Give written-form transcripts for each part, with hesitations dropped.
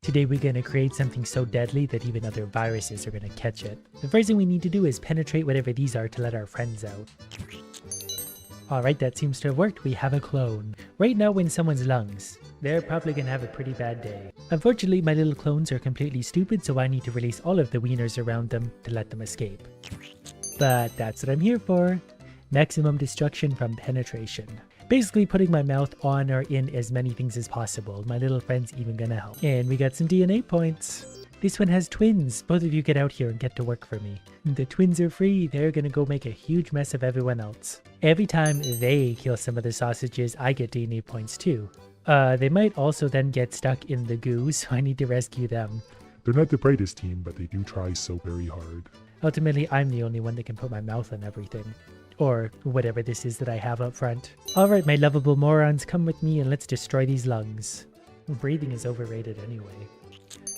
Today we're going to create something so deadly that even other viruses are going to catch it. The first thing we need to do is penetrate whatever these are to let our friends out. Alright, that seems to have worked. We have a clone. Right now we're in someone's lungs. They're probably going to have a pretty bad day. Unfortunately, my little clones are completely stupid, so I need to release all of the wieners around them to let them escape. But that's what I'm here for. Maximum destruction from penetration. Basically putting my mouth on or in as many things as possible. My little friend's even gonna help. And we got some DNA points. This one has twins. Both of you get out here and get to work for me. The twins are free. They're gonna go make a huge mess of everyone else. Every time they kill some of the sausages, I get DNA points too. They might also then get stuck in the goo, so I need to rescue them. They're not the brightest team, but they do try so very hard. Ultimately, I'm the only one that can put my mouth on everything. Or whatever this is that I have up front. Alright, my lovable morons, come with me and let's destroy these lungs. Breathing is overrated anyway.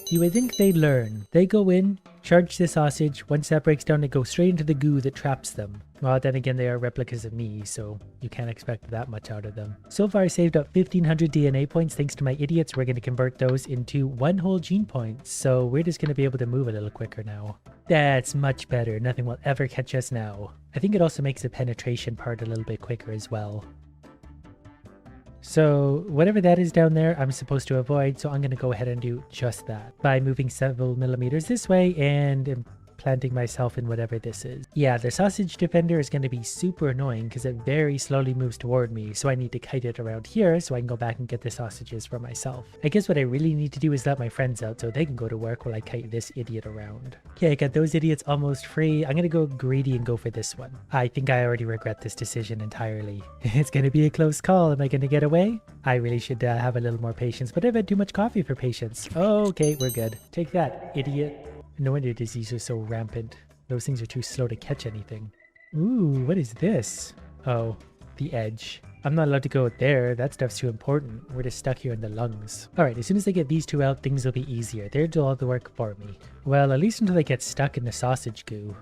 You would think they'd learn. They go in, charge the sausage. Once that breaks down, they go straight into the goo that traps them. Well, then again, they are replicas of me, so you can't expect that much out of them. So far, I saved up 1,500 DNA points thanks to my idiots. We're going to convert those into one whole gene point, so we're just going to be able to move a little quicker now. That's much better. Nothing will ever catch us now. I think it also makes the penetration part a little bit quicker as well. So whatever that is down there, I'm supposed to avoid, so I'm going to go ahead and do just that by moving several millimeters this way and planting myself in whatever this is. Yeah, the sausage defender is going to be super annoying because it very slowly moves toward me, so I need to kite it around here so I can go back and get the sausages for myself. I guess what I really need to do is let my friends out so they can go to work while I kite this idiot around. Okay, I got those idiots almost free. I'm going to go greedy and go for this one. I think I already regret this decision entirely. It's going to be a close call. Am I going to get away? I really should have a little more patience, but I've had too much coffee for patience. Okay, we're good. Take that, idiot. No wonder disease is so rampant. Those things are too slow to catch anything. Ooh, what is this? Oh, the edge. I'm not allowed to go there. That stuff's too important. We're just stuck here in the lungs. Alright, as soon as I get these two out, things will be easier. They'll do all the work for me. Well, at least until I get stuck in the sausage goo.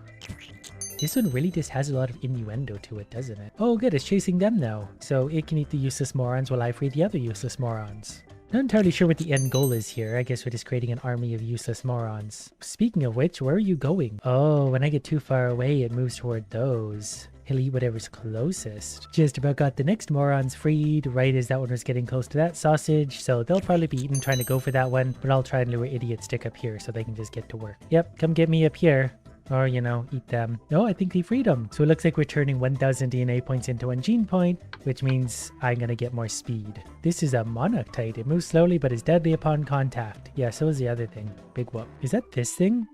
This one really just has a lot of innuendo to it, doesn't it? Oh good, it's chasing them now. So it can eat the useless morons while I free the other useless morons. Not entirely sure what the end goal is here. I guess we're just creating an army of useless morons. Speaking of which, where are you going? Oh, when I get too far away, it moves toward those. He'll eat whatever's closest. Just about got the next morons freed, right as that one was getting close to that sausage, so they'll probably be eaten trying to go for that one, but I'll try and lure idiot stick up here so they can just get to work. Yep, come get me up here. Or, you know, eat them. No, I think they freed them. So it looks like we're turning 1,000 DNA points into one gene point, which means I'm gonna get more speed. This is a monoctite. It moves slowly, but is deadly upon contact. Yeah, so is the other thing. Big whoop. Is that this thing?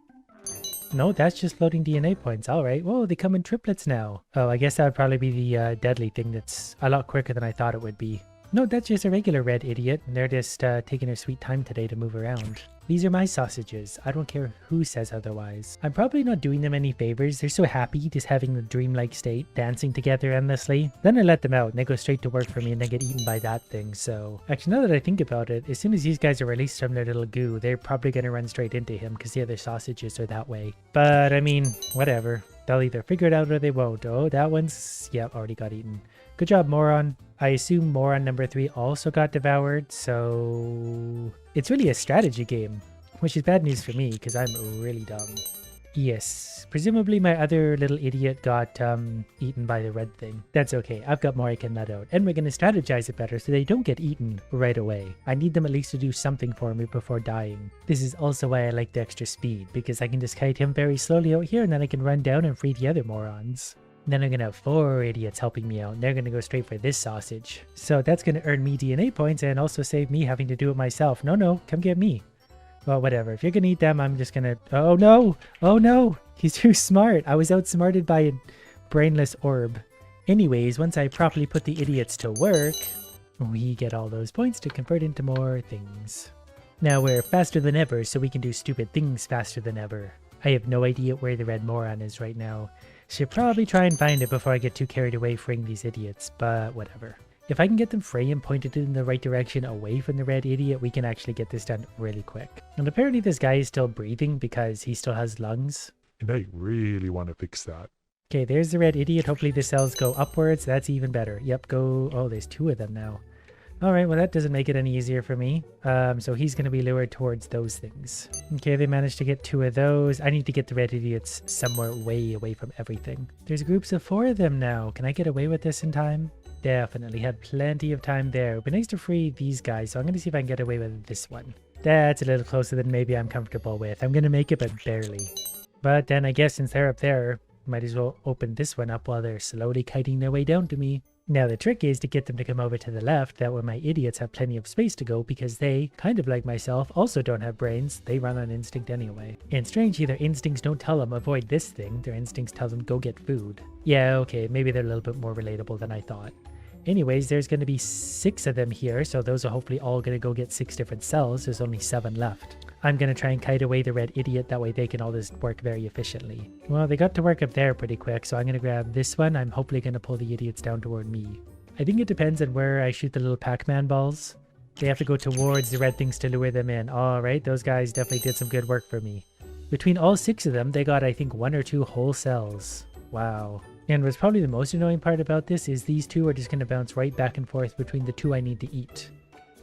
No, that's just floating DNA points. Alright. Whoa, they come in triplets now. Oh, I guess that would probably be the deadly thing that's a lot quicker than I thought it would be. No, that's just a regular red idiot, and they're just taking their sweet time today to move around. These are my sausages. I don't care who says otherwise. I'm probably not doing them any favors. They're so happy just having the dreamlike state, dancing together endlessly. Then I let them out and they go straight to work for me and they get eaten by that thing, so... Actually, now that I think about it, as soon as these guys are released from their little goo, they're probably gonna run straight into him because the other sausages are that way. But, I mean, whatever. They'll either figure it out or they won't. Oh, that one's... Yep, already got eaten. Good job, moron. I assume moron number 3 also got devoured, so... It's really a strategy game, which is bad news for me because I'm really dumb. Yes, presumably my other little idiot got eaten by the red thing. That's okay, I've got more I can let out. And we're going to strategize it better so they don't get eaten right away. I need them at least to do something for me before dying. This is also why I like the extra speed, because I can just kite him very slowly out here and then I can run down and free the other morons. Then I'm going to have 4 idiots helping me out, and they're going to go straight for this sausage. So that's going to earn me DNA points and also save me having to do it myself. No, come get me. Well, whatever. If you're going to eat them, I'm just going to... Oh, no! Oh, no! He's too smart. I was outsmarted by a brainless orb. Anyways, once I properly put the idiots to work, we get all those points to convert into more things. Now we're faster than ever, so we can do stupid things faster than ever. I have no idea where the red moron is right now. Should probably try and find it before I get too carried away freeing these idiots, but whatever. If I can get them free and pointed in the right direction away from the red idiot, we can actually get this done really quick. And apparently this guy is still breathing because he still has lungs. And I really want to fix that. Okay, there's the red idiot. Hopefully the cells go upwards. That's even better. Yep, go... Oh, there's 2 of them now. Alright, well that doesn't make it any easier for me. So he's going to be lured towards those things. Okay, they managed to get 2 of those. I need to get the red idiots somewhere way away from everything. There's groups of 4 of them now. Can I get away with this in time? Definitely had plenty of time there. It would be nice to free these guys, so I'm going to see if I can get away with this one. That's a little closer than maybe I'm comfortable with. I'm going to make it, but barely. But then I guess since they're up there, might as well open this one up while they're slowly kiting their way down to me. Now the trick is to get them to come over to the left, that way my idiots have plenty of space to go because they, kind of like myself, also don't have brains. They run on instinct anyway. And strangely, their instincts don't tell them avoid this thing, their instincts tell them go get food. Yeah, okay, maybe they're a little bit more relatable than I thought. Anyways, there's going to be 6 of them here, so those are hopefully all going to go get 6 different cells. There's only 7 left. I'm going to try and kite away the red idiot, that way they can all just work very efficiently. Well, they got to work up there pretty quick, so I'm going to grab this one. I'm hopefully going to pull the idiots down toward me. I think it depends on where I shoot the little Pac-Man balls. They have to go towards the red things to lure them in. Alright, those guys definitely did some good work for me. Between all 6 of them, they got I think 1 or 2 whole cells. Wow. And what's probably the most annoying part about this is these 2 are just going to bounce right back and forth between the 2 I need to eat.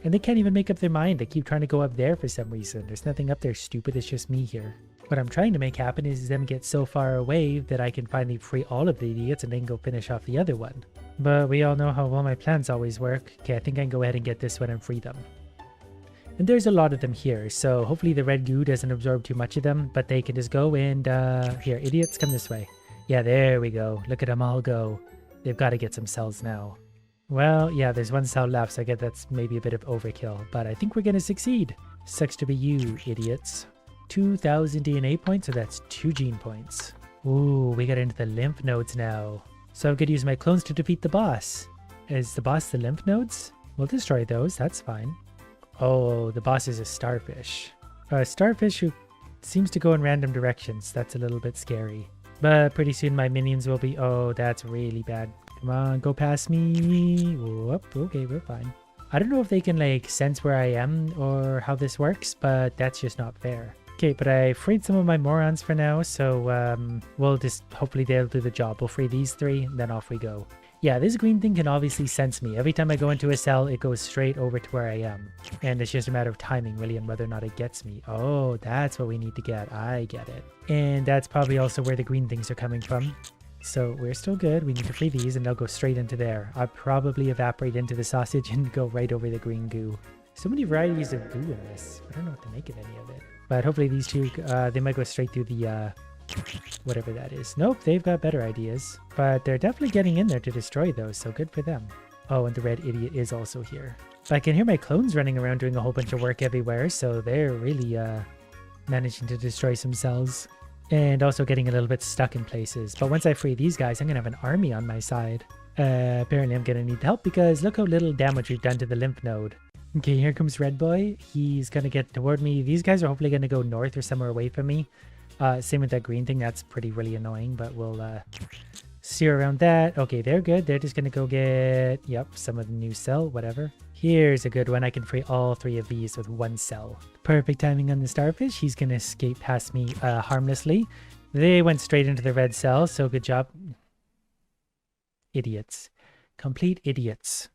And they can't even make up their mind. They keep trying to go up there for some reason. There's nothing up there, stupid. It's just me here. What I'm trying to make happen is them get so far away that I can finally free all of the idiots and then go finish off the other one. But we all know how well my plans always work. Okay, I think I can go ahead and get this one and free them. And there's a lot of them here, so hopefully the red goo doesn't absorb too much of them, but they can just go and, here, idiots, come this way. Yeah, there we go. Look at them all go. They've got to get some cells now. Well, yeah, there's 1 cell left, so I get that's maybe a bit of overkill, but I think we're going to succeed. Sucks to be you, idiots. 2,000 DNA points, so that's 2 gene points. Ooh, we got into the lymph nodes now. So I'm going to use my clones to defeat the boss. Is the boss the lymph nodes? We'll destroy those, that's fine. Oh, the boss is a starfish. A starfish who seems to go in random directions. That's a little bit scary. But pretty soon my minions will be... Oh, that's really bad. Come on, go past me. Whoop, okay, we're fine. I don't know if they can, like, sense where I am or how this works, but that's just not fair. Okay, but I freed some of my morons for now, so we'll just... Hopefully they'll do the job. We'll free these 3, and then off we go. Yeah, this green thing can obviously sense me. Every time I go into a cell, it goes straight over to where I am. And it's just a matter of timing, really, and whether or not it gets me. Oh, that's what we need to get. I get it. And that's probably also where the green things are coming from. So we're still good. We need to free these, and they'll go straight into there. I'll probably evaporate into the sausage and go right over the green goo. So many varieties of goo in this. I don't know what to make of any of it. But hopefully these 2, they might go straight through the... whatever that is. Nope, they've got better ideas. But they're definitely getting in there to destroy those, so good for them. Oh, and the red idiot is also here. But I can hear my clones running around doing a whole bunch of work everywhere, so they're really managing to destroy some cells. And also getting a little bit stuck in places. But once I free these guys, I'm going to have an army on my side. Apparently I'm going to need help because look how little damage we've done to the lymph node. Okay, here comes Red Boy. He's going to get toward me. These guys are hopefully going to go north or somewhere away from me. Same with that green thing. That's really annoying, but we'll steer around that. Okay, they're good. They're just going to go get, yep, some of the new cell, whatever. Here's a good one. I can free all 3 of these with 1 cell. Perfect timing on the starfish. He's going to escape past me harmlessly. They went straight into the red cell, so good job. Idiots. Complete idiots.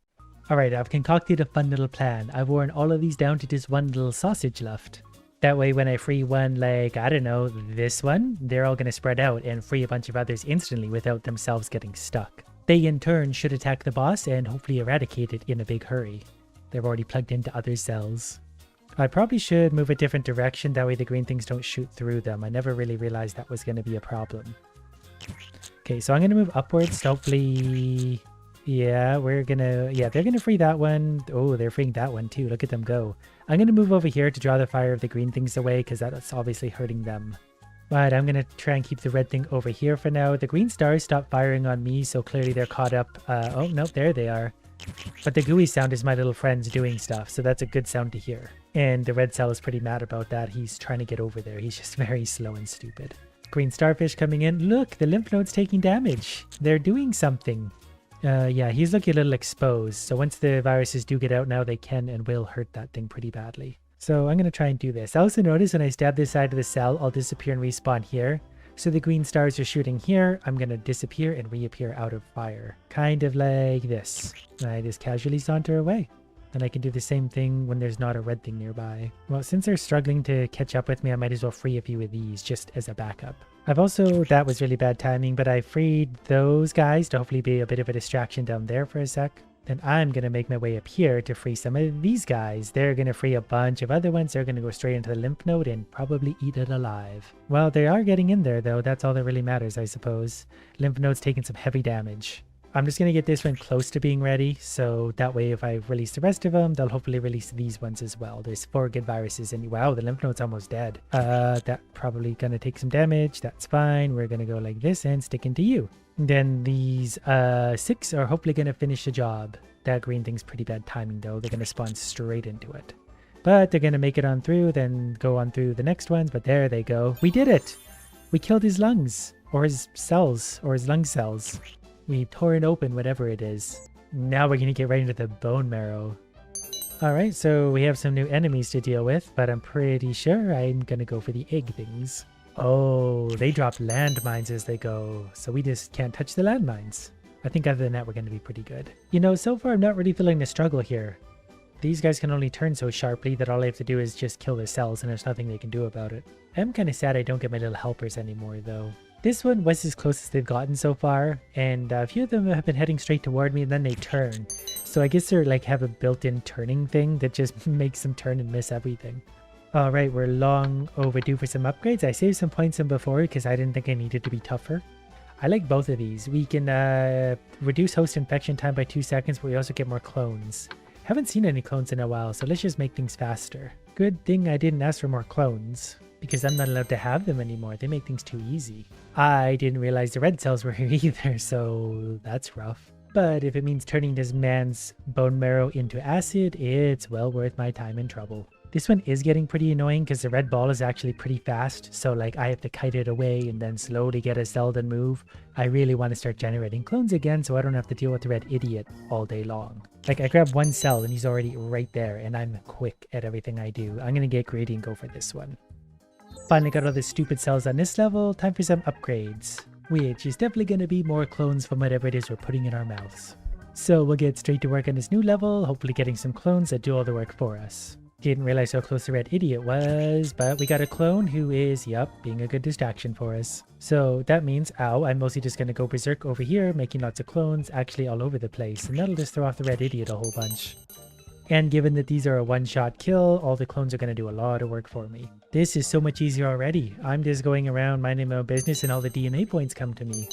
Alright, I've concocted a fun little plan. I've worn all of these down to just 1 little sausage left. That way when I free one, like, I don't know, this one, they're all going to spread out and free a bunch of others instantly without themselves getting stuck. They in turn should attack the boss and hopefully eradicate it in a big hurry. They're already plugged into other cells. I probably should move a different direction, that way the green things don't shoot through them. I never really realized that was going to be a problem. Okay, so I'm going to move upwards to hopefully... Yeah, they're going to free that one. Oh, they're freeing that one too. Look at them go. I'm going to move over here to draw the fire of the green things away because that's obviously hurting them. But I'm going to try and keep the red thing over here for now. The green stars stopped firing on me, so clearly they're caught up. Oh, nope, there they are. But the gooey sound is my little friends doing stuff, so that's a good sound to hear. And the red cell is pretty mad about that. He's trying to get over there. He's just very slow and stupid. Green starfish coming in. Look, the lymph node's taking damage. They're doing something. Yeah, he's looking a little exposed. So once the viruses do get out now, they can and will hurt that thing pretty badly. So I'm going to try and do this. I also notice when I stab this side of the cell, I'll disappear and respawn here. So the green stars are shooting here. I'm going to disappear and reappear out of fire. Kind of like this. I just casually saunter away. And I can do the same thing when there's not a red thing nearby. Well, since they're struggling to catch up with me, I might as well free a few of these just as a backup. I've also, that was really bad timing, but I freed those guys to hopefully be a bit of a distraction down there for a sec. Then I'm going to make my way up here to free some of these guys. They're going to free a bunch of other ones. They're going to go straight into the lymph node and probably eat it alive. Well, they are getting in there though. That's all that really matters, I suppose. Lymph node's taking some heavy damage. I'm just going to get this one close to being ready. So that way if I release the rest of them, they'll hopefully release these ones as well. There's 4 good viruses and wow, the lymph node's almost dead. That probably going to take some damage. That's fine. We're going to go like this and stick into you. Then these 6 are hopefully going to finish the job. That green thing's pretty bad timing though. They're going to spawn straight into it. But they're going to make it on through, then go on through the next ones. But there they go. We did it! We killed his lungs. Or his cells. Or his lung cells. We tore it open, whatever it is. Now we're going to get right into the bone marrow. Alright, so we have some new enemies to deal with. But I'm pretty sure I'm going to go for the egg things. Oh, they drop landmines as they go, so we just can't touch the landmines. I think other than that, we're going to be pretty good. You know, so far I'm not really feeling the struggle here. These guys can only turn so sharply that all I have to do is just kill their cells and there's nothing they can do about it. I'm kind of sad I don't get my little helpers anymore though. This one was as close as they've gotten so far, and a few of them have been heading straight toward me and then they turn. So I guess they're like have a built-in turning thing that just makes them turn and miss everything. Alright, we're long overdue for some upgrades. I saved some points in before because I didn't think I needed to be tougher. I like both of these. We can reduce host infection time by 2 seconds, but we also get more clones. Haven't seen any clones in a while, so let's just make things faster. Good thing I didn't ask for more clones, because I'm not allowed to have them anymore. They make things too easy. I didn't realize the red cells were here either, so that's rough. But if it means turning this man's bone marrow into acid, it's well worth my time and trouble. This one is getting pretty annoying because the red ball is actually pretty fast, so like I have to kite it away and then slowly get a cell to move. I really want to start generating clones again so I don't have to deal with the red idiot all day long. Like I grab one cell and he's already right there and I'm quick at everything I do. I'm going to get greedy and go for this one. Finally got all the stupid cells on this level, time for some upgrades. Which is definitely going to be more clones from whatever it is we're putting in our mouths. So we'll get straight to work on this new level, hopefully getting some clones that do all the work for us. Didn't realize how close the red idiot was, but we got a clone who is, yup, being a good distraction for us. So that means, ow, I'm mostly just going to go berserk over here, making lots of clones actually all over the place, and that'll just throw off the red idiot a whole bunch. And given that these are a one-shot kill, all the clones are going to do a lot of work for me. This is so much easier already. I'm just going around minding my own business and all the DNA points come to me.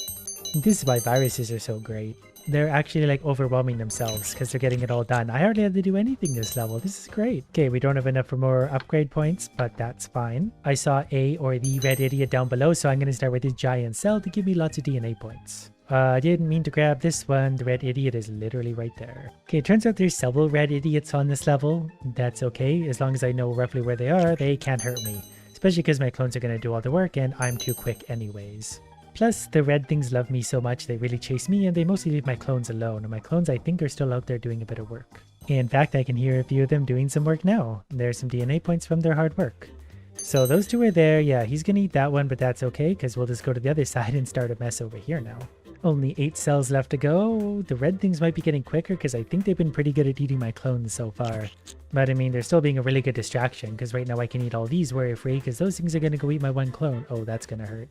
This is why viruses are so great. They're actually like overwhelming themselves because they're getting it all done. I hardly had to do anything this level. This is great. Okay, we don't have enough for more upgrade points, but that's fine. I saw a or the red idiot down below, so I'm going to start with this giant cell to give me lots of DNA points. I didn't mean to grab this one. The red idiot is literally right there. Okay, it turns out there's several red idiots on this level. That's okay. As long as I know roughly where they are, they can't hurt me. Especially because my clones are going to do all the work and I'm too quick anyways. Plus, the red things love me so much, they really chase me and they mostly leave my clones alone. And my clones, I think, are still out there doing a bit of work. In fact, I can hear a few of them doing some work now. There's some DNA points from their hard work. So those two are there. Yeah, he's going to eat that one, but that's okay because we'll just go to the other side and start a mess over here now. Only 8 cells left to go. The red things might be getting quicker because I think they've been pretty good at eating my clones so far. But I mean, they're still being a really good distraction because right now I can eat all these worry-free because those things are going to go eat my one clone. Oh, that's going to hurt.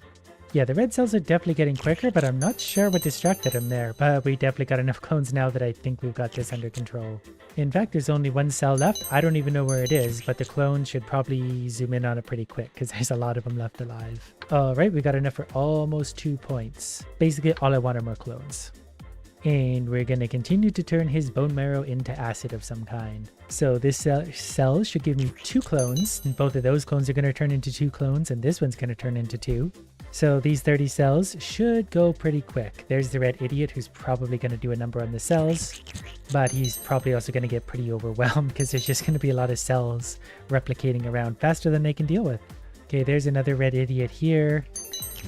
Yeah, the red cells are definitely getting quicker, but I'm not sure what distracted them there. But we definitely got enough clones now that I think we've got this under control. In fact, there's only one cell left. I don't even know where it is, but the clone should probably zoom in on it pretty quick because there's a lot of them left alive. Alright, we got enough for almost 2 points. Basically, all I want are more clones. And we're going to continue to turn his bone marrow into acid of some kind. So this cell should give me 2 clones. And both of those clones are going to turn into 2 clones, and this one's going to turn into 2. So these 30 cells should go pretty quick. There's the red idiot who's probably going to do a number on the cells, but he's probably also going to get pretty overwhelmed because there's just going to be a lot of cells replicating around faster than they can deal with. Okay, there's another red idiot here.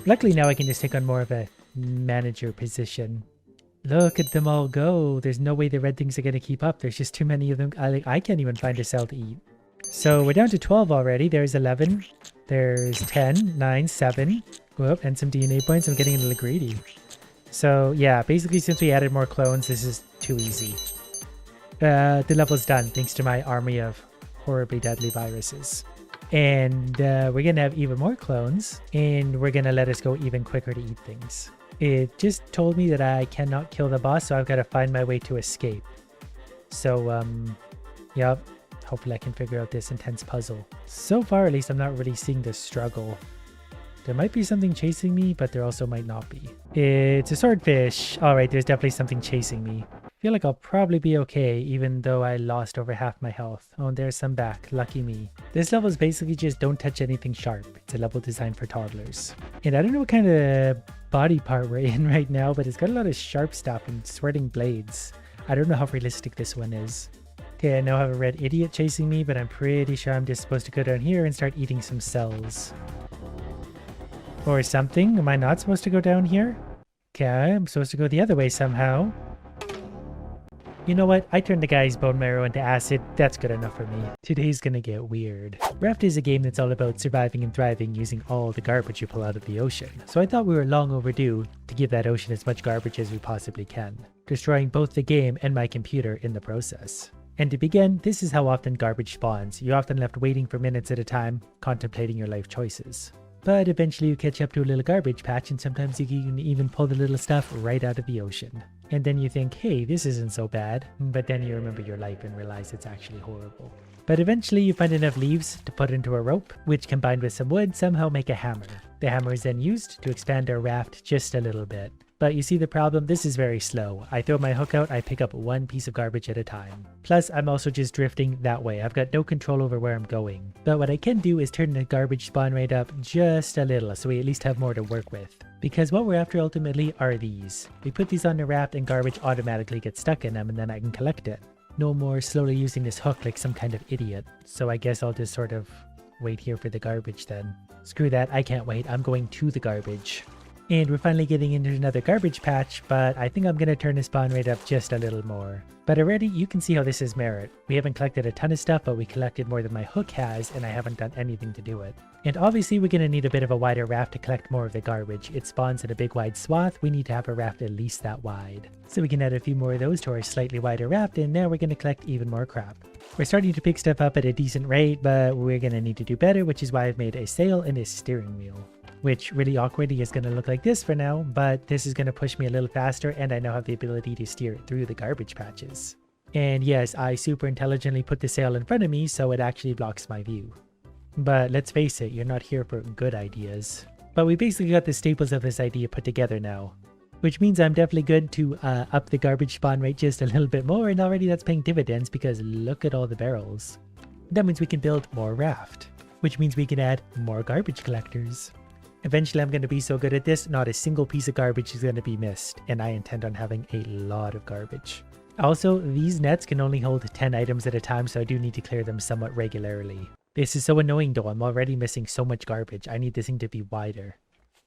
Luckily now I can just take on more of a manager position. Look at them all go. There's no way the red things are going to keep up. There's just too many of them. I can't even find a cell to eat. So we're down to 12 already. There's 11. There's 10, 9, 7. Whoop, and some DNA points. I'm getting a little greedy. So yeah, basically since we added more clones, this is too easy. The level's done thanks to my army of horribly deadly viruses. And we're going to have even more clones, and we're going to let us go even quicker to eat things. It just told me that I cannot kill the boss, so I've got to find my way to escape. So, yep, hopefully I can figure out this intense puzzle. So far, at least, I'm not really seeing the struggle. There might be something chasing me, but there also might not be. It's a swordfish. All right, there's definitely something chasing me. I feel like I'll probably be okay, even though I lost over half my health. Oh, and there's some back. Lucky me. This level is basically just don't touch anything sharp. It's a level designed for toddlers. And I don't know what kind of body part we're in right now, but it's got a lot of sharp stuff and swirling blades. I don't know how realistic this one is. Okay, I now have a red idiot chasing me, but I'm pretty sure I'm just supposed to go down here and start eating some cells. Or something. Am I not supposed to go down here? Okay, I'm supposed to go the other way somehow. You know what? I turned the guy's bone marrow into acid. That's good enough for me. Today's gonna get weird. Raft is a game that's all about surviving and thriving using all the garbage you pull out of the ocean. So I thought we were long overdue to give that ocean as much garbage as we possibly can, destroying both the game and my computer in the process. And to begin, this is how often garbage spawns. You're often left waiting for minutes at a time, contemplating your life choices. But eventually you catch up to a little garbage patch, and sometimes you can even pull the little stuff right out of the ocean. And then you think, hey, this isn't so bad. But then you remember your life and realize it's actually horrible. But eventually you find enough leaves to put into a rope, which combined with some wood somehow make a hammer. The hammer is then used to expand our raft just a little bit. But you see the problem? This is very slow. I throw my hook out, I pick up one piece of garbage at a time. Plus, I'm also just drifting that way. I've got no control over where I'm going. But what I can do is turn the garbage spawn rate up just a little, so we at least have more to work with. Because what we're after ultimately are these. We put these on the raft and garbage automatically gets stuck in them, and then I can collect it. No more slowly using this hook like some kind of idiot. So I guess I'll just sort of wait here for the garbage then. Screw that, I can't wait. I'm going to the garbage. And we're finally getting into another garbage patch, but I think I'm going to turn the spawn rate up just a little more. But already you can see how this is merit. We haven't collected a ton of stuff, but we collected more than my hook has, and I haven't done anything to do it. And obviously we're going to need a bit of a wider raft to collect more of the garbage. It spawns in a big wide swath. We need to have a raft at least that wide. So we can add a few more of those to our slightly wider raft, and now we're going to collect even more crap. We're starting to pick stuff up at a decent rate, but we're going to need to do better, which is why I've made a sail and a steering wheel. Which really awkwardly is going to look like this for now, but this is going to push me a little faster, and I now have the ability to steer it through the garbage patches. And yes, I super intelligently put the sail in front of me so it actually blocks my view. But let's face it, you're not here for good ideas. But we basically got the staples of this idea put together now. Which means I'm definitely good to up the garbage spawn rate just a little bit more, and already that's paying dividends because look at all the barrels. That means we can build more raft, which means we can add more garbage collectors. Eventually I'm going to be so good at this, not a single piece of garbage is going to be missed, and I intend on having a lot of garbage. Also, these nets can only hold 10 items at a time, so I do need to clear them somewhat regularly. This is so annoying though, I'm already missing so much garbage. I need this thing to be wider.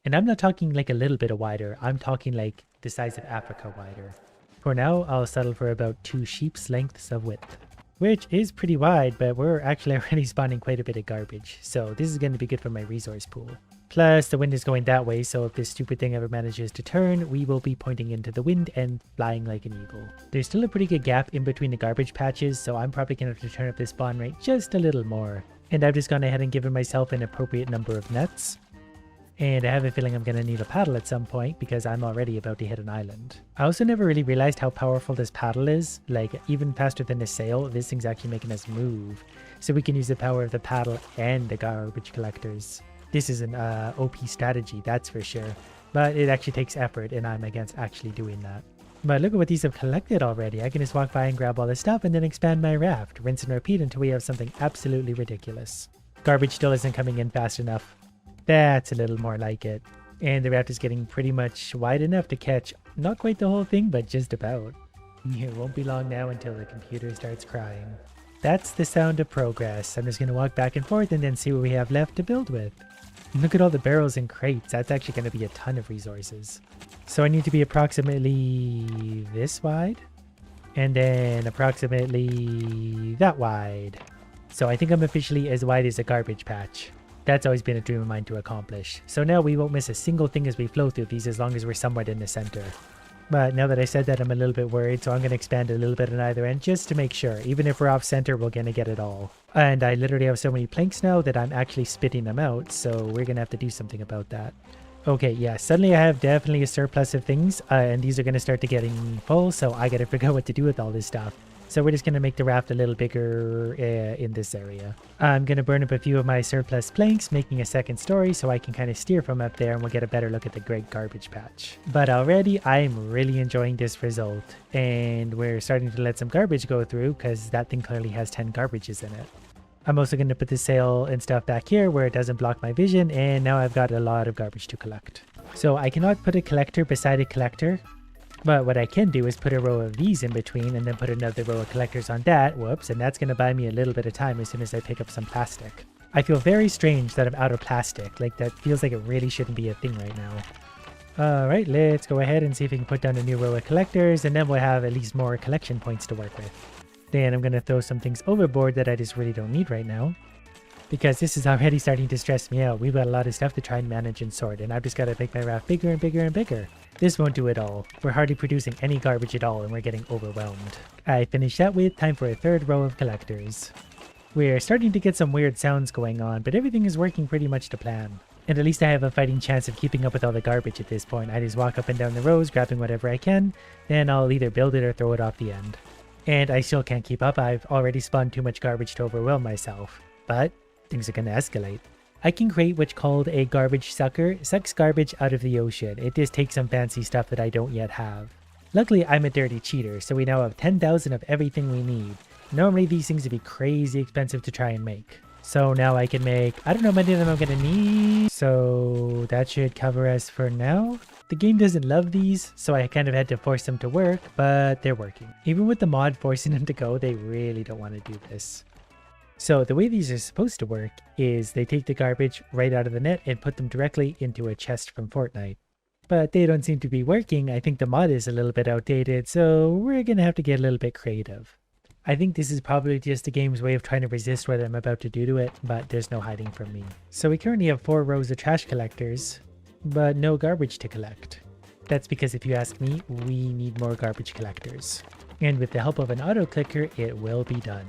And I'm not talking like a little bit of wider, I'm talking like the size of Africa wider. For now, I'll settle for about 2 sheep's lengths of width. Which is pretty wide, but we're actually already spawning quite a bit of garbage, so this is going to be good for my resource pool. Plus, the wind is going that way, so if this stupid thing ever manages to turn, we will be pointing into the wind and flying like an eagle. There's still a pretty good gap in between the garbage patches, so I'm probably going to have to turn up the spawn rate just a little more. And I've just gone ahead and given myself an appropriate number of nets. And I have a feeling I'm going to need a paddle at some point because I'm already about to hit an island. I also never really realized how powerful this paddle is. Like, even faster than the sail, this thing's actually making us move. So we can use the power of the paddle and the garbage collectors. This is an OP strategy, that's for sure. But it actually takes effort, and I'm against actually doing that. But look at what these have collected already. I can just walk by and grab all this stuff and then expand my raft. Rinse and repeat until we have something absolutely ridiculous. Garbage still isn't coming in fast enough. That's a little more like it. And the raft is getting pretty much wide enough to catch not quite the whole thing, but just about. It won't be long now until the computer starts crying. That's the sound of progress. I'm just going to walk back and forth and then see what we have left to build with. Look at all the barrels and crates. That's actually going to be a ton of resources. So I need to be approximately this wide. And then approximately that wide. So I think I'm officially as wide as a garbage patch. That's always been a dream of mine to accomplish. So now we won't miss a single thing as we flow through these as long as we're somewhat in the center. But now that I said that, I'm a little bit worried, so I'm going to expand a little bit on either end just to make sure. Even if we're off center, we're going to get it all. And I literally have so many planks now that I'm actually spitting them out, so we're going to have to do something about that. Okay, yeah, suddenly I have definitely a surplus of things, and these are going to start to getting full, so I got to figure out what to do with all this stuff. So we're just going to make the raft a little bigger in this area. I'm going to burn up a few of my surplus planks, making a second story so I can kind of steer from up there and we'll get a better look at the great garbage patch. But already I'm really enjoying this result. And we're starting to let some garbage go through because that thing clearly has 10 garbages in it. I'm also going to put the sail and stuff back here where it doesn't block my vision, and now I've got a lot of garbage to collect. So I cannot put a collector beside a collector. But what I can do is put a row of these in between and then put another row of collectors on that. Whoops, and that's going to buy me a little bit of time as soon as I pick up some plastic. I feel very strange that I'm out of plastic. Like, that feels like it really shouldn't be a thing right now. Alright, let's go ahead and see if we can put down a new row of collectors, and then we'll have at least more collection points to work with. Then I'm going to throw some things overboard that I just really don't need right now, because this is already starting to stress me out. We've got a lot of stuff to try and manage and sort, and I've just got to make my raft bigger and bigger and bigger. This won't do it all. We're hardly producing any garbage at all and we're getting overwhelmed. I finished that with time for a third row of collectors. We're starting to get some weird sounds going on, but everything is working pretty much to plan. And at least I have a fighting chance of keeping up with all the garbage at this point. I just walk up and down the rows, grabbing whatever I can, then I'll either build it or throw it off the end. And I still can't keep up. I've already spawned too much garbage to overwhelm myself. But things are going to escalate. I can create what's called a garbage sucker. Sucks garbage out of the ocean. It just takes some fancy stuff that I don't yet have. Luckily, I'm a dirty cheater, so we now have 10,000 of everything we need. Normally, these things would be crazy expensive to try and make. So now I can make, I don't know how many of them I'm going to need. So that should cover us for now. The game doesn't love these, so I kind of had to force them to work, but they're working. Even with the mod forcing them to go, they really don't want to do this. So the way these are supposed to work is they take the garbage right out of the net and put them directly into a chest from Fortnite. But they don't seem to be working. I think the mod is a little bit outdated, so we're going to have to get a little bit creative. I think this is probably just the game's way of trying to resist what I'm about to do to it, but there's no hiding from me. So we currently have 4 rows of trash collectors, but no garbage to collect. That's because if you ask me, we need more garbage collectors. And with the help of an auto clicker, it will be done.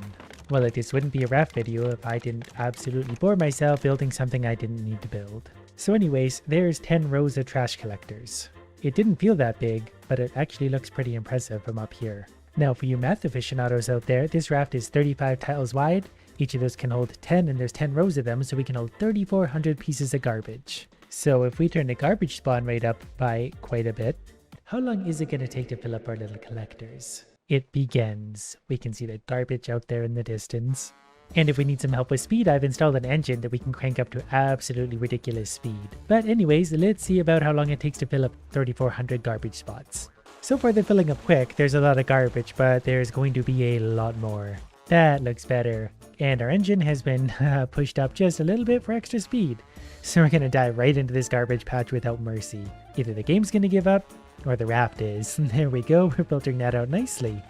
Well, this wouldn't be a raft video if I didn't absolutely bore myself building something I didn't need to build. So anyways, there's 10 rows of trash collectors. It didn't feel that big, but it actually looks pretty impressive from up here. Now for you math aficionados out there, this raft is 35 tiles wide. Each of those can hold 10 and there's 10 rows of them, so we can hold 3,400 pieces of garbage. So if we turn the garbage spawn rate up by quite a bit, how long is it going to take to fill up our little collectors? It begins. We can see the garbage out there in the distance. And if we need some help with speed, I've installed an engine that we can crank up to absolutely ridiculous speed. But anyways, let's see about how long it takes to fill up 3,400 garbage spots. So far they're filling up quick. There's a lot of garbage, but there's going to be a lot more. That looks better. And our engine has been pushed up just a little bit for extra speed. So we're going to dive right into this garbage patch without mercy. Either the game's going to give up, or the raft is. There we go, we're filtering that out nicely.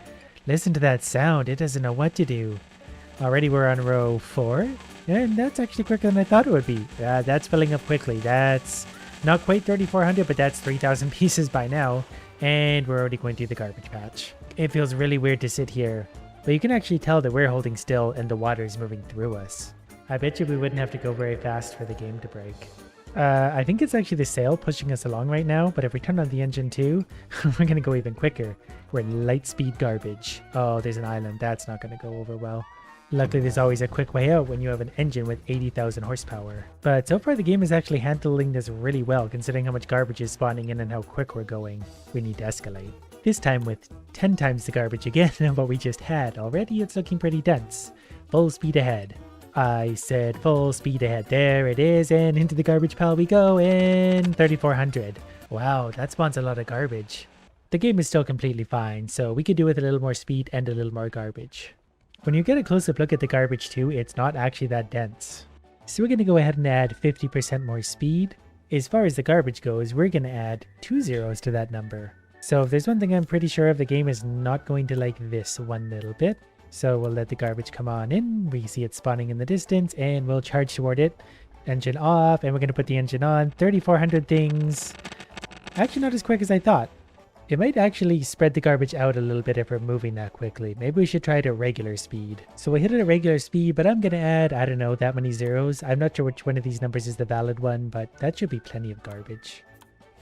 Listen to that sound, it doesn't know what to do. Already we're on row 4, and that's actually quicker than I thought it would be. That's filling up quickly. That's not quite 3,400, but that's 3,000 pieces by now, and we're already going through the garbage patch. It feels really weird to sit here, but you can actually tell that we're holding still and the water is moving through us. I bet you we wouldn't have to go very fast for the game to break. I think it's actually the sail pushing us along right now, but if we turn on the engine too, we're going to go even quicker. We're in light speed garbage. Oh, there's an island. That's not going to go over well. Luckily, there's always a quick way out when you have an engine with 80,000 horsepower. But so far, the game is actually handling this really well, considering how much garbage is spawning in and how quick we're going. We need to escalate. This time with 10 times the garbage again than what we just had. Already, it's looking pretty dense. Full speed ahead. I said full speed ahead. There it is, and into the garbage pile we go, and 3,400. Wow, that spawns a lot of garbage. The game is still completely fine, so we could do with a little more speed and a little more garbage. When you get a close-up look at the garbage too, it's not actually that dense. So we're going to go ahead and add 50% more speed. As far as the garbage goes, we're going to add 2 zeros to that number. So if there's one thing I'm pretty sure of, the game is not going to like this one little bit. So we'll let the garbage come on in. We see it spawning in the distance and we'll charge toward it. Engine off, and we're going to put the engine on. 3,400 things. Actually not as quick as I thought. It might actually spread the garbage out a little bit if we're moving that quickly. Maybe we should try it at regular speed. So we hit it at regular speed, but I'm going to add, I don't know, that many zeros. I'm not sure which one of these numbers is the valid one, but that should be plenty of garbage.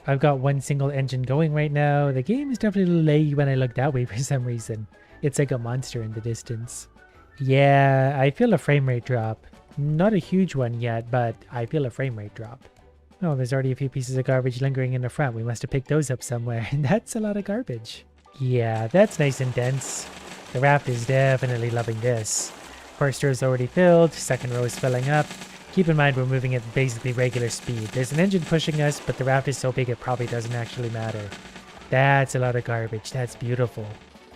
I've got one single engine going right now. The game is definitely a little laggy when I look that way for some reason. It's like a monster in the distance. Yeah, I feel a frame rate drop. Not a huge one yet, but I feel a frame rate drop. Oh, there's already a few pieces of garbage lingering in the front. We must have picked those up somewhere. That's a lot of garbage. Yeah, that's nice and dense. The raft is definitely loving this. First row is already filled. Second row is filling up. Keep in mind we're moving at basically regular speed. There's an engine pushing us, but the raft is so big it probably doesn't actually matter. That's a lot of garbage. That's beautiful.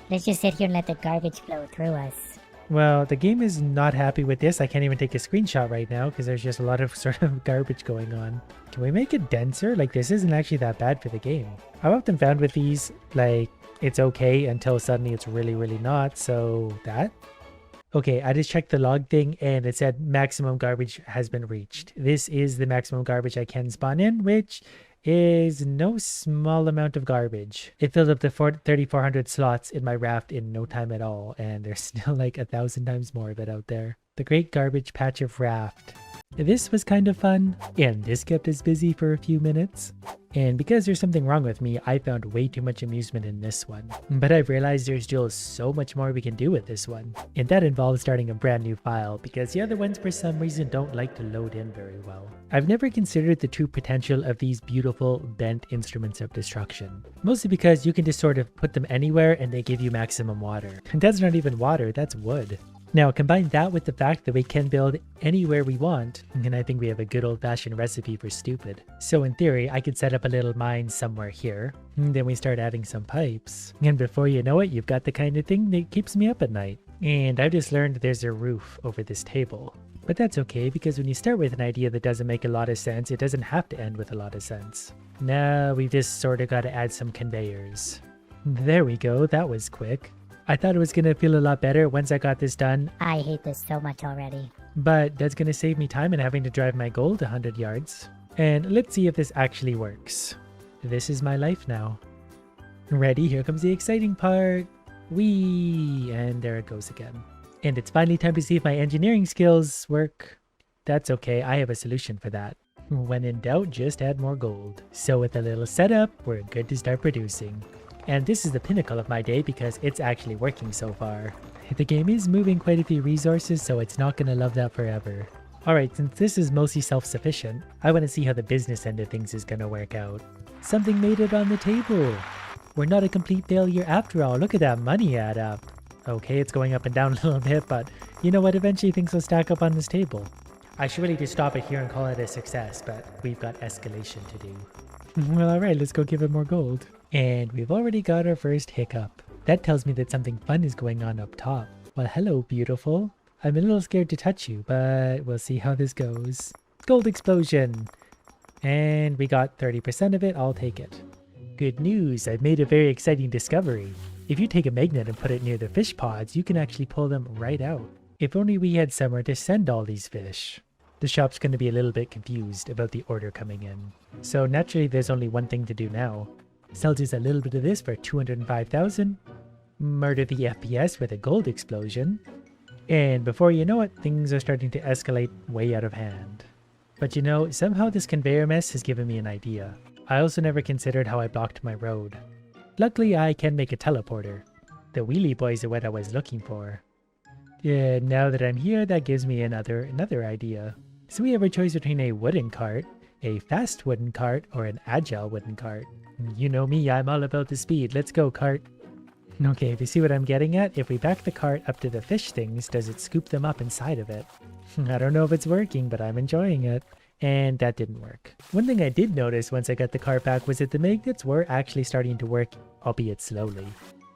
Let's just sit here and let the garbage flow through us. Well, the game is not happy with this. I can't even take a screenshot right now because there's just a lot of sort of garbage going on. Can we make it denser? Like, this isn't actually that bad for the game. I've often found with these, like, it's okay until suddenly it's really, really not. So that? Okay, I just checked the log thing and it said maximum garbage has been reached. This is the maximum garbage I can spawn in, which is no small amount of garbage. It filled up the 3,400 slots in my raft in no time at all, and there's still like 1,000 times more of it out there. The Great Garbage Patch of Raft. This was kind of fun, and this kept us busy for a few minutes. And because there's something wrong with me, I found way too much amusement in this one. But I've realized there's still so much more we can do with this one. And that involves starting a brand new file, because the other ones for some reason don't like to load in very well. I've never considered the true potential of these beautiful bent instruments of destruction. Mostly because you can just sort of put them anywhere and they give you maximum water. And that's not even water, that's wood. Now, combine that with the fact that we can build anywhere we want, and I think we have a good old-fashioned recipe for stupid. So in theory, I could set up a little mine somewhere here, and then we start adding some pipes. And before you know it, you've got the kind of thing that keeps me up at night. And I've just learned there's a roof over this table. But that's okay, because when you start with an idea that doesn't make a lot of sense, it doesn't have to end with a lot of sense. Now we've just sort of got to add some conveyors. There we go, that was quick. I thought it was going to feel a lot better once I got this done. I hate this so much already. But that's going to save me time in having to drive my gold 100 yards. And let's see if this actually works. This is my life now. Ready? Here comes the exciting part. Whee! And there it goes again. And it's finally time to see if my engineering skills work. That's okay, I have a solution for that. When in doubt, just add more gold. So with a little setup, we're good to start producing. And this is the pinnacle of my day because it's actually working so far. The game is moving quite a few resources, so it's not going to love that forever. Alright, since this is mostly self-sufficient, I want to see how the business end of things is going to work out. Something made it on the table! We're not a complete failure after all, look at that money add up. Okay, it's going up and down a little bit, but you know what, eventually things will stack up on this table. I should really just stop it here and call it a success, but we've got escalation to do. Well, alright, let's go give it more gold. And we've already got our first hiccup. That tells me that something fun is going on up top. Well, hello, beautiful. I'm a little scared to touch you, but we'll see how this goes. Gold explosion! And we got 30% of it, I'll take it. Good news, I've made a very exciting discovery. If you take a magnet and put it near the fish pods, you can actually pull them right out. If only we had somewhere to send all these fish. The shop's going to be a little bit confused about the order coming in. So naturally there's only one thing to do now. Sell just a little bit of this for 205,000. Murder the FPS with a gold explosion. And before you know it, things are starting to escalate way out of hand. But you know, somehow this conveyor mess has given me an idea. I also never considered how I blocked my road. Luckily, I can make a teleporter. The wheelie boys are what I was looking for. Yeah, now that I'm here, that gives me another idea. So we have a choice between a wooden cart, a fast wooden cart, or an agile wooden cart. You know me, I'm all about the speed. Let's go, cart. Okay, if you see what I'm getting at, if we back the cart up to the fish things, does it scoop them up inside of it? I don't know if it's working, but I'm enjoying it. And that didn't work. One thing I did notice once I got the cart back was that the magnets were actually starting to work, albeit slowly.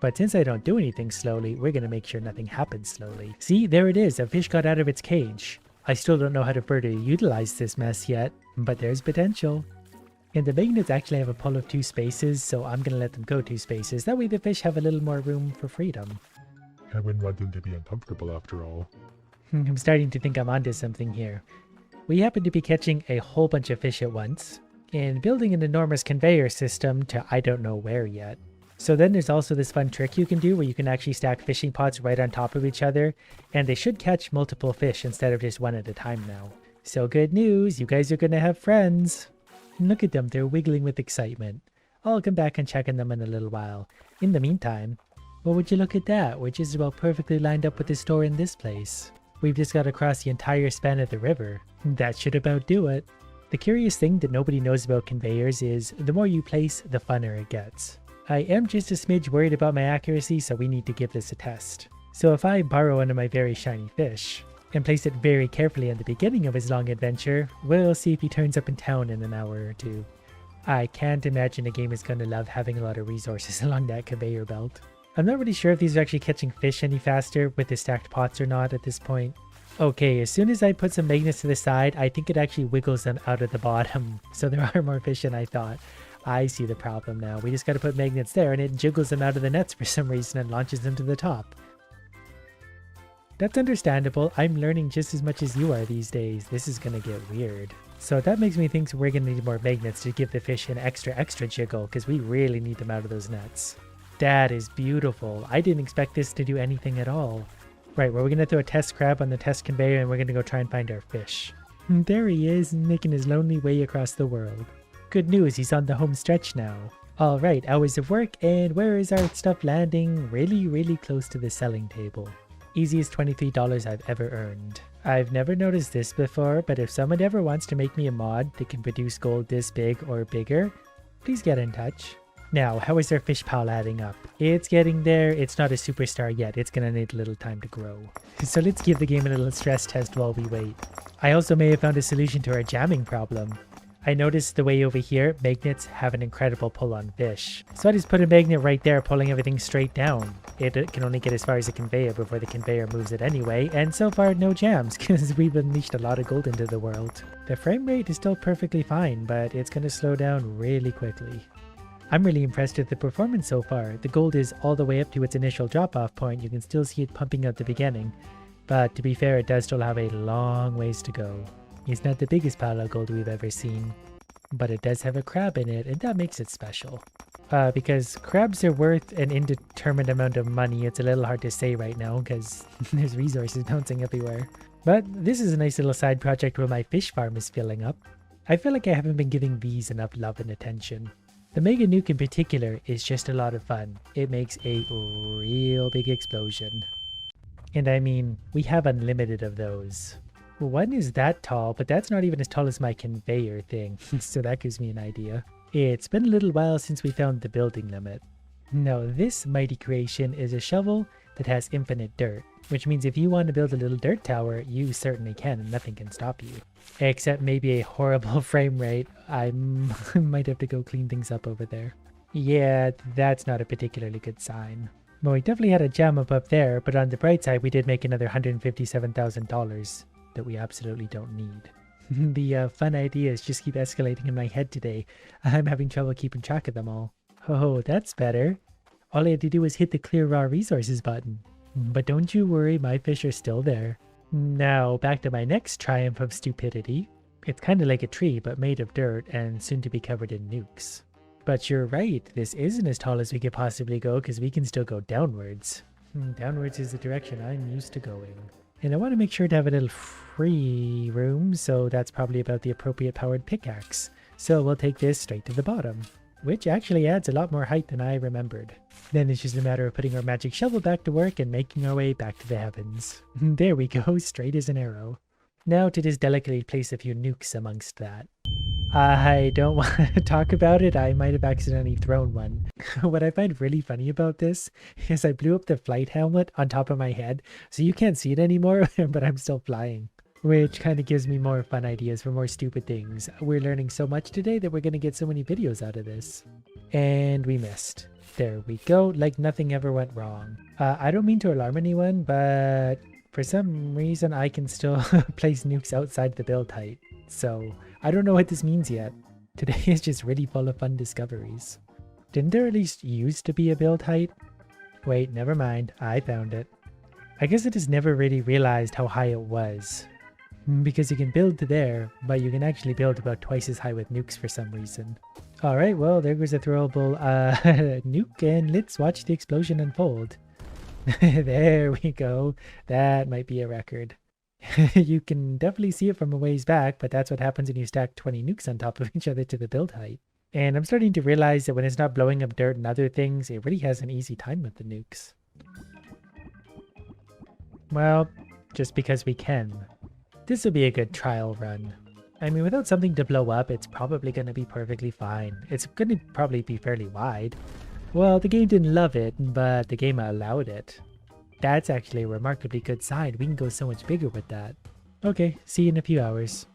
But since I don't do anything slowly, we're going to make sure nothing happens slowly. See, there it is, a fish got out of its cage. I still don't know how to further utilize this mess yet, but there's potential. And the magnets actually have a pull of 2 spaces, so I'm going to let them go 2 spaces. That way the fish have a little more room for freedom. I wouldn't want them to be uncomfortable after all. I'm starting to think I'm onto something here. We happen to be catching a whole bunch of fish at once, and building an enormous conveyor system to I don't know where yet. So then there's also this fun trick you can do where you can actually stack fishing pots right on top of each other, and they should catch multiple fish instead of just one at a time now. So good news, you guys are gonna have friends. Look at them, they're wiggling with excitement. I'll come back and check on them in a little while. In the meantime, well, would you look at that? We're just about perfectly lined up with the store in this place. We've just got to cross the entire span of the river. That should about do it. The curious thing that nobody knows about conveyors is the more you place, the funner it gets. I am just a smidge worried about my accuracy, so we need to give this a test. So if I borrow one of my very shiny fish and place it very carefully at the beginning of his long adventure, we'll see if he turns up in town in an hour or two. I can't imagine a game is going to love having a lot of resources along that conveyor belt. I'm not really sure if these are actually catching fish any faster with the stacked pots or not at this point. Okay, as soon as I put some magnets to the side, I think it actually wiggles them out of the bottom. So there are more fish than I thought. I see the problem now. We just gotta put magnets there and it jiggles them out of the nets for some reason and launches them to the top. That's understandable. I'm learning just as much as you are these days. This is gonna get weird. So that makes me think we're gonna need more magnets to give the fish an extra jiggle because we really need them out of those nets. That is beautiful. I didn't expect this to do anything at all. Right, well, we're going to throw a test crab on the test conveyor and we're going to go try and find our fish. There he is, making his lonely way across the world. Good news, he's on the home stretch now. Alright, hours of work, and where is our stuff landing? Really close to the selling table. Easiest $23 I've ever earned. I've never noticed this before, but if someone ever wants to make me a mod that can produce gold this big or bigger, please get in touch. Now, how is our fish pile adding up? It's getting there. It's not a superstar yet. It's gonna need a little time to grow. So let's give the game a little stress test while we wait. I also may have found a solution to our jamming problem. I noticed the way over here, magnets have an incredible pull on fish. So I just put a magnet right there, pulling everything straight down. It can only get as far as the conveyor before the conveyor moves it anyway, and so far no jams, because we've unleashed a lot of gold into the world. The frame rate is still perfectly fine, but it's gonna slow down really quickly. I'm really impressed with the performance so far. The gold is all the way up to its initial drop-off point. You can still see it pumping out the beginning. But to be fair, it does still have a long ways to go. It's not the biggest pile of gold we've ever seen. But it does have a crab in it, and that makes it special. Because crabs are worth an indeterminate amount of money. It's a little hard to say right now because there's resources bouncing everywhere. But this is a nice little side project where my fish farm is filling up. I feel like I haven't been giving these enough love and attention. The Mega Nuke in particular is just a lot of fun. It makes a real big explosion. And I mean, we have unlimited of those. One is that tall, but that's not even as tall as my conveyor thing, so that gives me an idea. It's been a little while since we found the building limit. Now this mighty creation is a shovel that has infinite dirt, which means if you want to build a little dirt tower, you certainly can and nothing can stop you. Except maybe a horrible frame rate. I might have to go clean things up over there. Yeah, that's not a particularly good sign. Well, we definitely had a jam up there, but on the bright side, we did make another $157,000 that we absolutely don't need. The fun ideas just keep escalating in my head today. I'm having trouble keeping track of them all. Oh, that's better. All I had to do was hit the clear raw resources button. But don't you worry, my fish are still there. Now, back to my next triumph of stupidity. It's kind of like a tree, but made of dirt and soon to be covered in nukes. But you're right, this isn't as tall as we could possibly go because we can still go downwards. Downwards is the direction I'm used to going. And I want to make sure to have a little free room, so that's probably about the appropriate powered pickaxe. So we'll take this straight to the bottom, which actually adds a lot more height than I remembered. Then it's just a matter of putting our magic shovel back to work and making our way back to the heavens. There we go, straight as an arrow. Now to just delicately place a few nukes amongst that. I don't want to talk about it, I might have accidentally thrown one. What I find really funny about this is I blew up the flight helmet on top of my head, so you can't see it anymore, but I'm still flying. Which kind of gives me more fun ideas for more stupid things. We're learning so much today that we're going to get so many videos out of this. And we missed. There we go, like nothing ever went wrong. I don't mean to alarm anyone, but for some reason I can still place nukes outside the build height. So I don't know what this means yet. Today is just really full of fun discoveries. Didn't there at least used to be a build height? Wait, never mind, I found it. I guess I just never really realized how high it was. Because you can build to there, but you can actually build about twice as high with nukes for some reason. All right, well, there goes a throwable nuke, and let's watch the explosion unfold. There we go. That might be a record. You can definitely see it from a ways back, but that's what happens when you stack 20 nukes on top of each other to the build height. And I'm starting to realize that when it's not blowing up dirt and other things, it really has an easy time with the nukes. Well, just because we can. This will be a good trial run. I mean, without something to blow up, it's probably going to be perfectly fine. It's going to probably be fairly wide. Well, the game didn't love it, but the game allowed it. That's actually a remarkably good sign. We can go so much bigger with that. Okay, see you in a few hours.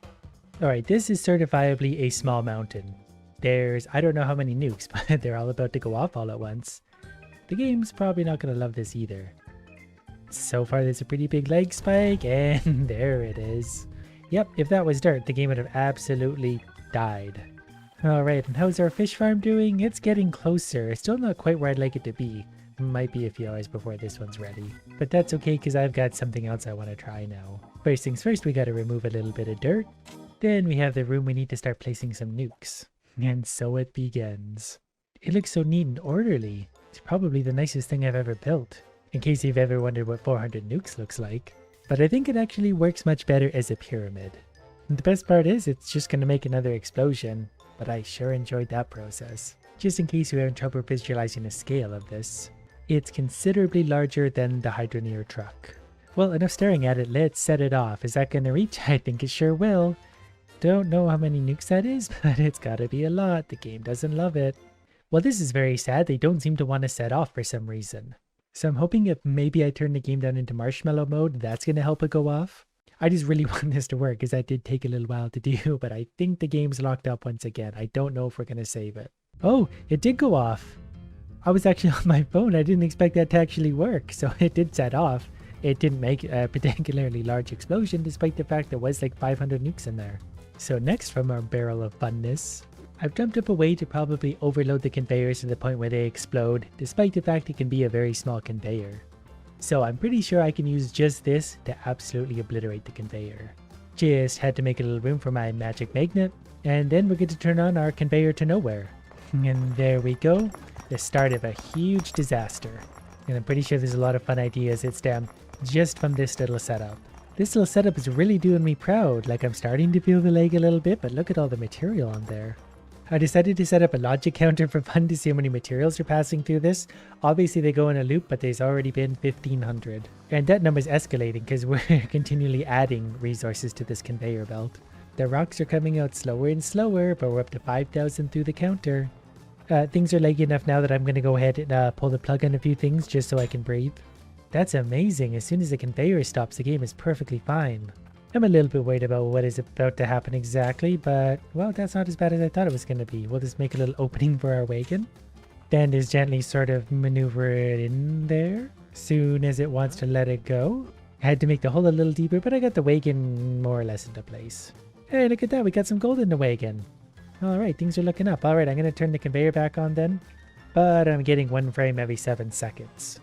Alright, this is certifiably a small mountain. There's, I don't know how many nukes, but they're all about to go off all at once. The game's probably not going to love this either. So far, there's a pretty big leg spike, and there it is. Yep, if that was dirt, the game would have absolutely died. Alright, and how's our fish farm doing? It's getting closer. It's still not quite where I'd like it to be. Might be a few hours before this one's ready. But that's okay, because I've got something else I want to try now. First things first, we got to remove a little bit of dirt. Then we have the room we need to start placing some nukes. And so it begins. It looks so neat and orderly. It's probably the nicest thing I've ever built. In case you've ever wondered what 400 nukes looks like. But I think it actually works much better as a pyramid. And the best part is it's just going to make another explosion. But I sure enjoyed that process. Just in case you're having trouble visualizing the scale of this. It's considerably larger than the Hydroneer truck. Well, enough staring at it, let's set it off. Is that going to reach? I think it sure will. Don't know how many nukes that is, but it's gotta be a lot. The game doesn't love it. Well, this is very sad. They don't seem to want to set off for some reason. So I'm hoping if maybe I turn the game down into marshmallow mode, that's going to help it go off. I just really want this to work because that did take a little while to do, but I think the game's locked up once again. I don't know if we're going to save it. Oh, it did go off. I was actually on my phone. I didn't expect that to actually work, so it did set off. It didn't make a particularly large explosion despite the fact there was like 500 nukes in there. So next from our barrel of funness, I've jumped up a way to probably overload the conveyors to the point where they explode, despite the fact it can be a very small conveyor. So I'm pretty sure I can use just this to absolutely obliterate the conveyor. Just had to make a little room for my magic magnet, and then we're going to turn on our conveyor to nowhere. And there we go, the start of a huge disaster. And I'm pretty sure there's a lot of fun ideas that stem just from this little setup. This little setup is really doing me proud, like I'm starting to feel the leg a little bit, but look at all the material on there. I decided to set up a logic counter for fun to see how many materials are passing through this. Obviously they go in a loop, but there's already been 1,500. And that number's escalating because we're continually adding resources to this conveyor belt. The rocks are coming out slower and slower, but we're up to 5,000 through the counter. Things are laggy enough now that I'm going to go ahead and pull the plug on a few things just so I can breathe. That's amazing. As soon as the conveyor stops, the game is perfectly fine. I'm a little bit worried about what is about to happen exactly, but, well, that's not as bad as I thought it was going to be. We'll just make a little opening for our wagon. Then just gently sort of maneuver it in there. Soon as it wants to let it go. I had to make the hole a little deeper, but I got the wagon more or less into place. Hey, look at that. We got some gold in the wagon. Alright, things are looking up. Alright, I'm going to turn the conveyor back on then. But I'm getting one frame every 7 seconds.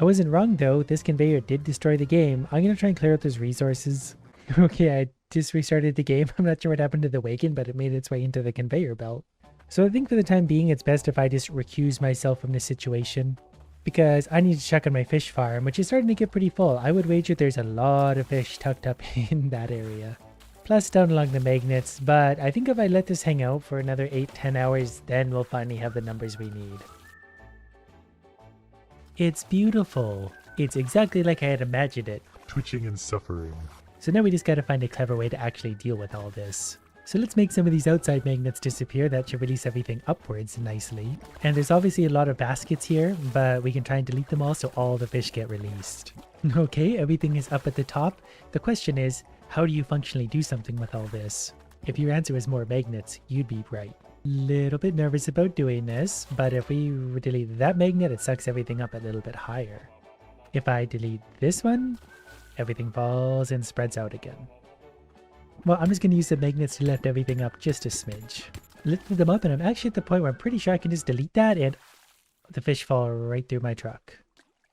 I wasn't wrong though, this conveyor did destroy the game. I'm going to try and clear out those resources. Okay, I just restarted the game. I'm not sure what happened to the wagon, but it made its way into the conveyor belt. So I think for the time being, it's best if I just recuse myself from this situation. Because I need to check on my fish farm, which is starting to get pretty full. I would wager there's a lot of fish tucked up in that area. Plus down along the magnets, but I think if I let this hang out for another 8-10 hours, then we'll finally have the numbers we need. It's beautiful. It's exactly like I had imagined it. Twitching and suffering. So now we just gotta find a clever way to actually deal with all this. So let's make some of these outside magnets disappear. That should release everything upwards nicely. And there's obviously a lot of baskets here, but we can try and delete them all so all the fish get released. Okay, everything is up at the top. The question is, how do you functionally do something with all this? If your answer is more magnets, you'd be right. Little bit nervous about doing this, but if we delete that magnet, it sucks everything up a little bit higher. If I delete this one, everything falls and spreads out again. Well, I'm just going to use the magnets to lift everything up just a smidge. Lifted them up and I'm actually at the point where I'm pretty sure I can just delete that and the fish fall right through my truck.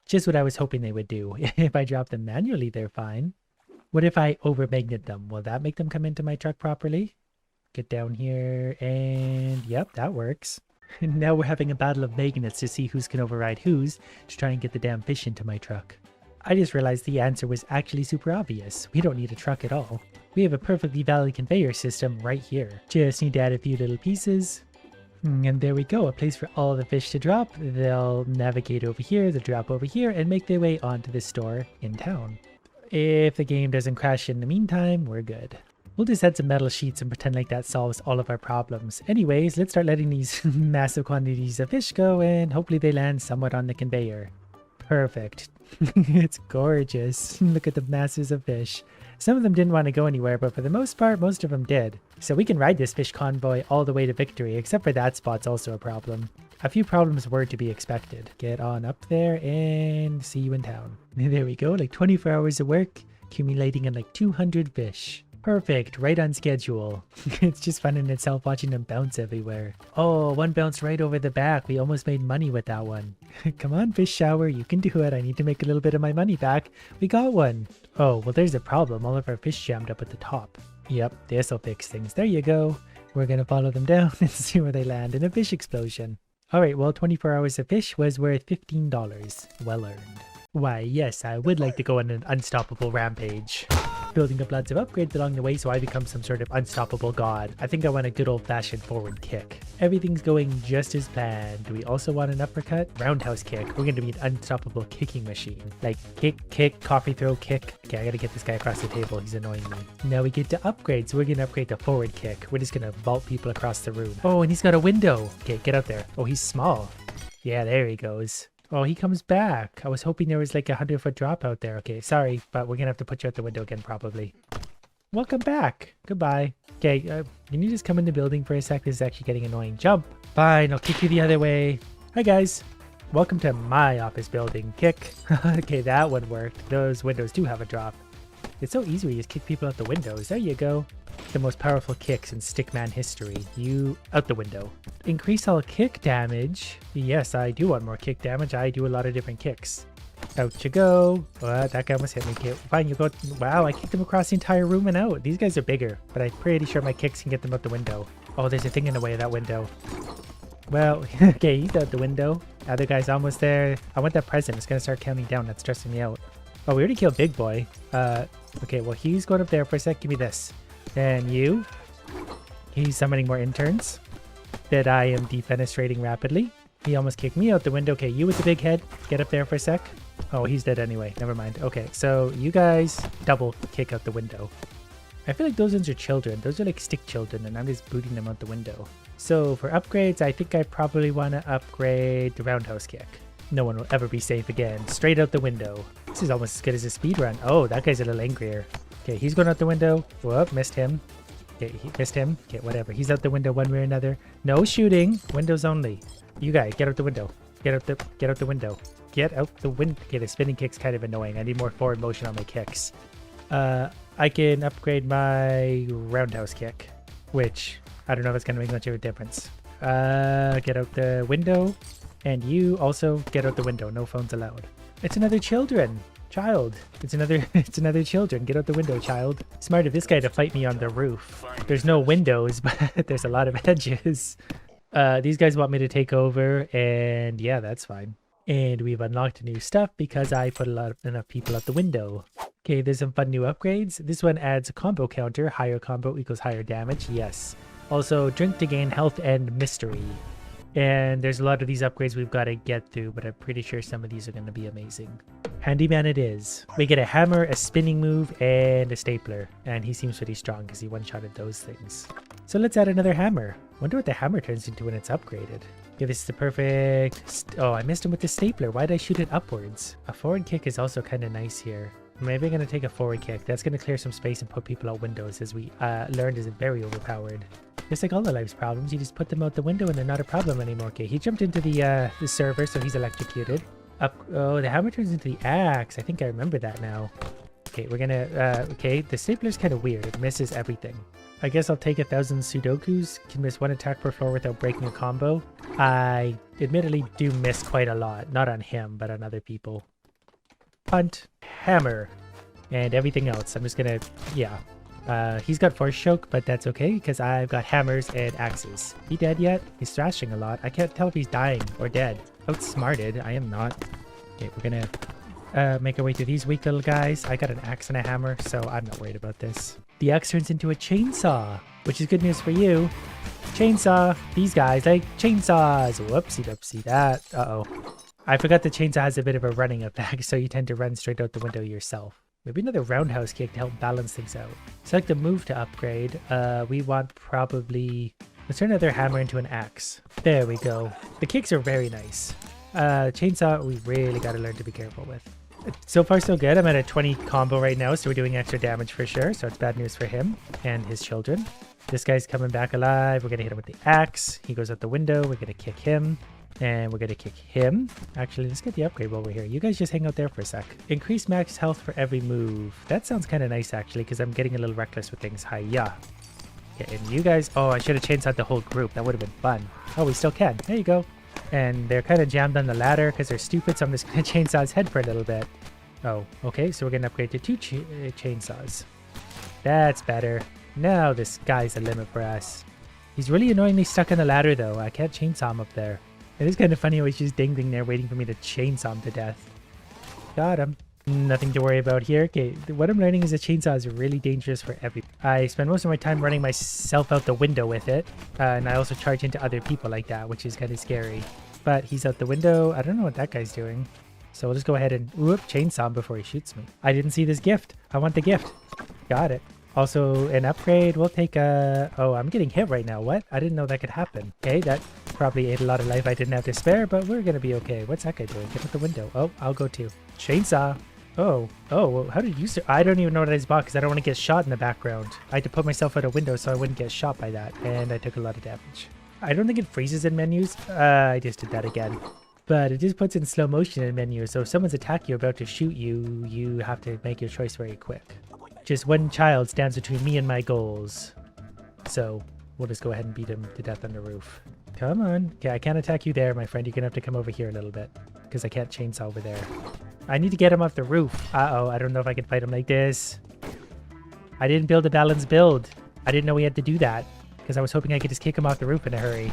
Just what I was hoping they would do. If I drop them manually, they're fine. What if I over-magnet them? Will that make them come into my truck properly? Get down here, and yep, that works. And now we're having a battle of magnets to see who's can override whose to try and get the damn fish into my truck. I just realized the answer was actually super obvious. We don't need a truck at all. We have a perfectly valid conveyor system right here. Just need to add a few little pieces. And there we go, a place for all the fish to drop. They'll navigate over here, they'll drop over here, and make their way onto the store in town. If the game doesn't crash in the meantime, we're good. We'll just add some metal sheets and pretend like that solves all of our problems. Anyways, let's start letting these massive quantities of fish go, and hopefully they land somewhat on the conveyor. Perfect. It's gorgeous. Look at the masses of fish. Some of them didn't want to go anywhere, but for the most part, most of them did. So we can ride this fish convoy all the way to victory, except for that spot's also a problem. A few problems were to be expected. Get on up there and see you in town. There we go, like 24 hours of work, accumulating in like 200 fish. Perfect, right on schedule. It's just fun in itself watching them bounce everywhere. Oh, one bounced right over the back. We almost made money with that one. Come on, fish shower, you can do it. I need to make a little bit of my money back. We got one. Oh, well there's a problem. All of our fish jammed up at the top. Yep, this'll fix things. There you go. We're gonna follow them down and see where they land in a fish explosion. Alright, well 24 hours of fish was worth $15. Well earned. Why, yes, I would like to go on an unstoppable rampage. Building up lots of upgrades along the way so I become some sort of unstoppable god. I think I want a good old-fashioned forward kick. Everything's going just as planned. Do we also want an uppercut? Roundhouse kick. We're going to be an unstoppable kicking machine. Like kick, coffee throw, kick. Okay, I gotta get this guy across the table. He's annoying me. Now we get to upgrade, so we're going to upgrade the forward kick. We're just going to vault people across the room. Oh, and he's got a window. Okay, get out there. Oh, he's small. Yeah, there he goes. Oh, he comes back. I was hoping there was like a 100-foot drop out there. Okay, sorry, but we're gonna have to put you out the window again probably. Welcome back. Goodbye. Okay, can you just come in the building for a sec? This is actually getting annoying. Jump. Fine, I'll kick you the other way. Hi guys. Welcome to my office building. Kick. Okay, that one worked. Those windows do have a drop. It's so easy. We just kick people out the windows. There you go. The most powerful kicks in Stickman history. You out the window. Increase all kick damage. Yes, I do want more kick damage. I do a lot of different kicks. Out you go. That guy almost hit me. Okay, fine, you go. Wow, I kicked him across the entire room and out. These guys are bigger, but I'm pretty sure my kicks can get them out the window. Oh, there's a thing in the way of that window. Well, okay, he's out the window. Other guy's almost there. I want that present. It's gonna start counting down. That's stressing me out. Oh, we already killed Big Boy. Okay, well, he's going up there for a sec. Give me this. And you. He's summoning more interns that I am defenestrating rapidly. He almost kicked me out the window. Okay, you with the big head. Get up there for a sec. Oh, he's dead anyway. Never mind. Okay, so you guys double kick out the window. I feel like those ones are children. Those are like stick children, and I'm just booting them out the window. So for upgrades, I think I probably want to upgrade the roundhouse kick. No one will ever be safe again. Straight out the window. This is almost as good as a speed run. Oh, that guy's a little angrier. Okay, he's going out the window. Whoop, missed him. Okay, he missed him. Okay, whatever. He's out the window one way or another. No shooting. Windows only. You guys, get out the window. Get out the window. Get out the window. Okay, the spinning kick's kind of annoying. I need more forward motion on my kicks. I can upgrade my roundhouse kick, which I don't know if it's going to make much of a difference. Get out the window. And you also get out the window. No phones allowed. It's another child. It's another children. Get out the window, child. Smart of this guy to fight me on the roof. There's no windows, but there's a lot of edges. These guys want me to take over, and yeah, that's fine. And we've unlocked new stuff because I put enough people out the window. Okay, there's some fun new upgrades. This one adds a combo counter. Higher combo equals higher damage. Yes. Also, drink to gain health and mystery. And there's a lot of these upgrades we've got to get through, but I'm pretty sure some of these are going to be amazing. Handyman it is. We get a hammer, a spinning move, and a stapler. And he seems pretty strong because he one-shotted those things. So let's add another hammer. Wonder what the hammer turns into when it's upgraded. Okay, this is the perfect... Oh, I missed him with the stapler. Why did I shoot it upwards? A forward kick is also kind of nice here. Maybe I'm going to take a forward kick. That's going to clear some space and put people out windows, as we learned is very overpowered. Just like all the life's problems, you just put them out the window and they're not a problem anymore. Okay, he jumped into the server, so he's electrocuted. Oh, the hammer turns into the axe. I think I remember that now. Okay, we're gonna... okay, the stapler's kind of weird. It misses everything. I guess I'll take 1,000 Sudokus. Can miss one attack per floor without breaking a combo. I admittedly do miss quite a lot. Not on him, but on other people. Punt. Hammer. And everything else. I'm just gonna... Yeah. He's got force choke, but that's okay because I've got hammers and axes. He dead yet? He's thrashing a lot. I can't tell if he's dying or dead. Outsmarted. I am not. Okay, we're gonna make our way through these weak little guys. I got an axe and a hammer, so I'm not worried about this. The axe turns into a chainsaw, which is good news for you. Chainsaw. These guys like chainsaws. Whoopsie doopsie that. Uh-oh. I forgot the chainsaw has a bit of a running effect, so you tend to run straight out the window yourself. Maybe another roundhouse kick to help balance things out. Select the move to upgrade. We want probably... Let's turn another hammer into an axe. There we go. The kicks are very nice. Chainsaw, we really got to learn to be careful with. So far so good. I'm at a 20 combo right now, so we're doing extra damage for sure. So it's bad news for him and his children. This guy's coming back alive. We're going to hit him with the axe. He goes out the window. We're going to kick him. And we're going to kick him. Actually, let's get the upgrade while we're here. You guys just hang out there for a sec. Increase max health for every move. That sounds kind of nice, actually, because I'm getting a little reckless with things. Hiya. Okay, and you guys... Oh, I should have chainsawed the whole group. That would have been fun. Oh, we still can. There you go. And they're kind of jammed on the ladder because they're stupid, so I'm just going to chainsaw his head for a little bit. Oh, okay. So we're going to upgrade to 2 chainsaws. That's better. Now this guy's the limit for us. He's really annoyingly stuck on the ladder, though. I can't chainsaw him up there. It is kind of funny how he's just dangling there waiting for me to chainsaw him to death. Got him. Nothing to worry about here. Okay, what I'm learning is a chainsaw is really dangerous for everyone. I spend most of my time running myself out the window with it. And I also charge into other people like that, which is kind of scary. But he's out the window. I don't know what that guy's doing. So we'll just go ahead and chainsaw him before he shoots me. I didn't see this gift. I want the gift. Got it. Also, an upgrade. We'll take a... Oh, I'm getting hit right now. What? I didn't know that could happen. Okay, that probably ate a lot of life I didn't have to spare, but we're going to be okay. What's that guy doing? Get out the window. Oh, I'll go too. Chainsaw. Oh, well, how did you... I don't even know what I just bought because I don't want to get shot in the background. I had to put myself out a window so I wouldn't get shot by that, and I took a lot of damage. I don't think it freezes in menus. I just did that again. But it just puts in slow motion in menus, so if someone's attacking you about to shoot you, you have to make your choice very quick. Just one child stands between me and my goals. So we'll just go ahead and beat him to death on the roof. Come on. Okay, I can't attack you there, my friend. You're going to have to come over here a little bit because I can't chainsaw over there. I need to get him off the roof. Uh-oh, I don't know if I can fight him like this. I didn't build a balanced build. I didn't know we had to do that because I was hoping I could just kick him off the roof in a hurry.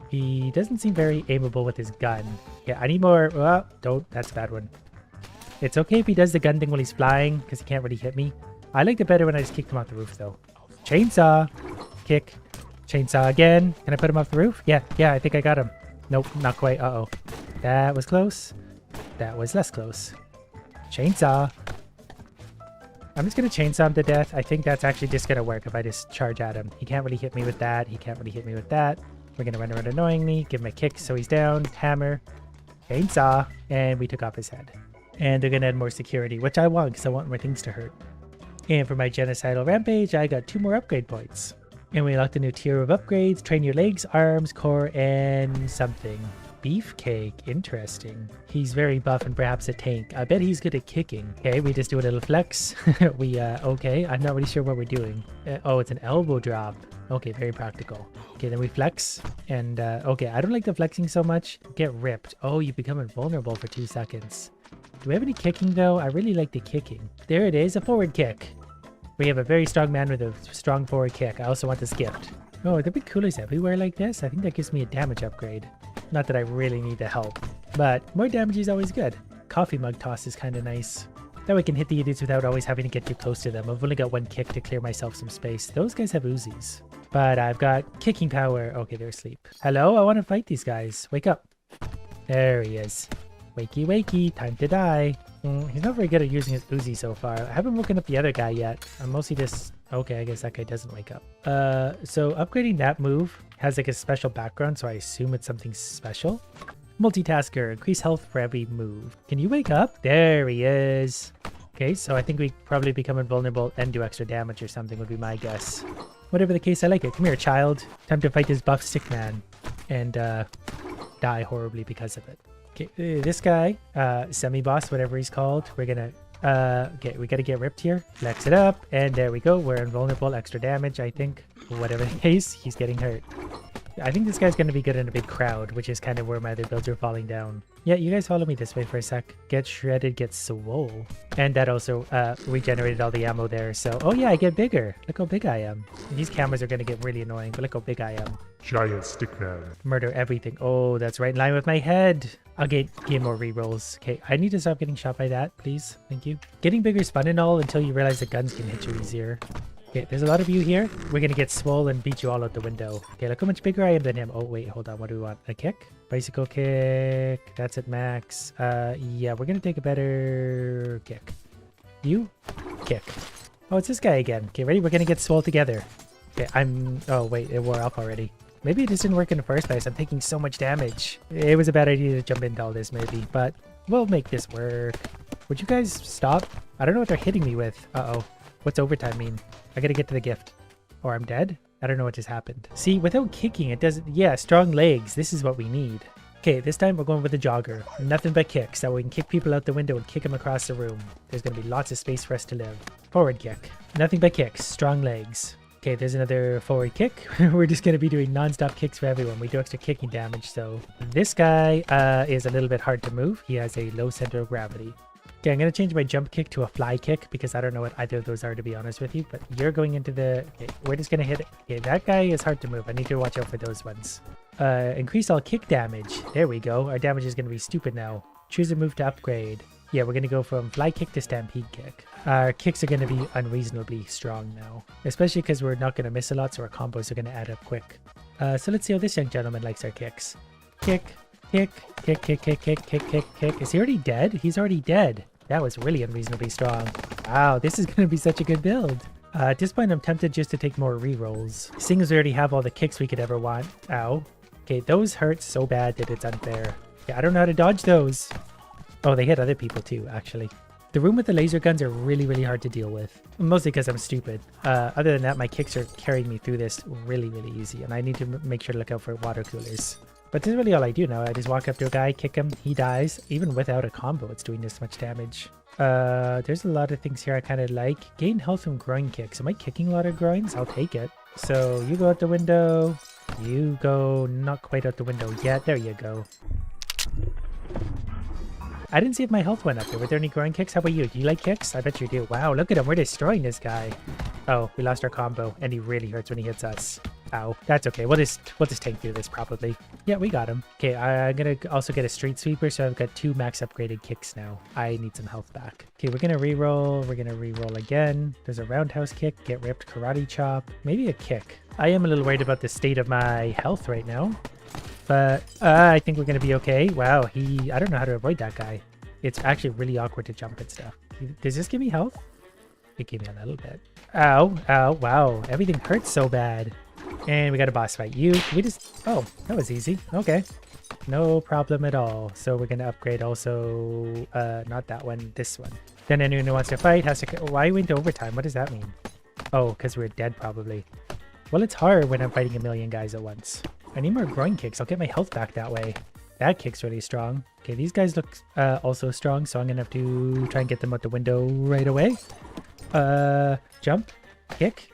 He doesn't seem very aimable with his gun. Yeah, I need more... Oh, don't. That's a bad one. It's okay if he does the gun thing while he's flying, because he can't really hit me. I liked it better when I just kicked him off the roof, though. Chainsaw. Kick. Chainsaw again. Can I put him off the roof? Yeah, I think I got him. Nope, not quite. Uh-oh. That was close. That was less close. Chainsaw. I'm just going to chainsaw him to death. I think that's actually just going to work if I just charge at him. He can't really hit me with that. He can't really hit me with that. We're going to run around annoyingly. Give him a kick so he's down. Hammer. Chainsaw. And we took off his head. And they're going to add more security, which I want because I want my things to hurt. And for my genocidal rampage, I got 2 more upgrade points. And we unlocked a new tier of upgrades. Train your legs, arms, core, and something. Beefcake. Interesting. He's very buff and perhaps a tank. I bet he's good at kicking. Okay, we just do a little flex. Okay, I'm not really sure what we're doing. Oh, it's an elbow drop. Okay, very practical. Okay, then we flex. And, okay, I don't like the flexing so much. Get ripped. Oh, you become invulnerable for 2 seconds. Do we have any kicking, though? I really like the kicking. There it is, a forward kick. We have a very strong man with a strong forward kick. I also want this gift. Oh, are there big coolers everywhere like this? I think that gives me a damage upgrade. Not that I really need the help, but more damage is always good. Coffee mug toss is kind of nice. That way I can hit the idiots without always having to get too close to them. I've only got 1 kick to clear myself some space. Those guys have Uzis. But I've got kicking power. Okay, they're asleep. Hello? I want to fight these guys. Wake up. There he is. Wakey, wakey. Time to die. He's not very good at using his Uzi so far. I haven't woken up the other guy yet. I'm mostly just... Okay, I guess that guy doesn't wake up. So upgrading that move has like a special background, so I assume it's something special. Multitasker. Increase health for every move. Can you wake up? There he is. Okay, so I think we probably become invulnerable and do extra damage or something would be my guess. Whatever the case, I like it. Come here, child. Time to fight this buff Stickman and die horribly because of it. Okay, this guy, semi-boss, whatever he's called, we're gonna, okay, we gotta get ripped here. Flex it up, and there we go. We're invulnerable, extra damage, I think. Whatever the case, he's getting hurt. I think this guy's going to be good in a big crowd, which is kind of where my other builds are falling down. Yeah, you guys follow me this way for a sec. Get shredded, get swole. And that also regenerated all the ammo there. So, oh yeah, I get bigger. Look how big I am. These cameras are going to get really annoying, but look how big I am. Giant Stickman. Murder everything. Oh, that's right in line with my head. I'll gain more rerolls. Okay, I need to stop getting shot by that, please. Thank you. Getting bigger is fun and all until you realize the guns can hit you easier. Okay, there's a lot of you here. We're gonna get swole and beat you all out the window. Okay, look how much bigger I am than him. Oh, wait, hold on. What do we want? A kick? Bicycle kick. That's at max. Yeah, we're gonna take a better kick. You? Kick. Oh, it's this guy again. Okay, ready? We're gonna get swole together. Okay, oh, wait, it wore off already. Maybe it just didn't work in the first place. I'm taking so much damage. It was a bad idea to jump into all this, maybe, but we'll make this work. Would you guys stop? I don't know what they're hitting me with. Uh-oh. What's overtime mean? I gotta get to the gift. Or I'm dead? I don't know what just happened. See, without kicking, it doesn't... Yeah, strong legs. This is what we need. Okay, this time we're going with a jogger. Nothing but kicks. That way we can kick people out the window and kick them across the room. There's gonna be lots of space for us to live. Forward kick. Nothing but kicks. Strong legs. Okay, there's another forward kick. We're just going to be doing non-stop kicks for everyone. We do extra kicking damage, so... This guy is a little bit hard to move. He has a low center of gravity. Okay, I'm going to change my jump kick to a fly kick because I don't know what either of those are, to be honest with you. But you're going into the... Okay, we're just going to hit it. Okay, that guy is hard to move. I need to watch out for those ones. Increase all kick damage. There we go. Our damage is going to be stupid now. Choose a move to upgrade. Yeah, we're going to go from fly kick to stampede kick. Our kicks are going to be unreasonably strong now, especially because we're not going to miss a lot, so our combos are going to add up quick. So let's see how this young gentleman likes our kicks. Kick, kick, kick, kick, kick, kick, kick, kick, kick. Is he already dead? He's already dead. That was really unreasonably strong. Wow, this is going to be such a good build. At this point, I'm tempted just to take more rerolls. Seeing as we already have all the kicks we could ever want. Ow. Okay, those hurt so bad that it's unfair. Yeah, I don't know how to dodge those. Oh, they hit other people too, actually. The room with the laser guns are really, really hard to deal with. Mostly because I'm stupid. Other than that, my kicks are carrying me through this really, really easy. And I need to make sure to look out for water coolers. But this is really all I do now. I just walk up to a guy, kick him, he dies. Even without a combo, it's doing this much damage. There's a lot of things here I kind of like. Gain health from groin kicks. Am I kicking a lot of groins? I'll take it. So you go out the window. You go not quite out the window yet. There you go. I didn't see if my health went up there. Were there any groin kicks? How about you? Do you like kicks? I bet you do. Wow, look at him. We're destroying this guy. Oh, we lost our combo, and he really hurts when he hits us. Ow. That's okay. We'll just tank through this probably. Yeah, we got him. Okay, I'm gonna also get a street sweeper, so I've got 2 max upgraded kicks now. I need some health back. Okay, we're gonna reroll. We're gonna reroll again. There's a roundhouse kick, get ripped, karate chop, maybe a kick. I am a little worried about the state of my health right now. But I think we're going to be okay. Wow, I don't know how to avoid that guy. It's actually really awkward to jump and stuff. Does this give me health? It gave me a little bit. Ow, ow, wow. Everything hurts so bad. And we got a boss fight. Oh, that was easy. Okay. No problem at all. So we're going to upgrade also, not that one, this one. Then anyone who wants to fight has to... Why are we into overtime? What does that mean? Oh, because we're dead probably. Well, it's hard when I'm fighting a million guys at once. I need more groin kicks. I'll get my health back that way. That kick's really strong. Okay, these guys look also strong, so I'm gonna have to try and get them out the window right away. Jump, kick.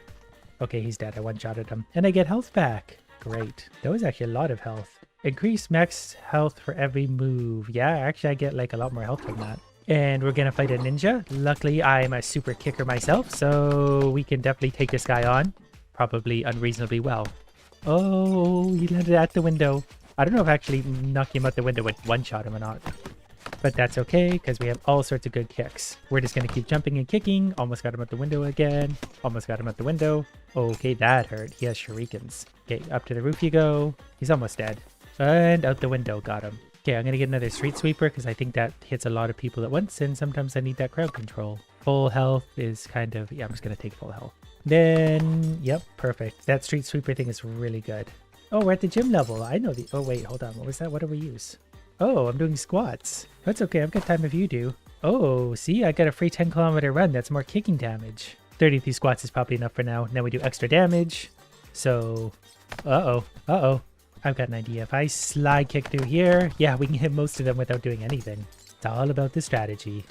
Okay, he's dead. I one-shotted him. And I get health back. Great. That was actually a lot of health. Increase max health for every move. Yeah, actually I get like a lot more health from that. And we're gonna fight a ninja. Luckily, I'm a super kicker myself, so we can definitely take this guy on. Probably unreasonably well. Oh, he landed at the window. I don't know if actually knocking him out the window would one-shot him or not. But that's okay, because we have all sorts of good kicks. We're just going to keep jumping and kicking. Almost got him out the window again. Almost got him out the window. Okay, that hurt. He has shurikens. Okay, up to the roof you go. He's almost dead. And out the window, got him. Okay, I'm going to get another street sweeper, because I think that hits a lot of people at once, and sometimes I need that crowd control. Full health is kind of... Yeah, I'm just going to take full health. Then, yep, perfect. That street sweeper thing is really good. Oh, we're at the gym level. I know the... Oh, wait, hold on. What was that? What do we use? Oh, I'm doing squats. That's okay. I've got time if you do. Oh, see? I got a free 10-kilometer run. That's more kicking damage. 30 of these squats is probably enough for now. Now we do extra damage. So, uh-oh. Uh-oh. I've got an idea. If I slide kick through here, yeah, we can hit most of them without doing anything. It's all about the strategy.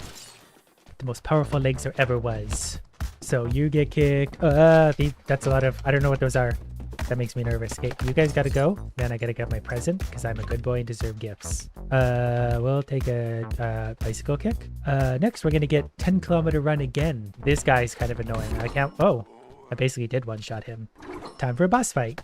The most powerful legs there ever was. So you get kicked. That's a lot of... I don't know what those are. That makes me nervous. Okay, you guys gotta go. Then I gotta get my present because I'm a good boy and deserve gifts. We'll take a bicycle kick. Next, we're gonna get 10-kilometer run again. This guy's kind of annoying. I can't. Oh, I basically did one-shot him. Time for a boss fight.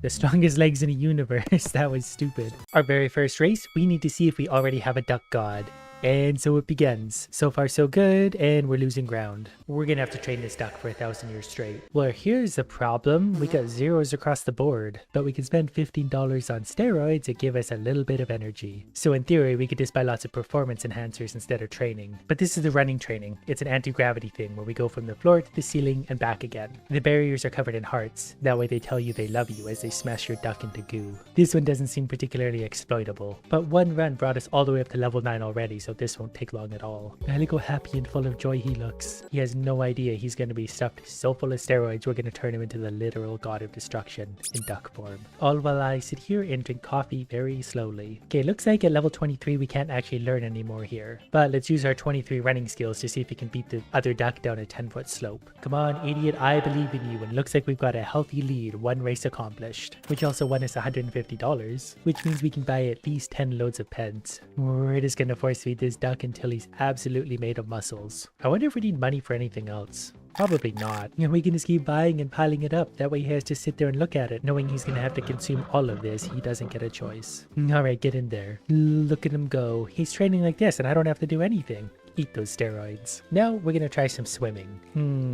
The strongest legs in the universe. That was stupid. Our very first race, we need to see if we already have a duck god. And so it begins. So far so good, and we're losing ground. We're gonna have to train this duck for 1,000 years straight. Well, here's the problem. We got zeros across the board, but we can spend $15 on steroids to give us a little bit of energy. So in theory, we could just buy lots of performance enhancers instead of training. But this is the running training. It's an anti-gravity thing where we go from the floor to the ceiling and back again. The barriers are covered in hearts. That way they tell you they love you as they smash your duck into goo. This one doesn't seem particularly exploitable, but one run brought us all the way up to level 9 already, so this won't take long at all. Look how happy and full of joy he looks. He has no idea he's going to be stuffed so full of steroids we're going to turn him into the literal god of destruction in duck form. All while I sit here and drink coffee very slowly. Okay, looks like at level 23 we can't actually learn anymore here. But let's use our 23 running skills to see if we can beat the other duck down a 10-foot slope. Come on, idiot, I believe in you. And looks like we've got a healthy lead, 1 race accomplished. Which also won us $150, which means we can buy at least 10 loads of peds. We're just going to force feed this duck until he's absolutely made of muscles. I wonder if we need money for anything else. Probably not. And we can just keep buying and piling it up. That way he has to sit there and look at it, knowing he's going to have to consume all of this. He doesn't get a choice. Alright, get in there. Look at him go. He's training like this and I don't have to do anything. Eat those steroids. Now we're going to try some swimming.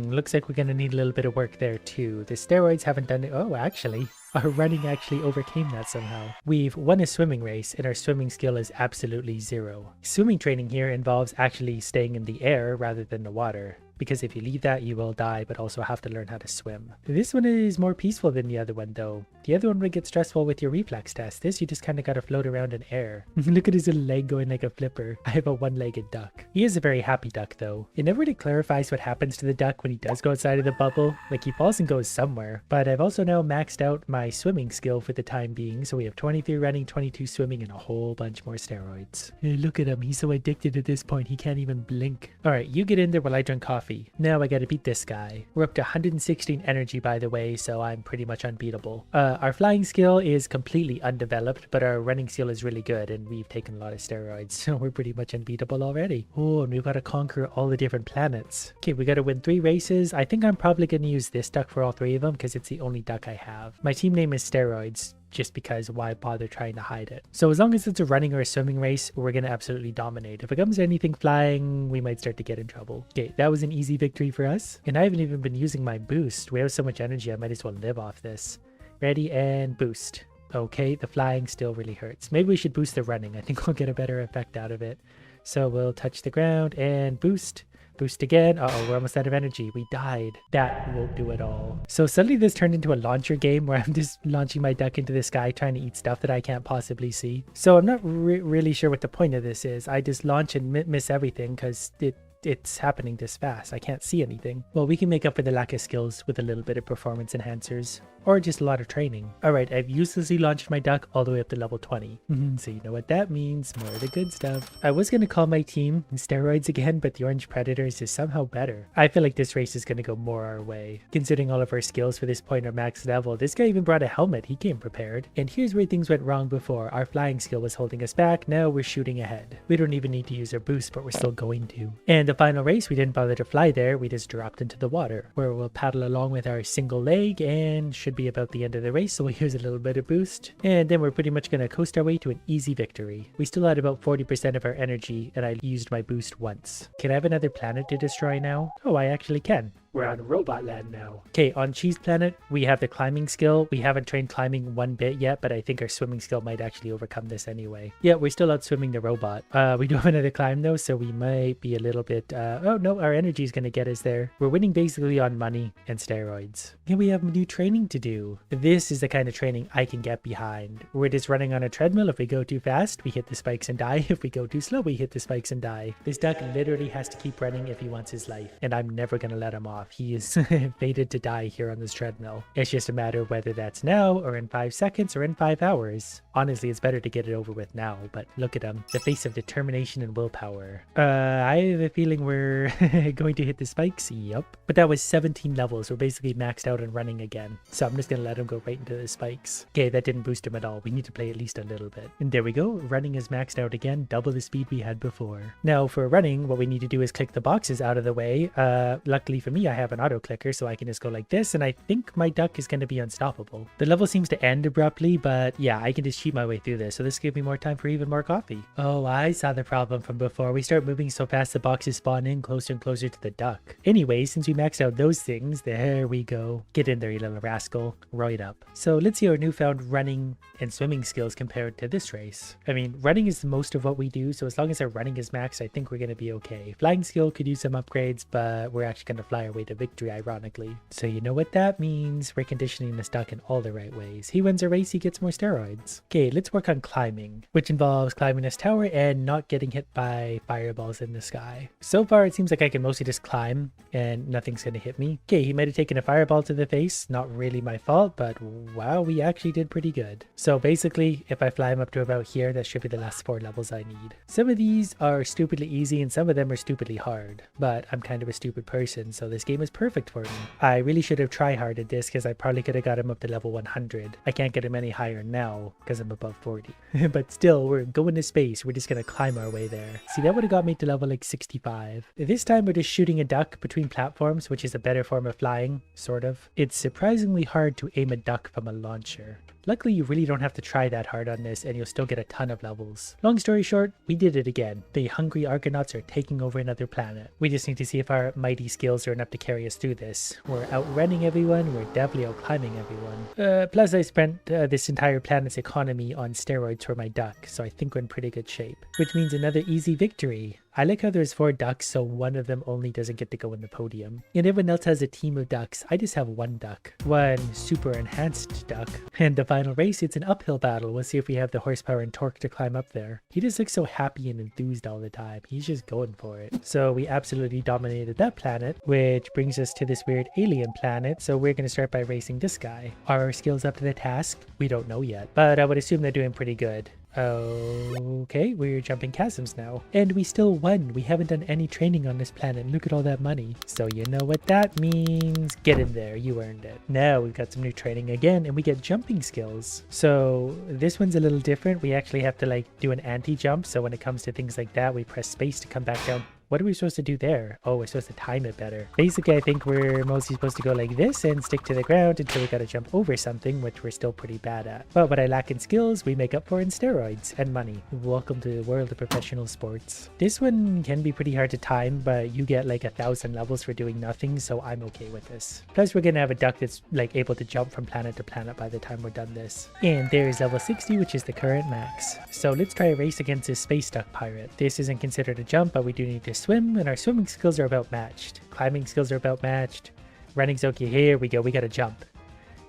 Looks like we're going to need a little bit of work there too. The steroids haven't done it. Oh, actually. Our running actually overcame that somehow. We've won a swimming race and our swimming skill is absolutely 0. Swimming training here involves actually staying in the air rather than the water, because if you leave that you will die but also have to learn how to swim. This one is more peaceful than the other one though. The other one would get stressful with your reflex test. This you just kind of gotta float around in air. Look at his little leg going like a flipper. I have a one-legged duck. He is a very happy duck though. It never really clarifies what happens to the duck when he does go outside of the bubble. Like he falls and goes somewhere. But I've also now maxed out my swimming skill for the time being, so we have 23 running, 22 swimming, and a whole bunch more steroids. Hey, look at him. He's so addicted at this point he can't even blink. Alright, you get in there while I drink coffee. Now I gotta beat this guy. We're up to 116 energy by the way, so I'm pretty much unbeatable. Our flying skill is completely undeveloped, but our running skill is really good and we've taken a lot of steroids, so we're pretty much unbeatable already. Oh, and we've got to conquer all the different planets. Okay, we gotta win 3 races. I think I'm probably gonna use this duck for all 3 of them because it's the only duck I have. My team name is Steroids, just because why bother trying to hide it. So as long as it's a running or a swimming race, we're gonna absolutely dominate. If it comes to anything flying, we might start to get in trouble. Okay, that was an easy victory for us. And I haven't even been using my boost. We have so much energy, I might as well live off this. Ready and boost. Okay, the flying still really hurts. Maybe we should boost the running. I think we'll get a better effect out of it. So we'll touch the ground and boost. Boost again. Uh-oh, we're almost out of energy. We died. That won't do it all. So suddenly this turned into a launcher game where I'm just launching my duck into the sky trying to eat stuff that I can't possibly see. So I'm not really sure what the point of this is. I just launch and miss everything because it's happening this fast. I can't see anything. Well, we can make up for the lack of skills with a little bit of performance enhancers. Or just a lot of training. Alright, I've uselessly launched my duck all the way up to level 20. So you know what that means. More of the good stuff. I was going to call my team Steroids again, but the Orange Predators is somehow better. I feel like this race is going to go more our way. Considering all of our skills for this point are max level, this guy even brought a helmet. He came prepared. And here's where things went wrong before. Our flying skill was holding us back. Now we're shooting ahead. We don't even need to use our boost, but we're still going to. And the final race, we didn't bother to fly there. We just dropped into the water, where we'll paddle along with our single leg and should be about the end of the race, so we'll use a little bit of boost. And then we're pretty much going to coast our way to an easy victory. We still had about 40% of our energy, and I used my boost once. Can I have another planet to destroy now? Oh, I actually can. We're on robot land now. Okay, on Cheese Planet, we have the climbing skill. We haven't trained climbing one bit yet, but I think our swimming skill might actually overcome this anyway. Yeah, we're still out swimming the robot. We do have another climb though, so we might be a little bit, oh no, our energy is going to get us there. We're winning basically on money and steroids. And we have new training to do. This is the kind of training I can get behind. We're just running on a treadmill. If we go too fast, we hit the spikes and die. If we go too slow, we hit the spikes and die. This duck literally has to keep running if he wants his life, and I'm never going to let him off. off. He is fated to die here on this treadmill. It's just a matter of whether that's now or in 5 seconds or in 5 hours. Honestly, it's better to get it over with now, but look at him. The face of determination and willpower. I have a feeling we're going to hit the spikes. Yup. But that was 17 levels. We're basically maxed out and running again. So I'm just going to let him go right into the spikes. Okay, that didn't boost him at all. We need to play at least a little bit. And there we go. Running is maxed out again, double the speed we had before. Now for running, what we need to do is click the boxes out of the way. Luckily for me, I have an auto clicker, so I can just go like this, and I think my duck is going to be unstoppable. The level seems to end abruptly, but yeah, I can just cheat my way through this, so this gives me more time for even more coffee. Oh, I saw the problem from before. We start moving so fast the boxes spawn in closer and closer to the duck. Anyway, since we maxed out those things, there we go. Get in there, you little rascal. Right up. So let's see our newfound running and swimming skills compared to this race. I mean, running is most of what we do, so as long as our running is maxed, I think we're going to be okay. Flying skill could use some upgrades, but we're actually going to fly our way to victory, ironically. So you know what that means. We're conditioning this duck in all the right ways. He wins a race, he gets more steroids. Okay, let's work on climbing, which involves climbing this tower and not getting hit by fireballs in the sky. So far, it seems like I can mostly just climb and nothing's going to hit me. Okay, he might have taken a fireball to the face. Not really my fault, but wow, we actually did pretty good. So basically, if I fly him up to about here, that should be the last 4 levels I need. Some of these are stupidly easy and some of them are stupidly hard, but I'm kind of a stupid person, so this game is perfect for me. I really should have try-harded this because I probably could have got him up to level 100. I can't get him any higher now because I'm above 40. But still, we're going to space. We're just going to climb our way there. See, that would have got me to level like 65. This time we're just shooting a duck between platforms, which is a better form of flying, sort of. It's surprisingly hard to aim a duck from a launcher. Luckily, you really don't have to try that hard on this and you'll still get a ton of levels. Long story short, we did it again. The hungry Argonauts are taking over another planet. We just need to see if our mighty skills are enough to carry us through this. We're outrunning everyone, we're definitely out-climbing everyone. Plus I spent this entire planet's economy on steroids for my duck, so I think we're in pretty good shape. Which means another easy victory. I like how there's 4 ducks, so one of them only doesn't get to go in the podium. And everyone else has a team of ducks. I just have 1 duck. 1 super enhanced duck. And the final race, it's an uphill battle. We'll see if we have the horsepower and torque to climb up there. He just looks so happy and enthused all the time. He's just going for it. So we absolutely dominated that planet, which brings us to this weird alien planet. So we're going to start by racing this guy. Are our skills up to the task? We don't know yet, but I would assume they're doing pretty good. Okay, we're jumping chasms now. And we still won. We haven't done any training on this planet. Look at all that money. So you know what that means. Get in there. You earned it. Now we've got some new training again and we get jumping skills. So this one's a little different. We actually have to like do an anti-jump. So when it comes to things like that, we press space to come back down. What are we supposed to do there? Oh, we're supposed to time it better. Basically, I think we're mostly supposed to go like this and stick to the ground until we gotta jump over something, which we're still pretty bad at. But what I lack in skills, we make up for in steroids and money. Welcome to the world of professional sports. This one can be pretty hard to time, but you get like 1,000 levels for doing nothing, so I'm okay with this. Plus, we're gonna have a duck that's like able to jump from planet to planet by the time we're done this. And there's level 60, which is the current max. So let's try a race against this space duck pirate. This isn't considered a jump, but we do need to swim, and our swimming skills are about matched. Climbing skills are about matched. Running's okay. Here we go. We gotta jump.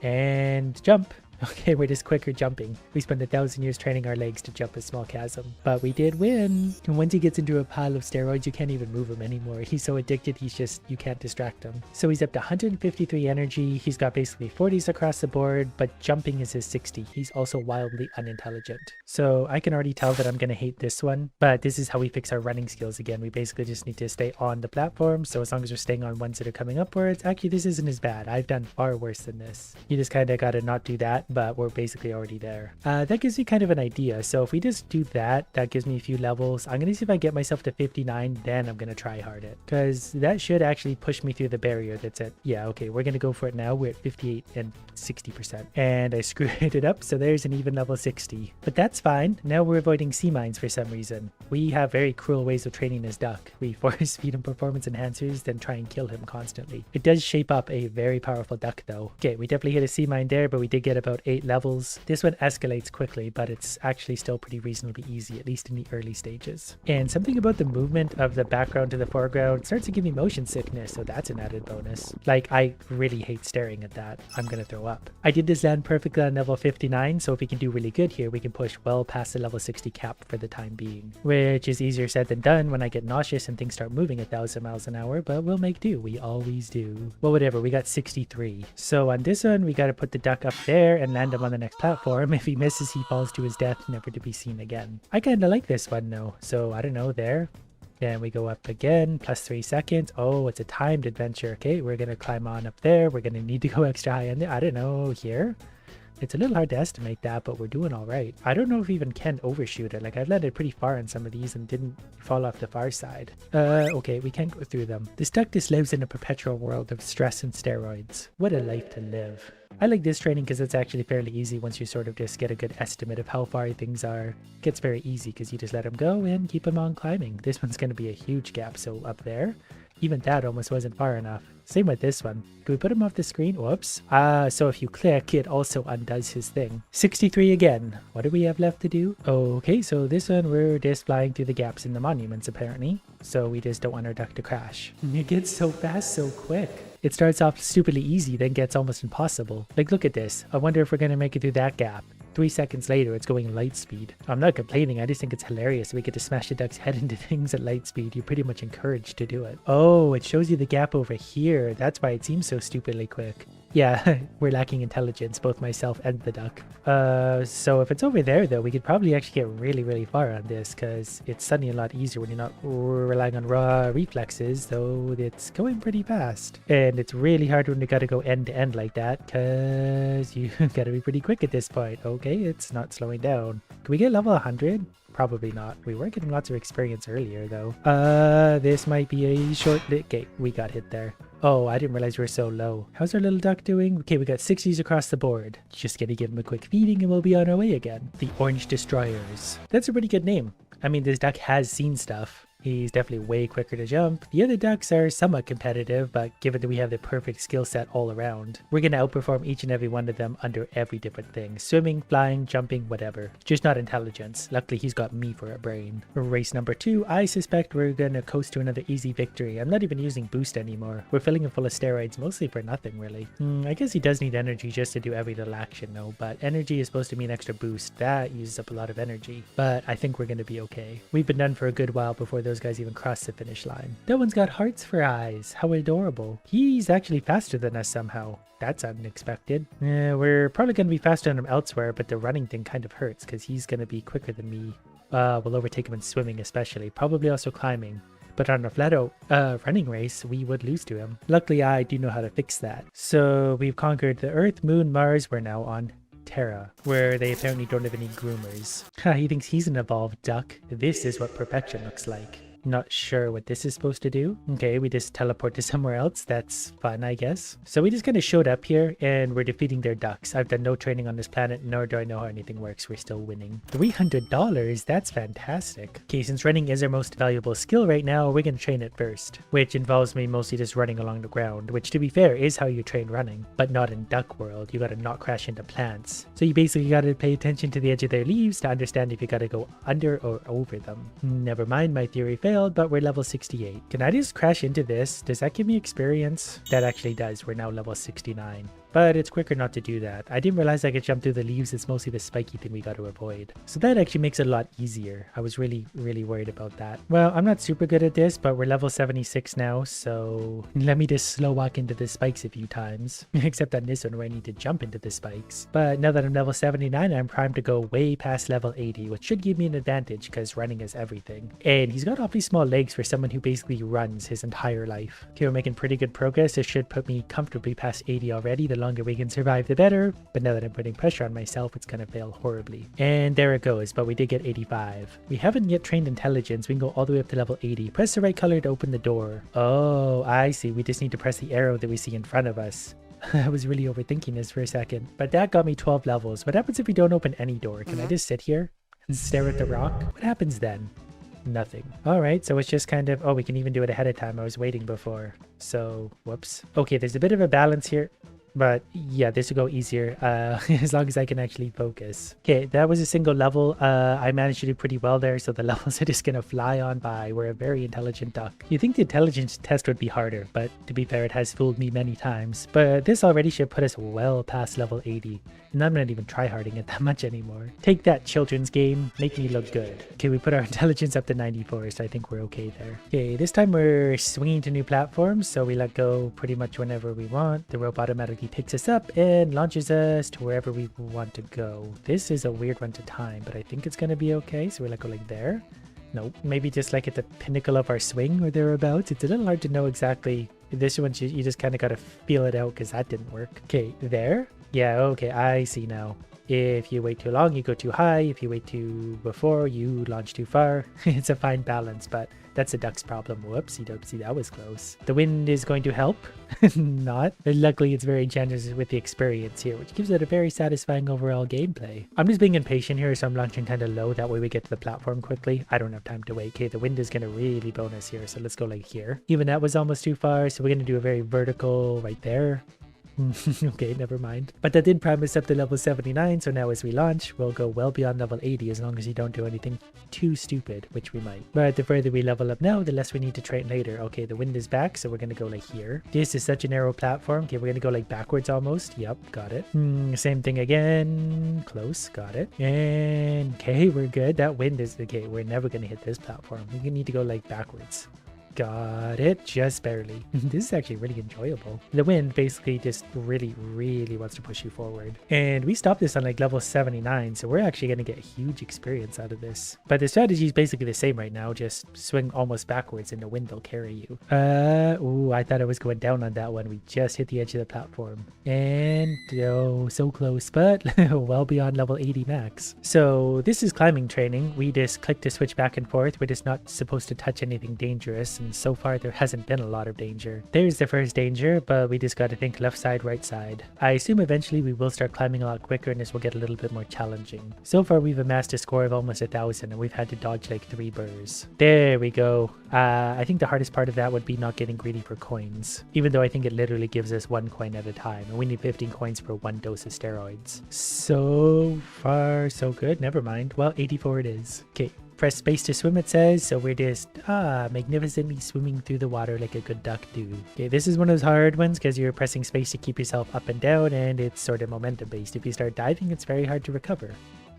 And jump. Okay, we're just quicker jumping. We spent 1,000 years training our legs to jump a small chasm. But we did win. And once he gets into a pile of steroids, you can't even move him anymore. He's so addicted, you can't distract him. So he's up to 153 energy. He's got basically 40s across the board, but jumping is his 60. He's also wildly unintelligent. So I can already tell that I'm going to hate this one. But this is how we fix our running skills again. We basically just need to stay on the platform. So as long as we're staying on ones that are coming upwards, actually this isn't as bad. I've done far worse than this. You just kind of got to not do that, but we're basically already there. That gives me kind of an idea. So if we just do that, that gives me a few levels. I'm going to see if I get myself to 59, then I'm going to try hard it. Because that should actually push me through the barrier that's at, yeah, okay, we're going to go for it now. We're at 58 and 60%. And I screwed it up, so there's an even level 60. But that's fine. Now we're avoiding sea mines for some reason. We have very cruel ways of training this duck. We force feed him performance enhancers, then try and kill him constantly. It does shape up a very powerful duck though. Okay, we definitely hit a sea mine there, but we did get about about 8 levels. This one escalates quickly, but it's actually still pretty reasonably easy, at least in the early stages. And something about the movement of the background to the foreground starts to give me motion sickness, so that's an added bonus. Like, I really hate staring at that. I'm gonna throw up. I did this land perfectly on level 59, so if we can do really good here, we can push well past the level 60 cap for the time being, which is easier said than done when I get nauseous and things start moving 1,000 miles an hour, but we'll make do. We always do. Well, whatever, we got 63. So on this one, we gotta put the duck up there and land him on the next platform. If he misses, he falls to his death, never to be seen again. I kinda like this one though, so I don't know, there. Then we go up again, plus 3 seconds. Oh, it's a timed adventure. Okay, we're gonna climb on up there. We're gonna need to go extra high in there. I don't know, here? It's a little hard to estimate that, but we're doing all right. I don't know if we even can overshoot it. Like, I've landed pretty far on some of these and didn't fall off the far side. Okay, we can't go through them. This duck just lives in a perpetual world of stress and steroids. What a life to live. I like this training because it's actually fairly easy once you sort of just get a good estimate of how far things are. It gets very easy because you just let them go and keep them on climbing. This one's going to be a huge gap, so up there. Even that almost wasn't far enough. Same with this one. Can we put him off the screen? Whoops. So if you click, it also undoes his thing. 63 again. What do we have left to do? Okay, so this one, we're just flying through the gaps in the monuments, apparently. So we just don't want our duck to crash. It gets so fast so quick. It starts off stupidly easy, then gets almost impossible. Like, look at this. I wonder if we're going to make it through that gap. 3 seconds later, it's going light speed. I'm not complaining, I just think it's hilarious. We get to smash the duck's head into things at light speed. You're pretty much encouraged to do it. Oh, it shows you the gap over here. That's why it seems so stupidly quick. Yeah, we're lacking intelligence, both myself and the duck. So if it's over there, though, we could probably actually get really, really far on this, because it's suddenly a lot easier when you're not relying on raw reflexes, though it's going pretty fast. And it's really hard when you gotta go end to end like that, because you gotta be pretty quick at this point. Okay, it's not slowing down. Can we get level 100? Probably not. We were getting lots of experience earlier, though. This might be a short... Okay, we got hit there. Oh, I didn't realize we were so low. How's our little duck doing? Okay, we got 60s across the board. Just gonna give him a quick feeding and we'll be on our way again. The Orange Destroyers. That's a pretty good name. I mean, this duck has seen stuff. He's definitely way quicker to jump. The other ducks are somewhat competitive, but given that we have the perfect skill set all around, we're going to outperform each and every one of them under every different thing. Swimming, flying, jumping, whatever. Just not intelligence. Luckily, he's got me for a brain. For race number 2, I suspect we're going to coast to another easy victory. I'm not even using boost anymore. We're filling him full of steroids, mostly for nothing, really. I guess he does need energy just to do every little action, though, but energy is supposed to mean extra boost. That uses up a lot of energy, but I think we're going to be okay. We've been done for a good while before those guys even cross the finish line. That one's got hearts for eyes. How adorable. He's actually faster than us somehow. That's unexpected. We're probably going to be faster than him elsewhere, but the running thing kind of hurts because he's going to be quicker than me. We'll overtake him in swimming especially, probably also climbing. But on a flat out running race, we would lose to him. Luckily, I do know how to fix that. So we've conquered the Earth, Moon, Mars. We're now on Terra, where they apparently don't have any groomers. He thinks he's an evolved duck. This is what perfection looks like. Not sure what this is supposed to do. Okay, we just teleport to somewhere else. That's fun, I guess. So we just kind of showed up here and we're defeating their ducks. I've done no training on this planet, nor do I know how anything works. We're still winning. $300? That's fantastic. Okay, since running is our most valuable skill right now, we're gonna train it first, which involves me mostly just running along the ground, which to be fair is how you train running, but not in duck world. You gotta not crash into plants. So you basically gotta pay attention to the edge of their leaves to understand if you gotta go under or over them. Never mind, my theory failed, but we're level 68. Can I just crash into this? Does that give me experience? That actually does. We're now level 69. But it's quicker not to do that. I didn't realize I could jump through the leaves. It's mostly the spiky thing we got to avoid. So that actually makes it a lot easier. I was really worried about that. Well, I'm not super good at this, but we're level 76 now, so let me just slow walk into the spikes a few times. Except on this one where I need to jump into the spikes. But now that I'm level 79, I'm primed to go way past level 80, which should give me an advantage because running is everything. And he's got awfully small legs for someone who basically runs his entire life. Okay, we're making pretty good progress. This should put me comfortably past 80 already. The longer we can survive, the better. But now that I'm putting pressure on myself, it's gonna fail horribly. And there it goes, but we did get 85. We haven't yet trained intelligence. We can go all the way up to level 80. Press the right color to open the door. Oh, I see. We just need to press the arrow that we see in front of us. I was really overthinking this for a second, but that got me 12 levels. What happens if we don't open any door? Can I just sit here and stare at the rock? What happens then? Nothing. All right, so it's just kind of, oh, we can even do it ahead of time. I was waiting before. So, whoops. Okay, there's a bit of a balance here. But yeah, this will go easier as long as I can actually focus. Okay, that was a single level. I managed to do pretty well there, so the levels are just gonna fly on by. We're a very intelligent duck. You'd think the intelligence test would be harder, but to be fair, it has fooled me many times. But this already should put us well past level 80. And I'm not even tryharding it that much anymore. Take that, children's game. Make me look good. Okay, we put our intelligence up to 94, so I think we're okay there. Okay, this time we're swinging to new platforms, so we let go pretty much whenever we want. The rope automatically picks us up and launches us to wherever we want to go. This is a weird one to time, but I think it's going to be okay. So we let go like there. Nope, maybe just like at the pinnacle of our swing or thereabouts. It's a little hard to know exactly. This one, you just kind of got to feel it out because that didn't work. Okay, there. Yeah, okay, I see now. If you wait too long, you go too high. If you wait too before, you launch too far. It's a fine balance, but that's a duck's problem. Whoopsie doopsie, that was close. The wind is going to help. Not. But luckily, it's very generous with the experience here, which gives it a very satisfying overall gameplay. I'm just being impatient here, so I'm launching kind of low. That way we get to the platform quickly. I don't have time to wait. Okay, the wind is going to really bonus here, so let's go like here. Even that was almost too far, so we're going to do a very vertical right there. Okay, never mind. But that did prime us up to level 79, so now as we launch, we'll go well beyond level 80 as long as you don't do anything too stupid, which we might. But the further we level up now, the less we need to train later. Okay, the wind is back, so we're going to go like here. This is such a narrow platform. Okay, we're going to go like backwards almost. Yep, got it. Same thing again. Close, got it. And okay, we're good. That wind is okay. We're never going to hit this platform. We need to go like backwards. Got it, just barely. This is actually really enjoyable. The wind basically just really wants to push you forward. And we stopped this on like level 79, so we're actually going to get huge experience out of this. But the strategy is basically the same right now, just swing almost backwards and the wind will carry you. Ooh, I thought I was going down on that one. We just hit the edge of the platform. And oh, so close, but well beyond level 80 max. So this is climbing training. We just click to switch back and forth. We're just not supposed to touch anything dangerous. And so far there hasn't been a lot of danger. There's the first danger, but we just got to think left side, right side. I assume eventually we will start climbing a lot quicker and this will get a little bit more challenging. So far we've amassed a score of almost 1,000 and we've had to dodge like 3 burrs. There we go. I think the hardest part of that would be not getting greedy for coins, even though I think it literally gives us 1 coin at a time and we need 15 coins for 1 dose of steroids. So far so good. Never mind. Well, 84 it is. Okay. Press space to swim, it says, so we're just magnificently swimming through the water like a good duck do. Okay, this is one of those hard ones because you're pressing space to keep yourself up and down and it's sort of momentum based. If you start diving, it's very hard to recover.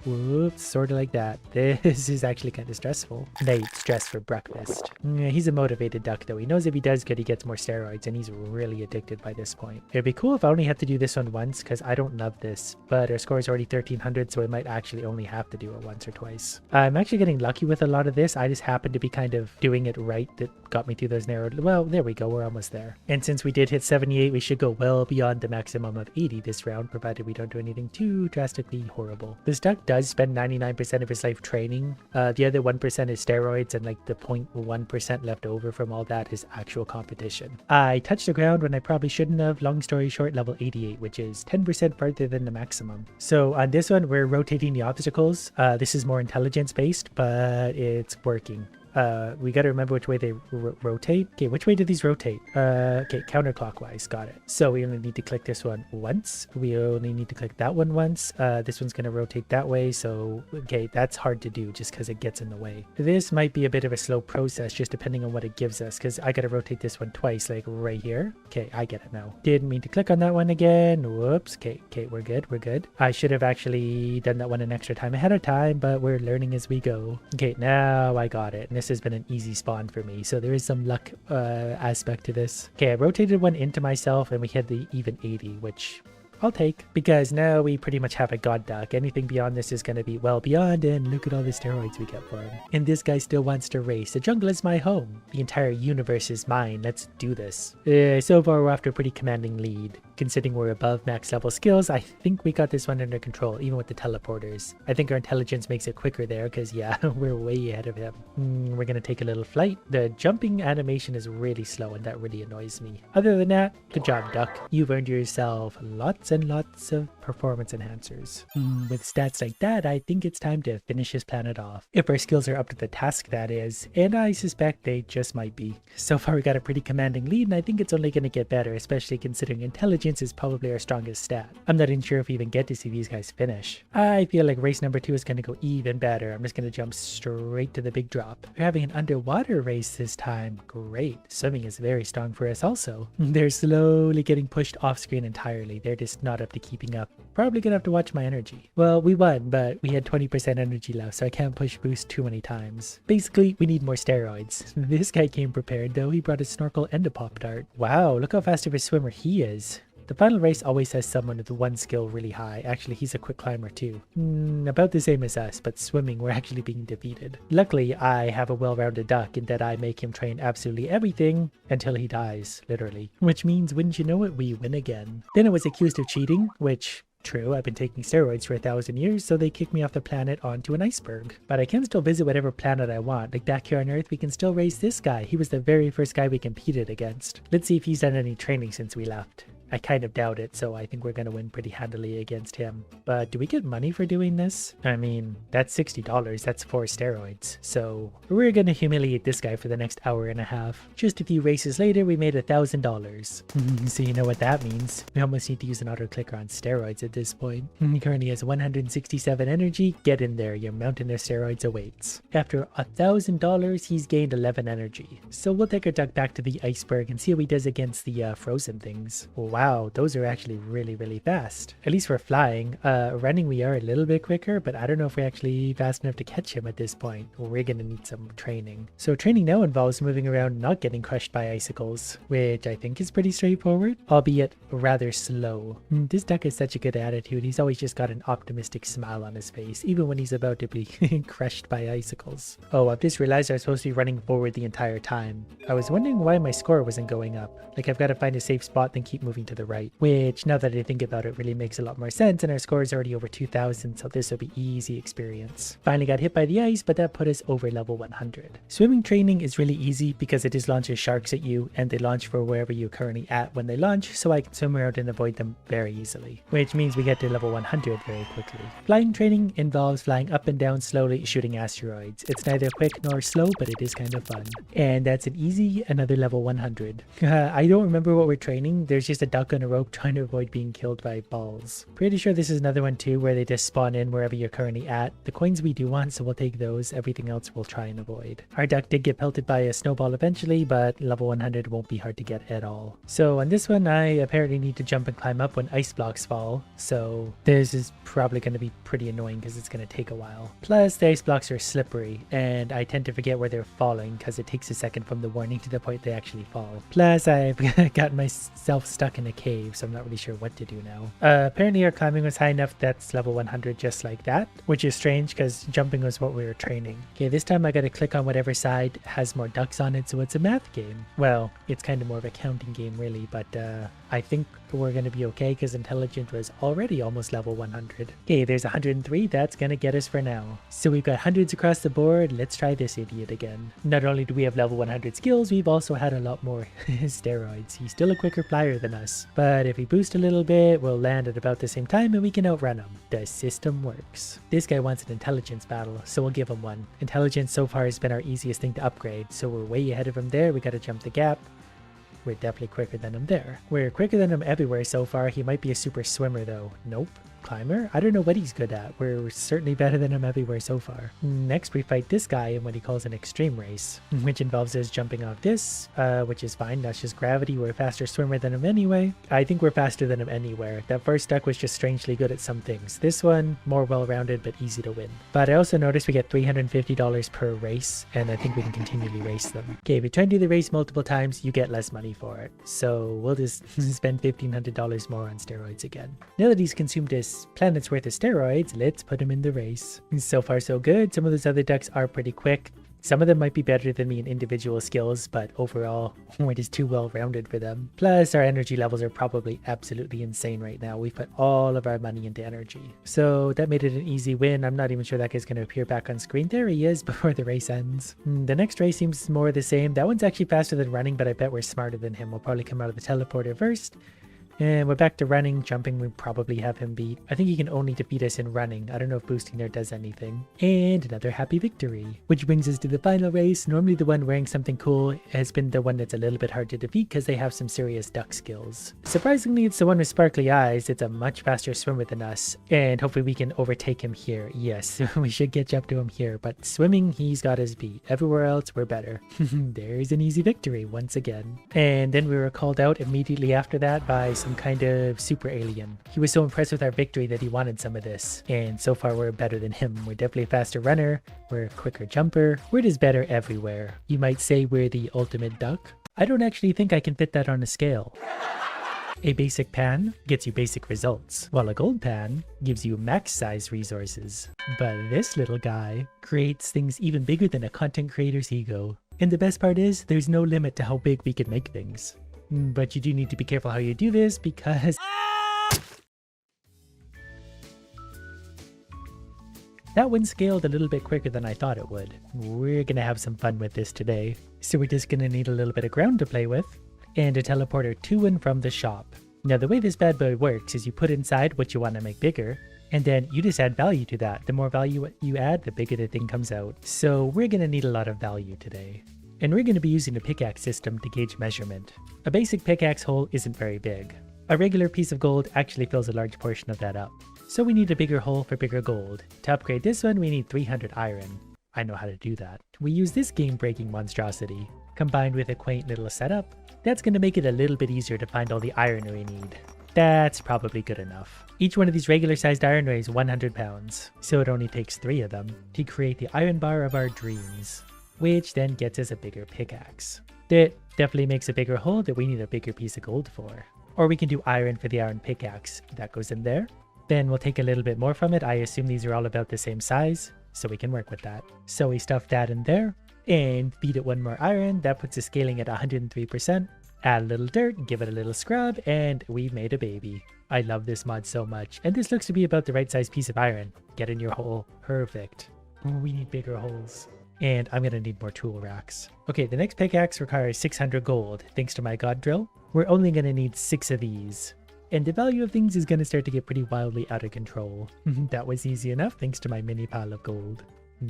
Whoops, sort of like that. This is actually kind of stressful. And I eat stress for breakfast. He's a motivated duck though. He knows if he does good, he gets more steroids and he's really addicted by this point. It'd be cool if I only have to do this one once because I don't love this. But our score is already 1300, so I might actually only have to do it once or twice. I'm actually getting lucky with a lot of this. I just happen to be kind of doing it right that got me through those narrow... Well, there we go. We're almost there. And since we did hit 78, we should go well beyond the maximum of 80 this round, provided we don't do anything too drastically horrible. This duck does spend 99% of his life training. The other 1% is steroids, and like the 0.1% left over from all that is actual competition. I touched the ground when I probably shouldn't have. Long story short, level 88, which is 10% farther than the maximum. So on this one, we're rotating the obstacles. This is more intelligence based, but it's working. We got to remember which way they rotate. Okay, which way do these rotate? Okay, counterclockwise. Got it. So we only need to click this one once. We only need to click that one once. This one's going to rotate that way. So, okay, that's hard to do just because it gets in the way. This might be a bit of a slow process just depending on what it gives us because I got to rotate this one twice, like right here. Okay, I get it now. Didn't mean to click on that one again. Whoops. Okay, we're good. We're good. I should have actually done that one an extra time ahead of time, but we're learning as we go. Okay, now I got it. And this has been an easy spawn for me, so there is some luck aspect to this. Okay, I rotated one into myself and we hit the even 80, which I'll take, because now we pretty much have a god duck. Anything beyond this is going to be well beyond, and look at all the steroids we get for him. And this guy still wants to race. The jungle is my home. The entire universe is mine. Let's do this. So far we're after a pretty commanding lead. Considering we're above max level skills, I think we got this one under control, even with the teleporters. I think our intelligence makes it quicker there, because yeah, we're way ahead of him. We're going to take a little flight. The jumping animation is really slow, and that really annoys me. Other than that, good job, duck. You've earned yourself lots and lots of performance enhancers. With stats like that, I think it's time to finish his planet off. If our skills are up to the task, that is, and I suspect they just might be. So far we got a pretty commanding lead, and I think it's only going to get better, especially considering intelligence is probably our strongest stat. I'm not even sure if we even get to see these guys finish. I feel like race number 2 is going to go even better. I'm just going to jump straight to the big drop. We're having an underwater race this time. Great. Swimming is very strong for us also. They're slowly getting pushed off screen entirely. They're just not up to keeping up. Probably gonna have to watch my energy. Well, we won, but we had 20% energy left, so I can't push boost too many times. Basically, we need more steroids. This guy came prepared though. He brought a snorkel and a pop dart. Wow, look how fast of a swimmer he is. The final race always has someone with one skill really high. Actually, he's a quick climber too. About the same as us, but swimming, we're actually being defeated. Luckily, I have a well-rounded duck in that I make him train absolutely everything until he dies, literally. Which means, wouldn't you know it, we win again. Then I was accused of cheating, which... True, I've been taking steroids for 1,000 years, so they kicked me off the planet onto an iceberg. But I can still visit whatever planet I want. Like back here on Earth, we can still race this guy. He was the very first guy we competed against. Let's see if he's done any training since we left. I kind of doubt it, so I think we're going to win pretty handily against him. But do we get money for doing this? I mean, that's $60. That's 4 steroids. So we're going to humiliate this guy for the next hour and a half. Just a few races later, we made $1,000. So you know what that means. We almost need to use an auto clicker on steroids at this point. He currently has 167 energy. Get in there, your mountain of steroids awaits. After $1,000, he's gained 11 energy. So we'll take our duck back to the iceberg and see how he does against the frozen things. Wow, those are actually really, really fast. At least for flying. Running we are a little bit quicker, but I don't know if we're actually fast enough to catch him at this point. We're gonna need some training. So training now involves moving around and not getting crushed by icicles, which I think is pretty straightforward, albeit rather slow. This duck has such a good attitude. He's always just got an optimistic smile on his face, even when he's about to be crushed by icicles. Oh, I've just realized I was supposed to be running forward the entire time. I was wondering why my score wasn't going up. Like I've got to find a safe spot, then keep moving to the right, which now that I think about it really makes a lot more sense, and our score is already over 2,000, so this will be easy experience. Finally got hit by the ice, but that put us over level 100. Swimming training is really easy because it just launches sharks at you, and they launch for wherever you're currently at when they launch, so I can swim around and avoid them very easily, which means we get to level 100 very quickly. Flying training involves flying up and down slowly shooting asteroids. It's neither quick nor slow, but it is kind of fun. And that's an easy another level 100. I don't remember what we're training. There's just a duck on a rope trying to avoid being killed by balls. Pretty sure this is another one too where they just spawn in wherever you're currently at. The coins we do want, so we'll take those. Everything else we'll try and avoid. Our duck did get pelted by a snowball eventually, but level 100 won't be hard to get at all. So on this one, I apparently need to jump and climb up when ice blocks fall. So this is probably going to be pretty annoying because it's going to take a while. Plus the ice blocks are slippery and I tend to forget where they're falling because it takes a second from the warning to the point they actually fall. Plus I've gotten myself stuck in a cave, so I'm not really sure what to do now. Apparently our climbing was high enough that's level 100 just like that, which is strange because jumping was what we were training. Okay, this time I gotta click on whatever side has more ducks on it, so it's a math game. Well, it's kind of more of a counting game really, but I think we're gonna be okay because intelligence was already almost level 100. Okay, there's 103, that's gonna get us for now. So we've got hundreds across the board. Let's try this idiot again. Not only do we have level 100 skills, we've also had a lot more steroids. He's still a quicker flyer than us, but if we boost a little bit, we'll land at about the same time and we can outrun him. The system works. This guy wants an intelligence battle, so we'll give him one. Intelligence so far has been our easiest thing to upgrade, so we're way ahead of him there. We gotta jump the gap. We're definitely quicker than him there. We're quicker than him everywhere so far. He might be a super swimmer though. Nope. Climber? I don't know what he's good at. We're certainly better than him everywhere so far. Next we fight this guy in what he calls an extreme race, which involves us jumping off this, which is fine. That's just gravity. We're a faster swimmer than him anyway. I think we're faster than him anywhere. That first duck was just strangely good at some things. This one, more well-rounded but easy to win. But I also noticed we get $350 per race, and I think we can continually race them. Okay, if you try and do the race multiple times, you get less money for it. So we'll just spend $1,500 more on steroids again. Now that he's consumed his planet's worth of steroids, let's put him in the race. So far so good. Some of those other ducks are pretty quick. Some of them might be better than me in individual skills, but overall, we're just too well-rounded for them. Plus, our energy levels are probably absolutely insane right now. We've put all of our money into energy. So that made it an easy win. I'm not even sure that guy's going to appear back on screen. There he is before the race ends. The next race seems more the same. That one's actually faster than running, but I bet we're smarter than him. We'll probably come out of the teleporter first. And we're back to running. Jumping, we probably have him beat. I think he can only defeat us in running. I don't know if boosting there does anything. And another happy victory. Which brings us to the final race. Normally the one wearing something cool has been the one that's a little bit hard to defeat because they have some serious duck skills. Surprisingly, it's the one with sparkly eyes. It's a much faster swimmer than us. And hopefully we can overtake him here. Yes, we should catch up to him here. But swimming, he's got us beat. Everywhere else, we're better. There's an easy victory once again. And then we were called out immediately after that by some kind of super alien. He was so impressed with our victory that he wanted some of this. And so far we're better than him. We're definitely a faster runner. We're a quicker jumper. We're just better everywhere. You might say we're the ultimate duck. I don't actually think I can fit that on a scale. A basic pan gets you basic results, while a gold pan gives you max size resources. But this little guy creates things even bigger than a content creator's ego. And the best part is, there's no limit to how big we can make things. But you do need to be careful how you do this because... That one scaled a little bit quicker than I thought it would. We're gonna have some fun with this today. So we're just gonna need a little bit of ground to play with, and a teleporter to and from the shop. Now the way this bad boy works is you put inside what you want to make bigger, and then you just add value to that. The more value you add, the bigger the thing comes out. So we're gonna need a lot of value today. And we're going to be using a pickaxe system to gauge measurement. A basic pickaxe hole isn't very big. A regular piece of gold actually fills a large portion of that up. So we need a bigger hole for bigger gold. To upgrade this one, we need 300 iron. I know how to do that. We use this game-breaking monstrosity, combined with a quaint little setup. That's going to make it a little bit easier to find all the iron we need. That's probably good enough. Each one of these regular-sized iron weighs 100 pounds, so it only takes 3 of them to create the iron bar of our dreams, which then gets us a bigger pickaxe. That definitely makes a bigger hole that we need a bigger piece of gold for. Or we can do iron for the iron pickaxe. That goes in there. Then we'll take a little bit more from it. I assume these are all about the same size, so we can work with that. So we stuff that in there, and feed it one more iron. That puts the scaling at 103%. Add a little dirt, give it a little scrub, and we've made a baby. I love this mod so much. And this looks to be about the right size piece of iron. Get in your hole. Perfect. Ooh, we need bigger holes. And I'm going to need more tool racks. Okay, the next pickaxe requires 600 gold. Thanks to my god drill, we're only going to need 6 of these. And the value of things is going to start to get pretty wildly out of control. That was easy enough thanks to my mini pile of gold.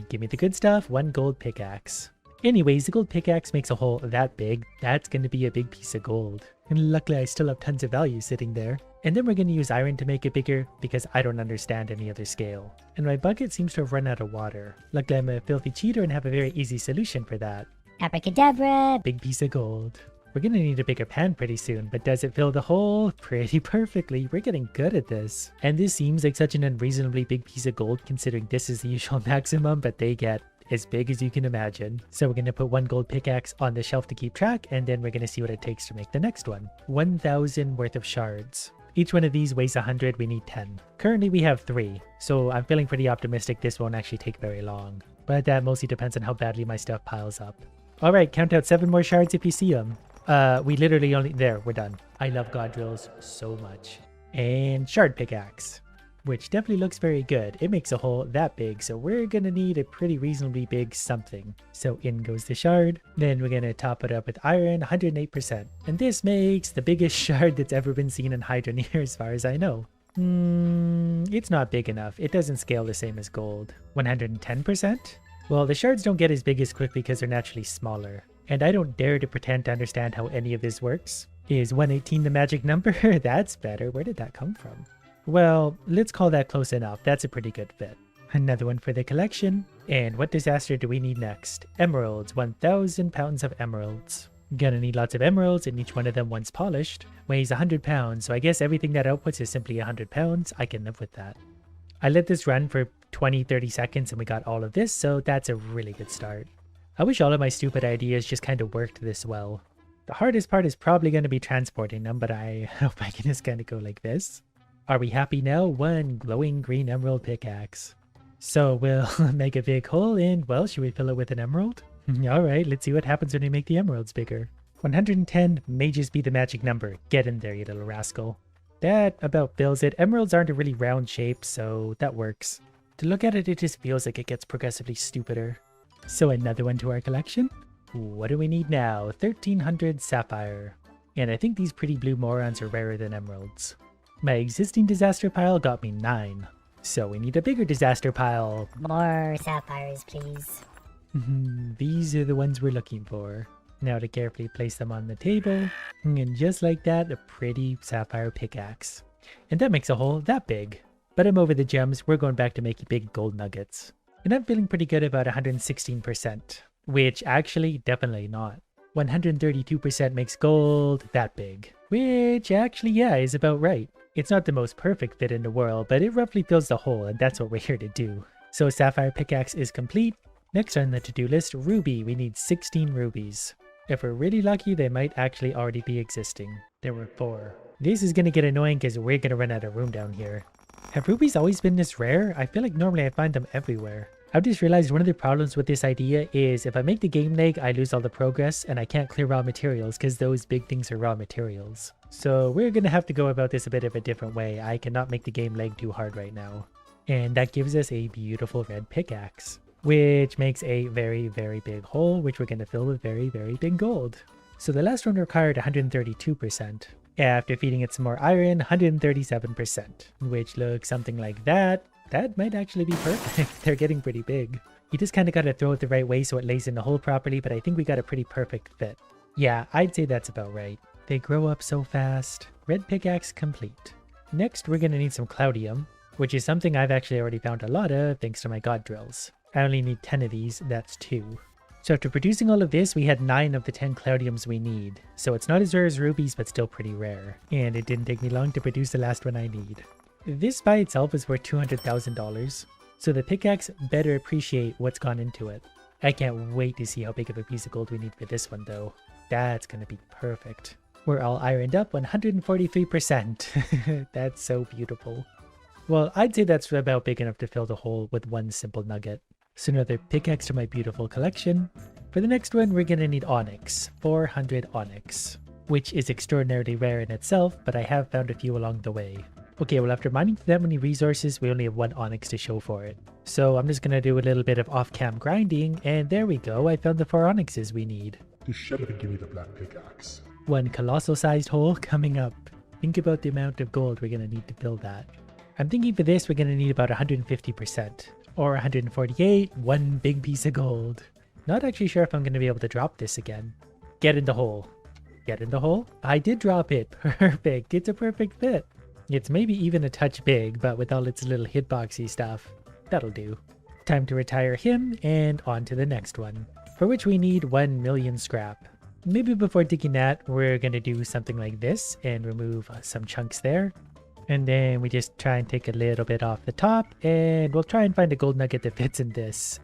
Give me the good stuff, 1 gold pickaxe. Anyways, the gold pickaxe makes a hole that big. That's going to be a big piece of gold. And luckily I still have tons of value sitting there. And then we're going to use iron to make it bigger because I don't understand any other scale. And my bucket seems to have run out of water. Luckily I'm a filthy cheater and have a very easy solution for that. Abracadabra! Big piece of gold. We're going to need a bigger pan pretty soon, but does it fill the hole? Pretty perfectly. We're getting good at this. And this seems like such an unreasonably big piece of gold considering this is the usual maximum, but they get as big as you can imagine. So we're going to put 1 gold pickaxe on the shelf to keep track, and then we're going to see what it takes to make the next one. 1,000 worth of shards. Each one of these weighs 100, we need 10. Currently we have 3, so I'm feeling pretty optimistic this won't actually take very long. But that mostly depends on how badly my stuff piles up. Alright, count out 7 more shards if you see them. We literally only... There, we're done. I love god drills so much. And shard pickaxe, which definitely looks very good. It makes a hole that big, so we're gonna need a pretty reasonably big something. So in goes the shard. Then we're gonna top it up with iron, 108%. And this makes the biggest shard that's ever been seen in Hydroneer as far as I know. It's not big enough. It doesn't scale the same as gold. 110%? Well, the shards don't get as big as quickly because they're naturally smaller. And I don't dare to pretend to understand how any of this works. Is 118 the magic number? That's better. Where did that come from? Well, let's call that close enough. That's a pretty good fit. Another one for the collection. And what disaster do we need next? Emeralds. 1,000 pounds of emeralds. Gonna need lots of emeralds, and each one of them, once polished, weighs 100 pounds. So I guess everything that outputs is simply 100 pounds. I can live with that. I let this run for 20-30 seconds and we got all of this, so that's a really good start. I wish all of my stupid ideas just kind of worked this well. The hardest part is probably going to be transporting them, but I hope I can just kind of go like this. Are we happy now? 1 glowing green emerald pickaxe. So we'll make a big hole and, well, should we fill it with an emerald? Alright, let's see what happens when we make the emeralds bigger. 110 may just be the magic number. Get in there, you little rascal. That about fills it. Emeralds aren't a really round shape, so that works. To look at it, it just feels like it gets progressively stupider. So another one to our collection. What do we need now? 1,300 sapphire. And I think these pretty blue morons are rarer than emeralds. My existing disaster pile got me 9. So we need a bigger disaster pile. More sapphires, please. These are the ones we're looking for. Now to carefully place them on the table. And just like that, a pretty sapphire pickaxe. And that makes a hole that big. But I'm over the gems, we're going back to making big gold nuggets. And I'm feeling pretty good about 116%. Which actually, definitely not. 132% makes gold that big. Which actually, yeah, is about right. It's not the most perfect fit in the world, but it roughly fills the hole, and that's what we're here to do. So sapphire pickaxe is complete. Next on the to-do list, ruby. We need 16 rubies. If we're really lucky, they might actually already be existing. There were 4. This is gonna get annoying because we're gonna run out of room down here. Have rubies always been this rare? I feel like normally I find them everywhere. I've just realized one of the problems with this idea is if I make the game lag, I lose all the progress and I can't clear raw materials because those big things are raw materials. So we're gonna have to go about this a bit of a different way. I cannot make the game lag too hard right now. And that gives us a beautiful red pickaxe, which makes a very, very big hole, which we're gonna fill with very, very big gold. So the last one required 132%. After feeding it some more iron, 137%, which looks something like that. That might actually be perfect. They're getting pretty big. You just kind of got to throw it the right way so it lays in the hole properly, but I think we got a pretty perfect fit. Yeah, I'd say that's about right. They grow up so fast. Red pickaxe complete. Next, we're going to need some cloudium, which is something I've actually already found a lot of thanks to my god drills. I only need 10 of these, that's 2. So after producing all of this, we had 9 of the 10 cloudiums we need. So it's not as rare as rubies, but still pretty rare. And it didn't take me long to produce the last one I need. This by itself is worth $200,000, so the pickaxe better appreciate what's gone into it. I can't wait to see how big of a piece of gold we need for this one though. That's gonna be perfect. We're all ironed up 143%. That's so beautiful. Well, I'd say that's about big enough to fill the hole with one simple nugget. So another pickaxe to my beautiful collection. For the next one, we're gonna need onyx, 400 onyx, which is extraordinarily rare in itself, but I have found a few along the way. Okay, well after mining that many resources, we only have 1 onyx to show for it. So I'm just gonna do a little bit of off-cam grinding, and there we go, I found the 4 onyxes we need. Just shut up and give me the black pickaxe. 1 colossal sized hole coming up. Think about the amount of gold we're gonna need to fill that. I'm thinking for this we're gonna need about 150%. Or 148, 1 big piece of gold. Not actually sure if I'm gonna be able to drop this again. Get in the hole. Get in the hole? I did drop it. Perfect, it's a perfect fit. It's maybe even a touch big, but with all its little hitboxy stuff, that'll do. Time to retire him, and on to the next one, for which we need 1 million scrap. Maybe before digging that, we're gonna do something like this, and remove some chunks there. And then we just try and take a little bit off the top, and we'll try and find a gold nugget that fits in this.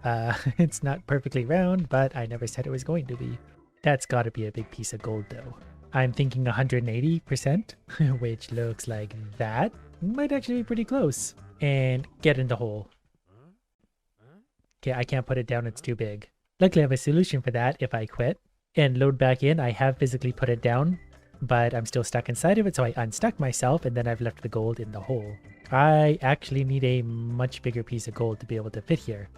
It's not perfectly round, but I never said it was going to be. That's gotta be a big piece of gold though. I'm thinking 180%, which looks like that. Might actually be pretty close. And get in the hole. Okay, I can't put it down, it's too big. Luckily I have a solution for that if I quit. And load back in, I have physically put it down, but I'm still stuck inside of it, so I unstuck myself and then I've left the gold in the hole. I actually need a much bigger piece of gold to be able to fit here.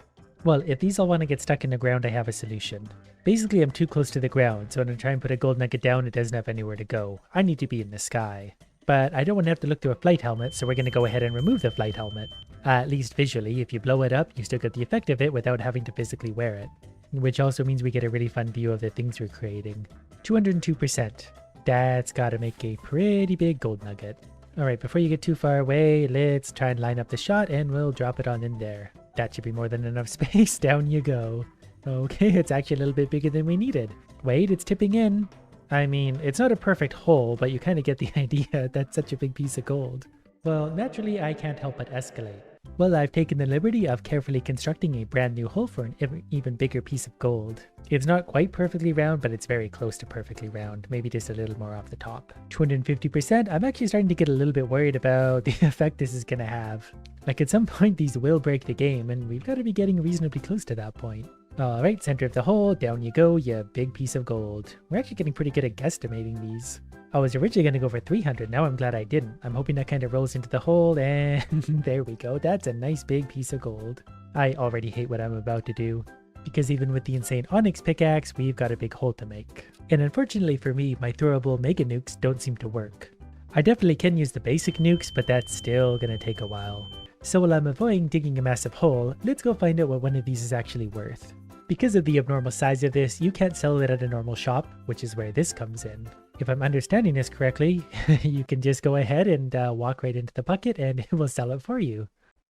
Well, if these all want to get stuck in the ground, I have a solution. Basically, I'm too close to the ground, so when I try and put a gold nugget down, it doesn't have anywhere to go. I need to be in the sky. But I don't want to have to look through a flight helmet, so we're going to go ahead and remove the flight helmet. At least visually, if you blow it up, you still get the effect of it without having to physically wear it. Which also means we get a really fun view of the things we're creating. 202%. That's gotta make a pretty big gold nugget. Alright, before you get too far away, let's try and line up the shot and we'll drop it on in there. That should be more than enough space. Down you go. Okay, it's actually a little bit bigger than we needed. Wait, it's tipping in. I mean, it's not a perfect hole, but you kind of get the idea. That's such a big piece of gold. Well, naturally, I can't help but escalate. Well, I've taken the liberty of carefully constructing a brand new hole for an even bigger piece of gold. It's not quite perfectly round, but it's very close to perfectly round, maybe just a little more off the top. 250%, I'm actually starting to get a little bit worried about the effect this is going to have. Like at some point these will break the game, and we've got to be getting reasonably close to that point. Alright, center of the hole, down you go, you big piece of gold. We're actually getting pretty good at guesstimating these. I was originally going to go for 300, now I'm glad I didn't. I'm hoping that kind of rolls into the hole, and there we go. That's a nice big piece of gold. I already hate what I'm about to do. because even with the insane onyx pickaxe, we've got a big hole to make. And unfortunately for me, my throwable mega nukes don't seem to work. I definitely can use the basic nukes, but that's still gonna take a while. So while I'm avoiding digging a massive hole, let's go find out what one of these is actually worth. Because of the abnormal size of this, you can't sell it at a normal shop, which is where this comes in. If I'm understanding this correctly, you can just go ahead and walk right into the bucket and it will sell it for you.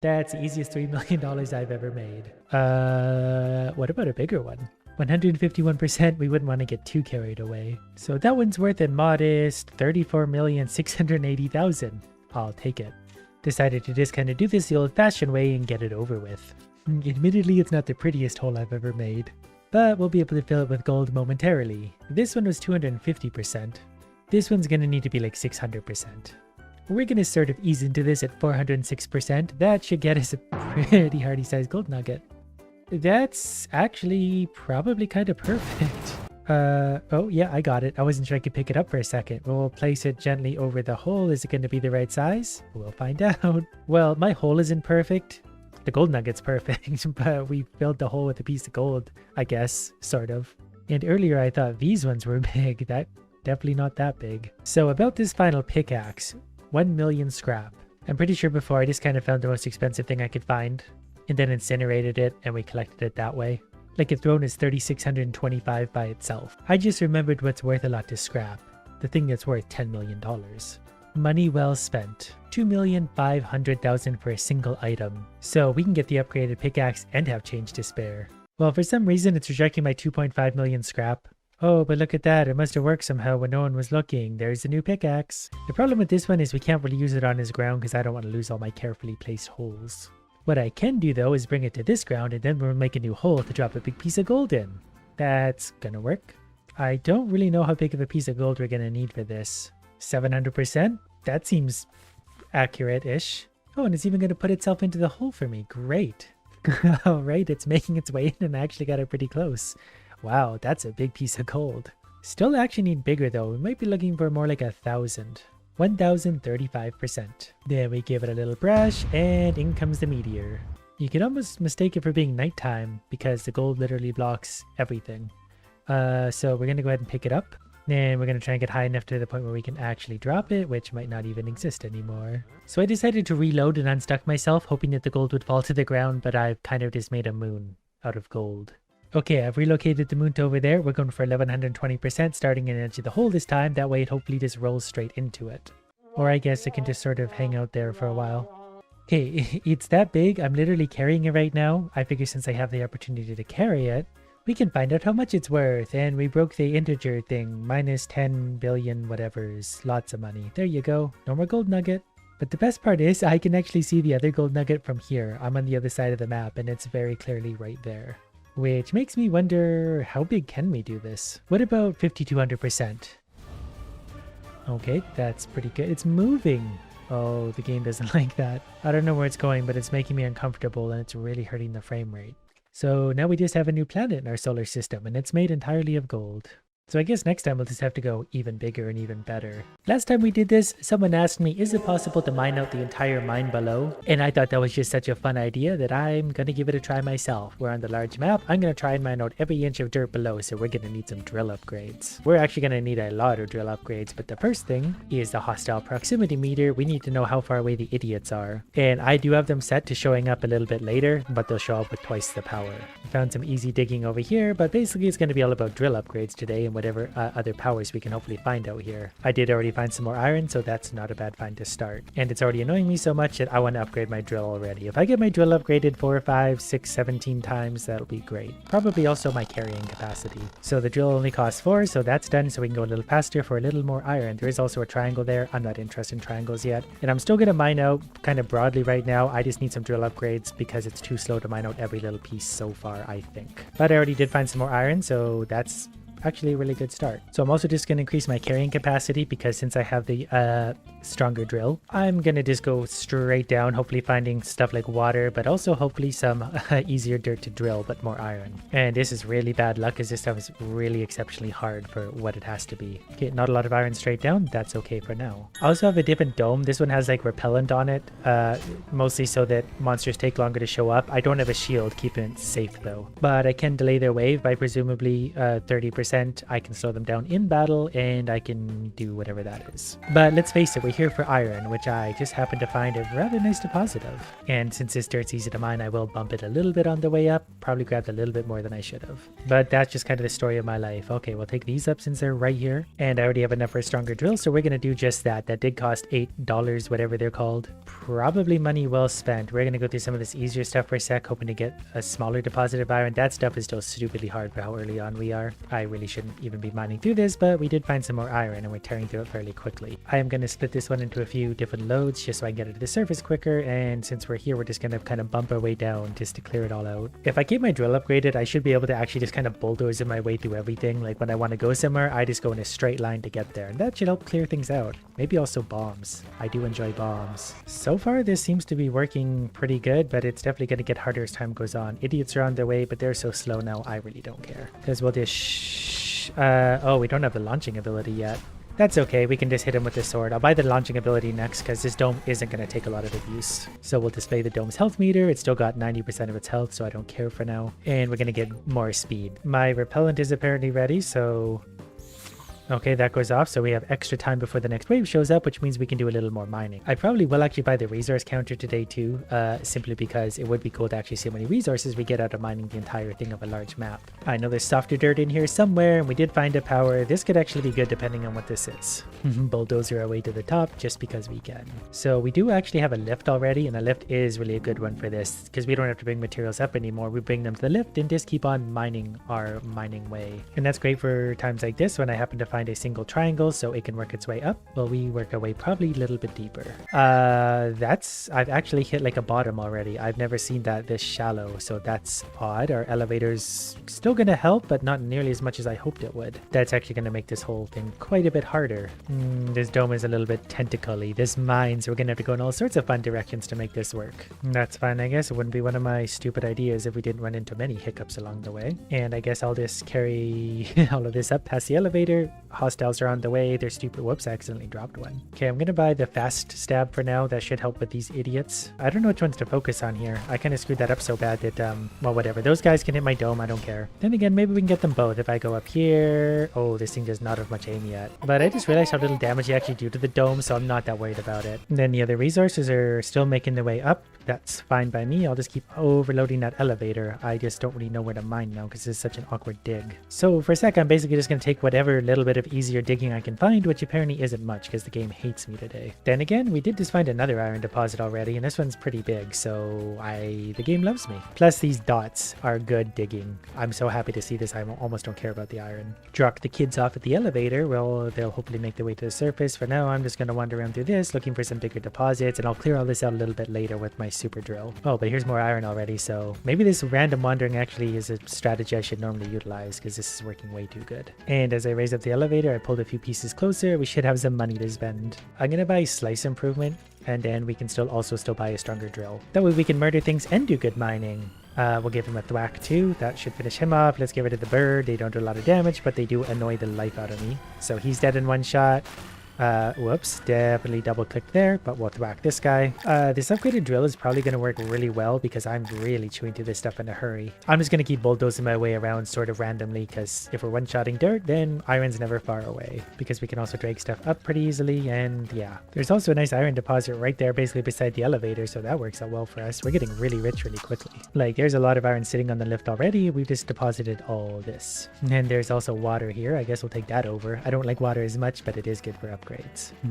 That's the easiest $3 million I've ever made. What about a bigger one? 151%, we wouldn't want to get too carried away. So that one's worth a modest 34,680,000. I'll take it. Decided to just kind of do this the old-fashioned way and get it over with. Admittedly, it's not the prettiest hole I've ever made, but we'll be able to fill it with gold momentarily. This one was 250%. This one's gonna need to be like 600%. We're gonna sort of ease into this at 406%. That should get us a pretty hearty sized gold nugget. That's actually probably kind of perfect. Oh yeah, I got it. I wasn't sure I could pick it up for a second. We'll place it gently over the hole. Is it going to be the right size? We'll find out. Well, my hole isn't perfect. The gold nugget's perfect, but we filled the hole with a piece of gold, I guess, sort of. And earlier I thought these ones were big. That definitely not that big. So about this final pickaxe, 1 million scrap. I'm pretty sure before I just kind of found the most expensive thing I could find and then incinerated it and we collected it that way. Like a throne is 3,625 by itself. I just remembered what's worth a lot to scrap. The thing that's worth $10 million. Money well spent. 2,500,000 for a single item. So we can get the upgraded pickaxe and have change to spare. Well, for some reason it's rejecting my 2.5 million scrap. Oh, but look at that. It must have worked somehow when no one was looking. There's a new pickaxe. The problem with this one is we can't really use it on his ground because I don't want to lose all my carefully placed holes. What I can do though is bring it to this ground and then we'll make a new hole to drop a big piece of gold in. That's gonna work. I don't really know how big of a piece of gold we're gonna need for this. 700%? That seems accurate-ish. Oh, and it's even gonna put itself into the hole for me. Great. Alright, it's making its way in and I actually got it pretty close. Wow, that's a big piece of gold. Still actually need bigger though. We might be looking for more like 1,000. 1,035%. Then we give it a little brush and in comes the meteor. You can almost mistake it for being nighttime because the gold literally blocks everything. So we're going to go ahead and pick it up. And we're going to try and get high enough to the point where we can actually drop it, which might not even exist anymore. So I decided to reload and unstuck myself, hoping that the gold would fall to the ground, but I've kind of just made a moon out of gold. Okay, I've relocated the moon to over there. We're going for 1,120%, starting in the edge of the hole this time. That way it hopefully just rolls straight into it. Or I guess it can just sort of hang out there for a while. Okay, it's that big. I'm literally carrying it right now. I figure since I have the opportunity to carry it, we can find out how much it's worth. And we broke the integer thing. Minus 10 billion whatevers. Lots of money. There you go. No more gold nugget. But the best part is I can actually see the other gold nugget from here. I'm on the other side of the map and it's very clearly right there. Which makes me wonder, how big can we do this? What about 5,200%? Okay, that's pretty good. It's moving. Oh, the game doesn't like that. I don't know where it's going, but it's making me uncomfortable and it's really hurting the frame rate. So now we just have a new planet in our solar system and it's made entirely of gold. So I guess next time we'll just have to go even bigger and even better. Last time we did this, someone asked me, is it possible to mine out the entire mine below? And I thought that was just such a fun idea that I'm gonna give it a try myself. We're on the large map. I'm gonna try and mine out every inch of dirt below, so we're gonna need some drill upgrades. We're actually gonna need a lot of drill upgrades, but the first thing is the hostile proximity meter. We need to know how far away the idiots are. And I do have them set to showing up a little bit later, but they'll show up with twice the power. I found some easy digging over here, but basically it's gonna be all about drill upgrades today and whatever other powers we can hopefully find out here. I did already find some more iron, so that's not a bad find to start. And it's already annoying me so much that I want to upgrade my drill already. If I get my drill upgraded 4, 5, 6, 17 times, that'll be great. Probably also my carrying capacity. So the drill only costs 4, so that's done, so we can go a little faster for a little more iron. There is also a triangle there. I'm not interested in triangles yet. And I'm still going to mine out kind of broadly right now. I just need some drill upgrades because it's too slow to mine out every little piece so far, I think. But I already did find some more iron, so that's actually a really good start. So I'm also just going to increase my carrying capacity because since I have the stronger drill, I'm going to just go straight down, hopefully finding stuff like water, but also hopefully some easier dirt to drill, but more iron. And this is really bad luck because this stuff is really exceptionally hard for what it has to be. Okay, not a lot of iron straight down. That's okay for now. I also have a different dome. This one has like repellent on it, mostly so that monsters take longer to show up. I don't have a shield, keeping it safe though. But I can delay their wave by presumably 30%. I can slow them down in battle and I can do whatever that is. But let's face it, we're here for iron, which I just happened to find a rather nice deposit of. And since this dirt's easy to mine, I will bump it a little bit on the way up. Probably grabbed a little bit more than I should have. But that's just kind of the story of my life. Okay, we'll take these up since they're right here. And I already have enough for a stronger drill, so we're going to do just that. That did cost $8, whatever they're called. Probably money well spent. We're going to go through some of this easier stuff for a sec, hoping to get a smaller deposit of iron. That stuff is still stupidly hard for how early on we are. I really shouldn't even be mining through this, but we did find some more iron and we're tearing through it fairly quickly. I am going to split this one into a few different loads just so I can get it to the surface quicker, and since we're here, we're just going to kind of bump our way down just to clear it all out. If I keep my drill upgraded, I should be able to actually just kind of bulldoze my way through everything. Like when I want to go somewhere, I just go in a straight line to get there, and that should help clear things out. Maybe also bombs. I do enjoy bombs. So far, this seems to be working pretty good, but it's definitely going to get harder as time goes on. Idiots are on their way, but they're so slow now, I really don't care. Because we'll just oh, we don't have the launching ability yet. That's okay, we can just hit him with the sword. I'll buy the launching ability next because this dome isn't going to take a lot of abuse. So we'll display the dome's health meter. It's still got 90% of its health, so I don't care for now. And we're going to get more speed. My repellent is apparently ready, so... Okay, that goes off, so we have extra time before the next wave shows up, which means we can do a little more mining. I probably will actually buy the resource counter today too, simply because it would be cool to actually see how many resources we get out of mining the entire thing of a large map. I know there's softer dirt in here somewhere, and we did find a power. This could actually be good depending on what this is. Bulldozer our way to the top just because we can. So we do actually have a lift already, and a lift is really a good one for this because we don't have to bring materials up anymore. We bring them to the lift and just keep on mining our mining way. And that's great for times like this when I happen to find a single triangle so it can work its way up while we work our way probably a little bit deeper. I've actually hit like a bottom already. I've never seen that this shallow, so that's odd. Our elevator's still gonna help, but not nearly as much as I hoped it would. That's actually gonna make this whole thing quite a bit harder. This dome is a little bit tentacly. This mine, so we're gonna have to go in all sorts of fun directions to make this work. That's fine, I guess. It wouldn't be one of my stupid ideas if we didn't run into many hiccups along the way. And I guess I'll just carry all of this up past the elevator. Hostiles are on the way. They're stupid. Whoops, I accidentally dropped one. Okay, I'm gonna buy the fast stab for now. That should help with these idiots. I don't know which ones to focus on here. I kind of screwed that up so bad that, well, whatever. Those guys can hit my dome. I don't care. Then again, maybe we can get them both. If I go up here... Oh, this thing does not have much aim yet. But I just realized how little damage you actually do to the dome, so I'm not that worried about it. And then the other resources are still making their way up. That's fine by me. I'll just keep overloading that elevator. I just don't really know where to mine now because it's such an awkward dig. So for a sec, I'm basically just going to take whatever little bit of easier digging I can find, which apparently isn't much because the game hates me today. Then again, we did just find another iron deposit already, and this one's pretty big, so the game loves me. Plus these dots are good digging. I'm so happy to see this. I almost don't care about the iron. Drop the kids off at the elevator. Well, they'll hopefully make their way to the surface. For now, I'm just going to wander around through this, looking for some bigger deposits, and I'll clear all this out a little bit later with my super drill. Oh, but here's more iron already, so maybe this random wandering actually is a strategy I should normally utilize because this is working way too good. And as I raise up the elevator, I pulled a few pieces closer. We should have some money to spend. I'm gonna buy slice improvement, and then we can still buy a stronger drill. That way we can murder things and do good mining. We'll give him a thwack too. That should finish him off. Let's get rid of the bird. They don't do a lot of damage, but they do annoy the life out of me. So he's dead in one shot. Whoops, definitely double clicked there, but we'll thwack this guy. This upgraded drill is probably going to work really well because I'm really chewing through this stuff in a hurry. I'm just going to keep bulldozing my way around sort of randomly because if we're one-shotting dirt, then iron's never far away because we can also drag stuff up pretty easily. And yeah, there's also a nice iron deposit right there basically beside the elevator, so that works out well for us. We're getting really rich really quickly. Like, there's a lot of iron sitting on the lift already. We've just deposited all this. And there's also water here. I guess we'll take that over. I don't like water as much, but it is good for upgrades.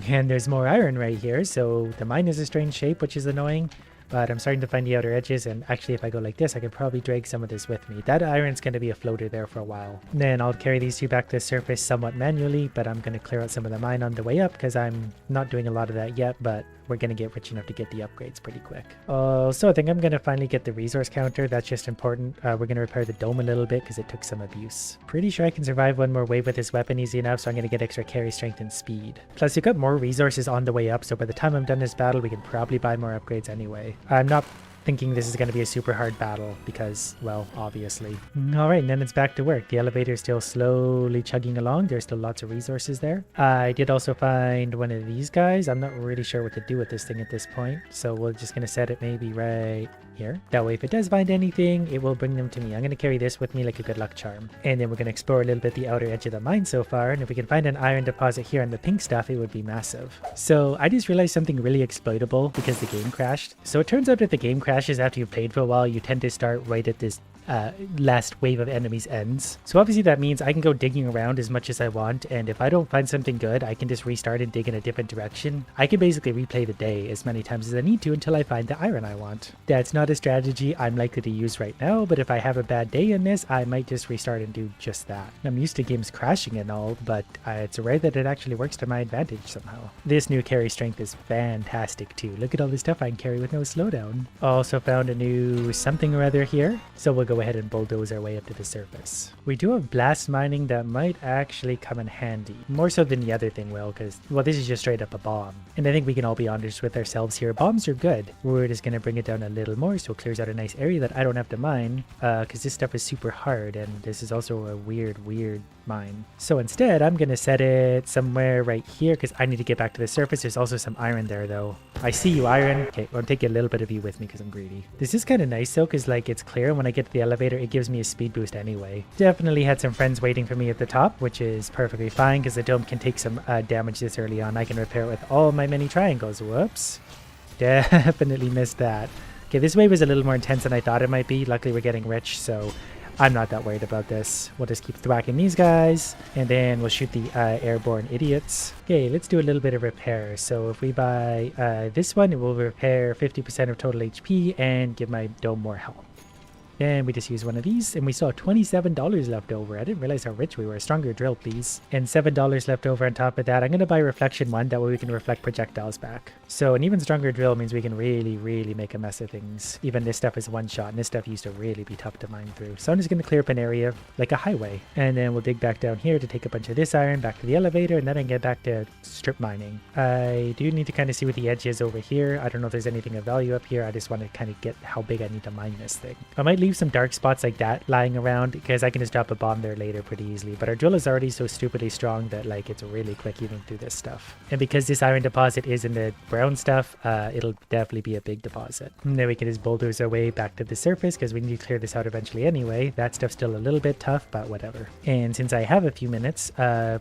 And there's more iron right here, so the mine is a strange shape, which is annoying, but I'm starting to find the outer edges, and actually if I go like this, I could probably drag some of this with me. That iron's going to be a floater there for a while. Then I'll carry these two back to the surface somewhat manually, but I'm going to clear out some of the mine on the way up because I'm not doing a lot of that yet, but we're going to get rich enough to get the upgrades pretty quick. So I think I'm going to finally get the resource counter. That's just important. We're going to repair the dome a little bit because it took some abuse. Pretty sure I can survive one more wave with this weapon easy enough, so I'm going to get extra carry strength and speed. Plus, you've got more resources on the way up, so by the time I'm done this battle, we can probably buy more upgrades anyway. I'm not thinking this is going to be a super hard battle because, well, obviously. Alright, and then it's back to work. The elevator is still slowly chugging along. There's still lots of resources there. I did also find one of these guys. I'm not really sure what to do with this thing at this point, so we're just going to set it maybe right here. That way, if it does find anything, it will bring them to me. I'm going to carry this with me like a good luck charm. And then we're going to explore a little bit the outer edge of the mine so far, and if we can find an iron deposit here on the pink stuff, it would be massive. So I just realized something really exploitable because the game crashed. So it turns out that the game crashes after you've played for a while, you tend to start right at this last wave of enemies ends. So obviously that means I can go digging around as much as I want, and if I don't find something good, I can just restart and dig in a different direction. I can basically replay the day as many times as I need to until I find the iron I want. That's not a strategy I'm likely to use right now, but if I have a bad day in this, I might just restart and do just that. I'm used to games crashing and all, but it's rare that it actually works to my advantage somehow. This new carry strength is fantastic too. Look at all the stuff I can carry with no slowdown. Also found a new something or other here, so we'll go ahead and bulldoze our way up to the surface. We do have blast mining that might actually come in handy, more so than the other thing will, because, well, this is just straight up a bomb. And I think we can all be honest with ourselves here. Bombs are good. We're just going to bring it down a little more so it clears out a nice area that I don't have to mine, because this stuff is super hard, and this is also a weird mine. So instead, I'm going to set it somewhere right here, because I need to get back to the surface. There's also some iron there, though. I see you, iron. Okay, I'll take a little bit of you with me because I'm greedy. This is kind of nice, though, because, like, it's clear, and when I get to the elevator, it gives me a speed boost anyway. Definitely had some friends waiting for me at the top, which is perfectly fine, because the dome can take some damage this early on. I can repair it with all my many triangles. Whoops. Definitely missed that. Okay, this wave is a little more intense than I thought it might be. Luckily, we're getting rich, so I'm not that worried about this. We'll just keep thwacking these guys, and then we'll shoot the airborne idiots. Okay, let's do a little bit of repair. So if we buy this one, it will repair 50% of total HP and give my dome more health. And we just use one of these, and we saw $27 left over. I didn't realize how rich we were. Stronger drill, please. And $7 left over on top of that. I'm going to buy reflection 1, that way we can reflect projectiles back. So an even stronger drill means we can really make a mess of things. Even this stuff is one shot, and this stuff used to really be tough to mine through. So I'm just going to clear up an area like a highway. And then we'll dig back down here to take a bunch of this iron back to the elevator, and then I can get back to strip mining. I do need to kind of see what the edge is over here. I don't know if there's anything of value up here. I just want to kind of get how big I need to mine this thing. I might leave some dark spots like that lying around because I can just drop a bomb there later pretty easily, but our drill is already so stupidly strong that like it's really quick even through this stuff. And because this iron deposit is in the brown stuff, it'll definitely be a big deposit. And then we can just bulldoze our way back to the surface because we need to clear this out eventually anyway. That stuff's still a little bit tough, but whatever. And since I have a few minutes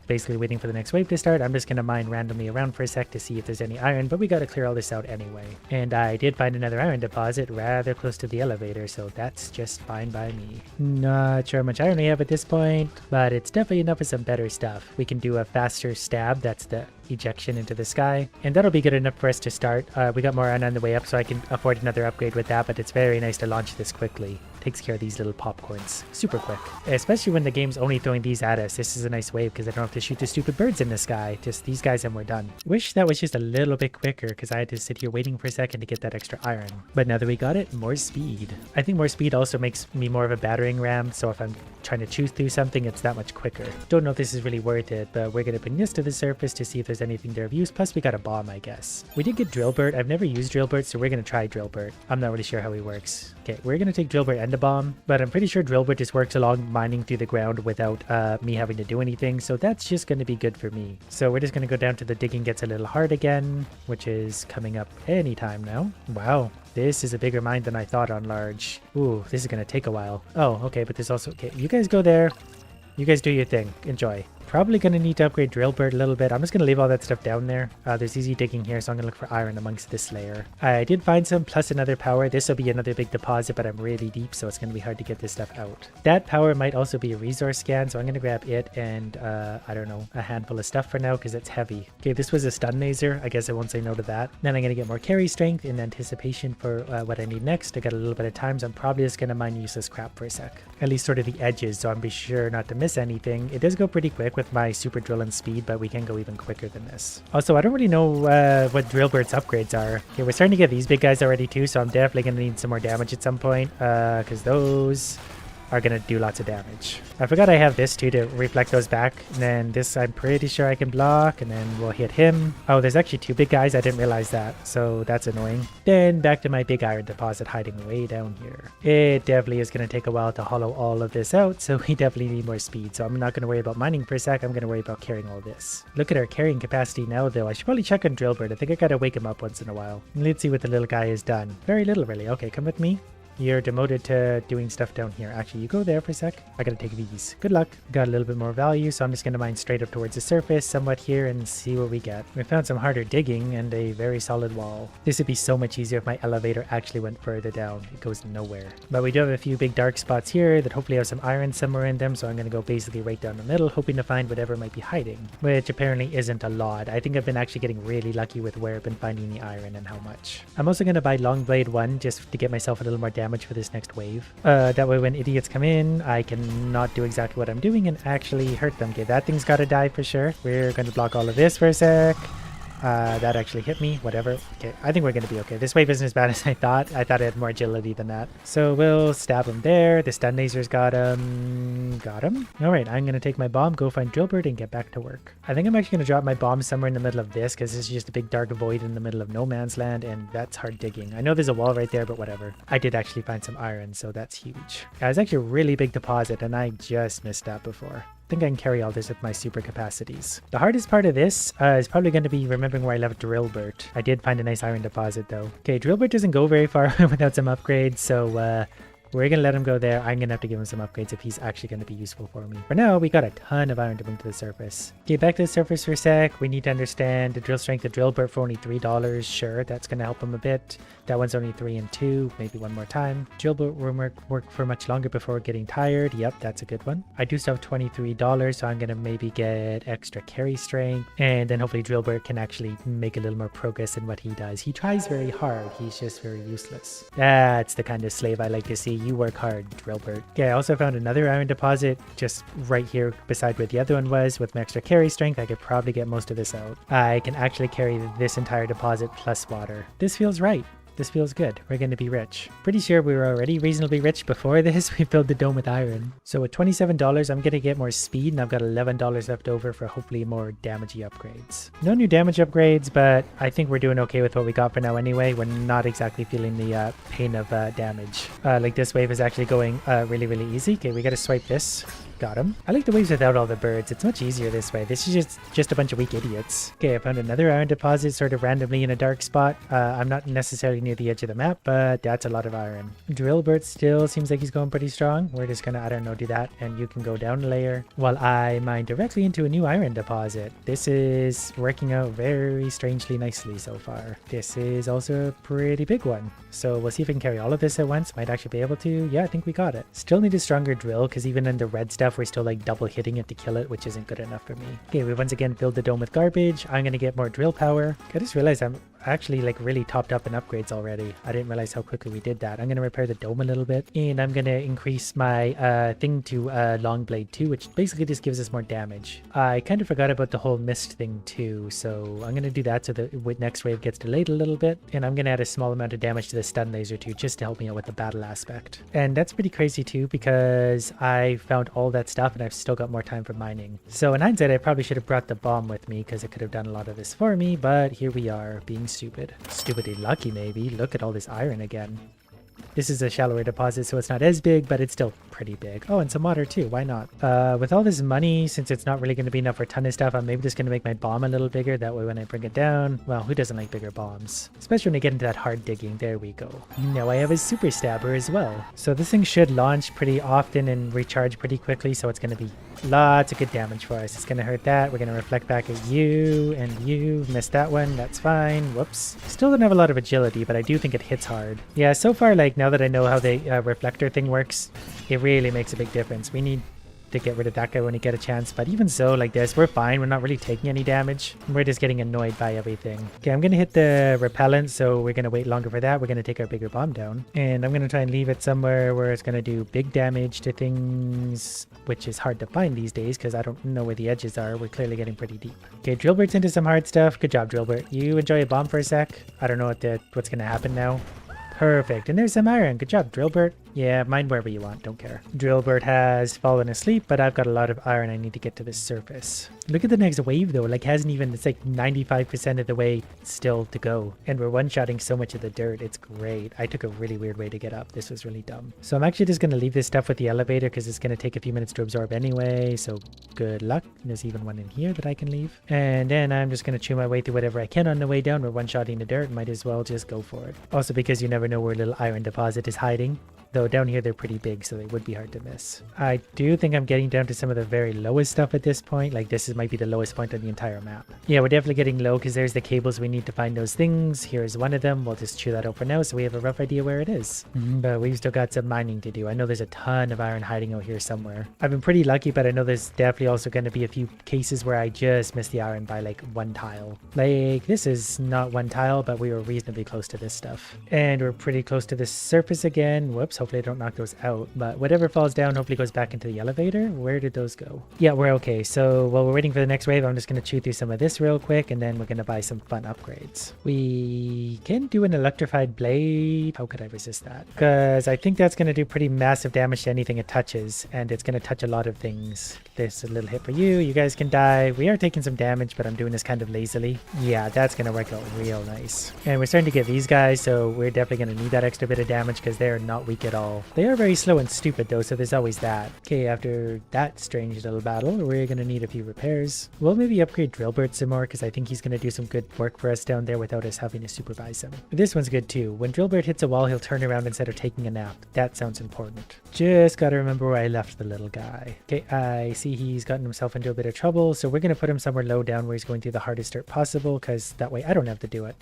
basically waiting for the next wave to start, I'm just gonna mine randomly around for a sec to see if there's any iron, but we gotta clear all this out anyway. And I did find another iron deposit rather close to the elevator, so that's just fine by me. Not sure how much iron we have at this point, but it's definitely enough for some better stuff. We can do a faster stab, that's the ejection into the sky, and that'll be good enough for us to start. We got more iron on the way up, so I can afford another upgrade with that, but it's very nice to launch this quickly. Takes care of these little popcorns super quick, especially when the game's only throwing these at us. This is a nice wave because I don't have to shoot the stupid birds in the sky, just these guys and we're done. Wish that was just a little bit quicker because I had to sit here waiting for a second to get that extra iron, but now that we got it, more speed. I think more speed also makes me more of a battering ram, so if I'm trying to choose through something, it's that much quicker. Don't know if this is really worth it, but we're gonna bring this to the surface to see if there's anything there of use. Plus we got a bomb, I guess. We did get Drillbert. I've never used Drillbert, so we're gonna try Drillbert. I'm not really sure how he works. Okay, we're gonna take Drillbert and a bomb, but I'm pretty sure Drillbert just works along mining through the ground without me having to do anything, so that's just going to be good for me. So we're just going to go down to the digging gets a little hard again, which is coming up anytime now. Wow, this is a bigger mine than I thought on large. Ooh, this is going to take a while. Oh, okay, but there's also... Okay, you guys go there. You guys do your thing. Enjoy. Probably going to need to upgrade Drillbert a little bit. I'm just going to leave all that stuff down there. There's easy digging here, so I'm going to look for iron amongst this layer. I did find some, plus another power. This will be another big deposit, but I'm really deep, so it's going to be hard to get this stuff out. That power might also be a resource scan, so I'm going to grab it and, I don't know, a handful of stuff for now, because it's heavy. Okay, this was a stun laser. I guess I won't say no to that. Then I'm going to get more carry strength in anticipation for what I need next. I got a little bit of time, so I'm probably just going to mine useless crap for a sec. At least sort of the edges, so I'm be sure not to miss anything. It does go pretty quick. stuck with my super drill and speed, but we can go even quicker than this. Also, I don't really know what Drillbert's upgrades are. Okay, we're starting to get these big guys already too, so I'm definitely going to need some more damage at some point, because those are going to do lots of damage. I forgot I have this too to reflect those back, and then this I'm pretty sure I can block, and then we'll hit him. Oh, there's actually 2 big guys. I didn't realize that, so that's annoying. Then back to my big iron deposit hiding way down here. It definitely is going to take a while to hollow all of this out, so we definitely need more speed. So I'm not going to worry about mining for a sec. I'm going to worry about carrying all this. Look at our carrying capacity now, though. I should probably check on Drillbert. I think I got to wake him up once in a while. Let's see what the little guy has done. Very little, really. Okay, come with me. You're demoted to doing stuff down here. Actually, you go there for a sec. I gotta take these. Good luck. Got a little bit more value, so I'm just gonna mine straight up towards the surface, somewhat here, and see what we get. We found some harder digging and a very solid wall. This would be so much easier if my elevator actually went further down. It goes nowhere. But we do have a few big dark spots here that hopefully have some iron somewhere in them, so I'm gonna go basically right down the middle, hoping to find whatever might be hiding, which apparently isn't a lot. I think I've been actually getting really lucky with where I've been finding the iron and how much. I'm also gonna buy Long Blade 1 just to get myself a little more damage for this next wave. That way when idiots come in, I can not do exactly what I'm doing and actually hurt them. Okay, that thing's gotta die for sure. We're gonna block all of this for a sec. That actually hit me, whatever. Okay, I think we're gonna be okay. This wave isn't as bad as I thought. I thought I had more agility than that. So we'll stab him there. The stun laser's got him. Got him. Alright, I'm gonna take my bomb, go find Drillbert, and get back to work. I think I'm actually gonna drop my bomb somewhere in the middle of this, because this is just a big dark void in the middle of no man's land, and that's hard digging. I know there's a wall right there, but whatever. I did actually find some iron, so that's huge. Yeah, it's actually a really big deposit, and I just missed that before. I think I can carry all this with my super capacities. The hardest part of this is probably going to be remembering where I left Drillbert. I did find a nice iron deposit though. Okay, Drillbert doesn't go very far without some upgrades, so we're going to let him go there. I'm going to have to give him some upgrades if he's actually going to be useful for me. For now, we got a ton of iron to bring to the surface. Okay, back to the surface for a sec. We need to understand the drill strength of Drillbert for only $3. Sure, that's going to help him a bit. That one's only 3 and 2. Maybe one more time. Drillbert will work for much longer before getting tired. Yep, that's a good one. I do still have $23, so I'm going to maybe get extra carry strength. And then hopefully Drillbert can actually make a little more progress in what he does. He tries very hard. He's just very useless. That's the kind of slave I like to see. You work hard, Drillbert. Okay, I also found another iron deposit just right here beside where the other one was. With my extra carry strength, I could probably get most of this out. I can actually carry this entire deposit plus water. This feels right. This feels good. We're going to be rich. Pretty sure we were already reasonably rich before this. We filled the dome with iron. So with $27, I'm going to get more speed, and I've got $11 left over for hopefully more damagey upgrades. No new damage upgrades, but I think we're doing okay with what we got for now anyway. We're not exactly feeling the pain of damage. Like this wave is actually going really, really easy. Okay, we got to swipe this. Got him. I like the waves without all the birds. It's much easier this way. This is just a bunch of weak idiots. Okay, I found another iron deposit sort of randomly in a dark spot. I'm not necessarily near the edge of the map, but that's a lot of iron. Drillbert still seems like he's going pretty strong. We're just gonna, I don't know, do that, and you can go down a layer while I mine directly into a new iron deposit. This is working out very strangely nicely so far. This is also a pretty big one. So we'll see if we can carry all of this at once. Might actually be able to. Yeah, I think we got it. Still need a stronger drill, because even in the red stuff, we're still like double hitting it to kill it, which isn't good enough for me. Okay, we once again filled the dome with garbage. I'm gonna get more drill power. I just realized I'm actually like really topped up in upgrades already. I didn't realize how quickly we did that. I'm gonna repair the dome a little bit, and I'm gonna increase my thing to Long Blade 2, which basically just gives us more damage. I kind of forgot about the whole mist thing too, so I'm gonna do that so the next wave gets delayed a little bit, and I'm gonna add a small amount of damage to the stun laser too, just to help me out with the battle aspect. And that's pretty crazy too, because I found all that stuff and I've still got more time for mining. So in hindsight, I probably should have brought the bomb with me, because it could have done a lot of this for me, but here we are, being stupid. Stupidly lucky maybe. Look at all this iron again. This is a shallower deposit, so it's not as big, but it's still pretty big. Oh, and some water too. Why not? With all this money, since it's not really going to be enough for a ton of stuff, I'm maybe just going to make my bomb a little bigger. That way when I bring it down, well, who doesn't like bigger bombs? Especially when I get into that hard digging. There we go. Now I have a super stabber as well. So this thing should launch pretty often and recharge pretty quickly, so it's going to be lots of good damage for us. It's going to hurt that. We're going to reflect back at you, and you missed that one. That's fine. Whoops. Still don't have a lot of agility, but I do think it hits hard. Yeah, so far, like, now that I know how the reflector thing works, it really makes a big difference. We need to get rid of that guy when you get a chance. But even so, like this, we're fine. We're not really taking any damage. We're just getting annoyed by everything. Okay, I'm going to hit the repellent, so we're going to wait longer for that. We're going to take our bigger bomb down. And I'm going to try and leave it somewhere where it's going to do big damage to things, which is hard to find these days because I don't know where the edges are. We're clearly getting pretty deep. Okay, Drillbert's into some hard stuff. Good job, Drillbert. You enjoy a bomb for a sec. I don't know what's going to happen now. Perfect. And there's some iron. Good job, Drillbert. Yeah, mine wherever you want. Don't care. Drillbert has fallen asleep, but I've got a lot of iron I need to get to the surface. Look at the next wave, though. Like, it's like 95% of the way still to go. And we're one-shotting so much of the dirt. It's great. I took a really weird way to get up. This was really dumb. So I'm actually just going to leave this stuff with the elevator because it's going to take a few minutes to absorb anyway. So good luck. There's even one in here that I can leave. And then I'm just going to chew my way through whatever I can on the way down. We're one-shotting the dirt. Might as well just go for it. Also because you never know where a little iron deposit is hiding. Though down here they're pretty big, so they would be hard to miss. I do think I'm getting down to some of the very lowest stuff at this point. Like this might be the lowest point on the entire map. Yeah, we're definitely getting low because there's the cables we need to find those things. Here's one of them. We'll just chew that out for now so we have a rough idea where it is. But we've still got some mining to do. I know there's a ton of iron hiding out here somewhere. I've been pretty lucky, but I know there's definitely also going to be a few cases where I just missed the iron by like one tile. Like this is not one tile, but we were reasonably close to this stuff. And we're pretty close to the surface again. Whoops. Hopefully I don't knock those out, but whatever falls down hopefully goes back into the elevator. Where did those go? Yeah, we're okay. So while we're waiting for the next wave, I'm just going to chew through some of this real quick, and then we're going to buy some fun upgrades. We can do an electrified blade. How could I resist that? Because I think that's going to do pretty massive damage to anything it touches, and it's going to touch a lot of things. This a little hit for you. You guys can die. We are taking some damage, but I'm doing this kind of lazily. Yeah, that's going to work out real nice. And we're starting to get these guys, so we're definitely going to need that extra bit of damage because they're not weak at all. They are very slow and stupid though, so there's always that. Okay, after that strange little battle, we're going to need a few repairs. We'll maybe upgrade Drillbert some more because I think he's going to do some good work for us down there without us having to supervise him. This one's good too. When Drillbert hits a wall, he'll turn around instead of taking a nap. That sounds important. Just got to remember where I left the little guy. Okay, I see he's gotten himself into a bit of trouble, so we're going to put him somewhere low down where he's going through the hardest dirt possible because that way I don't have to do it.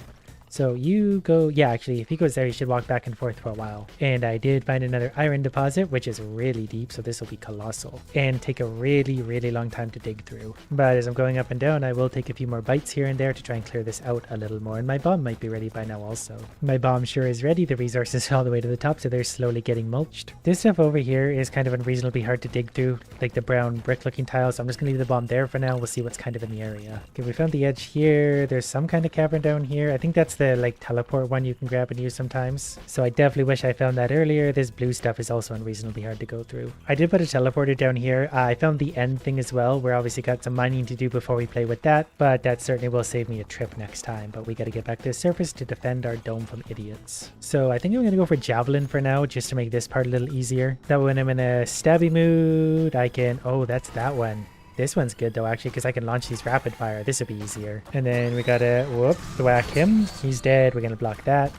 So you go, yeah, actually, if he goes there, he should walk back and forth for a while. And I did find another iron deposit, which is really deep, so this will be colossal. And take a really, really long time to dig through. But as I'm going up and down, I will take a few more bites here and there to try and clear this out a little more. And my bomb might be ready by now also. My bomb sure is ready. The resources are all the way to the top, so they're slowly getting mulched. This stuff over here is kind of unreasonably hard to dig through, like the brown brick-looking tiles. So I'm just going to leave the bomb there for now. We'll see what's kind of in the area. Okay, we found the edge here. There's some kind of cavern down here. I think that's the, like, teleport one you can grab and use sometimes. So I definitely wish I found that earlier. This blue stuff is also unreasonably hard to go through. I did put a teleporter down here. I found the end thing as well. We're obviously got some mining to do before we play with that, but that certainly will save me a trip next time. But we got to get back to the surface to defend our dome from idiots. So I think I'm going to go for javelin for now, just to make this part a little easier. That way when I'm in a stabby mood, I can... Oh, that's that one. This one's good though, actually, because I can launch these rapid fire. This would be easier. And then we gotta, thwack him. He's dead. We're gonna block that.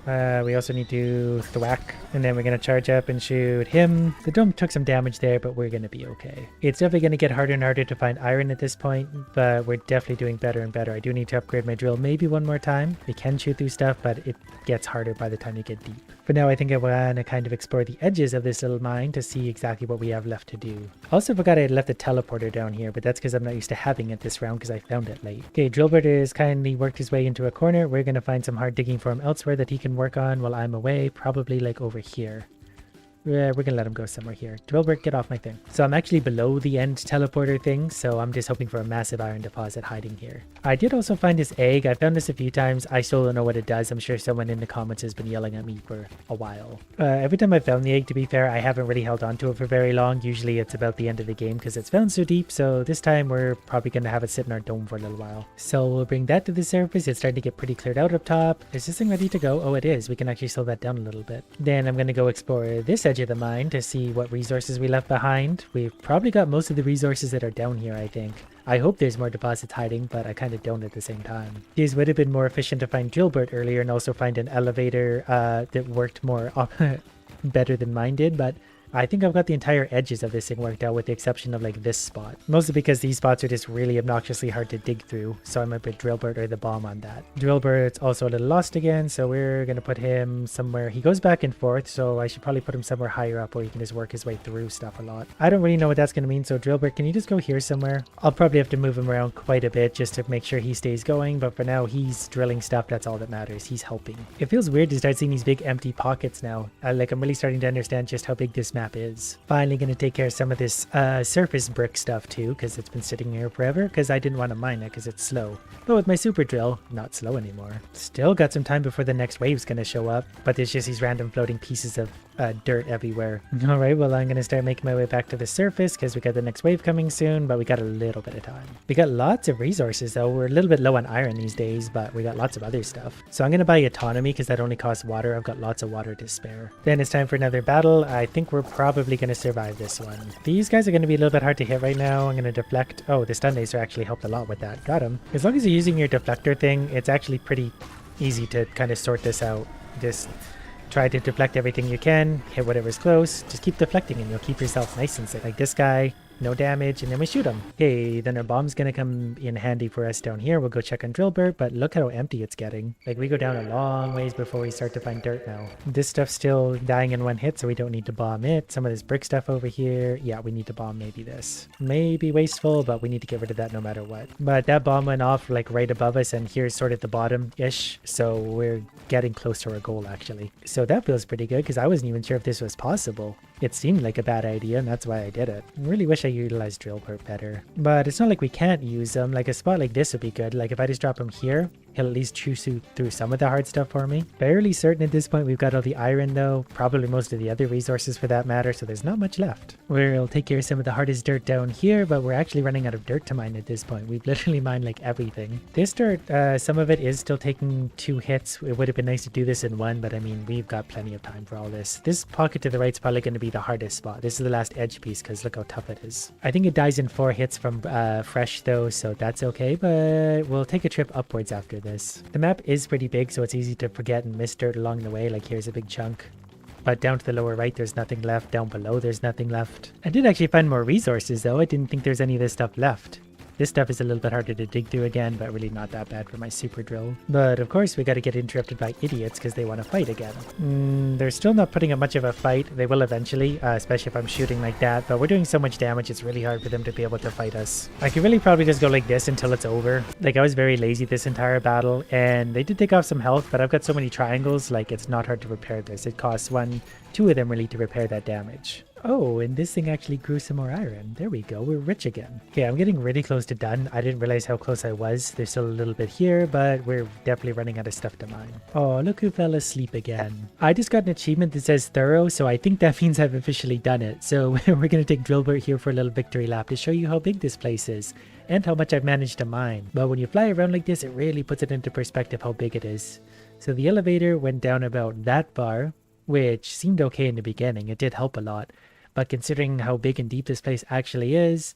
We also need to thwack. And then we're gonna charge up and shoot him. The dome took some damage there, but we're gonna be okay. It's definitely gonna get harder and harder to find iron at this point, but we're definitely doing better and better. I do need to upgrade my drill maybe one more time. We can shoot through stuff, but it gets harder by the time you get deep. For now, I think I want to kind of explore the edges of this little mine to see exactly what we have left to do. Also forgot I had left the teleporter down here, but that's because I'm not used to having it this round because I found it late. Okay, Drillbert has kindly worked his way into a corner. We're going to find some hard digging for him elsewhere that he can work on while I'm away, probably like over here. We're going to let him go somewhere here. Drillbert, get off my thing. So I'm actually below the end teleporter thing, so I'm just hoping for a massive iron deposit hiding here. I did also find this egg. I found this a few times. I still don't know what it does. I'm sure someone in the comments has been yelling at me for a while. Every time I found the egg, to be fair, I haven't really held on to it for very long. Usually it's about the end of the game because it's found so deep, so this time we're probably going to have it sit in our dome for a little while. So we'll bring that to the surface. It's starting to get pretty cleared out up top. Is this thing ready to go? Oh, it is. We can actually slow that down a little bit. Then I'm going to go explore this edge of the mine to see what resources we left behind. We've probably got most of the resources that are down here, I think. I hope there's more deposits hiding, but I kind of don't at the same time. These would have been more efficient to find Drillbert earlier and also find an elevator that worked more better than mine did, but I think I've got the entire edges of this thing worked out with the exception of like this spot. Mostly because these spots are just really obnoxiously hard to dig through. So I might put Drillbert or the bomb on that. Drillbert's also a little lost again. So we're going to put him somewhere. He goes back and forth. So I should probably put him somewhere higher up where he can just work his way through stuff a lot. I don't really know what that's going to mean. So Drillbert, can you just go here somewhere? I'll probably have to move him around quite a bit just to make sure he stays going. But for now, he's drilling stuff. That's all that matters. He's helping. It feels weird to start seeing these big empty pockets now. I'm really starting to understand just how big this map is. Finally going to take care of some of this surface brick stuff too, because it's been sitting here forever, because I didn't want to mine it because it's slow. But with my super drill, not slow anymore. Still got some time before the next wave's going to show up, but there's just these random floating pieces of dirt everywhere. Alright, well I'm going to start making my way back to the surface because we got the next wave coming soon, but we got a little bit of time. We got lots of resources though. We're a little bit low on iron these days, but we got lots of other stuff. So I'm going to buy autonomy because that only costs water. I've got lots of water to spare. Then it's time for another battle. I think we're probably going to survive this one. These guys are going to be a little bit hard to hit right now. I'm going to deflect. Oh, the stun laser actually helped a lot with that. Got him. As long as you're using your deflector thing, it's actually pretty easy to kind of sort this out. Just try to deflect everything you can, hit whatever's close, just keep deflecting and you'll keep yourself nice and safe. Like this guy, no damage, and then we shoot him. Okay, then our bomb's gonna come in handy for us down here. We'll go check on Drillbert, but look how empty it's getting. Like we go down a long ways before we start to find dirt now. This stuff's still dying in one hit, so we don't need to bomb it. Some of this brick stuff over here, yeah, we need to bomb maybe this. Maybe wasteful, but we need to get rid of that no matter what. But that bomb went off like right above us, and here's sort of the bottom-ish, so we're getting close to our goal actually. So that feels pretty good, because I wasn't even sure if this was possible. It seemed like a bad idea, and that's why I did it. I really wish I utilized Drillbert better. But it's not like we can't use them. Like a spot like this would be good. Like if I just drop him here, he'll at least chew through some of the hard stuff for me. Fairly certain at this point we've got all the iron though. Probably most of the other resources for that matter, so there's not much left. We'll take care of some of the hardest dirt down here, but we're actually running out of dirt to mine at this point. We've literally mined like everything. This dirt, some of it is still taking 2 hits. It would have been nice to do this in 1, but I mean, we've got plenty of time for all this. This pocket to the right is probably going to be the hardest spot. This is the last edge piece because look how tough it is. I think it dies in 4 hits from fresh though, so that's okay, but we'll take a trip upwards after this. The map is pretty big, so it's easy to forget and miss dirt along the way. Like here's a big chunk. But down to the lower right, there's nothing left. Down below, there's nothing left. I did actually find more resources though. I didn't think there's any of this stuff left. This stuff is a little bit harder to dig through again, but really not that bad for my super drill. But of course, we got to get interrupted by idiots because they want to fight again. They're still not putting up much of a fight. They will eventually, especially if I'm shooting like that. But we're doing so much damage, it's really hard for them to be able to fight us. I could really probably just go like this until it's over. Like I was very lazy this entire battle, and they did take off some health, but I've got so many triangles, like it's not hard to repair this. It costs 1, 2 of them really to repair that damage. Oh, and this thing actually grew some more iron. There we go. We're rich again. Okay, I'm getting really close to done. I didn't realize how close I was. There's still a little bit here, but we're definitely running out of stuff to mine. Oh, look who fell asleep again. I just got an achievement that says thorough, so I think that means I've officially done it. So we're going to take Drillbert here for a little victory lap to show you how big this place is and how much I've managed to mine. But when you fly around like this, it really puts it into perspective how big it is. So the elevator went down about that far, which seemed okay in the beginning. It did help a lot. But considering how big and deep this place actually is,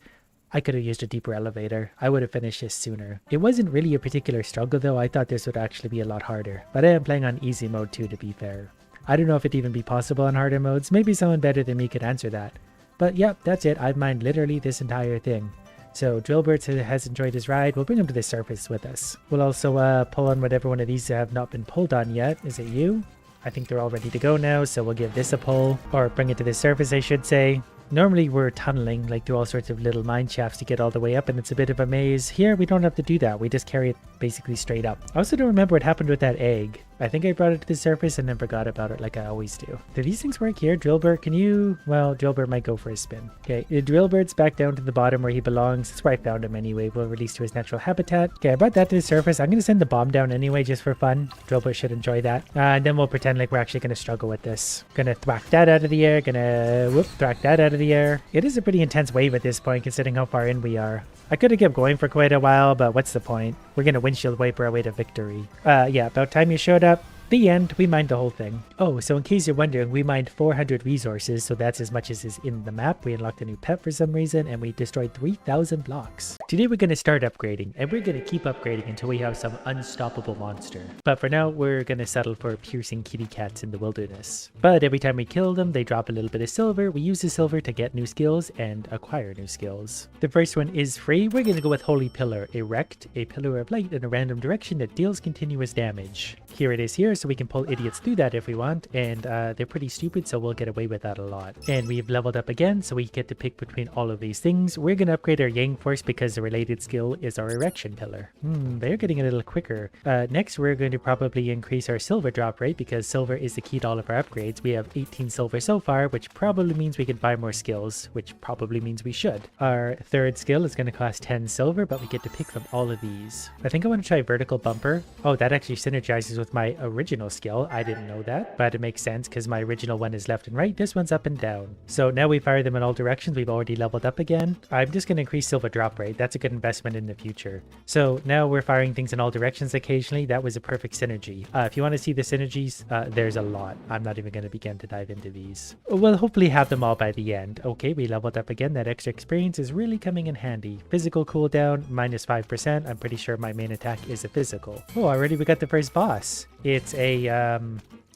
I could have used a deeper elevator. I would have finished this sooner. It wasn't really a particular struggle though. I thought this would actually be a lot harder. But I am playing on easy mode too, to be fair. I don't know if it'd even be possible on harder modes. Maybe someone better than me could answer that. But yep, that's it. I've mined literally this entire thing. So Drillbert has enjoyed his ride. We'll bring him to the surface with us. We'll also pull on whatever one of these have not been pulled on yet. Is it you? I think they're all ready to go now, so we'll give this a pull, or bring it to the surface, I should say. Normally we're tunneling, like through all sorts of little mine shafts to get all the way up, and it's a bit of a maze. Here, we don't have to do that. We just carry it basically straight up. I also don't remember what happened with that egg. I think I brought it to the surface and then forgot about it like I always do. Do these things work here? Drillbert, can you... Well, Drillbert might go for a spin. Okay, Drillbert's back down to the bottom where he belongs. That's where I found him anyway. We'll release to his natural habitat. Okay, I brought that to the surface. I'm going to send the bomb down anyway just for fun. Drillbert should enjoy that. And then we'll pretend like we're actually going to struggle with this. Gonna thwack that out of the air. Gonna thwack that out of the air. It is a pretty intense wave at this point considering how far in we are. I could have kept going for quite a while, but what's the point? We're going to windshield wiper our way to victory. Yeah, about time you showed up. The end. We mined the whole thing. Oh, so in case you're wondering, we mined 400 resources, so that's as much as is in the map. We unlocked a new pet for some reason, and we destroyed 3,000 blocks. Today we're going to start upgrading, and we're going to keep upgrading until we have some unstoppable monster. But for now, we're going to settle for piercing kitty cats in the wilderness. But every time we kill them, they drop a little bit of silver. We use the silver to get new skills and acquire new skills. The first one is free. We're going to go with Holy Pillar. Erect a pillar of light in a random direction that deals continuous damage. Here it is here, so we can pull idiots through that if we want, and they're pretty stupid, so we'll get away with that a lot. And we've leveled up again, so we get to pick between all of these things. We're going to upgrade our Yang Force because the related skill is our Erection Pillar. They're getting a little quicker. Next, we're going to probably increase our silver drop rate because silver is the key to all of our upgrades. We have 18 silver so far, which probably means we could buy more skills, which probably means we should. Our third skill is going to cost 10 silver, but we get to pick from all of these. I think I want to try Vertical Bumper. Oh, that actually synergizes with my original skill. I didn't know that, but it makes sense because my original one is left and right. This one's up and down. So now we fire them in all directions. We've already leveled up again. I'm just going to increase silver drop rate. That's a good investment in the future. So now we're firing things in all directions occasionally. That was a perfect synergy. If you want to see the synergies, there's a lot. I'm not even going to begin to dive into these. We'll hopefully have them all by the end. Okay, we leveled up again. That extra experience is really coming in handy. Physical cooldown, minus 5%. I'm pretty sure my main attack is a physical. Oh, already we got the first boss. It's a,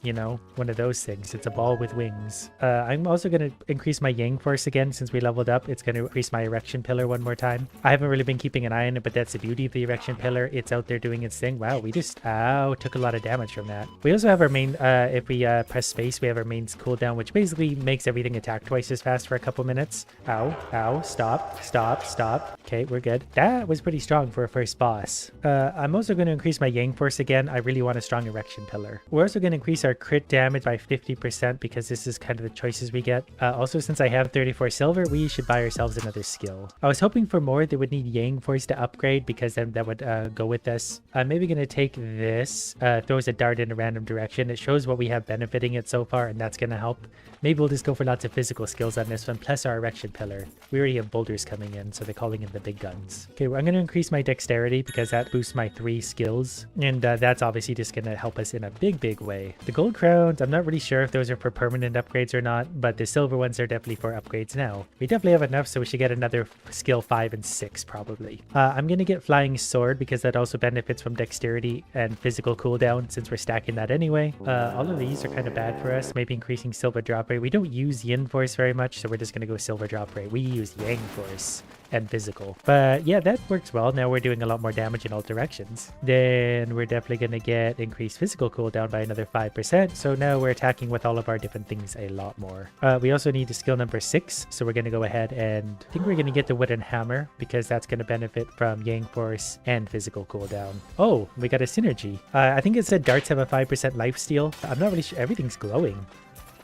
you know, one of those things. It's a ball with wings. I'm also going to increase my Yang Force again since we leveled up. It's going to increase my Erection Pillar one more time. I haven't really been keeping an eye on it, but that's the beauty of the Erection Pillar. It's out there doing its thing. Wow, we just, took a lot of damage from that. We also have our main, if we press space, we have our main cooldown, which basically makes everything attack twice as fast for a couple minutes. Ow, ow, stop, stop, stop. Okay, we're good. That was pretty strong for a first boss. I'm also going to increase my Yang Force again. I really want a strong Erection Pillar. We're also going to increase our crit damage by 50% because this is kind of the choices we get. Also, since I have 34 silver, we should buy ourselves another skill. I was hoping for more that would need Yang Force to upgrade because then that would go with us. I'm maybe going to take this, throws a dart in a random direction. It shows what we have benefiting it so far, and that's going to help. Maybe we'll just go for lots of physical skills on this one, plus our Erection Pillar. We already have boulders coming in, so they're calling in the big guns. Okay, well, I'm going to increase my dexterity because that boosts my 3 skills, and that's obviously just going to help us in a big way. The gold crown, I'm not really sure if those are for permanent upgrades or not, but the silver ones are definitely for upgrades now. We definitely have enough, so we should get another skill 5 and 6 probably. I'm going to get Flying Sword because that also benefits from dexterity and physical cooldown since we're stacking that anyway. All of these are kind of bad for us, maybe increasing silver drop rate. We don't use Yin Force very much, so we're just going to go silver drop rate. We use Yang Force and physical. But yeah, that works well. Now we're doing a lot more damage in all directions. Then we're definitely going to get increased physical cooldown by another 5%. So now we're attacking with all of our different things a lot more. We also need the skill number 6. So we're going to go ahead and I think we're going to get the wooden hammer because that's going to benefit from Yang Force and physical cooldown. Oh, we got a synergy. I think it said darts have a 5% lifesteal. I'm not really sure. Everything's glowing.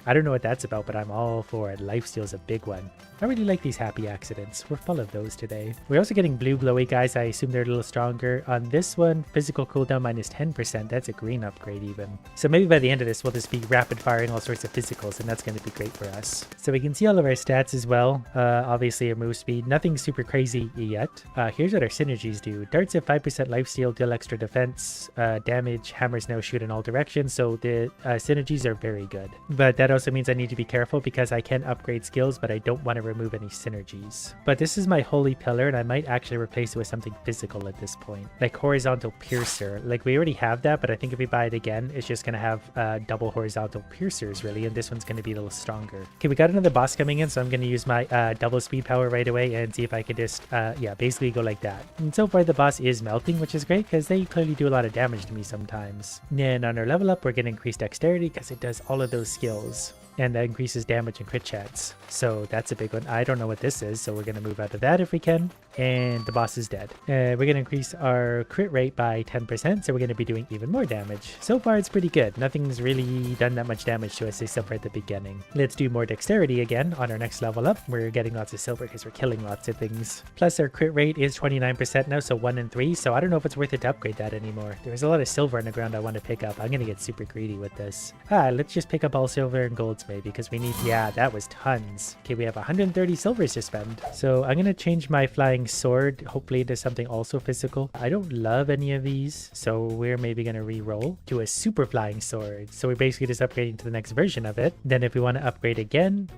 I don't know what that's about, but I'm all for it. Lifesteal's a big one. I really like these happy accidents. We're full of those today. We're also getting blue glowy guys. I assume they're a little stronger. On this one, physical cooldown minus 10%. That's a green upgrade even. So maybe by the end of this, we'll just be rapid firing all sorts of physicals, and that's going to be great for us. So we can see all of our stats as well. Obviously, our move speed. Nothing super crazy yet. Here's what our synergies do. Darts have 5% lifesteal, deal extra defense, damage. Hammers now shoot in all directions. So the synergies are very good. But that also means I need to be careful because I can upgrade skills, but I don't want to remove any synergies. But this is my Holy Pillar, and I might actually replace it with something physical at this point, like Horizontal Piercer. Like we already have that, but I think if we buy it again, it's just going to have double Horizontal Piercers really, and this one's going to be a little stronger. Okay, we got another boss coming in, so I'm going to use my double speed power right away and see if I can just, yeah, basically go like that. And so far the boss is melting, which is great because they clearly do a lot of damage to me sometimes. And on our level up, we're going to increase dexterity because it does all of those skills. And that increases damage and crit chance. So that's a big one. I don't know what this is, so we're going to move out of that if we can. And the boss is dead. We're going to increase our crit rate by 10%, so we're going to be doing even more damage. So far, it's pretty good. Nothing's really done that much damage to us except for at the beginning. Let's do more dexterity again on our next level up. We're getting lots of silver because we're killing lots of things. Plus, our crit rate is 29% now, so 1 in 3. So I don't know if it's worth it to upgrade that anymore. There's a lot of silver on the ground I want to pick up. I'm going to get super greedy with this. Let's just pick up all silver and golds way because we need, yeah, that was tons. Okay, we have 130 silvers to spend. So I'm going to change my flying sword, hopefully to something also physical. I don't love any of these, so we're maybe going to re-roll to a super flying sword. So we're basically just upgrading to the next version of it. Then if we want to upgrade again,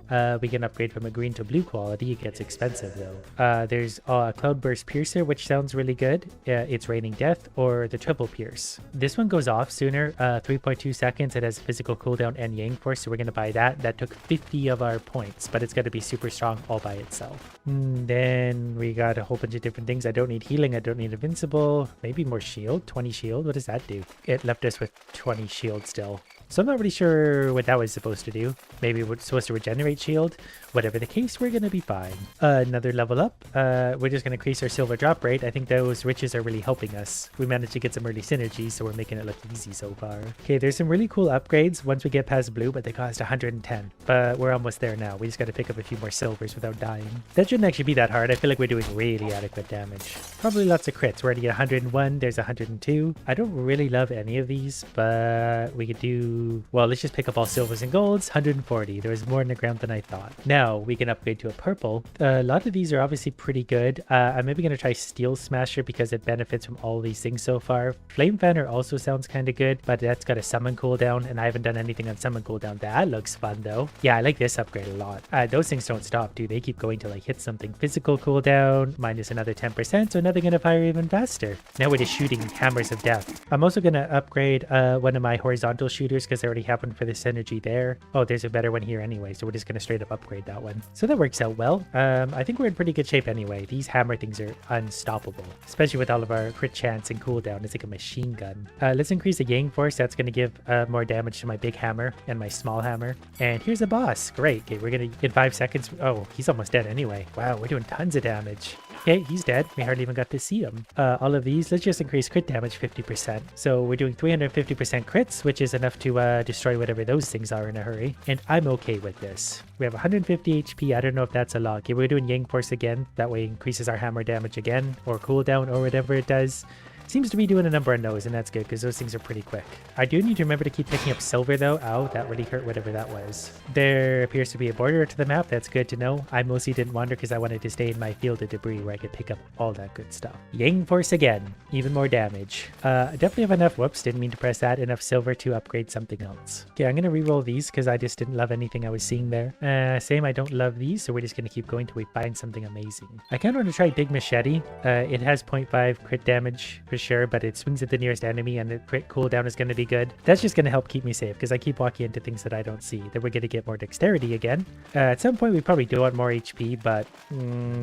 we can upgrade from a green to blue quality. It gets expensive though. There's a Cloudburst Piercer, which sounds really good. It's Raining Death, or the Triple Pierce. This one goes off sooner, 3.2 seconds. It has physical cooldown and Yang Force, so we're going to buy that. That took 50 of our points, but it's going to be super strong all by itself. Then we got a whole bunch of different things. I don't need healing. I don't need invincible. Maybe more shield. 20 shield. What does that do? It left us with 20 shield still. So I'm not really sure what that was supposed to do. Maybe it's supposed to regenerate shield. Whatever the case, we're going to be fine. Another level up. We're just going to increase our silver drop rate. I think those riches are really helping us. We managed to get some early synergy, so we're making it look easy so far. Okay, there's some really cool upgrades once we get past blue, but they cost 110. But we're almost there now. We just got to pick up a few more silvers without dying. That shouldn't actually be that hard. I feel like we're doing really adequate damage. Probably lots of crits. We're already at 101. There's 102. I don't really love any of these, but we could do... Well, let's just pick up all silvers and golds. 140. There was more in the ground than I thought. Now we can upgrade to a purple. A lot of these are obviously pretty good. I'm maybe going to try Steel Smasher because it benefits from all these things so far. Flame Fanner also sounds kind of good, but that's got a summon cooldown, and I haven't done anything on summon cooldown. That looks fun though. Yeah, I like this upgrade a lot. Those things don't stop, do they? Keep going till I hit something. Physical cooldown minus another 10%, so now they're going to fire even faster. Now we're just shooting hammers of death. I'm also going to upgrade one of my horizontal shooters because I already have one for the synergy there. Oh, there's a better one here anyway, so we're just going to straight up upgrade that one. So that works out well. I think we're in pretty good shape anyway. These hammer things are unstoppable, especially with all of our crit chance and cooldown. It's like a machine gun. Let's increase the Yang Force. That's going to give more damage to my big hammer and my small hammer. And here's a boss. Great. Okay, we're going to get 5 seconds. Oh, he's almost dead anyway. Wow, we're doing tons of damage. Okay, he's dead. We hardly even got to see him. All of these, let's just increase crit damage 50%. So we're doing 350% crits, which is enough to destroy whatever those things are in a hurry. And I'm okay with this. We have 150 HP. I don't know if that's a lot. Okay, we're doing Yang Force again. That way it increases our hammer damage again, or cooldown, or whatever it does. Seems to be doing a number on those, and that's good because those things are pretty quick. I do need to remember to keep picking up silver though. Ow, that really hurt, whatever that was. There appears to be a border to the map. That's good to know. I mostly didn't wander because I wanted to stay in my field of debris where I could pick up all that good stuff. Yang Force again. Even more damage. I definitely have enough. Whoops, didn't mean to press that. Enough silver to upgrade something else. Okay, I'm going to re-roll these because I just didn't love anything I was seeing there. Same, I don't love these, so we're just going to keep going till we find something amazing. I kind of want to try Big Machete. It has 0.5 crit damage for sure, but it swings at the nearest enemy and the crit cooldown is going to be good. That's just going to help keep me safe because I keep walking into things that I don't see. Then we're going to get more dexterity again. At some point we probably do want more HP, but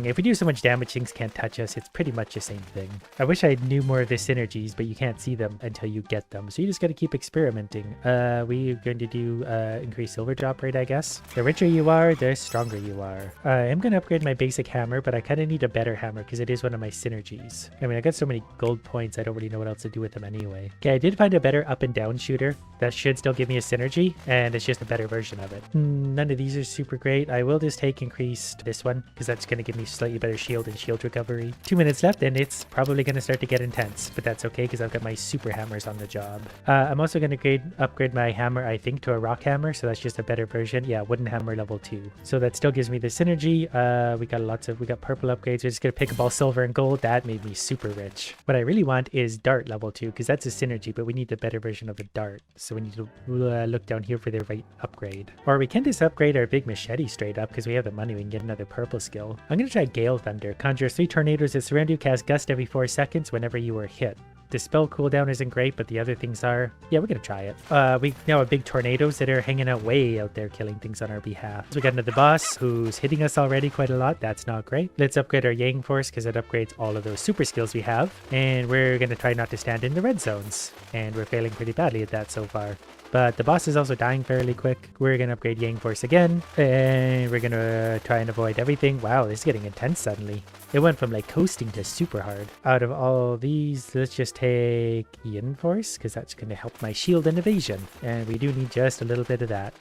if we do so much damage things can't touch us. It's pretty much the same thing. I wish I knew more of the synergies, but you can't see them until you get them. So you just got to keep experimenting. We're going to do increase silver drop rate, I guess. The richer you are, the stronger you are. I am going to upgrade my basic hammer, but I kind of need a better hammer because it is one of my synergies. I mean, I got so many gold points, I don't really know what else to do with them anyway. Okay, I did find a better up and down shooter. That should still give me a synergy, and it's just a better version of it. None of these are super great. I will just take increased this one, because that's going to give me slightly better shield and shield recovery. 2 minutes left, and it's probably going to start to get intense, but that's okay, because I've got my super hammers on the job. I'm also going to upgrade my hammer, I think, to a rock hammer, so that's just a better version. Yeah, wooden hammer level 2. So that still gives me the synergy. We got purple upgrades. We're just going to pick up all silver and gold. That made me super rich. What I really want is dart level 2, because that's a synergy, but we need the better version of a dart. So we need to look down here for the right upgrade. Or we can just upgrade our big machete straight up, because we have the money. We can get another purple skill. I'm going to try Gale Thunder. Conjure 3 tornadoes that surround you, cast gust every 4 seconds whenever you are hit. The spell cooldown isn't great, but the other things are. Yeah, we're going to try it. We now have big tornadoes that are hanging out way out there killing things on our behalf. So we got another boss who's hitting us already quite a lot. That's not great. Let's upgrade our Yang Force because it upgrades all of those super skills we have. And we're going to try not to stand in the red zones. And we're failing pretty badly at that so far. But the boss is also dying fairly quick. We're going to upgrade Yang Force again. And we're going to try and avoid everything. Wow, this is getting intense suddenly. It went from like coasting to super hard. Out of all these, let's just take Yin Force, because that's going to help my shield and evasion. And we do need just a little bit of that.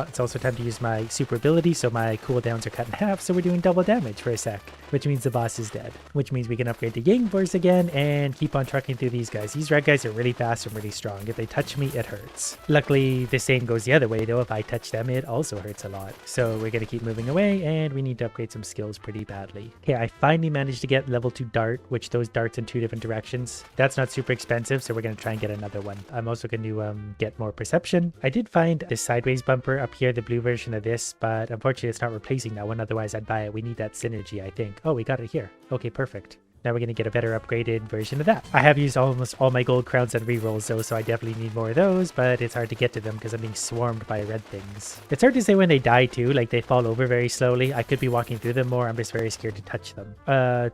It's also time to use my super ability, so my cooldowns are cut in half, so we're doing double damage for a sec. Which means the boss is dead. Which means we can upgrade to Yang Force again and keep on trucking through these guys. These red guys are really fast and really strong. If they touch me, it hurts. Luckily, the same goes the other way though. If I touch them, it also hurts a lot. So we're going to keep moving away, and we need to upgrade some skills pretty badly. Okay, I finally managed to get level 2 dart, which those darts in 2 different directions. That's not super expensive, so we're going to try and get another one. I'm also going to get more perception. I did find this sideways bumper up here, the blue version of this, but unfortunately it's not replacing that one. Otherwise I'd buy it. We need that synergy, I think. Oh, we got it here. Okay, perfect. Now we're going to get a better upgraded version of that. I have used almost all my gold crowns and rerolls though, so I definitely need more of those, but it's hard to get to them because I'm being swarmed by red things. It's hard to say when they die too, like they fall over very slowly. I could be walking through them more. I'm just very scared to touch them.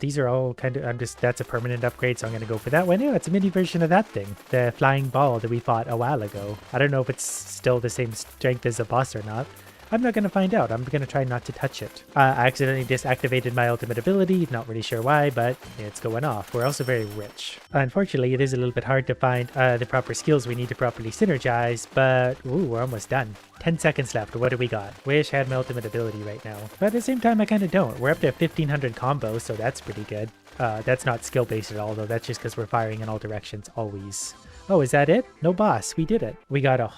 These are all kind of, that's a permanent upgrade, so I'm going to go for that one. Yeah, it's a mini version of that thing. The flying ball that we fought a while ago. I don't know if it's still the same strength as the boss or not. I'm not going to find out. I'm going to try not to touch it. I accidentally disactivated my ultimate ability. Not really sure why, but it's going off. We're also very rich. Unfortunately, it is a little bit hard to find the proper skills we need to properly synergize, but ooh, we're almost done. 10 seconds left. What do we got? Wish I had my ultimate ability right now. But at the same time, I kind of don't. We're up to 1500 combos, so that's pretty good. That's not skill-based at all, though. That's just because we're firing in all directions always. Oh, is that it? No boss. We did it. We got a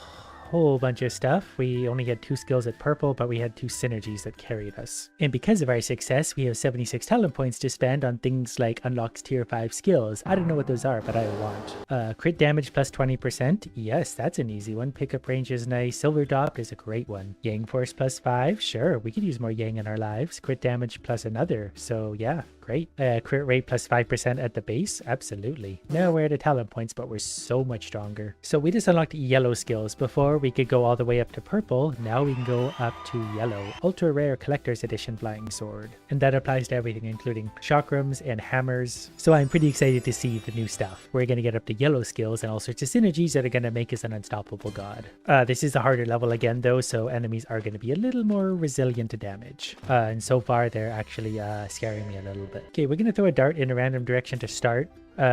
whole bunch of stuff. We only had 2 skills at purple, but we had 2 synergies that carried us. And because of our success, we have 76 talent points to spend on things like unlocks tier 5 skills. I don't know what those are, but I want. Crit damage plus 20%. Yes, that's an easy one. Pickup range is nice. Silver drop is a great one. Yang force plus 5. Sure, we could use more yang in our lives. Crit damage plus another. So yeah, great. Crit rate plus 5% at the base. Absolutely. Now we're at the talent points, but we're so much stronger. So we just unlocked yellow skills. Before we could go all the way up to purple. Now we can go up to yellow. Ultra rare collector's edition flying sword. And that applies to everything, including chakrams and hammers. So I'm pretty excited to see the new stuff. We're going to get up to yellow skills and all sorts of synergies that are going to make us an unstoppable god. This is a harder level again though, so enemies are going to be a little more resilient to damage. And so far they're actually scaring me a little bit. Okay, we're going to throw a dart in a random direction to start.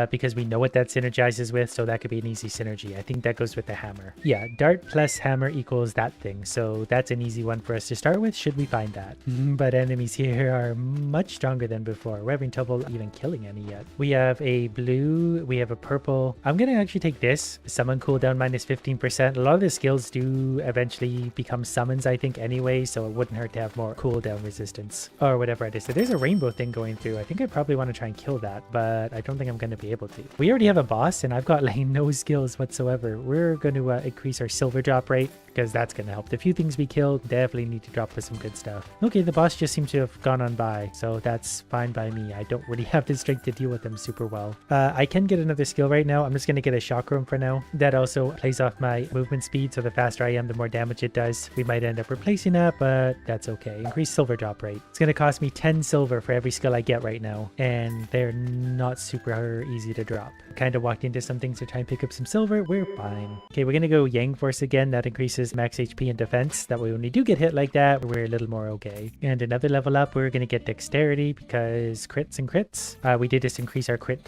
Because we know what that synergizes with, so that could be an easy synergy. I think that goes with the hammer. Yeah, dart plus hammer equals that thing, so that's an easy one for us to start with, should we find that. But enemies here are much stronger than before. We're having trouble even killing any yet. We have a blue, we have a purple. I'm gonna actually take this, summon cooldown minus 15%. A lot of the skills do eventually become summons, I think, anyway, so it wouldn't hurt to have more cooldown resistance. Or whatever it is. So there's a rainbow thing going through. I think I probably want to try and kill that, but I don't think I'm gonna be able to. We already have a boss and I've got like no skills whatsoever. We're going to increase our silver drop rate because that's going to help. The few things we killed definitely need to drop for some good stuff. Okay, the boss just seems to have gone on by, so that's fine by me. I don't really have the strength to deal with them super well. I can get another skill right now. I'm just going to get a chakram for now. That also plays off my movement speed, so the faster I am, the more damage it does. We might end up replacing that, but that's okay. Increase silver drop rate. It's going to cost me 10 silver for every skill I get right now, and they're not super easy to drop. Kind of walked into some things to try and pick up some silver. We're fine. Okay, we're going to go Yang Force again. That increases max HP and defense. That way when we do get hit like that, we're a little more okay. And another level up, we're going to get dexterity because crits and crits. We did just increase our crit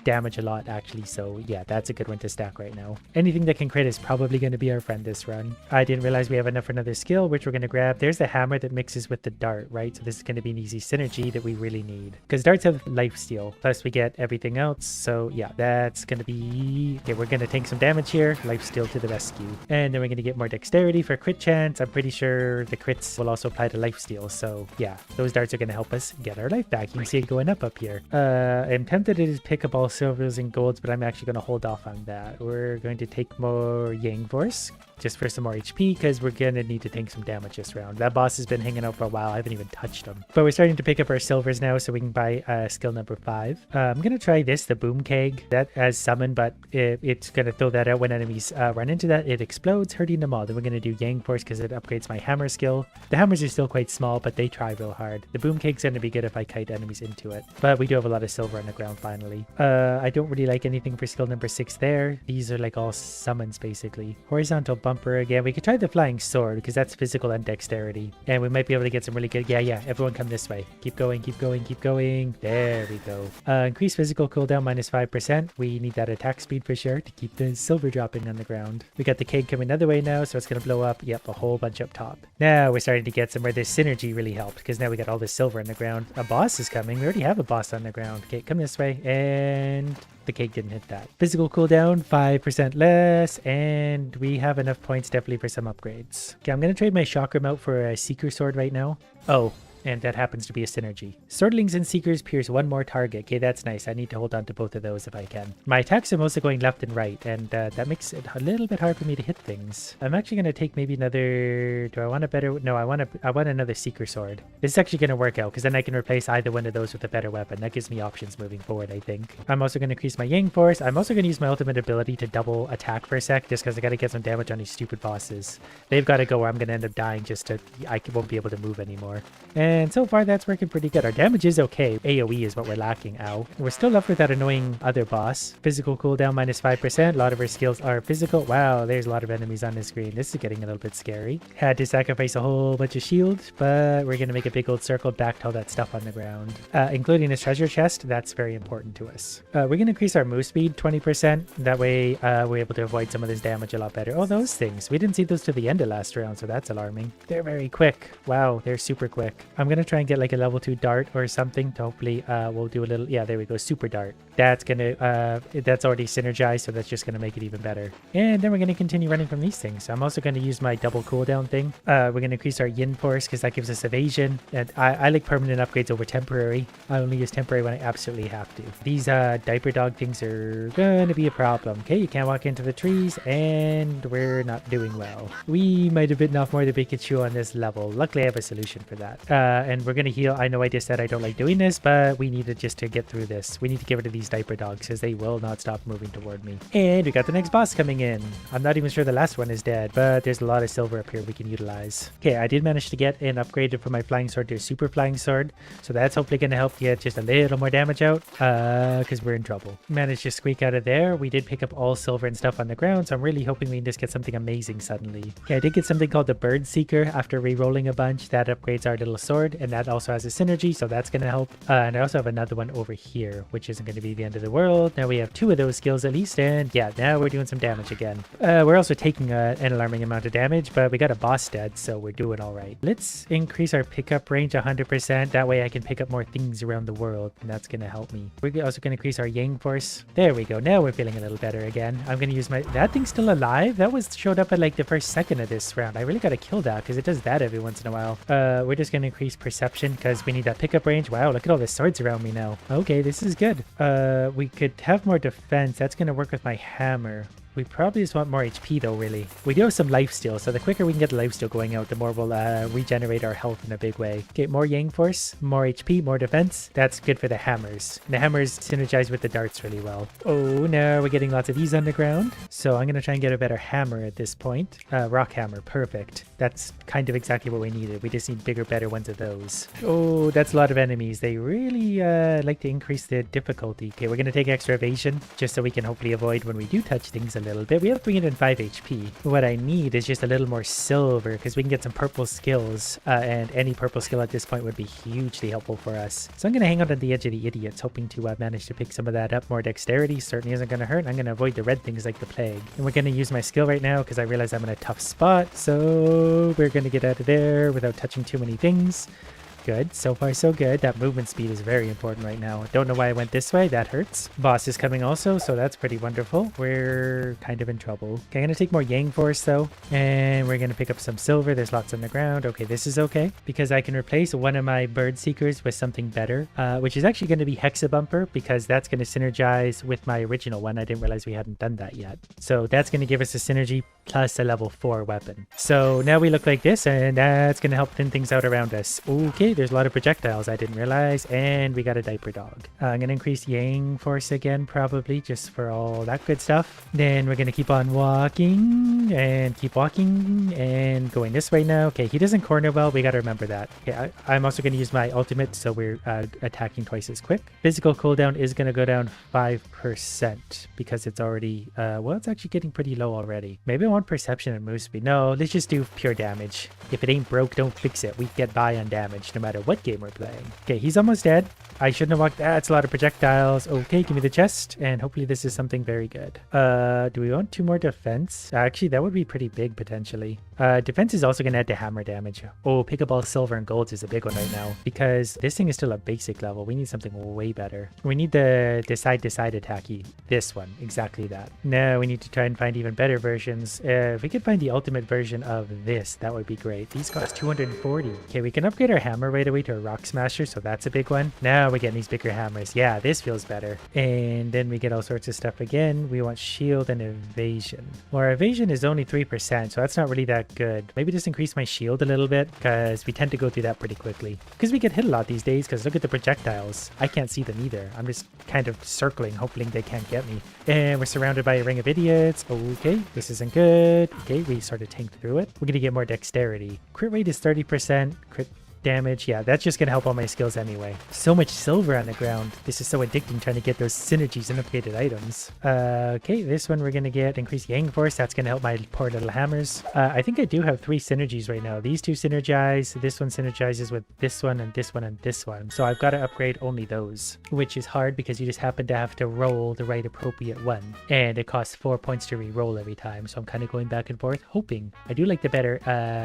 damage a lot actually, so yeah, that's a good one to stack right now. Anything that can crit is probably going to be our friend this run. I didn't realize we have enough for another skill, which we're going to grab. There's the hammer that mixes with the dart, right? So this is going to be an easy synergy that we really need because darts have life steal, plus we get everything else. So yeah, that's going to be... Okay, we're going to take some damage here. Life steal to the rescue. And then we're going to get more dexterity for crit chance. I'm pretty sure the crits will also apply to life steal. So yeah, those darts are going to help us get our life back. You can see it going up here. I'm tempted to just pick up all silvers and golds, but I'm actually going to hold off on that. We're going to take more Yang Force just for some more HP because we're going to need to take some damage this round. That boss has been hanging out for a while. I haven't even touched him. But we're starting to pick up our silvers now so we can buy skill number 5. I'm going to try this, the boom keg. That as summon, but it's going to throw that out when enemies run into that. It explodes, hurting them all. Then we're going to do Yang Force because it upgrades my hammer skill. The hammers are still quite small, but they try real hard. The boom keg's going to be good if I kite enemies into it. But we do have a lot of silver on the ground finally. I don't really like anything for skill number 6 there. These are like all summons basically. Horizontal bumper again. We could try the flying sword because that's physical and dexterity. And we might be able to get some really good... Yeah, everyone come this way. Keep going, keep going, keep going. There we go. Increase physical cooldown minus 5%. We need that attack speed for sure to keep the silver dropping on the ground. We got the keg coming another way now. now, so it's going to blow up, yep, a whole bunch up top. Now we're starting to get somewhere. This synergy really helped, because now we got all this silver in the ground. A boss is coming. We already have a boss on the ground. Okay, come this way, and the cake didn't hit that. Physical cooldown, 5% less, and we have enough points definitely for some upgrades. Okay, I'm going to trade my chakram out for a seeker sword right now. Oh, and that happens to be a synergy. Swordlings and Seekers pierce one more target. Okay, that's nice. I need to hold on to both of those if I can. My attacks are mostly going left and right, and that makes it a little bit hard for me to hit things. I'm actually going to take maybe another... Do I want a better... No, I want another Seeker Sword. This is actually going to work out, because then I can replace either one of those with a better weapon. That gives me options moving forward, I think. I'm also going to increase my Yang Force. I'm also going to use my ultimate ability to double attack for a sec, just because I got to get some damage on these stupid bosses. They've got to go, or I'm going to end up dying just to... I won't be able to move anymore. And so far, that's working pretty good. Our damage is okay. AoE is what we're lacking. Ow. We're still left with that annoying other boss. Physical cooldown minus 5%. A lot of our skills are physical. Wow, there's a lot of enemies on the screen. This is getting a little bit scary. Had to sacrifice a whole bunch of shields, but we're going to make a big old circle back to all that stuff on the ground, including this treasure chest. That's very important to us. We're going to increase our move speed 20%. That way, we're able to avoid some of this damage a lot better. Oh, those things. We didn't see those to the end of last round, so that's alarming. They're very quick. Wow, they're super quick. I'm going to try and get like a level 2 dart or something to hopefully we'll do a little... Yeah, there we go. Super dart. That's gonna that's already synergized, so that's just gonna make it even better. And then we're gonna continue running from these things. I'm also gonna use my double cooldown thing. We're gonna increase our yin force because that gives us evasion, and I like permanent upgrades over temporary. I only use temporary when I absolutely have to. These diaper dog things are gonna be a problem. Okay, you can't walk into the trees, and we're not doing well. We might have bitten off more than we could chew on this level. Luckily I have a solution for that. And we're gonna heal. I know I just said I don't like doing this, but we needed just to get through this. We need to get rid of these diaper dogs because they will not stop moving toward me. And we got the next boss coming in. I'm not even sure the last one is dead, but there's a lot of silver up here we can utilize. Okay, I did manage to get an upgrade from my flying sword to a super flying sword, so that's hopefully going to help get just a little more damage out, because we're in trouble. Managed to squeak out of there. We did pick up all silver and stuff on the ground, so I'm really hoping we can just get something amazing suddenly. Okay, I did get something called the Bird Seeker after re-rolling a bunch. That upgrades our little sword, and that also has a synergy, so that's going to help. And I also have another one over here, which isn't going to be the end of the world. Now we have 2 of those skills at least, and yeah, now we're doing some damage again. We're also taking an alarming amount of damage, but we got a boss dead, so we're doing all right. Let's increase our pickup range 100%. That way I can pick up more things around the world, and that's going to help me. We're also going to increase our Yang Force. There we go. Now we're feeling a little better again. I'm going to use my... That thing's still alive? That was showed up at like the first second of this round. I really got to kill that because it does that every once in a while. We're just going to increase perception because we need that pickup range. Wow, look at all the swords around me now. Okay, this is good. We could have more defense. That's going to work with my hammer. We probably just want more HP though, really. We do have some life steal, so the quicker we can get the life steal going out, the more we'll regenerate our health in a big way. Get more Yang Force, more HP, more defense. That's good for the hammers. And the hammers synergize with the darts really well. Oh, now we're getting lots of these on the ground. So I'm going to try and get a better hammer at this point. Rock hammer, perfect. That's kind of exactly what we needed. We just need bigger, better ones of those. Oh, that's a lot of enemies. They really like to increase the difficulty. Okay, we're going to take extra evasion just so we can hopefully avoid when we do touch things a little bit. We have 305 HP. What I need is just a little more silver because we can get some purple skills, and any purple skill at this point would be hugely helpful for us. So I'm going to hang out at the edge of the idiots, hoping to manage to pick some of that up. More dexterity certainly isn't going to hurt. I'm going to avoid the red things like the plague. And we're going to use my skill right now because I realize I'm in a tough spot. So we're going to get out of there without touching too many things. Good. So far, so good. That movement speed is very important right now. Don't know why I went this way. That hurts. Boss is coming also, so that's pretty wonderful. We're kind of in trouble. Okay, I'm going to take more Yang Force, though. And we're going to pick up some silver. There's lots on the ground. Okay, this is okay. Because I can replace one of my Bird Seekers with something better, which is actually going to be Hexa Bumper, because that's going to synergize with my original one. I didn't realize we hadn't done that yet. So that's going to give us a synergy plus a level 4 weapon. So now we look like this, and that's going to help thin things out around us. Okay. There's a lot of projectiles I didn't realize, and we got a diaper dog. I'm gonna increase Yang Force again, probably just for all that good stuff. Then we're gonna keep on walking and keep walking and going this way now. Okay, he doesn't corner well. We gotta remember that. Okay, I'm also gonna use my ultimate, so we're attacking twice as quick. Physical cooldown is gonna go down 5% because it's already well, it's actually getting pretty low already. Maybe I want perception and move speed. No, let's just do pure damage. If it ain't broke, don't fix it. We get by on damage no matter what game we're playing. Okay, he's almost dead. I shouldn't have walked. That's a lot of projectiles. Okay, give me the chest, and hopefully this is something very good. Do we want 2 more defense? Actually, that would be pretty big potentially. Defense is also going to add to hammer damage. Oh, pick up all silver and golds is a big one right now because this thing is still a basic level. We need something way better. We need the side attacky. This one, exactly that. Now we need to try and find even better versions. If we could find the ultimate version of this, that would be great. These cost 240. Okay, we can upgrade our hammer right away to a rock smasher, so that's a big one. Now we're getting these bigger hammers. Yeah, this feels better. And then we get all sorts of stuff again. We want shield and evasion. Well, our evasion is only 3%, so that's not really that good. Maybe just increase my shield a little bit because we tend to go through that pretty quickly. Because we get hit a lot these days because look at the projectiles. I can't see them either. I'm just kind of circling, hoping they can't get me. And we're surrounded by a ring of idiots. Okay, this isn't good. Okay, we sort of tanked through it. We're going to get more dexterity. Crit rate is 30%. Crit damage. Yeah, that's just going to help all my skills anyway. So much silver on the ground. This is so addicting trying to get those synergies and upgraded items. Okay, this one we're going to get increased yang force. That's going to help my poor little hammers. I think I do have 3 synergies right now. These 2 synergize. This one synergizes with this one and this one and this one. So I've got to upgrade only those, which is hard because you just happen to have to roll the right appropriate one. And it costs 4 points to re-roll every time. So I'm kind of going back and forth, hoping. I do like the better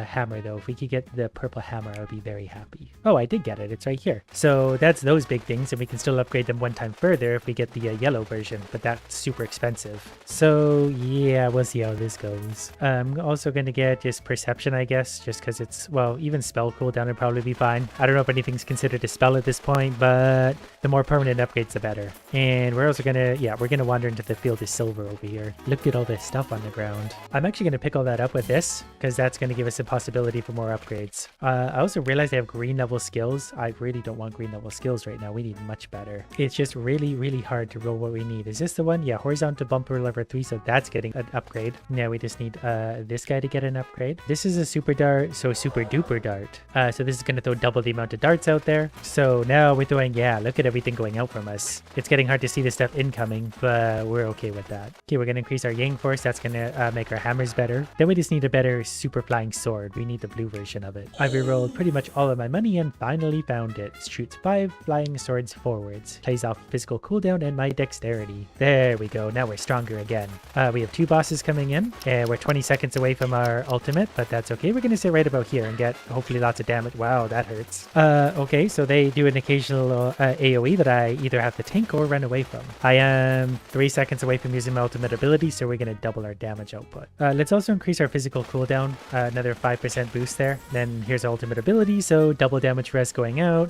hammer though. If we could get the purple hammer, I would be very happy. Oh, I did get it. It's right here. So that's those big things, and we can still upgrade them 1 time further if we get the yellow version, but that's super expensive. So yeah, we'll see how this goes. I'm also going to get just perception, I guess, just because it's, well, even spell cooldown would probably be fine. I don't know if anything's considered a spell at this point, but the more permanent upgrades, the better. And we're also going to, yeah, we're going to wander into the field of silver over here. Look at all this stuff on the ground. I'm actually going to pick all that up with this, because that's going to give us a possibility for more upgrades. I also realized I have green level skills. I really don't want green level skills right now. We need much better. It's just really hard to roll what we need. Is this the one? Yeah, horizontal bumper lever 3, so that's getting an upgrade. Now we just need this guy to get an upgrade. This is a super dart, so super duper dart. So this is going to throw double the amount of darts out there. So now we're throwing, yeah, look at everything going out from us. It's getting hard to see the stuff incoming, but we're okay with that. Okay, we're going to increase our yang force. That's going to make our hammers better. Then we just need a better super flying sword. We need the blue version of it. I've rerolled pretty much all of my money and finally found it. Shoots 5 flying swords forwards. Plays off physical cooldown and my dexterity. There we go. Now we're stronger again. We have 2 bosses coming in. We're 20 seconds away from our ultimate, but that's okay. We're going to sit right about here and get hopefully lots of damage. Wow, that hurts. Okay, so they do an occasional AoE that I either have to tank or run away from. I am 3 seconds away from using my ultimate ability, so we're going to double our damage output. Let's also increase our physical cooldown. Another 5% boost there. Then here's our ultimate ability, so double damage for us going out.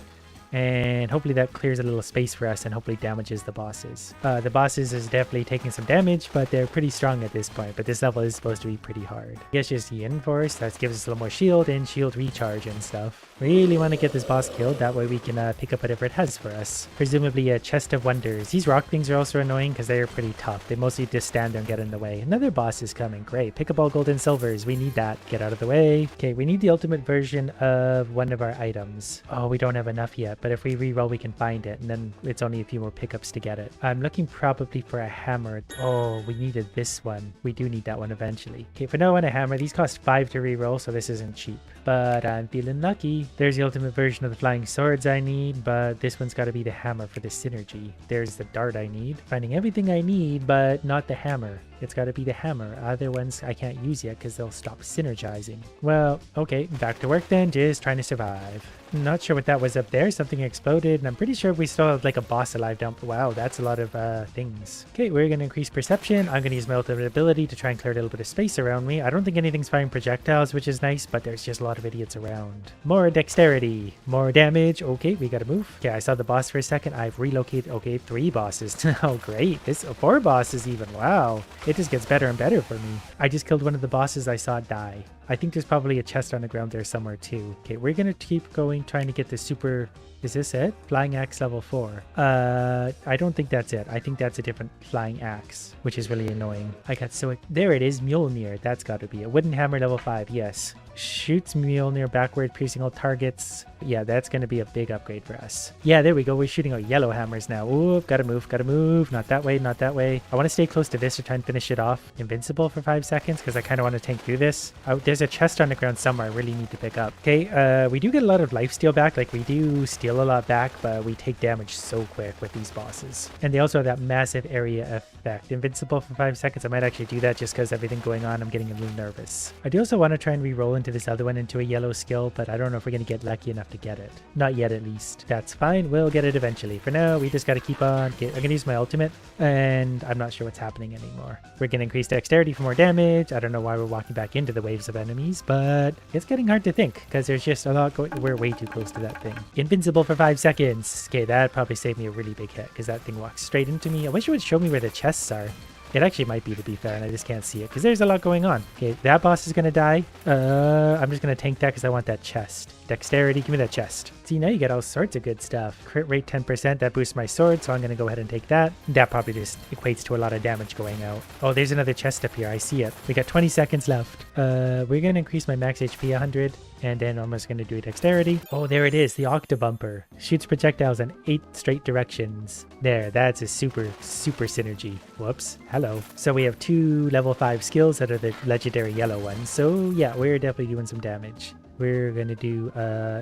And hopefully that clears a little space for us and hopefully damages the bosses. The bosses is definitely taking some damage, but they're pretty strong at this point. But this level is supposed to be pretty hard. I guess just the Enforce, that gives us a little more shield and shield recharge and stuff. Really want to get this boss killed, that way we can pick up whatever it has for us. Presumably a chest of wonders. These rock things are also annoying because they are pretty tough. They mostly just stand there and get in the way. Another boss is coming. Great. Pick up all gold and silvers. We need that. Get out of the way. Okay, we need the ultimate version of one of our items. Oh, we don't have enough yet. But if we reroll, we can find it, and then it's only a few more pickups to get it. I'm looking probably for a hammer. Oh, we needed this one. We do need that one eventually. Okay, for now, I want a hammer. These cost 5 to reroll, so this isn't cheap. But I'm feeling lucky. There's the ultimate version of the flying swords I need, but this one's got to be the hammer for the synergy. There's the dart I need. Finding everything I need, but not the hammer. It's got to be the hammer. Other ones I can't use yet because they'll stop synergizing. Well, okay, back to work then, just trying to survive. Not sure what that was up there. Something exploded, and I'm pretty sure we still have like a boss alive down. Wow, that's a lot of things. Okay, we're going to increase perception. I'm going to use my ultimate ability to try and clear a little bit of space around me. I don't think anything's firing projectiles, which is nice, but there's just a lot of idiots around. More dexterity. More damage. Okay, we got to move. Okay, I saw the boss for a second. I've relocated. Okay, 3 bosses. Oh, great. 4 bosses even. Wow. It just gets better and better for me. I just killed one of the bosses I saw die. I think there's probably a chest on the ground there somewhere too. Okay, we're gonna keep going, trying to get the super... Is this it? Flying axe level 4. I don't think that's it. I think that's a different flying axe, which is really annoying. I got so... There it is, Mjolnir. That's got to be it. Wooden hammer level 5, yes. Shoots Mjolnir backward, piercing all targets. Yeah, that's going to be a big upgrade for us. Yeah, there we go. We're shooting out yellow hammers now. Ooh, gotta move, gotta move. Not that way, not that way. I want to stay close to this to try and finish it off. Invincible for 5 seconds because I kind of want to tank through this. Oh, there's a chest on the ground somewhere I really need to pick up. Okay, we do get a lot of lifesteal back. Like, we do steal a lot back, but we take damage so quick with these bosses. And they also have that massive area effect. Invincible for 5 seconds. I might actually do that just because everything going on, I'm getting a little nervous. I do also want to try and re-roll into this other one into a yellow skill, but I don't know if we're going to get lucky enough to get it. Not yet, at least. That's fine. We'll get it eventually. For now, we just got to keep on. I'm going to use my ultimate, and I'm not sure what's happening anymore. We're going to increase dexterity for more damage. I don't know why we're walking back into the waves of enemies, but it's getting hard to think because there's just a lot going. We're way too close to that thing. Invincible for 5 seconds. Okay, that probably saved me a really big hit because that thing walks straight into me. I wish it would show me where the chests are. It actually might be, to be fair, and I just can't see it because there's a lot going on. Okay, that boss is going to die. I'm just going to tank that because I want that chest. Dexterity, give me that chest. See, now you get all sorts of good stuff. Crit rate 10%, that boosts my sword, so I'm going to go ahead and take that. That probably just equates to a lot of damage going out. Oh, there's another chest up here. I see it. We got 20 seconds left. We're going to increase my max HP 100. And then I'm just going to do dexterity. Oh, there it is. The Octobumper. Shoots projectiles in 8 straight directions. There, that's a super synergy. Whoops. Hello. So we have 2 level 5 skills that are the legendary yellow ones. So yeah, we're definitely doing some damage. We're going to do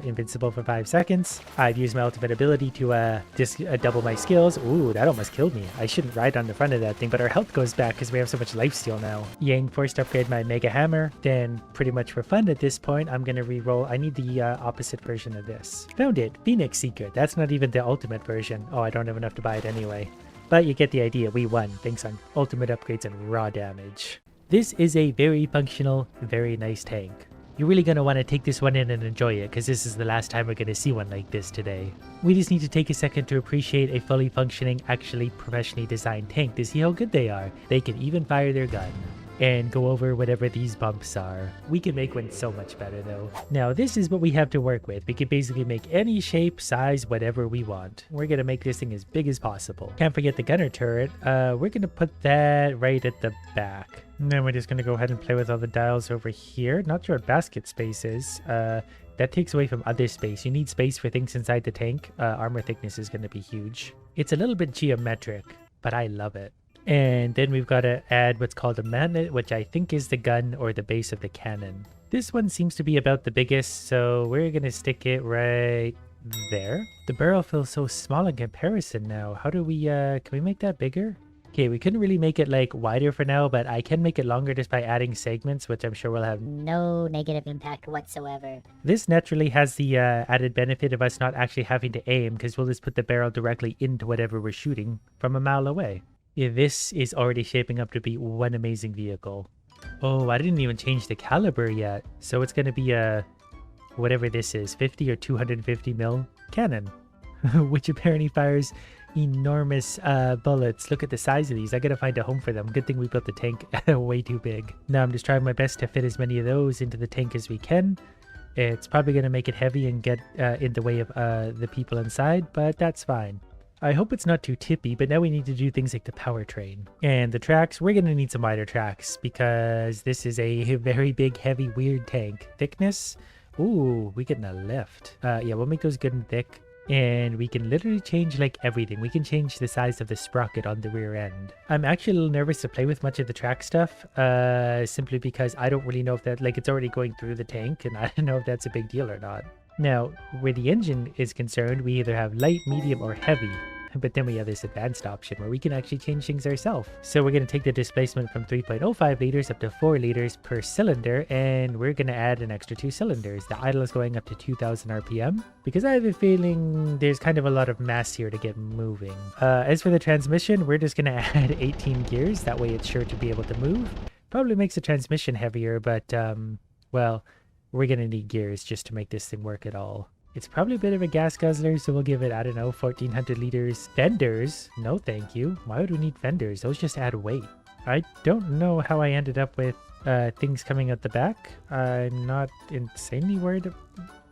invincible for 5 seconds. I've used my ultimate ability to just double my skills. Ooh, that almost killed me. I shouldn't ride on the front of that thing, but our health goes back because we have so much lifesteal now. Yang forced to upgrade my Mega Hammer. Then pretty much for fun at this point, I'm going to re-roll. I need the opposite version of this. Found it. Phoenix Seeker. That's not even the ultimate version. Oh, I don't have enough to buy it anyway. But you get the idea. We won thanks on ultimate upgrades and raw damage. This is a very functional, very nice tank. You're really going to want to take this one in and enjoy it because this is the last time we're going to see one like this today. We just need to take a second to appreciate a fully functioning, actually professionally designed tank to see how good they are. They can even fire their gun and go over whatever these bumps are. We can make one so much better though. Now this is what we have to work with. We can basically make any shape, size, whatever we want. We're going to make this thing as big as possible. Can't forget the gunner turret. We're going to put that right at the back. And then we're just going to go ahead and play with all the dials over here. Not sure what basket space is. That takes away from other space. You need space for things inside the tank. Armor thickness is going to be huge. It's a little bit geometric, but I love it. And then we've got to add what's called a magnet, which I think is the gun or the base of the cannon. This one seems to be about the biggest, so we're going to stick it right there. The barrel feels so small in comparison now. How do we, can we make that bigger? Okay, we couldn't really make it like wider for now, but I can make it longer just by adding segments, which I'm sure will have no negative impact whatsoever. This naturally has the added benefit of us not actually having to aim because we'll just put the barrel directly into whatever we're shooting from a mile away. Yeah, this is already shaping up to be one amazing vehicle. Oh, I didn't even change the caliber yet. So it's going to be a, whatever this is, 50 or 250 mil cannon, which apparently fires enormous bullets. Look at the size of these. I gotta find a home for them. Good thing we built the tank way too big. Now I'm just trying my best to fit as many of those into the tank as we can. It's probably gonna make it heavy and get in the way of the people inside, but that's fine. I hope it's not too tippy, but now we need to do things like the powertrain. And the tracks, we're going to need some wider tracks because this is a very big, heavy, weird tank. Thickness, ooh, we're getting a lift. Yeah, we'll make those good and thick. And we can literally change like everything. We can change the size of the sprocket on the rear end. I'm actually a little nervous to play with much of the track stuff, simply because I don't really know if that, like, it's already going through the tank and I don't know if that's a big deal or not. Now, where the engine is concerned, we either have light, medium, or heavy. But then we have this advanced option where we can actually change things ourselves. So we're going to take the displacement from 3.05 liters up to 4 liters per cylinder, and we're going to add an extra 2 cylinders. The idle is going up to 2000 RPM, because I have a feeling there's kind of a lot of mass here to get moving. As for the transmission, we're just going to add 18 gears. That way it's sure to be able to move. Probably makes the transmission heavier, but, well, we're going to need gears just to make this thing work at all. It's probably a bit of a gas guzzler, so we'll give it, I don't know, 1400 liters. Fenders? No, thank you. Why would we need fenders? Those just add weight. I don't know how I ended up with things coming at the back. I'm not insanely worried.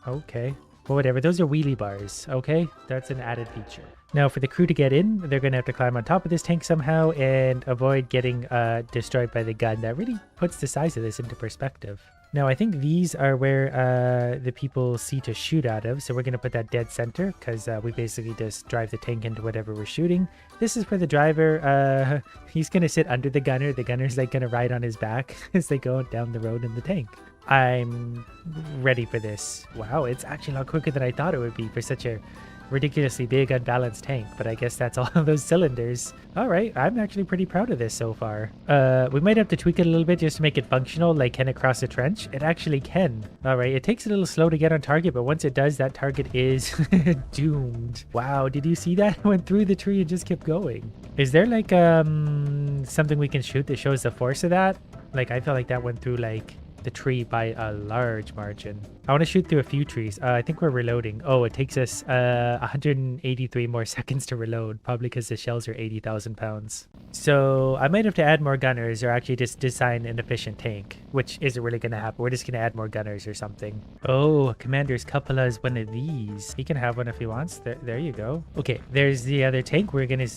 Okay. Well, whatever. Those are wheelie bars, okay? That's an added feature. Now, for the crew to get in, they're going to have to climb on top of this tank somehow and avoid getting destroyed by the gun. That really puts the size of this into perspective. Now, I think these are where the people see to shoot out of. So we're going to put that dead center because we basically just drive the tank into whatever we're shooting. This is for the driver. He's going to sit under the gunner. The gunner's like going to ride on his back as they go down the road in the tank. I'm ready for this. Wow, it's actually a lot quicker than I thought it would be for such a ridiculously big unbalanced tank, but I guess that's all of those cylinders. All right, I'm actually pretty proud of this so far. We might have to tweak it a little bit just to make it functional. Like, can it cross a trench? It actually can. All right, it takes a little slow to get on target, but once it does, that target is doomed. Wow, did you see that? It went through the tree and just kept going. Is there like something we can shoot that shows the force of that? Like, I feel like that went through like the tree by a large margin. I want to shoot through a few trees. I think we're reloading. Oh, it takes us 183 more seconds to reload, probably because the shells are 80,000 pounds. So I might have to add more gunners or actually just design an efficient tank, which isn't really going to happen. We're just going to add more gunners or something. Oh, Commander's Cupola is one of these. He can have one if he wants. There you go. Okay, there's the other tank. We're going to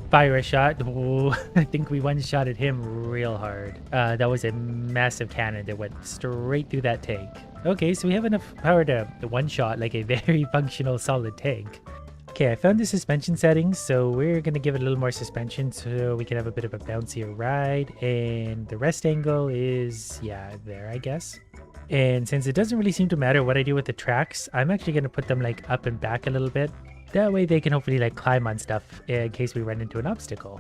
fire a shot. Oh, I think we one-shotted him real hard. That was a massive cannon that went straight through that tank. Okay, so we have enough power to one-shot like a very functional solid tank. Okay, I found the suspension settings, so we're going to give it a little more suspension so we can have a bit of a bouncier ride. And the rest angle is, yeah, there, I guess. And since it doesn't really seem to matter what I do with the tracks, I'm actually going to put them like up and back a little bit. That way they can hopefully like climb on stuff in case we run into an obstacle.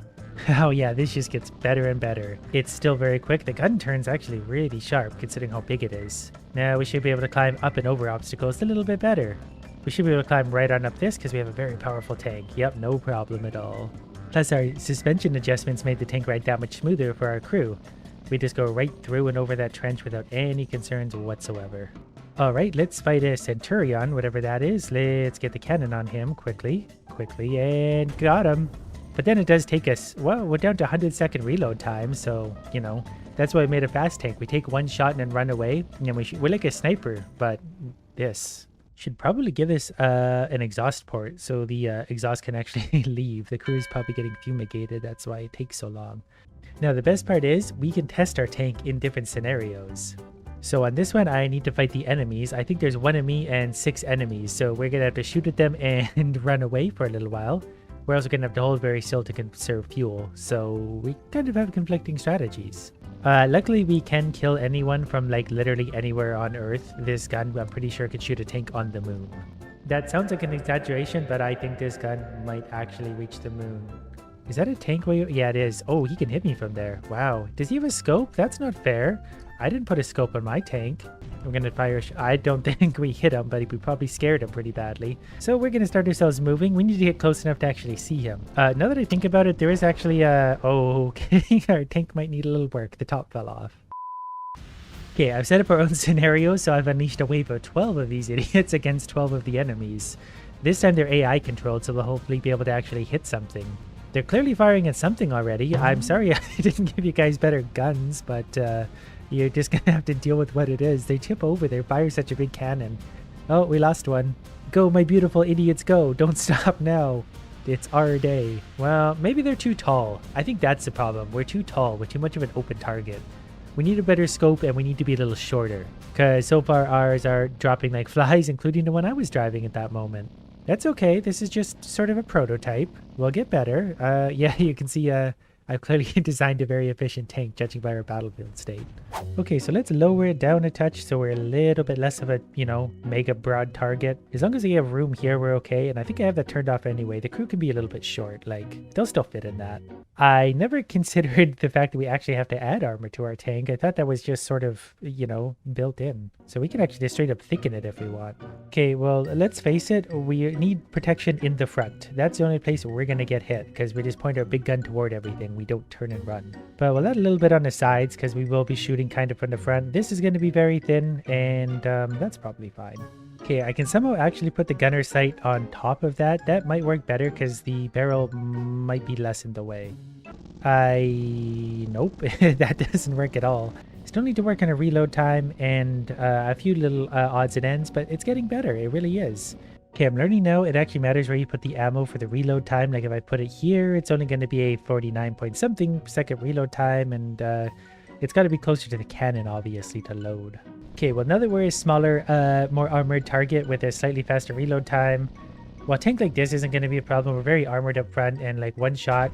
Oh yeah, this just gets better and better. It's still very quick. The gun turns actually really sharp considering how big it is. Now we should be able to climb up and over obstacles a little bit better. We should be able to climb right on up this because we have a very powerful tank. Yep, no problem at all. Plus our suspension adjustments made the tank ride that much smoother for our crew. We just go right through and over that trench without any concerns whatsoever. Alright, let's fight a Centurion, whatever that is. Let's get the cannon on him quickly, and got him. But then it does take us, well, we're down to 100-second reload time, so, you know, that's why we made a fast tank. We take one shot and then run away, and then we're like a sniper, but this should probably give us an exhaust port, so the exhaust can actually leave. The crew is probably getting fumigated, that's why it takes so long. Now, the best part is, we can test our tank in different scenarios. So on this one, I need to fight the enemies. I think there's one of me and 6 enemies. So we're going to have to shoot at them and run away for a little while. We're also going to have to hold very still to conserve fuel. So we kind of have conflicting strategies. Luckily, we can kill anyone from like literally anywhere on Earth. This gun, I'm pretty sure, could shoot a tank on the moon. That sounds like an exaggeration, but I think this gun might actually reach the moon. Is that a tank? Yeah, it is. Oh, he can hit me from there. Wow. Does he have a scope? That's not fair. I didn't put a scope on my tank. We're going to fire I don't think we hit him, but we probably scared him pretty badly. So we're going to start ourselves moving. We need to get close enough to actually see him. Now that I think about it, there is actually oh, okay. Our tank might need a little work. The top fell off. Okay, I've set up our own scenario, so I've unleashed a wave of 12 of these idiots against 12 of the enemies. This time they're AI controlled, so they'll hopefully be able to actually hit something. They're clearly firing at something already. I'm sorry I didn't give you guys better guns, but you're just going to have to deal with what it is. They tip over. They fire such a big cannon. Oh, we lost one. Go, my beautiful idiots, go. Don't stop now. It's our day. Well, maybe they're too tall. I think that's the problem. We're too tall. We're too much of an open target. We need a better scope and we need to be a little shorter. Because so far ours are dropping like flies, including the one I was driving at that moment. That's okay. This is just sort of a prototype. We'll get better. Yeah, you can see I've clearly designed a very efficient tank, judging by our battlefield state. Okay, so let's lower it down a touch so we're a little bit less of a, you know, mega broad target. As long as we have room here, we're okay. And I think I have that turned off anyway. The crew can be a little bit short. Like, they'll still fit in that. I never considered the fact that we actually have to add armor to our tank. I thought that was just sort of, you know, built in. So we can actually just straight up thicken it if we want. Okay, well, let's face it. We need protection in the front. That's the only place we're going to get hit because we just point our big gun toward everything. We don't turn and run. But we'll add a little bit on the sides because we will be shooting kind of from the front. This is going to be very thin and that's probably fine. Okay, I can somehow actually put the gunner sight on top of that. That might work better because the barrel might be less in the way. Nope, that doesn't work at all. Still need to work on a reload time and a few little odds and ends, but it's getting better. It really is. Okay, I'm learning now it actually matters where you put the ammo for the reload time. Like if I put it here, it's only going to be a 49 point something second reload time. And It's got to be closer to the cannon, obviously, to load. Okay, well, now that we're a smaller, more armored target with a slightly faster reload time, well, a tank like this isn't going to be a problem. We're very armored up front, and like one shot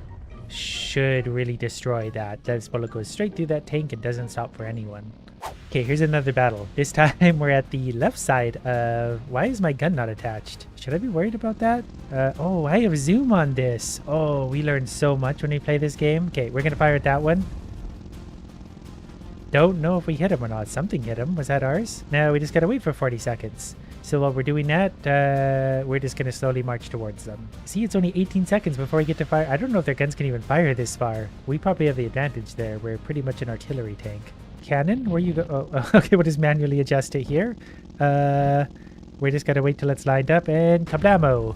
should really destroy that. That bullet goes straight through that tank and doesn't stop for anyone. Okay, here's another battle. This time we're at the left side of... Why is my gun not attached? Should I be worried about that? Oh, I have zoom on this. Oh, we learn so much when we play this game. Okay, we're going to fire at that one. Don't know if we hit him or not. Something hit him. Was that ours? No, we just got to wait for 40 seconds. So while we're doing that, we're just going to slowly march towards them. See, it's only 18 seconds before we get to fire. I don't know if their guns can even fire this far. We probably have the advantage there. We're pretty much an artillery tank. Cannon, where you go? Oh, okay, we'll just manually adjust it here. We just got to wait till it's lined up and kablamo.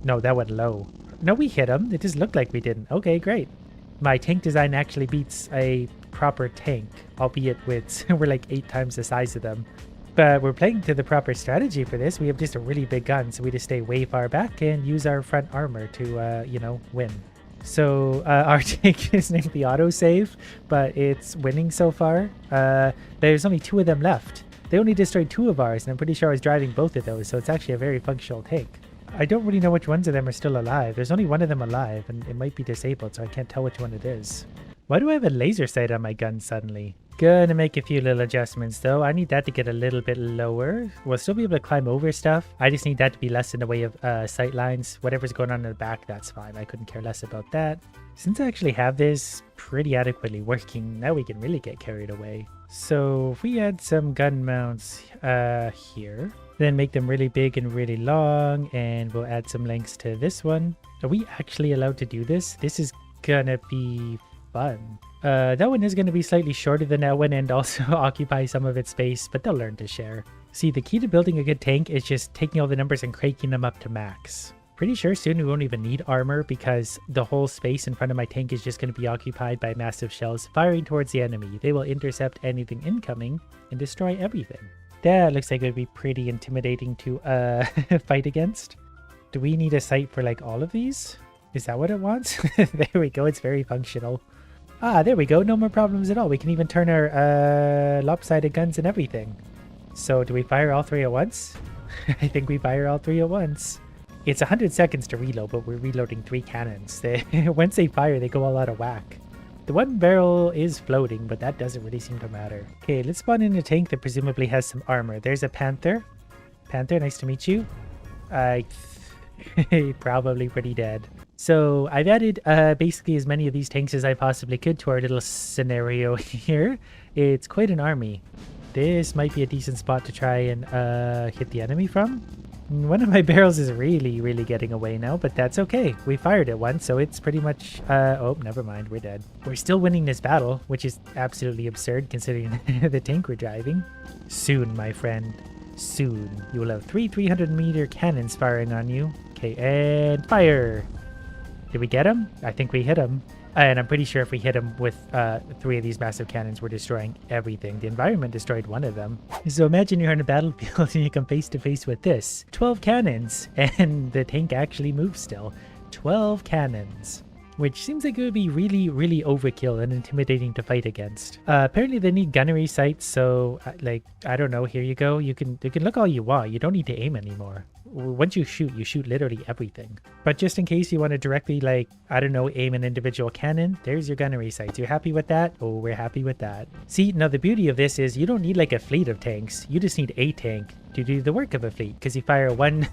No, that went low. No, we hit him. It just looked like we didn't. Okay, great. My tank design actually beats a proper tank, albeit with we're like 8 times the size of them. But we're playing to the proper strategy for this. We have just a really big gun, so we just stay way far back and use our front armor to, you know, win. So our tank is named the autosave, but it's winning so far. There's only 2 of them left. They only destroyed 2 of ours, and I'm pretty sure I was driving both of those, so it's actually a very functional tank. I don't really know which ones of them are still alive. There's only one of them alive, and it might be disabled, so I can't tell which one it is. Why do I have a laser sight on my gun suddenly? Gonna make a few little adjustments though. I need that to get a little bit lower. We'll still be able to climb over stuff. I just need that to be less in the way of sight lines. Whatever's going on in the back, that's fine. I couldn't care less about that. Since I actually have this pretty adequately working, now we can really get carried away. So if we add some gun mounts here, then make them really big and really long, and we'll add some lengths to this one. Are we actually allowed to do this? This is gonna be fun. That one is going to be slightly shorter than that one and also occupy some of its space, but they'll learn to share. See, the key to building a good tank is just taking all the numbers and cranking them up to max. Pretty sure soon we won't even need armor because the whole space in front of my tank is just going to be occupied by massive shells firing towards the enemy. They will intercept anything incoming and destroy everything. That looks like it would be pretty intimidating to fight against. Do we need a sight for like all of these? Is that what it wants? There we go, it's very functional. Ah, there we go. No more problems at all. We can even turn our lopsided guns and everything. So do we fire all 3 at once? I think we fire all 3 at once. It's 100 seconds to reload, but we're reloading 3 cannons. Once they fire, they go all out of whack. The one barrel is floating, but that doesn't really seem to matter. Okay, let's spawn in a tank that presumably has some armor. There's a Panther. Panther, nice to meet you. Probably pretty dead. So I've added basically as many of these tanks as I possibly could to our little scenario here. It's quite an army. This might be a decent spot to try and hit the enemy from. One of my barrels is really getting away now, but that's okay. We fired it once, so it's pretty much... oh, never mind. We're dead. We're still winning this battle, which is absolutely absurd considering the tank we're driving. Soon, my friend. Soon. You will have 3 300-meter cannons firing on you. Okay, and fire! Did we get him? I think we hit him. And I'm pretty sure if we hit him with 3 of these massive cannons, we're destroying everything. The environment destroyed one of them. So imagine you're on a battlefield and you come face to face with this. 12 cannons, and the tank actually moves still. 12 cannons. Which seems like it would be really overkill and intimidating to fight against. Apparently they need gunnery sights, so like, I don't know, here you go. You can look all you want. You don't need to aim anymore. Once you shoot literally everything. But just in case you want to directly, like, I don't know, aim an individual cannon, there's your gunnery sights. You're happy with that? Oh, we're happy with that. See, now the beauty of this is you don't need like a fleet of tanks. You just need a tank to do the work of a fleet, because you fire one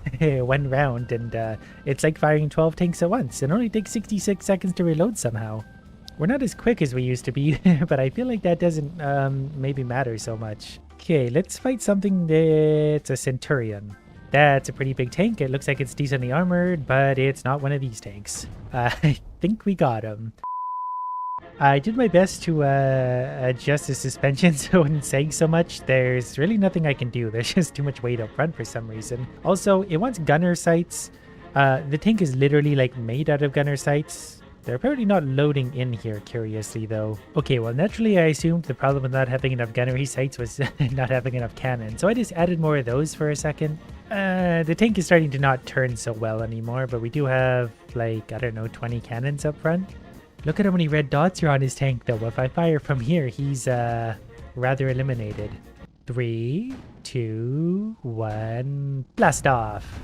round and it's like firing 12 tanks at once. It only takes 66 seconds to reload somehow. We're not as quick as we used to be, but I feel like that doesn't maybe matter so much. Okay, let's fight something that's a Centurion. That's a pretty big tank. It looks like it's decently armored, but it's not one of these tanks. I think we got him. I did my best to adjust the suspension so it wouldn't sag so much. There's really nothing I can do. There's just too much weight up front for some reason. Also, it wants gunner sights. The tank is literally like made out of gunner sights. They're apparently not loading in here, curiously though. Okay, well naturally I assumed the problem with not having enough gunnery sights was not having enough cannon. So I just added more of those for a second. The tank is starting to not turn so well anymore, but we do have like, I don't know, 20 cannons up front. Look at how many red dots are on his tank, though. If I fire from here, he's rather eliminated. 3, 2, 1, blast off.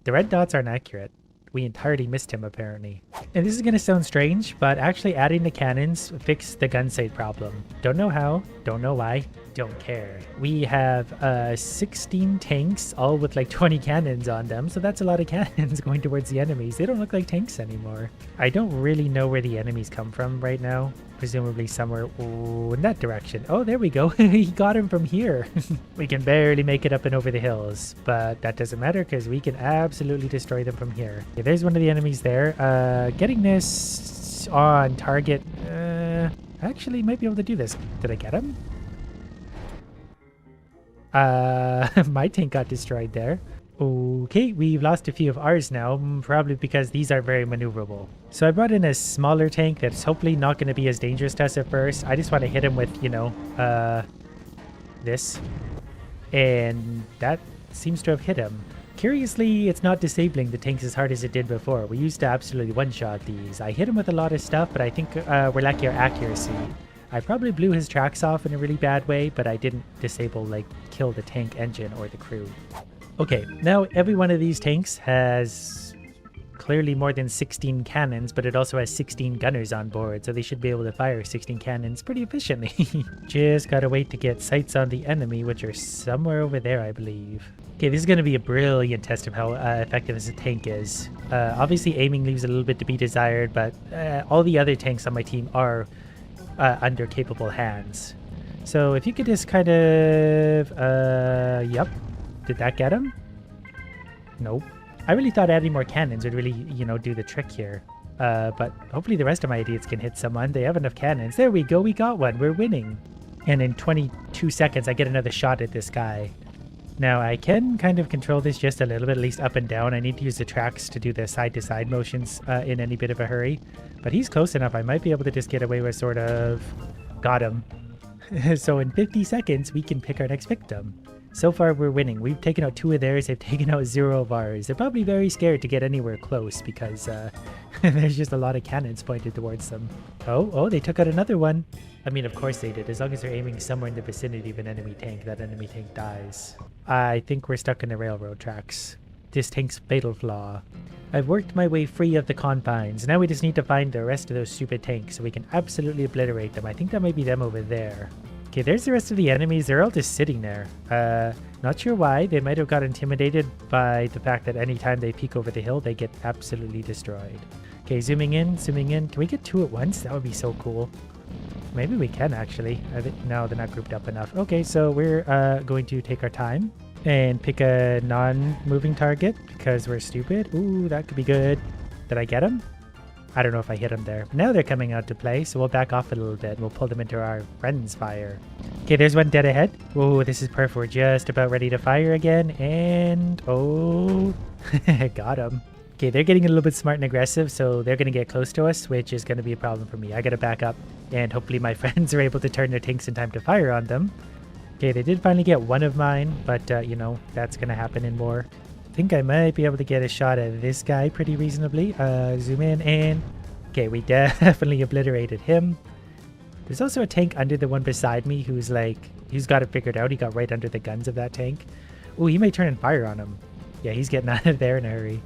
The red dots aren't accurate. We entirely missed him, apparently. And this is going to sound strange, but actually adding the cannons fixed the gun sight problem. Don't know how, don't know why, don't care. We have 16 tanks, all with like 20 cannons on them, so that's a lot of cannons going towards the enemies. They don't look like tanks anymore. I don't really know where the enemies come from right now. Presumably somewhere in that direction. Oh, there we go. He got him from here. We can barely make it up and over the hills, but that doesn't matter because we can absolutely destroy them from here. Okay, there's one of the enemies there. Getting this on target. Actually might be able to do this. Did I get him? My tank got destroyed there. Okay, we've lost a few of ours now, probably because these are very maneuverable. So I brought in a smaller tank that's hopefully not going to be as dangerous to us at first. I just want to hit him with, you know, this. And that seems to have hit him. Curiously, it's not disabling the tanks as hard as it did before. We used to absolutely one-shot these. I hit him with a lot of stuff, but I think we're lacking our accuracy. I probably blew his tracks off in a really bad way, but I didn't disable, like, kill the tank engine or the crew. Okay, now every one of these tanks has clearly more than 16 cannons, but it also has 16 gunners on board, so they should be able to fire 16 cannons pretty efficiently. Just gotta wait to get sights on the enemy, which are somewhere over there, I believe. Okay, this is going to be a brilliant test of how effective this tank is. Obviously, aiming leaves a little bit to be desired, but all the other tanks on my team are under capable hands. So if you could just kind of... yep. Did that get him? Nope. I really thought adding more cannons would really, you know, do the trick here. But hopefully the rest of my idiots can hit someone. They have enough cannons. There we go. We got one. We're winning. And in 22 seconds, I get another shot at this guy. Now, I can kind of control this just a little bit, at least up and down. I need to use the tracks to do the side-to-side motions in any bit of a hurry. But he's close enough. I might be able to just get away with sort of... Got him. So in 50 seconds, we can pick our next victim. So far, we're winning. We've taken out 2 of theirs. They've taken out 0 of ours. They're probably very scared to get anywhere close because there's just a lot of cannons pointed towards them. Oh, they took out another one. I mean, of course they did. As long as they're aiming somewhere in the vicinity of an enemy tank, that enemy tank dies. I think we're stuck in the railroad tracks. This tank's fatal flaw. I've worked my way free of the confines. Now we just need to find the rest of those stupid tanks so we can absolutely obliterate them. I think that might be them over there. Okay, there's the rest of the enemies. They're all just sitting there. Not sure why. They might have got intimidated by the fact that anytime they peek over the hill, they get absolutely destroyed. Okay, zooming in, zooming in. Can we get 2 at once? That would be so cool. Maybe we can, actually. No, they're not grouped up enough. Okay, so we're going to take our time and pick a non-moving target because we're stupid. Ooh, that could be good. Did I get him? I don't know if I hit them there. Now they're coming out to play, so we'll back off a little bit. We'll pull them into our friend's fire. Okay, there's one dead ahead. Oh, this is perfect. We're just about ready to fire again. And, oh, got him. Okay, they're getting a little bit smart and aggressive, so they're going to get close to us, which is going to be a problem for me. I got to back up, and hopefully my friends are able to turn their tanks in time to fire on them. Okay, they did finally get one of mine, but, you know, that's going to happen in war. I think I might be able to get a shot at this guy pretty reasonably. Zoom in and... Okay, we definitely obliterated him. There's also a tank under the one beside me who's like... He's got it figured out. He got right under the guns of that tank. Oh, he may turn and fire on him. Yeah, he's getting out of there in a hurry.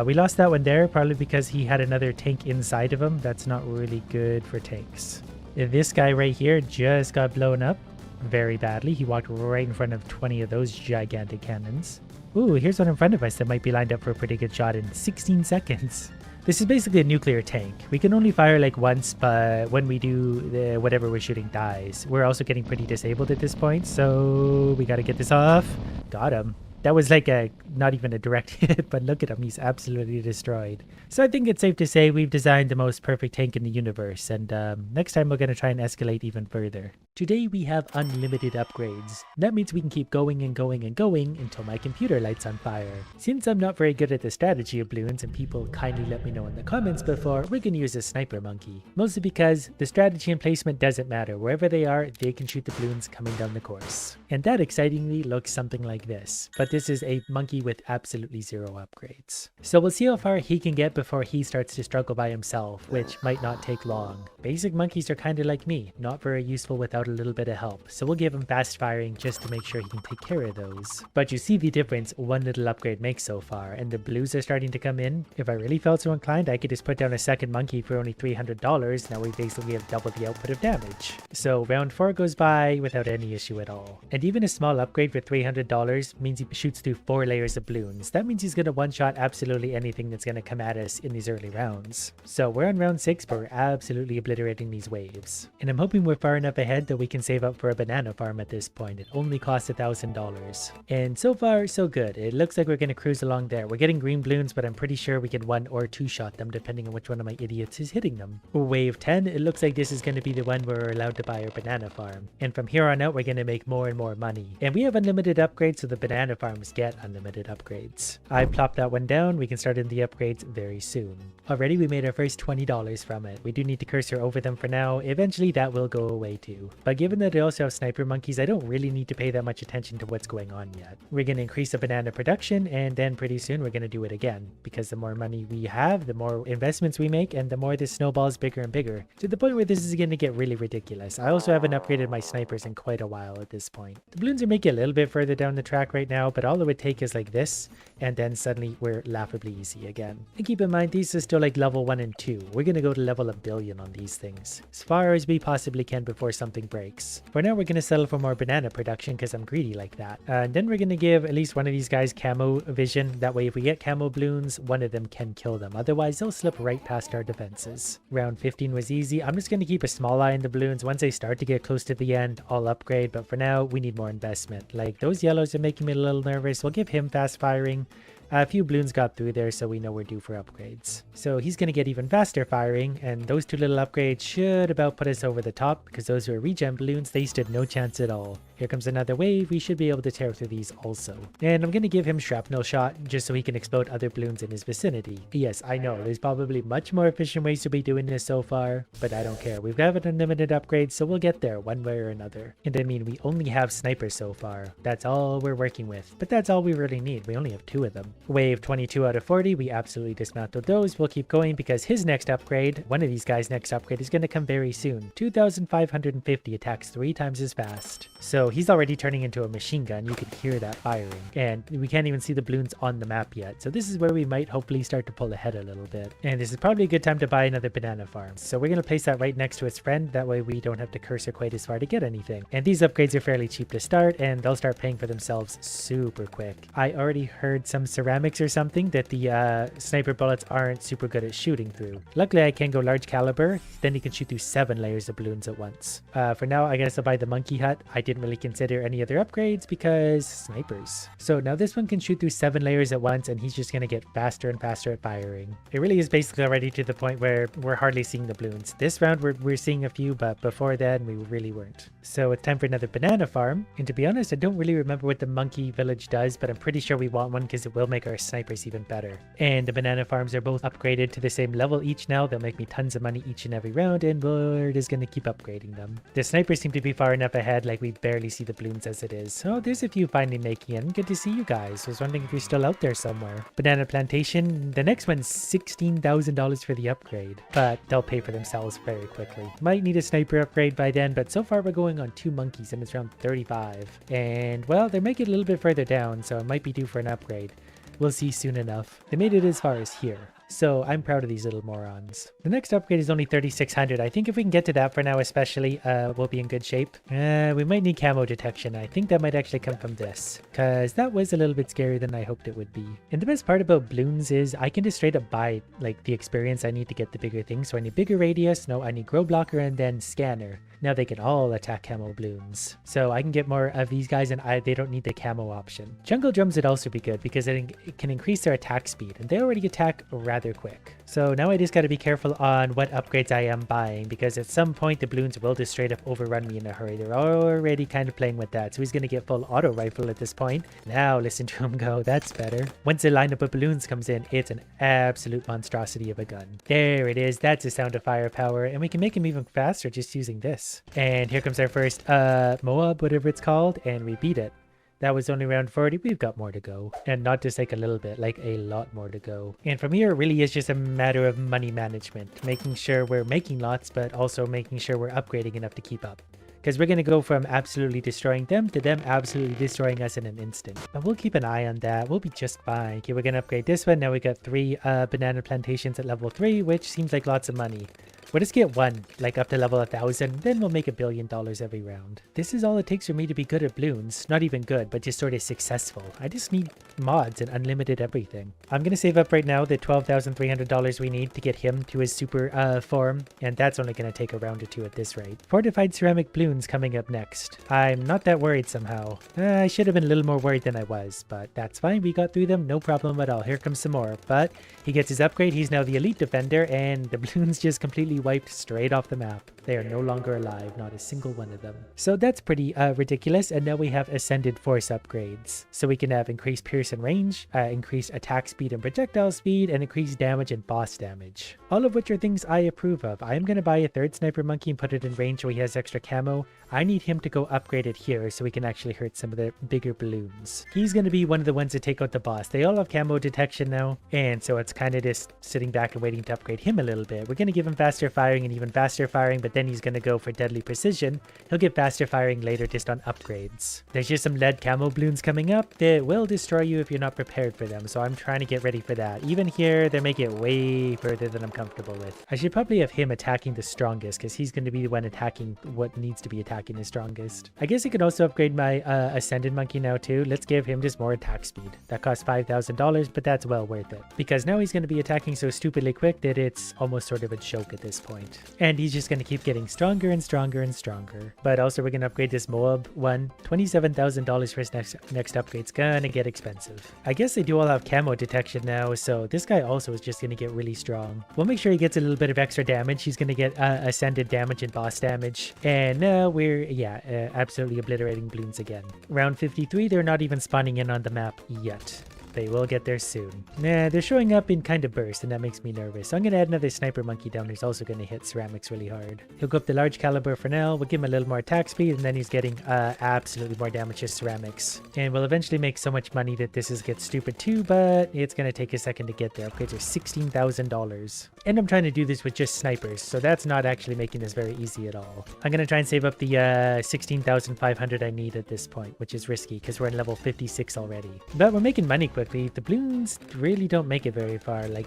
We lost that one there, probably because he had another tank inside of him. That's not really good for tanks. This guy right here just got blown up very badly. He walked right in front of 20 of those gigantic cannons. Ooh, here's one in front of us that might be lined up for a pretty good shot in 16 seconds. This is basically a nuclear tank. We can only fire like once, but when we do, whatever we're shooting dies. We're also getting pretty disabled at this point, so we gotta get this off. Got him. That was like not even a direct hit, but look at him. He's absolutely destroyed. So I think it's safe to say we've designed the most perfect tank in the universe, and next time we're going to try and escalate even further. Today we have unlimited upgrades. That means we can keep going and going and going until my computer lights on fire. Since I'm not very good at the strategy of balloons and people kindly let me know in the comments before, we're going to use a sniper monkey. Mostly because the strategy and placement doesn't matter. Wherever they are, they can shoot the balloons coming down the course. And that excitingly looks something like this. But this is a monkey with absolutely zero upgrades. So we'll see how far he can get before he starts to struggle by himself, which might not take long. Basic monkeys are kind of like me, not very useful without a little bit of help, so we'll give him fast firing just to make sure he can take care of those. But you see the difference one little upgrade makes so far, and the blues are starting to come in. If I really felt so inclined, I could just put down a second monkey for only $300. Now we basically have double the output of damage. So round 4 goes by without any issue at all. And even a small upgrade for $300 means he shoots through 4 layers of balloons. That means he's going to one-shot absolutely anything that's going to come at us in these early rounds. So we're on round 6, but we're absolutely obliterating these waves. And I'm hoping we're far enough ahead that we can save up for a banana farm at this point. It only costs $1,000. And so far, so good. It looks like we're going to cruise along there. We're getting green balloons, but I'm pretty sure we can 1 or 2 shot them depending on which one of my idiots is hitting them. Wave 10, it looks like this is going to be the one where we're allowed to buy our banana farm. And from here on out, we're going to make more and more money. And we have unlimited upgrades, so the banana farms get unlimited upgrades. I plopped that one down. We can start in the upgrades very soon. Already, we made our first $20 from it. We do need to cursor over them for now. Eventually, that will go away too. But given that I also have sniper monkeys, I don't really need to pay that much attention to what's going on yet. We're going to increase the banana production, and then pretty soon we're going to do it again. Because the more money we have, the more investments we make, and the more this snowballs bigger and bigger. To the point where this is going to get really ridiculous. I also haven't upgraded my snipers in quite a while at this point. The balloons are making a little bit further down the track right now, but all it would take is like this, and then suddenly we're laughably easy again. And keep in mind, these are still like level 1 and 2. We're going to go to level 1 billion on these things. As far as we possibly can before something breaks. For now, we're going to settle for more banana production because I'm greedy like that. And then we're going to give at least one of these guys camo vision. That way, if we get camo balloons, one of them can kill them. Otherwise, they'll slip right past our defenses. Round 15 was easy. I'm just going to keep a small eye on the balloons. Once they start to get close to the end, I'll upgrade. But for now, we need more investment. Like, those yellows are making me a little nervous. We'll give him fast firing. A few balloons got through there, so we know we're due for upgrades. So he's going to get even faster firing, and those 2 little upgrades should about put us over the top, because those were regen balloons. They stood no chance at all. Here comes another wave. We should be able to tear through these also. And I'm going to give him shrapnel shot, just so he can explode other balloons in his vicinity. Yes, I know, there's probably much more efficient ways to be doing this so far, but I don't care. We've got an unlimited upgrade, so we'll get there one way or another. And I mean, we only have snipers so far. That's all we're working with, but that's all we really need. We only have 2 of them. Wave 22 out of 40, we absolutely dismantled those. We'll keep going because his next upgrade, one of these guys' next upgrade, is going to come very soon. 2,550 attacks 3 times as fast. So he's already turning into a machine gun. You can hear that firing. And we can't even see the balloons on the map yet. So this is where we might hopefully start to pull ahead a little bit. And this is probably a good time to buy another banana farm. So we're going to place that right next to its friend. That way we don't have to cursor quite as far to get anything. And these upgrades are fairly cheap to start, and they'll start paying for themselves super quick. I already heard some ceramics or something that the sniper bullets aren't super good at shooting through. Luckily, I can go large caliber. Then you can shoot through 7 layers of balloons at once. For now, I guess I'll buy the monkey hut. I didn't really consider any other upgrades because snipers. So now this one can shoot through 7 layers at once, and he's just going to get faster and faster at firing. It really is basically already to the point where we're hardly seeing the balloons. This round, we're seeing a few, but before then, we really weren't. So it's time for another banana farm. And to be honest, I don't really remember what the monkey village does, but I'm pretty sure we want one because it will make our snipers even better. And the banana farms are both upgraded to the same level each now. They'll make me tons of money each and every round, and we're just going to keep upgrading them. The snipers seem to be far enough ahead, like we barely see the balloons as it is. So there's a few finally making it. Good to see you guys. I was wondering if you're still out there somewhere. Banana plantation, the next one's $16,000 for the upgrade, but they'll pay for themselves very quickly. Might need a sniper upgrade by then, but so far we're going on 2 monkeys and it's around 35. And well, they're making it a little bit further down, so it might be due for an upgrade. We'll see soon enough. They made it as far as here. So I'm proud of these little morons. The next upgrade is only 3,600. I think if we can get to that for now especially, we'll be in good shape. We might need camo detection. I think that might actually come from this, because that was a little bit scarier than I hoped it would be. And the best part about balloons is I can just straight up buy like the experience I need to get the bigger things. So I need bigger radius, no, I need grow blocker, and then scanner. Now they can all attack camo balloons. So I can get more of these guys, and they don't need the camo option. Jungle drums would also be good because it can increase their attack speed, and they already attack rather rather quick. So now I just got to be careful on what upgrades I am buying, because at some point the balloons will just straight up overrun me in a hurry. They're already kind of playing with that. So he's going to get full auto rifle at this point. Now listen to him go. That's better. Once the lineup of balloons comes in, it's an absolute monstrosity of a gun. There it is. That's the sound of firepower. And we can make him even faster just using this. And here comes our first Moab, whatever it's called. And we beat it. That was only round 40. We've got more to go. And not just like a little bit, like a lot more to go. And from here, it really is just a matter of money management. Making sure we're making lots, but also making sure we're upgrading enough to keep up. Because we're going to go from absolutely destroying them to them absolutely destroying us in an instant. And we'll keep an eye on that. We'll be just fine. Okay, we're going to upgrade this one. Now we got 3 banana plantations at level 3, which seems like lots of money. We'll just get one, like up to level 1,000, then we'll make $1 billion every round. This is all it takes for me to be good at balloons. Not even good, but just sort of successful. I just need mods and unlimited everything. I'm going to save up right now the $12,300 we need to get him to his super form, and that's only going to take a round or 2 at this rate. Fortified ceramic balloons coming up next. I'm not that worried somehow. I should have been a little more worried than I was, but that's fine. We got through them, no problem at all. Here comes some more, but he gets his upgrade. He's now the elite defender, and the balloons just completely wiped straight off the map. They are no longer alive, not a single one of them. So that's pretty ridiculous. And now we have ascended force upgrades. So we can have increased pierce and range, increased attack speed and projectile speed, and increased damage and boss damage. All of which are things I approve of. I am going to buy a 3rd sniper monkey and put it in range so he has extra camo. I need him to go upgrade it here so we can actually hurt some of the bigger balloons. He's going to be one of the ones to take out the boss. They all have camo detection now, and so it's kind of just sitting back and waiting to upgrade him a little bit. We're going to give him faster firing and even faster firing, but then he's going to go for deadly precision. He'll get faster firing later just on upgrades. There's just some lead camo balloons coming up that will destroy you if you're not prepared for them, so I'm trying to get ready for that. Even here, they make it way further than I'm comfortable with. I should probably have him attacking the strongest, because he's going to be the one attacking what needs to be attacking the strongest. I guess I could also upgrade my ascended monkey now too. Let's give him just more attack speed. That costs $5,000, but that's well worth it, because now he's going to be attacking so stupidly quick that it's almost sort of a joke at this point. And he's just going to keep getting stronger and stronger and stronger. But also we're going to upgrade this Moab one. $27,000 for his next upgrade's gonna get expensive. I guess they do all have camo detection now, so this guy also is just going to get really strong. We'll make sure he gets a little bit of extra damage. He's going to get ascended damage and boss damage. And now we're, absolutely obliterating balloons again. Round 53, they're not even spawning in on the map yet. They will get there soon. Nah, they're showing up in kind of bursts, and that makes me nervous. So I'm going to add another sniper monkey down. He's also going to hit ceramics really hard. He'll go up the large caliber for now. We'll give him a little more attack speed, and then he's getting absolutely more damage to ceramics. And we'll eventually make so much money that this gets stupid too, but it's going to take a second to get there. Upgrades are $16,000. And I'm trying to do this with just snipers, so that's not actually making this very easy at all. I'm going to try and save up the 16,500 I need at this point, which is risky because we're in level 56 already. But we're making money quickly. The balloons really don't make it very far. Like,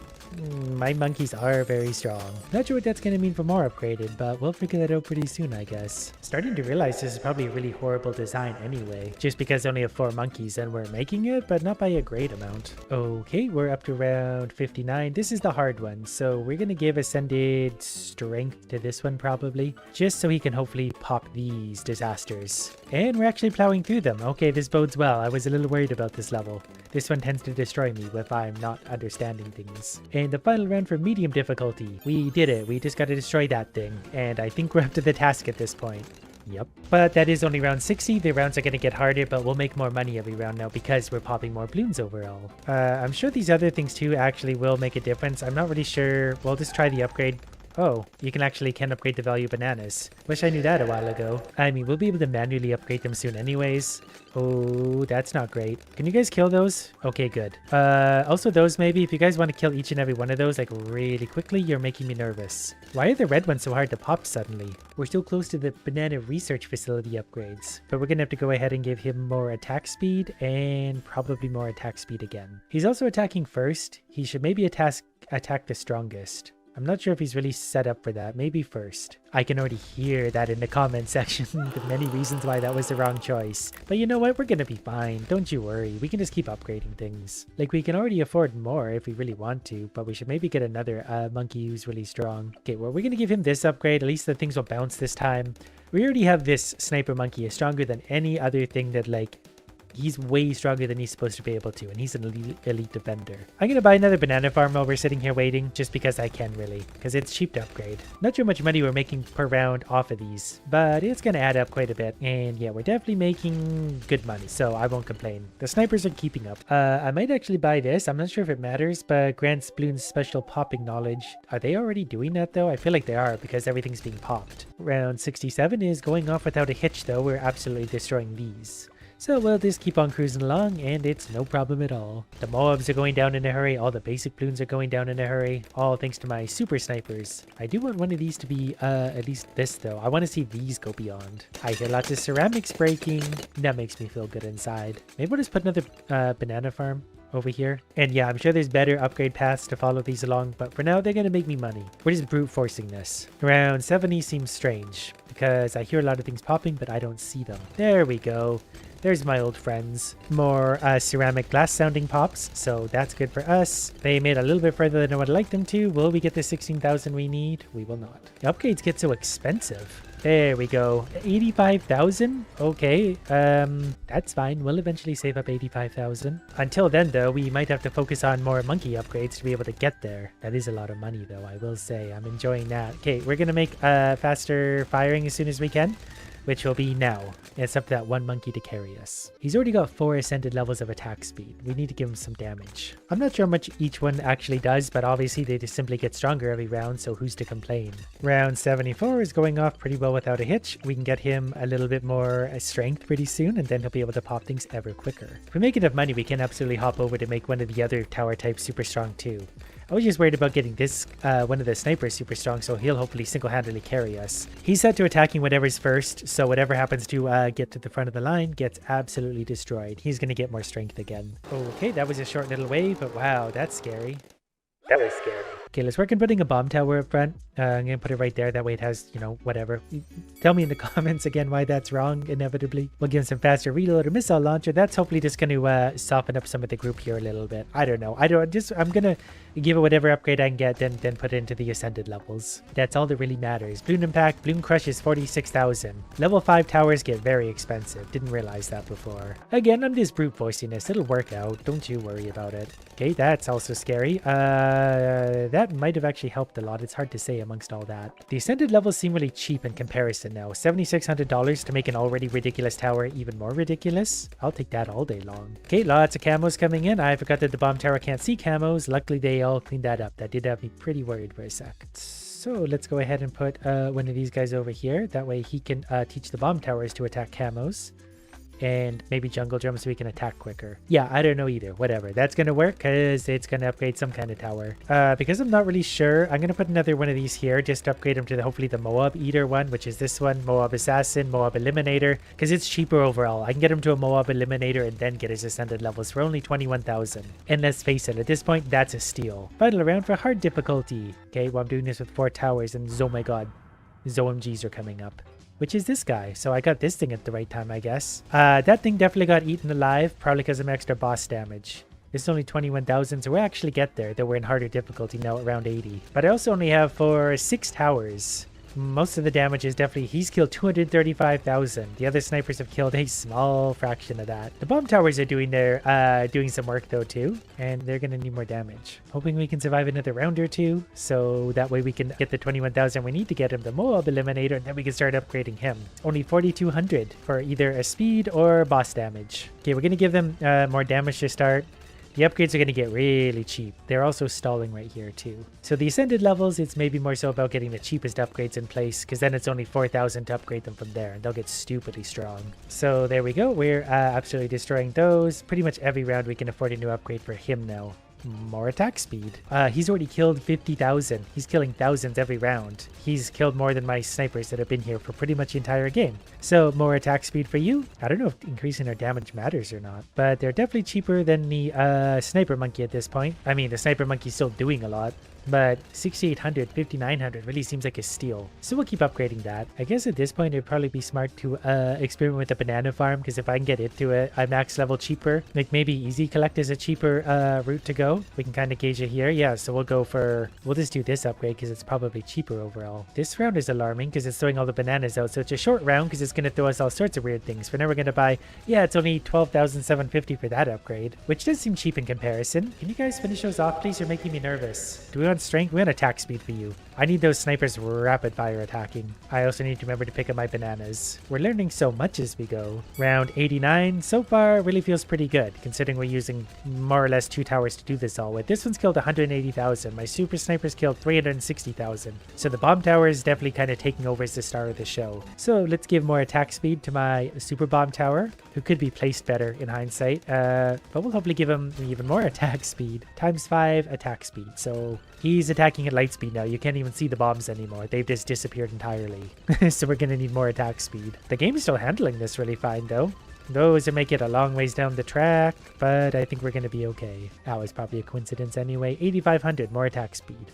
my monkeys are very strong. Not sure what that's going to mean for more upgraded, but we'll figure that out pretty soon, I guess. Starting to realize this is probably a really horrible design anyway, just because I only have 4 monkeys and we're making it, but not by a great amount. Okay, we're up to round 59. This is the hard one, so we're going to give ascended strength to this one probably, just so he can hopefully pop these disasters. And we're actually plowing through them. Okay, this bodes well. I was a little worried about this level. This one tends to destroy me if I'm not understanding things. And the final round for medium difficulty. We did it. We just got to destroy that thing. And I think we're up to the task at this point. Yep. But that is only round 60. The rounds are going to get harder, but we'll make more money every round now because we're popping more balloons overall. I'm sure these other things too actually will make a difference. I'm not really sure. We'll just try the upgrade. Oh, you can upgrade the value of bananas. Wish I knew that a while ago. I mean, we'll be able to manually upgrade them soon anyways. Oh, that's not great. Can you guys kill those? Okay, good. Also those maybe. If you guys want to kill each and every one of those, like really quickly, you're making me nervous. Why are the red ones so hard to pop suddenly? We're still close to the banana research facility upgrades, but we're gonna have to go ahead and give him more attack speed and probably more attack speed again. He's also attacking first. He should maybe attack the strongest. I'm not sure if he's really set up for that. Maybe first. I can already hear that in the comment section. The many reasons why that was the wrong choice. But you know what? We're gonna be fine. Don't you worry. We can just keep upgrading things. Like, we can already afford more if we really want to, but we should maybe get another monkey who's really strong. Okay, well, we're gonna give him this upgrade. At least the things will bounce this time. We already have this sniper monkey is stronger than any other thing that, like, He's way stronger than he's supposed to be able to, and he's an elite defender. I'm going to buy another banana farm while we're sitting here waiting, just because I can really, because it's cheap to upgrade. Not sure how much money we're making per round off of these, but it's going to add up quite a bit. And yeah, we're definitely making good money, so I won't complain. The snipers are keeping up. I might actually buy this. I'm not sure if it matters, but grants balloons special popping knowledge. Are they already doing that though? I feel like they are because everything's being popped. Round 67 is going off without a hitch though. We're absolutely destroying these. So we'll just keep on cruising along and it's no problem at all. The Moabs are going down in a hurry. All the basic balloons are going down in a hurry. All thanks to my super snipers. I do want one of these to be at least this though. I want to see these go beyond. I hear lots of ceramics breaking. That makes me feel good inside. Maybe we'll just put another banana farm over here. And yeah, I'm sure there's better upgrade paths to follow these along, but for now they're going to make me money. We're just brute forcing this. Around 70 seems strange because I hear a lot of things popping, but I don't see them. There we go. There's my old friends. More ceramic glass sounding pops, so that's good for us. They made a little bit further than I would like them to. Will we get the 16,000 we need? We will not. The upgrades get so expensive. There we go. 85,000? Okay, that's fine. We'll eventually save up 85,000. Until then, though, we might have to focus on more monkey upgrades to be able to get there. That is a lot of money, though, I will say. I'm enjoying that. Okay, we're going to make faster firing as soon as we can, which will be now. It's up to that one monkey to carry us. He's already got 4 ascended levels of attack speed. We need to give him some damage. I'm not sure how much each one actually does, but obviously they just simply get stronger every round, so who's to complain? Round 74 is going off pretty well without a hitch. We can get him a little bit more strength pretty soon, and then he'll be able to pop things ever quicker. If we make enough money, we can absolutely hop over to make one of the other tower types super strong too. I was just worried about getting this, one of the snipers super strong, so he'll hopefully single-handedly carry us. He's set to attacking whatever's first, so whatever happens to get to the front of the line gets absolutely destroyed. He's going to get more strength again. Okay, that was a short little wave, but wow, that's scary. That was scary. Okay, let's work on putting a bomb tower up front. I'm going to put it right there. That way it has, you know, whatever. Tell me in the comments again why that's wrong, inevitably. We'll give him some faster reload or missile launcher. That's hopefully just going to soften up some of the group here a little bit. I don't know. I'm going to give it whatever upgrade I can get, then put it into the ascended levels. That's all that really matters. Balloon impact, balloon crush is 46,000. Level 5 towers get very expensive. Didn't realize that before. Again, I'm just brute forcing this. It'll work out. Don't you worry about it. Okay, that's also scary. That might have actually helped a lot. It's hard to say amongst all that. The ascended levels seem really cheap in comparison now. $7,600 to make an already ridiculous tower even more ridiculous. I'll take that all day long. Okay, lots of camos coming in. I forgot that the bomb tower can't see camos. Luckily, they all cleaned that up. That did have me pretty worried for a sec. So let's go ahead and put one of these guys over here. That way he can teach the bomb towers to attack camos. And maybe jungle drums so we can attack quicker. Yeah, I don't know either. Whatever. That's going to work because it's going to upgrade some kind of tower. Because I'm not really sure, I'm going to put another one of these here just to upgrade them to hopefully the Moab Eater one, which is this one, Moab Assassin, Moab Eliminator, because it's cheaper overall. I can get him to a Moab Eliminator and then get his ascended levels for only 21,000. And let's face it, at this point, that's a steal. Final round for hard difficulty. Okay, well, I'm doing this with 4 towers and oh my god, ZOMGs are coming up. Which is this guy. So I got this thing at the right time, I guess. That thing definitely got eaten alive, probably because of extra boss damage. This is only 21,000, so we'll actually get there, though we're in harder difficulty now at round 80. But I also only have for 6 towers. Most of the damage is definitely, he's killed 235,000. The other snipers have killed a small fraction of that. The bomb towers are doing some work though too, and they're gonna need more damage. Hoping we can survive another round or two, so that way we can get the 21,000 we need to get him the Moab Eliminator, and then we can start upgrading him. Only 4,200 for either a speed or boss damage. Okay, we're gonna give them more damage to start. The upgrades are going to get really cheap. They're also stalling right here too. So the ascended levels, it's maybe more so about getting the cheapest upgrades in place, because then it's only 4,000 to upgrade them from there, and they'll get stupidly strong. So there we go. We're absolutely destroying those. Pretty much every round we can afford a new upgrade for him now. More attack speed. He's already killed 50,000. He's killing thousands every round. He's killed more than my snipers that have been here for pretty much the entire game. So more attack speed for you. I don't know if increasing our damage matters or not, but they're definitely cheaper than the sniper monkey at this point. I mean, the sniper monkey's still doing a lot. But 6,800, 5,900 really seems like a steal. So we'll keep upgrading that. I guess at this point, it'd probably be smart to experiment with the banana farm, because if I can get into it, I max level cheaper. Like maybe easy collect is a cheaper route to go. We can kind of gauge it here. Yeah, so we'll just do this upgrade because it's probably cheaper overall. This round is alarming because it's throwing all the bananas out. So it's a short round because it's going to throw us all sorts of weird things. We're never going to buy, yeah, it's only 12,750 for that upgrade, which does seem cheap in comparison. Can you guys finish those off, please? You're making me nervous. Do we want strength? We want attack speed for you. I need those snipers rapid fire attacking. I also need to remember to pick up my bananas. We're learning so much as we go. Round 89 so far really feels pretty good, considering we're using more or less 2 towers to do this all with. This one's killed 180,000. My super snipers killed 360,000. So the bomb tower is definitely kind of taking over as the star of the show. So let's give more attack speed to my super bomb tower, who could be placed better in hindsight. But we'll hopefully give him even more attack speed. ×5 attack speed. So he's attacking at light speed now. You can't even see the bombs anymore. They've just disappeared entirely. So we're going to need more attack speed. The game's still handling this really fine though. Those that make it a long ways down the track, but I think we're going to be okay. That was probably a coincidence anyway. 8,500 more attack speed.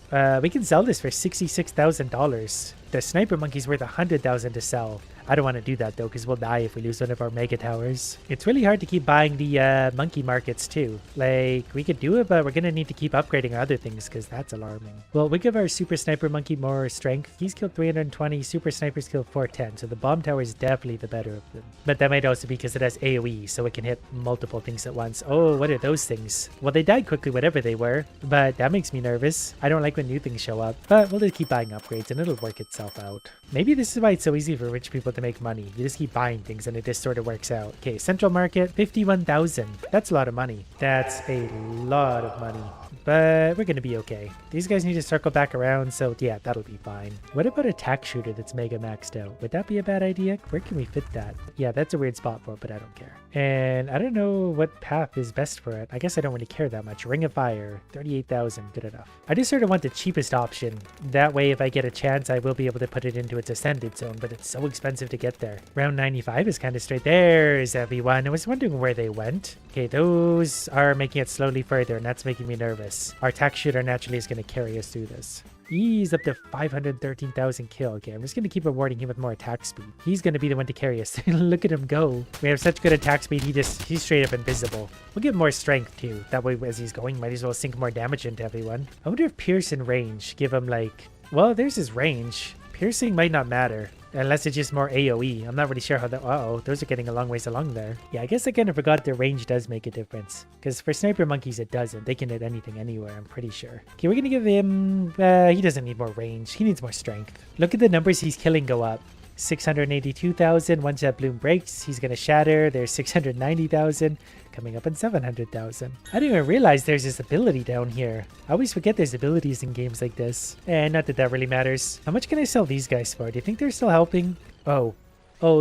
We can sell this for $66,000. The sniper monkey's worth 100,000 to sell. I don't want to do that though, because we'll die if we lose one of our mega towers. It's really hard to keep buying the monkey markets too. Like, we could do it, but we're going to need to keep upgrading our other things, because that's alarming. Well, we give our super sniper monkey more strength. He's killed 320, super snipers killed 410, so the bomb tower is definitely the better of them. But that might also be because it has AoE, so it can hit multiple things at once. Oh, what are those things? Well, they died quickly, whatever they were, but that makes me nervous. I don't like when new things show up, but we'll just keep buying upgrades and it'll work itself out. Maybe this is why it's so easy for rich people to make money. You just keep buying things and it just sort of works out. Okay, central market, 51,000. That's a lot of money. That's a lot of money. But we're going to be okay. These guys need to circle back around, so yeah, that'll be fine. What about a tack shooter that's mega maxed out? Would that be a bad idea? Where can we fit that? Yeah, that's a weird spot for it, but I don't care. And I don't know what path is best for it. I guess I don't really care that much. Ring of Fire, 38,000, good enough. I just sort of want the cheapest option. That way, if I get a chance, I will be able to put it into its ascended zone, but it's so expensive to get there. Round 95 is kind of straight. There's everyone. I was wondering where they went. Okay, those are making it slowly further, and that's making me nervous. Our tack shooter naturally is going to carry us through this. He's up to 513,000 kill. Okay, I'm just going to keep rewarding him with more attack speed. He's going to be the one to carry us. Look at him go. We have such good attack speed, he's straight up invisible. We'll give him more strength too. That way, as he's going, might as well sink more damage into everyone. I wonder if Pierce and range give him like... Well, there's his range. Piercing might not matter. Unless it's just more AoE. I'm not really sure how that... Uh-oh, those are getting a long ways along there. Yeah, I guess I kind of forgot their range does make a difference. Because for sniper monkeys, it doesn't. They can hit anything anywhere, I'm pretty sure. Okay, we're going to give him... he doesn't need more range. He needs more strength. Look at the numbers he's killing go up. 682,000. Once that bloom breaks, he's going to shatter. There's 690,000. Coming up on 700,000. I didn't even realize there's this ability down here. I always forget there's abilities in games like this. And not that that really matters. How much can I sell these guys for? Do you think they're still helping? Oh,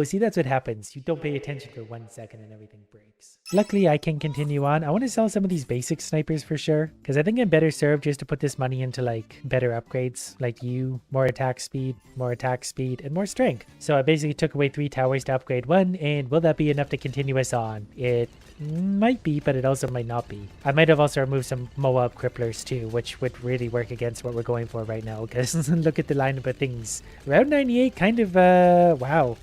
see, that's what happens. You don't pay attention for 1 second and everything breaks. Luckily, I can continue on. I want to sell some of these basic snipers for sure, because I think I'm better served just to put this money into like better upgrades, like more attack speed, and more strength. So I basically took away 3 towers to upgrade 1, and will that be enough to continue us on? It might be, but it also might not be. I might have also removed some Moab cripplers too, which would really work against what we're going for right now, because look at the lineup of things. Round 98 kind of, wow,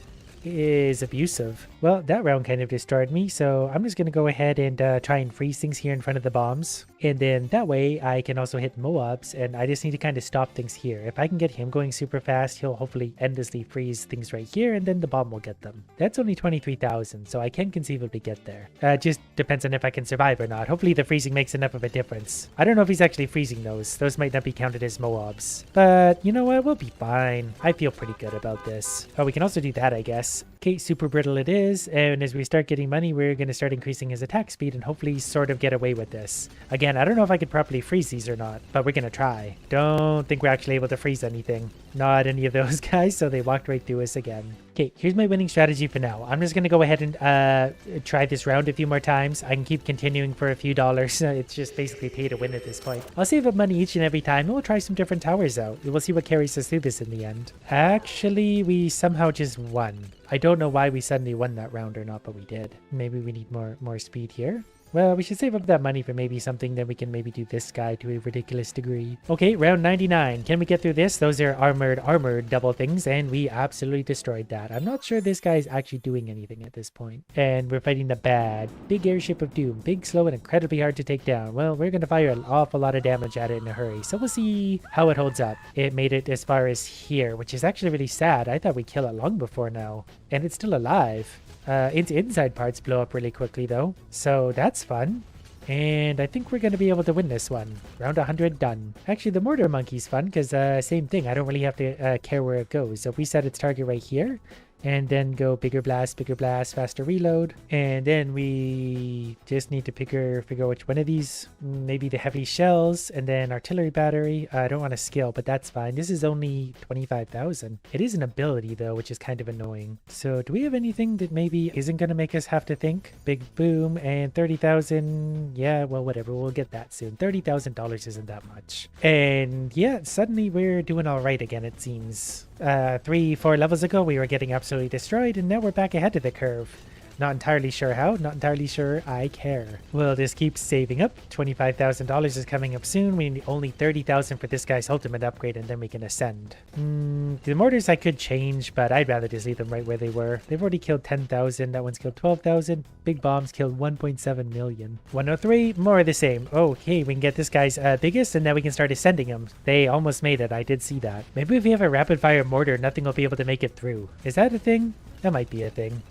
is abusive. Well, that round kind of destroyed me, so I'm just going to go ahead and try and freeze things here in front of the bombs. And then that way I can also hit Moabs, and I just need to kind of stop things here. If I can get him going super fast, he'll hopefully endlessly freeze things right here, and then the bomb will get them. That's only 23,000, so I can conceivably get there. Just depends on if I can survive or not. Hopefully the freezing makes enough of a difference. I don't know if he's actually freezing those. Those might not be counted as Moabs. But you know what? We'll be fine. I feel pretty good about this. Oh, we can also do that, I guess. Okay, super brittle it is, and as we start getting money, we're going to start increasing his attack speed and hopefully sort of get away with this. Again, I don't know if I could properly freeze these or not, but we're going to try. Don't think we're actually able to freeze anything. Not any of those guys, so they walked right through us again. Okay, here's my winning strategy for now. I'm just going to go ahead and try this round a few more times. I can keep continuing for a few dollars. It's just basically pay to win at this point. I'll save up money each and every time, and we'll try some different towers out. We'll see what carries us through this in the end. Actually, we somehow just won. I don't know why we suddenly won that round or not, but we did. Maybe we need more speed here. Well, we should save up that money for maybe something that we can maybe do this guy to a ridiculous degree. Okay, round 99. Can we get through this? Those are armored double things, and we absolutely destroyed that. I'm not sure this guy is actually doing anything at this point. And we're fighting the bad. Big airship of doom. Big, slow, and incredibly hard to take down. Well, we're going to fire an awful lot of damage at it in a hurry. So we'll see how it holds up. It made it as far as here, which is actually really sad. I thought we'd kill it long before now. And it's still alive. Its inside parts blow up really quickly though. So that's fun. And I think we're going to be able to win this one. Round 100 done. Actually, the mortar monkey's fun because same thing. I don't really have to care where it goes. So if we set its target right here, and then go bigger blast, faster reload. And then we just need to figure out which one of these, maybe the heavy shells and then artillery battery. I don't want to skill, but that's fine. This is only 25,000. It is an ability though, which is kind of annoying. So do we have anything that maybe isn't going to make us have to think? Big boom and 30,000. Yeah, well, whatever. We'll get that soon. $30,000 isn't that much. And yeah, suddenly we're doing all right again, it seems. 3-4 levels ago, we were getting absolutely destroyed, and now we're back ahead of the curve. Not entirely sure how, not entirely sure I care. We'll just keep saving up. $25,000 is coming up soon. We need only 30,000 for this guy's ultimate upgrade, and then we can ascend. The mortars I could change, but I'd rather just leave them right where they were. They've already killed 10,000. That one's killed 12,000. Big bombs killed 1.7 million. 103, more of the same. Okay, we can get this guy's biggest, and now we can start ascending him. They almost made it. I did see that. Maybe if we have a rapid fire mortar, nothing will be able to make it through. Is that a thing? That might be a thing.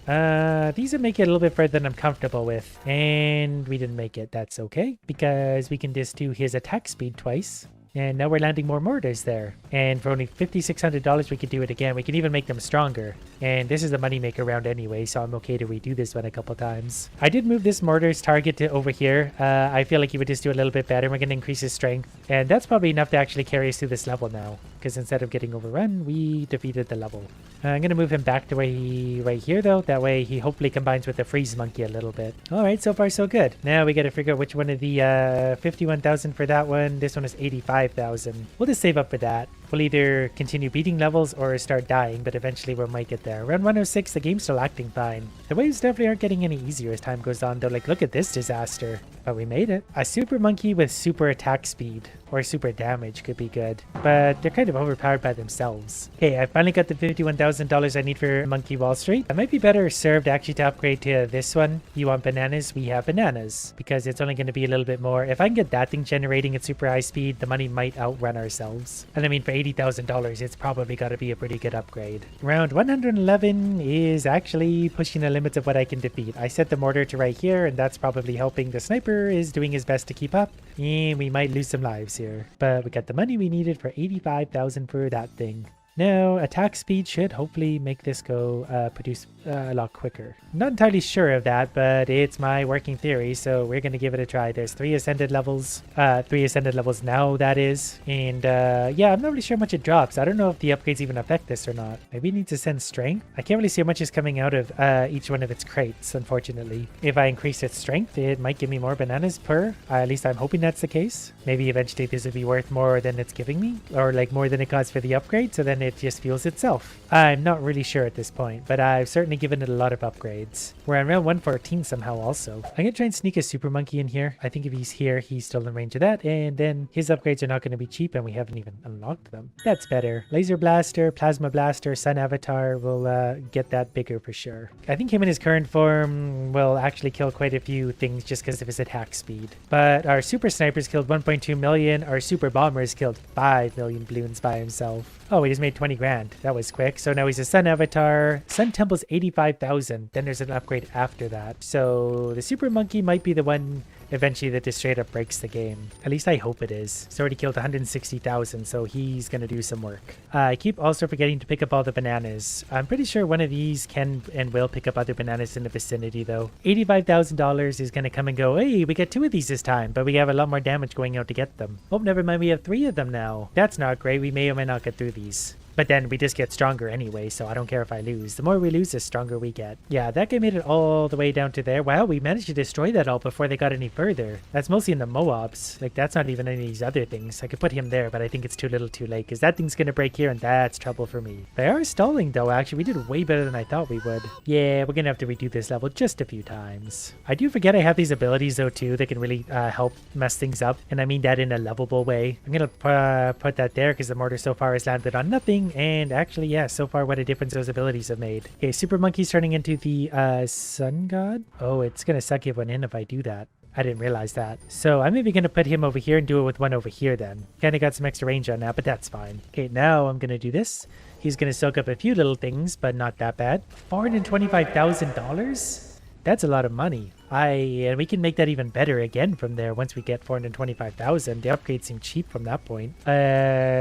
These would make it a little bit further than I'm comfortable with. And we didn't make it. That's okay. Because we can just do his attack speed twice. And now we're landing more mortars there. And for only $5,600, we could do it again. We can even make them stronger. And this is a moneymaker round anyway, so I'm okay to redo this one a couple times. I did move this mortar's target to over here. I feel like he would just do a little bit better. We're going to increase his strength. And that's probably enough to actually carry us through this level now. Because instead of getting overrun, we defeated the level. I'm going to move him back to where right here, though. That way he hopefully combines with the freeze monkey a little bit. All right, so far so good. Now we got to figure out which one of the 51,000 for that one. This one is 85,000. We'll just save up for that. We'll either continue beating levels or start dying, but eventually we might get there. Around 106, the game's still acting fine. The waves definitely aren't getting any easier as time goes on, though. Like, look at this disaster. But we made it. A super monkey with super attack speed or super damage could be good, but they're kind of overpowered by themselves. Okay, I finally got the $51,000 I need for Monkey Wall Street. I might be better served actually to upgrade to this one. You want bananas? We have bananas because it's only going to be a little bit more. If I can get that thing generating at super high speed, the money might outrun ourselves. And I mean, for $80,000, it's probably got to be a pretty good upgrade. Round 111 is actually pushing the limits of what I can defeat. I set the mortar to right here, and that's probably helping. The sniper is doing his best to keep up, and we might lose some lives here. But we got the money we needed for 85,000 for that thing. Now, attack speed should hopefully make this go produce a lot quicker. Not entirely sure of that, but it's my working theory, so we're going to give it a try. There's 3 ascended levels. 3 ascended levels now, that is. And yeah, I'm not really sure how much it drops. I don't know if the upgrades even affect this or not. Maybe it needs to send strength. I can't really see how much is coming out of each one of its crates, unfortunately. If I increase its strength, it might give me more bananas per. At least I'm hoping that's the case. Maybe eventually this would be worth more than it's giving me, or like more than it costs for the upgrade, so then it just fuels itself. I'm not really sure at this point, but I've certainly given it a lot of upgrades. We're on round 114 somehow also. I'm gonna try and sneak a super monkey in here. I think if he's here, he's still in range of that, and then his upgrades are not going to be cheap, and we haven't even unlocked them. That's better. Laser blaster, plasma blaster, sun avatar will get that bigger for sure. I think him in his current form will actually kill quite a few things just because of his attack speed. But our super snipers killed 1.2 million. Our super bombers killed 5 million balloons by himself. Oh, he just made 20 grand. That was quick. So now he's a sun avatar. Sun temple's 85,000. Then there's an upgrade after that. So the super monkey might be the one eventually that just straight up breaks the game. At least I hope it is. It's already killed 160,000, so he's gonna do some work. I keep also forgetting to pick up all the bananas. I'm pretty sure one of these can and will pick up other bananas in the vicinity though. $85,000 is gonna come and go. Hey, we get 2 of these this time, but we have a lot more damage going out to get them. Oh, never mind, we have 3 of them now. That's not great. We may or may not get through these. But then we just get stronger anyway, so I don't care if I lose. The more we lose, the stronger we get. Yeah, that guy made it all the way down to there. Wow, we managed to destroy that all before they got any further. That's mostly in the Moabs. Like, that's not even any of these other things. I could put him there, but I think it's too little too late, because that thing's going to break here, and that's trouble for me. They are stalling, though, actually. We did way better than I thought we would. Yeah, we're going to have to redo this level just a few times. I do forget I have these abilities, though, too, that can really help mess things up, and I mean that in a lovable way. I'm going to put that there, because the mortar so far has landed on nothing, and actually, yeah, so far what a difference those abilities have made. Okay, Super Monkey's turning into the Sun God. Oh, it's gonna suck everyone in if I do that. I didn't realize that. So I'm maybe gonna put him over here and do it with one over here then. Kinda got some extra range on that, but that's fine. Okay, now I'm gonna do this. He's gonna soak up a few little things, but not that bad. $425,000? That's a lot of money. And we can make that even better again from there once we get 425,000. The upgrades seem cheap from that point.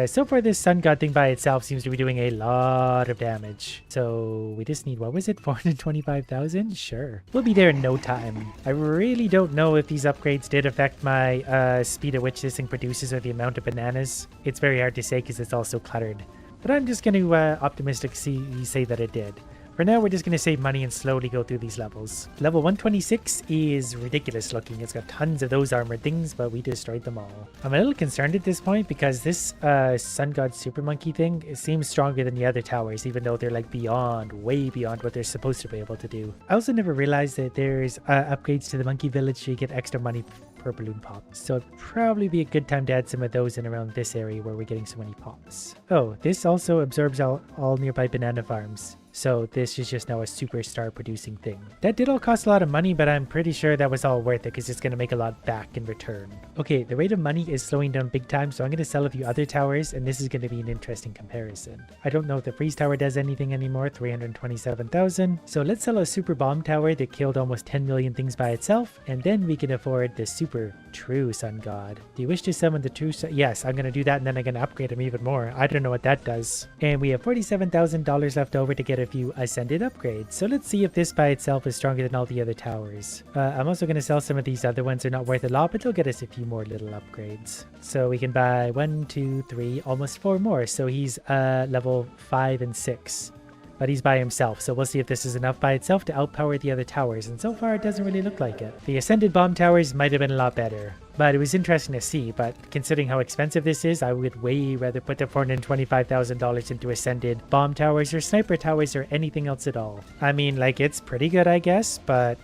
So far this Sun God thing by itself seems to be doing a lot of damage. So we just need, what was it, 425,000? Sure. We'll be there in no time. I really don't know if these upgrades did affect my speed at which this thing produces or the amount of bananas. It's very hard to say because it's all so cluttered. But I'm just going to optimistically say that it did. For now, we're just going to save money and slowly go through these levels. Level 126 is ridiculous looking. It's got tons of those armored things, but we destroyed them all. I'm a little concerned at this point because this Sun God Super Monkey thing, it seems stronger than the other towers, even though they're like beyond, way beyond what they're supposed to be able to do. I also never realized that there's upgrades to the monkey village so you get extra money per balloon pop. So it'd probably be a good time to add some of those in around this area where we're getting so many pops. Oh, this also absorbs all nearby banana farms. So this is just now a superstar producing thing. That did all cost a lot of money, but I'm pretty sure that was all worth it because it's going to make a lot back in return. Okay, the rate of money is slowing down big time, so I'm going to sell a few other towers, and this is going to be an interesting comparison. I don't know if the freeze tower does anything anymore, 327,000. So let's sell a super bomb tower that killed almost 10 million things by itself, and then we can afford the super true Sun God. Do you wish to summon the true sun? Yes, I'm going to do that, and then I'm going to upgrade him even more. I don't know what that does. And we have $47,000 left over to get a few ascended upgrades. So let's see if this by itself is stronger than all the other towers. I'm also going to sell some of these other ones. They're not worth a lot, but they'll get us a few more little upgrades. So we can buy 1, 2, 3, almost 4 more. So he's level 5 and 6. But he's by himself, so we'll see if this is enough by itself to outpower the other towers, and so far it doesn't really look like it. The Ascended Bomb Towers might have been a lot better, but it was interesting to see, but considering how expensive this is, I would way rather put the $425,000 into Ascended Bomb Towers or Sniper Towers or anything else at all. I mean, like, it's pretty good, I guess, but...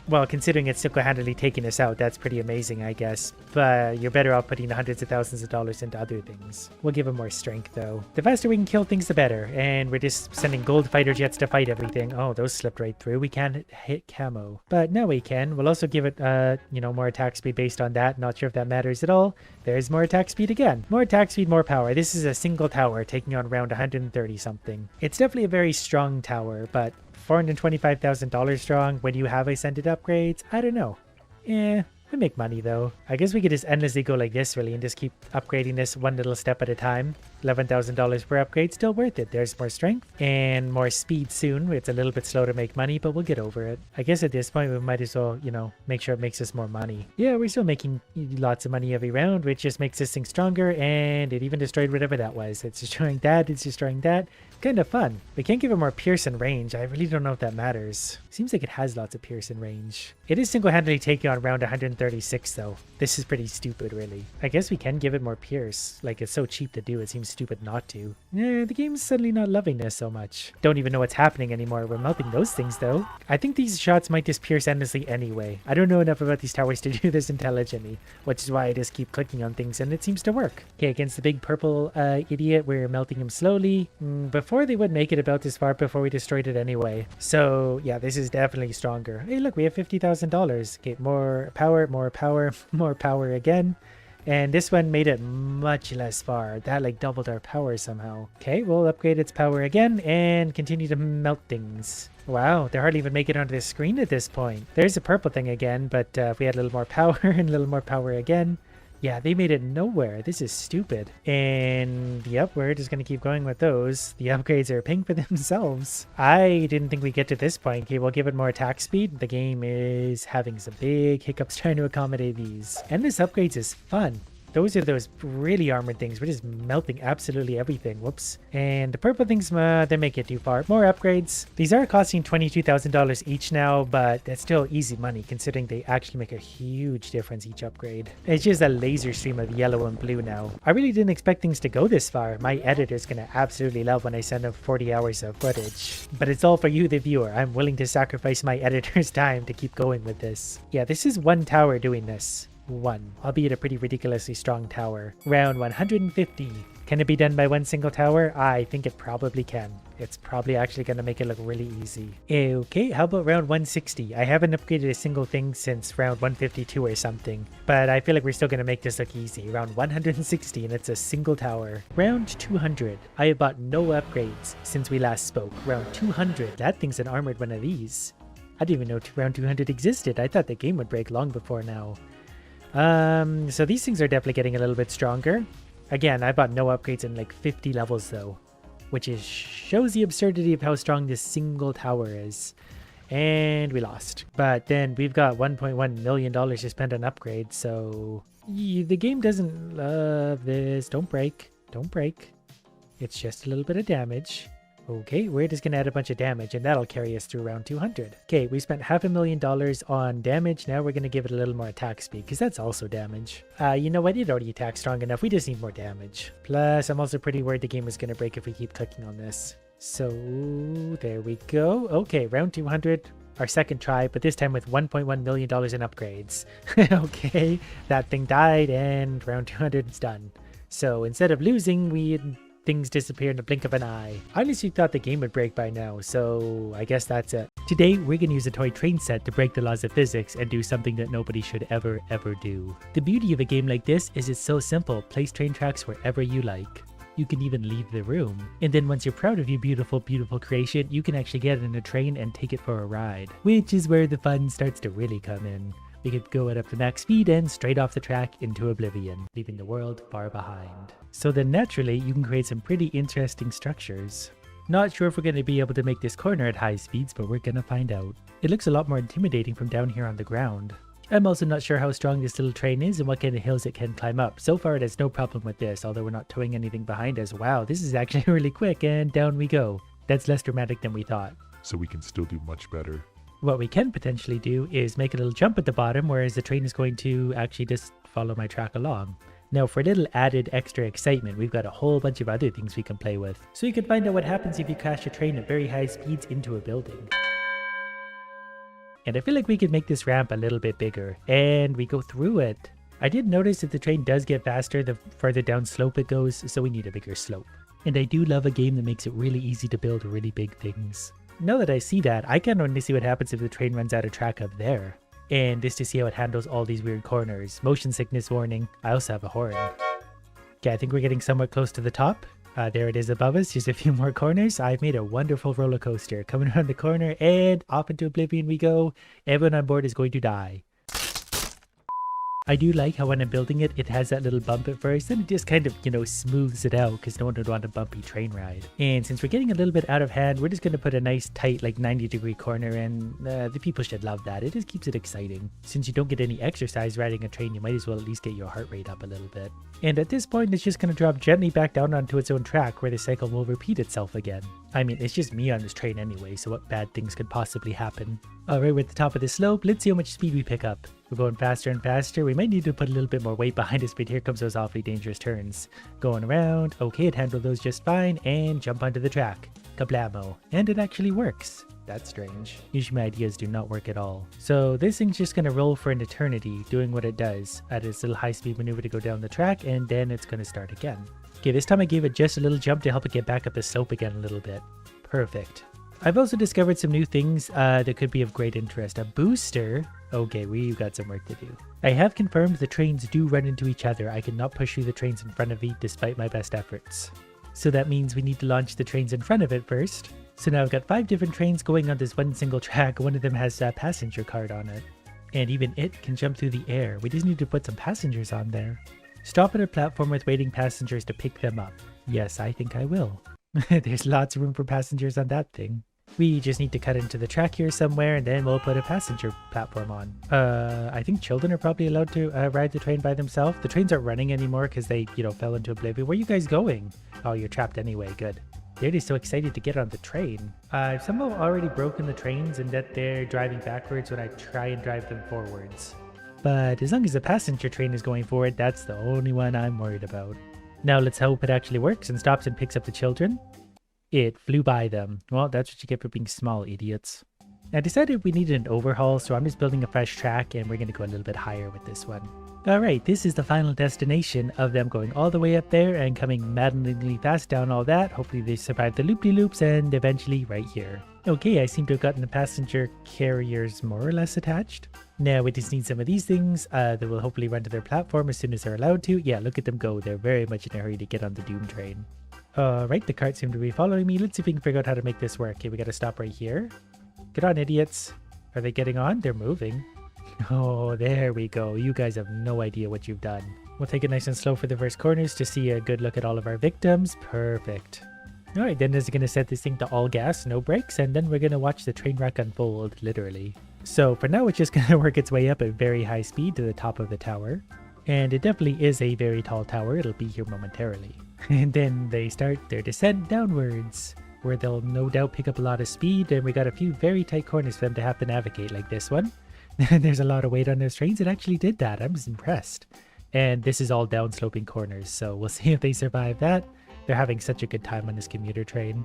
well, considering it's single-handedly taking us out, that's pretty amazing, I guess. But you're better off putting the hundreds of thousands of dollars into other things. We'll give them more strength, though. The faster we can kill things, the better. And we're just sending gold fighter jets to fight everything. Oh, those slipped right through. We can't hit camo. But now we can. We'll also give it, more attack speed based on that. Not sure if that matters at all. There's more attack speed again. More attack speed, more power. This is a single tower taking on around 130 something. It's definitely a very strong tower, but $425,000 strong when you have ascended upgrades? I don't know. We make money though. I guess we could just endlessly go like this really and just keep upgrading this one little step at a time. $11,000 per upgrade, still worth it. There's more strength and more speed soon. It's a little bit slow to make money, but we'll get over it. I guess at this point we might as well, make sure it makes us more money. Yeah, we're still making lots of money every round, which just makes this thing stronger, and it even destroyed whatever that was. It's destroying that, it's destroying that. Kind of fun. We can't give it more pierce and range. I really don't know if that matters. Seems like it has lots of pierce and range. It is single-handedly taking on round 136 though. This is pretty stupid really. I guess we can give it more pierce. Like, it's so cheap to do, it seems stupid not to. The game's suddenly not loving this so much. Don't even know what's happening anymore. We're melting those things though. I think these shots might just pierce endlessly anyway. I don't know enough about these towers to do this intelligently, which is why I just keep clicking on things and it seems to work. Okay, against the big purple idiot, we're melting him slowly. Before they would make it about this far before we destroyed it anyway. So yeah, this is definitely stronger. Hey look, we have $50,000. Okay, more power, more power, more power again. And this one made it much less far. That like doubled our power somehow. Okay, we'll upgrade its power again and continue to melt things. Wow, they're hardly even making it onto the screen at this point. There's a purple thing again, but if we had a little more power and a little more power again. Yeah, they made it nowhere. This is stupid. And yep, we're just going to keep going with those. The upgrades are paying for themselves. I didn't think we'd get to this point. Okay, we'll give it more attack speed. The game is having some big hiccups trying to accommodate these. Endless upgrades is fun. Those are those really armored things. We're just melting absolutely everything. Whoops. And the purple things, they make it too far. More upgrades. These are costing $22,000 each now, but that's still easy money considering they actually make a huge difference each upgrade. It's just a laser stream of yellow and blue now. I really didn't expect things to go this far. My editor's gonna absolutely love when I send him 40 hours of footage. But it's all for you, the viewer. I'm willing to sacrifice my editor's time to keep going with this. Yeah, this is one tower doing this. One, albeit a pretty ridiculously strong tower. Round 150. Can it be done by one single tower? I think it probably can. It's probably actually going to make it look really easy. Okay, how about round 160? I haven't upgraded a single thing since round 152 or something, but I feel like we're still going to make this look easy. Round 160 and it's a single tower. Round 200. I have bought no upgrades since we last spoke. Round 200. That thing's an armored one of these. I didn't even know round 200 existed. I thought the game would break long before now. So these things are definitely getting a little bit stronger. Again, I bought no upgrades in like 50 levels though, which shows the absurdity of how strong this single tower is. And we lost. But then we've got $1.1 million to spend on upgrades, so the game doesn't love this. Don't break. Don't break. It's just a little bit of damage. Okay, we're just going to add a bunch of damage, and that'll carry us through round 200. Okay, we spent $500,000 on damage. Now we're going to give it a little more attack speed, because that's also damage. You know what? It already attacked strong enough. We just need more damage. Plus, I'm also pretty worried the game is going to break if we keep clicking on this. So, there we go. Okay, round 200. Our second try, but this time with $1.1 million in upgrades. Okay, that thing died, and round 200 is done. So, instead of losing, things disappear in the blink of an eye. I honestly thought the game would break by now, so I guess that's it. Today, we're going to use a toy train set to break the laws of physics and do something that nobody should ever do. The beauty of a game like this is it's so simple. Place train tracks wherever you like. You can even leave the room. And then once you're proud of your beautiful, beautiful creation, you can actually get in a train and take it for a ride. Which is where the fun starts to really come in. We could go it up to max speed and straight off the track into oblivion, leaving the world far behind. So then naturally, you can create some pretty interesting structures. Not sure if we're going to be able to make this corner at high speeds, but we're going to find out. It looks a lot more intimidating from down here on the ground. I'm also not sure how strong this little train is and what kind of hills it can climb up. So far it has no problem with this, although we're not towing anything behind us. Wow, this is actually really quick, and down we go. That's less dramatic than we thought. So we can still do much better. What we can potentially do is make a little jump at the bottom, whereas the train is going to actually just follow my track along. Now for a little added extra excitement, we've got a whole bunch of other things we can play with. So you can find out what happens if you crash a train at very high speeds into a building. And I feel like we could make this ramp a little bit bigger, and we go through it. I did notice that the train does get faster the further down slope it goes, so we need a bigger slope. And I do love a game that makes it really easy to build really big things. Now that I see that, I kind of want to see what happens if the train runs out of track up there. And just to see how it handles all these weird corners. Motion sickness warning. I also have a horn. Okay, I think we're getting somewhat close to the top. There it is above us, just a few more corners. I've made a wonderful roller coaster. Coming around the corner and off into oblivion we go. Everyone on board is going to die. I do like how when I'm building it, it has that little bump at first, and it just kind of, smooths it out because no one would want a bumpy train ride. And since we're getting a little bit out of hand, we're just going to put a nice tight, 90-degree corner in. The people should love that. It just keeps it exciting. Since you don't get any exercise riding a train, you might as well at least get your heart rate up a little bit. And at this point, it's just going to drop gently back down onto its own track where the cycle will repeat itself again. I mean, it's just me on this train anyway, so what bad things could possibly happen? Alright, we're at the top of the slope. Let's see how much speed we pick up. We're going faster and faster. We might need to put a little bit more weight behind us, but here comes those awfully dangerous turns. Going around. Okay, it handled those just fine. And jump onto the track. Kablamo. And it actually works. That's strange. Usually my ideas do not work at all. So this thing's just going to roll for an eternity, doing what it does at its little high-speed maneuver to go down the track, and then it's going to start again. Okay, this time I gave it just a little jump to help it get back up the slope again a little bit. Perfect. I've also discovered some new things that could be of great interest. A booster. Okay, we've got some work to do. I have confirmed the trains do run into each other. I cannot push through the trains in front of me despite my best efforts. So that means we need to launch the trains in front of it first. So now I've got 5 different trains going on this one single track. One of them has a passenger card on it. And even it can jump through the air. We just need to put some passengers on there. Stop at a platform with waiting passengers to pick them up. Yes, I think I will. There's lots of room for passengers on that thing. We just need to cut into the track here somewhere, and then we'll put a passenger platform on. I think children are probably allowed to ride the train by themselves. The trains aren't running anymore because they, fell into oblivion. Where are you guys going? Oh, you're trapped anyway. Good. They're just so excited to get on the train. I've somehow already broken the trains and that they're driving backwards when I try and drive them forwards. But as long as the passenger train is going forward, that's the only one I'm worried about. Now let's hope it actually works and stops and picks up the children. It flew by them. Well, that's what you get for being small, idiots. I decided we needed an overhaul, so I'm just building a fresh track and we're going to go a little bit higher with this one. Alright, this is the final destination of them going all the way up there and coming maddeningly fast down all that. Hopefully they survive the loop-de-loops and eventually right here. Okay, I seem to have gotten the passenger carriers more or less attached. Now we just need some of these things that will hopefully run to their platform as soon as they're allowed to. Yeah, look at them go. They're very much in a hurry to get on the Doom train. Alright, the carts seem to be following me. Let's see if we can figure out how to make this work. Okay, we gotta stop right here. Get on, idiots. Are they getting on? They're moving. Oh, there we go. You guys have no idea what you've done. We'll take it nice and slow for the first corners to see a good look at all of our victims. Perfect. Alright, then this is going to set this thing to all gas, no brakes, and then we're going to watch the train wreck unfold, literally. So for now, it's just going to work its way up at very high speed to the top of the tower. And it definitely is a very tall tower. It'll be here momentarily. And then they start their descent downwards, where they'll no doubt pick up a lot of speed, and we got a few very tight corners for them to have to navigate, like this one. There's a lot of weight on those trains. It actually did that. I was impressed. And this is all downsloping corners, so we'll see if they survive that. They're having such a good time on this commuter train.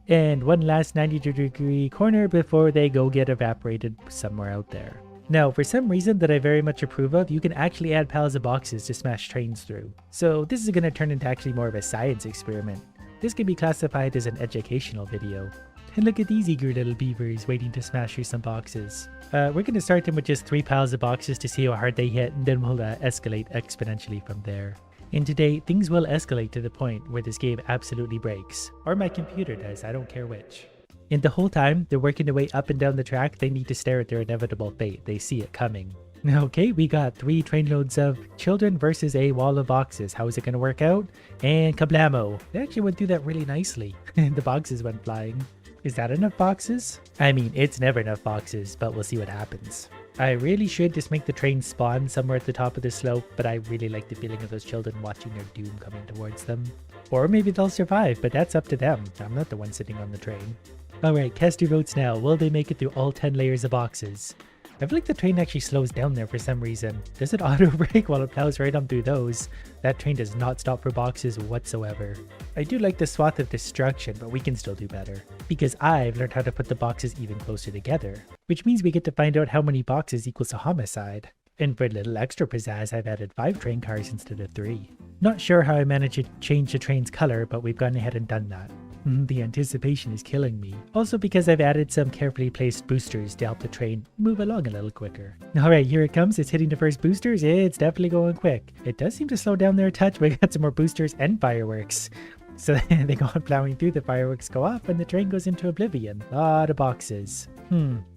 And one last 90-degree corner before they go get evaporated somewhere out there. Now, for some reason that I very much approve of, you can actually add piles of boxes to smash trains through. So this is going to turn into actually more of a science experiment. This can be classified as an educational video. And look at these eager little beavers waiting to smash through some boxes. We're going to start them with just 3 piles of boxes to see how hard they hit, and then we'll escalate exponentially from there. And today, things will escalate to the point where this game absolutely breaks. Or my computer does, I don't care which. And the whole time, they're working their way up and down the track, they need to stare at their inevitable fate. They see it coming. Okay, we got 3 trainloads of children versus a wall of boxes. How is it going to work out? And kablamo! They actually went through that really nicely. The boxes went flying. Is that enough boxes? I mean, it's never enough boxes, but we'll see what happens. I really should just make the train spawn somewhere at the top of the slope, but I really like the feeling of those children watching their doom coming towards them. Or maybe they'll survive, but that's up to them. I'm not the one sitting on the train. Alright, cast your votes now. Will they make it through all 10 layers of boxes? I feel like the train actually slows down there for some reason. Does it auto brake while it plows right on through those? That train does not stop for boxes whatsoever. I do like the swath of destruction, but we can still do better. Because I've learned how to put the boxes even closer together. Which means we get to find out how many boxes equals a homicide. And for a little extra pizzazz, I've added 5 train cars instead of 3. Not sure how I managed to change the train's color, but we've gone ahead and done that. The anticipation is killing me. Also because I've added some carefully placed boosters to help the train move along a little quicker. Alright, here it comes. It's hitting the first boosters. It's definitely going quick. It does seem to slow down there a touch, but we got some more boosters and fireworks. So they go on plowing through, the fireworks go off, and the train goes into oblivion. A lot of boxes.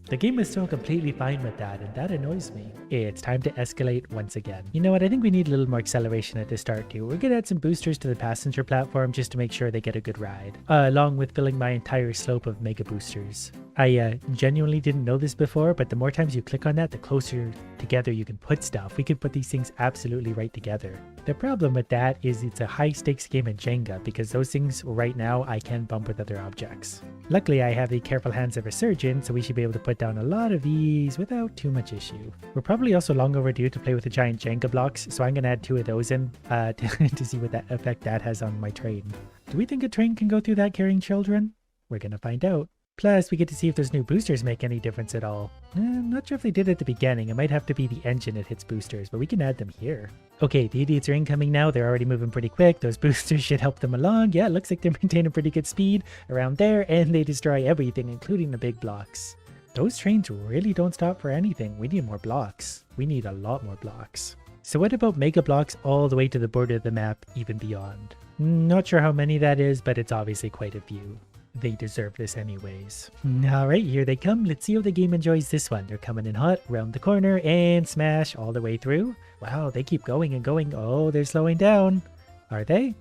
The game is still completely fine with that, and that annoys me. It's time to escalate once again. You know what, I think we need a little more acceleration at the start too. We're gonna add some boosters to the passenger platform just to make sure they get a good ride. Along with filling my entire slope of mega boosters. I genuinely didn't know this before, but the more times you click on that, the closer together you can put stuff. We could put these things absolutely right together. The problem with that is it's a high stakes game in Jenga, because those things right now I can bump with other objects. Luckily I have the careful hands of a surgeon, so we should be able to put down a lot of these without too much issue. We're probably also long overdue to play with the giant Jenga blocks, so I'm going to add 2 of those in to see what that effect that has on my train. Do we think a train can go through that carrying children? We're going to find out. Plus, we get to see if those new boosters make any difference at all. I'm not sure if they did at the beginning. It might have to be the engine that hits boosters, but we can add them here. Okay, the idiots are incoming now. They're already moving pretty quick. Those boosters should help them along. Yeah, it looks like they're maintaining pretty good speed around there, and they destroy everything, including the big blocks. Those trains really don't stop for anything. We need more blocks. We need a lot more blocks. So what about mega blocks all the way to the border of the map, even beyond? Not sure how many that is, but it's obviously quite a few. They deserve this anyways. Alright, here they come. Let's see how the game enjoys this one. They're coming in hot, around the corner, and smash all the way through. Wow, they keep going and going. Oh, they're slowing down. Are they?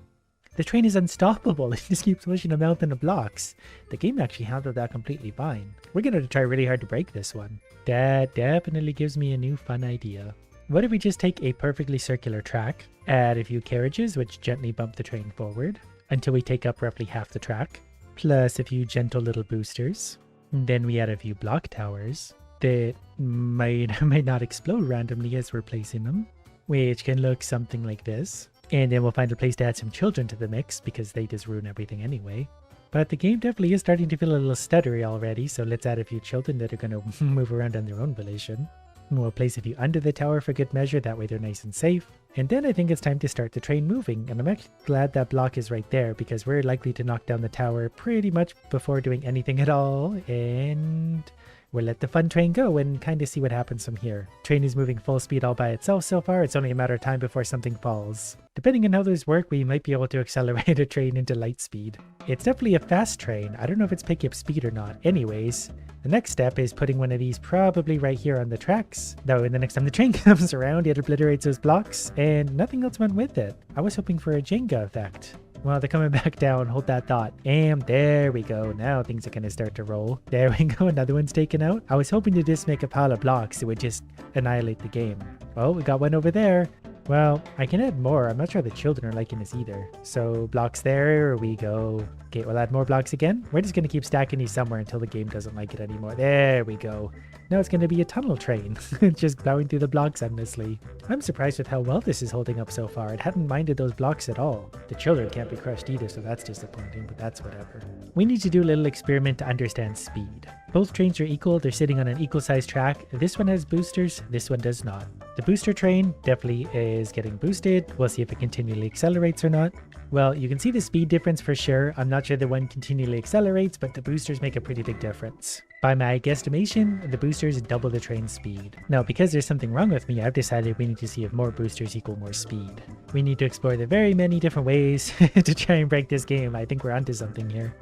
The train is unstoppable. It just keeps pushing a mountain of blocks. The game actually handled that completely fine. We're going to try really hard to break this one. That definitely gives me a new fun idea. What if we just take a perfectly circular track, add a few carriages which gently bump the train forward until we take up roughly half the track, plus a few gentle little boosters. Then we add a few block towers that might not explode randomly as we're placing them, which can look something like this. And then we'll find a place to add some children to the mix because they just ruin everything anyway. But the game definitely is starting to feel a little stuttery already, so let's add a few children that are going to move around on their own volition. And we'll place a few under the tower for good measure, that way they're nice and safe. And then I think it's time to start the train moving, and I'm actually glad that block is right there because we're likely to knock down the tower pretty much before doing anything at all, and we'll let the fun train go and kind of see what happens from here. Train is moving full speed all by itself so far, it's only a matter of time before something falls. Depending on how those work, we might be able to accelerate a train into light speed. It's definitely a fast train, I don't know if it's picking up speed or not. Anyways, the next step is putting one of these probably right here on the tracks. That way the next time the train comes around, it obliterates those blocks, and nothing else went with it. I was hoping for a Jenga effect. Well, they're coming back down, hold that thought. And there we go, now things are gonna start to roll. There we go, another one's taken out. I was hoping to just make a pile of blocks that would just annihilate the game. Well, we got one over there. Well, I can add more. I'm not sure the children are liking this either. So blocks there we go. Okay, we'll add more blocks again. We're just going to keep stacking these somewhere until the game doesn't like it anymore. There we go. Now it's going to be a tunnel train, just plowing through the blocks endlessly. I'm surprised with how well this is holding up so far. It hadn't minded those blocks at all. The children can't be crushed either, so that's disappointing, but that's whatever. We need to do a little experiment to understand speed. Both trains are equal. They're sitting on an equal sized track. This one has boosters. This one does not. The booster train definitely is getting boosted. We'll see if it continually accelerates or not. Well, you can see the speed difference for sure. I'm not sure the one continually accelerates, but the boosters make a pretty big difference. By my guesstimation, the boosters double the train's speed. Now, because there's something wrong with me, I've decided we need to see if more boosters equal more speed. We need to explore the very many different ways to try and break this game. I think we're onto something here.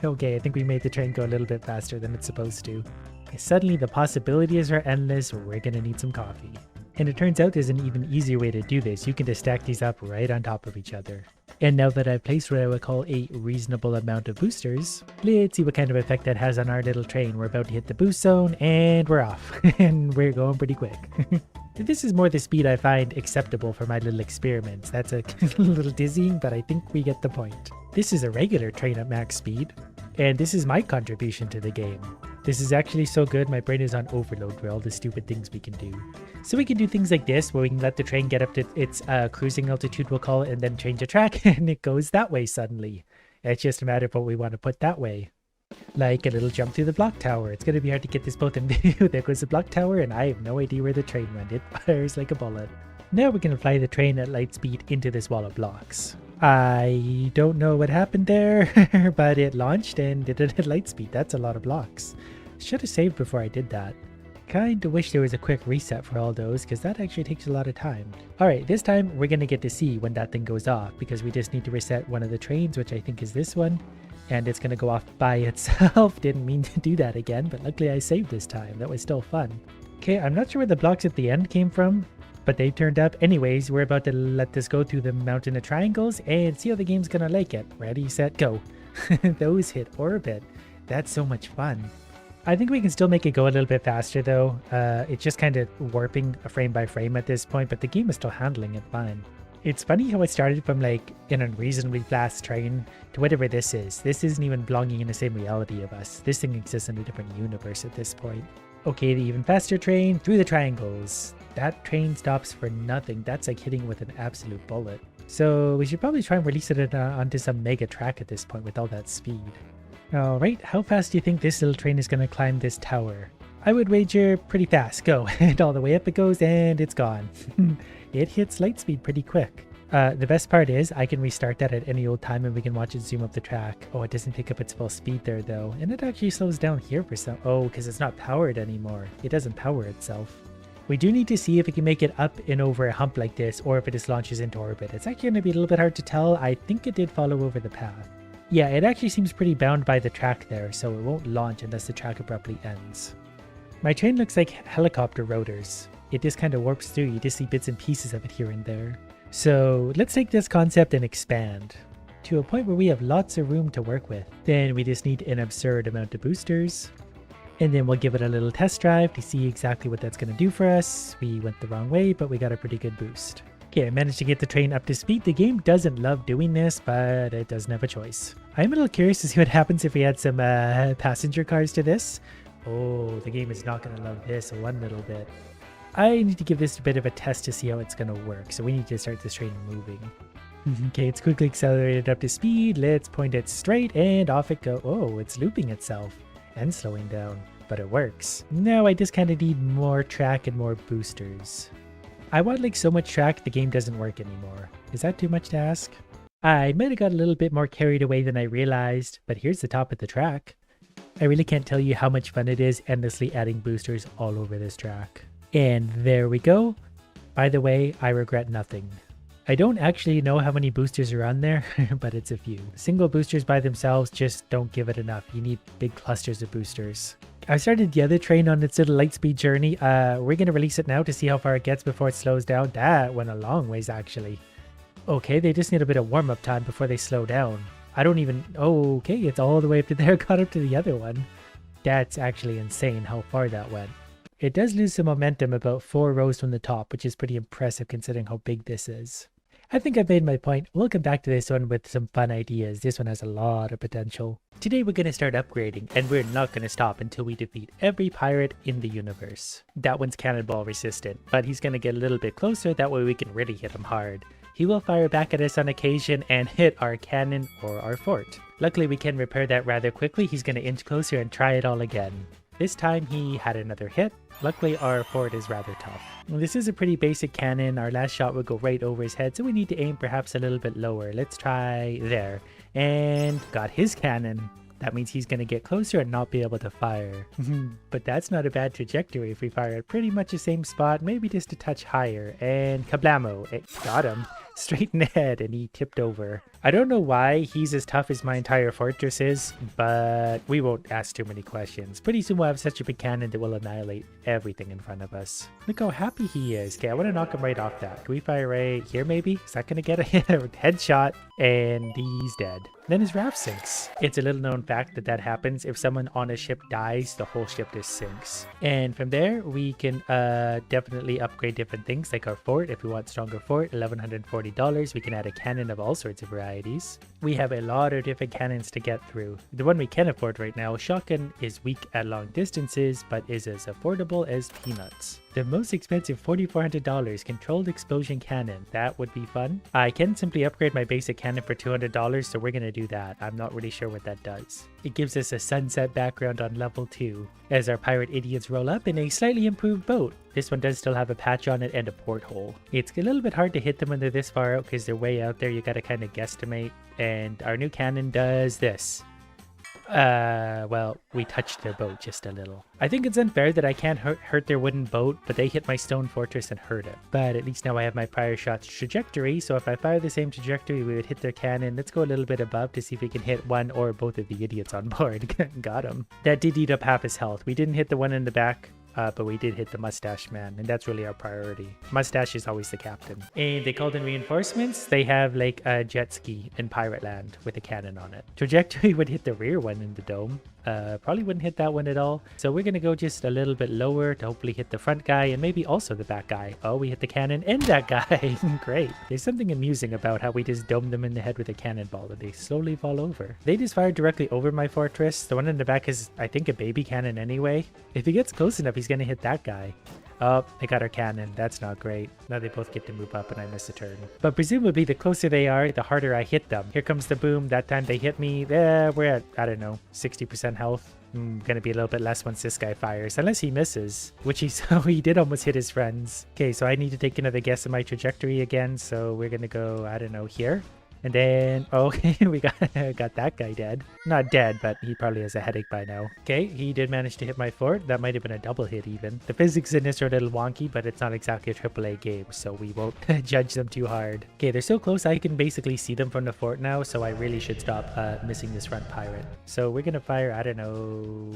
Okay, I think we made the train go a little bit faster than it's supposed to. Suddenly, the possibilities are endless. We're gonna need some coffee. And it turns out there's an even easier way to do this. You can just stack these up right on top of each other. And now that I've placed what I would call a reasonable amount of boosters, let's see what kind of effect that has on our little train. We're about to hit the boost zone and we're off. And we're going pretty quick. This is more the speed I find acceptable for my little experiments. That's a little dizzying, but I think we get the point. This is a regular train at max speed. And this is my contribution to the game. This is actually so good, my brain is on overload for all the stupid things we can do. So we can do things like this, where we can let the train get up to its cruising altitude, we'll call it, and then change the track, and it goes that way suddenly. It's just a matter of what we want to put that way. Like a little jump through the block tower. It's going to be hard to get this both in video. There goes the block tower, and I have no idea where the train went. It fires like a bullet. Now we can fly the train at light speed into this wall of blocks. I don't know what happened there, but it launched and did it at light speed. That's a lot of blocks. Should have saved before I did that. Kinda wish there was a quick reset for all those, because that actually takes a lot of time. Alright, this time we're gonna get to see when that thing goes off, because we just need to reset one of the trains, which I think is this one, and it's gonna go off by itself. Didn't mean to do that again, but luckily I saved this time. That was still fun. Okay, I'm not sure where the blocks at the end came from, but they turned up. Anyways, we're about to let this go through the mountain of triangles and see how the game's gonna like it. Ready, set, go. Those hit orbit. That's so much fun. I think we can still make it go a little bit faster though. It's just kind of warping frame by frame at this point, but the game is still handling it fine. It's funny how it started from like an unreasonably fast train to whatever this is. This isn't even belonging in the same reality of us. This thing exists in a different universe at this point. Okay, the even faster train through the triangles. That train stops for nothing. That's like hitting with an absolute bullet. So we should probably try and release it onto some mega track at this point with all that speed. Alright, how fast do you think this little train is going to climb this tower? I would wager pretty fast. Go. And all the way up it goes and it's gone. It hits light speed pretty quick. The best part is I can restart that at any old time and we can watch it zoom up the track. Oh, it doesn't pick up its full speed there though. And it actually slows down here for some... Oh, because it's not powered anymore. It doesn't power itself. We do need to see if it can make it up and over a hump like this or if it just launches into orbit. It's actually going to be a little bit hard to tell. I think it did follow over the path. Yeah, it actually seems pretty bound by the track there, so it won't launch unless the track abruptly ends. My train looks like helicopter rotors. It just kind of warps through. You just see bits and pieces of it here and there. So let's take this concept and expand. to a point where we have lots of room to work with. Then we just need an absurd amount of boosters. And then we'll give it a little test drive to see exactly what that's going to do for us. We went the wrong way, but we got a pretty good boost. Okay, I managed to get the train up to speed. The game doesn't love doing this, but it doesn't have a choice. I'm a little curious to see what happens if we add some passenger cars to this. Oh, the game is not going to love this one little bit. I need to give this a bit of a test to see how it's going to work. So we need to start this train moving. Okay, it's quickly accelerated up to speed. Let's point it straight and off it goes. Oh, it's looping itself and slowing down, but it works. Now I just kind of need more track and more boosters. I want like so much track the game doesn't work anymore. Is that too much to ask? I might have got a little bit more carried away than I realized, but here's the top of the track. I really can't tell you how much fun it is endlessly adding boosters all over this track. And there we go. By the way, I regret nothing. I don't actually know how many boosters are on there, but it's a few. Single boosters by themselves just don't give it enough. You need big clusters of boosters. I started the other train on its little lightspeed journey. We're going to release it now to see how far it gets before it slows down. That went a long ways actually. Okay, they just need a bit of warm-up time before they slow down. I don't even... Oh, okay, it's all the way up to there, caught up to the other one. That's actually insane how far that went. It does lose some momentum about 4 rows from the top, which is pretty impressive considering how big this is. I think I've made my point. We'll come back to this one with some fun ideas. This one has a lot of potential. Today we're going to start upgrading, and we're not going to stop until we defeat every pirate in the universe. That one's cannonball resistant, but he's going to get a little bit closer, that way we can really hit him hard. He will fire back at us on occasion and hit our cannon or our fort. Luckily we can repair that rather quickly. He's going to inch closer and try it all again. This time he had another hit. Luckily our fort is rather tough. This is a pretty basic cannon. Our last shot would go right over his head, so we need to aim perhaps a little bit lower. Let's try there. And got his cannon. That means he's going to get closer and not be able to fire. But that's not a bad trajectory if we fire at pretty much the same spot, maybe just a touch higher. And kablamo, it got him. Straight in the head, and he tipped over. I don't know why he's as tough as my entire fortress is, but we won't ask too many questions. Pretty soon we'll have such a big cannon that will annihilate everything in front of us. Look how happy he is. Okay, I want to knock him right off that. Can we fire right here maybe? Is that going to get a headshot? And he's dead. Then his raft sinks. It's a little known fact that happens. If someone on a ship dies, the whole ship just sinks. And from there, we can definitely upgrade different things, like our fort. If we want stronger fort, $1,140. We can add a cannon of all sorts of varieties. We have a lot of different cannons to get through. The one we can afford right now, shotgun, is weak at long distances, but is as affordable as peanuts. The most expensive $4,400 controlled explosion cannon. That would be fun. I can simply upgrade my basic cannon for $200, so we're going to do that. I'm not really sure what that does. It gives us a sunset background on level 2 as our pirate idiots roll up in a slightly improved boat. This one does still have a patch on it and a porthole. It's a little bit hard to hit them when they're this far out because they're way out there. You got to kind of guesstimate. And our new cannon does this. Well, we touched their boat just a little. I think it's unfair that I can't hurt their wooden boat, but they hit my stone fortress and hurt it. But at least now I have my prior shot's trajectory, so if I fire the same trajectory, we would hit their cannon. Let's go a little bit above to see if we can hit one or both of the idiots on board. Got him. That did eat up half his health. We didn't hit the one in the back. But we did hit the mustache man, and that's really our priority. Mustache is always the captain. And they called in reinforcements. They have like a jet ski in Pirate Land with a cannon on it. Trajectory would hit the rear one in the dome. Probably wouldn't hit that one at all. So we're going to go just a little bit lower to hopefully hit the front guy and maybe also the back guy. Oh, we hit the cannon and that guy. Great. There's something amusing about how we just dome them in the head with a cannonball and they slowly fall over. They just fired directly over my fortress. The one in the back is, I think, a baby cannon anyway. If he gets close enough, he's going to hit that guy. Oh, they got our cannon. That's not great. Now they both get to move up and I miss a turn. But presumably the closer they are, the harder I hit them. Here comes the boom. That time they hit me. We're at, I don't know, 60% health. Gonna be a little bit less once this guy fires, unless he misses, which he did almost hit his friends. Okay, so I need to take another guess at my trajectory again. So we're gonna go, I don't know, here. And then, okay, we got that guy dead. Not dead, but he probably has a headache by now. Okay, he did manage to hit my fort. That might have been a double hit even. The physics in this are a little wonky, but it's not exactly a AAA game, so we won't judge them too hard. Okay, they're so close I can basically see them from the fort now, so I really should stop missing this front pirate. So we're gonna fire, I don't know,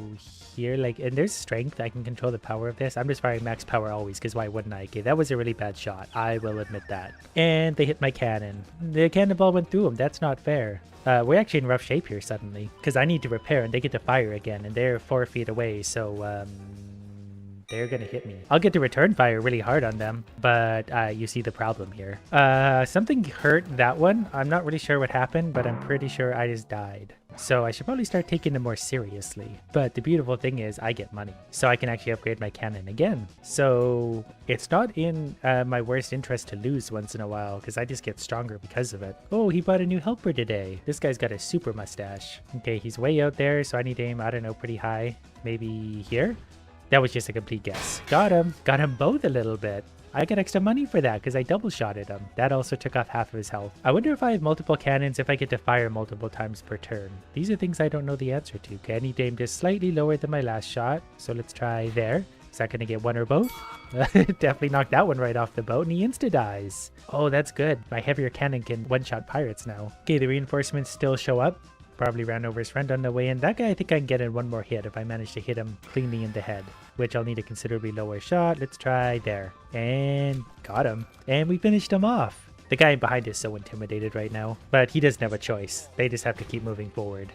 here, like, and there's strength. I can control the power of this. I'm just firing max power always, because why wouldn't I? Okay, that was a really bad shot. I will admit that. And they hit my cannon. The cannonball went through them. That's not fair. We're actually in rough shape here suddenly, because I need to repair and they get to fire again, and they're 4 feet away, so they're gonna hit me. I'll get to return fire really hard on them, but you see the problem here. Something hurt that one. I'm not really sure what happened, but I'm pretty sure I just died. So I should probably start taking them more seriously. But the beautiful thing is I get money, so I can actually upgrade my cannon again. So it's not in my worst interest to lose once in a while, because I just get stronger because of it. Oh, he bought a new helper today. This guy's got a super mustache. Okay, he's way out there, so I need to aim, I don't know, pretty high. Maybe here? That was just a complete guess. Got him. Got him both a little bit. I got extra money for that because I double shotted him. That also took off half of his health. I wonder if I have multiple cannons, if I get to fire multiple times per turn. These are things I don't know the answer to. Okay, I need to aim just slightly lower than my last shot. So let's try there. Is that going to get one or both? Definitely knocked that one right off the boat and he insta-dies. Oh, that's good. My heavier cannon can one-shot pirates now. Okay, the reinforcements still show up. Probably ran over his friend on the way in. That guy, I think I can get in one more hit if I manage to hit him cleanly in the head, which I'll need a considerably lower shot. Let's try there. And got him. And we finished him off. The guy behind is so intimidated right now, but he doesn't have a choice. They just have to keep moving forward.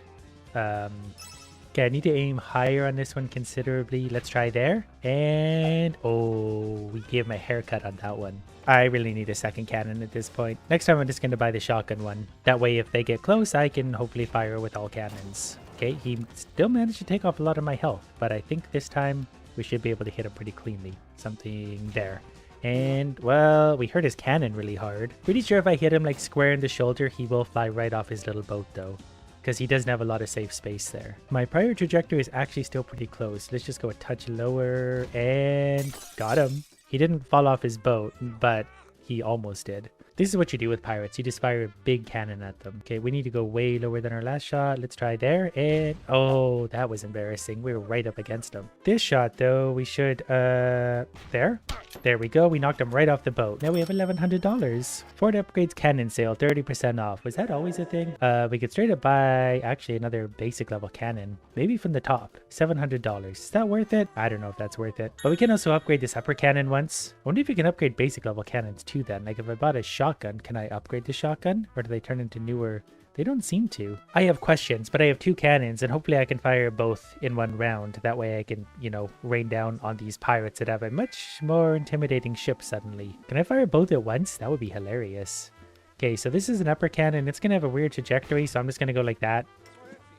Okay, I need to aim higher on this one considerably. Let's try there. And oh, we gave him a haircut on that one. I really need a second cannon at this point. Next time I'm just going to buy the shotgun one. That way if they get close, I can hopefully fire with all cannons. Okay, he still managed to take off a lot of my health, but I think this time we should be able to hit him pretty cleanly. Something there. And, well, we hurt his cannon really hard. Pretty sure if I hit him like square in the shoulder, he will fly right off his little boat though, because he doesn't have a lot of safe space there. My prior trajectory is actually still pretty close. Let's just go a touch lower and got him. He didn't fall off his boat, but he almost did. This is what you do with pirates. You just fire a big cannon at them. Okay, we need to go way lower than our last shot. Let's try there. And oh, that was embarrassing. We were right up against him. This shot though, we should, there. There we go. We knocked him right off the boat. Now we have $1,100. Ford upgrades cannon sale, 30% off. Was that always a thing? We could straight up buy actually another basic level cannon. Maybe from the top. $700. Is that worth it? I don't know if that's worth it. But we can also upgrade this upper cannon once. I wonder if you can upgrade basic level cannons too then. Like if I bought a shotgun, can I upgrade the shotgun? Or do they turn into newer? They don't seem to. I have questions, but I have 2 cannons and hopefully I can fire both in one round. That way I can, you know, rain down on these pirates that have a much more intimidating ship suddenly. Can I fire both at once? That would be hilarious. Okay, so this is an upper cannon. It's going to have a weird trajectory, so I'm just going to go like that.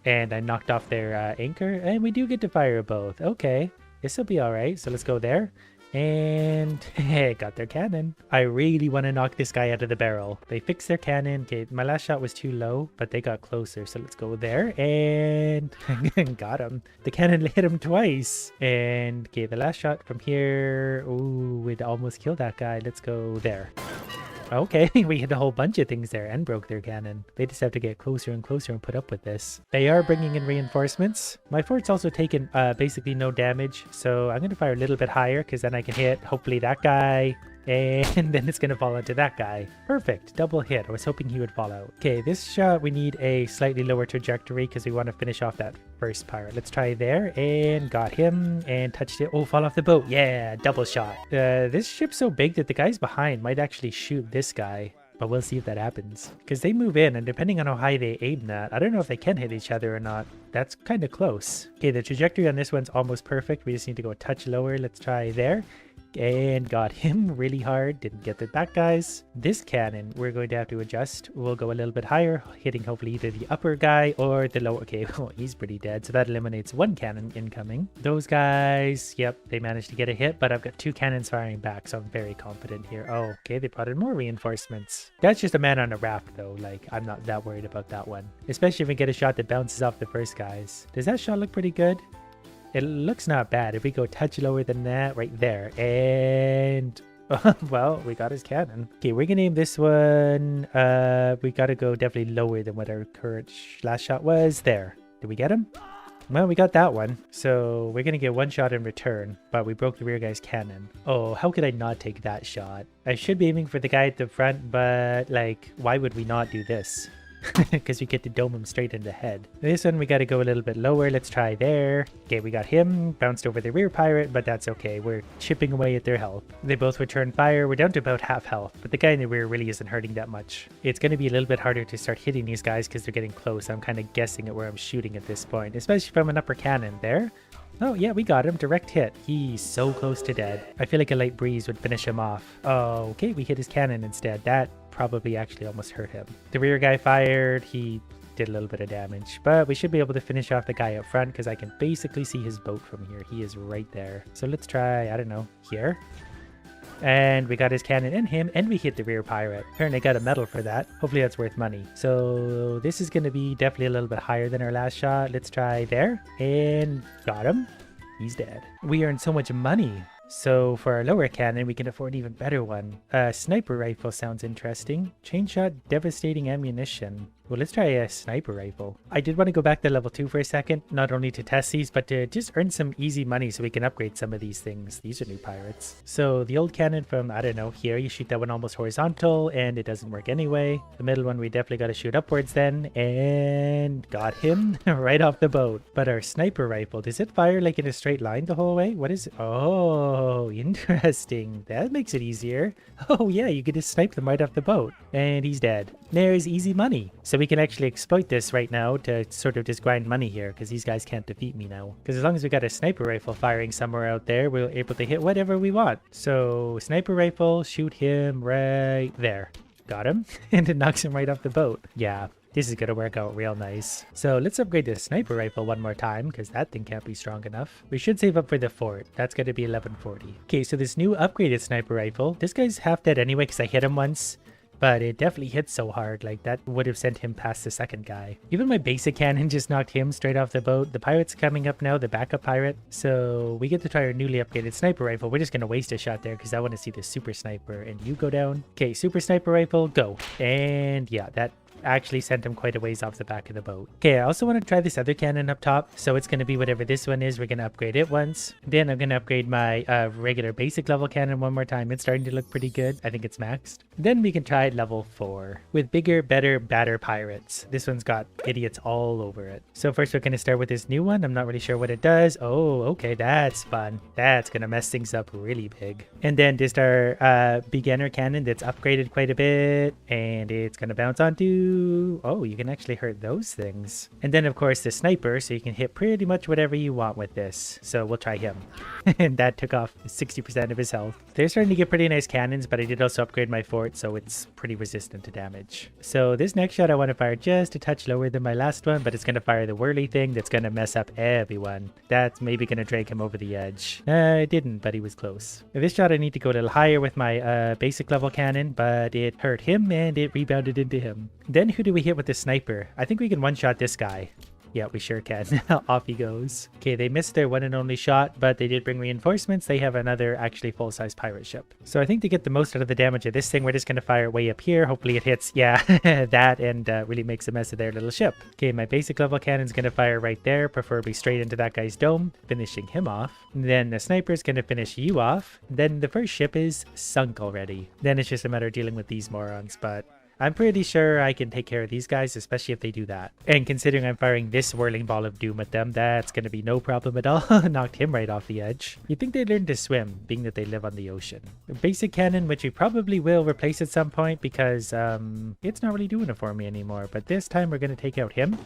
And I knocked off their anchor, and we do get to fire both. Okay, this will be all right. So let's go there. And got their cannon. I really want to knock this guy out of the barrel. They fixed their cannon. Okay, my last shot was too low, but they got closer. So let's go there and got him. The cannon hit him twice. And okay, the last shot from here. Ooh, we'd almost killed that guy. Let's go there. Okay, we hit a whole bunch of things there and broke their cannon. They just have to get closer and closer and put up with this. They are bringing in reinforcements. My fort's also taken basically no damage, so I'm going to fire a little bit higher because then I can hit hopefully that guy. And then it's going to fall into that guy. Perfect. Double hit. I was hoping he would fall out. Okay, this shot we need a slightly lower trajectory because we want to finish off that first pirate. Let's try there and got him and touched it. Oh, fall off the boat. Yeah, double shot. This ship's so big that the guys behind might actually shoot this guy. But we'll see if that happens. Because they move in and depending on how high they aim that, I don't know if they can hit each other or not. That's kind of close. Okay, the trajectory on this one's almost perfect. We just need to go a touch lower. Let's try there. And got him really hard. Didn't get the back guys. This cannon we're going to have to adjust. We'll go a little bit higher, hitting hopefully either the upper guy or the lower. Okay, well, he's pretty dead, so that eliminates 1 cannon incoming. Those guys, yep, they managed to get a hit, but I've got 2 cannons firing back, so I'm very confident here. Oh, okay, they brought in more reinforcements. That's just a man on a raft though. Like, I'm not that worried about that one, especially if we get a shot that bounces off the first guys. Does that shot look pretty good? It looks not bad. If we go a touch lower than that, right there. And, well, we got his cannon. Okay, we're going to aim this one. We got to go definitely lower than what our current last shot was. There. Did we get him? Well, we got that one. So we're going to get 1 shot in return, but we broke the rear guy's cannon. Oh, how could I not take that shot? I should be aiming for the guy at the front, but, like, why would we not do this? because we get to dome him straight in the head. This one we got to go a little bit lower. Let's try there. Okay, we got him. Bounced over the rear pirate, but that's okay. We're chipping away at their health. They both return fire. We're down to about half health, but the guy in the rear really isn't hurting that much. It's going to be a little bit harder to start hitting these guys because they're getting close. I'm kind of guessing at where I'm shooting at this point, especially from an upper cannon there. Oh, yeah, we got him. Direct hit. He's so close to dead. I feel like a light breeze would finish him off. Oh, okay, we hit his cannon instead. That probably actually almost hurt him. The rear guy fired. He did a little bit of damage, but we should be able to finish off the guy up front because I can basically see his boat from here. He is right there. So let's try, I don't know, here. And we got his cannon in him, and we hit the rear pirate. Apparently got a medal for that. Hopefully that's worth money. So this is going to be definitely a little bit higher than our last shot. Let's try there. And got him. He's dead. We earned so much money. So for our lower cannon, we can afford an even better one. Sniper rifle sounds interesting. Chain shot, devastating ammunition. Well, let's try a sniper rifle. I did want to go back to level 2 for a second, not only to test these, but to just earn some easy money so we can upgrade some of these things. These are new pirates. So the old cannon from, I don't know, here, you shoot that one almost horizontal and it doesn't work anyway. The middle one, we definitely got to shoot upwards then, and got him right off the boat. But our sniper rifle, does it fire like in a straight line the whole way? What is it? Oh, interesting. That makes it easier. Oh yeah, you could just snipe them right off the boat. And he's dead. There's easy money. So we can actually exploit this right now to sort of just grind money here because these guys can't defeat me now. Because as long as we got a sniper rifle firing somewhere out there, we're able to hit whatever we want. So sniper rifle, shoot him right there. Got him. And it knocks him right off the boat. Yeah. This is going to work out real nice. So let's upgrade the sniper rifle one more time because that thing can't be strong enough. We should save up for the fort. That's going to be 1140. Okay, so this new upgraded sniper rifle. This guy's half dead anyway because I hit him once. But it definitely hits so hard, like that would have sent him past the second guy. Even my basic cannon just knocked him straight off the boat. The pirate's coming up now, the backup pirate. So we get to try our newly upgraded sniper rifle. We're just going to waste a shot there because I want to see the super sniper. And you go down. Okay, super sniper rifle, go. And yeah, that actually sent him quite a ways off the back of the boat. Okay, I also want to try this other cannon up top. So it's going to be whatever this one is. We're going to upgrade it once. Then I'm going to upgrade my regular basic level cannon one more time. It's starting to look pretty good. I think it's maxed. Then we can try level 4 with bigger, better, badder pirates. This one's got idiots all over it. So first we're going to start with this new one. I'm not really sure what it does. Oh, okay, that's fun. That's going to mess things up really big. And then just our beginner cannon that's upgraded quite a bit. And it's going to bounce onto... Oh, you can actually hurt those things. And then of course the sniper, so you can hit pretty much whatever you want with this. So we'll try him. And that took off 60% of his health. They're starting to get pretty nice cannons, but I did also upgrade my fort, so it's pretty resistant to damage. So this next shot I want to fire just a touch lower than my last one, but it's going to fire the whirly thing that's going to mess up everyone. That's maybe going to drag him over the edge. It didn't, but he was close. This shot I need to go a little higher with my basic level cannon, but it hurt him and it rebounded into him. Then who do we hit with the sniper? I think we can one-shot this guy. Yeah, we sure can. Off he goes. Okay, they missed their one and only shot, but they did bring reinforcements. They have another actually full-size pirate ship. So I think to get the most out of the damage of this thing, we're just going to fire way up here. Hopefully it hits, yeah, that and really makes a mess of their little ship. Okay, my basic level cannon's going to fire right there, preferably straight into that guy's dome, finishing him off. And then the sniper's going to finish you off. Then the first ship is sunk already. Then it's just a matter of dealing with these morons, but... I'm pretty sure I can take care of these guys, especially if they do that. And considering I'm firing this whirling ball of doom at them, that's going to be no problem at all. Knocked him right off the edge. You'd think they'd learn to swim, being that they live on the ocean. The basic cannon, which we probably will replace at some point because it's not really doing it for me anymore. But this time we're going to take out him.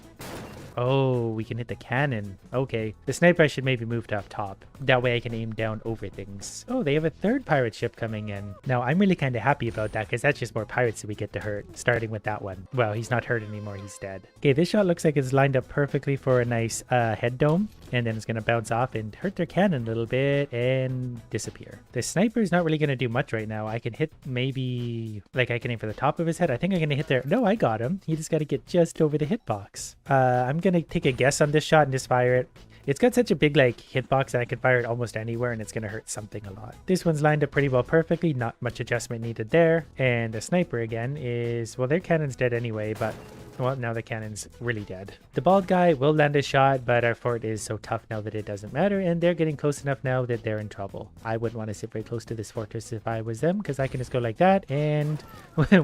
Oh, we can hit the cannon. Okay. The sniper I should maybe move to up top. That way I can aim down over things. Oh, they have a third pirate ship coming in. Now, I'm really kind of happy about that because that's just more pirates that we get to hurt, starting with that one. Well, he's not hurt anymore. He's dead. Okay, this shot looks like it's lined up perfectly for a nice head dome. And then it's going to bounce off and hurt their cannon a little bit and disappear. The sniper is not really going to do much right now. I can hit maybe... Like, I can aim for the top of his head. I think I'm going to hit there. No, I got him. He just got to get just over the hitbox. I'm going to take a guess on this shot and just fire it. It's got such a big like hitbox that I can fire it almost anywhere and it's going to hurt something a lot. This one's lined up pretty well perfectly. Not much adjustment needed there. And the sniper again is... Well, their cannon's dead anyway, but Well, now the cannon's really dead. The bald guy will land a shot, but our fort is so tough now that it doesn't matter, and they're getting close enough now that they're in trouble. I wouldn't want to sit very close to this fortress if I was them, because I can just go like that, and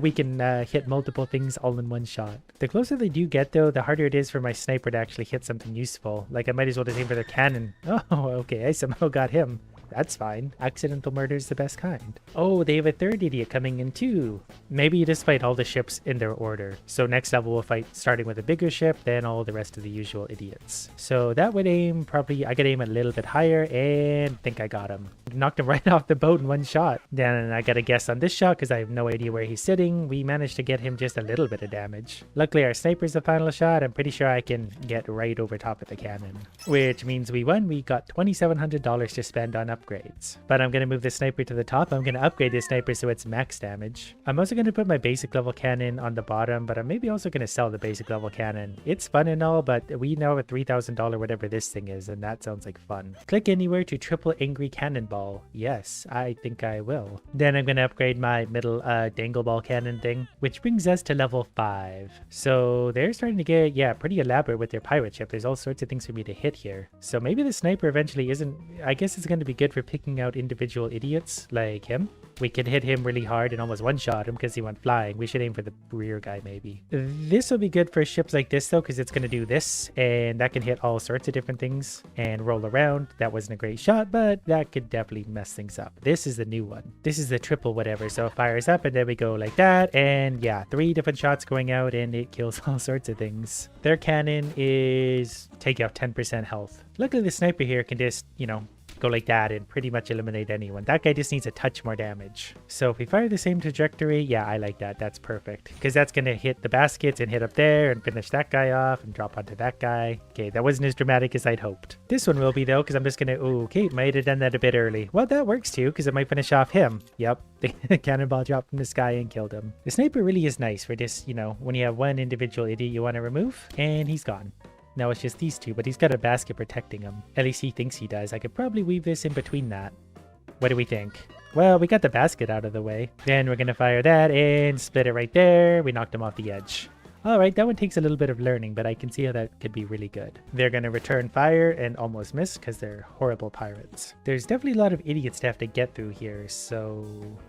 we can hit multiple things all in one shot. The closer they do get, though, the harder it is for my sniper to actually hit something useful. Like, I might as well just aim for their cannon. Oh, okay, I somehow got him. That's fine. Accidental murder is the best kind. Oh, they have a third idiot coming in too. Maybe you just fight all the ships in their order. So next level we'll fight starting with a bigger ship, then all the rest of the usual idiots. So that would aim probably, I could aim a little bit higher and think I got him. Knocked him right off the boat in one shot. Then I got a guess on this shot because I have no idea where he's sitting. We managed to get him just a little bit of damage. Luckily our sniper's the final shot. I'm pretty sure I can get right over top of the cannon. Which means we won. We got $2,700 to spend on upgrades. But I'm going to move the sniper to the top. I'm going to upgrade this sniper so it's max damage. I'm also going to put my basic level cannon on the bottom, but I'm maybe also going to sell the basic level cannon. It's fun and all, but we now have a $3,000 whatever this thing is, and that sounds like fun. Click anywhere to triple angry cannonball. Yes, I think I will. Then I'm going to upgrade my middle dangle ball cannon thing, which brings us to level 5. So they're starting to get, yeah, pretty elaborate with their pirate ship. There's all sorts of things for me to hit here. So maybe the sniper eventually isn't, I guess it's going to be good for picking out individual idiots like him. We could hit him really hard and almost one-shot him because he went flying. We should aim for the rear guy maybe. This will be good for ships like this though, because it's going to do this and that can hit all sorts of different things and roll around. That wasn't a great shot, but that could definitely mess things up. This is the new one. This is the triple whatever. So it fires up and then we go like that, and yeah, 3 different shots going out and it kills all sorts of things. Their cannon is take out 10% health. Luckily the sniper here can just, you know, go like that and pretty much eliminate anyone. That guy just needs a touch more damage. So if we fire the same trajectory, yeah, I like that. That's perfect. Because that's going to hit the baskets and hit up there and finish that guy off and drop onto that guy. Okay, that wasn't as dramatic as I'd hoped. This one will be though, because I'm just going to, oh, okay, might have done that a bit early. Well, that works too, because it might finish off him. Yep, the cannonball dropped from the sky and killed him. The sniper really is nice for this, you know, when you have one individual idiot you want to remove, and he's gone. Now it's just these two, but he's got a basket protecting him. At least he thinks he does. I could probably weave this in between that. What do we think? Well, we got the basket out of the way. Then we're going to fire that and split it right there. We knocked him off the edge. Alright, that one takes a little bit of learning, but I can see how that could be really good. They're going to return fire and almost miss because they're horrible pirates. There's definitely a lot of idiots to have to get through here, so...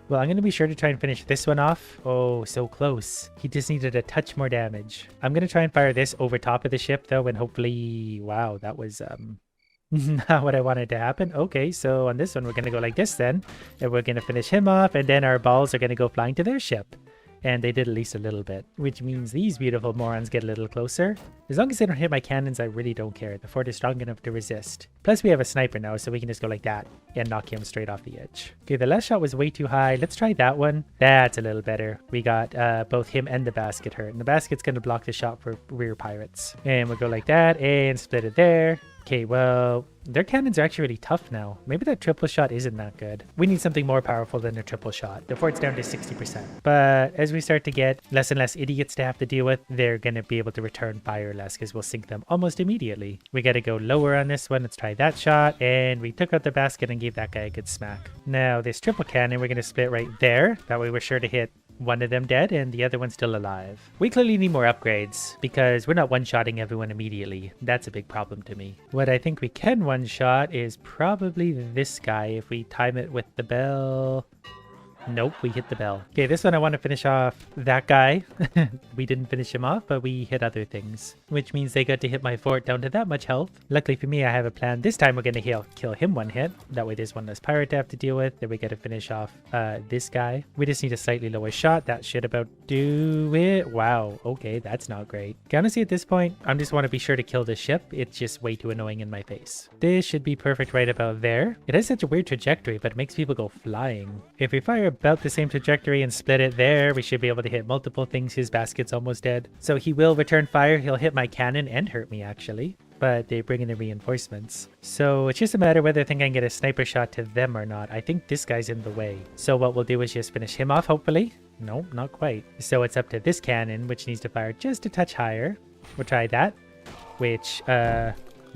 Well, I'm going to be sure to try and finish this one off. Oh, so close. He just needed a touch more damage. I'm going to try and fire this over top of the ship, though, and hopefully... Wow, that was... not what I wanted to happen. Okay, so on this one, we're going to go like this then. And we're going to finish him off, and then our balls are going to go flying to their ship. And they did at least a little bit, which means these beautiful morons get a little closer. As long as they don't hit my cannons, I really don't care. The fort is strong enough to resist. Plus, we have a sniper now, so we can just go like that and knock him straight off the edge. Okay, the last shot was way too high. Let's try that one. That's a little better. We got both him and the basket hurt. And the basket's going to block the shot for rear pirates. And we'll go like that and split it there. Okay, well, their cannons are actually really tough now. Maybe that triple shot isn't that good. We need something more powerful than a triple shot. The fort's down to 60%. But as we start to get less and less idiots to have to deal with, they're going to be able to return fire less because we'll sink them almost immediately. We got to go lower on this one. Let's try that shot. And we took out the basket and gave that guy a good smack. Now, this triple cannon, we're going to split right there. That way we're sure to hit one of them dead and the other one's still alive. We clearly need more upgrades because we're not one-shotting everyone immediately. That's a big problem to me. What I think we can one-shot is probably this guy if we time it with the bell. Nope, we hit the bell. Okay, this one I want to finish off that guy. We didn't finish him off, but we hit other things, which means they got to hit my fort down to that much health. Luckily for me, I have a plan. This time we're going to kill him one hit. That way there's one less pirate to have to deal with. Then we got to finish off this guy. We just need a slightly lower shot. That should about do it. Wow, okay, that's not great. Okay, honestly, at this point, I just want to be sure to kill this ship. It's just way too annoying in my face. This should be perfect right about there. It has such a weird trajectory, but it makes people go flying. If we fire about the same trajectory and split it there, we should be able to hit multiple things. His basket's almost dead. So he will return fire. He'll hit my cannon and hurt me actually. But they bring in the reinforcements. So it's just a matter whether I think I can get a sniper shot to them or not. I think this guy's in the way. So what we'll do is just finish him off, hopefully. No, not quite. So it's up to this cannon, which needs to fire just a touch higher. We'll try that, which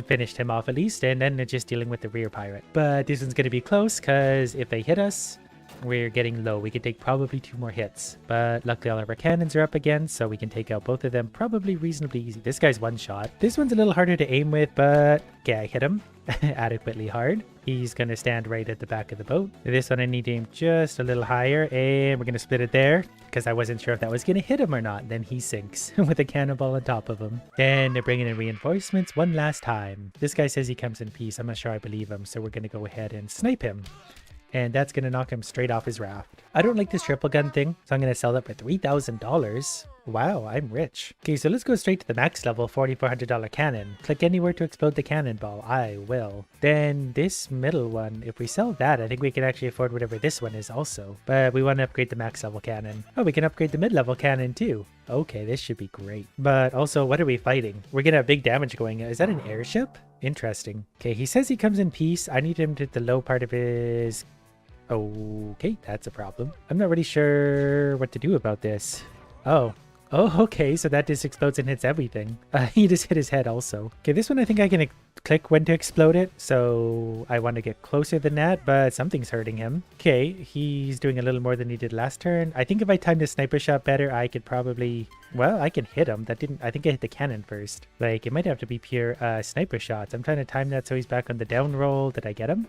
finished him off at least. And then they're just dealing with the rear pirate. But this one's going to be close because if they hit us, We're getting low. We could take probably 2 more hits. But luckily all of our cannons are up again, so we can take out both of them probably reasonably easy. This guy's one shot. This one's a little harder to aim with, but okay, I hit him adequately hard. He's going to stand right at the back of the boat. This one I need to aim just a little higher, and we're going to split it there because I wasn't sure if that was going to hit him or not. Then he sinks with a cannonball on top of him. Then they're bringing in reinforcements one last time. This guy says he comes in peace. I'm not sure I believe him, so we're going to go ahead and snipe him. And that's going to knock him straight off his raft. I don't like this triple gun thing, so I'm going to sell that for $3,000. Wow, I'm rich. Okay, so let's go straight to the max level $4,400 cannon. Click anywhere to explode the cannonball. I will. Then this middle one, if we sell that, I think we can actually afford whatever this one is also. But we want to upgrade the max level cannon. Oh, we can upgrade the mid-level cannon too. Okay, this should be great. But also, what are we fighting? We're going to have big damage going. Is that an airship? Interesting. Okay, he says he comes in peace. I need him to hit the low part of his... Okay, that's a problem. I'm not really sure what to do about this. Oh, okay, so that just explodes and hits everything. He just hit his head also. Okay, this one I think I can click when to explode it, so I want to get closer than that, but something's hurting him. Okay, he's doing a little more than he did last turn. I think if I timed the sniper shot better, I could probably... Well, I can hit him. That didn't... I think I hit the cannon first. Like, it might have to be pure sniper shots. I'm trying to time that so he's back on the down roll. Did I get him?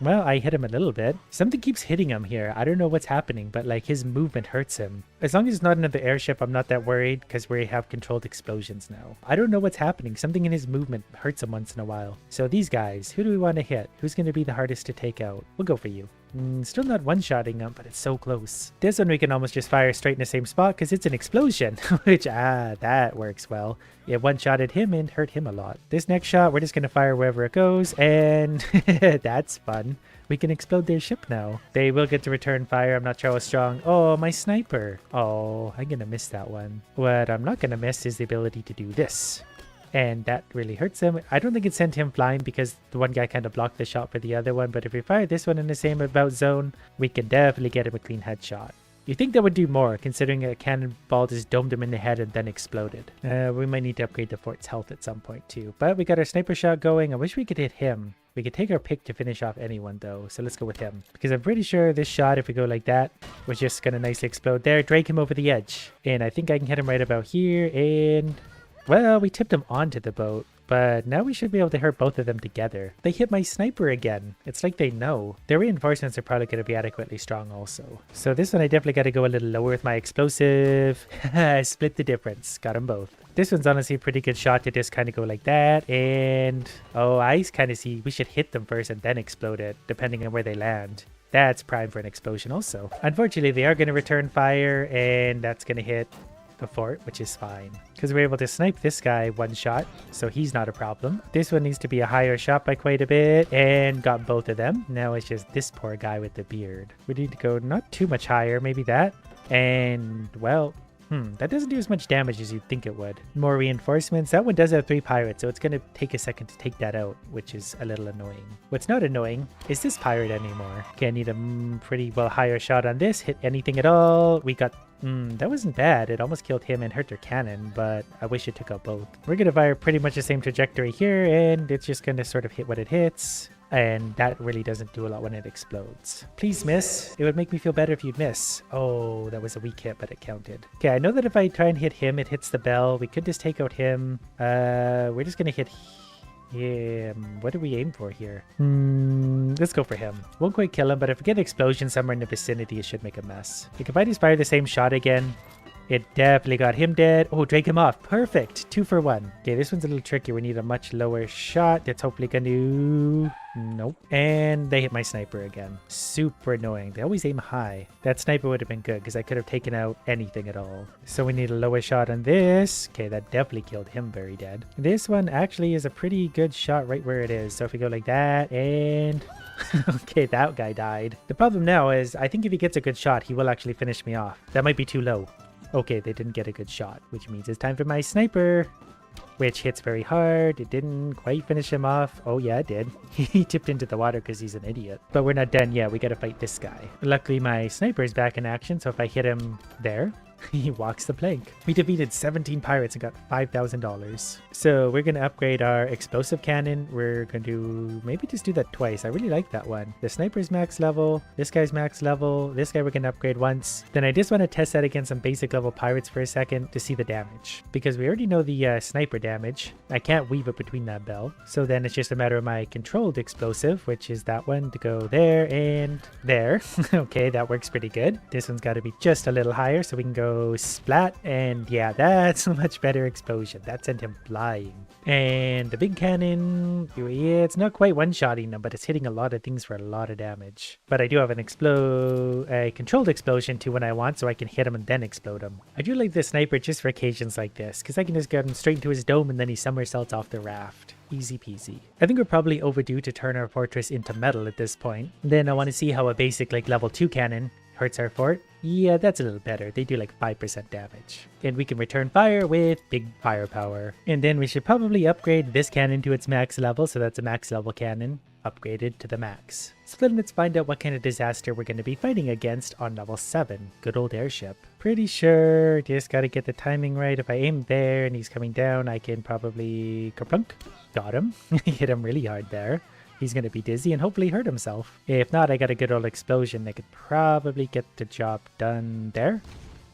Well, I hit him a little bit. Something keeps hitting him here. I don't know what's happening, but like his movement hurts him. As long as it's not another airship, I'm not that worried because we have controlled explosions now. I don't know what's happening. Something in his movement hurts him once in a while. So these guys, who do we want to hit? Who's going to be the hardest to take out? We'll go for you. Still not one-shotting him, but it's so close. This one we can almost just fire straight in the same spot because it's an explosion, which, that works well. Yeah, one-shotted him and hurt him a lot. This next shot, we're just going to fire wherever it goes, and that's fun. We can explode their ship now. They will get to return fire. I'm not sure how strong. Oh, my sniper. Oh, I'm going to miss that one. What I'm not going to miss is the ability to do this. And that really hurts him. I don't think it sent him flying because the one guy kind of blocked the shot for the other one. But if we fire this one in the same about zone, we can definitely get him a clean headshot. You think that would do more, considering a cannonball just domed him in the head and then exploded. We might need to upgrade the fort's health at some point too. But we got our sniper shot going. I wish we could hit him. We could take our pick to finish off anyone though. So let's go with him. Because I'm pretty sure this shot, if we go like that, was just going to nicely explode there. Drag him over the edge. And I think I can hit him right about here. And... well, we tipped him onto the boat, but now we should be able to hurt both of them together. They hit my sniper again. It's like they know. Their reinforcements are probably going to be adequately strong also. So this one I definitely got to go a little lower with my explosive. Split the difference. Got them both. This one's honestly a pretty good shot to just kind of go like that. And, oh, I kind of see we should hit them first and then explode it, depending on where they land. That's prime for an explosion also. Unfortunately, they are going to return fire, and that's going to hit the fort, which is fine because we're able to snipe this guy one shot, so he's not a problem. This one needs to be a higher shot by quite a bit, and got both of them. Now it's just this poor guy with the beard. We need to go not too much higher, maybe that. And well, that doesn't do as much damage as you'd think it would. More reinforcements. That one does have 3 pirates, so it's going to take a second to take that out, which is a little annoying. What's not annoying is this pirate anymore. Okay, I need a pretty well higher shot on this. Hit anything at all. We got... that wasn't bad. It almost killed him and hurt their cannon, but I wish it took out both. We're going to fire pretty much the same trajectory here, and it's just going to sort of hit what it hits. And that really doesn't do a lot when it explodes. Please miss. It would make me feel better if you'd miss. Oh, that was a weak hit, but it counted. Okay, I know that if I try and hit him, it hits the bell. We could just take out him. We're just going to hit him. What do we aim for here? Let's go for him. Won't quite kill him, but if we get an explosion somewhere in the vicinity, it should make a mess. Like if I just fire the same shot again, it definitely got him dead. Oh, drag him off. Perfect. 2 for 1. Okay, this one's a little tricky. We need a much lower shot. That's hopefully going to... nope. And they hit my sniper again. Super annoying. They always aim high. That sniper would have been good because I could have taken out anything at all. So we need a lower shot on this. Okay, that definitely killed him very dead. This one actually is a pretty good shot right where it is. So if we go like that and... okay, that guy died. The problem now is I think if he gets a good shot, he will actually finish me off. That might be too low. Okay, they didn't get a good shot, which means it's time for my sniper, which hits very hard. It didn't quite finish him off. Oh yeah, it did. He tipped into the water because he's an idiot. But we're not done yet. We got to fight this guy. Luckily, my sniper is back in action, so if I hit him there, He walks the plank. We defeated 17 pirates and got $5,000. So we're going to upgrade our explosive cannon. We're going to maybe just do that twice. I really like that one. The sniper's max level. This guy's max level. This guy we're going to upgrade once. Then I just want to test that against some basic level pirates for a second to see the damage. Because we already know the sniper damage. I can't weave it between that bell. So then it's just a matter of my controlled explosive, which is that one to go there and there. Okay, that works pretty good. This one's got to be just a little higher so we can go splat, and yeah, that's a much better explosion. That sent him flying. And the big cannon, yeah, it's not quite one-shotting them, but it's hitting a lot of things for a lot of damage. But I do have a controlled explosion too when I want, so I can hit him and then explode him. I do like the sniper just for occasions like this, because I can just get him straight into his dome and then he somersaults off the raft. Easy peasy. I think we're probably overdue to turn our fortress into metal at this point. Then I want to see how a basic like level 2 cannon hurts our fort. Yeah, that's a little better. They do like 5% damage. And we can return fire with big firepower. And then we should probably upgrade this cannon to its max level, so that's a max level cannon. Upgraded to the max. So then let's find out what kind of disaster we're going to be fighting against on level 7. Good old airship. Pretty sure just got to get the timing right. If I aim there and he's coming down, I can probably kerplunk. Got him. Hit him really hard there. He's going to be dizzy and hopefully hurt himself. If not, I got a good old explosion that could probably get the job done there.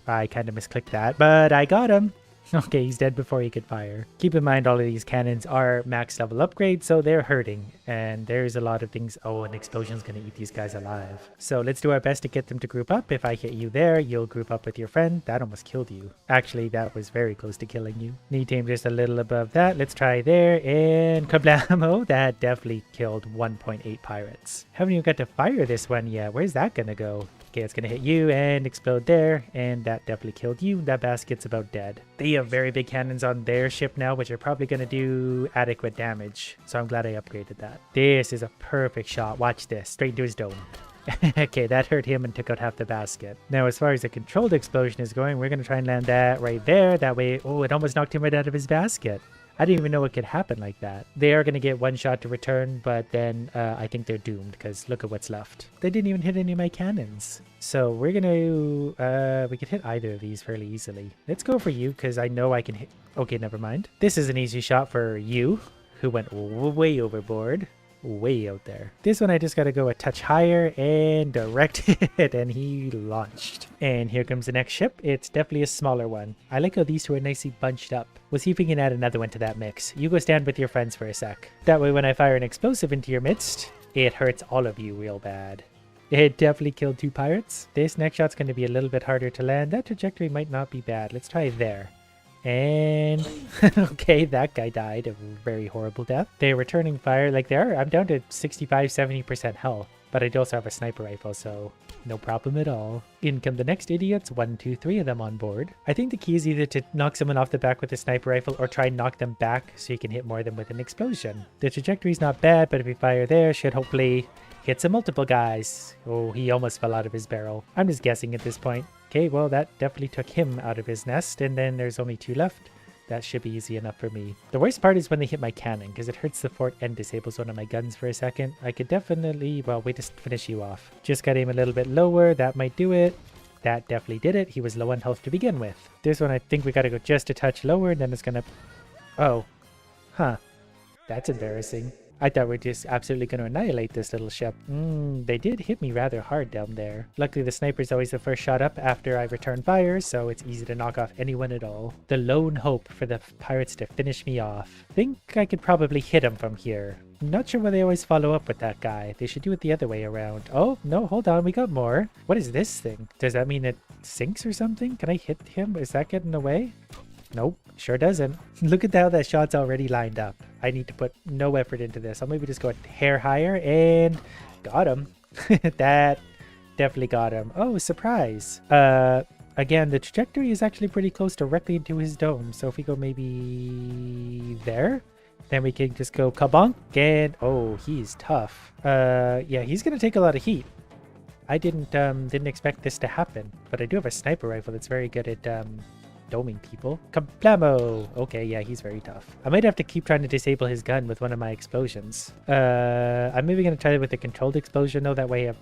I kind of misclicked that, but I got him. Okay, he's dead before he could fire. Keep in mind all of these cannons are max level upgrades, so they're hurting. And there's a lot of things. Oh, an explosion's going to eat these guys alive. So let's do our best to get them to group up. If I hit you there, you'll group up with your friend. That almost killed you. Actually, that was very close to killing you. Need to aim just a little above that. Let's try there. And kablamo! That definitely killed 1.8 pirates. Haven't even got to fire this one yet. Where's that going to go? Okay, it's going to hit you and explode there, and that definitely killed you. That basket's about dead. They have very big cannons on their ship now, which are probably going to do adequate damage, so I'm glad I upgraded that. This is a perfect shot. Watch this. Straight into his dome. Okay, that hurt him and took out half the basket. Now, as far as the controlled explosion is going, we're going to try and land that right there. That way, oh, it almost knocked him right out of his basket. I didn't even know it could happen like that. They are going to get one shot to return, but then I think they're doomed because look at what's left. They didn't even hit any of my cannons. So we're going to, we could hit either of these fairly easily. Let's go for you because I know I can hit. Okay, never mind. This is an easy shot for you, who went way overboard. Way out there. This one I just got to go a touch higher and direct it, and he launched. And here comes the next ship. It's definitely a smaller one. I like how these two are nicely bunched up. We'll see if we can add another one to that mix. You go stand with your friends for a sec. That way when I fire an explosive into your midst, it hurts all of you real bad. It definitely killed 2 pirates. This next shot's going to be a little bit harder to land. That trajectory might not be bad. Let's try there. And okay, that guy died a very horrible death. They're returning fire like they are. I'm down to 65-70% health, but I do also have a sniper rifle, so no problem at all. In come the next idiots. 1, 2, 3 of them on board. I think the key is either to knock someone off the back with a sniper rifle or try and knock them back so you can hit more of them with an explosion. The trajectory's not bad, but if we fire there, should hopefully hit some multiple guys. Oh, he almost fell out of his barrel. I'm just guessing at this point. Okay, well, that definitely took him out of his nest, and then there's only 2 left. That should be easy enough for me. The worst part is when they hit my cannon, because it hurts the fort and disables one of my guns for a second. I could definitely, well, wait to finish you off. Just got him a little bit lower. That might do it. That definitely did it. He was low on health to begin with. This one, I think we got to go just a touch lower, and then it's going to... Oh. Huh. That's embarrassing. I thought we were just absolutely going to annihilate this little ship. They did hit me rather hard down there. Luckily, the sniper's always the first shot up after I return fire, so it's easy to knock off anyone at all. The lone hope for the pirates to finish me off. Think I could probably hit him from here. Not sure why they always follow up with that guy. They should do it the other way around. Oh, no, hold on, we got more. What is this thing? Does that mean it sinks or something? Can I hit him? Is that getting away? Nope, sure doesn't. Look at how that shot's already lined up. I need to put no effort into this. I'll maybe just go a hair higher and got him. That definitely got him. Oh, surprise. Again, the trajectory is actually pretty close directly into his dome. So if we go maybe there, then we can just go kabonk and oh, he's tough. Yeah, he's gonna take a lot of heat. I didn't expect this to happen, but I do have a sniper rifle that's very good at doming people. Kablamo! Okay, yeah, he's very tough. I might have to keep trying to disable his gun with one of my explosions. I'm maybe going to try it with a controlled explosion, though. That way I have,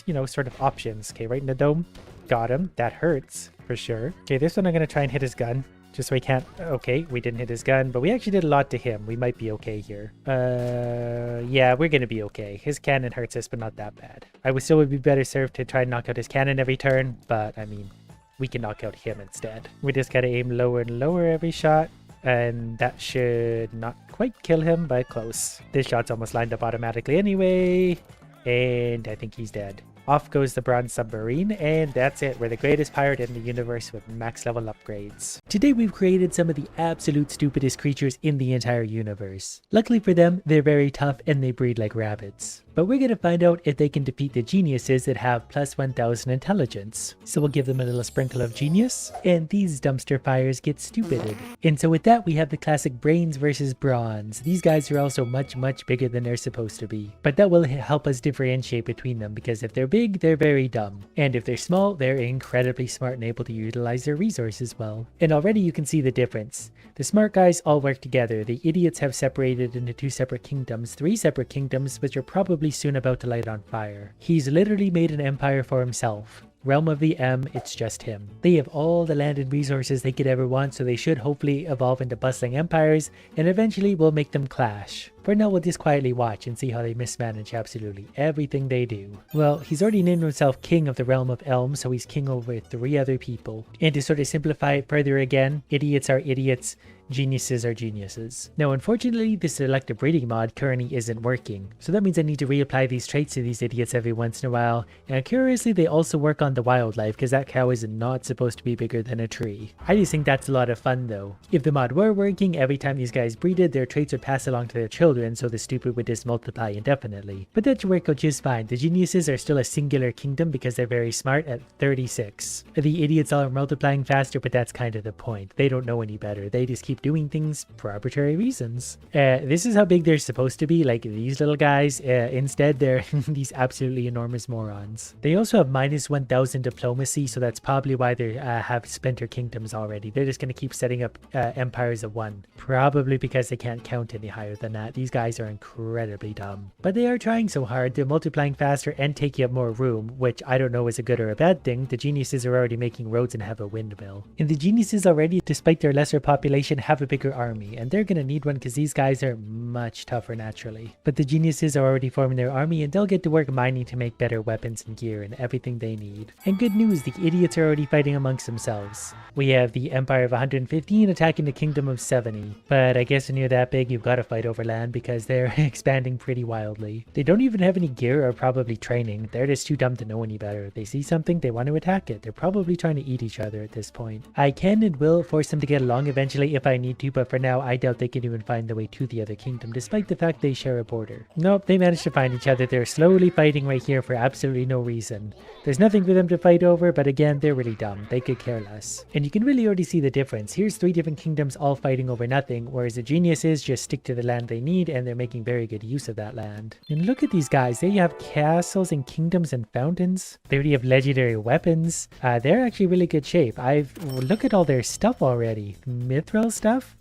you know, sort of options. Okay, right in the dome. Got him. That hurts for sure. Okay, this one I'm going to try and hit his gun. Just so he can't... Okay, we didn't hit his gun, but we actually did a lot to him. We might be okay here. Yeah, we're gonna be okay. His cannon hurts us, but not that bad. I would still be better served to try and knock out his cannon every turn, but I mean, we can knock out him instead. We just gotta aim lower and lower every shot, and that should not quite kill him, but close. This shot's almost lined up automatically anyway, and I think he's dead. Off goes the bronze submarine, and that's it. We're the greatest pirate in the universe with max level upgrades. Today we've created some of the absolute stupidest creatures in the entire universe. Luckily for them, they're very tough and they breed like rabbits. But we're gonna find out if they can defeat the geniuses that have plus 1000 intelligence. So we'll give them a little sprinkle of genius, and these dumpster fires get stupided. And so with that, we have the classic brains versus bronze. These guys are also much bigger than they're supposed to be. But that will help us differentiate between them, because if they're big, they're very dumb. And if they're small, they're incredibly smart and able to utilize their resources well. And already you can see the difference. The smart guys all work together. The idiots have separated into 2 separate kingdoms, 3 separate kingdoms, which are probably soon about to light on fire. He's literally made an empire for himself. Realm of the M, it's just him. They have all the land and resources they could ever want, so they should hopefully evolve into bustling empires, and eventually we'll make them clash. For now, we'll just quietly watch and see how they mismanage absolutely everything they do. Well, he's already named himself King of the Realm of Elm, so he's king over 3 other people. And to sort of simplify it further again, idiots are idiots, geniuses are geniuses. Now, unfortunately, the selective breeding mod currently isn't working, so that means I need to reapply these traits to these idiots every once in a while, and curiously, they also work on the wildlife, because that cow is not supposed to be bigger than a tree. I just think that's a lot of fun though. If the mod were working, every time these guys breeded, their traits would pass along to their children, so the stupid would just multiply indefinitely. But that should work out just fine. The geniuses are still a singular kingdom because they're very smart at 36. The idiots are multiplying faster, but that's kind of the point. They don't know any better. They just keep doing things for arbitrary reasons. This is how big they're supposed to be, like these little guys. Instead, they're these absolutely enormous morons. They also have minus 1000 diplomacy, so that's probably why they have splinter kingdoms already. They're just going to keep setting up empires of 1. Probably because they can't count any higher than that. These guys are incredibly dumb. But they are trying so hard. They're multiplying faster and taking up more room, which I don't know is a good or a bad thing. The geniuses are already making roads and have a windmill. And the geniuses already, despite their lesser population, have a bigger army. And they're going to need one because these guys are much tougher naturally. But the geniuses are already forming their army, and they'll get to work mining to make better weapons and gear and everything they need. And good news, the idiots are already fighting amongst themselves. We have the Empire of 115 attacking the Kingdom of 70. But I guess when you're that big, you've got to fight over land because they're expanding pretty wildly. They don't even have any gear or probably training. They're just too dumb to know any better. If they see something, they want to attack it. They're probably trying to eat each other at this point. I can and will force them to get along eventually if I need to, but for now, I doubt they can even find the way to the other kingdom, despite the fact they share a border. Nope, they managed to find each other. They're slowly fighting right here for absolutely no reason. There's nothing for them to fight over, but again, they're really dumb. They could care less. And you can really already see the difference. Here's 3 different kingdoms all fighting over nothing, whereas the geniuses just stick to the land they need, and they're making very good use of that land. And look at these guys. They have castles and kingdoms and fountains. They already have legendary weapons. They're actually really good shape. Look at all their stuff already. Mithril stuff?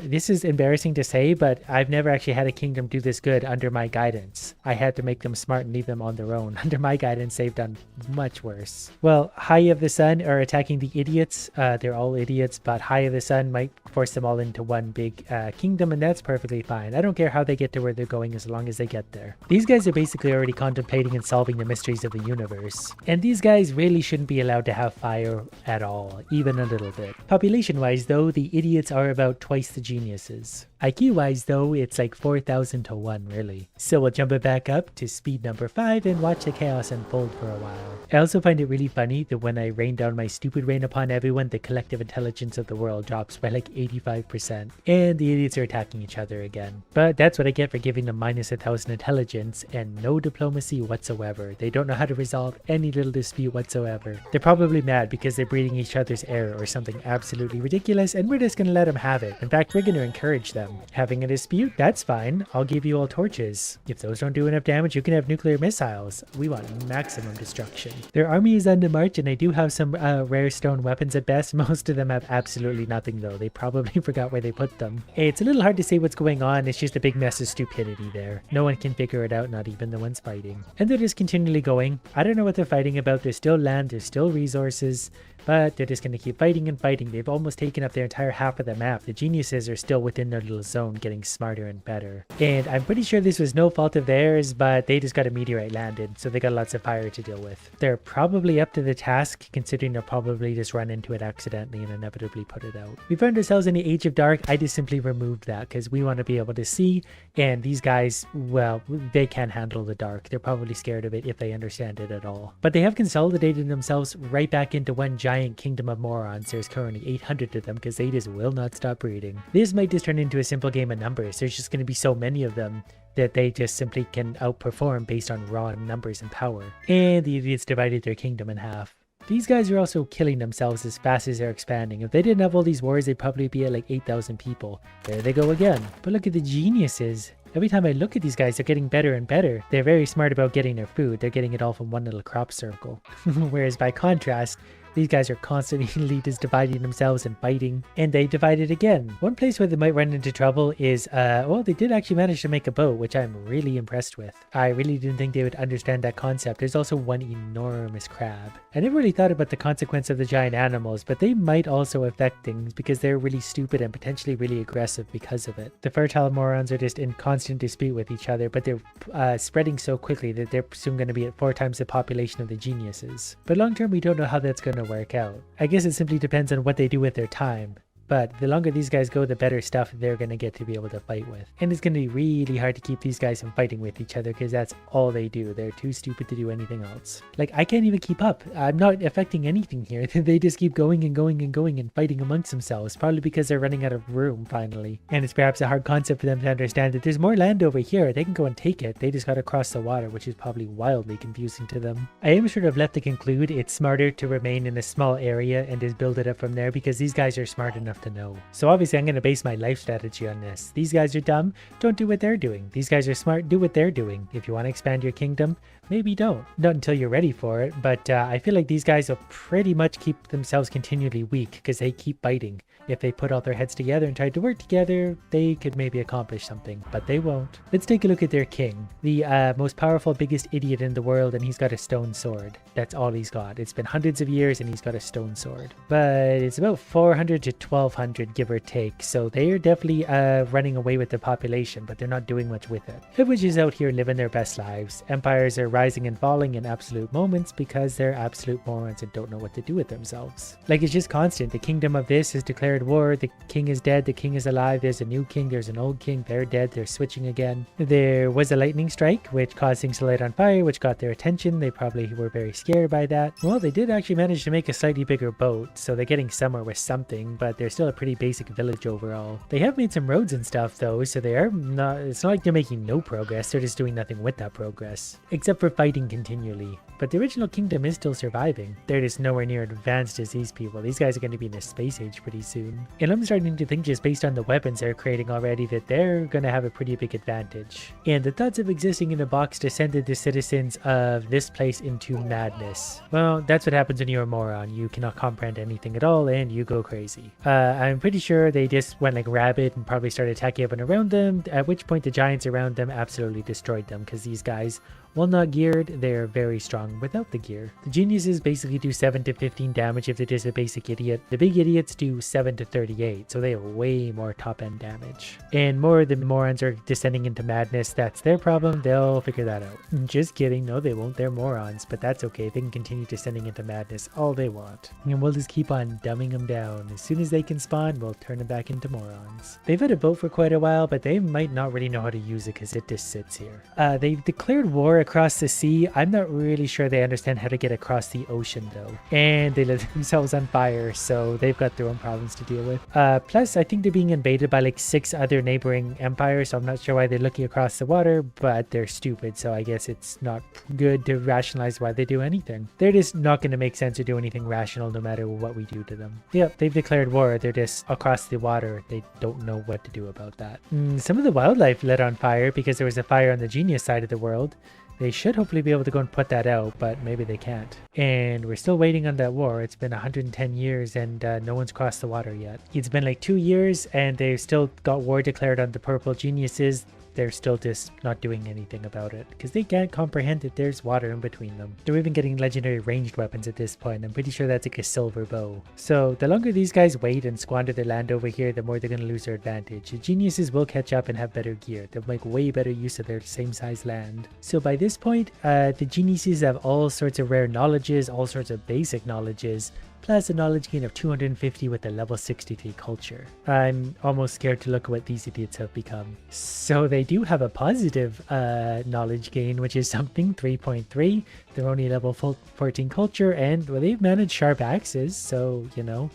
This is embarrassing to say, but I've never actually had a kingdom do this good under my guidance. I had to make them smart and leave them on their own. Under my guidance, they've done much worse. Well, High of the Sun are attacking the idiots. They're all idiots, but High of the Sun might force them all into one big kingdom, and that's perfectly fine. I don't care how they get to where they're going as long as they get there. These guys are basically already contemplating and solving the mysteries of the universe. And these guys really shouldn't be allowed to have fire at all, even a little bit. Population-wise, though, the idiots are about twice the geniuses. IQ-wise, though, it's like 4,000 to 1, really. So we'll jump it back up to speed number 5 and watch the chaos unfold for a while. I also find it really funny that when I rain down my stupid rain upon everyone, the collective intelligence of the world drops by like 85%. And the idiots are attacking each other again. But that's what I get for giving them minus 1,000 intelligence and no diplomacy whatsoever. They don't know how to resolve any little dispute whatsoever. They're probably mad because they're breeding each other's air or something absolutely ridiculous, and we're just gonna to let them have it. In fact, we're going to encourage them. Having a dispute? That's fine. I'll give you all torches. If those don't do enough damage, you can have nuclear missiles. We want maximum destruction. Their army is on the march, and they do have some rare stone weapons at best. Most of them have absolutely nothing, though. They probably forgot where they put them. It's a little hard to say what's going on. It's just a big mess of stupidity there. No one can figure it out, not even the ones fighting. And they're just continually going. I don't know what they're fighting about. There's still land, there's still resources, but they're just going to keep fighting and fighting. They've almost taken up their entire half of the map. The geniuses are still within their little zone, getting smarter and better. And I'm pretty sure this was no fault of theirs, but they just got a meteorite landed, so they got lots of fire to deal with. They're probably up to the task, considering they'll probably just run into it accidentally and inevitably put it out. We found ourselves in the Age of Dark. I just simply removed that because we want to be able to see, and these guys, well, they can't handle the dark. They're probably scared of it if they understand it at all. But they have consolidated themselves right back into one giant kingdom of morons. There's currently 800 of them because they just will not stop breeding. This might just turn into a simple game of numbers. There's just going to be so many of them that they just simply can outperform based on raw numbers and power. And the idiots divided their kingdom in half. These guys are also killing themselves as fast as they're expanding. If they didn't have all these wars, they'd probably be at like 8,000 people. There they go again. But look at the geniuses. Every time I look at these guys, they're getting better and better. They're very smart about getting their food. They're getting it all from one little crop circle. Whereas by contrast, these guys are constantly just dividing themselves and fighting, and they divided again. One place where they might run into trouble is, well, they did actually manage to make a boat, which I'm really impressed with. I really didn't think they would understand that concept. There's also one enormous crab. I never really thought about the consequence of the giant animals, but they might also affect things because they're really stupid and potentially really aggressive because of it. The fertile morons are just in constant dispute with each other, but they're spreading so quickly that they're soon going to be at 4 times the population of the geniuses. But long term, we don't know how that's going to work out. I guess it simply depends on what they do with their time. But the longer these guys go, the better stuff they're going to get to be able to fight with. And it's going to be really hard to keep these guys from fighting with each other because that's all they do. They're too stupid to do anything else. Like, I can't even keep up. I'm not affecting anything here. They just keep going and going and going and fighting amongst themselves, probably because they're running out of room finally. And it's perhaps a hard concept for them to understand that there's more land over here. They can go and take it. They just got to cross the water, which is probably wildly confusing to them. I am sort of left to conclude it's smarter to remain in a small area and just build it up from there because these guys are smart enough to know. So obviously I'm going to base my life strategy on this. These guys are dumb, don't do what they're doing. These guys are smart, do what they're doing. If you want to expand your kingdom, maybe don't. Not until you're ready for it, but I feel like these guys will pretty much keep themselves continually weak because they keep fighting. If they put all their heads together and tried to work together, they could maybe accomplish something, but they won't. Let's take a look at their king. The most powerful, biggest idiot in the world, and he's got a stone sword. That's all he's got. It's been hundreds of years and he's got a stone sword. But it's about 400 to 1200, give or take, so they are definitely running away with the population, but they're not doing much with it. Everyone's just out here living their best lives. Empires are rising and falling in absolute moments because they're absolute morons and don't know what to do with themselves. Like, it's just constant. The kingdom of this has declared war, the king is dead, the king is alive, there's a new king, there's an old king, they're dead, they're switching again. There was a lightning strike, which caused things to light on fire, which got their attention. They probably were very scared by that. Well, they did actually manage to make a slightly bigger boat, so they're getting somewhere with something, but they're still a pretty basic village overall. They have made some roads and stuff though, so they are not, it's not like they're making no progress, they're just doing nothing with that progress, except for fighting continually. But the original kingdom is still surviving. They're just nowhere near advanced as these people. These guys are going to be in the space age pretty soon. And I'm starting to think, just based on the weapons they're creating already, that they're going to have a pretty big advantage. And the thoughts of existing in a box descended the citizens of this place into madness. Well, that's what happens when you're a moron. You cannot comprehend anything at all and you go crazy. I'm pretty sure they just went like rabid and probably started attacking everyone around them, at which point the giants around them absolutely destroyed them because these guys, while not geared, they're very strong without the gear. The geniuses basically do 7 to 15 damage if they're just a basic idiot. The big idiots do 7 to 38, so they have way more top-end damage. And more of the morons are descending into madness. That's their problem. They'll figure that out. Just kidding. No, they won't. They're morons, but that's okay. They can continue descending into madness all they want. And we'll just keep on dumbing them down. As soon as they can spawn, we'll turn them back into morons. They've had a boat for quite a while, but they might not really know how to use it because it just sits here. They've declared war across the sea. I'm not really sure they understand how to get across the ocean though. And they lit themselves on fire, so they've got their own problems to deal with. Plus, I think they're being invaded by like 6 other neighboring empires, so I'm not sure why they're looking across the water, but they're stupid, so I guess it's not good to rationalize why they do anything. They're just not going to make sense or do anything rational no matter what we do to them. Yep, they've declared war. They're just across the water. They don't know what to do about that. Some of the wildlife lit on fire because there was a fire on the genius side of the world. They should hopefully be able to go and put that out, but maybe they can't. And we're still waiting on that war. It's been 110 years and no one's crossed the water yet. It's been like 2 years and they've still got war declared on the purple geniuses. They're still just not doing anything about it because they can't comprehend that there's water in between them. They're even getting legendary ranged weapons at this point. I'm pretty sure that's like a silver bow. So the longer these guys wait and squander their land over here, the more they're going to lose their advantage. The geniuses will catch up and have better gear. They'll make way better use of their same size land. So by this point, the geniuses have all sorts of rare knowledges, all sorts of basic knowledges, plus a knowledge gain of 250 with a level 63 culture. I'm almost scared to look at what these idiots have become. So they do have a positive knowledge gain, which is something, 3.3. They're only level 14 culture, and well, they've managed sharp axes, so, you know,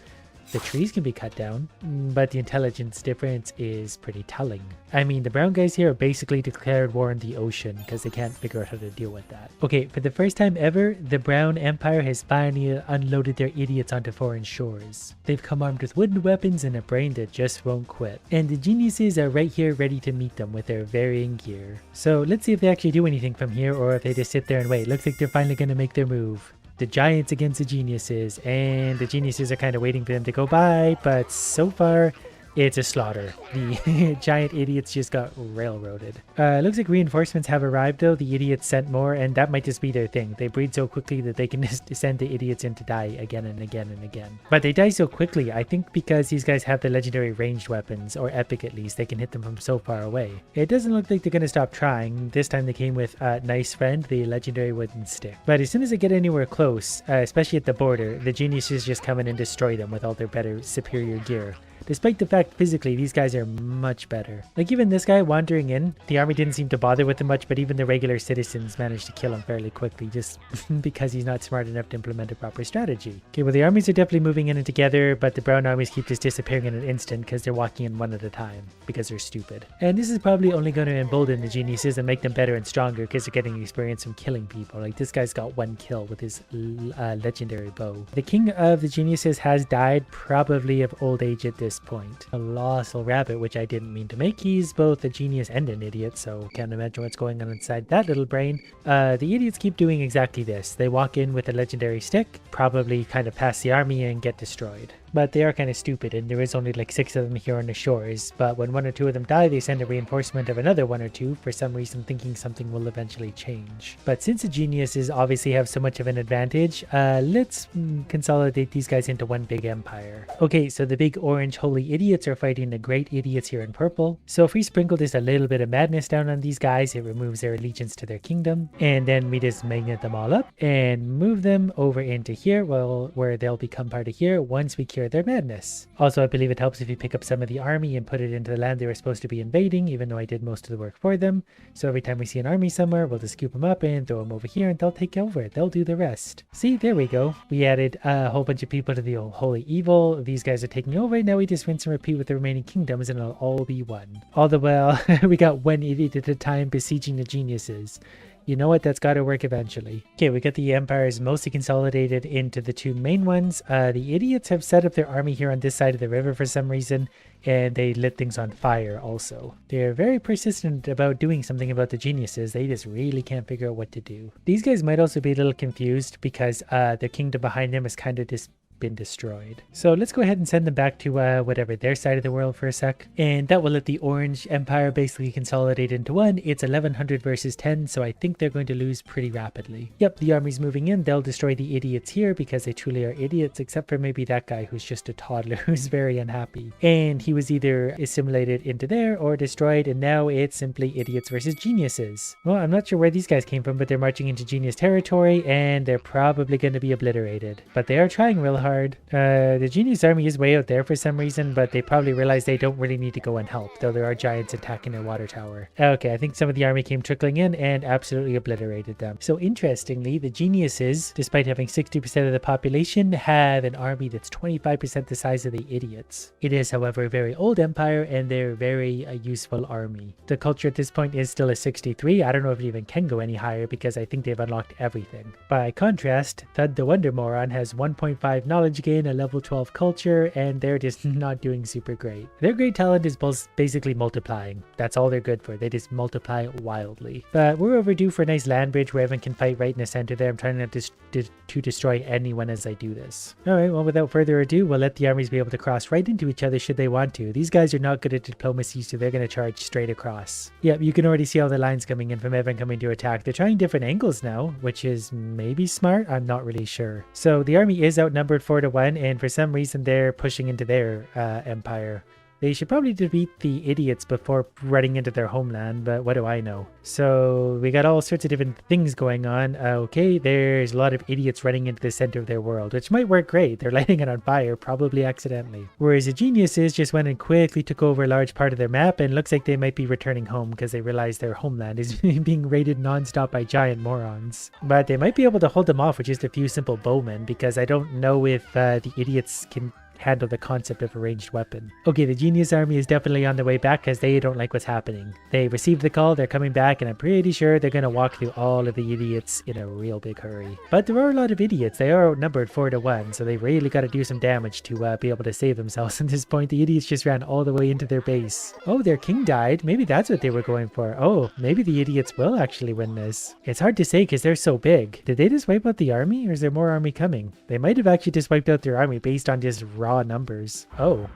the trees can be cut down, but the intelligence difference is pretty telling. I mean, the brown guys here are basically declared war on the ocean because they can't figure out how to deal with that. Okay, for the first time ever, the Brown Empire has finally unloaded their idiots onto foreign shores. They've come armed with wooden weapons and a brain that just won't quit. And the geniuses are right here ready to meet them with their varying gear. So let's see if they actually do anything from here or if they just sit there and wait. Looks like they're finally going to make their move. The giants against the geniuses, and the geniuses are kind of waiting for them to go by, but so far it's a slaughter. The giant idiots just got railroaded. Looks like reinforcements have arrived though. The idiots sent more, and that might just be their thing. They breed so quickly that they can just send the idiots in to die again and again and again. But they die so quickly, I think because these guys have the legendary ranged weapons, or epic at least. They can hit them from so far away. It doesn't look like they're going to stop trying. This time they came with Nice Friend, the legendary wooden stick. But as soon as they get anywhere close, especially at the border, the geniuses just come in and destroy them with all their better, superior gear. Despite the fact physically these guys are much better. Like even this guy wandering in, the army didn't seem to bother with him much, but even the regular citizens managed to kill him fairly quickly just because he's not smart enough to implement a proper strategy. Okay, well the armies are definitely moving in and together, but the brown armies keep just disappearing in an instant because they're walking in one at a time because they're stupid. And this is probably only going to embolden the geniuses and make them better and stronger because they're getting experience from killing people. Like this guy's got 1 kill with his legendary bow. The king of the geniuses has died, probably of old age at this point. A colossal rabbit, which I didn't mean to make. He's both a genius and an idiot, so can't imagine what's going on inside that little brain. The idiots keep doing exactly this. They walk in with a legendary stick, probably kind of pass the army and get destroyed. But they are kind of stupid, and there is only like 6 of them here on the shores. But when 1 or 2 of them die, they send a reinforcement of another 1 or 2, for some reason thinking something will eventually change. But since the geniuses obviously have so much of an advantage, let's consolidate these guys into one big empire. Okay, so the big orange holy idiots are fighting the great idiots here in purple. So if we sprinkle just a little bit of madness down on these guys, it removes their allegiance to their kingdom. And then we just magnet them all up and move them over into here, well, where they'll become part of here once we cure their madness. Also, I believe it helps if you pick up some of the army and put it into the land they were supposed to be invading, even though I did most of the work for them. So every time we see an army somewhere, we'll just scoop them up and throw them over here and they'll take over it. They'll do the rest. See, there we go. We added a whole bunch of people to the old holy evil. These guys are taking over. Now we just rinse and repeat with the remaining kingdoms and it'll all be one. All the while, we got 1 idiot at a time besieging the geniuses. You know what? That's got to work eventually. Okay, we got the empires mostly consolidated into the 2 main ones. The idiots have set up their army here on this side of the river for some reason, and they lit things on fire also. They're very persistent about doing something about the geniuses. They just really can't figure out what to do. These guys might also be a little confused because the kingdom behind them is kind of just been destroyed. So let's go ahead and send them back to whatever their side of the world for a sec, and that will let the Orange Empire basically consolidate into one. It's 1100 versus 10, so I think they're going to lose pretty rapidly. Yep, the army's moving in. They'll destroy the idiots here because they truly are idiots, except for maybe that guy who's just a toddler who's very unhappy, and he was either assimilated into there or destroyed, and now it's simply idiots versus geniuses. Well, I'm not sure where these guys came from, but they're marching into genius territory and they're probably going to be obliterated, but they are trying real hard hard. The Genius Army is way out there for some reason, but they probably realize they don't really need to go and help, though there are giants attacking their water tower. Okay, I think some of the army came trickling in and absolutely obliterated them. So interestingly, the geniuses, despite having 60% of the population, have an army that's 25% the size of the idiots. It is, however, a very old empire, and they're very useful army. The culture at this point is still a 63. I don't know if it even can go any higher because I think they've unlocked everything. By contrast, Thud the Wonder Moron has 1.5 knowledge gain, a level 12 culture, and they're just not doing super great. Their great talent is basically multiplying. That's all they're good for. They just multiply wildly. But we're overdue for a nice land bridge where everyone can fight right in the center there. I'm trying not to destroy anyone as I do this. Alright, well, without further ado, we'll let the armies be able to cross right into each other should they want to. These guys are not good at diplomacy, so they're going to charge straight across. Yep, you can already see all the lines coming in from everyone coming to attack. They're trying different angles now, which is maybe smart. I'm not really sure. So the army is outnumbered 4-1, and for some reason they're pushing into their empire. They should probably defeat the idiots before running into their homeland, but what do I know? So we got all sorts of different things going on. Okay, there's a lot of idiots running into the center of their world, which might work great. They're lighting it on fire, probably accidentally. Whereas the geniuses just went and quickly took over a large part of their map, and looks like they might be returning home because they realize their homeland is being raided non-stop by giant morons. But they might be able to hold them off with just a few simple bowmen, because I don't know if the idiots can handle the concept of a ranged weapon. Okay, the Genius Army is definitely on their way back because they don't like what's happening. They received the call, they're coming back, and I'm pretty sure they're going to walk through all of the idiots in a real big hurry. But there are a lot of idiots. They are outnumbered 4-1, so they really got to do some damage to be able to save themselves. At this point, the idiots just ran all the way into their base. Oh, their king died. Maybe that's what they were going for. Oh, maybe the idiots will actually win this. It's hard to say because they're so big. Did they just wipe out the army, or is there more army coming? They might have actually just wiped out their army based on just raw numbers. Oh.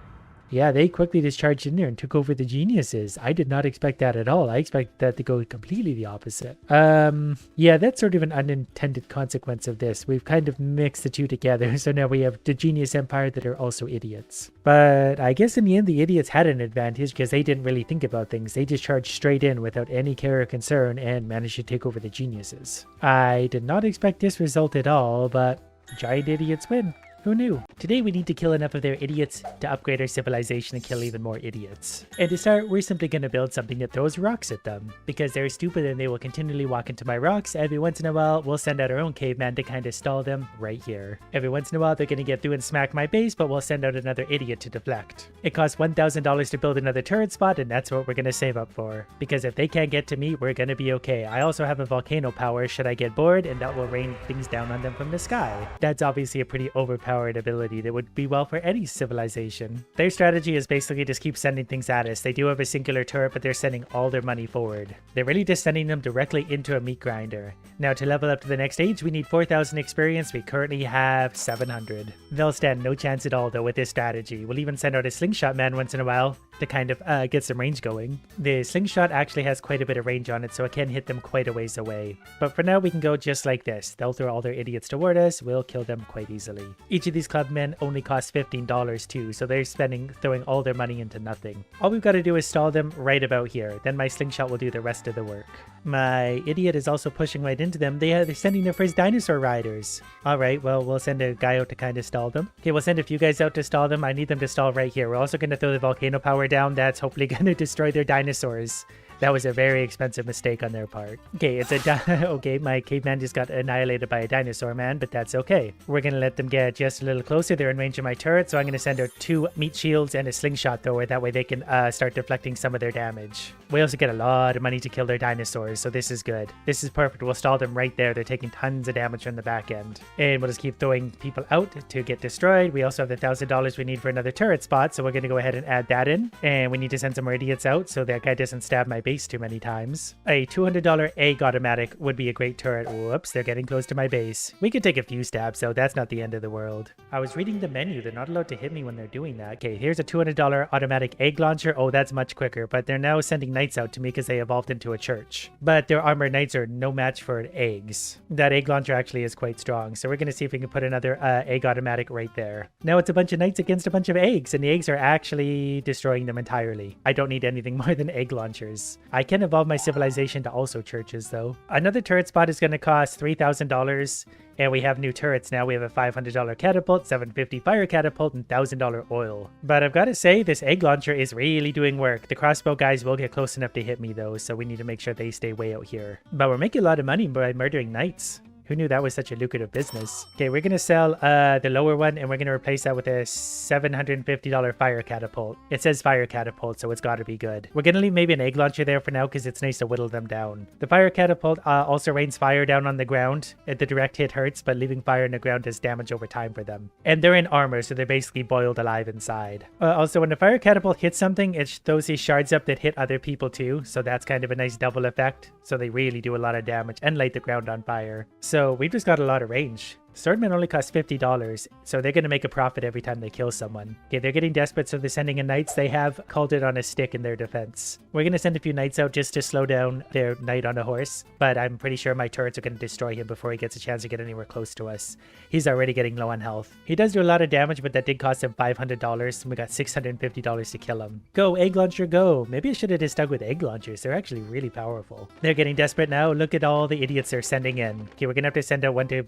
Yeah, they quickly discharged in there and took over the geniuses. I did not expect that at all. I expected that to go completely the opposite. Yeah, that's sort of an unintended consequence of this. We've kind of mixed the two together. So now we have the genius empire that are also idiots. But I guess in the end, the idiots had an advantage because they didn't really think about things. They just charged straight in without any care or concern and managed to take over the geniuses. I did not expect this result at all, but giant idiots win. Who knew? Today we need to kill enough of their idiots to upgrade our civilization and kill even more idiots. And to start, we're simply going to build something that throws rocks at them. Because they're stupid and they will continually walk into my rocks, every once in a while we'll send out our own caveman to kind of stall them right here. Every once in a while they're going to get through and smack my base, but we'll send out another idiot to deflect. It costs $1,000 to build another turret spot, and that's what we're going to save up for. Because if they can't get to me, we're going to be okay. I also have a volcano power should I get bored, and that will rain things down on them from the sky. That's obviously a pretty overpowered ability that would be well for any civilization. Their strategy is basically just keep sending things at us. They do have a singular turret, but they're sending all their money forward. They're really just sending them directly into a meat grinder. Now to level up to the next stage, we need 4,000 experience. We currently have 700. They'll stand no chance at all though with this strategy. We'll even send out a slingshot man once in a while to kind of get some range going. The slingshot actually has quite a bit of range on it, so it can hit them quite a ways away. But for now, we can go just like this. They'll throw all their idiots toward us. We'll kill them quite easily. Each of these clubmen only cost $15 too, so they're throwing all their money into nothing. All we've got to do is stall them right about here. Then my slingshot will do the rest of the work. My idiot is also pushing right into them. They're sending their first dinosaur riders. Alright, well, we'll send a guy out to kind of stall them. Okay, we'll send a few guys out to stall them. I need them to stall right here. We're also going to throw the volcano power down. That's hopefully going to destroy their dinosaurs. That was a very expensive mistake on their part. Okay, okay, my caveman just got annihilated by a dinosaur man, but that's okay. We're gonna let them get just a little closer. They're in range of my turret, so I'm gonna send out 2 meat shields and a slingshot thrower. That way they can start deflecting some of their damage. We also get a lot of money to kill their dinosaurs, so this is good. This is perfect. We'll stall them right there. They're taking tons of damage from the back end. And we'll just keep throwing people out to get destroyed. We also have the $1,000 we need for another turret spot, so we're gonna go ahead and add that in. And we need to send some more idiots out so that guy doesn't stab my base too many times. A $200 egg automatic would be a great turret. Whoops, they're getting close to my base. We could take a few stabs, so that's not the end of the world. I was reading the menu. They're not allowed to hit me when they're doing that. Okay, here's a $200 automatic egg launcher. Oh, that's much quicker, but they're now sending knights out to me because they evolved into a church. But their armored knights are no match for eggs. That egg launcher actually is quite strong, so we're going to see if we can put another egg automatic right there. Now it's a bunch of knights against a bunch of eggs, and the eggs are actually destroying them entirely. I don't need anything more than egg launchers. I can evolve my civilization to also churches though. Another turret spot is going to cost $3,000. And we have new turrets now. We have a $500 catapult, $750 fire catapult, and $1,000 oil. But I've got to say, this egg launcher is really doing work. The crossbow guys will get close enough to hit me though, so we need to make sure they stay way out here. But we're making a lot of money by murdering knights. Who knew that was such a lucrative business? Okay, we're going to sell the lower one, and we're going to replace that with a $750 fire catapult. It says fire catapult, so it's got to be good. We're going to leave maybe an egg launcher there for now because it's nice to whittle them down. The fire catapult also rains fire down on the ground. The direct hit hurts, but leaving fire in the ground does damage over time for them. And they're in armor, so they're basically boiled alive inside. Also, when the fire catapult hits something, it throws these shards up that hit other people too, so that's kind of a nice double effect. So they really do a lot of damage and light the ground on fire. So we've just got a lot of range. Swordmen only cost $50, so they're going to make a profit every time they kill someone. Okay, they're getting desperate, so they're sending in knights. They have called it on a stick in their defense. We're going to send a few knights out just to slow down their knight on a horse, but I'm pretty sure my turrets are going to destroy him before he gets a chance to get anywhere close to us. He's already getting low on health. He does do a lot of damage, but that did cost him $500, and we got $650 to kill him. Go, egg launcher, go! Maybe I should have just stuck with egg launchers. They're actually really powerful. They're getting desperate now. Look at all the idiots they're sending in. Okay, we're going to have to send out one to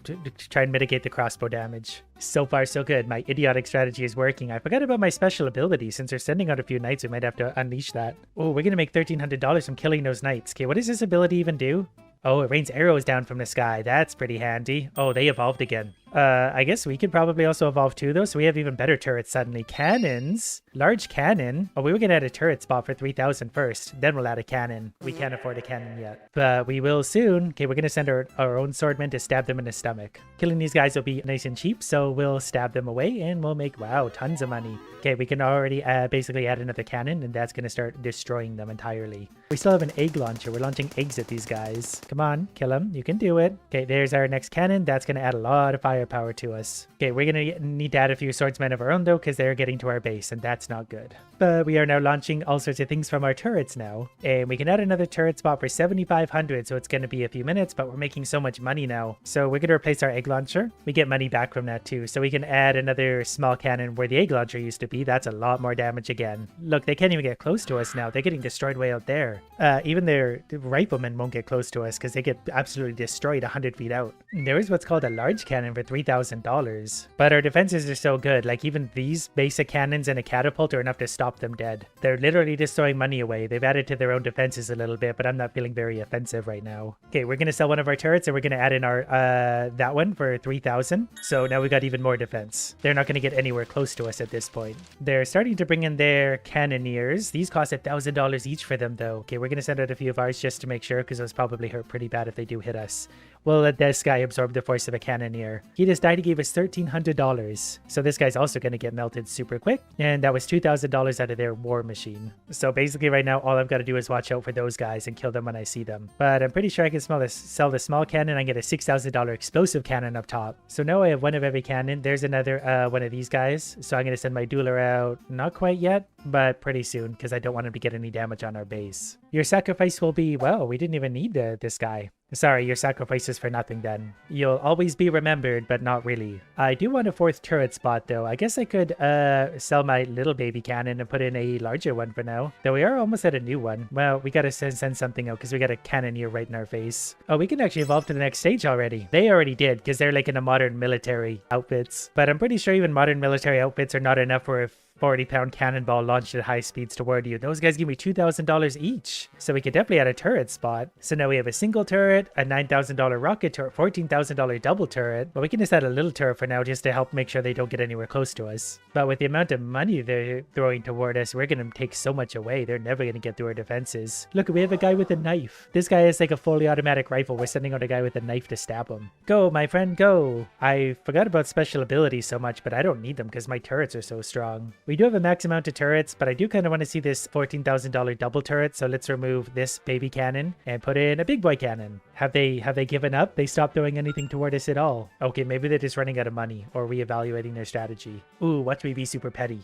try and mitigate the crossbow damage. So far, so good. My idiotic strategy is working. I forgot about my special ability. Since they're sending out a few knights, we might have to unleash that. Oh, we're going to make $1,300 from killing those knights. Okay, what does this ability even do? Oh, it rains arrows down from the sky. That's pretty handy. Oh, they evolved again. I guess we could probably also evolve too, though, so we have even better turrets suddenly. Cannons. Large cannon. Oh, we were going to add a turret spot for 3,000 first. Then we'll add a cannon. We can't afford a cannon yet. But we will soon. Okay, we're going to send our own swordmen to stab them in the stomach. Killing these guys will be nice and cheap, so we'll stab them away and we'll make, wow, tons of money. Okay, we can already basically add another cannon, and that's going to start destroying them entirely. We still have an egg launcher. We're launching eggs at these guys. Come on, kill them. You can do it. Okay, there's our next cannon. That's going to add a lot of firepower to us. Okay, we're going to need to add a few swordsmen of our own, though, because they're getting to our base, and that's not good. But we are now launching all sorts of things from our turrets now, and we can add another turret spot for 7,500, so it's going to be a few minutes, but we're making so much money now. So we're going to replace our egg launcher. We get money back from that, too, so we can add another small cannon where the egg launcher used to be. That's a lot more damage again. Look, they can't even get close to us now. They're getting destroyed way out there. Even their riflemen won't get close to us because they get absolutely destroyed 100 feet out. There is what's called a large cannon for $3,000. But our defenses are so good. Like, even these basic cannons and a catapult are enough to stop them dead. They're literally just throwing money away. They've added to their own defenses a little bit, but I'm not feeling very offensive right now. Okay, we're going to sell one of our turrets, and we're going to add in our that one for 3,000. So now we got even more defense. They're not going to get anywhere close to us at this point. They're starting to bring in their cannoneers. These cost $1,000 each for them, though. Okay, we're going to send out a few of ours just to make sure, because those probably hurt pretty bad if they do hit us. We'll let this guy absorb the force of a cannoneer. He just died. He gave us $1,300. So this guy's also going to get melted super quick. And that was $2,000 out of their war machine. So basically right now, all I've got to do is watch out for those guys and kill them when I see them. But I'm pretty sure I can sell the small cannon and get a $6,000 explosive cannon up top. So now I have one of every cannon. There's another one of these guys. So I'm going to send my dueler out. Not quite yet, but pretty soon, because I don't want him to get any damage on our base. Your sacrifice will be, well, we didn't even need this guy. Sorry, your sacrifice is for nothing then. You'll always be remembered, but not really. I do want a 4th turret spot though. I guess I could sell my little baby cannon and put in a larger one for now. Though we are almost at a new one. Well, we gotta send something out because we got a cannoneer right in our face. Oh, we can actually evolve to the next stage already. They already did because they're like in a modern military outfits. But I'm pretty sure even modern military outfits are not enough for a 40-pound cannonball launched at high speeds toward you. Those guys give me $2,000 each. So we could definitely add a turret spot. So now we have a single turret, a $9,000 rocket turret, $14,000 double turret. But we can just add a little turret for now just to help make sure they don't get anywhere close to us. But with the amount of money they're throwing toward us, we're going to take so much away. They're never going to get through our defenses. Look, we have a guy with a knife. This guy has like a fully automatic rifle. We're sending out a guy with a knife to stab him. Go, my friend, go. I forgot about special abilities so much, but I don't need them because my turrets are so strong. We do have a max amount of turrets, but I do kind of want to see this $14,000 double turret, so let's remove this baby cannon and put in a big boy cannon. Have they given up? They stopped throwing anything toward us at all. Okay, maybe they're just running out of money or reevaluating their strategy. Ooh, watch me be super petty.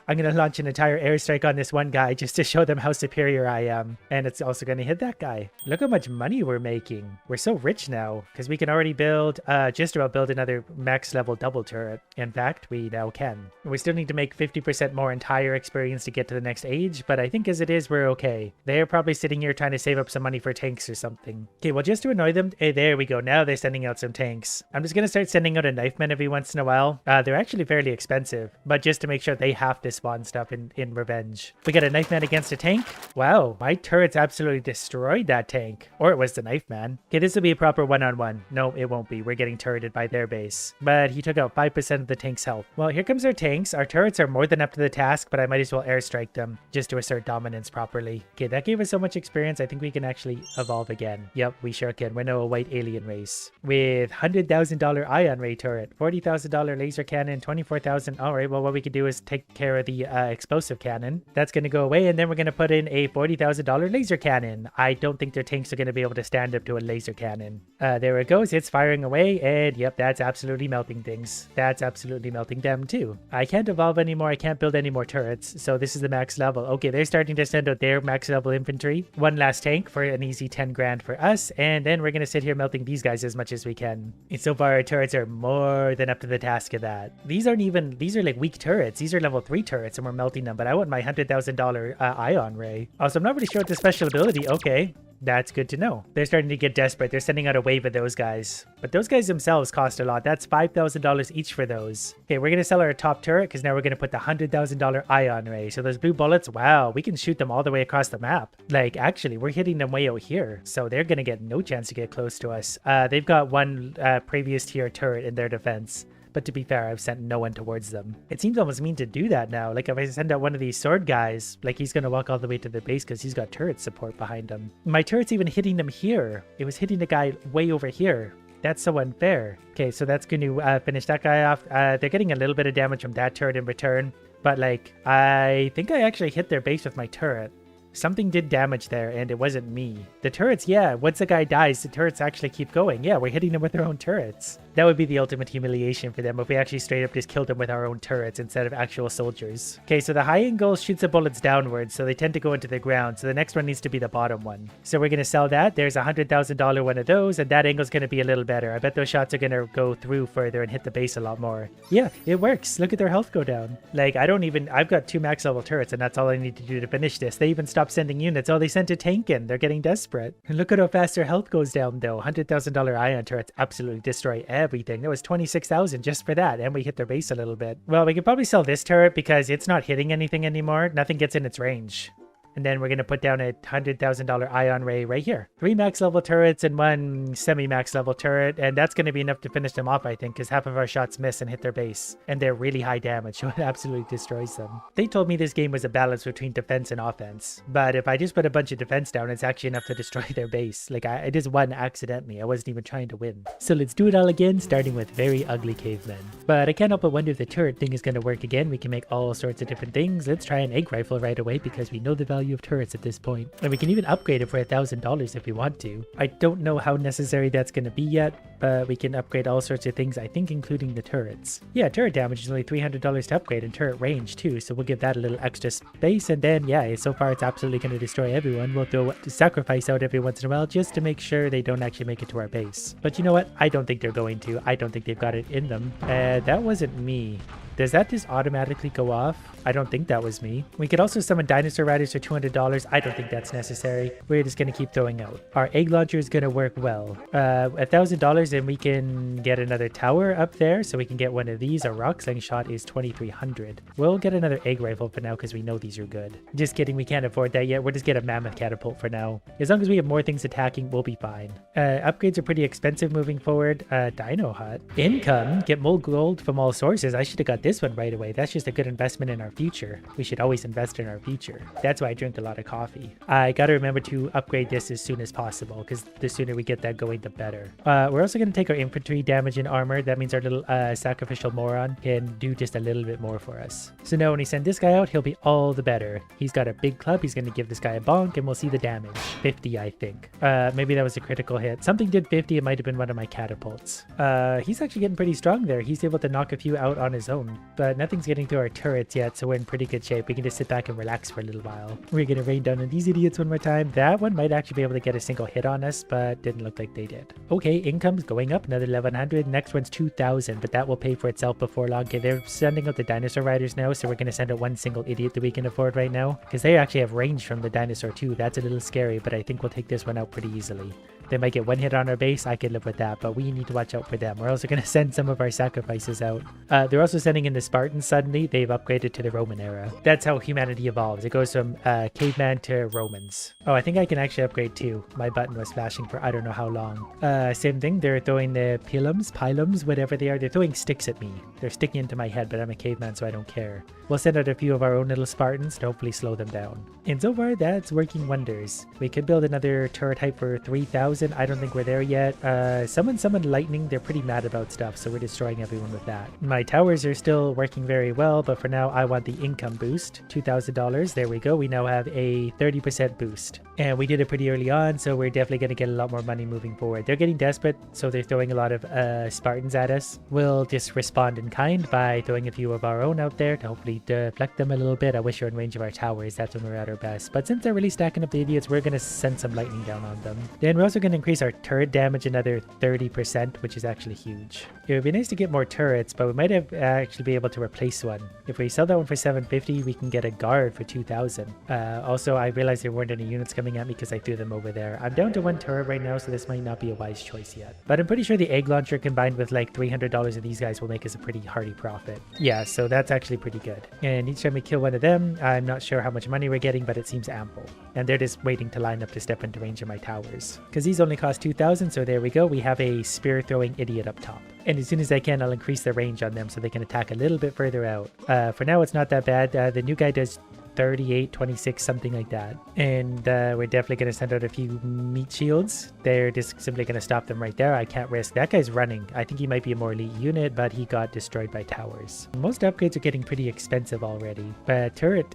I'm going to launch an entire airstrike on this one guy just to show them how superior I am. And it's also going to hit that guy. Look how much money we're making. We're so rich now because we can already build, just about build another max level double turret. In fact, we now can. We still need to make 50% more entire experience to get to the next age, but I think as it is, we're okay. They're probably sitting here trying to save up some money for tanks or something. Okay, well, just to annoy them, hey, there we go. Now they're sending out some tanks. I'm just going to start sending out a knife man every once in a while. They're actually fairly expensive, but just to make sure they have to spawn stuff in revenge. We got a knife man against a tank. Wow, my turrets absolutely destroyed that tank. Or it was the knife man. Okay, this will be a proper one-on-one. No, it won't be. We're getting turreted by their base. But he took out 5% of the tank's health. Well, here comes our tanks. Our turrets are more than up to the task, but I might as well airstrike them just to assert dominance properly. Okay, that gave us so much experience. I think we can actually evolve again. Yep, we sure can. We're now a white alien race. With $100,000 ion ray turret, $40,000 laser cannon, 24,000. All right, well, what we could do is take care of the explosive cannon. That's going to go away, and then we're going to put in a $40,000 laser cannon. I don't think their tanks are going to be able to stand up to a laser cannon. There it goes. It's firing away, and yep, that's absolutely melting things. That's absolutely melting them too. I can't evolve anymore. I can't build any more turrets, so this is the max level. Okay, they're starting to send out their max level infantry. One last tank for an easy 10 grand for us, and then we're going to sit here melting these guys as much as we can. And so far, our turrets are more than up to the task of that. These are like weak turrets. These are level 3 turrets, and we're melting them, but I want my $100,000 ion ray. Also, I'm not really sure what the special ability. Okay. That's good to know. They're starting to get desperate. They're sending out a wave of those guys. But those guys themselves cost a lot. That's $5,000 each for those. Okay, we're going to sell our top turret because now we're going to put the $100,000 ion ray. So those blue bullets, wow, we can shoot them all the way across the map. Like, actually, we're hitting them way out here. So they're going to get no chance to get close to us. They've got one previous tier turret in their defense. But to be fair, I've sent no one towards them. It seems almost mean to do that now. Like if I send out one of these sword guys, like he's going to walk all the way to the base because he's got turret support behind him. My turret's even hitting them here. It was hitting the guy way over here. That's so unfair. Okay, so that's going to finish that guy off. They're getting a little bit of damage from that turret in return. But like, I think I actually hit their base with my turret. Something did damage there, and it wasn't me. The turrets, yeah, once the guy dies, the turrets actually keep going. Yeah, we're hitting them with their own turrets. That would be the ultimate humiliation for them if we actually straight up just killed them with our own turrets instead of actual soldiers. Okay, so the high angle shoots the bullets downwards, so they tend to go into the ground. So the next one needs to be the bottom one. So we're going to sell that. There's a $100,000 one of those, and that angle's going to be a little better. I bet those shots are going to go through further and hit the base a lot more. Yeah, it works. Look at their health go down. Like, I've got 2 max level turrets, and that's all I need to do to finish this. They even stopped sending units. Oh, they sent a tank in. They're getting desperate. And look at how fast their health goes down, though. $100,000 ion turrets absolutely destroy everything. That was 26,000 just for that, and we hit their base a little bit. Well, we could probably sell this turret because it's not hitting anything anymore. Nothing gets in its range. And then we're going to put down a $100,000 ion ray right here. 3 max level turrets and 1 semi-max level turret. And that's going to be enough to finish them off, I think, because half of our shots miss and hit their base. And they're really high damage, so it absolutely destroys them. They told me this game was a balance between defense and offense. But if I just put a bunch of defense down, it's actually enough to destroy their base. Like, I just won accidentally. I wasn't even trying to win. So let's do it all again, starting with very ugly cavemen. But I can't help but wonder if the turret thing is going to work again. We can make all sorts of different things. Let's try an egg rifle right away because we know the value of turrets at this point. And we can even upgrade it for $1,000 if we want to. I don't know how necessary that's going to be yet, but we can upgrade all sorts of things, I think including the turrets. Yeah, turret damage is only $300 to upgrade, and turret range too, so we'll give that a little extra space. And then yeah, so far it's absolutely going to destroy everyone. We'll throw a sacrifice out every once in a while just to make sure they don't actually make it to our base. But you know what? I don't think they're going to. I don't think they've got it in them. That wasn't me. Does that just automatically go off? I don't think that was me. We could also summon dinosaur riders for $200. I don't think that's necessary. We're just going to keep throwing out. Our egg launcher is going to work well. $1,000 and we can get another tower up there. So we can get one of these. Our rock slingshot is $2,300. We'll get another egg rifle for now because we know these are good. Just kidding. We can't afford that yet. We'll just get a mammoth catapult for now. As long as we have more things attacking, we'll be fine. Upgrades are pretty expensive moving forward. Dino hut. Income. Get more gold from all sources. I should have got this one right away. That's just a good investment in our future. We should always invest in our future. That's why I drink a lot of coffee. I gotta remember to upgrade this as soon as possible because the sooner we get that going, the better. We're also gonna take our infantry damage and armor. That means our little sacrificial moron can do just a little bit more for us. So now when we send this guy out, he'll be all the better. He's got a big club. He's gonna give this guy a bonk and we'll see the damage. 50, I think. Maybe that was a critical hit. Something did 50. It might have been one of my catapults. He's actually getting pretty strong there. He's able to knock a few out on his own. but nothing's getting through our turrets yet, so we're in pretty good shape. We can just sit back and relax for a little while. We're gonna rain down on these idiots one more time. That one might actually be able to get a single hit on us, but didn't look like they did. Okay, income's going up, another 1100. Next one's 2000, but that will pay for itself before long. Okay, they're sending out the dinosaur riders now, so we're gonna send out one single idiot that we can afford right now, because they actually have range from the dinosaur too. That's a little scary, but I think we'll take this one out pretty easily. They might get one hit on our base. I could live with that, but we need to watch out for them. We're also going to send some of our sacrifices out. They're also sending in the Spartans suddenly. They've upgraded to the Roman era. That's how humanity evolves. It goes from caveman to Romans. Oh, I think I can actually upgrade too. My button was flashing for I don't know how long. Same thing. They're throwing the pilums, whatever they are. They're throwing sticks at me. They're sticking into my head, but I'm a caveman, so I don't care. We'll send out a few of our own little Spartans to hopefully slow them down. And so far, that's working wonders. We could build another turret height for 3,000. I don't think we're there yet. Someone summoned lightning. They're pretty mad about stuff, so we're destroying everyone with that. My towers are still working very well, but for now, I want the income boost. $2,000. There we go. We now have a 30% boost. And we did it pretty early on, so we're definitely going to get a lot more money moving forward. They're getting desperate, so they're throwing a lot of Spartans at us. We'll just respond in kind by throwing a few of our own out there to hopefully deflect them a little bit. I wish we were in range of our towers. That's when we're at our best. But since they're really stacking up the idiots, we're going to send some lightning down on them. Then we're also going to increase our turret damage another 30%, which is actually huge. It would be nice to get more turrets, but we might have actually be able to replace one. If we sell that one for 750, we can get a guard for 2,000. Also, I realized there weren't any units coming at me because I threw them over there. I'm down to one turret right now, so this might not be a wise choice yet. But I'm pretty sure the egg launcher combined with like $300 of these guys will make us a pretty hearty profit. Yeah, so that's actually pretty good. And each time we kill one of them, I'm not sure how much money we're getting, but it seems ample. And they're just waiting to line up to step into range of my towers. Because these only cost 2,000, so there we go. We have a spear-throwing idiot up top. And as soon as I can, I'll increase the range on them so they can attack a little bit further out. For now, it's not that bad. The new guy does 38, 26, something like that. And we're definitely going to send out a few meat shields. They're just simply going to stop them right there. I can't risk. That guy's running. I think he might be a more elite unit, but he got destroyed by towers. Most upgrades are getting pretty expensive already, but turret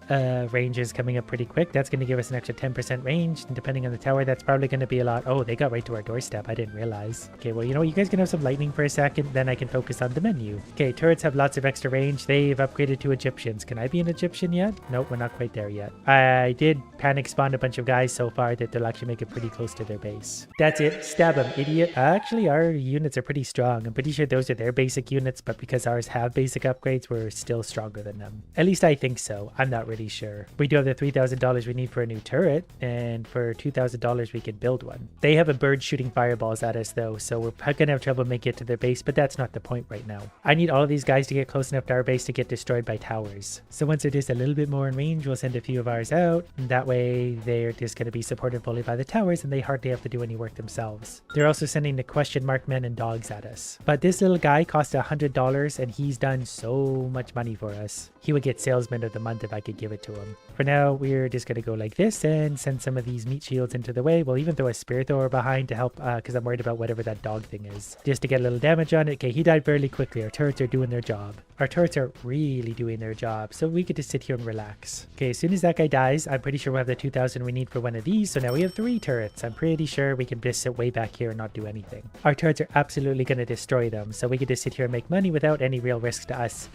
range is coming up pretty quick. That's going to give us an extra 10% range. And depending on the tower, that's probably going to be a lot. Oh, they got right to our doorstep. I didn't realize. Okay, well, you know, you guys can have some lightning for a second, then I can focus on the menu. Okay, turrets have lots of extra range. They've upgraded to Egyptians. Can I be an Egyptian yet? Nope, we're not quite there yet. I did panic spawn a bunch of guys so far that they'll actually make it pretty close to their base. That's it. Stab them, idiot. Actually, our units are pretty strong. I'm pretty sure those are their basic units, but because ours have basic upgrades, we're still stronger than them. At least I think so. I'm not really sure. We do have the $3,000 we need for a new turret, and for $2,000 we could build one. They have a bird shooting fireballs at us though, so we're gonna have trouble making it to their base, but that's not the point right now. I need all of these guys to get close enough to our base to get destroyed by towers. So once they're just a little bit more in range, we'll send a few of ours out, and that way they're just going to be supported fully by the towers and they hardly have to do any work themselves. They're also sending the question mark men and dogs at us. But this little guy cost $100 and he's done so much money for us. He would get salesman of the month if I could give it to him. For now, we're just going to go like this and send some of these meat shields into the way. We'll even throw a spear thrower behind to help because I'm worried about whatever that dog thing is. Just to get a little damage on it. Okay, he died fairly quickly. Our turrets are doing their job. Our turrets are really doing their job, so we get to sit here and relax. Okay, as soon as that guy dies, I'm pretty sure we'll have the 2,000 we need for one of these, so now we have 3 turrets. I'm pretty sure we can just sit way back here and not do anything. Our turrets are absolutely going to destroy them, so we can just sit here and make money without any real risk to us.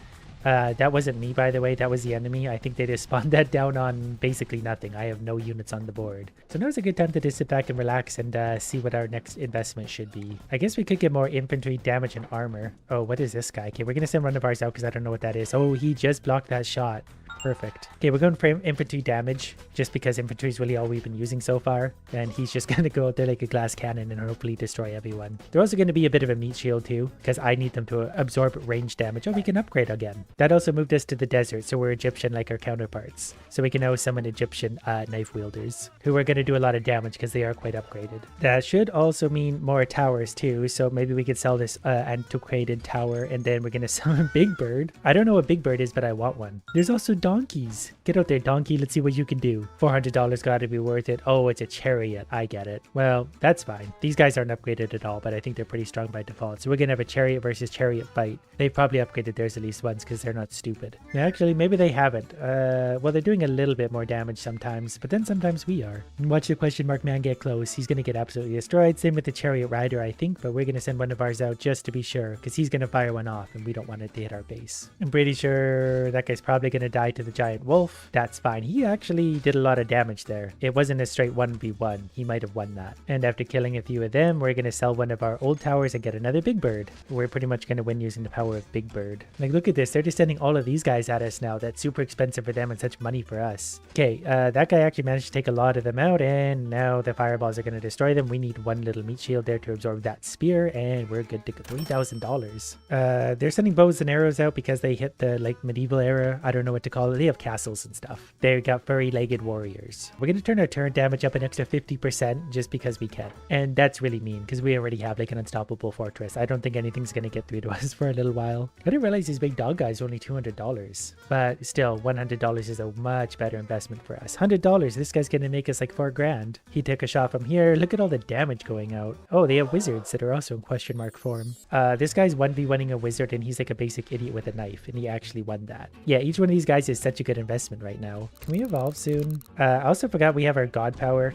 That wasn't me, by the way. That was the enemy. I think they just spawned that down on basically nothing. I have no units on the board. So now's a good time to just sit back and relax and see what our next investment should be. I guess we could get more infantry damage and armor. Oh, what is this guy? Okay, we're going to send one of ours out because I don't know what that is. Oh, he just blocked that shot. Perfect. Okay, we're going for infantry damage just because infantry is really all we've been using so far. And he's just going to go out there like a glass cannon and hopefully destroy everyone. They're also going to be a bit of a meat shield too because I need them to absorb range damage. Oh, we can upgrade again. That also moved us to the desert, so we're Egyptian like our counterparts. So we can now summon Egyptian knife wielders who are going to do a lot of damage because they are quite upgraded. That should also mean more towers too, so maybe we could sell this antiquated tower and then we're going to summon Big Bird. I don't know what Big Bird is, but I want one. There's also donkeys. Get out there, donkey. Let's see what you can do. $400 gotta be worth it. Oh, it's a chariot. I get it. Well, that's fine. These guys aren't upgraded at all, but I think they're pretty strong by default. So we're gonna have a chariot versus chariot fight. They've probably upgraded theirs at least once because they're not stupid. Actually, maybe they haven't. Well, they're doing a little bit more damage sometimes, but then sometimes we are. Watch the question mark man get close. He's gonna get absolutely destroyed. Same with the chariot rider, I think, but we're gonna send one of ours out just to be sure because he's gonna fire one off and we don't want it to hit our base. I'm pretty sure that guy's probably gonna die to the giant wolf. That's fine. He actually did a lot of damage there. It wasn't a straight 1v1. He might have won that. And after killing a few of them, we're gonna sell one of our old towers and get another big bird. We're pretty much gonna win using the power of big bird. Like, look at this. They're just sending all of these guys at us now. That's super expensive for them and such money for us. Okay, that guy actually managed to take a lot of them out, and now the fireballs are gonna destroy them. We need one little meat shield there to absorb that spear, and we're good to go. $3,000. They're sending bows and arrows out because they hit the like medieval era. I don't know what to call it. They have castles and stuff. They got furry-legged warriors. We're gonna turn our turret damage up an extra 50% just because we can, and that's really mean because we already have like an unstoppable fortress. I don't think anything's gonna get through to us for a little while. I didn't realize these big dog guys are only $200, but still $100 is a much better investment for us. $100. This guy's gonna make us like $4 grand. He took a shot from here. Look at all the damage going out. Oh, they have wizards that are also in question mark form. This guy's 1v1ing a wizard and he's like a basic idiot with a knife, and he actually won that. Yeah, each one of these guys is such a good investment right now. Can we evolve soon? I also forgot we have our god power.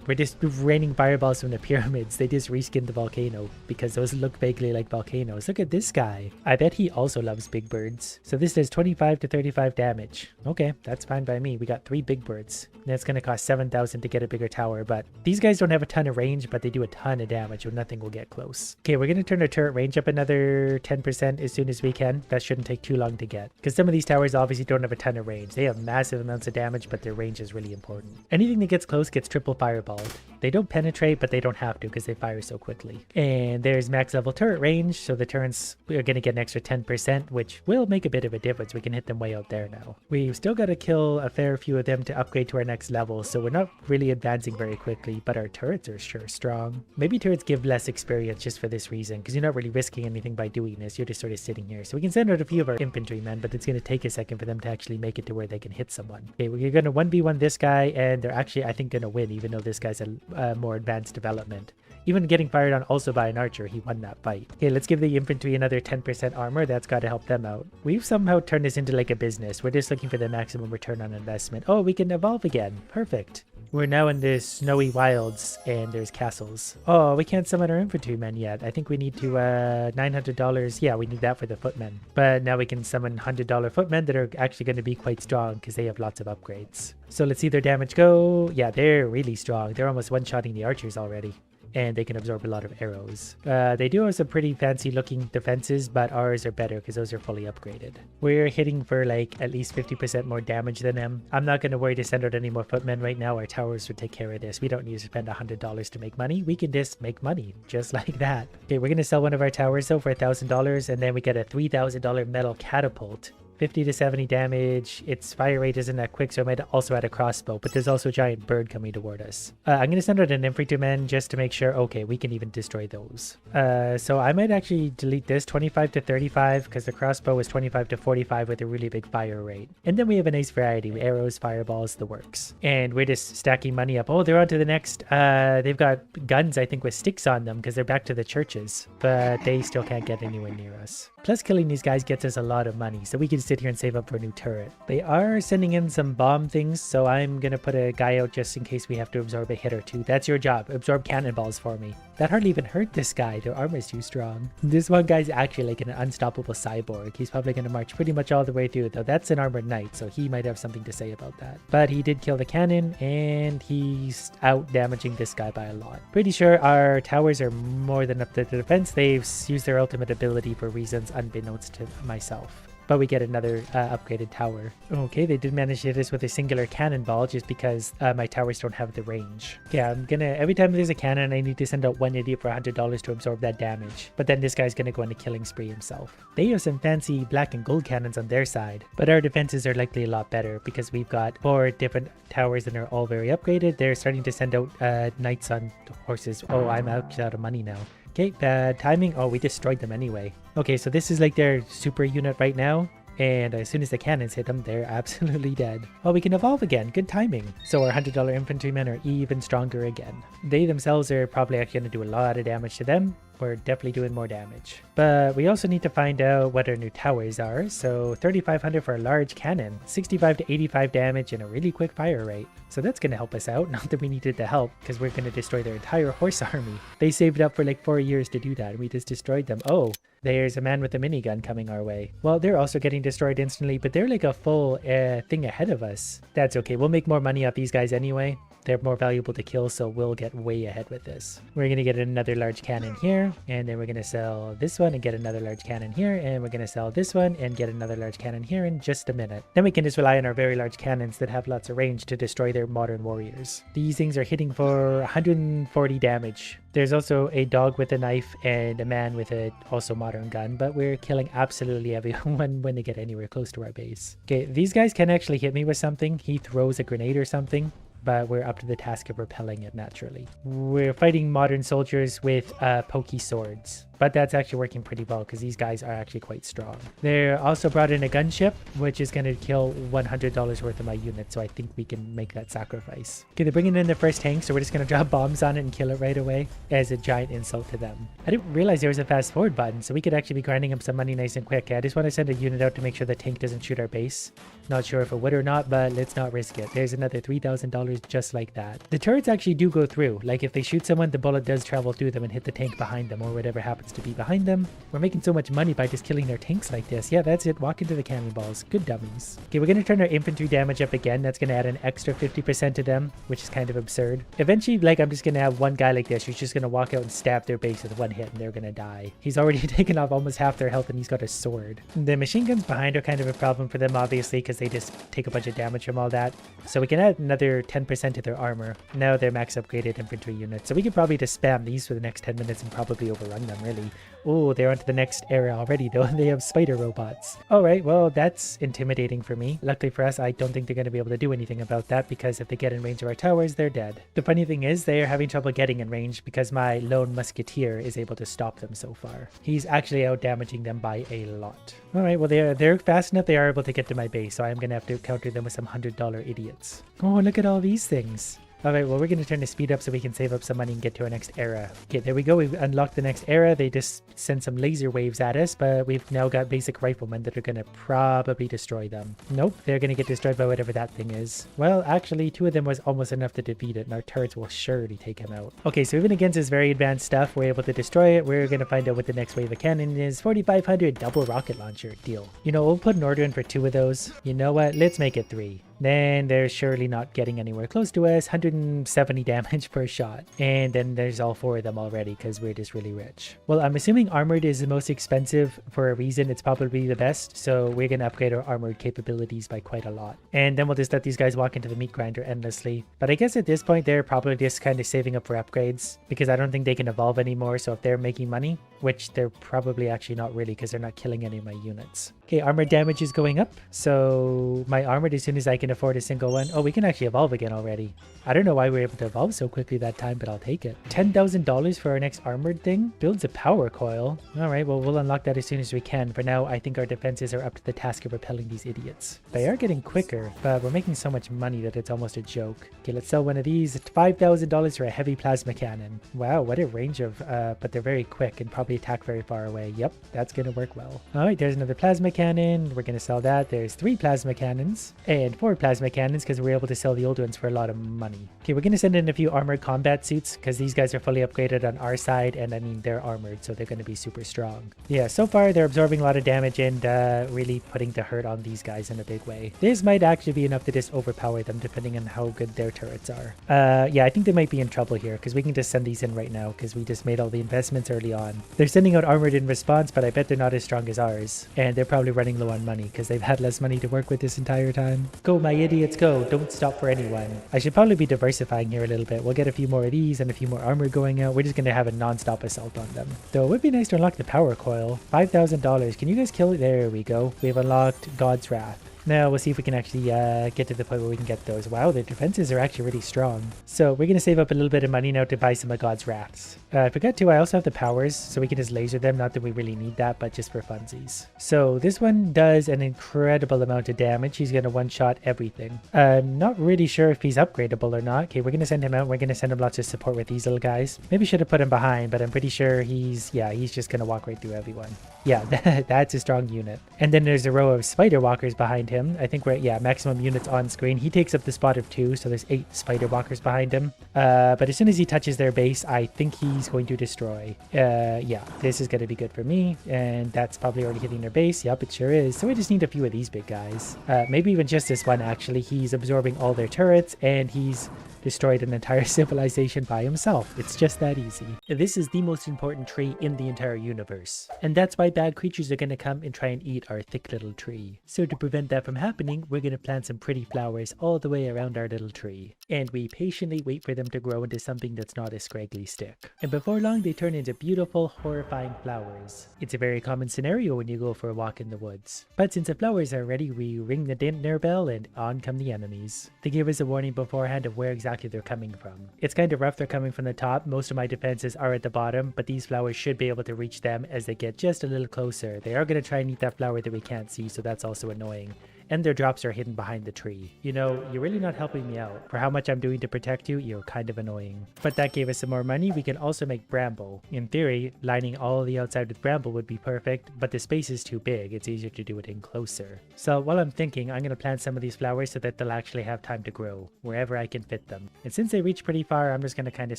We're just raining fireballs from the pyramids. They just reskinned the volcano because those look vaguely like volcanoes. Look at this guy. I bet he also loves big birds. So this does 25 to 35 damage. Okay, that's fine by me. We got 3 big birds. That's going to cost 7,000 to get a bigger tower, but these guys don't have a ton of range, but they do a ton of damage, or nothing will get close. Okay, we're going to turn our turret range up another 10% as soon as we can. That shouldn't take too long to get, because some of these towers obviously don't have a ton of range. They have massive amounts of damage, but their range is really important. Anything that gets close gets triple fireballed. They don't penetrate, but they don't have to because they fire so quickly. And there's max level turret range, so the turrets are going to get an extra 10%, which will make a bit of a difference. We can hit them way out there now. We've still got to kill a fair few of them to upgrade to our next level, so we're not really advancing very quickly, but our turrets are sure strong. Maybe turrets give less experience just for this reason, because you're not really risking anything by doing this. You're just sort of sitting here. So we can send out a few of our infantrymen, but it's going to take a second for them to actually make it to where they can hit someone. Okay, we're going to 1v1 this guy, and they're actually, I think, going to win, even though this guy's a more advanced development. Even getting fired on also by an archer, he won that fight. Okay, let's give the infantry another 10% armor. That's got to help them out. We've somehow turned this into like a business. We're just looking for the maximum return on investment. Oh, we can evolve again. Perfect. We're now in the snowy wilds and there's castles. Oh, we can't summon our infantrymen yet. I think we need to $900. Yeah, we need that for the footmen. But now we can summon $100 footmen that are actually going to be quite strong because they have lots of upgrades. So let's see their damage go. Yeah, they're really strong. They're almost one-shotting the archers already. And they can absorb a lot of arrows. They do have some pretty fancy looking defenses, but ours are better because those are fully upgraded. We're hitting for like at least 50% more damage than them. I'm not going to worry to send out any more footmen right now. Our towers would take care of this. We don't need to spend $100 to make money. We can just make money just like that. Okay, we're going to sell one of our towers though for $1,000, and then we get a $3,000 metal catapult. 50 to 70 damage. Its fire rate isn't that quick, so I might also add a crossbow, but there's also a giant bird coming toward us. I'm going to send out an infantryman just to make sure, okay, we can even destroy those. So I might actually delete this 25 to 35 because the crossbow is 25 to 45 with a really big fire rate. And then we have a nice variety with arrows, fireballs, the works. And we're just stacking money up. Oh, they're on to the next. They've got guns, I think, with sticks on them because they're back to the churches, but they still can't get anywhere near us. Plus, killing these guys gets us a lot of money, so we can sit here and save up for a new turret. They are sending in some bomb things, so I'm gonna put a guy out just in case we have to absorb a hit or two. That's your job. Absorb cannonballs for me. That hardly even hurt this guy. Their armor is too strong. This one guy's actually like an unstoppable cyborg. He's probably gonna march pretty much all the way through, though that's an armored knight, so he might have something to say about that. But he did kill the cannon, and he's out damaging this guy by a lot. Pretty sure our towers are more than up to the defense. They've used their ultimate ability for reasons unbeknownst to myself. But we get another upgraded tower. Okay, they did manage to hit us with a singular cannonball just because my towers don't have the range. Yeah, I'm gonna, every time there's a cannon, I need to send out one idiot for $100 to absorb that damage. But then this guy's gonna go on a killing spree himself. They have some fancy black and gold cannons on their side, but our defenses are likely a lot better because we've got 4 different towers and they're all very upgraded. They're starting to send out knights on horses. Oh, I'm out of money now. Okay, bad timing. Oh, we destroyed them anyway. Okay, so this is like their super unit right now. And as soon as the cannons hit them, they're absolutely dead. Well, we can evolve again. Good timing. So our $100 infantrymen are even stronger again. They themselves are probably actually going to do a lot of damage to them. We're definitely doing more damage. But we also need to find out what our new towers are. So 3,500 for a large cannon, 65 to 85 damage and a really quick fire rate. So that's going to help us out. Not that we needed the help, because we're going to destroy their entire horse army. They saved up for like 4 years to do that, and we just destroyed them. Oh, there's a man with a minigun coming our way. Well, they're also getting destroyed instantly, but they're like a full thing ahead of us. That's okay. We'll make more money off these guys anyway. They're more valuable to kill, so we'll get way ahead with this. We're going to get another large cannon here, and then we're going to sell this one and get another large cannon here, and we're going to sell this one and get another large cannon here in just a minute. Then we can just rely on our very large cannons that have lots of range to destroy their modern warriors. These things are hitting for 140 damage. There's also a dog with a knife and a man with a also modern gun, but we're killing absolutely everyone when they get anywhere close to our base. Okay, these guys can actually hit me with something. He throws a grenade or something, but we're up to the task of repelling it naturally. We're fighting modern soldiers with pokey swords, but that's actually working pretty well because these guys are actually quite strong. They're also brought in a gunship, which is going to kill $100 worth of my unit, so I think we can make that sacrifice. Okay, they're bringing in the first tank, so we're just going to drop bombs on it and kill it right away as a giant insult to them. I didn't realize there was a fast forward button, so we could actually be grinding up some money nice and quick. I just want to send a unit out to make sure the tank doesn't shoot our base. Not sure if it would or not, but let's not risk it. There's another $3,000 just like that. The turrets actually do go through. Like if they shoot someone, the bullet does travel through them and hit the tank behind them or whatever happens to be behind them. We're making so much money by just killing their tanks like this. Yeah, that's it. Walk into the cannonballs. Good dummies. Okay, we're going to turn our infantry damage up again. That's going to add an extra 50% to them, which is kind of absurd. Eventually, like, I'm just going to have one guy like this who's just going to walk out and stab their base with one hit and they're going to die. He's already taken off almost half their health and he's got a sword. The machine guns behind are kind of a problem for them, obviously, because they just take a bunch of damage from all that. So we can add another 10% to their armor. Now they're max upgraded infantry units. So we could probably just spam these for the next 10 minutes and probably overrun them, really. Oh, they're onto the next era already, though. They have spider robots. All right, well, that's intimidating for me. Luckily for us, I don't think they're going to be able to do anything about that because if they get in range of our towers, they're dead. The funny thing is they are having trouble getting in range because my lone musketeer is able to stop them so far. He's actually out damaging them by a lot. All right, well, they're fast enough. They are able to get to my base, so I'm going to have to counter them with some $100 idiots. Oh, look at all these things. Alright, well, we're going to turn the speed up so we can save up some money and get to our next era. Okay, there we go. We've unlocked the next era. They just sent some laser waves at us, but we've now got basic riflemen that are going to probably destroy them. Nope, they're going to get destroyed by whatever that thing is. Well, actually, 2 of them was almost enough to defeat it, and our turrets will surely take him out. Okay, so even against this very advanced stuff, we're able to destroy it. We're going to find out what the next wave of cannon is. 4,500 double rocket launcher. Deal. You know, we'll put an order in for 2 of those. You know what? Let's make it 3. Then they're surely not getting anywhere close to us. 170 damage per shot. And then there's all 4 of them already because we're just really rich. Well, I'm assuming armored is the most expensive for a reason. It's probably the best. So we're going to upgrade our armored capabilities by quite a lot. And then we'll just let these guys walk into the meat grinder endlessly. But I guess at this point, they're probably just kind of saving up for upgrades because I don't think they can evolve anymore. So if they're making money, which they're probably actually not really because they're not killing any of my units. Okay, armor damage is going up. So my armored, as soon as I can afford a single one. Oh, we can actually evolve again already. I don't know why we were able to evolve so quickly that time, but I'll take it. $10,000 for our next armored thing. Builds a power coil. All right, well, we'll unlock that as soon as we can. For now, I think our defenses are up to the task of repelling these idiots. They are getting quicker, but we're making so much money that it's almost a joke. Okay, let's sell one of these. It's $5,000 for a heavy plasma cannon. Wow, what a range of, but they're very quick and probably attack very far away. Yep, that's going to work well. All right, there's another plasma cannon. We're going to sell that. There's 3 plasma cannons and 4 plasma cannons because we're able to sell the old ones for a lot of money. Okay, we're going to send in a few armored combat suits because these guys are fully upgraded on our side, and I mean, they're armored, so they're going to be super strong. Yeah, so far they're absorbing a lot of damage and really putting the hurt on these guys in a big way. This might actually be enough to just overpower them depending on how good their turrets are. Yeah, I think they might be in trouble here because we can just send these in right now because we just made all the investments early on. They're sending out armored in response, but I bet they're not as strong as ours, and they're probably running low on money because they've had less money to work with this entire time. Go, my idiots, go. Don't stop for anyone. I should probably be diversifying here a little bit. We'll get a few more of these and a few more armor going out. We're just going to have a non-stop assault on them. Though it would be nice to unlock the power coil. $5,000. Can you guys kill it? There we go. We've unlocked God's Wrath. Now we'll see if we can actually get to the point where we can get those. Wow, the defenses are actually really strong. So we're going to save up a little bit of money now to buy some of God's rafts. I forgot to, I also have the powers, so we can just laser them. Not that we really need that, but just for funsies. So this one does an incredible amount of damage. He's going to one-shot everything. I'm not really sure if he's upgradable or not. Okay, we're going to send him out. We're going to send him lots of support with these little guys. Maybe should have put him behind, but I'm pretty sure he's just going to walk right through everyone. Yeah, that's a strong unit. And then there's a row of spider walkers behind him. I think we're at, maximum units on screen. He takes up the spot of 2, so there's 8 spider walkers behind him. But as soon as he touches their base, I think he's going to destroy. Yeah, this is going to be good for me. And that's probably already hitting their base. Yep, it sure is. So we just need a few of these big guys. Maybe even just this one, actually. He's absorbing all their turrets, and he's destroyed an entire civilization by himself. It's just that easy. This is the most important tree in the entire universe. And that's why bad creatures are going to come and try and eat our thick little tree. So to prevent that from happening, we're going to plant some pretty flowers all the way around our little tree. And we patiently wait for them to grow into something that's not a scraggly stick. And before long, they turn into beautiful, horrifying flowers. It's a very common scenario when you go for a walk in the woods. But since the flowers are ready, we ring the dinner bell and on come the enemies. They give us a warning beforehand of where exactly they're coming from. It's kind of rough they're coming from the top. Most of my defenses are at the bottom, but these flowers should be able to reach them as they get just a little closer. They are going to try and eat that flower that we can't see, so that's also annoying. And their drops are hidden behind the tree. You know, you're really not helping me out. For how much I'm doing to protect you, you're kind of annoying. But that gave us some more money. We can also make bramble. In theory, lining all the outside with bramble would be perfect, but the space is too big. It's easier to do it in closer. So while I'm thinking, I'm going to plant some of these flowers so that they'll actually have time to grow, wherever I can fit them. And since they reach pretty far, I'm just going to kind of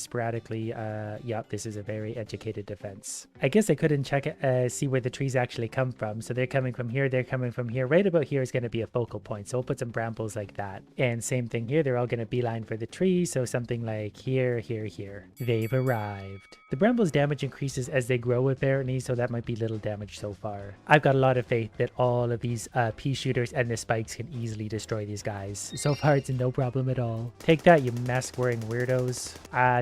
sporadically, yep, this is a very educated defense. I guess I couldn't check see where the trees actually come from. So they're coming from here, they're coming from here. Right about here is going to be a focal point, so we'll put some brambles like that. And same thing here, they're all going to beeline for the tree, so something like here, here, here. They've arrived. The brambles damage increases as they grow apparently, so that might be little damage so far. I've got a lot of faith that all of these pea shooters and the spikes can easily destroy these guys. So far it's no problem at all. Take that, you mask wearing weirdos.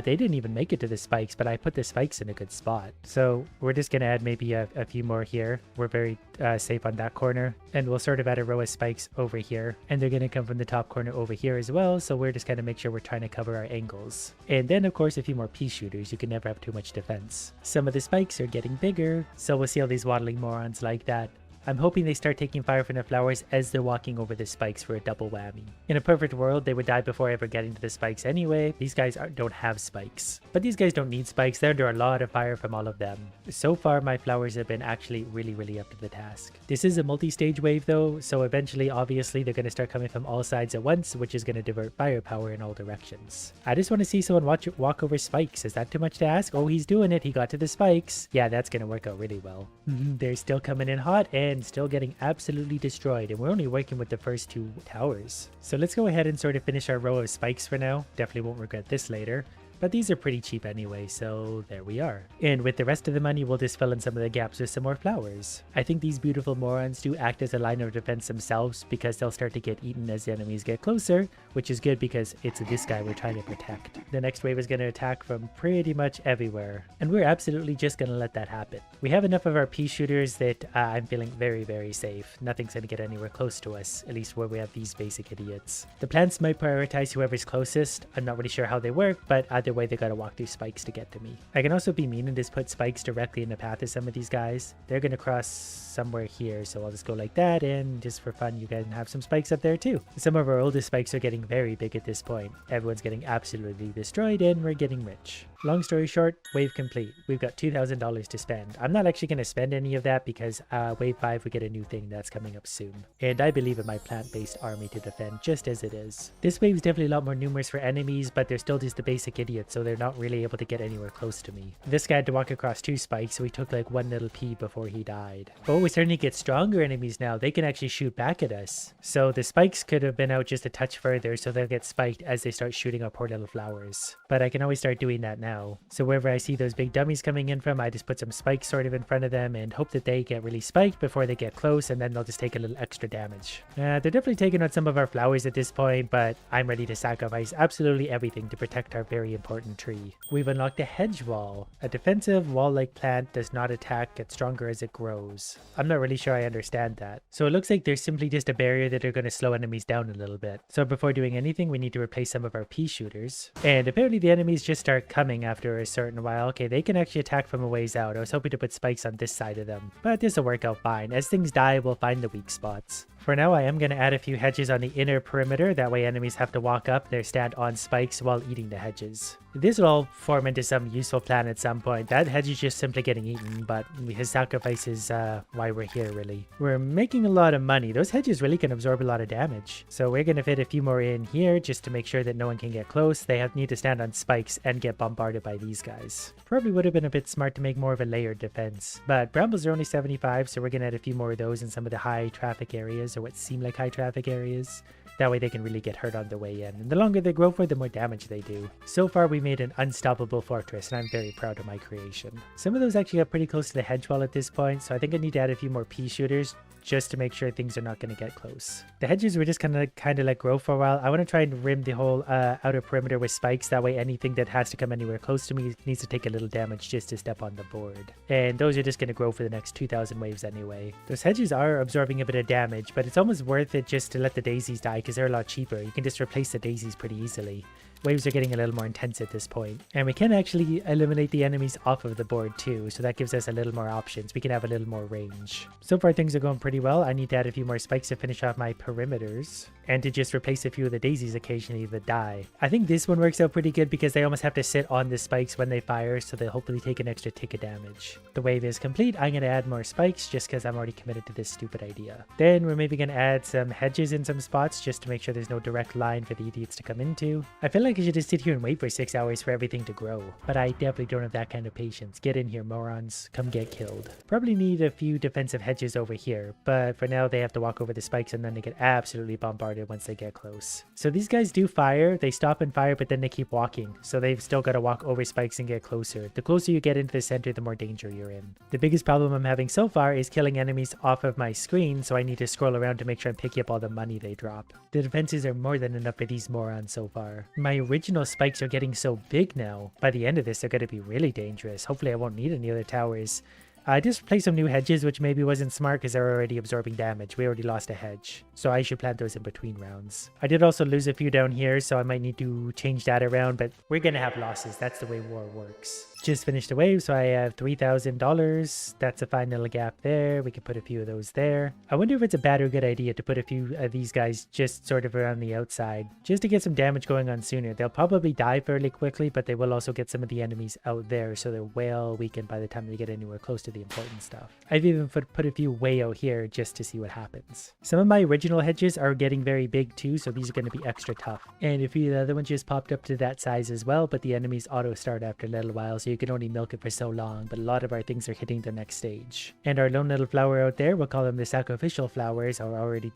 They didn't even make it to the spikes, but I put the spikes in a good spot. So we're just going to add maybe a few more here. We're very safe on that corner, and we'll sort of add a row of spikes over here, and they're going to come from the top corner over here as well, so we're just going to make sure we're trying to cover our angles. And then of course a few more pea shooters. You can never have too much defense. Some of the spikes are getting bigger, so we'll see all these waddling morons like that. I'm hoping they start taking fire from the flowers as they're walking over the spikes for a double whammy. In a perfect world, they would die before ever getting to the spikes anyway. These guys don't have spikes. But these guys don't need spikes. They're under a lot of fire from all of them. So far, my flowers have been actually really up to the task. This is a multi-stage wave though, so eventually, obviously, they're going to start coming from all sides at once, which is going to divert firepower in all directions. I just want to see someone walk over spikes. Is that too much to ask? Oh, he's doing it. He got to the spikes. Yeah, that's going to work out really well. They're still coming in hot and still getting absolutely destroyed, and we're only working with the first 2 towers. So let's go ahead and sort of finish our row of spikes for now. Definitely won't regret this later. But these are pretty cheap anyway, so there we are. And with the rest of the money, we'll just fill in some of the gaps with some more flowers. I think these beautiful morons do act as a line of defense themselves, because they'll start to get eaten as the enemies get closer, which is good because it's this guy we're trying to protect. The next wave is going to attack from pretty much everywhere, and we're absolutely just going to let that happen. We have enough of our pea shooters that I'm feeling very safe. Nothing's going to get anywhere close to us, at least where we have these basic idiots. The plants might prioritize whoever's closest. I'm not really sure how they work, but either way, they gotta walk through spikes to get to me. I can also be mean and just put spikes directly in the path of some of these guys. They're gonna cross somewhere here, so I'll just go like that, and just for fun, you guys can have some spikes up there too. Some of our oldest spikes are getting very big at this point. Everyone's getting absolutely destroyed, and we're getting rich. Long story short, wave complete. We've got $2,000 to spend. I'm not actually going to spend any of that because wave 5 we get a new thing that's coming up soon. And I believe in my plant-based army to defend just as it is. This wave is definitely a lot more numerous for enemies, but they're still just the basic idiots, so they're not really able to get anywhere close to me. This guy had to walk across 2 spikes, so he took like 1 little pea before he died. But we're starting to get stronger enemies now. They can actually shoot back at us. So the spikes could have been out just a touch further, so they'll get spiked as they start shooting our poor little flowers. But I can always start doing that now. now. So wherever I see those big dummies coming in from, I just put some spikes sort of in front of them and hope that they get really spiked before they get close, and then they'll just take a little extra damage. They're definitely taking out some of our flowers at this point, but I'm ready to sacrifice absolutely everything to protect our very important tree. We've unlocked a hedge wall. A defensive wall-like plant does not attack, gets stronger as it grows. I'm not really sure I understand that. So it looks like there's simply just a barrier that are going to slow enemies down a little bit. So before doing anything, we need to replace some of our pea shooters. And apparently the enemies just start coming after a certain while. Okay, they can actually attack from a ways out. I was hoping to put spikes on this side of them, but this will work out fine. As things die, we'll find the weak spots. For now, I am going to add a few hedges on the inner perimeter. That way enemies have to walk up their stand on spikes while eating the hedges. This will all form into some useful plan at some point. That hedge is just simply getting eaten, but his sacrifice is why we're here, really. We're making a lot of money. Those hedges really can absorb a lot of damage. So we're going to fit a few more in here just to make sure that no one can get close. They need to stand on spikes and get bombarded by these guys. Probably would have been a bit smart to make more of a layered defense. But brambles are only 75, so we're going to add a few more of those in some of the high traffic areas, or what seem like high traffic areas. That way they can really get hurt on the way in. And the longer they grow for, the more damage they do. So far, we made an unstoppable fortress, and I'm very proud of my creation. Some of those actually got pretty close to the hedge wall at this point, so I think I need to add a few more pea shooters just to make sure things are not going to get close. The hedges were just kind of let grow for a while. I want to try and rim the whole outer perimeter with spikes. That way anything that has to come anywhere close to me needs to take a little damage just to step on the board. And those are just going to grow for the next 2,000 waves anyway. Those hedges are absorbing a bit of damage, but it's almost worth it just to let the daisies die because they're a lot cheaper. You can just replace the daisies pretty easily. Waves are getting a little more intense at this point. And we can actually eliminate the enemies off of the board too, so that gives us a little more options. We can have a little more range. So far things are going pretty well. I need to add a few more spikes to finish off my perimeters, and to just replace a few of the daisies occasionally that die. I think this one works out pretty good because they almost have to sit on the spikes when they fire, so they'll hopefully take an extra tick of damage. The wave is complete. I'm going to add more spikes just because I'm already committed to this stupid idea. Then we're maybe going to add some hedges in some spots just to make sure there's no direct line for the idiots to come into. I feel like I should just sit here and wait for 6 hours for everything to grow, but I definitely don't have that kind of patience. Get in here, morons. Come get killed. Probably need a few defensive hedges over here, but for now they have to walk over the spikes and then they get absolutely bombarded once they get close. So these guys do fire. They stop and fire, but then they keep walking, so they've still got to walk over spikes and get closer. The closer you get into the center, the more danger you're in. The biggest problem I'm having so far is killing enemies off of my screen, so I need to scroll around to make sure I'm picking up all the money they drop. The defenses are more than enough for these morons so far. My original spikes are getting so big now. By the end of this, they're going to be really dangerous. Hopefully I won't need any other towers. I just placed some new hedges, which maybe wasn't smart because they're already absorbing damage. We already lost a hedge, so I should plant those in between rounds. I did also lose a few down here, so I might need to change that around, but we're going to have losses. That's the way war works. Just finished a wave, so I have $3,000. That's a fine little gap there. We can put a few of those there. I wonder if it's a bad or good idea to put a few of these guys just sort of around the outside, just to get some damage going on sooner. They'll probably die fairly quickly, but they will also get some of the enemies out there, so they're well weakened by the time they get anywhere close to the important stuff. I've even put a few way out here just to see what happens. Some of my original hedges are getting very big too, so these are going to be extra tough. And a few of the other ones just popped up to that size as well, but the enemies auto start after a little while, so you can only milk it for so long, but a lot of our things are hitting the next stage. And our lone little flower out there, we'll call them the sacrificial flowers, are already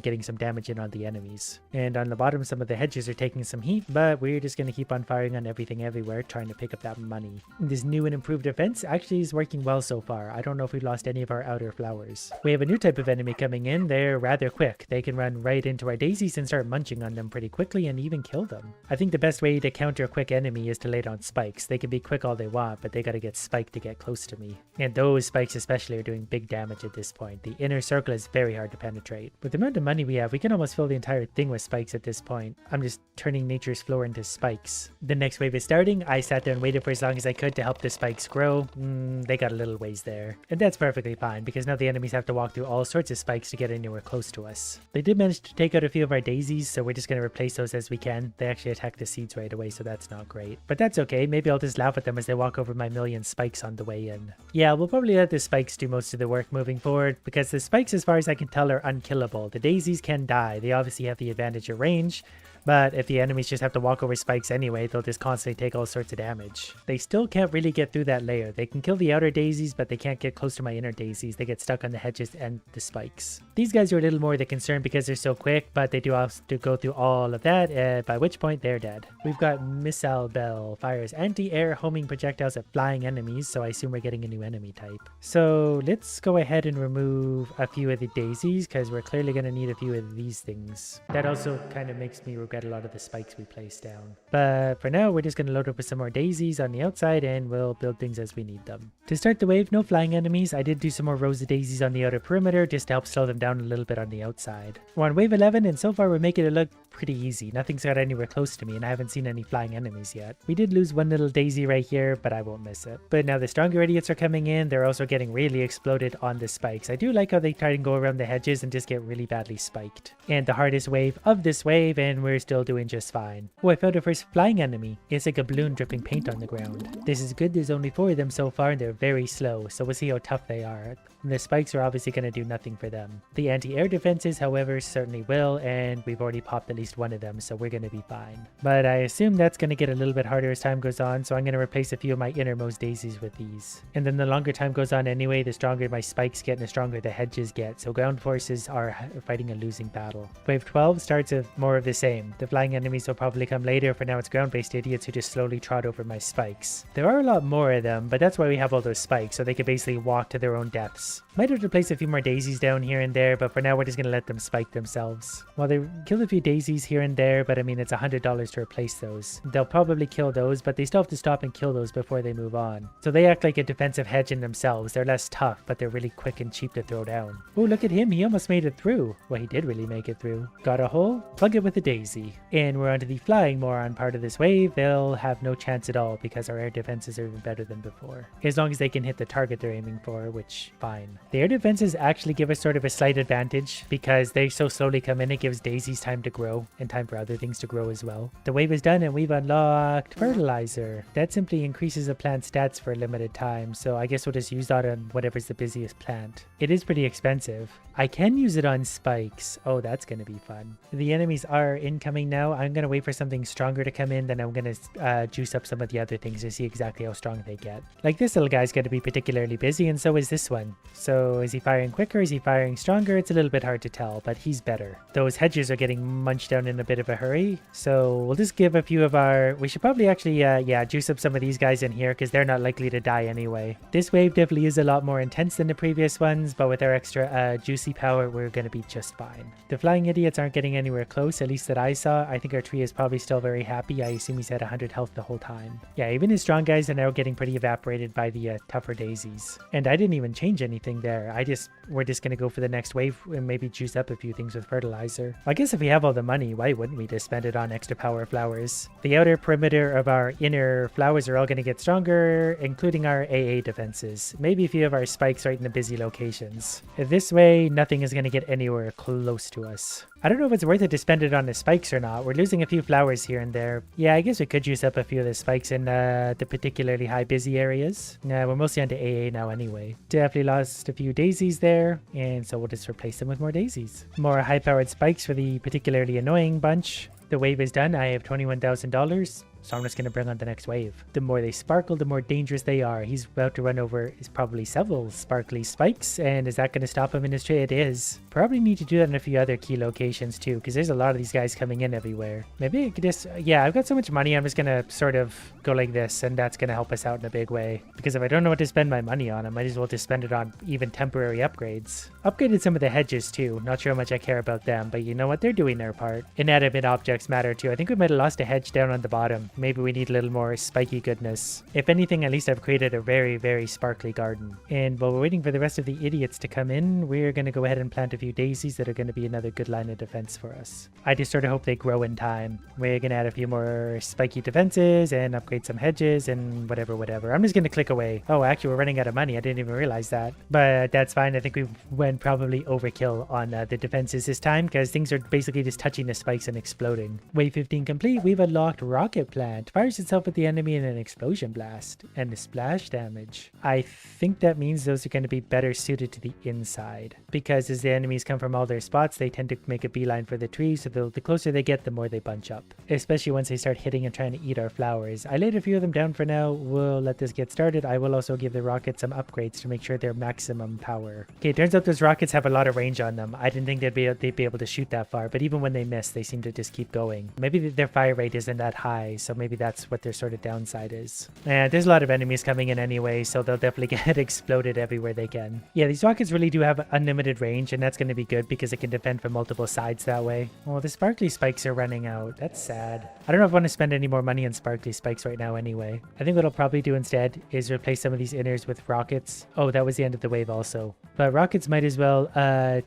getting some damage in on the enemies. And on the bottom, some of the hedges are taking some heat, but we're just going to keep on firing on everything everywhere, trying to pick up that money. This new and improved defense actually is working well so far. I don't know if we lost any of our outer flowers. We have a new type of enemy coming in. They're rather quick. They can run right into our daisies and start munching on them pretty quickly and even kill them. I think the best way to counter a quick enemy is to lay down spikes. They can be quick all they want, but they got to get spiked to get close to me. And those spikes especially are doing big damage at this point. The inner circle is very hard to penetrate. With the amount of money we have, we can almost fill the entire thing with spikes at this point. I'm just turning nature's floor into spikes. The next wave is starting. I sat there and waited for as long as I could to help the spikes grow. They got a little ways there. And that's perfectly fine because now the enemies have to walk through all sorts of spikes to get anywhere close to us. They did manage to take out a few of our daisies, so we're just going to replace those as we can. They actually attack the seeds right away, so that's not great. But that's okay. Maybe I'll just laugh at them as they walk over my million spikes on the way in. Yeah, we'll probably let the spikes do most of the work moving forward because the spikes, as far as I can tell, are unkillable. The daisies can die. They obviously have the advantage of range, But if the enemies just have to walk over spikes anyway, they'll just constantly take all sorts of damage. They still can't really get through that layer. They can kill the outer daisies, but they can't get close to my inner daisies. They get stuck on the hedges and the spikes. These guys are a little more the concern because they're so quick, but they do have to go through all of that, by which point they're dead. We've got Missile Bell, fires anti-air homing projectiles at flying enemies, so I assume we're getting a new enemy type. So let's go ahead and remove a few of the daisies, because we're clearly going to need a few of these things. That also kind of makes me regret a lot of the spikes we placed down. But for now, we're just going to load up with some more daisies on the outside, and we'll build things as we need them. To start the wave, no flying enemies. I did do some more rows of daisies on the outer perimeter, just to help slow them down a little bit on the outside. We're on wave 11, and so far we're making it look pretty easy. Nothing's got anywhere close to me, and I haven't seen any flying enemies yet. We did lose one little daisy right here, but I won't miss it. But now the stronger idiots are coming in. They're also getting really exploded on the spikes. I do like how they try and go around the hedges and just get really badly spiked. And the hardest wave of this wave, and we're still doing just fine. Oh, I found our first flying enemy. It's like a balloon dripping paint on the ground. This is good. There's only 4 of them so far, and they're very slow, so we'll see how tough they are. The spikes are obviously going to do nothing for them. The anti-air defenses, however, certainly will, and we've already popped at least one of them, so we're going to be fine. But I assume that's going to get a little bit harder as time goes on, so I'm going to replace a few of my innermost daisies with these. And then the longer time goes on anyway, the stronger my spikes get and the stronger the hedges get, so ground forces are fighting a losing battle. Wave 12 starts with more of the same. The flying enemies will probably come later. For now, it's ground-based idiots who just slowly trot over my spikes. There are a lot more of them, but that's why we have all those spikes, so they can basically walk to their own deaths. Might have to place a few more daisies down here and there, but for now we're just going to let them spike themselves. Well, they killed a few daisies here and there, but I mean, it's $100 to replace those. They'll probably kill those, but they still have to stop and kill those before they move on. So they act like a defensive hedge in themselves. They're less tough, but they're really quick and cheap to throw down. Oh, look at him. He almost made it through. Well, he did really make it through. Got a hole? Plug it with a daisy. And we're onto the flying moron part of this wave. They'll have no chance at all because our air defenses are even better than before. As long as they can hit the target they're aiming for, which, fine. The air defenses actually give us sort of a slight advantage because they so slowly come in. It gives daisies time to grow and time for other things to grow as well. The wave is done and we've unlocked fertilizer. That simply increases a plant's stats for a limited time, so I guess we'll just use that on whatever's the busiest plant. It is pretty expensive. I can use it on spikes. Oh, that's going to be fun. The enemies are incoming now. I'm going to wait for something stronger to come in, then I'm going to juice up some of the other things to see exactly how strong they get. Like this little guy's going to be particularly busy, and so is this one. So is he firing quicker? Is he firing stronger? It's a little bit hard to tell, but he's better. Those hedges are getting munched down in a bit of a hurry, so we'll just give a few of our... We should probably actually, juice up some of these guys in here because they're not likely to die anyway. This wave definitely is a lot more intense than the previous ones, but with our extra juicy power, we're going to be just fine. The flying idiots aren't getting anywhere close, at least that I saw. I think our tree is probably still very happy. I assume he's had 100 health the whole time. Yeah, even his strong guys are now getting pretty evaporated by the tougher daisies. And I didn't even change anything there. We're just going to go for the next wave and maybe juice up a few things with fertilizer. I guess if we have all the money, why wouldn't we just spend it on extra power flowers? The outer perimeter of our inner flowers are all going to get stronger, including our AA defenses. Maybe a few of our spikes right in the busy locations. This way, nothing is going to get anywhere close to us. I don't know if it's worth it to spend it on the spikes or not. We're losing a few flowers here and there. Yeah, I guess we could use up a few of the spikes in the particularly high busy areas. We're mostly onto AA now anyway. Definitely lost a few daisies there, and so we'll just replace them with more daisies. More high-powered spikes for the particularly annoying bunch. The wave is done. I have $21,000. So I'm just going to bring on the next wave. The more they sparkle, the more dangerous they are. He's about to run over probably several sparkly spikes. And is that going to stop him in his trade? It is. Probably need to do that in a few other key locations too, because there's a lot of these guys coming in everywhere. Maybe I could just... Yeah, I've got so much money, I'm just going to sort of go like this, and that's going to help us out in a big way. Because if I don't know what to spend my money on, I might as well just spend it on even temporary upgrades. Upgraded some of the hedges too. Not sure how much I care about them, but you know what? They're doing their part. Inanimate objects matter too. I think we might have lost a hedge down on the bottom. Maybe we need a little more spiky goodness. If anything, at least I've created a very, very sparkly garden. And while we're waiting for the rest of the idiots to come in, we're going to go ahead and plant a few daisies that are going to be another good line of defense for us. I just sort of hope they grow in time. We're going to add a few more spiky defenses and upgrade some hedges and whatever. I'm just going to click away. Oh, actually, we're running out of money. I didn't even realize that. But that's fine. I think we went probably overkill on the defenses this time because things are basically just touching the spikes and exploding. Wave 15 complete. We've unlocked rocket plant. Fires itself at the enemy in an explosion blast and a splash damage. I think that means those are going to be better suited to the inside, because as the enemies come from all their spots, they tend to make a beeline for the trees, so the closer they get, the more they bunch up, especially once they start hitting and trying to eat our flowers. I laid a few of them down for now. We'll let this get started. I will also give the rockets some upgrades to make sure they're maximum power. Okay, turns out those rockets have a lot of range on them. I didn't think they'd be able to shoot that far, but even when they miss, they seem to just keep going. Maybe their fire rate isn't that high, so maybe that's what their sort of downside is. And there's a lot of enemies coming in anyway, so they'll definitely get exploded everywhere they can. Yeah, these rockets really do have unlimited range, and that's going to be good because it can defend from multiple sides that way. Oh, the sparkly spikes are running out. That's sad. I don't know if I want to spend any more money on sparkly spikes right now anyway. I think what I'll probably do instead is replace some of these inners with rockets. Oh, that was the end of the wave also. But rockets might as well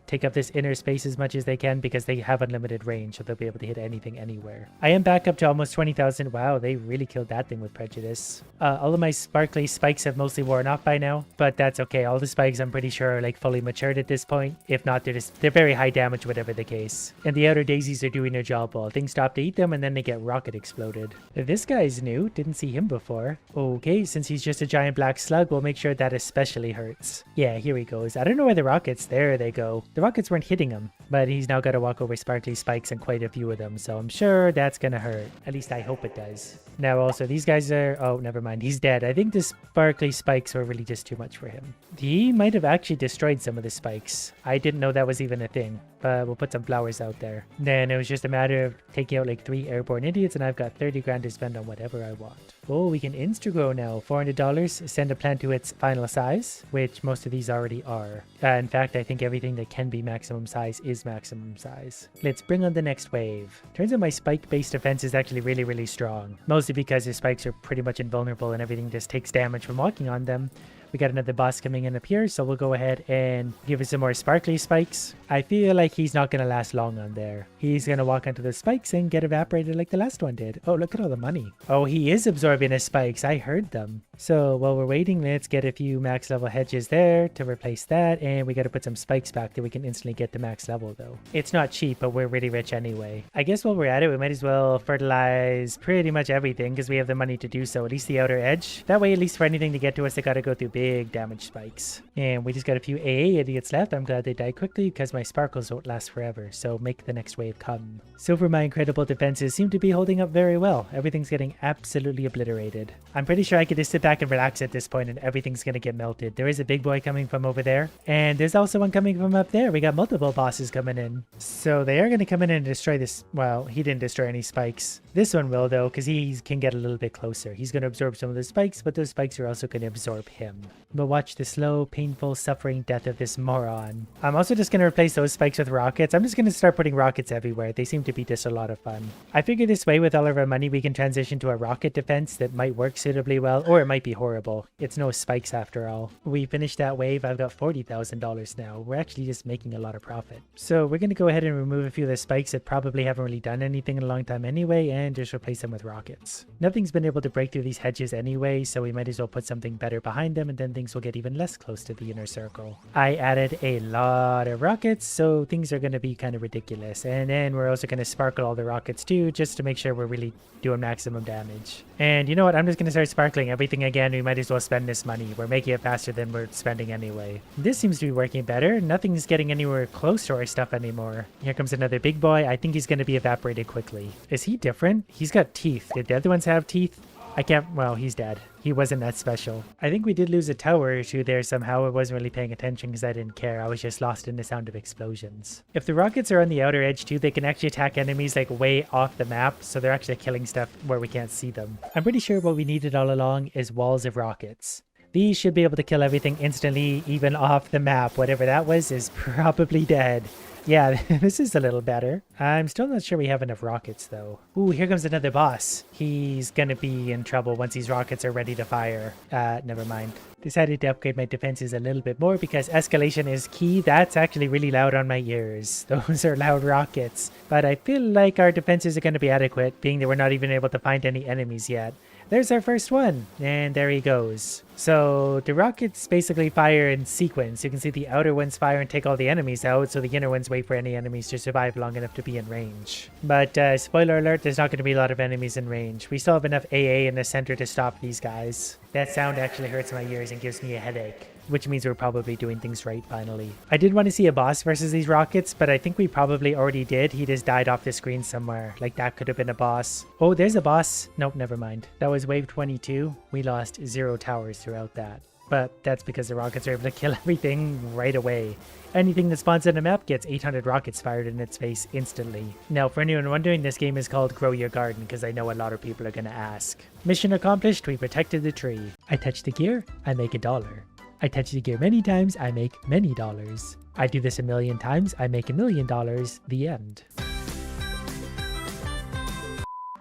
take up this inner space as much as they can because they have unlimited range, so they'll be able to hit anything anywhere. I am back up to almost 20,000. Wow, they really killed that thing with prejudice. All of my sparkly spikes have mostly worn off by now, but that's okay. All the spikes I'm pretty sure are like fully matured at this point. If not, they're very high damage, whatever the case. And the outer daisies are doing their job well. Things stop to eat them and then they get rocket exploded. This guy's new. Didn't see him before. Okay, since he's just a giant black slug, we'll make sure that especially hurts. Yeah, here he goes. I don't know where the rockets, there they go. The rockets weren't hitting him, but he's now got to walk over sparkly spikes and quite a few of them, so I'm sure that's gonna hurt. At least I hope it does. Now also, these guys are, oh, never mind, he's dead. I think the sparkly spikes were really just too much for him. He might have actually destroyed some of the spikes. I didn't know that was even a thing, but we'll put some flowers out there. Then it was just a matter of taking out like 3 airborne idiots, and I've got 30 grand to spend on whatever I want. Oh, we can insta-grow now. $400, send a plant to its final size, which most of these already are. In fact, I think everything that can be maximum size is maximum size. Let's bring on the next wave. Turns out my spike-based defense is actually really, really strong. Mostly because the spikes are pretty much invulnerable and everything just takes damage from walking on them. We got another boss coming in up here, so we'll go ahead and give it some more sparkly spikes. I feel like he's not going to last long on there. He's going to walk onto the spikes and get evaporated like the last one did. Oh, look at all the money. Oh, he is absorbing his spikes. I heard them. So while we're waiting, let's get a few max level hedges there to replace that. And we got to put some spikes back that we can instantly get to max level though. It's not cheap, but we're really rich anyway. I guess while we're at it, we might as well fertilize pretty much everything because we have the money to do so. At least the outer edge. That way, at least for anything to get to us, they got to go through big damage spikes. And we just got a few AA idiots left. I'm glad they died quickly because my sparkles don't last forever. So make the next wave come. So far, my incredible defenses seem to be holding up very well. Everything's getting absolutely obliterated. I'm pretty sure I could just sit back and relax at this point and everything's going to get melted. There is a big boy coming from over there. And there's also one coming from up there. We got multiple bosses coming in. So they are going to come in and destroy this. Well, he didn't destroy any spikes. This one will though, because he can get a little bit closer. He's going to absorb some of the spikes, but those spikes are also going to absorb him. But watch the slow, painful, suffering death of this moron. I'm also just going to replace those spikes with rockets. I'm just going to start putting rockets everywhere. They seem to be just a lot of fun. I figure this way with all of our money, we can transition to a rocket defense that might work suitably well, or it might be horrible. It's no spikes after all. We finished that wave. I've got $40,000 now. We're actually just making a lot of profit. So we're going to go ahead and remove a few of the spikes that probably haven't really done anything in a long time anyway, and just replace them with rockets. Nothing's been able to break through these hedges anyway, so we might as well put something better behind them, and then things will get even less close to the inner circle. I added a lot of rockets, so things are going to be kind of ridiculous. And then we're also going to sparkle all the rockets too, just to make sure we're really doing maximum damage. And you know what? I'm just going to start sparkling everything again. We might as well spend this money. We're making it faster than we're spending anyway. This seems to be working better. Nothing's getting anywhere close to our stuff anymore. Here comes another big boy. I think he's going to be evaporated quickly. Is he different? He's got teeth. Did the other ones have teeth? I can't, well, he's dead. He wasn't that special. I think we did lose a tower or two there somehow. I wasn't really paying attention because I didn't care. I was just lost in the sound of explosions. If the rockets are on the outer edge too, they can actually attack enemies like way off the map. So they're actually killing stuff where we can't see them. I'm pretty sure what we needed all along is walls of rockets. These should be able to kill everything instantly, even off the map. Whatever that was is probably dead. Yeah, this is a little better. I'm still not sure we have enough rockets, though. Ooh, here comes another boss. He's gonna be in trouble once these rockets are ready to fire. Never mind. Decided to upgrade my defenses a little bit more because escalation is key. That's actually really loud on my ears. Those are loud rockets. But I feel like our defenses are going to be adequate, being that we're not even able to find any enemies yet. There's our first one, and there he goes. So the rockets basically fire in sequence. You can see the outer ones fire and take all the enemies out, so the inner ones wait for any enemies to survive long enough to be in range. But spoiler alert, there's not going to be a lot of enemies in range. We still have enough AA in the center to stop these guys. That sound actually hurts my ears and gives me a headache, which means we're probably doing things right finally. I did want to see a boss versus these rockets, but I think we probably already did. He just died off the screen somewhere. Like that could have been a boss. Oh, there's a boss. Nope, never mind. That was wave 22. We lost 0 towers throughout that. But that's because the rockets are able to kill everything right away. Anything that spawns on the map gets 800 rockets fired in its face instantly. Now, for anyone wondering, this game is called Grow Your Garden because I know a lot of people are going to ask. Mission accomplished, we protected the tree. I touch the gear, I make $1. I touch the gear many times, I make many dollars. I do this 1,000,000 times, I make $1 million. The end.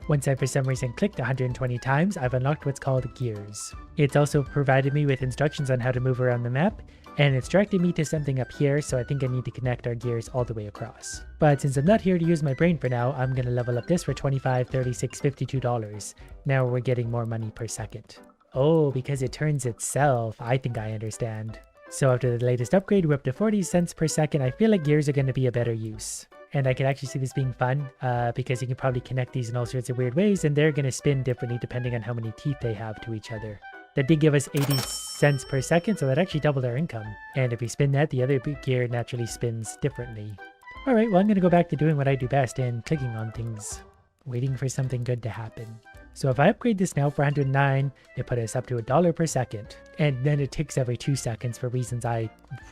Once I for some reason clicked 120 times, I've unlocked what's called gears. It's also provided me with instructions on how to move around the map, and it's directed me to something up here, so I think I need to connect our gears all the way across. But since I'm not here to use my brain for now, I'm going to level up this for $25, $36, $52. Now we're getting more money per second. Oh, because it turns itself. I think I understand. So after the latest upgrade, we're up to 40 cents per second. I feel like gears are going to be a better use. And I can actually see this being fun because you can probably connect these in all sorts of weird ways, and they're going to spin differently depending on how many teeth they have to each other. That did give us 80 cents per second, so that actually doubled our income. And if we spin that, the other gear naturally spins differently. Alright, well I'm going to go back to doing what I do best and clicking on things, waiting for something good to happen. So if I upgrade this now for 109, it put us up to $1 per second. And then it ticks every 2 seconds for reasons I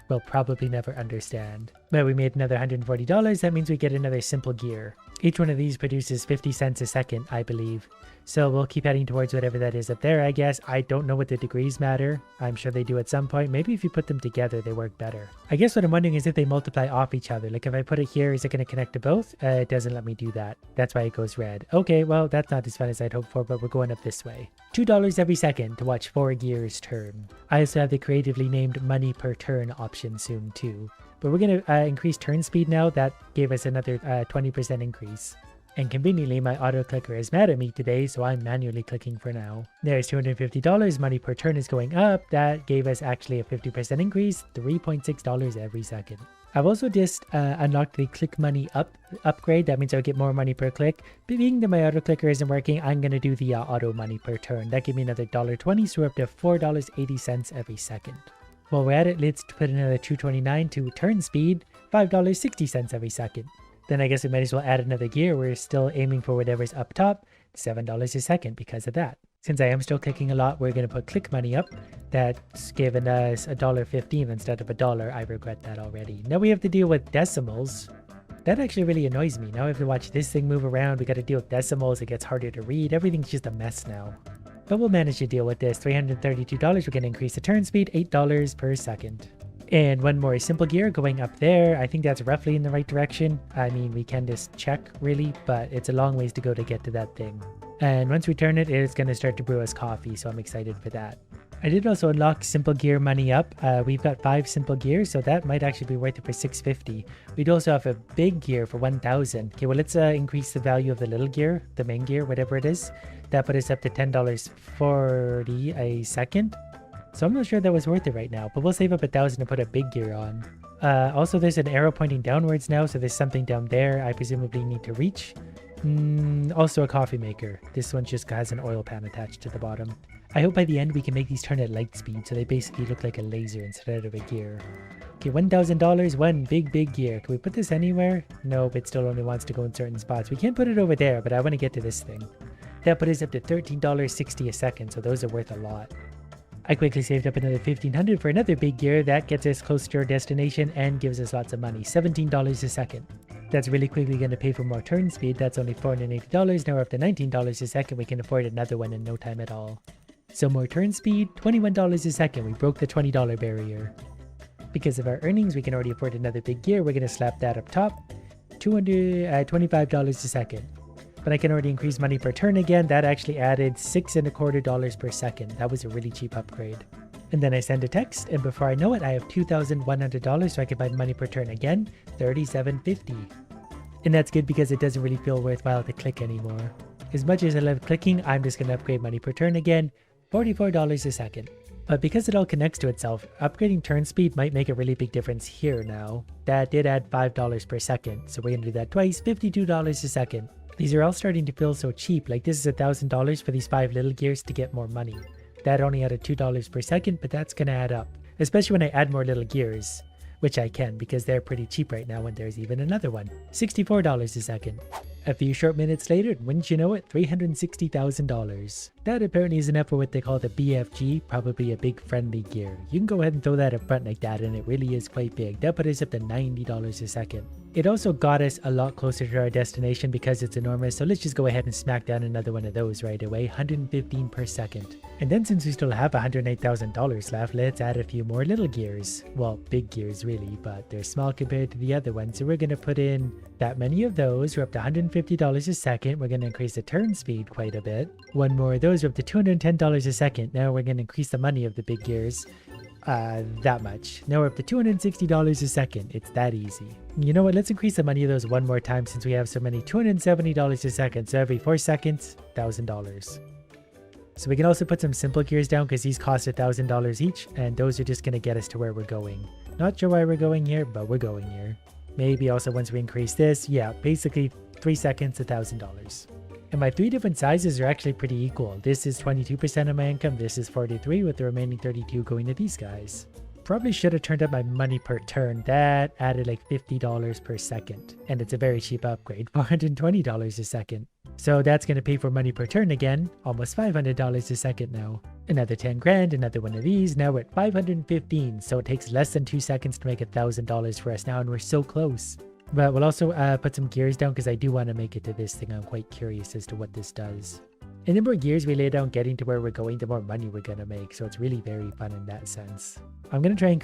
will probably never understand. But we made another $140, that means we get another simple gear. Each one of these produces 50 cents a second, I believe. So we'll keep heading towards whatever that is up there, I guess. I don't know what the degrees matter. I'm sure they do at some point. Maybe if you put them together, they work better. I guess what I'm wondering is if they multiply off each other. Like if I put it here, is it going to connect to both? It doesn't let me do that. That's why it goes red. Okay, well, that's not as fun as I'd hoped for, but we're going up this way. $2 every second to watch 4 gears turn. I also have the creatively named money per turn option soon too. But we're going to increase turn speed now. That gave us another 20% increase. And conveniently, my auto clicker is mad at me today, so I'm manually clicking for now. There's $250, money per turn is going up. That gave us actually a 50% increase, $3.6 every second. I've also just unlocked the click money upgrade. That means I'll get more money per click. But being that my auto clicker isn't working, I'm going to do the auto money per turn. That gave me another $1.20, so we're up to $4.80 every second. While we're at it, let's put another $2.29 to turn speed, $5.60 every second. Then I guess we might as well add another gear. We're still aiming for whatever's up top, $7 a second because of that. Since I am still clicking a lot, we're going to put click money up. That's given us $1.15 instead of $1. I regret that already. Now we have to deal with decimals. That actually really annoys me. Now I have to watch this thing move around. We got to deal with decimals. It gets harder to read. Everything's just a mess now. But we'll manage to deal with this. $332. We're going to increase the turn speed, $8 per second. And one more simple gear going up there. I think that's roughly in the right direction. I mean, we can just check really, but it's a long ways to go to get to that thing. And once we turn it, it's going to start to brew us coffee, so I'm excited for that. I did also unlock simple gear money up. We've got 5 simple gears, so that might actually be worth it for $6.50. We'd also have a big gear for $1,000. Okay, well, let's increase the value of the little gear, the main gear, whatever it is. That put us up to $10.40 a second. So I'm not sure that was worth it right now, but we'll save up $1,000 to put a big gear on. Also, there's an arrow pointing downwards now, so there's something down there I presumably need to reach. Also a coffee maker. This one just has an oil pan attached to the bottom. I hope by the end we can make these turn at light speed, so they basically look like a laser instead of a gear. Okay, $1,000, one big gear. Can we put this anywhere? Nope, it still only wants to go in certain spots. We can't put it over there, but I want to get to this thing. That put us up to $13.60 a second, so those are worth a lot. I quickly saved up another $1,500 for another big gear. That gets us close to our destination and gives us lots of money, $17 a second. That's really quickly going to pay for more turn speed. That's only $480. Now we're up to $19 a second. We can afford another one in no time at all. So more turn speed, $21 a second. We broke the $20 barrier. Because of our earnings, we can already afford another big gear. We're going to slap that up top. $25 a second. But I can already increase money per turn again. That actually added $6.25 per second. That was a really cheap upgrade. And then I send a text, and before I know it, I have $2,100, so I can buy money per turn again, $37.50. And that's good because it doesn't really feel worthwhile to click anymore. As much as I love clicking, I'm just going to upgrade money per turn again, $44 a second. But because it all connects to itself, upgrading turn speed might make a really big difference here now. That did add $5 per second, so we're going to do that twice, $52 a second. These are all starting to feel so cheap, like this is $1,000 for these 5 little gears to get more money. That only added $2 per second, but that's going to add up, especially when I add more little gears, which I can because they're pretty cheap right now when there's even another one, $64 a second. A few short minutes later, wouldn't you know it, $360,000. That apparently is enough for what they call the BFG, probably a big friendly gear. You can go ahead and throw that up front like that and it really is quite big. That put us up to $90 a second. It also got us a lot closer to our destination because it's enormous, so let's just go ahead and smack down another one of those right away, 115 per second. And then since we still have $108,000 left, let's add a few more little gears. Well, big gears really, but they're small compared to the other ones, so we're going to put in that many of those. We're up to $150 a second. We're going to increase the turn speed quite a bit. One more of those, we're up to $210 a second. Now we're going to increase the money of the big gears. That much. Now we're up to $260 a second. It's that easy. You know what? Let's increase the money of those one more time since we have so many. $270 a second. So every 4 seconds, $1,000. So we can also put some simple gears down because these cost $1,000 each, and those are just going to get us to where we're going. Not sure why we're going here, but we're going here. Maybe also once we increase this, yeah, basically 3 seconds, $1,000. And my 3 different sizes are actually pretty equal. This is 22% of my income, this is 43, with the remaining 32 going to these guys. Probably should have turned up my money per turn. That added like $50 per second. And it's a very cheap upgrade, $420 a second. So that's going to pay for money per turn again, almost $500 a second now. Another 10 grand, another one of these. Now we're at 515, so it takes less than 2 seconds to make $1,000 for us now, and we're so close. But we'll also put some gears down because I do want to make it to this thing. I'm quite curious as to what this does. And the more gears we lay down getting to where we're going, the more money we're going to make. So it's really very fun in that sense. I'm going to try and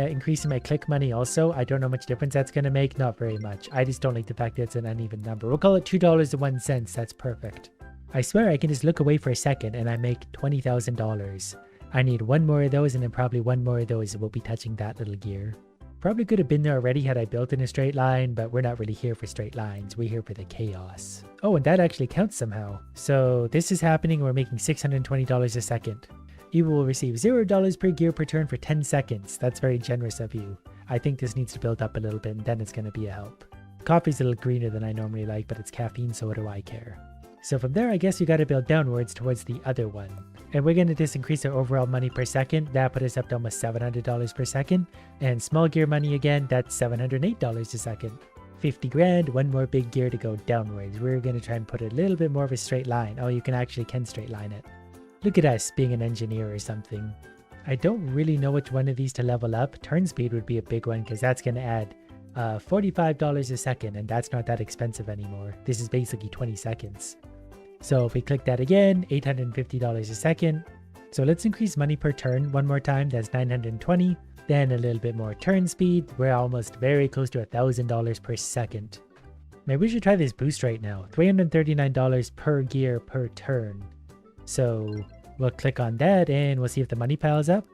increasing my click money also. I don't know how much difference that's going to make. Not very much. I just don't like the fact that it's an uneven number. We'll call it $2.01. That's perfect. I swear I can just look away for a second and I make $20,000. I need one more of those and then probably one more of those will be touching that little gear. Probably could have been there already had I built in a straight line, but we're not really here for straight lines. We're here for the chaos. Oh, and that actually counts somehow. So this is happening. We're making $620 a second. You will receive $0 per gear per turn for 10 seconds. That's very generous of you. I think this needs to build up a little bit and then it's going to be a help. Coffee's a little greener than I normally like, but it's caffeine, so what do I care? So from there, I guess you got to build downwards towards the other one. And we're going to just increase our overall money per second. That put us up to almost $700 per second. And small gear money again, that's $708 a second. 50 grand, one more big gear to go downwards. We're going to try and put a little bit more of a straight line. Oh, you can straight line it. Look at us being an engineer or something. I don't really know which one of these to level up. Turn speed would be a big one because that's going to add $45 a second, and that's not that expensive anymore. This is basically 20 seconds. So if we click that again, $850 a second. So let's increase money per turn one more time. That's 920. Then a little bit more turn speed. We're almost very close to $1,000 per second. Maybe we should try this boost right now. $339 per gear per turn. So we'll click on that and we'll see if the money piles up.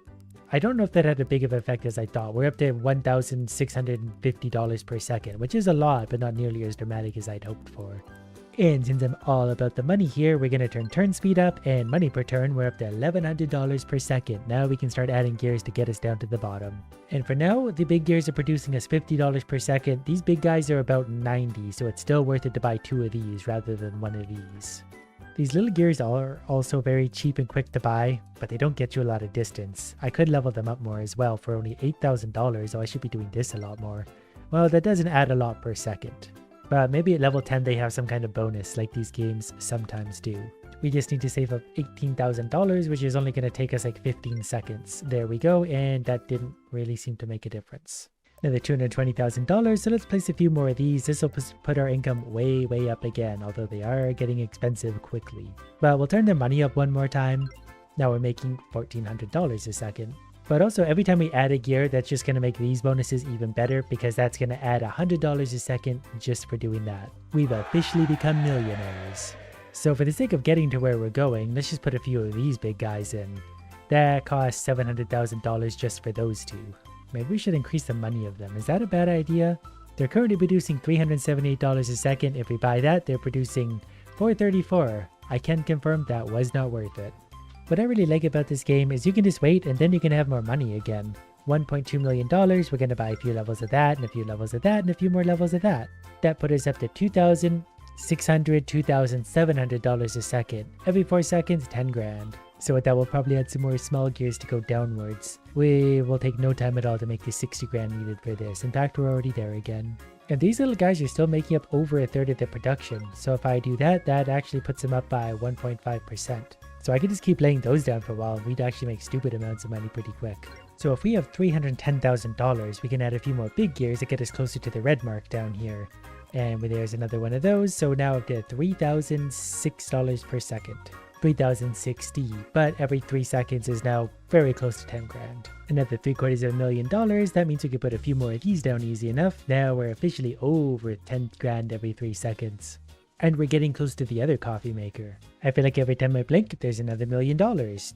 I don't know if that had a big of an effect as I thought. We're up to $1,650 per second, which is a lot, but not nearly as dramatic as I'd hoped for. And since I'm all about the money here, we're going to turn speed up and money per turn. We're up to $1,100 per second. Now we can start adding gears to get us down to the bottom. And for now, the big gears are producing us $50 per second. These big guys are about 90, so it's still worth it to buy 2 of these rather than 1 of these. These little gears are also very cheap and quick to buy, but they don't get you a lot of distance. I could level them up more as well for only $8,000, so I should be doing this a lot more. Well, that doesn't add a lot per second. But maybe at level 10 they have some kind of bonus like these games sometimes do. We just need to save up $18,000, which is only going to take us like 15 seconds. There we go, and that didn't really seem to make a difference. Another $220,000, so let's place a few more of these. This will put our income way up again, although they are getting expensive quickly. But we'll turn their money up one more time. Now we're making $1,400 a second. But also every time we add a gear, that's just going to make these bonuses even better because that's going to add $100 a second just for doing that. We've officially become millionaires. So for the sake of getting to where we're going, let's just put a few of these big guys in. That costs $700,000 just for those two. Maybe we should increase the money of them. Is that a bad idea? They're currently producing $378 a second. If we buy that, they're producing 434. I can confirm that was not worth it. What I really like about this game is you can just wait and then you can have more money again. $1.2 million, we're going to buy a few levels of that and a few levels of that and a few more levels of that. That put us up to $2,600, $2,700 a second. Every 4 seconds, 10 grand. So with that, we'll probably add some more small gears to go downwards. We will take no time at all to make the 60 grand needed for this. In fact, we're already there again. And these little guys are still making up over a third of the production. So if I do that, that actually puts them up by 1.5%. So I could just keep laying those down for a while and we'd actually make stupid amounts of money pretty quick. So if we have $310,000, we can add a few more big gears that get us closer to the red mark down here. And there's another one of those, so now up to $3,006 per second. 3,060, but every 3 seconds is now very close to 10 grand. Another $750,000, that means we could put a few more of these down easy enough. Now we're officially over 10 grand every 3 seconds. And we're getting close to the other coffee maker. I feel like every time I blink, there's another $1 million,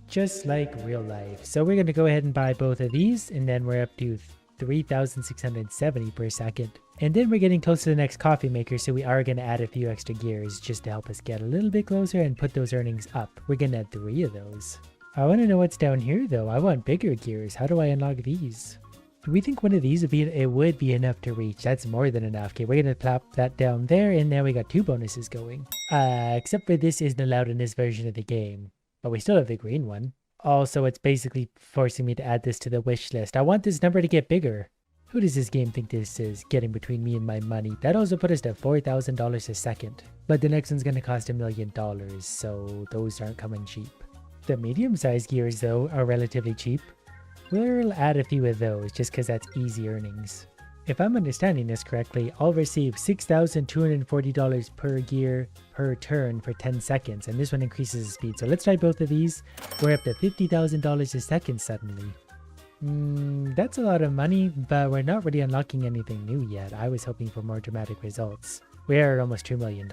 just like real life. So we're gonna go ahead and buy both of these, and then we're up to 3,670 per second. And then we're getting close to the next coffee maker, so we are gonna add a few extra gears just to help us get a little bit closer and put those earnings up. We're gonna add 3 of those. I wanna know what's down here though. I want bigger gears. How do I unlock these? Do we think one of these would be enough to reach? That's more than enough. Okay, we're gonna plop that down there, and now we got 2 bonuses going. Except for this isn't allowed in this version of the game. But we still have the green one. Also, it's basically forcing me to add this to the wish list. I want this number to get bigger. Who does this game think this is, getting between me and my money? That also put us to $4,000 a second. But the next one's gonna cost $1 million, so those aren't coming cheap. The medium-sized gears, though, are relatively cheap. We'll add a few of those, just because that's easy earnings. If I'm understanding this correctly, I'll receive $6,240 per gear per turn for 10 seconds, and this one increases the speed. So let's try both of these. We're up to $50,000 a second suddenly. That's a lot of money, but we're not really unlocking anything new yet. I was hoping for more dramatic results. We are at almost $2 million.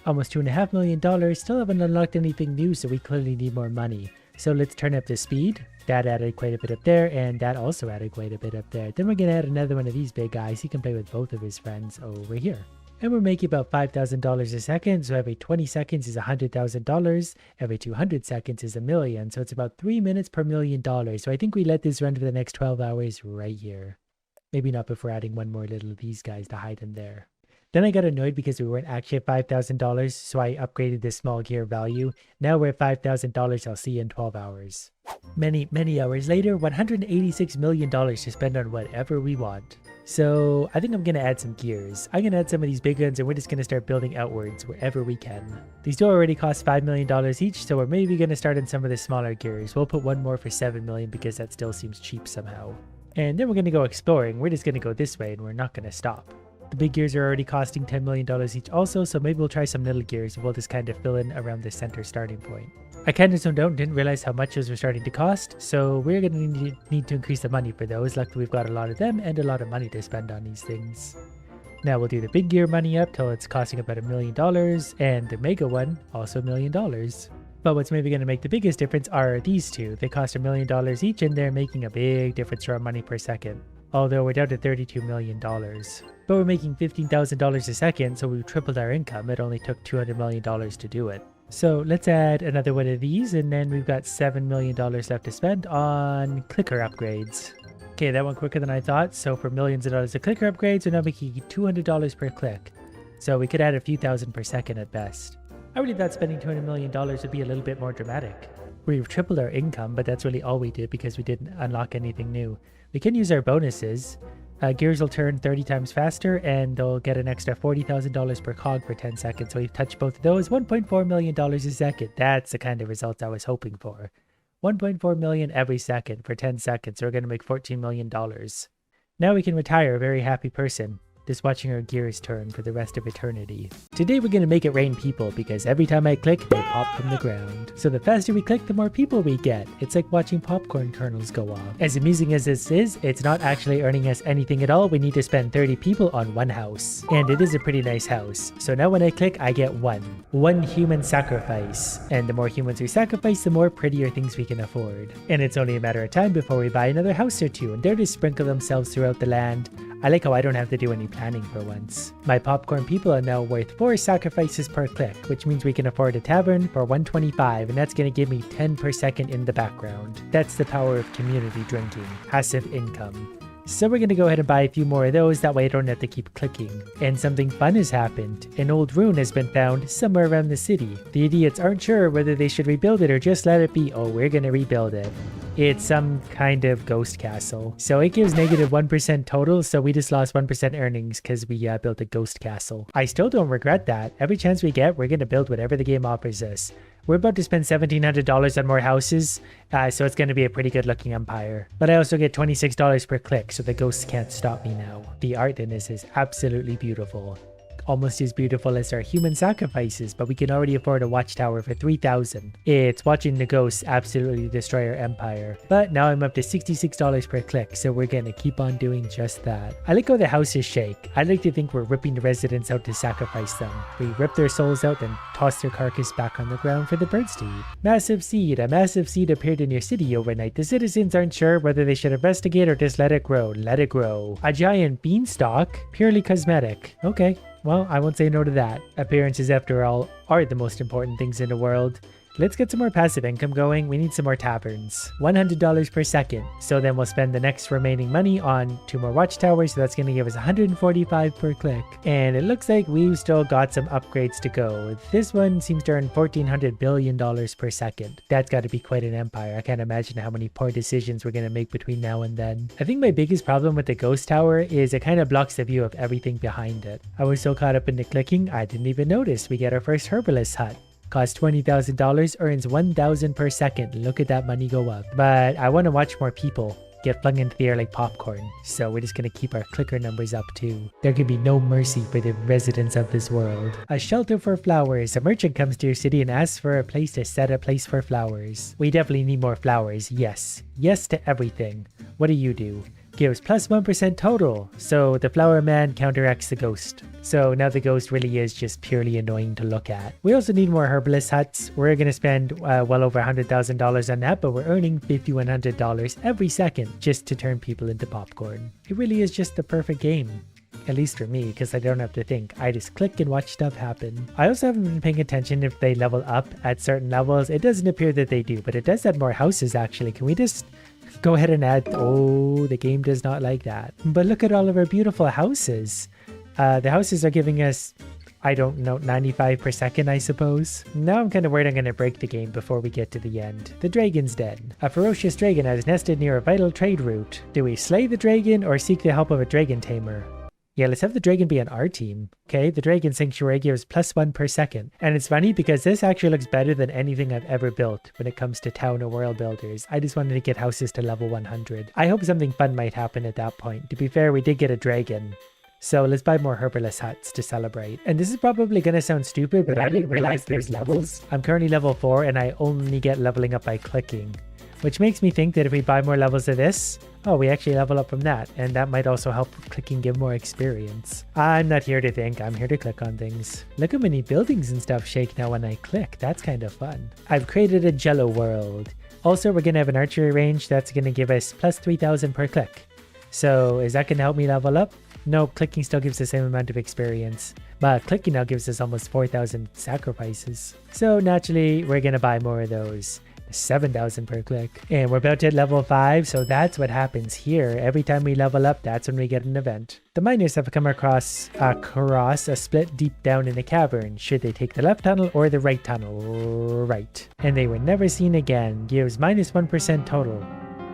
Almost $2.5 million, still haven't unlocked anything new, so we clearly need more money. So let's turn up the speed. That added quite a bit up there, and that also added quite a bit up there. Then we're gonna add another one of these big guys. He can play with both of his friends over here. And we're making about $5,000 a second, so every 20 seconds is $100,000. Every 200 seconds is $1 million, so it's about 3 minutes per $1 million. So I think we let this run for the next 12 hours right here. Maybe not before adding one more little of these guys to hide them there. Then I got annoyed because we weren't actually at $5,000, so I upgraded this small gear value. Now we're at $5,000, I'll see you in 12 hours. Many hours later, $186 million to spend on whatever we want. So I think I'm going to add some gears. I'm going to add some of these big ones, and we're just going to start building outwards wherever we can. These do already cost $5 million each, so we're maybe going to start on some of the smaller gears. We'll put one more for $7 million because that still seems cheap somehow. And then we're going to go exploring. We're just going to go this way, and we're not going to stop. The big gears are already costing $10 million each also, so maybe we'll try some little gears and we'll just kind of fill in around the center starting point. I kind of zoned out and didn't realize how much those were starting to cost, so we're going to need to increase the money for those. Luckily we've got a lot of them and a lot of money to spend on these things. Now we'll do the big gear money up till it's costing about $1 million, and the mega one also $1 million. But what's maybe going to make the biggest difference are these two. They cost $1 million each, and they're making a big difference to our money per second. Although we're down to $32 million. But we're making $15,000 a second, so we've tripled our income. It only took $200 million to do it. So let's add another one of these, and then we've got $7 million left to spend on clicker upgrades. Okay, that went quicker than I thought. So for millions of dollars of clicker upgrades, we're now making $200 per click. So we could add a few thousand per second at best. I really thought spending $200 million would be a little bit more dramatic. We've tripled our income, but that's really all we did because we didn't unlock anything new. We can use our bonuses. Gears will turn 30 times faster, and they'll get an extra $40,000 per cog for 10 seconds. So we've touched both of those. $1.4 million a second. That's the kind of results I was hoping for. $1.4 million every second for 10 seconds. So we're going to make $14 million. Now we can retire a very happy person, just watching our gears turn for the rest of eternity. Today we're going to make it rain people, because every time I click, they pop from the ground. So the faster we click, the more people we get. It's like watching popcorn kernels go off. As amusing as this is, it's not actually earning us anything at all. We need to spend 30 people on one house. And it is a pretty nice house. So now when I click, I get one human sacrifice. And the more humans we sacrifice, the more prettier things we can afford. And it's only a matter of time before we buy another house or two, and they're to sprinkle themselves throughout the land. I like how I don't have to do any planning for once. My popcorn people are now worth 4 sacrifices per click, which means we can afford a tavern for 125, and that's going to give me 10 per second in the background. That's the power of community drinking. Passive income. So we're going to go ahead and buy a few more of those, that way I don't have to keep clicking. And something fun has happened. An old ruin has been found somewhere around the city. The idiots aren't sure whether they should rebuild it or just let it be. Oh, we're going to rebuild it. It's some kind of ghost castle. So it gives negative 1% total, so we just lost 1% earnings because we built a ghost castle. I still don't regret that. Every chance we get, we're going to build whatever the game offers us. We're about to spend $1,700 on more houses, so it's going to be a pretty good looking empire. But I also get $26 per click, so the ghosts can't stop me now. The art in this is absolutely beautiful. Almost as beautiful as our human sacrifices, but we can already afford a watchtower for 3,000. It's watching the ghosts absolutely destroy our empire. But now I'm up to $66 per click, so we're gonna keep on doing just that. I like how the houses shake. I like to think we're ripping the residents out to sacrifice them. We rip their souls out, then toss their carcass back on the ground for the birds to eat. Massive seed. A massive seed appeared in your city overnight. The citizens aren't sure whether they should investigate or just let it grow. Let it grow. A giant beanstalk? Purely cosmetic. Okay. Well, I won't say no to that. Appearances, after all, are the most important things in the world. Let's get some more passive income going. We need some more taverns. $100 per second. So then we'll spend the next remaining money on 2 more watchtowers. So that's going to give us 145 per click. And it looks like we've still got some upgrades to go. This one seems to earn $1,400 billion per second. That's got to be quite an empire. I can't imagine how many poor decisions we're going to make between now and then. I think my biggest problem with the ghost tower is it kind of blocks the view of everything behind it. I was so caught up in the clicking, I didn't even notice we get our first herbalist hut. Costs $20,000, earns 1,000 per second. Look at that money go up. But I want to watch more people get flung into the air like popcorn. So we're just going to keep our clicker numbers up too. There can be no mercy for the residents of this world. A shelter for flowers. A merchant comes to your city and asks for a place to set a place for flowers. We definitely need more flowers. Yes. Yes to everything. What do? Gives plus 1% total. So the flower man counteracts the ghost. So now the ghost really is just purely annoying to look at. We also need more herbalist huts. We're going to spend well over $100,000 on that, but we're earning $5,100 every second just to turn people into popcorn. It really is just the perfect game. At least for me, because I don't have to think. I just click and watch stuff happen. I also haven't been paying attention if they level up at certain levels. It doesn't appear that they do, but it does add more houses actually. Can we just go ahead and add... Oh, the game does not like that. But look at all of our beautiful houses. The houses are giving us, I don't know, 95 per second, I suppose. Now I'm kind of worried I'm going to break the game before we get to the end. The dragon's dead. A ferocious dragon has nested near a vital trade route. Do we slay the dragon or seek the help of a dragon tamer? Yeah, let's have the dragon be on our team. Okay, the dragon sanctuary gives plus 1 per second. And it's funny because this actually looks better than anything I've ever built when it comes to town or world builders. I just wanted to get houses to level 100. I hope something fun might happen at that point. To be fair, we did get a dragon. So let's buy more herbalist huts to celebrate. And this is probably going to sound stupid, but I didn't realize there's levels. I'm currently level 4 and I only get leveling up by clicking. Which makes me think that if we buy more levels of this, oh, we actually level up from that. And that might also help clicking give more experience. I'm not here to think, I'm here to click on things. Look how many buildings and stuff shake now when I click. That's kind of fun. I've created a jello world. Also, we're going to have an archery range that's going to give us plus 3,000 per click. So is that going to help me level up? No, clicking still gives the same amount of experience. But clicking now gives us almost 4,000 sacrifices. So naturally, we're going to buy more of those. 7,000 per click. And we're about to hit level 5, so that's what happens here. Every time we level up, that's when we get an event. The miners have come across a split deep down in a cavern. Should they take the left tunnel or the right tunnel? Right. And they were never seen again. Gives minus 1% total.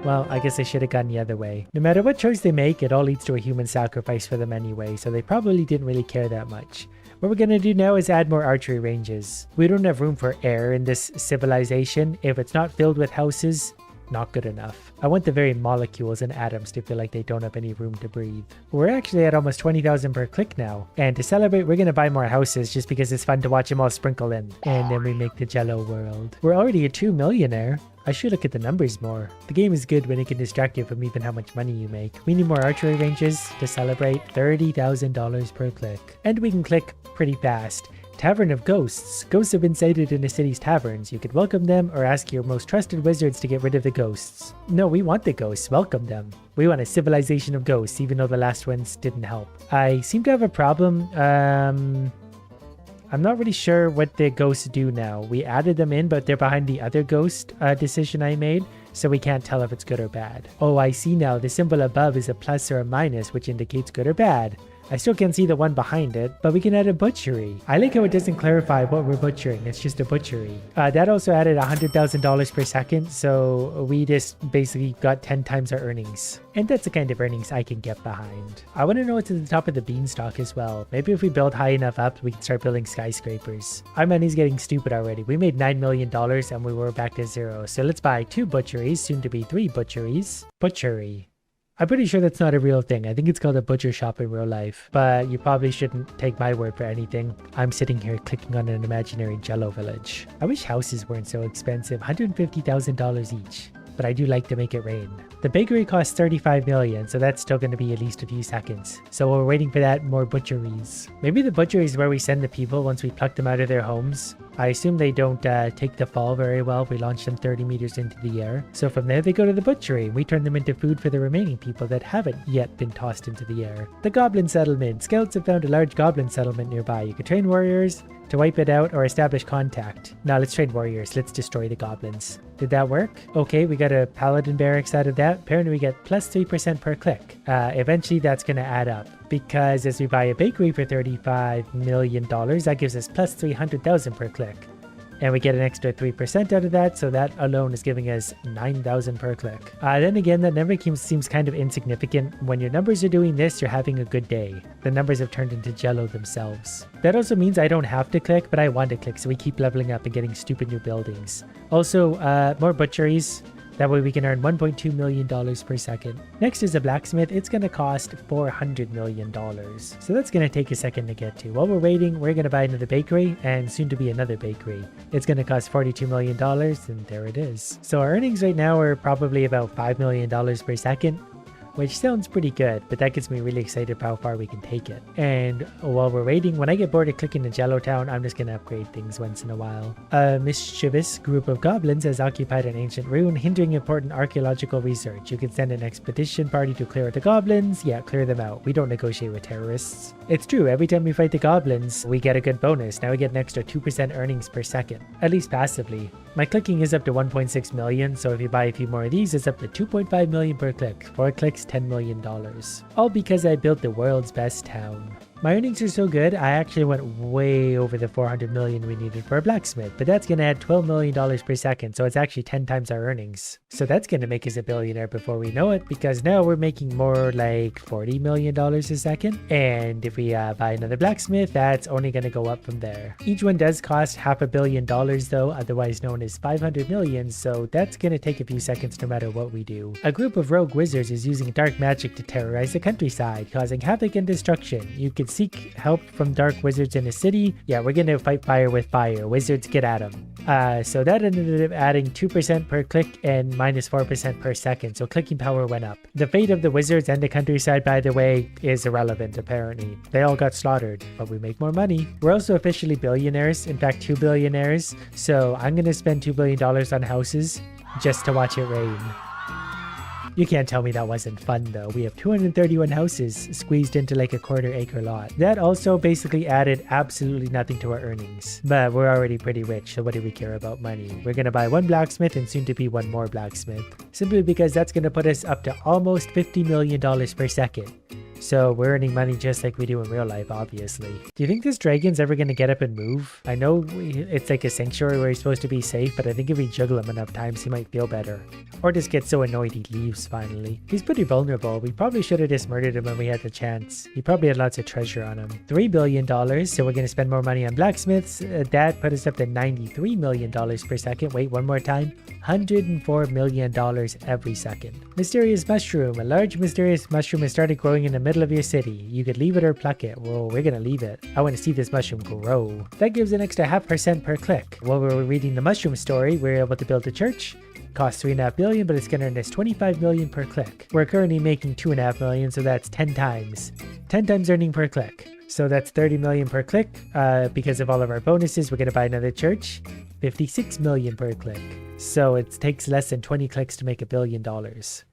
Well, I guess they should have gone the other way. No matter what choice they make, it all leads to a human sacrifice for them anyway, so they probably didn't really care that much. What we're gonna do now is add more archery ranges. We don't have room for air in this civilization. If it's not filled with houses, not good enough. I want the very molecules and atoms to feel like they don't have any room to breathe. We're actually at almost 20,000 per click now. And to celebrate, we're gonna buy more houses just because it's fun to watch them all sprinkle in. And then we make the jello world. We're already a true millionaire. I should look at the numbers more. The game is good when it can distract you from even how much money you make. We need more archery ranges to celebrate. $30,000 per click. And we can click pretty fast. Tavern of Ghosts. Ghosts have been sighted in the city's taverns. You could welcome them or ask your most trusted wizards to get rid of the ghosts. No, we want the ghosts. Welcome them. We want a civilization of ghosts, even though the last ones didn't help. I seem to have a problem. I'm not really sure what the ghosts do now. We added them in, but they're behind the other ghost decision I made, so we can't tell if it's good or bad. Oh, I see now. The symbol above is a plus or a minus, which indicates good or bad. I still can't see the one behind it, but we can add a butchery. I like how it doesn't clarify what we're butchering. It's just a butchery. That also added $100,000 per second, so we just basically got 10 times our earnings. And that's the kind of earnings I can get behind. I want to know what's at the top of the beanstalk as well. Maybe if we build high enough up, we can start building skyscrapers. Our money's getting stupid already. We made $9 million and we were back to zero. So let's buy 2 butcheries, soon to be 3 butcheries. Butchery. I'm pretty sure that's not a real thing. I think it's called a butcher shop in real life, but you probably shouldn't take my word for anything. I'm sitting here clicking on an imaginary Jello village. I wish houses weren't so expensive, $150,000 each, but I do like to make it rain. The bakery costs 35 million, so that's still going to be at least a few seconds. So while we're waiting for that, more butcheries. Maybe the butchery is where we send the people once we pluck them out of their homes. I assume they don't take the fall very well if we launch them 30 meters into the air. So from there they go to the butchery. We turn them into food for the remaining people that haven't yet been tossed into the air. The goblin settlement. Scouts have found a large goblin settlement nearby. You can train warriors to wipe it out or establish contact. Now let's train warriors. Let's destroy the goblins. Did that work? Okay, we got a paladin barracks out of that. Apparently we get plus 3% per click. Eventually that's going to add up, because as we buy a bakery for $35 million, that gives us plus 300,000 per click. And we get an extra 3% out of that, so that alone is giving us 9,000 per click. Then again, that number seems kind of insignificant. When your numbers are doing this, you're having a good day. The numbers have turned into Jello themselves. That also means I don't have to click, but I want to click, so we keep leveling up and getting stupid new buildings. Also, more butcheries. That way we can earn $1.2 million per second. Next is a blacksmith. It's going to cost $400 million. So that's going to take a second to get to. While we're waiting, we're going to buy another bakery and soon to be another bakery. It's going to cost $42 million and there it is. So our earnings right now are probably about $5 million per second, which sounds pretty good, but that gets me really excited for how far we can take it. And while we're waiting, when I get bored of clicking the Jello Town, I'm just gonna upgrade things once in a while. A mischievous group of goblins has occupied an ancient ruin, hindering important archaeological research. You can send an expedition party to clear the goblins. Yeah, clear them out. We don't negotiate with terrorists. It's true, every time we fight the goblins, we get a good bonus. Now we get an extra 2% earnings per second, at least passively. My clicking is up to 1.6 million, so if you buy a few more of these, it's up to 2.5 million per click. 4 clicks, $10 million. All because I built the world's best town. My earnings are so good, I actually went way over the 400 million we needed for a blacksmith, but that's going to add $12 million per second, so it's actually 10 times our earnings. So that's going to make us a billionaire before we know it, because now we're making more like $40 million a second. And if we buy another blacksmith, that's only going to go up from there. Each one does cost $500 million though, otherwise known as 500 million, so that's going to take a few seconds no matter what we do. A group of rogue wizards is using dark magic to terrorize the countryside, causing havoc and destruction. You could seek help from dark wizards in a city. Yeah, we're gonna fight fire with fire. Wizards, get at them. So that ended up adding 2% per click and minus 4% per second, so clicking power went up. The fate of the wizards and the countryside, by the way, is irrelevant apparently. They all got slaughtered, but we make more money. We're also officially billionaires, in fact 2 billionaires, so I'm gonna spend $2 billion on houses just to watch it rain. You can't tell me that wasn't fun though. We have 231 houses squeezed into like a quarter-acre lot. That also basically added absolutely nothing to our earnings. But we're already pretty rich, so what do we care about money? We're gonna buy 1 blacksmith and soon to be 1 more blacksmith. Simply because that's gonna put us up to almost $50 million per second. So we're earning money just like we do in real life, obviously. Do you think this dragon's ever going to get up and move? I know it's like a sanctuary where he's supposed to be safe, but I think if we juggle him enough times, he might feel better. Or just get so annoyed he leaves finally. He's pretty vulnerable. We probably should have just murdered him when we had the chance. He probably had lots of treasure on him. $3 billion, so we're going to spend more money on blacksmiths. That put us up to $93 million per second. Wait, one more time. $104 million every second. Mysterious mushroom. A large mysterious mushroom has started growing in the middle of your city. You could leave it or pluck it. Well, we're gonna leave it. I want to see this mushroom grow. That gives an extra 0.5% per click. While we were reading the mushroom story, we were able to build a church. Costs $3.5 million, but it's gonna earn us $25 million per click. We're currently making $2.5 million, so that's 10 times. 10 times earning per click. So that's 30 million per click. Because of all of our bonuses, we're going to buy another church. 56 million per click. So it takes less than 20 clicks to make $1 billion.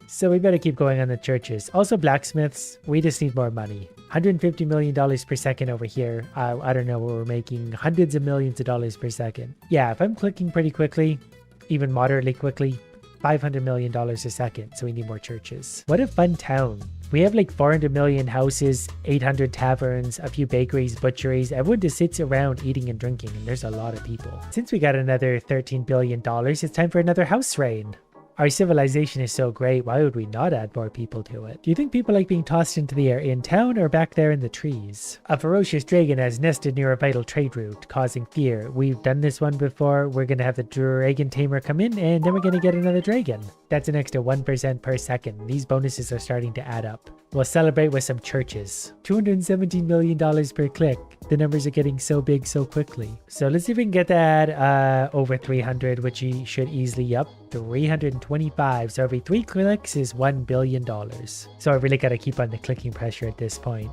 So we better keep going on the churches. Also blacksmiths, we just need more money. $150 million per second over here. I don't know, we're making hundreds of millions of dollars per second. Yeah, if I'm clicking pretty quickly, even moderately quickly, $500 million a second. So we need more churches. What a fun town. We have like 400 million houses, 800 taverns, a few bakeries, butcheries. Everyone just sits around eating and drinking, and there's a lot of people. Since we got another $13 billion, it's time for another house reign. Our civilization is so great, why would we not add more people to it? Do you think people like being tossed into the air in town or back there in the trees? A ferocious dragon has nested near a vital trade route, causing fear. We've done this one before. We're going to have the dragon tamer come in, and then we're going to get another dragon. That's an extra 1% per second. These bonuses are starting to add up. We'll celebrate with some churches. $217 million per click. The numbers are getting so big so quickly. So let's see if we can get that over 300, which you should easily up. 325. So every 3 clicks is $1 billion. So I really got to keep on the clicking pressure at this point.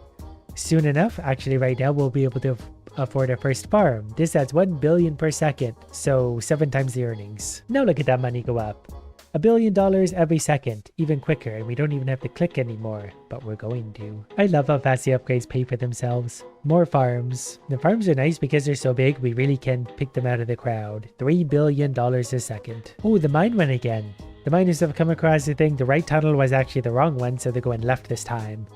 Soon enough, actually right now, we'll be able to afford our first farm. This adds 1 billion per second. So 7 times the earnings. Now look at that money go up. $1 billion every second, even quicker, and we don't even have to click anymore, but we're going to. I love how fast the upgrades pay for themselves. More farms. The farms are nice because they're so big, we really can pick them out of the crowd. $3 billion a second. Oh, the mine went again. The miners have come across the thing. The right tunnel was actually the wrong one, so they're going left this time.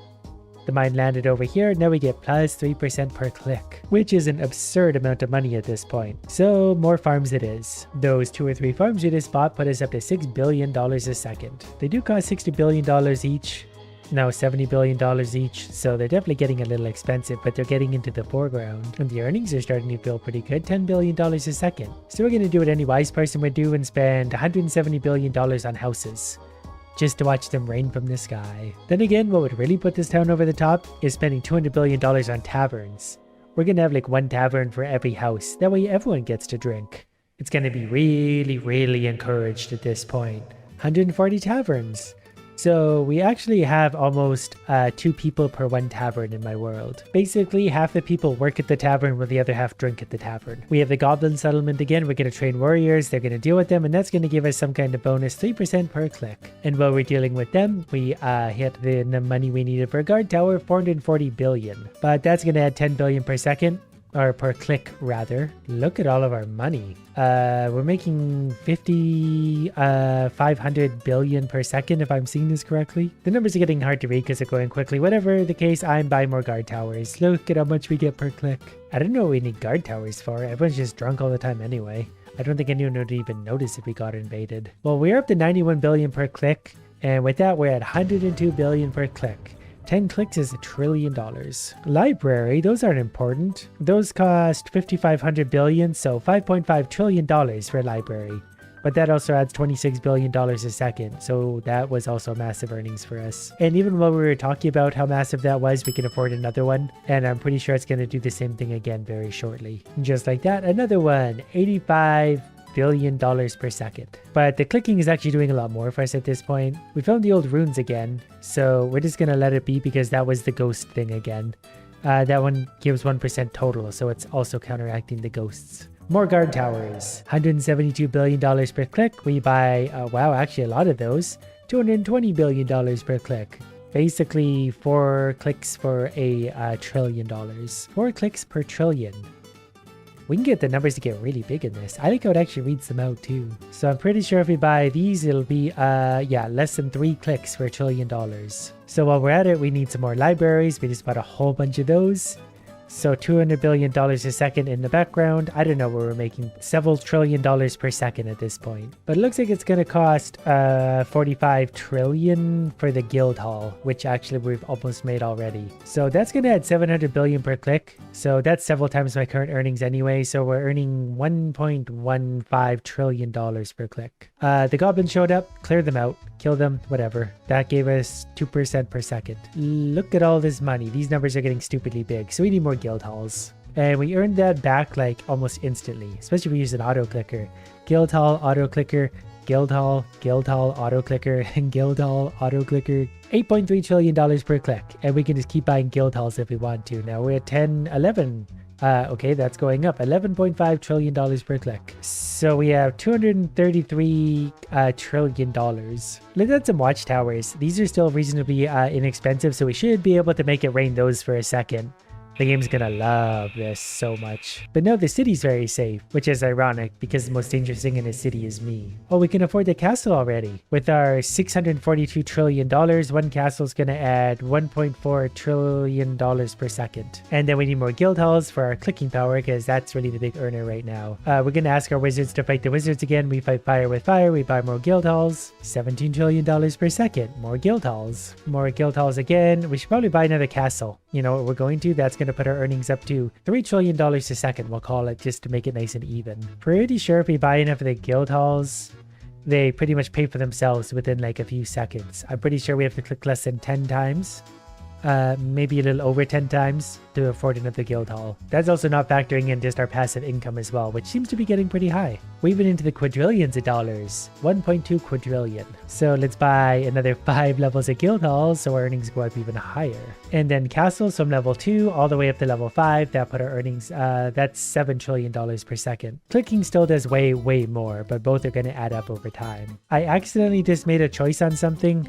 The mine landed over here. Now we get plus 3% per click, which is an absurd amount of money at this point. So more farms it is. Those 2 or 3 farms we just bought put us up to $6 billion a second. They do cost $60 billion each. Now $70 billion each. So they're definitely getting a little expensive, but they're getting into the foreground. And the earnings are starting to feel pretty good. $10 billion a second. So we're going to do what any wise person would do and spend $170 billion on houses, just to watch them rain from the sky. Then again, what would really put this town over the top is spending $200 billion on taverns. We're gonna have like 1 tavern for every house. That way everyone gets to drink. It's gonna be really, really encouraged at this point. 140 taverns. So we actually have almost 2 people per 1 tavern in my world. Basically, half the people work at the tavern while the other half drink at the tavern. We have the goblin settlement again. We're going to train warriors. They're going to deal with them, and that's going to give us some kind of bonus, 3% per click. And while we're dealing with them, we hit the money we needed for a guard tower, 440 billion. But that's going to add 10 billion per second. Or per click, rather. Look at all of our money. We're making 500 billion per second, if I'm seeing this correctly. The numbers are getting hard to read because they're going quickly. Whatever the case, I'm buying more guard towers. Look at how much we get per click. I don't know what we need guard towers for. Everyone's just drunk all the time anyway. I don't think anyone would even notice if we got invaded. Well, we're up to 91 billion per click. And with that, we're at 102 billion per click. 10 clicks is $1 trillion. Library, those aren't important. Those cost 5,500 billion, so $5.5 trillion for a library. But that also adds $26 billion a second, so that was also massive earnings for us. And even while we were talking about how massive that was, we can afford another one. And I'm pretty sure it's going to do the same thing again very shortly. Just like that, another one, $85 billion per second. But the clicking is actually doing a lot more for us at this point. We found the old runes again, so we're just gonna let it be because that was the ghost thing again. That one gives 1% total, so it's also counteracting the ghosts. More guard towers, $172 billion per click. We buy, wow, actually a lot of those, $220 billion per click. Basically 4 clicks for a $1 trillion. 4 clicks per trillion. We can get the numbers to get really big in this. I like how it actually reads them out too. So I'm pretty sure if we buy these, it'll be, yeah, less than 3 clicks for $1 trillion. So while we're at it, we need some more libraries. We just bought a whole bunch of those. So $200 billion a second in the background. I don't know where we're making several $1 trillion per second at this point. But it looks like it's going to cost 45 trillion for the guild hall, which actually we've almost made already. So that's going to add 700 billion per click. So that's several times my current earnings anyway. So we're earning $1.15 trillion per click. The goblins showed up, cleared them out, kill them, whatever. That gave us 2% per second. Look at all this money. These numbers are getting stupidly big. So we need more guild halls. And we earned that back like almost instantly, especially if we use an auto clicker. Guild hall, auto clicker, Guildhall, auto clicker, and Guildhall, auto clicker. $8.3 trillion per click. And we can just keep buying Guildhalls if we want to. Now we're at 10, 11. Okay, that's going up. $11.5 trillion per click. So we have $233 trillion. Let's add some watchtowers. These are still reasonably inexpensive, so we should be able to make it rain those for a second. The game's gonna love this so much. But no, the city's very safe, which is ironic because the most dangerous thing in a city is me. Oh, we can afford the castle already. With our $642 trillion, one castle's gonna add $1.4 trillion per second. And then we need more guild halls for our clicking power because that's really the big earner right now. We're gonna ask our wizards to fight the wizards again. We fight fire with fire. We buy more guild halls. $17 trillion per second. More guild halls. More guild halls again. We should probably buy another castle. You know what we're going to? That's going to put our earnings up to $3 trillion a second, we'll call it, just to make it nice and even. Pretty sure if we buy enough of the guild halls, they pretty much pay for themselves within like a few seconds. I'm pretty sure we have to click less than 10 times. Maybe a little over 10 times to afford another guild hall. That's also not factoring in just our passive income as well, which seems to be getting pretty high. We've been into the quadrillions of dollars. 1.2 quadrillion. So let's buy another 5 levels of guild halls so our earnings go up even higher. And then castles from level 2 all the way up to level 5. That put our earnings, that's $7 trillion per second. Clicking still does way more, but both are going to add up over time. I accidentally just made a choice on something.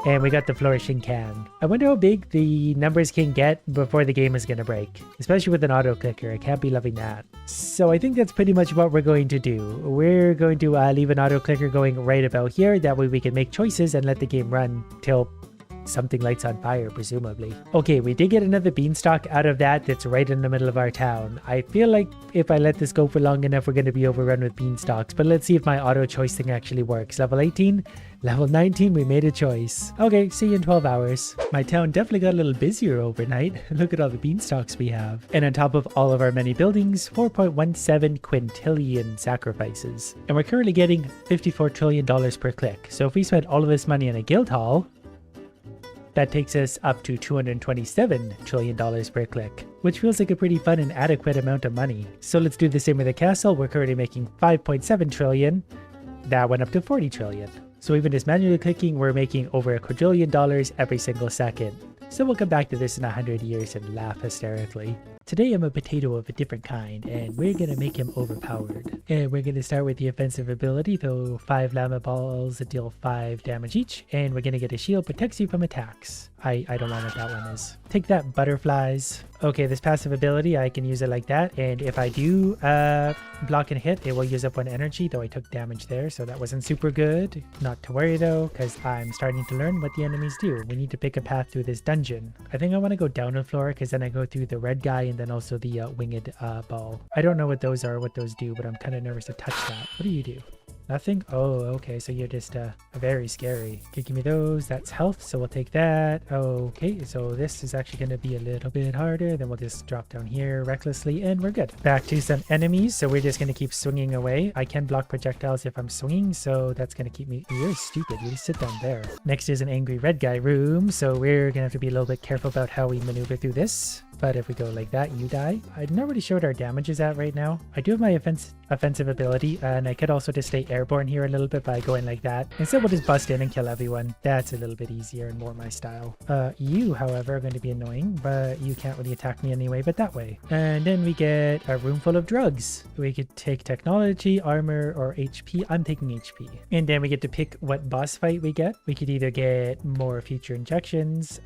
And we got the flourishing can. I wonder how big the numbers can get before the game is going to break. Especially with an auto clicker. I can't be loving that. So I think that's pretty much what we're going to do. We're going to leave an auto clicker going right about here. That way we can make choices and let the game run till something lights on fire, presumably. Okay, we did get another beanstalk out of that that's right in the middle of our town. I feel like if I let this go for long enough, we're going to be overrun with beanstalks. But let's see if my auto choice thing actually works. Level 18. Level 19, we made a choice. Okay, see you in 12 hours. My town definitely got a little busier overnight. Look at all the beanstalks we have. And on top of all of our many buildings, 4.17 quintillion sacrifices. And we're currently getting $54 trillion per click. So if we spend all of this money on a guild hall, that takes us up to $227 trillion per click, which feels like a pretty fun and adequate amount of money. So let's do the same with the castle. We're currently making 5.7 trillion. That went up to 40 trillion. So even just manually clicking, we're making over $1 quadrillion every single second. So we'll come back to this in 100 years and laugh hysterically. Today I'm a potato of a different kind, and we're gonna make him overpowered. And we're gonna start with the offensive ability, throw 5 llama balls that deal 5 damage each, and we're gonna get a shield, protects you from attacks. I don't know what that one is. Take that, butterflies. Okay, this passive ability, I can use it like that, and if I do block and hit, it will use up 1 energy, though I took damage there, so that wasn't super good. Not to worry though, because I'm starting to learn what the enemies do. We need to pick a path through this dungeon. I think I want to go down a floor, because then I go through the red guy and then also the winged ball. I don't know what those are, what those do, but I'm kind of nervous to touch that. What do you do? Nothing? Oh, okay, so you're just very scary. Okay, give me those. That's health, so we'll take that. Okay, so this is actually going to be a little bit harder. Then we'll just drop down here recklessly, and we're good. Back to some enemies, so we're just going to keep swinging away. I can block projectiles if I'm swinging, so that's going to keep me... You're stupid. You just sit down there. Next is an angry red guy room, so we're going to have to be a little bit careful about how we maneuver through this. But if we go like that, you die. I'm not really sure what our damage is at right now. I do have my offensive ability, and I could also just stay airborne here a little bit by going like that. Instead, we'll just bust in and kill everyone. That's a little bit easier and more my style. You, however, are going to be annoying, but you can't really attack me anyway, but that way. And then we get a room full of drugs. We could take technology, armor, or HP. I'm taking HP. And then we get to pick what boss fight we get. We could either get more future injections,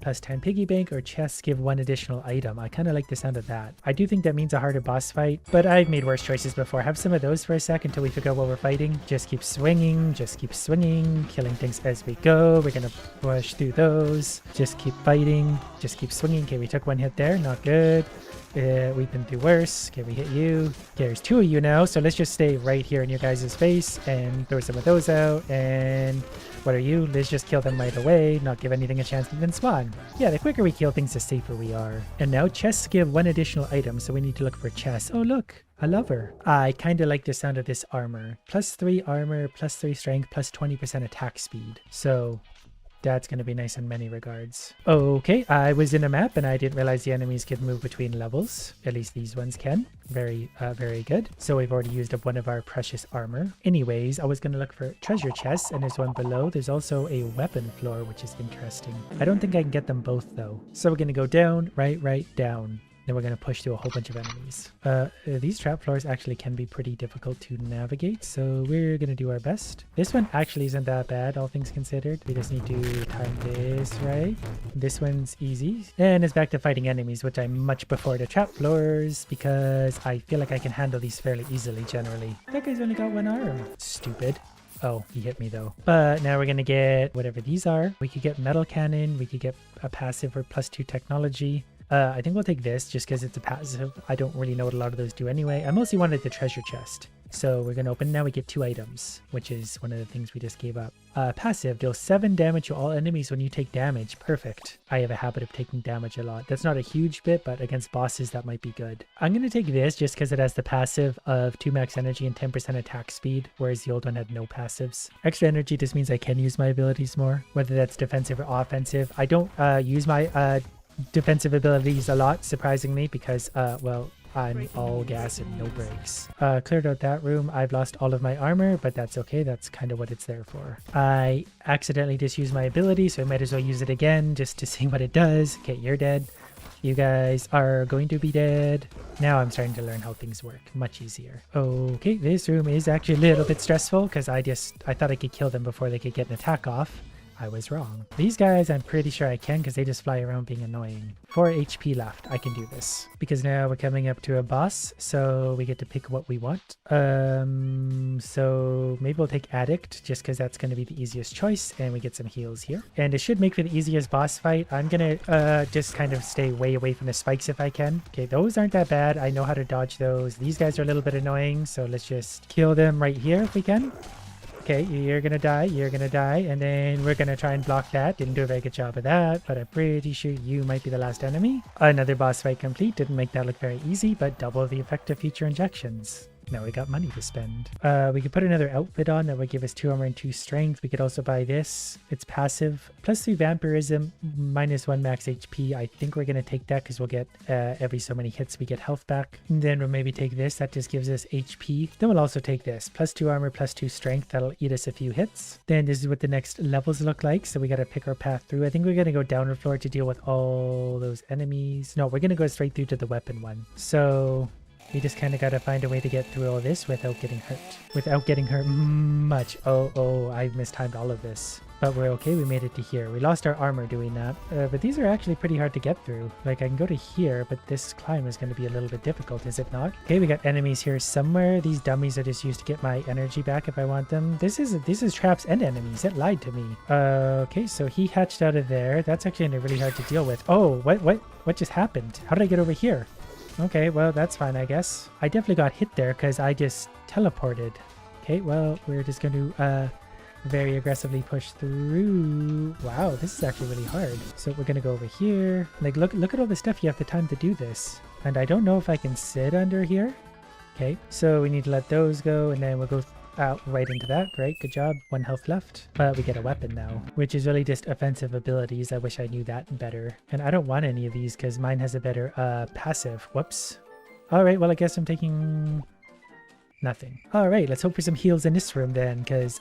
plus 10 piggy bank, or chests give 1 additional item. I kind of like the sound of that. I do think that means a harder boss fight, but I've made worse choices before. Have some of those for a sec until we figure out what we're fighting. Just keep swinging, killing things as we go. We're gonna push through those. Just keep fighting, just keep swinging. Okay, we took 1 hit there, not good. We've been through worse. Okay, we hit you. Okay, there's 2 of you now, so let's just stay right here in your guys' face and throw some of those out. And what are you? Let's just kill them right away, not give anything a chance to even spawn. Yeah, the quicker we kill things, the safer we are. And now chests give 1 additional item, so we need to look for chests. Oh look, a lover. I kind of like the sound of this armor. +3 armor, +3 strength, plus 20% attack speed. So That's going to be nice in many regards. Okay, I was in a map and I didn't realize the enemies could move between levels. At least these ones can. Very good. So we've already used up one of our precious armor. Anyways, I was going to look for treasure chests, and there's one below. There's also a weapon floor, which is interesting. I don't think I can get them both though. So we're going to go down, right, down. Then we're going to push through a whole bunch of enemies. These trap floors actually can be pretty difficult to navigate, so we're going to do our best. This one actually isn't that bad, all things considered. We just need to time this right. This one's easy. And it's back to fighting enemies, which I much prefer to trap floors because I feel like I can handle these fairly easily generally. That guy's only got one arm. Stupid. Oh, he hit me though. But now we're going to get whatever these are. We could get metal cannon. We could get a passive or +2 technology. I think we'll take this just because it's a passive. I don't really know what a lot of those do anyway. I mostly wanted the treasure chest. So we're going to open. Now we get 2 items, which is one of the things we just gave up. Passive deals 7 damage to all enemies when you take damage. Perfect. I have a habit of taking damage a lot. That's not a huge bit, but against bosses that might be good. I'm going to take this just because it has the passive of 2 max energy and 10% attack speed, whereas the old one had no passives. Extra energy just means I can use my abilities more, whether that's defensive or offensive. I don't use my defensive abilities a lot, surprisingly, because well, I'm all gas and no brakes. Cleared out that room. I've lost all of my armor, but that's okay. That's kind of what it's there for. I accidentally just used my ability, so I might as well use it again just to see what it does. Okay, you're dead. You guys are going to be dead. Now I'm starting to learn how things work. Much easier. Okay, this room is actually a little bit stressful because I thought I could kill them before they could get an attack off. I was wrong. These guys, I'm pretty sure I can because they just fly around being annoying. 4 HP left. I can do this. Because now we're coming up to a boss, so we get to pick what we want. So maybe we'll take Addict just because that's going to be the easiest choice, and we get some heals here. And it should make for the easiest boss fight. I'm going to just kind of stay way away from the spikes if I can. Okay, those aren't that bad. I know how to dodge those. These guys are a little bit annoying, so let's just kill them right here if we can. Okay, you're gonna die, and then we're gonna try and block that. Didn't do a very good job of that, but I'm pretty sure you might be the last enemy. Another boss fight complete. Didn't make that look very easy, but double the effect of future injections. Now we got money to spend. We could put another outfit on that would give us 2 armor and 2 strength. We could also buy this. It's passive. +3 vampirism, -1 max HP. I think we're going to take that because we'll get every so many hits we get health back. And then we'll maybe take this. That just gives us HP. Then we'll also take this. +2 armor, +2 strength. That'll eat us a few hits. Then this is what the next levels look like. So we got to pick our path through. I think we're going to go down the floor to deal with all those enemies. No, we're going to go straight through to the weapon one. So we just kind of got to find a way to get through all this without getting hurt. Without getting hurt much. Oh, I mistimed all of this. But we're okay. We made it to here. We lost our armor doing that. But these are actually pretty hard to get through. Like, I can go to here, but this climb is going to be a little bit difficult, is it not? Okay, we got enemies here somewhere. These dummies are just used to get my energy back if I want them. This is traps and enemies. It lied to me. Okay, so he hatched out of there. That's actually really hard to deal with. Oh, what just happened? How did I get over here? Okay, well, that's fine, I guess. I definitely got hit there because I just teleported. Okay, well, we're just going to very aggressively push through. Wow, this is actually really hard. So we're going to go over here. Like, look at all the stuff you have the time to do this. And I don't know if I can sit under here. Okay, so we need to let those go, and then we'll go out right into that. Great, good job. 1 health left. But we get a weapon now, which is really just offensive abilities. I wish I knew that better. And I don't want any of these because mine has a better passive. Whoops. All right, well, I guess I'm taking nothing. All right, let's hope for some heals in this room then, because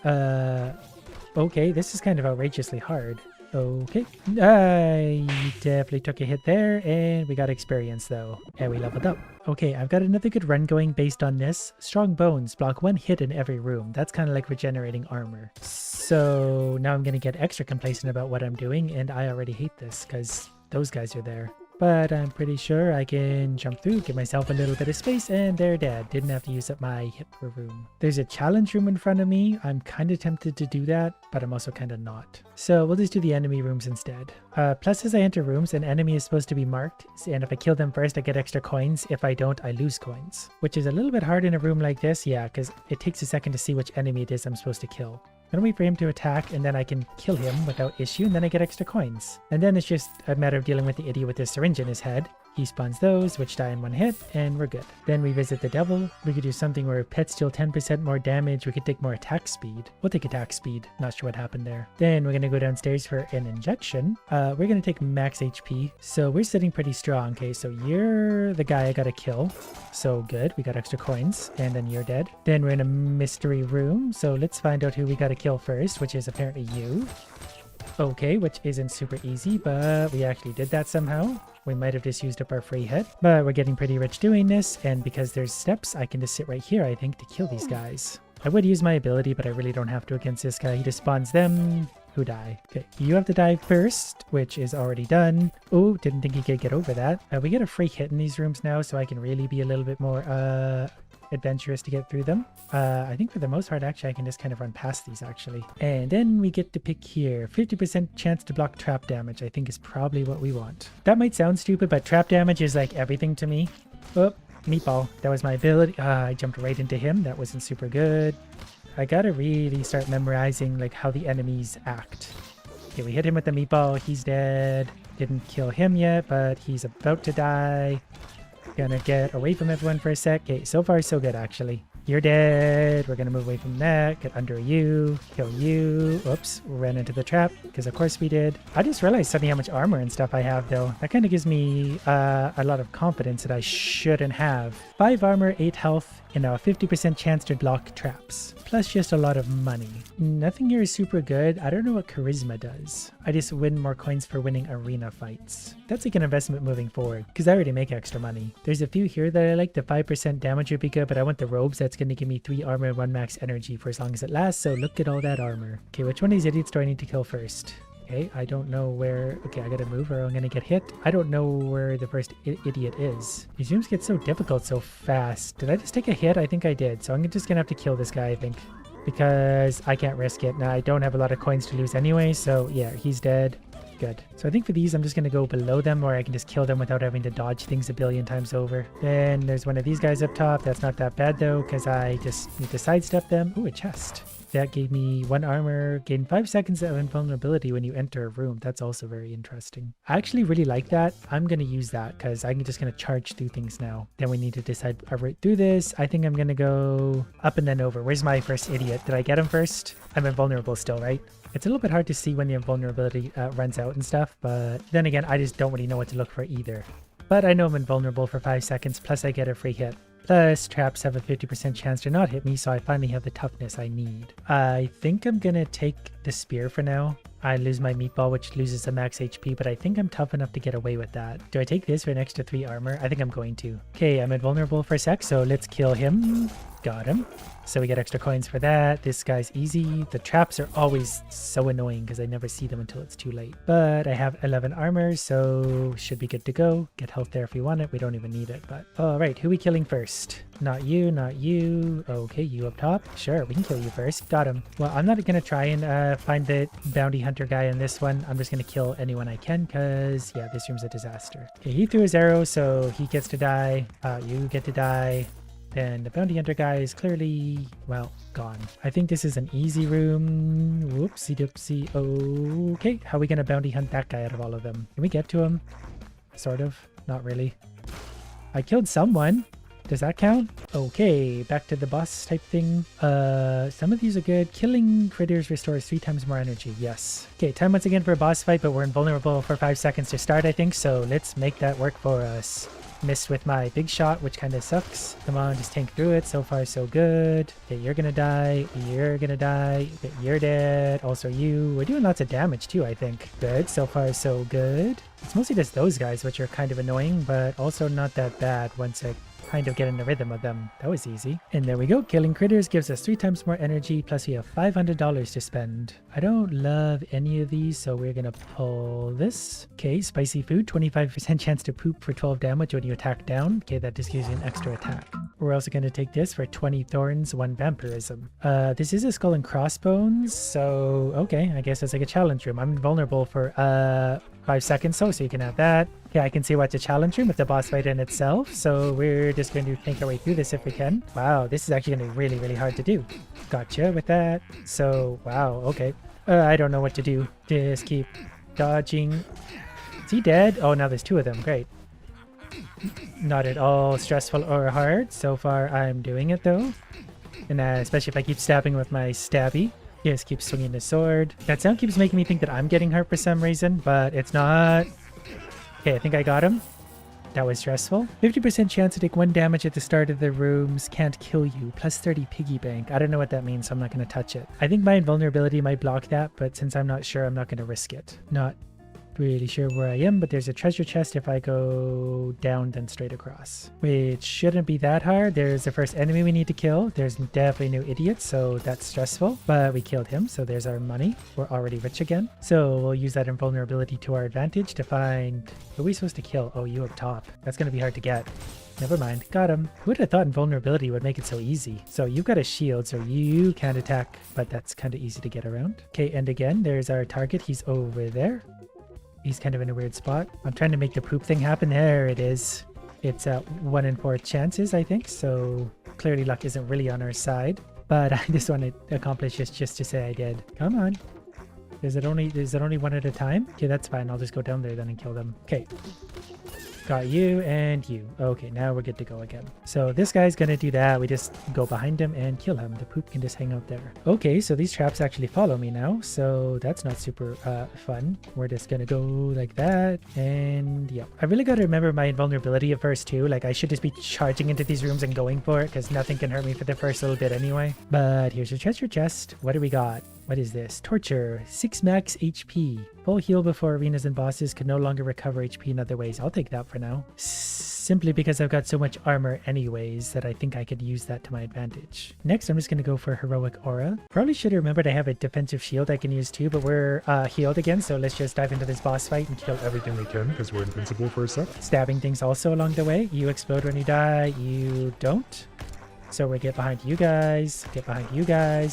okay, this is kind of outrageously hard. Okay, I definitely took a hit there, and we got experience though, and we leveled up. Okay, I've got another good run going based on this. Strong bones block 1 hit in every room. That's kind of like regenerating armor. So now I'm going to get extra complacent about what I'm doing, and I already hate this because those guys are there. But I'm pretty sure I can jump through, give myself a little bit of space, and they're dead. Didn't have to use up my hit per room. There's a challenge room in front of me. I'm kind of tempted to do that, but I'm also kind of not. So we'll just do the enemy rooms instead. Plus, as I enter rooms, an enemy is supposed to be marked, and if I kill them first, I get extra coins. If I don't, I lose coins. Which is a little bit hard in a room like this, yeah, because it takes a second to see which enemy it is I'm supposed to kill. I'm gonna wait for him to attack, and then I can kill him without issue, and then I get extra coins. And then it's just a matter of dealing with the idiot with his syringe in his head. He spawns those, which die in one hit, and we're good. Then we visit the devil. We could do something where pets deal 10% more damage. We could take more attack speed. We'll take attack speed. Not sure what happened there. Then we're going to go downstairs for an injection. We're going to take max HP. So we're sitting pretty strong. Okay, so you're the guy I got to kill. So good. We got extra coins. And then you're dead. Then we're in a mystery room. So let's find out who we got to kill first, which is apparently you. Okay, which isn't super easy, but we actually did that somehow. We might have just used up our free hit, but we're getting pretty rich doing this, and because there's steps, I can just sit right here, I think, to kill these guys. I would use my ability, but I really don't have to against this guy. He just spawns them who die. Okay, you have to die first, which is already done. Oh, didn't think he could get over that. We get a free hit in these rooms now, so I can really be a little bit more adventurous to get through them. I think for the most part, actually, I can just kind of run past these, actually. And then we get to pick here. 50% chance to block trap damage, I think is probably what we want. That might sound stupid, but trap damage is like everything to me. Oh, meatball. That was my ability. I jumped right into him. That wasn't super good. I gotta really start memorizing like how the enemies act. Okay, we hit him with the meatball. He's dead. Didn't kill him yet, but he's about to die. Gonna get away from everyone for a sec. Okay, so far so good actually. You're dead. We're gonna move away from that. Get under you. Kill you. Oops, ran into the trap because of course we did. I just realized suddenly how much armor and stuff I have though. That kind of gives me a lot of confidence that I shouldn't have. 5 armor, 8 health, and now a 50% chance to block traps. Plus just a lot of money. Nothing here is super good. I don't know what charisma does. I just win more coins for winning arena fights. That's like an investment moving forward because I already make extra money. There's a few here that I like. The 5% damage would be good, but I want the robes. That's going to give me 3 armor and 1 max energy for as long as it lasts. So look at all that armor. Okay, which one of these idiots do I need to kill first? Okay, I don't know where... Okay, I gotta move or I'm gonna get hit. I don't know where the first idiot is. These rooms get so difficult so fast. Did I just take a hit? I think I did. So I'm just gonna have to kill this guy, I think. Because I can't risk it. Now, I don't have a lot of coins to lose anyway, so yeah, he's dead. Good. So I think for these, I'm just gonna go below them where I can just kill them without having to dodge things a billion times over. Then there's one of these guys up top. That's not that bad though, because I just need to sidestep them. Ooh, a chest. That gave me 1 armor, gain 5 seconds of invulnerability when you enter a room. That's also very interesting. I actually really like that. I'm going to use that because I'm just going to charge through things now. Then we need to decide our route through this. I think I'm going to go up and then over. Where's my first idiot? Did I get him first? I'm invulnerable still, right? It's a little bit hard to see when the invulnerability runs out and stuff, but then again, I just don't really know what to look for either. But I know I'm invulnerable for 5 seconds, plus I get a free hit. Plus, traps have a 50% chance to not hit me, so I finally have the toughness I need. I think I'm gonna take the spear for now. I lose my meatball, which loses a max HP, but I think I'm tough enough to get away with that. Do I take this for an extra 3 armor? I think I'm going to. Okay, I'm invulnerable for a sec, so let's kill him. Got him. So we get extra coins for that. This guy's easy. The traps are always so annoying because I never see them until it's too late. But I have 11 armor, so should be good to go. Get health there if we want it. We don't even need it, but... Alright, who are we killing first? Not you, not you. Okay, you up top. Sure, we can kill you first. Got him. Well, I'm not going to try and find the bounty hunter guy in this one. I'm just going to kill anyone I can because, yeah, this room's a disaster. Okay, he threw his arrow, so he gets to die. You get to die. Then the bounty hunter guy is clearly, well, gone. I think this is an easy room. Whoopsie doopsie. Okay, how are we going to bounty hunt that guy out of all of them? Can we get to him? Sort of. Not really. I killed someone. Does that count? Okay, back to the boss type thing. Some of these are good. Killing critters restores 3 times more energy. Yes. Okay, time once again for a boss fight, but we're invulnerable for 5 seconds to start, I think. So let's make that work for us. Missed with my big shot, which kind of sucks. Come on, just tank through it. So far, so good. Okay, you're gonna die. You're gonna die. Okay, you're dead. Also you. We're doing lots of damage too, I think. Good. So far, so good. It's mostly just those guys, which are kind of annoying, but also not that bad once I kind of get in the rhythm of them. That was easy. And there we go. Killing critters gives us 3 times more energy, plus we have $500 to spend. I don't love any of these, so we're gonna pull this. Okay, spicy food, 25% chance to poop for 12 damage when you attack down. Okay, that just gives you an extra attack. We're also gonna take this for 20 thorns, 1 vampirism. This is a skull and crossbones, so okay, I guess it's like a challenge room. I'm invulnerable for 5 seconds, so you can have that. Okay, I can see what's a challenge room with the boss fight in itself, so we're just going to make our way through this if we can. Wow, this is actually going to be really, really hard to do. Gotcha with that. So, wow, okay. I don't know what to do. Just keep dodging. Is he dead? Oh, now there's 2 of them. Great. Not at all stressful or hard. So far, I'm doing it though. And especially if I keep stabbing with my stabby. Just keep swinging the sword. That sound keeps making me think that I'm getting hurt for some reason, but it's not. Okay, I think I got him. That was stressful. 50% chance to take 1 damage at the start of the rooms. Can't kill you. Plus 30 piggy bank. I don't know what that means, so I'm not going to touch it. I think my invulnerability might block that, but since I'm not sure, I'm not going to risk it. Not really sure where I am, but there's a treasure chest if I go down then straight across, which shouldn't be that hard. There's the first enemy we need to kill. There's definitely no idiots, so that's stressful, but we killed him, so there's our money. We're already rich again, so we'll use that invulnerability to our advantage to find who are we supposed to kill. Oh, you up top. That's gonna be hard to get. Never mind. Got him. Who would have thought invulnerability would make it so easy? So you've got a shield, so you can't attack, but that's kind of easy to get around. Okay, and again, there's our target. He's over there. He's kind of in a weird spot. I'm trying to make the poop thing happen. There it is. It's 1 in 4 chances, I think. So clearly luck isn't really on our side. But I just want to accomplish this just to say I did. Come on. Is it only one at a time? Okay, that's fine. I'll just go down there then and kill them. Okay. Got you and you. Okay, now we're good to go again. So this guy's gonna do that. We just go behind him and kill him. The poop can just hang out there. Okay, so these traps actually follow me now. So that's not super fun. We're just gonna go like that. And yeah, I really gotta remember my invulnerability at first too. Like I should just be charging into these rooms and going for it because nothing can hurt me for the first little bit anyway. But here's your treasure chest. What do we got? What is this? Torture. 6 max HP. Full heal before arenas and bosses can no longer recover HP in other ways. I'll take that for now. Simply because I've got so much armor anyways that I think I could use that to my advantage. Next, I'm just going to go for Heroic Aura. Probably should have remembered I have a defensive shield I can use too, but we're healed again, so let's just dive into this boss fight and kill Everything we can, because we're invincible for a sec. stabbing things also along the way. You explode when you die. You don't. So we get behind you guys,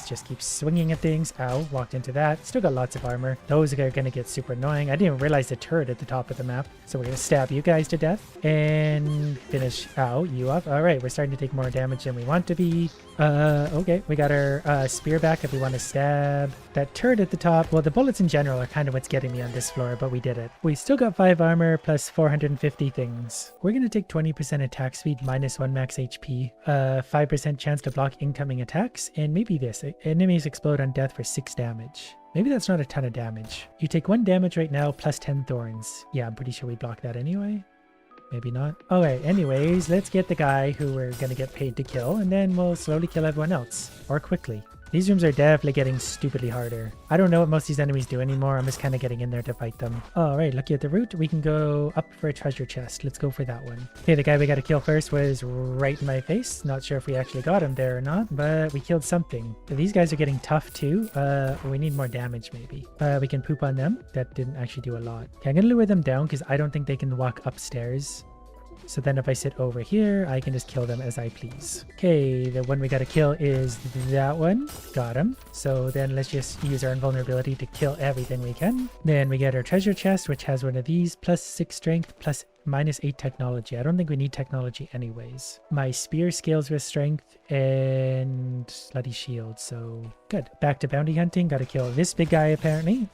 just keep swinging at things. Ow, walked into that. Still got lots of armor. Those are going to get super annoying. I didn't even realize the turret at the top of the map. So we're going to stab you guys to death and finish. Ow, you up. All right, we're starting to take more damage than we want to be. Okay, we got our spear back if we want to stab that turret at the top. Well, the bullets in general are kind of what's getting me on this floor, but we did it. We still got 5 armor plus 450 things. We're going to take 20% attack speed minus 1 max HP, 5% chance to block incoming attacks, and maybe this. Enemies explode on death for 6 damage. Maybe that's not a ton of damage. You take 1 damage right now plus 10 thorns. Yeah, I'm pretty sure we block that anyway. Maybe not. Okay, anyways, let's get the guy who we're gonna get paid to kill, and then we'll slowly kill everyone else. Or quickly. These rooms are definitely getting stupidly harder. I don't know what most of these enemies do anymore. I'm just kind of getting in there to fight them. Alright, lucky at the root. We can go up for a treasure chest. Let's go for that one. Okay, the guy we got to kill first was right in my face. Not sure if we actually got him there or not, but we killed something. These guys are getting tough too. We need more damage maybe. We can poop on them. That didn't actually do a lot. Okay, I'm going to lure them down because I don't think they can walk upstairs. So then if I sit over here, I can just kill them as I please. Okay, the one we gotta kill is that one. Got him. So then let's just use our invulnerability to kill everything we can. Then we get our treasure chest, which has one of these, plus 6 strength, plus minus 8 technology. I don't think we need technology anyways. My spear scales with strength and bloody shield, so good. Back to bounty hunting. Gotta kill this big guy apparently.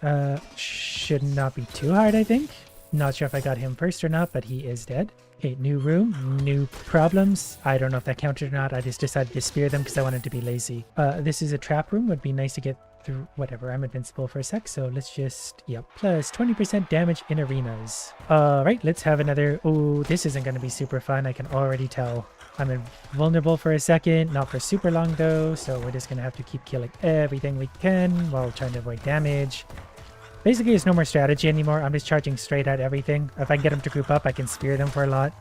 Should not be too hard, I think. Not sure if I got him first or not, but he is dead. Okay, new room, new problems. I don't know if that counted or not. I just decided to spear them because I wanted to be lazy. This is a trap room. Would be nice to get through. Whatever, I'm invincible for a sec, so let's just, yep. Plus 20% damage in arenas. Alright, let's have another. Oh, this isn't going to be super fun. I can already tell. I'm invulnerable for a second, not for super long though, so we're just going to have to keep killing everything we can while trying to avoid damage. Basically, there's no more strategy anymore. I'm just charging straight at everything. If I can get them to group up, I can spear them for a lot.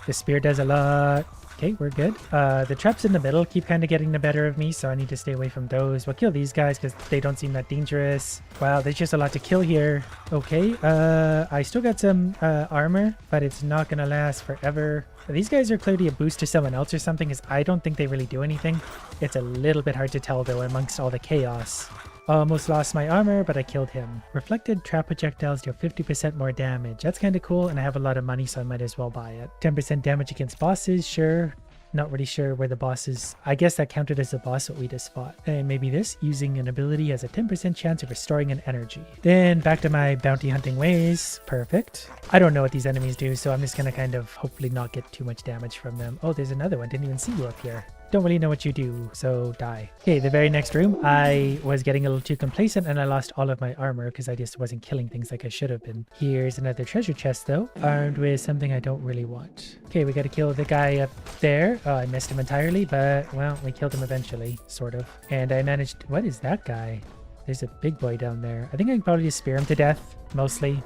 The spear does a lot. Okay, we're good. The traps in the middle keep kind of getting the better of me, so I need to stay away from those. We'll kill these guys because they don't seem that dangerous. Wow, there's just a lot to kill here. Okay, I still got some armor, but it's not going to last forever. These guys are clearly a boost to someone else or something, because I don't think they really do anything. It's a little bit hard to tell, though, amongst all the chaos. Almost lost my armor, but I killed him. Reflected trap projectiles deal 50% more damage. That's kind of cool, and I have a lot of money, so I might as well buy it. 10% damage against bosses, sure. Not really sure where the boss is. I guess that counted as a boss what we just fought. And maybe this, using an ability has a 10% chance of restoring an energy. Then back to my bounty hunting ways. Perfect. I don't know what these enemies do, so I'm just gonna kind of hopefully not get too much damage from them. Oh, there's another one. Didn't even see you up here. Don't really know what you do, so die. Okay, the very next room, I was getting a little too complacent and I lost all of my armor because I just wasn't killing things like I should have been. Here's another treasure chest though, armed with something I don't really want. Okay, we gotta kill the guy up there. Oh, I missed him entirely, but well, we killed him eventually, sort of. And I managed, what is that guy? There's a big boy down there. I think I can probably just spear him to death, mostly.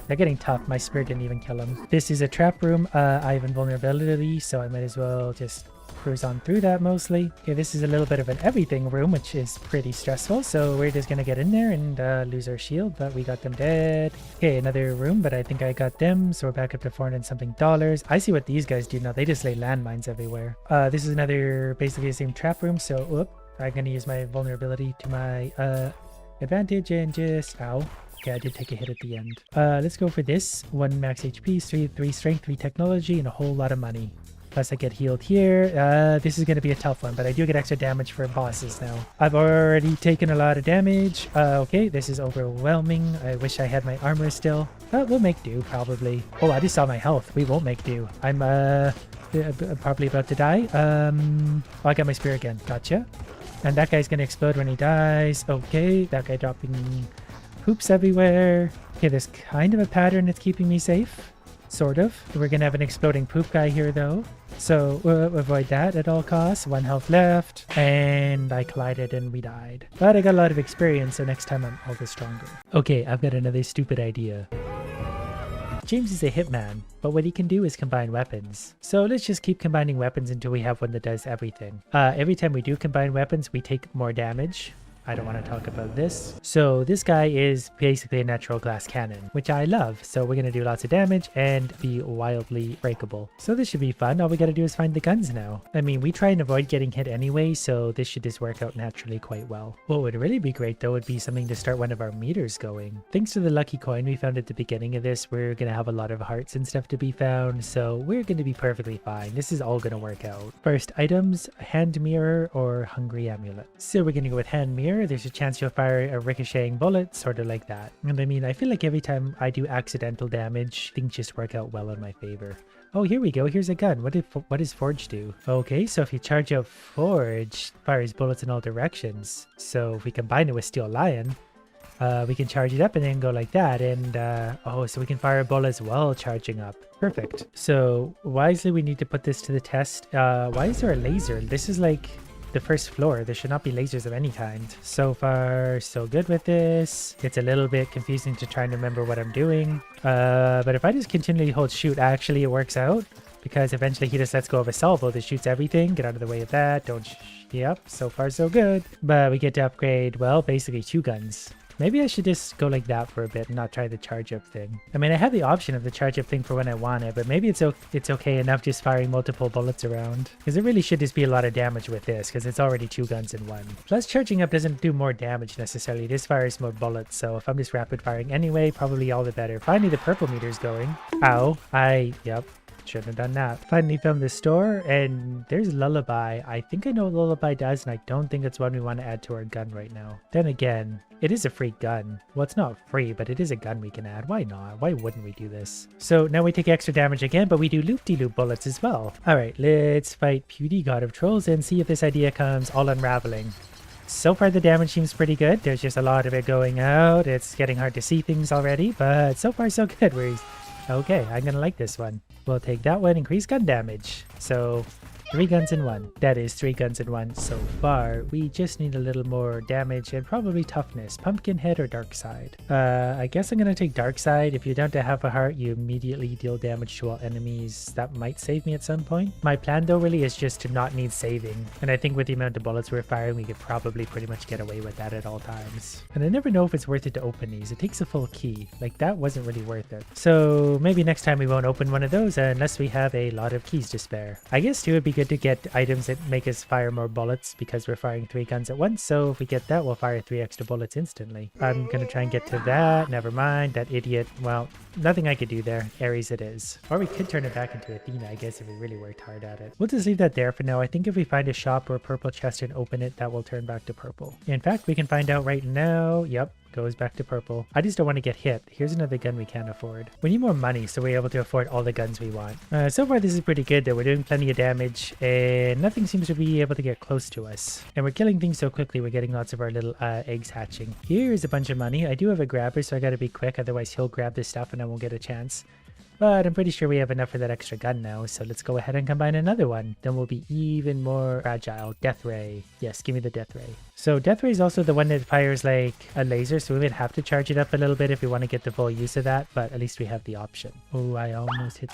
They're getting tough. My spear didn't even kill him. This is a trap room. I have invulnerability, so I might as well just cruise on through that mostly. Okay, this is a little bit of an everything room, which is pretty stressful. So we're just gonna get in there and lose our shield, but we got them dead. Okay, another room, but I think I got them. So we're back up to $400 and something. I see what these guys do now. They just lay landmines everywhere. This is another basically the same trap room. So whoop, I'm gonna use my vulnerability to my advantage and just ow. Okay, I did take a hit at the end. Let's go for this. 1 max HP, 3 strength, 3 technology, and a whole lot of money. Plus I get healed here. This is going to be a tough one, but I do get extra damage for bosses now. I've already taken a lot of damage. Okay, this is overwhelming. I wish I had my armor still. We'll make do, probably. Oh, I just saw my health. We won't make do. I'm probably about to die. Oh, I got my spear again. Gotcha. And that guy's going to explode when he dies. Okay, that guy dropping poops everywhere. Okay, there's kind of a pattern that's keeping me safe. Sort of. We're gonna have an exploding poop guy here though. So we'll avoid that at all costs. 1 health left. And I collided and we died. But I got a lot of experience, so next time I'm all the stronger. Okay, I've got another stupid idea. James is a hitman, but what he can do is combine weapons. So let's just keep combining weapons until we have one that does everything. Every time we do combine weapons, we take more damage. I don't want to talk about this. So this guy is basically a natural glass cannon, which I love. So we're going to do lots of damage and be wildly breakable. So this should be fun. All we got to do is find the guns now. I mean, we try and avoid getting hit anyway, so this should just work out naturally quite well. What would really be great though would be something to start one of our meters going. Thanks to the lucky coin we found at the beginning of this, we're going to have a lot of hearts and stuff to be found. So we're going to be perfectly fine. This is all going to work out. First items, hand mirror or hungry amulet. So we're going to go with hand mirror. There's a chance you'll fire a ricocheting bullet, sort of like that. And I mean, I feel like every time I do accidental damage, things just work out well in my favor. Oh, here we go. Here's a gun. What does Forge do? Okay, so if you charge up Forge, fires bullets in all directions. So if we combine it with Steel Lion, we can charge it up and then go like that. And oh, so we can fire a bullet as well, charging up. Perfect. So wisely, we need to put this to the test. Why is there a laser? This is like the first floor. There should not be lasers of any kind. So far, so good with this. It's a little bit confusing to try and remember what I'm doing. But if I just continually hold shoot, actually it works out. Because eventually he just lets go of a salvo that shoots everything. Get out of the way of that. Don't yep, so far so good. But we get to upgrade, well, basically 2 guns. Maybe I should just go like that for a bit and not try the charge up thing. I mean, I have the option of the charge up thing for when I want it, but maybe it's okay enough just firing multiple bullets around. Because it really should just be a lot of damage with this, because it's already 2 guns in one. Plus, charging up doesn't do more damage necessarily. It just fires more bullets, so if I'm just rapid firing anyway, probably all the better. Finally, the purple meter's going. Ow. Yep. Shouldn't have done that. Finally found the store, and there's Lullaby. I think I know what Lullaby does, and I don't think it's one we want to add to our gun right now. Then again, it is a free gun. Well, it's not free, but it is a gun we can add. Why not? Why wouldn't we do this? So now we take extra damage again, but we do loop-de-loop bullets as well. Alright, let's fight Pewdie, God of Trolls, and see if this idea comes all unraveling. So far the damage seems pretty good. There's just a lot of it going out. It's getting hard to see things already, but so far so good. Okay, I'm gonna like this one. We'll take that one, increase gun damage. So 3 guns in 1. That is 3 guns in 1 so far. We just need a little more damage and probably toughness. Pumpkinhead or Dark Side? I guess I'm going to take Dark Side. If you're down to half a heart, you immediately deal damage to all enemies. That might save me at some point. My plan though really is just to not need saving. And I think with the amount of bullets we're firing, we could probably pretty much get away with that at all times. And I never know if it's worth it to open these. It takes a full key. Like that wasn't really worth it. So maybe next time we won't open one of those unless we have a lot of keys to spare. I guess too it'd be good good to get items that make us fire more bullets because we're firing 3 guns at once. So if we get that, we'll fire 3 extra bullets instantly. I'm going to try and get to that. Never mind. That idiot. Well, nothing I could do there. Ares it is. Or we could turn it back into Athena, I guess, if we really worked hard at it. We'll just leave that there for now. I think if we find a shop or a purple chest and open it, that will turn back to purple. In fact, we can find out right now. Yep. Goes back to purple. I just don't want to get hit. Here's another gun we can't afford. We need more money so we're able to afford all the guns we want. So far this is pretty good though. We're doing plenty of damage and nothing seems to be able to get close to us. And we're killing things so quickly we're getting lots of our little eggs hatching. Here's a bunch of money. I do have a grabber so I gotta be quick, otherwise he'll grab this stuff and I won't get a chance. But I'm pretty sure we have enough for that extra gun now, so let's go ahead and combine another one. Then we'll be even more fragile. Death Ray. Yes, give me the Death Ray. So Death Ray is also the one that fires like a laser, so we would have to charge it up a little bit if we want to get the full use of that, but at least we have the option. Oh, I almost hit...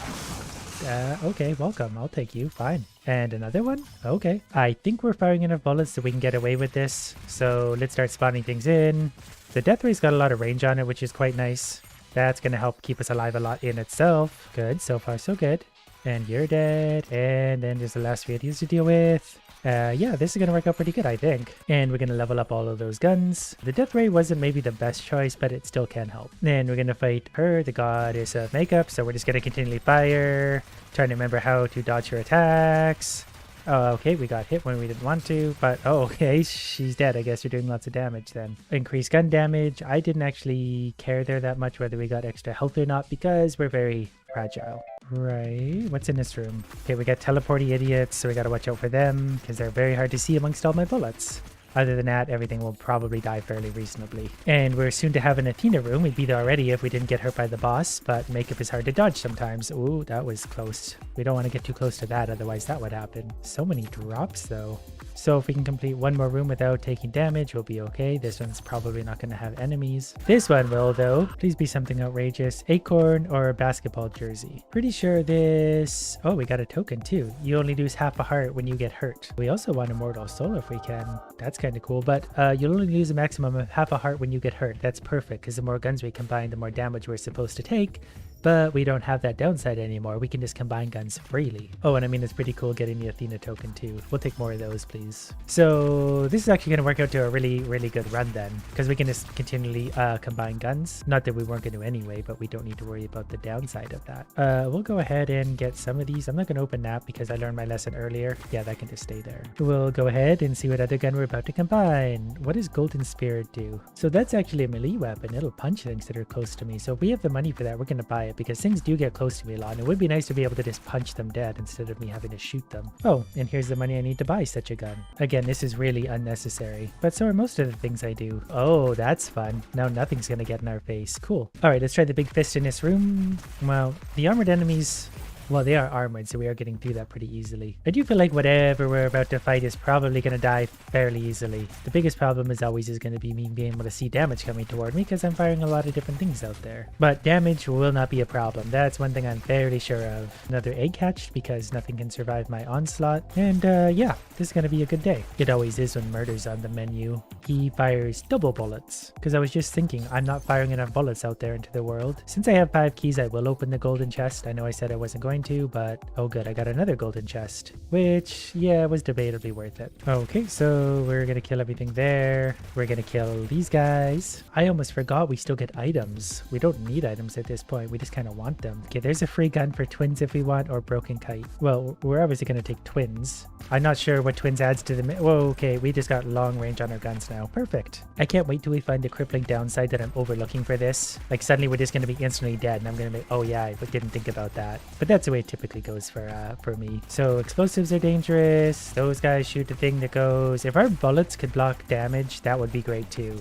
okay, welcome. I'll take you. Fine. And another one? Okay. I think we're firing enough bullets so we can get away with this. So let's start spawning things in. The Death Ray's got a lot of range on it, which is quite nice. That's going to help keep us alive a lot in itself. Good. So far, so good. And you're dead. And then there's the last few ideas to deal with. Yeah, this is going to work out pretty good, I think. And we're going to level up all of those guns. The Death Ray wasn't maybe the best choice, but it still can help. Then we're going to fight her, the goddess of makeup. So we're just going to continually fire. Trying to remember how to dodge her attacks. Oh, okay, we got hit when we didn't want to, but oh, okay, she's dead. I guess you're doing lots of damage then. Increased gun damage. I didn't actually care there that much whether we got extra health or not because we're very fragile. Right, what's in this room? Okay, we got teleporty idiots, so we gotta watch out for them because they're very hard to see amongst all my bullets. Other than that, everything will probably die fairly reasonably. And we're soon to have an Athena room. We'd be there already if we didn't get hurt by the boss, but makeup is hard to dodge sometimes. Ooh, that was close. We don't want to get too close to that, otherwise that would happen. So many drops though. So if we can complete one more room without taking damage, we'll be okay. This one's probably not going to have enemies. This one will though. Please be something outrageous. Acorn or a basketball jersey. Pretty sure this... Oh, we got a token too. You only lose half a heart when you get hurt. We also want Immortal Soul if we can. That's kind of cool, but you'll only lose a maximum of half a heart when you get hurt. That's perfect because the more guns we combine, the more damage we're supposed to take. But we don't have that downside anymore. We can just combine guns freely. Oh, and I mean, it's pretty cool getting the Athena token too. We'll take more of those, please. So this is actually going to work out to a really, really good run then, because we can just continually combine guns. Not that we weren't going to anyway, but we don't need to worry about the downside of that. We'll go ahead and get some of these. I'm not going to open that because I learned my lesson earlier. Yeah, that can just stay there. We'll go ahead and see what other gun we're about to combine. What does Golden Spirit do? So that's actually a melee weapon. It'll punch things that are close to me. So if we have the money for that, we're going to buy it because things do get close to me a lot. And it would be nice to be able to just punch them dead instead of me having to shoot them. Oh, and here's the money I need to buy such a gun. Again, this is really unnecessary, but so are most of the things I do. Oh, that's fun. Now nothing's gonna get in our face. Cool. All right, let's try the big fist in this room. Well, the armored enemies... Well, they are armored, so we are getting through that pretty easily. I do feel like whatever we're about to fight is probably going to die fairly easily. The biggest problem is always going to be me being able to see damage coming toward me because I'm firing a lot of different things out there. But damage will not be a problem. That's one thing I'm fairly sure of. Another egg hatched because nothing can survive my onslaught. And yeah, this is going to be a good day. It always is when murder's on the menu. He fires double bullets because I was just thinking I'm not firing enough bullets out there into the world. Since I have 5 keys, I will open the golden chest. I know I said I wasn't going to, but oh good, I got another golden chest, which yeah, was debatably worth it. Okay, so we're gonna kill everything there. We're gonna kill these guys. I almost forgot we still get items. We don't need items at this point, we just kind of want them. Okay, there's a free gun for twins if we want, or broken kite. Well, we're obviously gonna take twins. I'm not sure what twins adds to the... Whoa, okay, we just got long range on our guns now. Perfect. I can't wait till we find the crippling downside that I'm overlooking for this. Like suddenly we're just gonna be instantly dead and I'm gonna be, oh yeah, I didn't think about that. But that's the way it typically goes for me. So explosives are dangerous. Those guys shoot the thing that goes... If our bullets could block damage, that would be great too.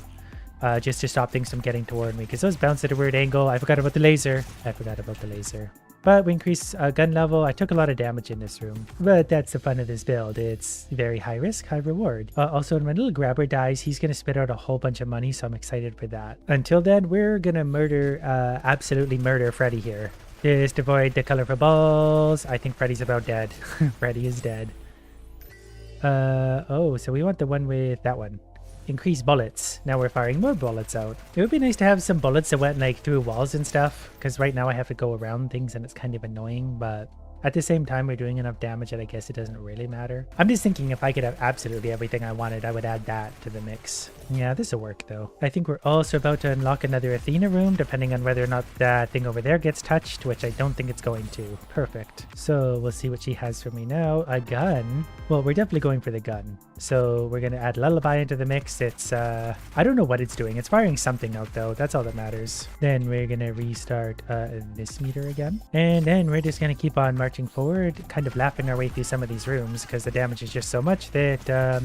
Just to stop things from getting toward me, because those bounce at a weird angle. I forgot about the laser. But we increase gun level. I took a lot of damage in this room, but that's the fun of this build. It's very high risk, high reward. Also, when my little grabber dies, he's going to spit out a whole bunch of money, so I'm excited for that. Until then, we're going to murder, absolutely murder Freddy here. Just avoid the colorful balls. I think Freddy's about dead. Freddy is dead. Oh, so we want the one with that one. Increase bullets. Now we're firing more bullets out. It would be nice to have some bullets that went like through walls and stuff, because right now I have to go around things and it's kind of annoying, but At the same time, we're doing enough damage that I guess it doesn't really matter. I'm just thinking if I could have absolutely everything I wanted, I would add that to the mix. Yeah, this will work though. I think we're also about to unlock another Athena room, depending on whether or not that thing over there gets touched, which I don't think it's going to. Perfect. So we'll see what she has for me now. A gun. Well, we're definitely going for the gun. So we're going to add Lullaby into the mix. It's, I don't know what it's doing. It's firing something out though. That's all that matters. Then we're going to restart this meter again. And then we're just going to keep on marching forward, kind of lapping our way through some of these rooms because the damage is just so much that,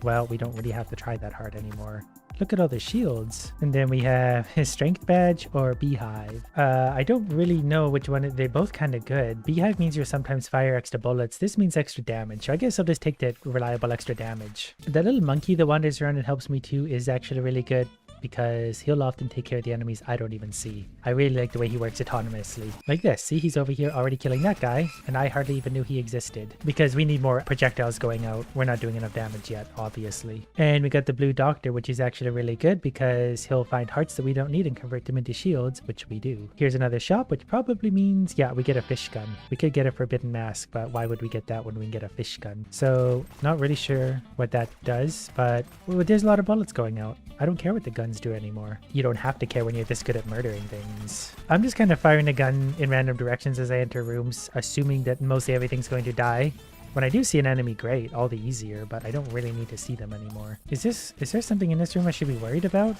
well, we don't really have to try that hard anymore. Look at all the shields. And then we have his strength badge or beehive. I don't really know which one. They're both kind of good. Beehive means you sometimes fire extra bullets. This means extra damage. So I guess I'll just take the reliable extra damage. That little monkey that wanders around and helps me too is actually really good, because he'll often take care of the enemies I don't even see. I really like the way he works autonomously. Like this, see, he's over here already killing that guy, and I hardly even knew he existed. Because we need more projectiles going out. We're not doing enough damage yet, obviously. And we got the blue doctor, which is actually really good because he'll find hearts that we don't need and convert them into shields, which we do. Here's another shop, which probably means, yeah, we get a fish gun. We could get a forbidden mask, but why would we get that when we can get a fish gun? So, not really sure what that does, but well, there's a lot of bullets going out. I don't care what the guns do anymore. You don't have to care when you're this good at murdering things. I'm just kind of firing a gun in random directions as I enter rooms, assuming that mostly everything's going to die. When I do see an enemy, great, all the easier, but I don't really need to see them anymore. Is there something in this room I should be worried about?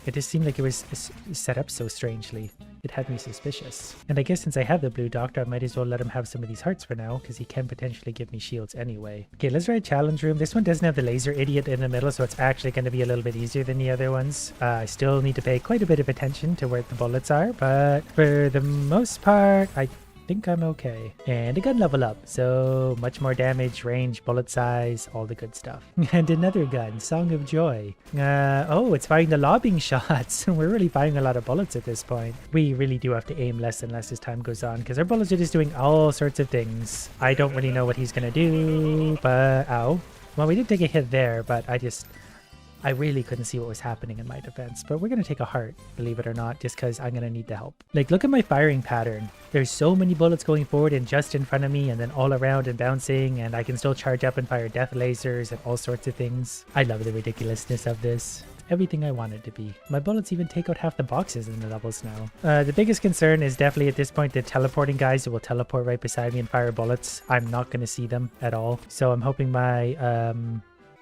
It just seemed like it was set up so strangely. It had me suspicious. And I guess since I have the blue doctor, I might as well let him have some of these hearts for now, because he can potentially give me shields anyway. Okay, let's try a challenge room. This one doesn't have the laser idiot in the middle, so it's actually going to be a little bit easier than the other ones. I still need to pay quite a bit of attention to where the bullets are, but for the most part, I think I'm okay. And a gun level up, so much more damage, range, bullet size, all the good stuff. And another gun, Song of Joy. Oh, it's firing the lobbing shots. We're really firing a lot of bullets at this point. We really do have to aim less and less as time goes on, because our bullets are just doing all sorts of things. I don't really know what he's gonna do, but ow. Well, we did take a hit there, but I really couldn't see what was happening in my defense, but we're going to take a heart, believe it or not, just because I'm going to need the help. Like, look at my firing pattern. There's so many bullets going forward and just in front of me and then all around and bouncing, and I can still charge up and fire death lasers and all sorts of things. I love the ridiculousness of this. Everything I want it to be. My bullets even take out half the boxes in the levels now. The biggest concern is definitely at this point the teleporting guys who will teleport right beside me and fire bullets. I'm not going to see them at all, so I'm hoping my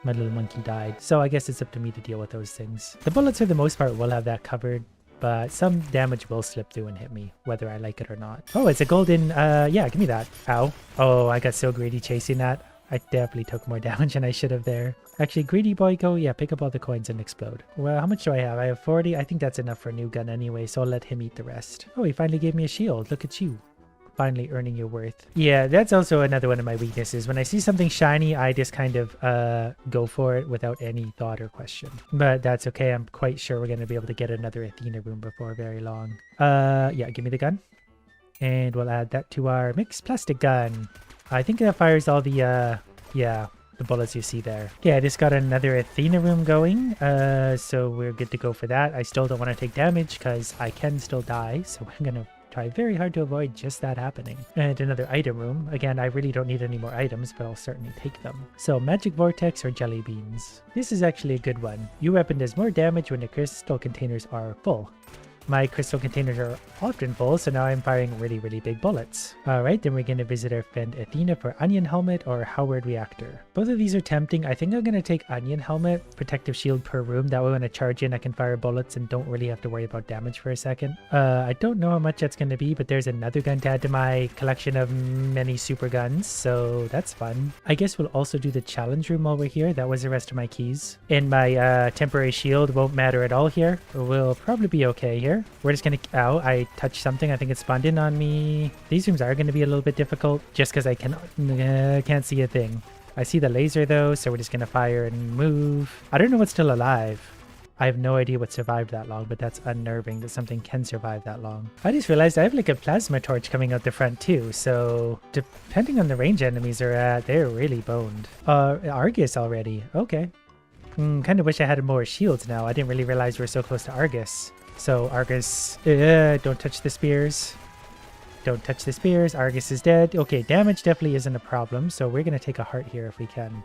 little monkey died. So I guess it's up to me to deal with those things. The bullets for the most part will have that covered, but some damage will slip through and hit me, whether I like it or not. Oh, it's a golden, yeah, give me that. Ow. Oh, I got so greedy chasing that. I definitely took more damage than I should have there. Actually, greedy boy, go, yeah, pick up all the coins and explode. Well, how much do I have? I have 40. I think that's enough for a new gun anyway, so I'll let him eat the rest. Oh, he finally gave me a shield. Look at you. Finally earning your worth. Yeah, that's also another one of my weaknesses. When I see something shiny, I just kind of go for it without any thought or question. But that's okay. I'm quite sure we're going to be able to get another Athena room before very long. Yeah, give me the gun. And we'll add that to our mixed plastic gun. I think that fires all the, yeah, the bullets you see there. Yeah, I just got another Athena room going. So we're good to go for that. I still don't want to take damage because I can still die. So I'm going to try very hard to avoid just that happening. And another item room. Again, I really don't need any more items, but I'll certainly take them. So magic vortex or jelly beans. This is actually a good one. Your weapon does more damage when the crystal containers are full. My crystal containers are often full, so now I'm firing really, really big bullets. Alright, then we're going to visit our friend Athena for Onion Helmet or Howard Reactor. Both of these are tempting. I think I'm going to take Onion Helmet, protective shield per room. That way when I charge in, I can fire bullets and don't really have to worry about damage for a second. I don't know how much that's going to be, but there's another gun to add to my collection of many super guns, so that's fun. I guess we'll also do the challenge room while we're here. That was the rest of my keys. And my temporary shield won't matter at all here. We'll probably be okay here. We're just gonna, ow, I touched something. I think it spawned in on me. These rooms are gonna be a little bit difficult just because I can't see a thing. I see the laser though, so we're just gonna fire and move. I don't know what's still alive. I have no idea what survived that long, but that's unnerving that something can survive that long. I just realized I have like a plasma torch coming out the front too, so depending on the range enemies are at, they're really boned. Argus already, okay. Kind of wish I had more shields now. I didn't really realize we were so close to Argus. So Argus, don't touch the spears. Don't touch the spears. Argus is dead. Okay, damage definitely isn't a problem. So we're going to take a heart here if we can.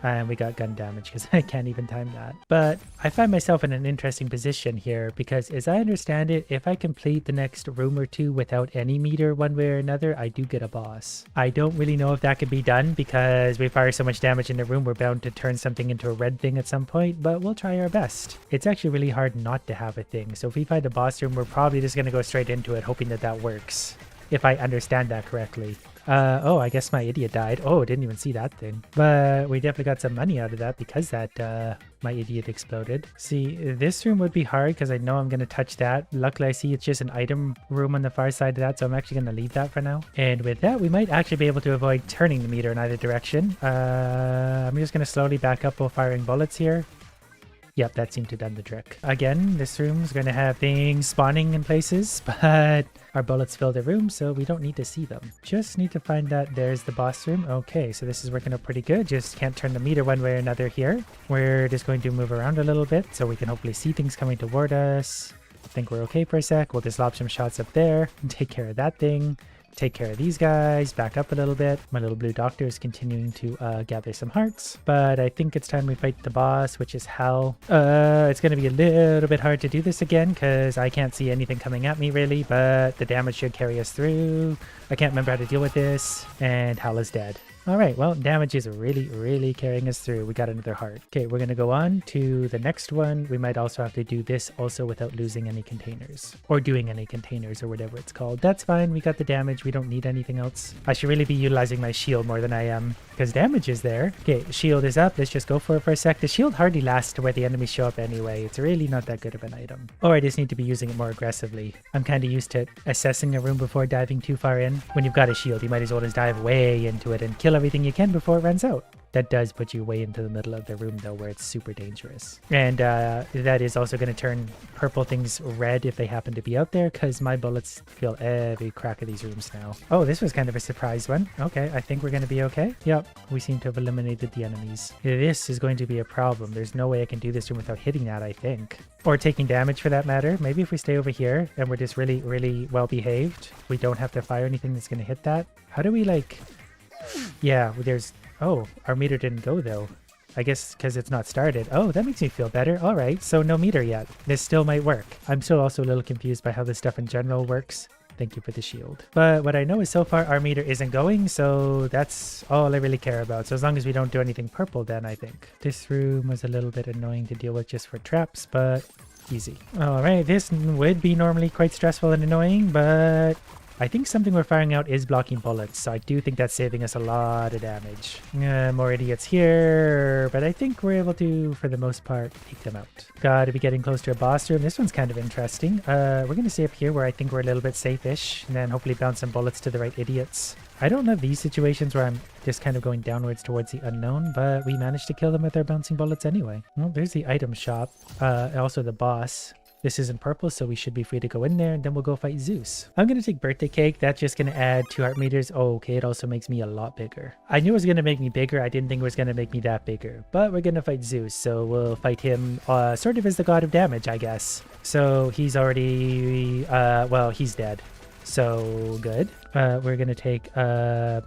And we got gun damage because I can't even time that. But I find myself in an interesting position here because as I understand it, if I complete the next room or two without any meter one way or another, I do get a boss. I don't really know if that could be done because we fire so much damage in the room, we're bound to turn something into a red thing at some point, but we'll try our best. It's actually really hard not to have a thing. So if we find a boss room, we're probably just going to go straight into it, hoping that that works. If I understand that correctly. Oh, I guess my idiot died. Oh, didn't even see that thing. But we definitely got some money out of that because that my idiot exploded. See, this room would be hard because I know I'm going to touch that. Luckily, I see it's just an item room on the far side of that, so I'm actually going to leave that for now. And with that, we might actually be able to avoid turning the meter in either direction. I'm just going to slowly back up while firing bullets here. Yep, that seemed to have done the trick. Again, this room is going to have things spawning in places, but our bullets fill the room, so we don't need to see them. Just need to find that there's the boss room. Okay, so this is working out pretty good. Just can't turn the meter one way or another here. We're just going to move around a little bit so we can hopefully see things coming toward us. I think we're okay for a sec. We'll just lob some shots up there and take care of that thing. Take care of these guys, back up a little bit. My little blue doctor is continuing to gather some hearts, but I think it's time we fight the boss, which is Hell. It's going to be a little bit hard to do this again because I can't see anything coming at me really, but the damage should carry us through. I can't remember how to deal with this, and Hell is dead. All right, well, damage is really carrying us through. We got another heart. Okay, we're going to go on to the next one. We might also have to do this also without losing any containers or doing any containers or whatever it's called. That's fine. We got the damage. We don't need anything else. I should really be utilizing my shield more than I am because damage is there. Okay, shield is up. Let's just go for it for a sec. The shield hardly lasts to where the enemies show up anyway. It's really not that good of an item. Or I just need to be using it more aggressively. I'm kind of used to assessing a room before diving too far in. When you've got a shield, you might as well just dive way into it and kill everything you can before it runs out. That does put you way into the middle of the room though, where it's super dangerous. And that is also going to turn purple things red if they happen to be out there, because my bullets feel every crack of these rooms now. Oh, this was kind of a surprise one. Okay, I think we're going to be okay. Yep, we seem to have eliminated the enemies. This is going to be a problem. There's no way I can do this room without hitting that, I think. Or taking damage for that matter. Maybe if we stay over here and we're just really well behaved, we don't have to fire anything that's going to hit that. How do we like... Yeah, there's... Oh, our meter didn't go though. I guess because it's not started. Oh, that makes me feel better. All right, so no meter yet. This still might work. I'm still also a little confused by how this stuff in general works. Thank you for the shield. But what I know is so far our meter isn't going, so that's all I really care about. So as long as we don't do anything purple then, I think. This room was a little bit annoying to deal with just for traps, but easy. All right, this would be normally quite stressful and annoying, but... I think something we're firing out is blocking bullets, so I do think that's saving us a lot of damage. More idiots here, but I think we're able to, for the most part, take them out. Gotta be getting close to a boss room. This one's kind of interesting. We're gonna stay up here where I think we're a little bit safe-ish, and then hopefully bounce some bullets to the right idiots. I don't love these situations where I'm just kind of going downwards towards the unknown, but we managed to kill them with our bouncing bullets anyway. Well, there's the item shop, also the boss. This is in purple, so we should be free to go in there, and then we'll go fight Zeus. I'm going to take birthday cake. That's just going to add 2 heart meters. Oh, okay, it also makes me a lot bigger. I knew it was going to make me bigger. I didn't think it was going to make me that bigger. But we're going to fight Zeus, so we'll fight him sort of as the god of damage, I guess. So he's already... well, he's dead. So good. We're going to take... I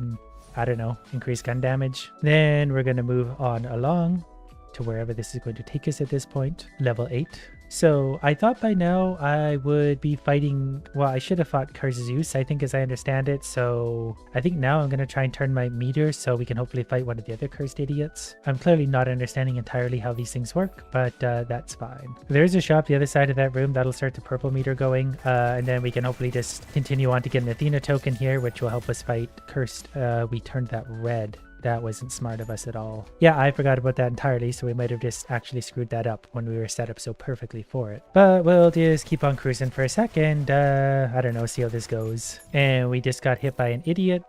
don't know, increased gun damage. Then we're going to move on along to wherever this is going to take us at this point. Level 8. So I thought by now I would be fighting, well, I should have fought Curse Zeus, I think, as I understand it. So I think now I'm going to try and turn my meter so we can hopefully fight one of the other cursed idiots. I'm clearly not understanding entirely how these things work, but that's fine. There's a shop the other side of that room that'll start the purple meter going, and then we can hopefully just continue on to get an Athena token here, which will help us fight cursed. We turned that red. That wasn't smart of us at all. Yeah, I forgot about that entirely, so we might have just actually screwed that up when we were set up so perfectly for it. But we'll just keep on cruising for a second. I don't know, see how this goes. And we just got hit by an idiot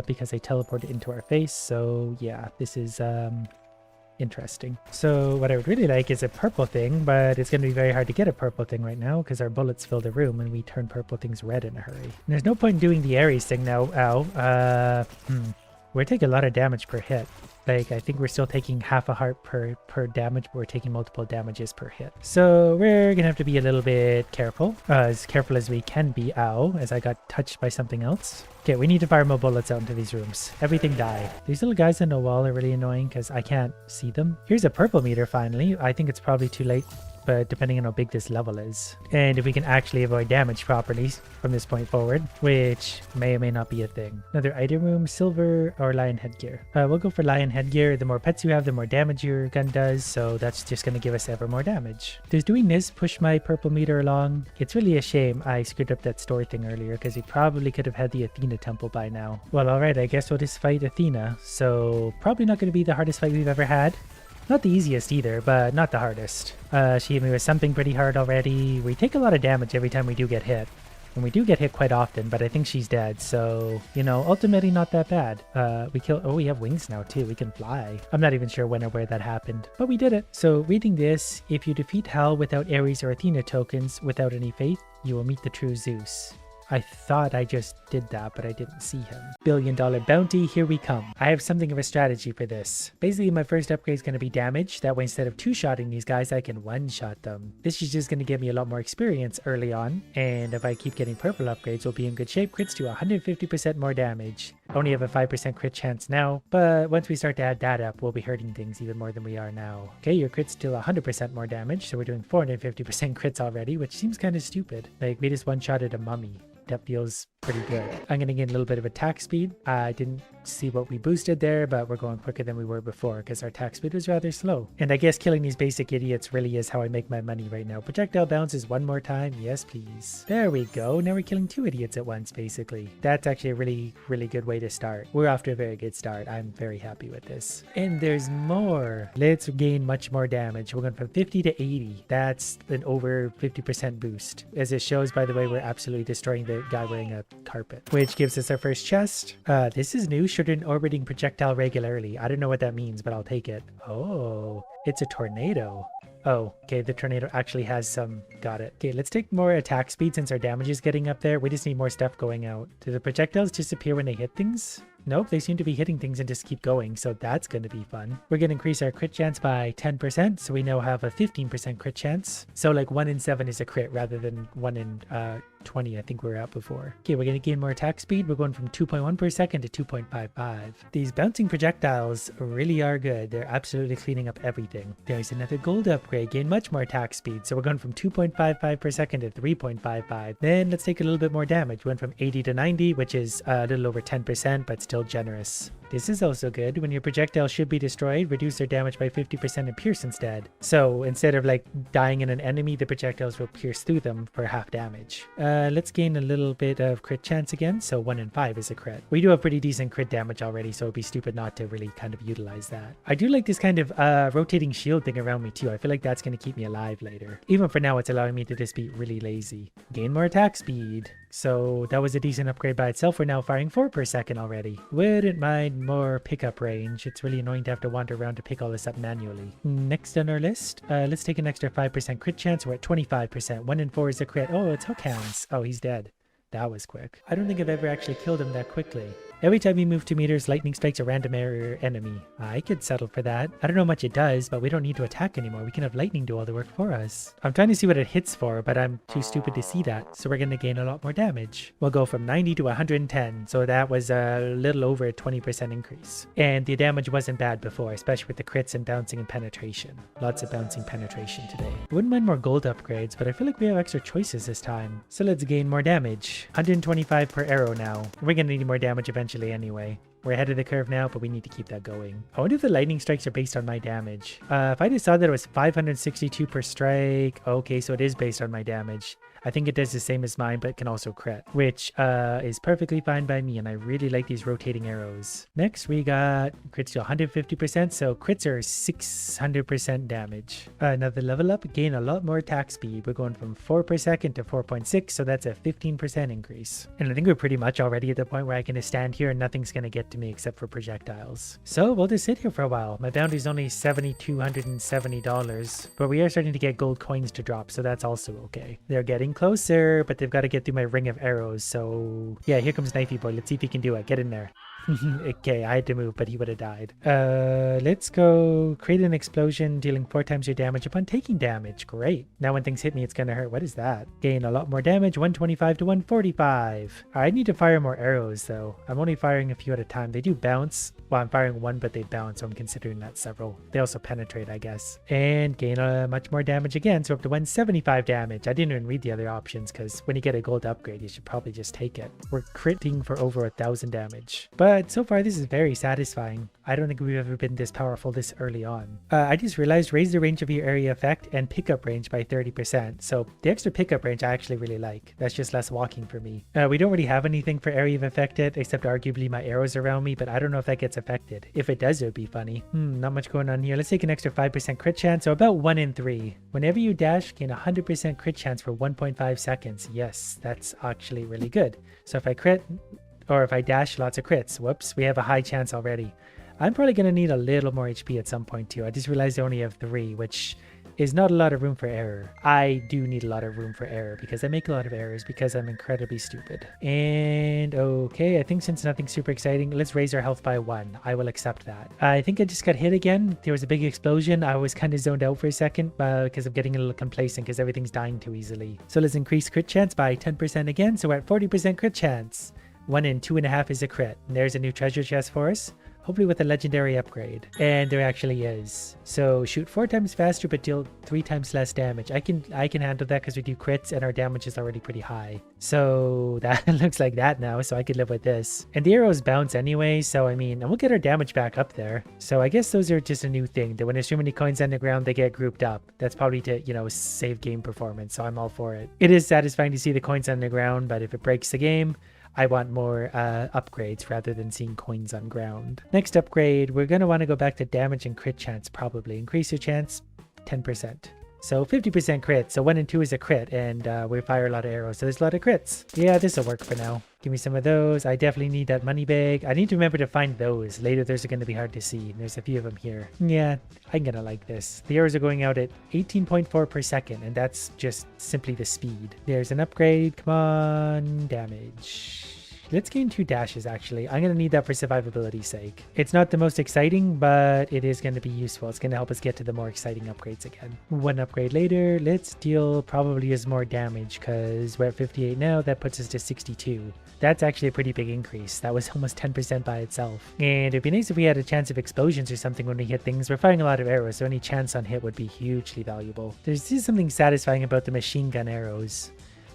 because they teleported into our face. So yeah, this is interesting. So what I would really like is a purple thing, but it's going to be very hard to get a purple thing right now because our bullets fill the room and we turn purple things red in a hurry. And there's no point in doing the Ares thing now. Ow. We're taking a lot of damage per hit. Like, I think we're still taking half a heart per damage, but we're taking multiple damages per hit. So we're gonna have to be a little bit careful as we can be. Ow, as I got touched by something else. Okay, we need to fire more bullets out into these rooms. Everything die. These little guys on the wall are really annoying because I can't see them. Here's a purple meter finally. I think it's probably too late, but depending on how big this level is. And if we can actually avoid damage properly from this point forward, which may or may not be a thing. Another item room, silver or lion headgear. We'll go for lion headgear. The more pets you have, the more damage your gun does, so that's just going to give us ever more damage. Does doing this push my purple meter along? It's really a shame I screwed up that store thing earlier, because we probably could have had the Athena temple by now. Well, alright, I guess we'll just fight Athena, so probably not going to be the hardest fight we've ever had. Not the easiest either, but not the hardest. She hit me with something pretty hard already. We take a lot of damage every time we do get hit. And we do get hit quite often, but I think she's dead. So, you know, ultimately not that bad. We have wings now too. We can fly. I'm not even sure when or where that happened, but we did it. So reading this, if you defeat Hell without Ares or Athena tokens, without any faith, you will meet the true Zeus. I thought I just did that, but I didn't see him. $1 billion bounty, here we come. I have something of a strategy for this. Basically, my first upgrade is going to be damage. That way, instead of two-shotting these guys, I can one-shot them. This is just going to give me a lot more experience early on. And if I keep getting purple upgrades, we'll be in good shape. Crits to 150% more damage. I only have a 5% crit chance now, but once we start to add that up, we'll be hurting things even more than we are now. Okay, your crit's still 100% more damage, so we're doing 450% crits already, which seems kind of stupid. Like, we just one-shotted a mummy. That feels pretty good. I'm going to gain a little bit of attack speed. I didn't see what we boosted there, but we're going quicker than we were before because our attack speed was rather slow. And I guess killing these basic idiots really is how I make my money right now. Projectile bounces one more time. Yes, please. There we go. Now we're killing two idiots at once, basically. That's actually a really, really good way to start. We're off to a very good start. I'm very happy with this. And there's more. Let's gain much more damage. We're going from 50 to 80. That's an over 50% boost. As it shows, by the way, we're absolutely destroying the guy wearing a carpet, which gives us our first chest. This is new. Shoot an orbiting projectile regularly. I don't know what that means, but I'll take it. Oh, it's a tornado. Oh, okay, the tornado actually has some... Got it. Okay, let's take more attack speed since our damage is getting up there. We just need more stuff going out. Do the projectiles disappear when they hit things? Nope, they seem to be hitting things and just keep going, so that's going to be fun. We're going to increase our crit chance by 10%, so we now have a 15% crit chance. So like 1 in 7 is a crit rather than 1 in 20 I think we were at before. Okay, we're going to gain more attack speed. We're going from 2.1 per second to 2.55. These bouncing projectiles really are good. They're absolutely cleaning up everything. There's another gold upgrade. Gain much more attack speed. So we're going from 2.55 per second to 3.55. Then let's take a little bit more damage. Went from 80 to 90, which is a little over 10%, but still generous. This is also good. When your projectile should be destroyed, reduce their damage by 50% and pierce instead. So instead of like dying in an enemy, the projectiles will pierce through them for half damage. Let's gain a little bit of crit chance again. So 1 in 5 is a crit. We do have pretty decent crit damage already, so it'd be stupid not to really kind of utilize that. I do like this kind of rotating shield thing around me too. I feel like that's going to keep me alive later. Even for now, it's allowing me to just be really lazy. Gain more attack speed. So that was a decent upgrade by itself. We're now firing 4 per second already. Wouldn't mind more pickup range. It's really annoying to have to wander around to pick all this up manually. Next on our list, let's take an extra 5% crit chance. We're at 25%. 1 in 4 is a crit. Oh, it's hook hands. Oh, he's dead. That was quick. I don't think I've ever actually killed him that quickly. Every time you move 2 meters, lightning strikes a random enemy. I could settle for that. I don't know how much it does, but we don't need to attack anymore. We can have lightning do all the work for us. I'm trying to see what it hits for, but I'm too stupid to see that. So we're going to gain a lot more damage. We'll go from 90 to 110. So that was a little over a 20% increase. And the damage wasn't bad before, especially with the crits and bouncing and penetration. Lots of bouncing penetration today. Wouldn't mind more gold upgrades, but I feel like we have extra choices this time. So let's gain more damage. 125 per arrow now. We're going to need more damage eventually anyway. We're ahead of the curve now, but we need to keep that going. I wonder if the lightning strikes are based on my damage. If I just saw that it was 562 per strike, okay, so it is based on my damage. I think it does the same as mine, but can also crit, which is perfectly fine by me, and I really like these rotating arrows. Next, we got crits to 150%, so crits are 600% damage. Another level up, gain a lot more attack speed. We're going from 4 per second to 4.6, so that's a 15% increase. And I think we're pretty much already at the point where I can just stand here and nothing's going to get to me except for projectiles. So we'll just sit here for a while. My bounty is only $7,270, but we are starting to get gold coins to drop, so that's also okay. They're getting closer, but they've got to get through my ring of arrows. So yeah, here comes Knifey Boy. Let's see if he can do it. Get in there. Okay, I had to move, but he would have died. Let's go create an explosion, dealing 4 times your damage upon taking damage. Great. Now when things hit me, it's gonna hurt. What is that? Gain a lot more damage, 125 to 145. I need to fire more arrows though. I'm only firing a few at a time. They do bounce. Well, I'm firing one, but they bounce, so I'm considering that several. They also penetrate, I guess. And gain much more damage again, so up to 175 damage. I didn't even read the other options, because when you get a gold upgrade, you should probably just take it. We're critting for over 1,000 damage. But so far, this is very satisfying. I don't think we've ever been this powerful this early on. I just realized raise the range of your area effect and pickup range by 30%. So the extra pickup range I actually really like. That's just less walking for me. We don't really have anything for area of effect yet, except arguably my arrows around me, but I don't know if that gets affected. If it does, it would be funny. Not much going on here. Let's take an extra 5% crit chance, so about 1 in 3. Whenever you dash, gain 100% crit chance for 1.5 seconds. Yes, that's actually really good. So if I crit, or if I dash, lots of crits. Whoops, we have a high chance already. I'm probably going to need a little more HP at some point too. I just realized I only have 3, which is not a lot of room for error. I do need a lot of room for error because I make a lot of errors because I'm incredibly stupid. And okay, I think since nothing's super exciting, let's raise our health by 1. I will accept that. I think I just got hit again. There was a big explosion. I was kind of zoned out for a second because I'm getting a little complacent because everything's dying too easily. So let's increase crit chance by 10% again. So we're at 40% crit chance. 1 in 2.5 is a crit. And there's a new treasure chest for us. Hopefully with a legendary upgrade. And there actually is. So shoot 4 times faster but deal 3 times less damage. I can handle that because we do crits and our damage is already pretty high. So that looks like that now, so I could live with this. And the arrows bounce anyway, so I mean, and we'll get our damage back up there. So I guess those are just a new thing, that when there's too many coins on the ground, they get grouped up. That's probably to, you know, save game performance, so I'm all for it. It is satisfying to see the coins on the ground, but if it breaks the game, I want more upgrades rather than seeing coins on ground. Next upgrade, we're going to want to go back to damage and crit chance probably. Increase your chance 10%. So 50% crit. So 1 and 2 is a crit, and we fire a lot of arrows. So there's a lot of crits. Yeah, this will work for now. Give me some of those. I definitely need that money bag. I need to remember to find those. Later, those are going to be hard to see. There's a few of them here. Yeah, I'm going to like this. The arrows are going out at 18.4 per second, and that's just simply the speed. There's an upgrade. Come on, damage. Let's gain 2 dashes, actually. I'm going to need that for survivability's sake. It's not the most exciting, but it is going to be useful. It's going to help us get to the more exciting upgrades again. 1 upgrade later, let's deal probably as more damage, because we're at 58 now. That puts us to 62. That's actually a pretty big increase. That was almost 10% by itself. And it'd be nice if we had a chance of explosions or something when we hit things. We're firing a lot of arrows, so any chance on hit would be hugely valuable. There's just something satisfying about the machine gun arrows.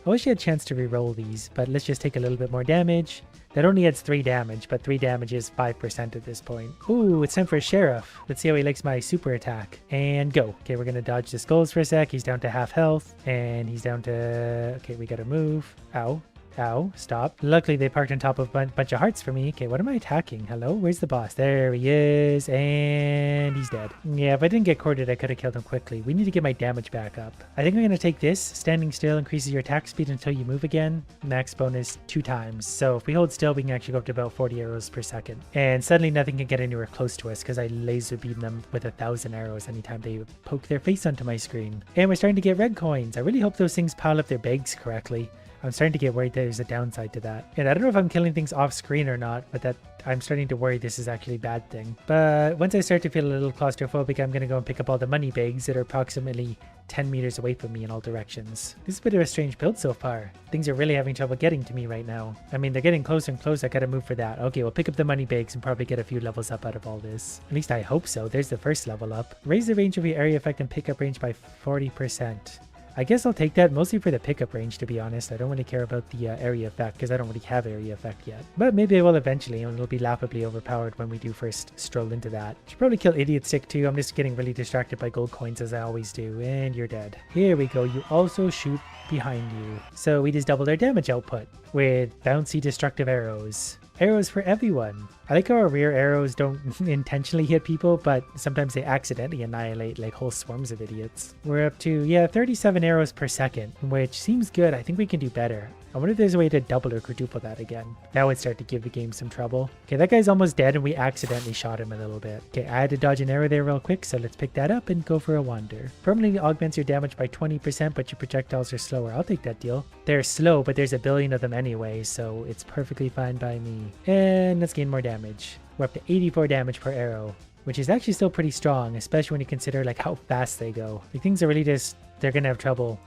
I wish I had a chance to reroll these, but let's just take a little bit more damage. That only adds 3 damage, but 3 damage is 5% at this point. Ooh, it's time for a sheriff. Let's see how he likes my super attack. And go. Okay, we're going to dodge the skulls for a sec. He's down to half health. And he's down to... Okay, we got to move. Ow. Ow, stop. Luckily, they parked on top of a bunch of hearts for me. Okay, what am I attacking? Hello? Where's the boss? There he is. And he's dead. Yeah, if I didn't get corded, I could have killed him quickly. We need to get my damage back up. I think I'm going to take this. Standing still increases your attack speed until you move again. Max bonus 2 times. So if we hold still, we can actually go up to about 40 arrows per second. And suddenly nothing can get anywhere close to us because I laser beam them with 1,000 arrows anytime they poke their face onto my screen. And we're starting to get red coins. I really hope those things pile up their bags correctly. I'm starting to get worried there's a downside to that. And I don't know if I'm killing things off screen or not, but that I'm starting to worry this is actually a bad thing. But once I start to feel a little claustrophobic, I'm going to go and pick up all the money bags that are approximately 10 meters away from me in all directions. This is a bit of a strange build so far. Things are really having trouble getting to me right now. I mean, they're getting closer and closer. I gotta move for that. Okay, we'll pick up the money bags and probably get a few levels up out of all this. At least I hope so. There's the first level up. Raise the range of your area effect and pickup range by 40%. I guess I'll take that mostly for the pickup range, to be honest. I don't really care about the area effect because I don't really have area effect yet. But maybe I will eventually, and it'll be laughably overpowered when we do first stroll into that. Should probably kill Idiot Stick too. I'm just getting really distracted by gold coins as I always do. And you're dead. Here we go. You also shoot behind you. So we just doubled our damage output with bouncy destructive arrows. Arrows for everyone. I like how our rear arrows don't intentionally hit people, but sometimes they accidentally annihilate like whole swarms of idiots. We're up to, yeah, 37 arrows per second, which seems good. I think we can do better. I wonder if there's a way to double or quadruple that again. That would start to give the game some trouble. Okay, that guy's almost dead and we accidentally shot him a little bit. Okay, I had to dodge an arrow there real quick, so let's pick that up and go for a wander. Permanently augments your damage by 20%, but your projectiles are slower. I'll take that deal. They're slow, but there's a billion of them anyway, so it's perfectly fine by me. And let's gain more damage. We're up to 84 damage per arrow, which is actually still pretty strong, especially when you consider like how fast they go. Like, things are really just, they're gonna have trouble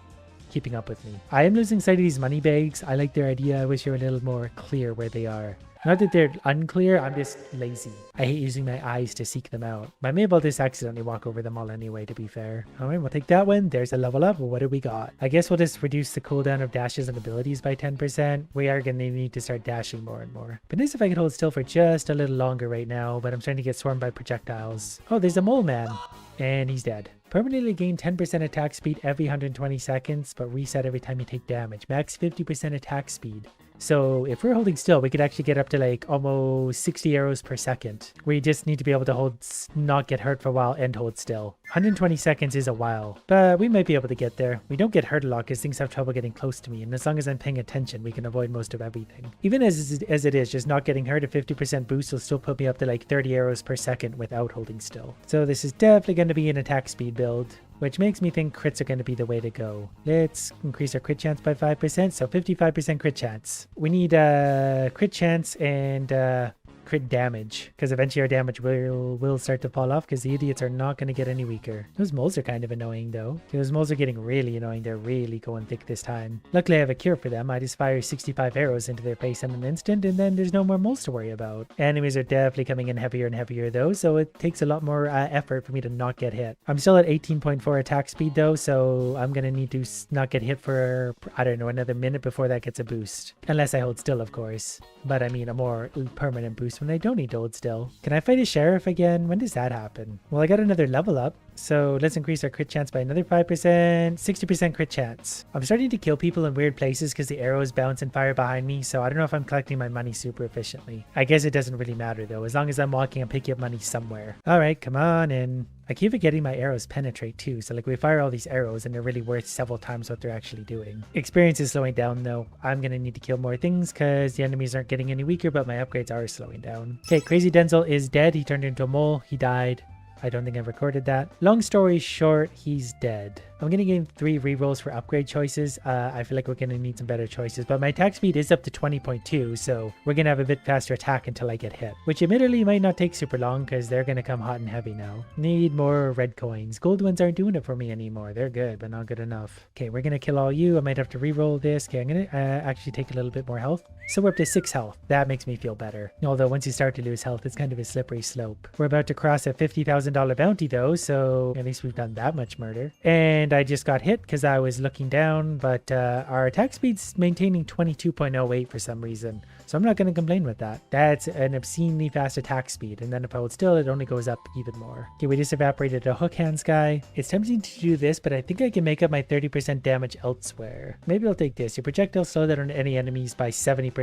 keeping up with me. I am losing sight of these money bags. I like their idea. I wish they were a little more clear where they are. Not that they're unclear, I'm just lazy. I hate using my eyes to seek them out. I may able to just accidentally walk over them all anyway, to be fair. Alright, we'll take that one. There's a level up. What do we got? I guess we'll just reduce the cooldown of dashes and abilities by 10%. We are going to need to start dashing more and more. But nice if I could hold still for just a little longer right now, but I'm starting to get swarmed by projectiles. Oh, there's a mole man. And he's dead. Permanently gain 10% attack speed every 120 seconds, but reset every time you take damage. Max 50% attack speed. So if we're holding still, we could actually get up to like almost 60 arrows per second. We just need to be able to hold, not get hurt for a while and hold still. 120 seconds is a while, but we might be able to get there. We don't get hurt a lot because things have trouble getting close to me, and as long as I'm paying attention, we can avoid most of everything. Even as it is, just not getting hurt, a 50% boost will still put me up to like 30 arrows per second without holding still. So this is definitely going to be an attack speed build, which makes me think crits are going to be the way to go. Let's increase our crit chance by 5%, so 55% crit chance. We need crit chance and crit damage, because eventually our damage will start to fall off because the idiots are not going to get any weaker. Those moles are kind of annoying though. Those moles are getting really annoying. They're really going thick this time. Luckily I have a cure for them. I just fire 65 arrows into their face in an instant and then there's no more moles to worry about. Enemies are definitely coming in heavier and heavier though, so it takes a lot more effort for me to not get hit. I'm still at 18.4 attack speed though, so I'm going to need to not get hit for, I don't know, another minute before that gets a boost. Unless I hold still, of course. But I mean a more permanent boost when I don't need to hold still. Can I fight a sheriff again? When does that happen? Well, I got another level up, so let's increase our crit chance by another 5%, 60% crit chance. I'm starting to kill people in weird places because the arrows bounce and fire behind me, so I don't know if I'm collecting my money super efficiently. I guess it doesn't really matter though. As long as I'm walking, I'm picking up money somewhere. Alright, come on in. I keep forgetting my arrows penetrate too, so like we fire all these arrows and they're really worth several times what they're actually doing. Experience is slowing down though. I'm gonna need to kill more things because the enemies aren't getting any weaker, but my upgrades are slowing down. Okay, Crazy Denzel is dead. He turned into a mole. He died. I don't think I've recorded that. Long story short, he's dead. I'm going to gain 3 rerolls for upgrade choices. I feel like we're going to need some better choices, but my attack speed is up to 20.2, so we're going to have a bit faster attack until I get hit, which admittedly might not take super long because they're going to come hot and heavy now. Need more red coins. Gold ones aren't doing it for me anymore. They're good, but not good enough. Okay, we're going to kill all you. I might have to reroll this. Okay, I'm going to actually take a little bit more health. So we're up to 6 health. That makes me feel better. Although once you start to lose health, it's kind of a slippery slope. We're about to cross a $50,000 bounty though, so at least we've done that much murder. And I just got hit because I was looking down, but our attack speed's maintaining 22.08 for some reason. So I'm not going to complain with that. That's an obscenely fast attack speed. And then if I hold still, it only goes up even more. Okay, we just evaporated a hook hands guy. It's tempting to do this, but I think I can make up my 30% damage elsewhere. Maybe I'll take this. Your projectiles slow down any enemies by 70%.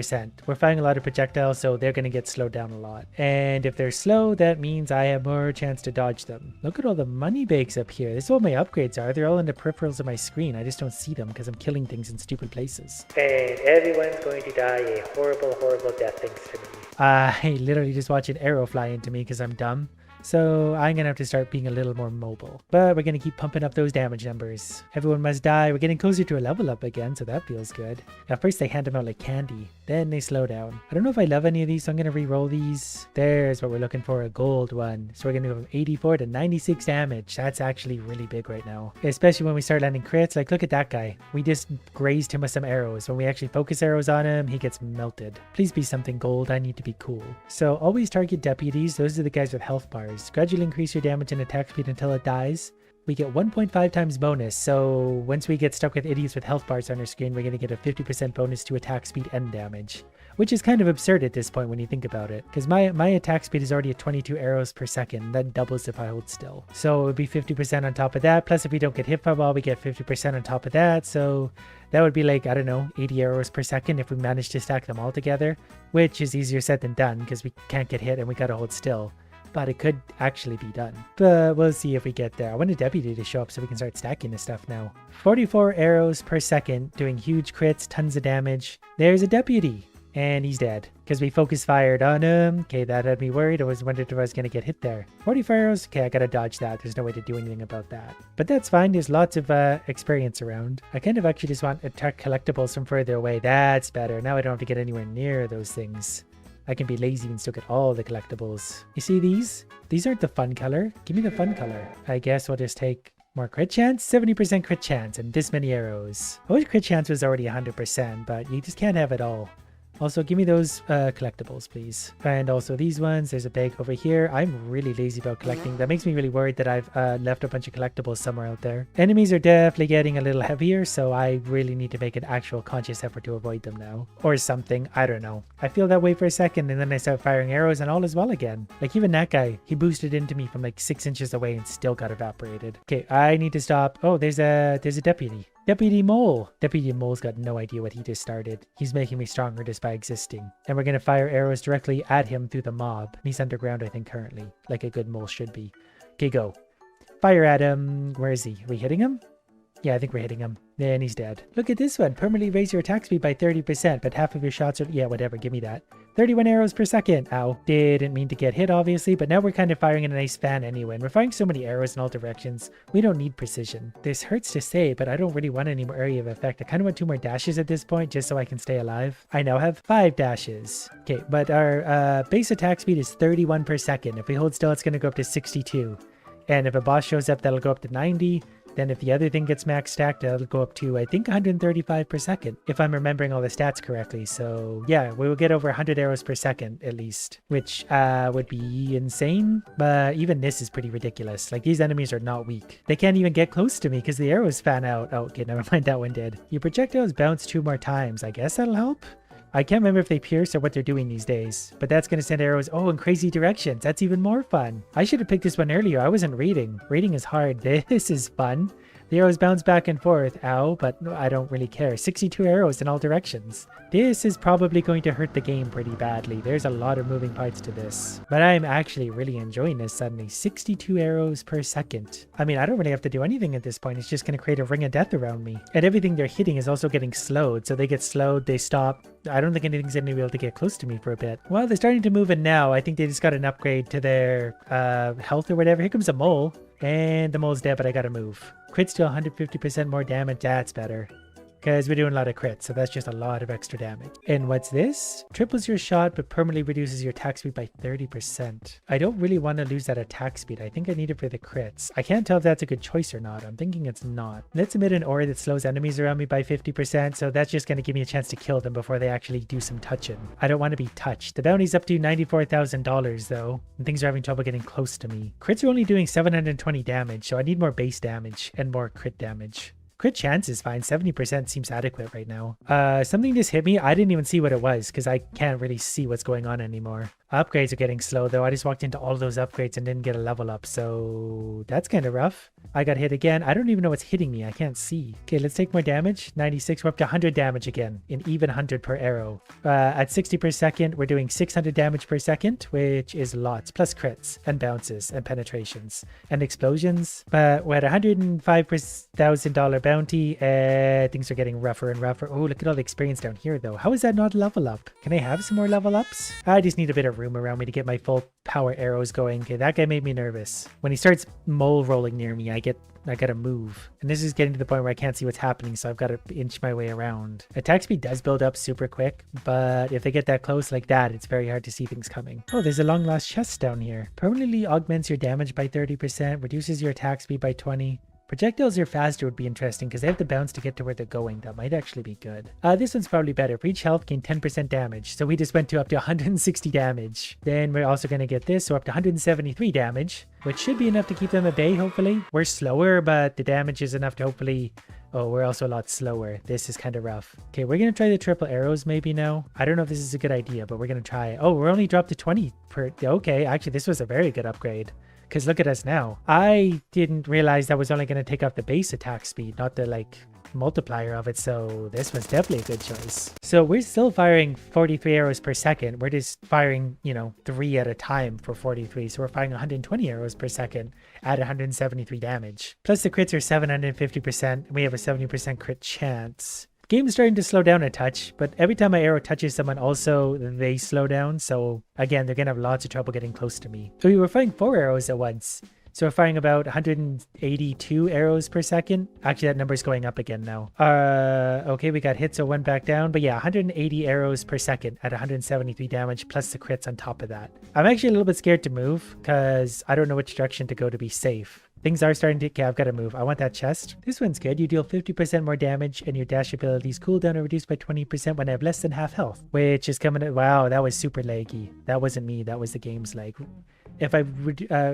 We're firing a lot of projectiles, so they're going to get slowed down a lot. And if they're slow, that means I have more chance to dodge them. Look at all the money bakes up here. This is what my upgrades are. They're all in the peripherals of my screen. I just don't see them because I'm killing things in stupid places. And everyone's going to die a horrible death thanks to me. I literally just watch an arrow fly into me because I'm dumb. So I'm going to have to start being a little more mobile. But we're going to keep pumping up those damage numbers. Everyone must die. We're getting closer to a level up again, so that feels good. At first they hand them out like candy. Then they slow down. I don't know if I love any of these, so I'm going to re-roll these. There's what we're looking for, a gold one. So we're going to go from 84 to 96 damage. That's actually really big right now. Especially when we start landing crits. Like, look at that guy. We just grazed him with some arrows. When we actually focus arrows on him, he gets melted. Please be something gold. I need to be cool. So always target deputies. Those are the guys with health bars. Gradually increase your damage and attack speed until it dies. We get 1.5 times bonus, so once we get stuck with idiots with health bars on our screen, we're going to get a 50% bonus to attack speed and damage. Which is kind of absurd at this point when you think about it, because my attack speed is already at 22 arrows per second. That doubles if I hold still. So it would be 50% on top of that, plus if we don't get hit by a ball, we get 50% on top of that, so that would be like, I don't know, 80 arrows per second if we manage to stack them all together, which is easier said than done, because we can't get hit and we gotta hold still. but it could actually be done. But we'll see if we get there. I want a deputy to show up so we can start stacking this stuff now. 44 arrows per second, doing huge crits, tons of damage. There's a deputy. And he's dead because we focus fired on him. Okay, that had me worried. I was wondering if I was going to get hit there. 44 arrows. Okay, I got to dodge that. There's no way to do anything about that. But that's fine. There's lots of experience around. I kind of actually just want attack collectibles from further away. That's better. Now I don't have to get anywhere near those things. I can be lazy and still get all the collectibles. You see these? These aren't the fun color. Give me the fun color. I guess we'll just take more crit chance, 70% crit chance, and this many arrows. I wish crit chance was already 100%, but you just can't have it all. Also, give me those collectibles, please. And also these ones. There's a bag over here. I'm really lazy about collecting. That makes me really worried that I've left a bunch of collectibles somewhere out there. Enemies are definitely getting a little heavier, so I really need to make an actual conscious effort to avoid them now. Or something. I don't know. I feel that way for a second, and then I start firing arrows and all is well again. Like even that guy, he boosted into me from like 6 inches away and still got evaporated. Okay, I need to stop. Oh, there's a deputy. Deputy Mole. Deputy Mole's got no idea what he just started. He's making me stronger just by existing. And we're going to fire arrows directly at him through the mob. He's underground, I think, currently. Like a good mole should be. Okay, go. Fire at him. Where is he? Are we hitting him? Yeah, I think we're hitting him. And he's dead. Look at this one. Permanently raise your attack speed by 30%, but half of your shots are... Yeah, whatever. Give me that. 31 arrows per second. Ow. Didn't mean to get hit, obviously, but now we're kind of firing in a nice fan anyway. And we're firing so many arrows in all directions. We don't need precision. This hurts to say, but I don't really want any more area of effect. I kind of want 2 more dashes at this point, just so I can stay alive. I now have 5 dashes. Okay, but our base attack speed is 31 per second. If we hold still, it's going to go up to 62. And if a boss shows up, that'll go up to 90. Then if the other thing gets max stacked, that'll go up to, I think, 135 per second, if I'm remembering all the stats correctly. So yeah, we will get over 100 arrows per second at least, which would be insane. But even this is pretty ridiculous. Like, these enemies are not weak. They can't even get close to me because the arrows fan out. Oh, okay, never mind, that one did. Your projectiles bounce 2 more times. I guess that'll help. I can't remember if they pierce or what they're doing these days, but that's going to send arrows, oh, in crazy directions. That's even more fun. I should have picked this one earlier. I wasn't reading. Reading is hard. This is fun. The arrows bounce back and forth. Ow, but I don't really care. 62 arrows in all directions. This is probably going to hurt the game pretty badly. There's a lot of moving parts to this. But I'm actually really enjoying this suddenly. 62 arrows per second. I mean, I don't really have to do anything at this point. It's just going to create a ring of death around me. And everything they're hitting is also getting slowed. So they get slowed, they stop. I don't think anything's going to be able to get close to me for a bit. Well, they're starting to move in now. I think they just got an upgrade to their health or whatever. Here comes a mole. And the mole's dead, but I gotta move. Crits to 150% more damage. That's better. Because we're doing a lot of crits, so that's just a lot of extra damage. And what's this? Triples your shot, but permanently reduces your attack speed by 30%. I don't really want to lose that attack speed. I think I need it for the crits. I can't tell if that's a good choice or not. I'm thinking it's not. Let's emit an aura that slows enemies around me by 50%, so that's just going to give me a chance to kill them before they actually do some touching. I don't want to be touched. The bounty's up to $94,000 though, and things are having trouble getting close to me. Crits are only doing 720 damage, so I need more base damage and more crit damage. Crit chance is fine. 70% seems adequate right now. Something just hit me. I didn't even see what it was because I can't really see what's going on anymore. Upgrades are getting slow though. I just walked into all those upgrades and didn't get a level up, so that's kind of rough. I got hit again. I don't even know what's hitting me. I can't see. Okay, let's take more damage. 96. We're up to 100 damage again. An even 100 per arrow. At 60 per second, we're doing 600 damage per second, which is lots. Plus crits and bounces and penetrations and explosions. But we're at $105,000 bounty. Things are getting rougher and rougher. Oh, look at all the experience down here though. How is that not level up? Can I have some more level ups? I just need a bit of room around me to get my full power arrows going. Okay, that guy made me nervous. When he starts mole rolling near me, I gotta move. And this is getting to the point where I can't see what's happening, so I've got to inch my way around. Attack speed does build up super quick, but if they get that close like that, it's very hard to see things coming. Oh, there's a long lost chest down here. Permanently augments your damage by 30%, reduces your attack speed by 20%. Projectiles are faster would be interesting because they have the bounce to get to where they're going. That might actually be good. This one's probably better. For each health, gain 10% damage. So we just went to up to 160 damage. Then we're also going to get this, so up to 173 damage, which should be enough to keep them at bay, hopefully. We're slower, but the damage is enough to hopefully... Oh, we're also a lot slower. This is kind of rough. Okay, we're going to try the triple arrows maybe now. I don't know if this is a good idea, but we're going to try it. Oh, we're only dropped to 20 per... Okay, actually, this was a very good upgrade. Because look at us now. I didn't realize that was only going to take off the base attack speed, not the, like, multiplier of it, so this was definitely a good choice. So we're still firing 43 arrows per second. We're just firing, you know, 3 at a time for 43. So we're firing 120 arrows per second at 173 damage. Plus the crits are 750%. We have a 70% crit chance. Game's starting to slow down a touch, but every time my arrow touches someone also, they slow down. So again, they're gonna have lots of trouble getting close to me. So we were firing 4 arrows at once. So we're firing about 182 arrows per second. Actually, that number's going up again now. Okay, we got hit, so went back down. But yeah, 180 arrows per second at 173 damage, plus the crits on top of that. I'm actually a little bit scared to move, because I don't know which direction to go to be safe. Things are starting to... Okay, I've got to move. I want that chest. This one's good. You deal 50% more damage, and your dash abilities cooldown are reduced by 20% when I have less than half health. Which is coming... Wow, that was super laggy. That wasn't me. That was the game's lag. If I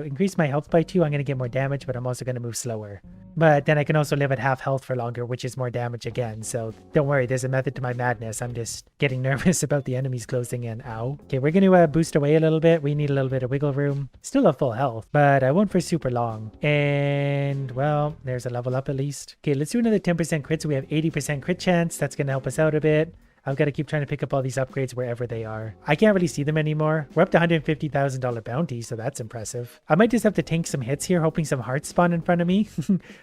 increase my health by 2, I'm going to get more damage, but I'm also going to move slower. But then I can also live at half health for longer, which is more damage again. So don't worry, there's a method to my madness. I'm just getting nervous about the enemies closing in. Ow. Okay, we're going to boost away a little bit. We need a little bit of wiggle room. Still have full health, but I won't for super long. And, well, there's a level up at least. Okay, let's do another 10% crit, so we have 80% crit chance. That's going to help us out a bit. I've got to keep trying to pick up all these upgrades wherever they are. I can't really see them anymore. We're up to $150,000 bounty, so that's impressive. I might just have to tank some hits here, hoping some hearts spawn in front of me.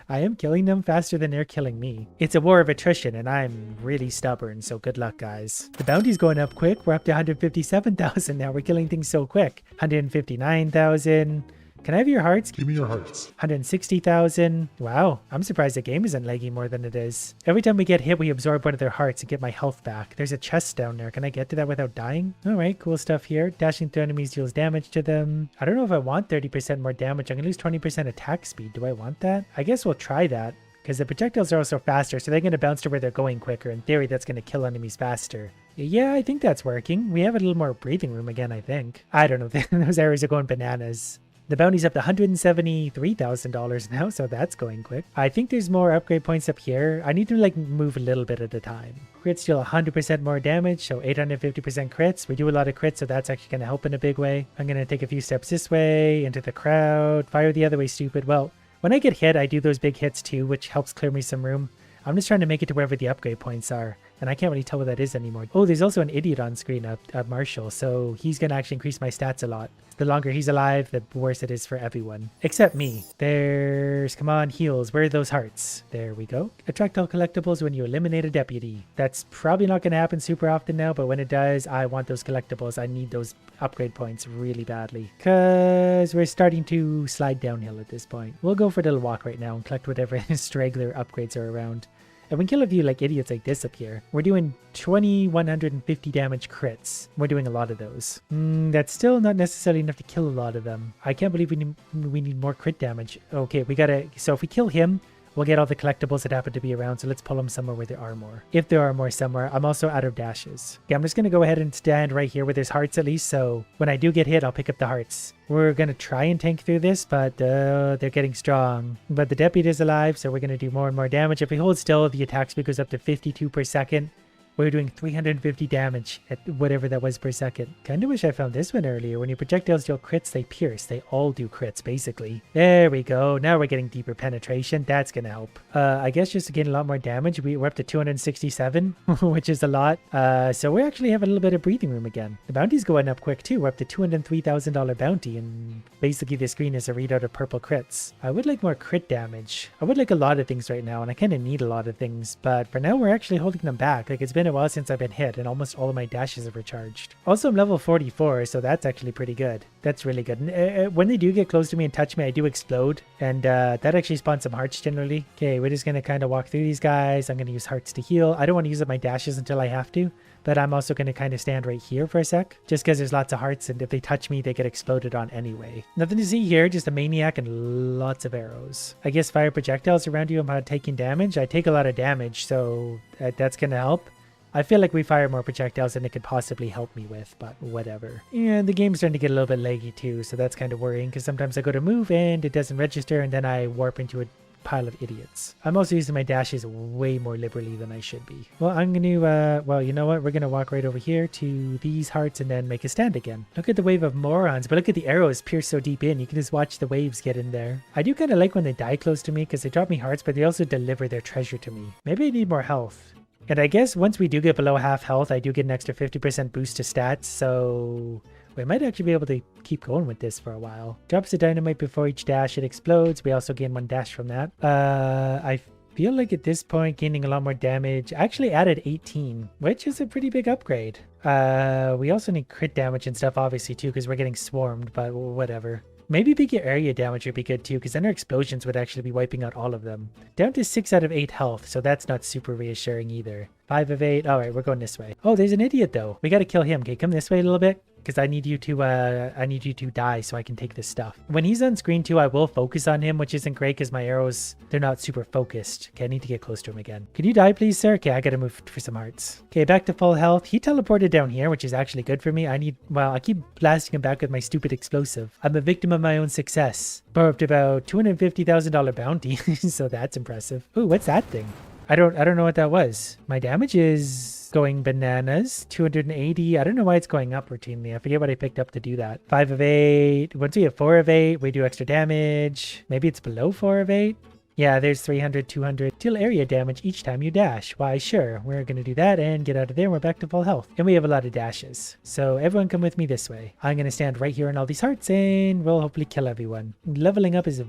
I am killing them faster than they're killing me. It's a war of attrition, and I'm really stubborn, so good luck, guys. The bounty's going up quick. We're up to 157,000 now. We're killing things so quick. 159,000. Can I have your hearts? Give me your hearts. 160,000. Wow, I'm surprised the game isn't laggy more than it is. Every time we get hit, we absorb one of their hearts and get my health back. There's a chest down there. Can I get to that without dying? All right, cool stuff here. Dashing through enemies deals damage to them. I don't know if I want 30% more damage. I'm gonna lose 20% attack speed. Do I want that? I guess we'll try that, because the projectiles are also faster, so they're gonna bounce to where they're going quicker. In theory, that's gonna kill enemies faster. Yeah, I think that's working. We have a little more breathing room again, I think. I don't know. Those arrows are going bananas. The bounty's up to $173,000 now, so that's going quick. I think there's more upgrade points up here. I need to like move a little bit at a time. Crits deal 100% more damage, so 850% crits. We do a lot of crits, so that's actually going to help in a big way. I'm going to take a few steps this way, into the crowd, fire the other way, stupid. Well, when I get hit, I do those big hits too, which helps clear me some room. I'm just trying to make it to wherever the upgrade points are, and I can't really tell what that is anymore. Oh, there's also an idiot on screen, a Marshall, so he's going to actually increase my stats a lot. The longer he's alive, the worse it is for everyone. Except me. There's... Come on, heals. Where are those hearts? There we go. Attract all collectibles when you eliminate a deputy. That's probably not going to happen super often now, but when it does, I want those collectibles. I need those upgrade points really badly, because we're starting to slide downhill at this point. We'll go for a little walk right now and collect whatever straggler upgrades are around. And we kill a few like idiots like this up here. We're doing 2,150 damage crits. We're doing a lot of those. That's still not necessarily enough to kill a lot of them. I can't believe we need more crit damage. Okay, we gotta... So if we kill him, we'll get all the collectibles that happen to be around. So let's pull them somewhere where there are more. If there are more somewhere. I'm also out of dashes. Okay, I'm just gonna go ahead and stand right here where there's hearts at least. So when I do get hit, I'll pick up the hearts. We're going to try and tank through this, but they're getting strong. But the deputy is alive, so we're going to do more and more damage. If we hold still, the attack speed goes up to 52 per second. We're doing 350 damage at whatever that was per second. Kind of wish I found this one earlier. When your projectiles deal crits, they pierce. They all do crits, basically. There we go. Now we're getting deeper penetration. That's going to help. I guess just to gain a lot more damage, we're up to 267, which is a lot. So we actually have a little bit of breathing room again. The bounty's going up quick, too. We're up to $203,000 bounty, and basically the screen is a readout of purple crits. I would like more crit damage. I would like a lot of things right now, and I kind of need a lot of things. But for now, we're actually holding them back. Like, it's been a while since I've been hit, and almost all of my dashes have recharged. Also, I'm level 44, so that's actually pretty good. That's really good. And, when they do get close to me and touch me, I do explode, and that actually spawns some hearts generally. Okay, we're just going to kind of walk through these guys. I'm going to use hearts to heal. I don't want to use up my dashes until I have to, but I'm also going to kind of stand right here for a sec, just because there's lots of hearts, and if they touch me, they get exploded on anyway. Nothing to see here, just a maniac and lots of arrows. I guess fire projectiles around you about taking damage. I take a lot of damage, so that's going to help. I feel like we fire more projectiles than it could possibly help me with, but whatever. And the game's starting to get a little bit laggy too, so that's kind of worrying, because sometimes I go to move and it doesn't register, and then I warp into a pile of idiots. I'm also using my dashes way more liberally than I should be. Well, I'm going to, well, you know what? We're going to walk right over here to these hearts and then make a stand again. Look at the wave of morons, but look at the arrows pierce so deep in. You can just watch the waves get in there. I do kind of like when they die close to me because they drop me hearts, but they also deliver their treasure to me. Maybe I need more health. And I guess once we do get below half health, I do get an extra 50% boost to stats, so we might actually be able to keep going with this for a while. Drops the dynamite before each dash, it explodes. We also gain 1 dash from that. I feel like at this point gaining a lot more damage. I actually added 18, which is a pretty big upgrade. We also need crit damage and stuff obviously too because we're getting swarmed, but whatever. Maybe bigger area damage would be good too, because then our explosions would actually be wiping out all of them. Down to 6 out of 8 health, so that's not super reassuring either. 5 of 8. All right, we're going this way. Oh, there's an idiot though. We got to kill him. Okay, come this way a little bit, because I need you to die so I can take this stuff. When he's on screen too, I will focus on him, which isn't great because my arrows, they're not super focused. Okay, I need to get close to him again. Can you die, please, sir? Okay, I got to move for some hearts. Okay, back to full health. He teleported down here, which is actually good for me. I keep blasting him back with my stupid explosive. I'm a victim of my own success. We're up to about $250,000 bounty, so that's impressive. Ooh, what's that thing? I don't know what that was. My damage is going bananas. 280. I don't know why it's going up routinely. I forget what I picked up to do that. 5 of 8. Once we have 4 of 8, we do extra damage. Maybe it's below 4 of 8. Yeah, there's 300, 200. Deal area damage each time you dash. Why, sure. We're going to do that and get out of there. And we're back to full health. And we have a lot of dashes. So everyone come with me this way. I'm going to stand right here on all these hearts and we'll hopefully kill everyone. Leveling up is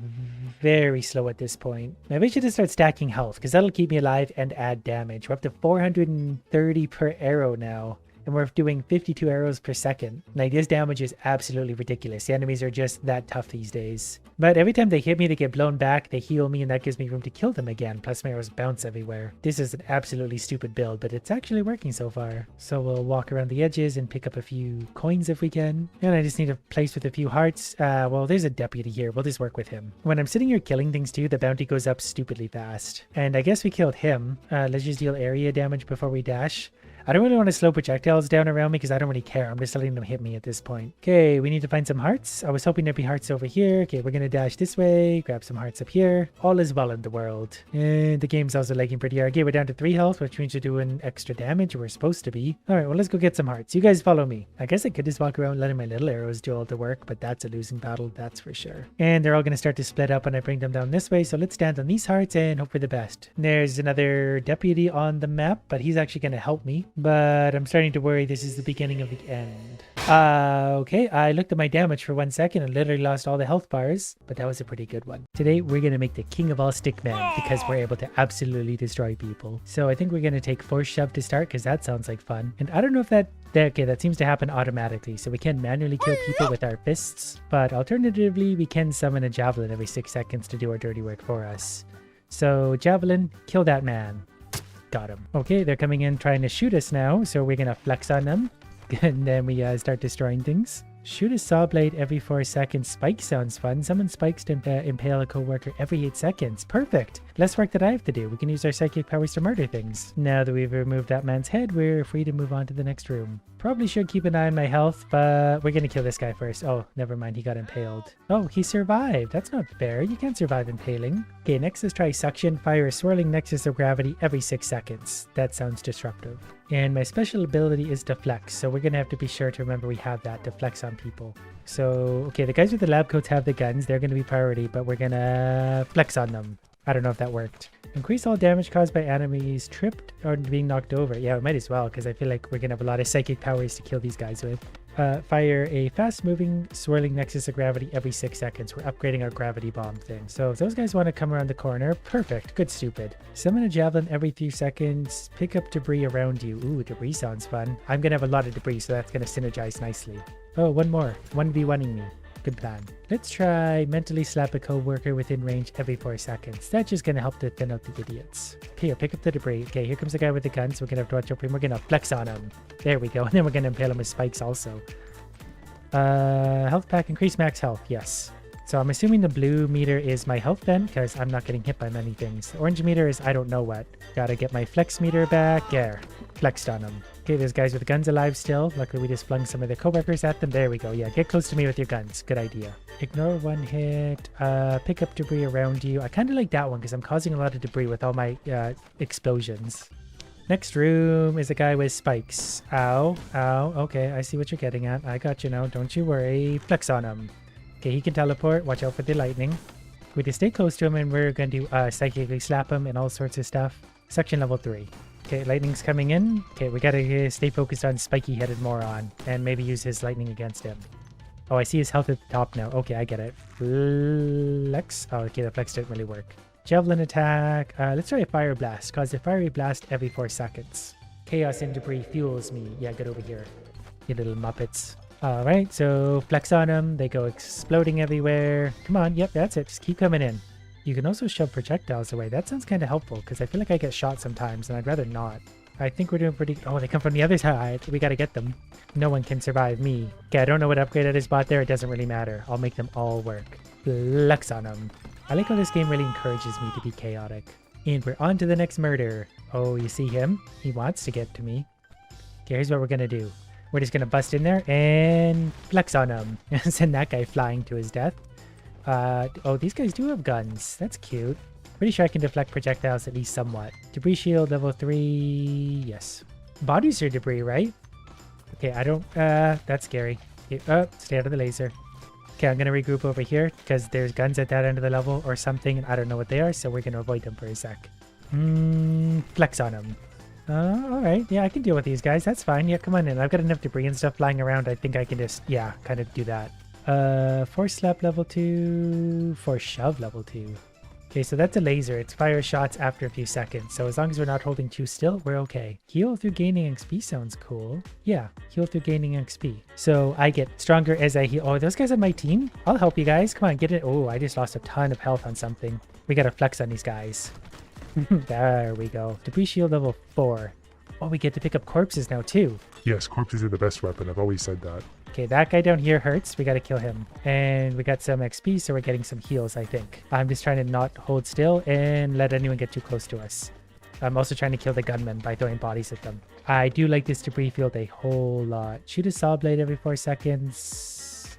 very slow at this point. Maybe I should just start stacking health because that'll keep me alive and add damage. We're up to 430 per arrow now. And we're doing 52 arrows per second. Like, this damage is absolutely ridiculous. The enemies are just that tough these days. But every time they hit me, they get blown back, they heal me, and that gives me room to kill them again. Plus my arrows bounce everywhere. This is an absolutely stupid build, but it's actually working so far. So we'll walk around the edges and pick up a few coins if we can. And I just need a place with a few hearts. Well, there's a deputy here. We'll just work with him. When I'm sitting here killing things too, the bounty goes up stupidly fast. And I guess we killed him. Let's just deal area damage before we dash. I don't really want to slow projectiles down around me because I don't really care. I'm just letting them hit me at this point. Okay, we need to find some hearts. I was hoping there'd be hearts over here. Okay, we're going to dash this way, grab some hearts up here. All is well in the world. And the game's also lagging pretty hard. Okay, we're down to 3 health, which means we're doing extra damage. We're supposed to be. All right, well, let's go get some hearts. You guys follow me. I guess I could just walk around letting my little arrows do all the work, but that's a losing battle, that's for sure. And they're all going to start to split up when I bring them down this way. So let's stand on these hearts and hope for the best. There's another deputy on the map, but he's actually going to help me. But I'm starting to worry this is the beginning of the end. Okay, I looked at my damage for 1 second and literally lost all the health bars, but that was a pretty good one. Today, we're going to make the king of all stickman because we're able to absolutely destroy people. So I think we're going to take force shove to start because that sounds like fun. And I don't know if okay, that seems to happen automatically. So we can manually kill people with our fists, but alternatively, we can summon a javelin every 6 seconds to do our dirty work for us. So javelin, kill that man. Got him. Okay, they're coming in trying to shoot us now, so we're gonna flex on them. And then we start destroying things. Shoot a saw blade every 4 seconds. Spike sounds fun. Summon spikes to impale a co-worker every 8 seconds. Perfect. Less work that I have to do. We can use our psychic powers to murder things. Now that we've removed that man's head, we're free to move on to the next room. Probably should keep an eye on my health, but we're gonna kill this guy first. Oh, never mind. He got impaled. Oh, he survived. That's not fair. You can't survive impaling. Okay, next is try suction. Fire a swirling nexus of gravity every 6 seconds. That sounds disruptive. And my special ability is deflex, so we're gonna have to be sure to remember we have that to flex on people. So, okay, the guys with the lab coats have the guns. They're gonna be priority, but we're gonna flex on them. I don't know if that worked. Increase all damage caused by enemies tripped or being knocked over. Yeah, we might as well, because I feel like we're gonna have a lot of psychic powers to kill these guys with. Fire a fast-moving swirling nexus of gravity every 6 seconds. We're upgrading our gravity bomb thing. So if those guys want to come around the corner, perfect. Good stupid. Summon a javelin every 3 seconds. Pick up debris around you. Ooh, debris sounds fun. I'm going to have a lot of debris, so that's going to synergize nicely. Oh, one more. 1v1ing me. Good plan. Let's try mentally slap a co-worker within range every 4 seconds. That's just going to help to thin out the idiots. Here, pick up the debris. Okay, here comes the guy with the gun, so we're going to have to watch out for him. We're going to flex on him. There we go. And then we're going to impale him with spikes also. Health pack, increase max health. Yes. So I'm assuming the blue meter is my health then, because I'm not getting hit by many things. The orange meter is I don't know what. Gotta get my flex meter back. There. Flexed on him. Okay, there's guys with guns alive still. Luckily, we just flung some of the coworkers at them. There we go. Yeah, get close to me with your guns. Good idea. Ignore one hit. Pick up debris around you. I kind of like that one because I'm causing a lot of debris with all my explosions. Next room is a guy with spikes. Ow. Ow. Okay, I see what you're getting at. I got you now. Don't you worry. Flex on him. Okay, he can teleport. Watch out for the lightning. We just stay close to him and we're going to psychically slap him and all sorts of stuff. Section level 3. Okay, lightning's coming in. Okay, we gotta stay focused on spiky-headed moron and maybe use his lightning against him. Oh, I see his health at the top now. Okay, I get it. Flex. Oh, okay, the flex didn't really work. Javelin attack. Let's try a fire blast. Cause a fiery blast every 4 seconds. Chaos and debris fuels me. Yeah, get over here, you little muppets. All right, so flex on them. They go exploding everywhere. Come on. Yep, that's it. Just keep coming in. You can also shove projectiles away. That sounds kind of helpful because I feel like I get shot sometimes and I'd rather not. I think we're doing pretty... Oh, they come from the other side. We got to get them. No one can survive me. Okay, I don't know what upgrade I just bought there. It doesn't really matter. I'll make them all work. Flex on them. I like how this game really encourages me to be chaotic. And we're on to the next murder. Oh, you see him? He wants to get to me. Okay, here's what we're going to do. We're just going to bust in there and flex on him. Send that guy flying to his death. Oh, these guys do have guns. That's cute. Pretty sure I can deflect projectiles at least somewhat. Debris shield level 3. Yes. Bodies are debris, right? Okay, I don't... that's scary. Okay, stay out of the laser. Okay, I'm going to regroup over here because there's guns at that end of the level or something. And I don't know what they are, so we're going to avoid them for a sec. Flex on them. Alright. Yeah, I can deal with these guys. That's fine. Yeah, come on in. I've got enough debris and stuff flying around. I think I can just, yeah, kind of do that. Force slap level 2, force shove level 2. Okay, so that's a laser. It's fire shots after a few seconds. So as long as we're not holding too still, we're okay. Heal through gaining XP sounds cool. Yeah, heal through gaining XP. So I get stronger as I heal. Oh, those guys on my team? I'll help you guys. Come on, get it. Oh, I just lost a ton of health on something. We gotta flex on these guys. There we go. Debris shield level 4. Oh, we get to pick up corpses now too. Yes, corpses are the best weapon. I've always said that. Okay, that guy down here hurts. We got to kill him. And we got some XP, so we're getting some heals, I think. I'm just trying to not hold still and let anyone get too close to us. I'm also trying to kill the gunmen by throwing bodies at them. I do like this debris field a whole lot. Shoot a saw blade every 4 seconds.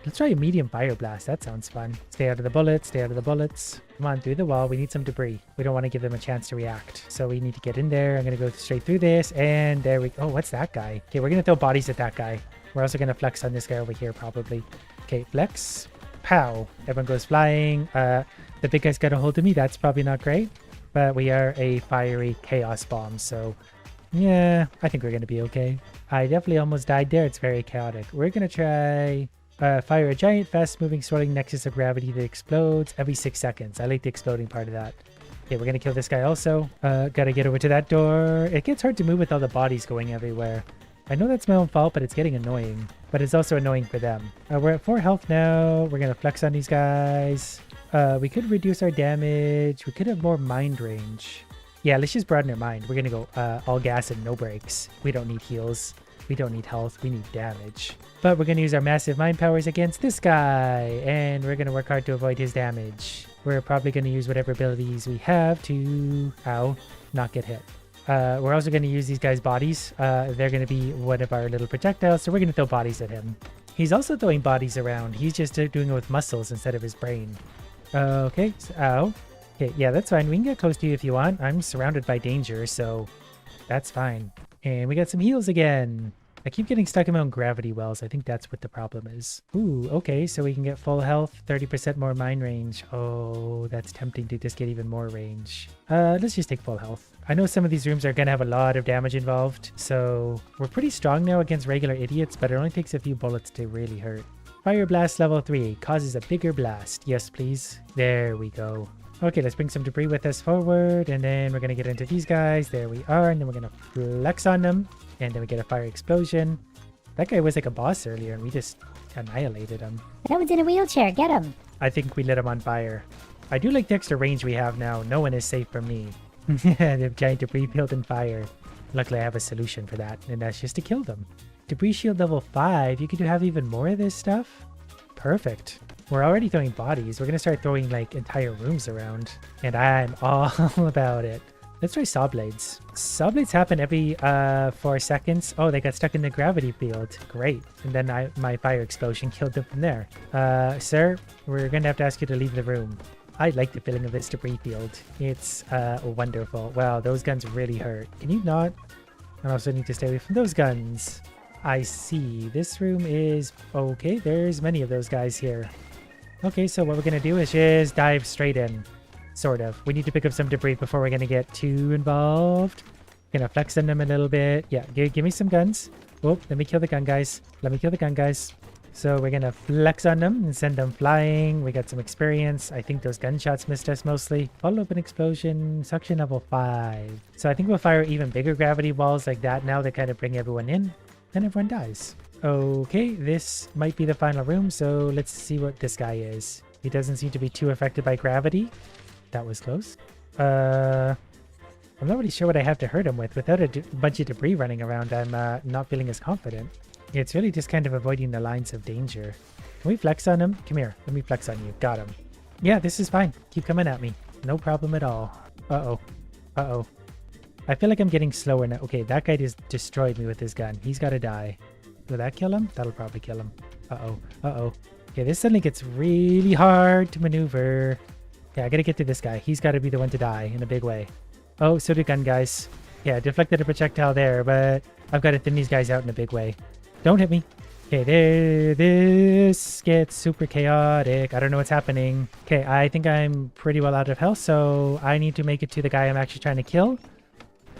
Let's try a medium fire blast. That sounds fun. Stay out of the bullets. Stay out of the bullets. Come on, through the wall. We need some debris. We don't want to give them a chance to react. So we need to get in there. I'm going to go straight through this. And there we go. Oh, what's that guy? Okay, we're going to throw bodies at that guy. We're also going to flex on this guy over here, probably. Okay, flex. Pow. Everyone goes flying. The big guy's got a hold of me. That's probably not great. But we are a fiery chaos bomb. So, yeah, I think we're going to be okay. I definitely almost died there. It's very chaotic. We're going to try... fire a giant, fast-moving, swirling nexus of gravity that explodes every 6 seconds. I like the exploding part of that. Okay, we're gonna kill this guy also. Gotta get over to that door. It gets hard to move with all the bodies going everywhere. I know that's my own fault, but it's getting annoying. But it's also annoying for them. We're at 4 health now. We're gonna flex on these guys. We could reduce our damage. We could have more mind range. Yeah, let's just broaden our mind. We're gonna go all gas and no brakes. We don't need heals. We don't need health, we need damage. But we're going to use our massive mind powers against this guy. And we're going to work hard to avoid his damage. We're probably going to use whatever abilities we have to... Ow. Not get hit. We're also going to use these guys' bodies. They're going to be one of our little projectiles. So we're going to throw bodies at him. He's also throwing bodies around. He's just doing it with muscles instead of his brain. Okay. So, ow. Okay, yeah, that's fine. We can get close to you if you want. I'm surrounded by danger, so that's fine. And we got some heals again. I keep getting stuck in my own gravity wells. I think that's what the problem is. Ooh, okay, so we can get full health, 30% more mind range. Oh, that's tempting to just get even more range. Let's just take full health. I know some of these rooms are going to have a lot of damage involved, so we're pretty strong now against regular idiots, but it only takes a few bullets to really hurt. Fire blast level 3 causes a bigger blast. Yes, please. There we go. Okay, let's bring some debris with us forward, and then we're going to get into these guys. There we are, and then we're going to flex on them, and then we get a fire explosion. That guy was like a boss earlier, and we just annihilated him. That one's in a wheelchair. Get him. I think we lit him on fire. I do like the extra range we have now. No one is safe from me. The giant debris field and fire. Luckily, I have a solution for that, and that's just to kill them. Debris shield level 5. You could have even more of this stuff. Perfect. We're already throwing bodies. We're going to start throwing like entire rooms around. And I'm all about it. Let's try saw blades. Saw blades happen every 4 seconds. Oh, they got stuck in the gravity field. Great. And then my fire explosion killed them from there. Sir, we're going to have to ask you to leave the room. I like the feeling of this debris field. It's wonderful. Wow, those guns really hurt. Can you not? I also need to stay away from those guns. I see. This room is okay. There's many of those guys here. Okay, so what we're going to do is just dive straight in. Sort of. We need to pick up some debris before we're going to get too involved. Gonna flex on them a little bit. Yeah, give me some guns. Oh, let me kill the gun guys. Let me kill the gun guys. So we're gonna flex on them and send them flying. We got some experience. I think those gunshots missed us mostly. Follow up an explosion. Suction level 5. So I think we'll fire even bigger gravity balls like that now that kind of bring everyone in. Then everyone dies. Okay, this might be the final room. So let's see what this guy is. He doesn't seem to be too affected by gravity. That was close. I'm not really sure what I have to hurt him with. Without a bunch of debris running around, I'm not feeling as confident. It's really just kind of avoiding the lines of danger. Can we flex on him? Come here. Let me flex on you. Got him. Yeah, this is fine. Keep coming at me. No problem at all. Uh-oh. Uh-oh. I feel like I'm getting slower now. Okay, that guy just destroyed me with his gun. He's got to die. Will that kill him? That'll probably kill him. Uh-oh. Uh-oh. Okay, this suddenly gets really hard to maneuver. Yeah, I gotta get to this guy. He's got to be the one to die in a big way. Oh, so do gun guys. Yeah, deflected a projectile there, but I've got to thin these guys out in a big way. Don't hit me. Okay, there. This gets super chaotic. I don't know what's happening. Okay, I think I'm pretty well out of health, so I need to make it to the guy I'm actually trying to kill.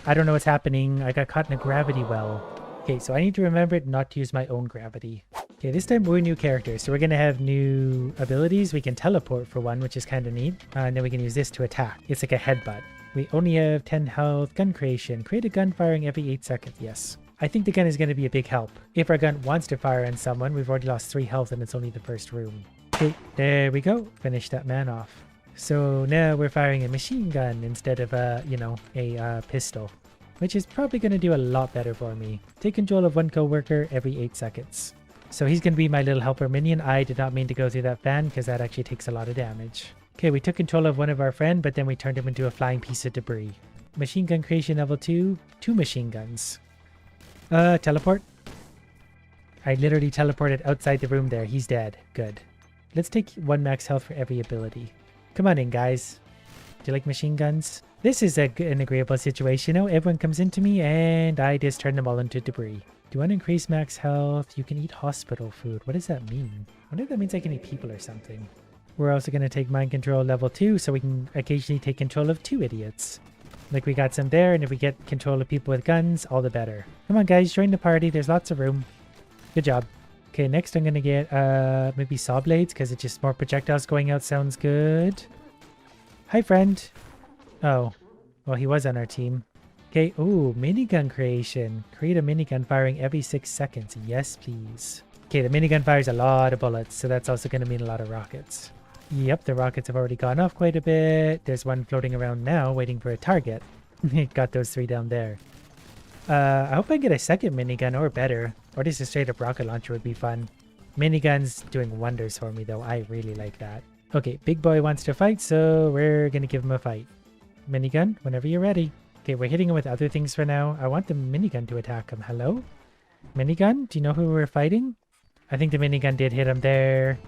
I don't know what's happening. I got caught in a gravity well. Okay, so I need to remember not to use my own gravity. Okay, this time we're new characters, so we're going to have new abilities. We can teleport for one, which is kind of neat. And then we can use this to attack. It's like a headbutt. We only have 10 health. Gun creation. Create a gun firing every 8 seconds. Yes. I think the gun is going to be a big help. If our gun wants to fire on someone, we've already lost 3 health and it's only the first room. Okay, there we go. Finish that man off. So now we're firing a machine gun instead of a pistol, which is probably going to do a lot better for me. Take control of one coworker every 8 seconds. So he's going to be my little helper minion. I did not mean to go through that fan because that actually takes a lot of damage. Okay, we took control of one of our friend, but then we turned him into a flying piece of debris. Machine gun creation level 2. 2 machine guns. Teleport. I literally teleported outside the room there. He's dead. Good. Let's take 1 max health for every ability. Come on in, guys. Do you like machine guns? This is an agreeable situation. You know, everyone comes into me and I just turn them all into debris. Do you want to increase max health? You can eat hospital food. What does that mean? I wonder if that means I can eat people or something. We're also going to take mind control level 2 so we can occasionally take control of 2 idiots. Like we got some there, and if we get control of people with guns, all the better. Come on guys, join the party. There's lots of room. Good job. Okay, next I'm going to get maybe saw blades because it's just more projectiles going out sounds good. Hi friend. Oh, well he was on our team. Okay, ooh, minigun creation. Create a minigun firing every 6 seconds. Yes, please. Okay, the minigun fires a lot of bullets, so that's also going to mean a lot of rockets. Yep, the rockets have already gone off quite a bit. There's one floating around now, waiting for a target. Got those 3 down there. I hope I get a second minigun or better. Or just a straight up rocket launcher would be fun. Minigun's doing wonders for me, though. I really like that. Okay, big boy wants to fight, so we're going to give him a fight. Minigun, whenever you're ready. Okay, we're hitting him with other things for now. I want the minigun to attack him. Hello? Minigun? Do you know who we're fighting? I think the minigun did hit him there.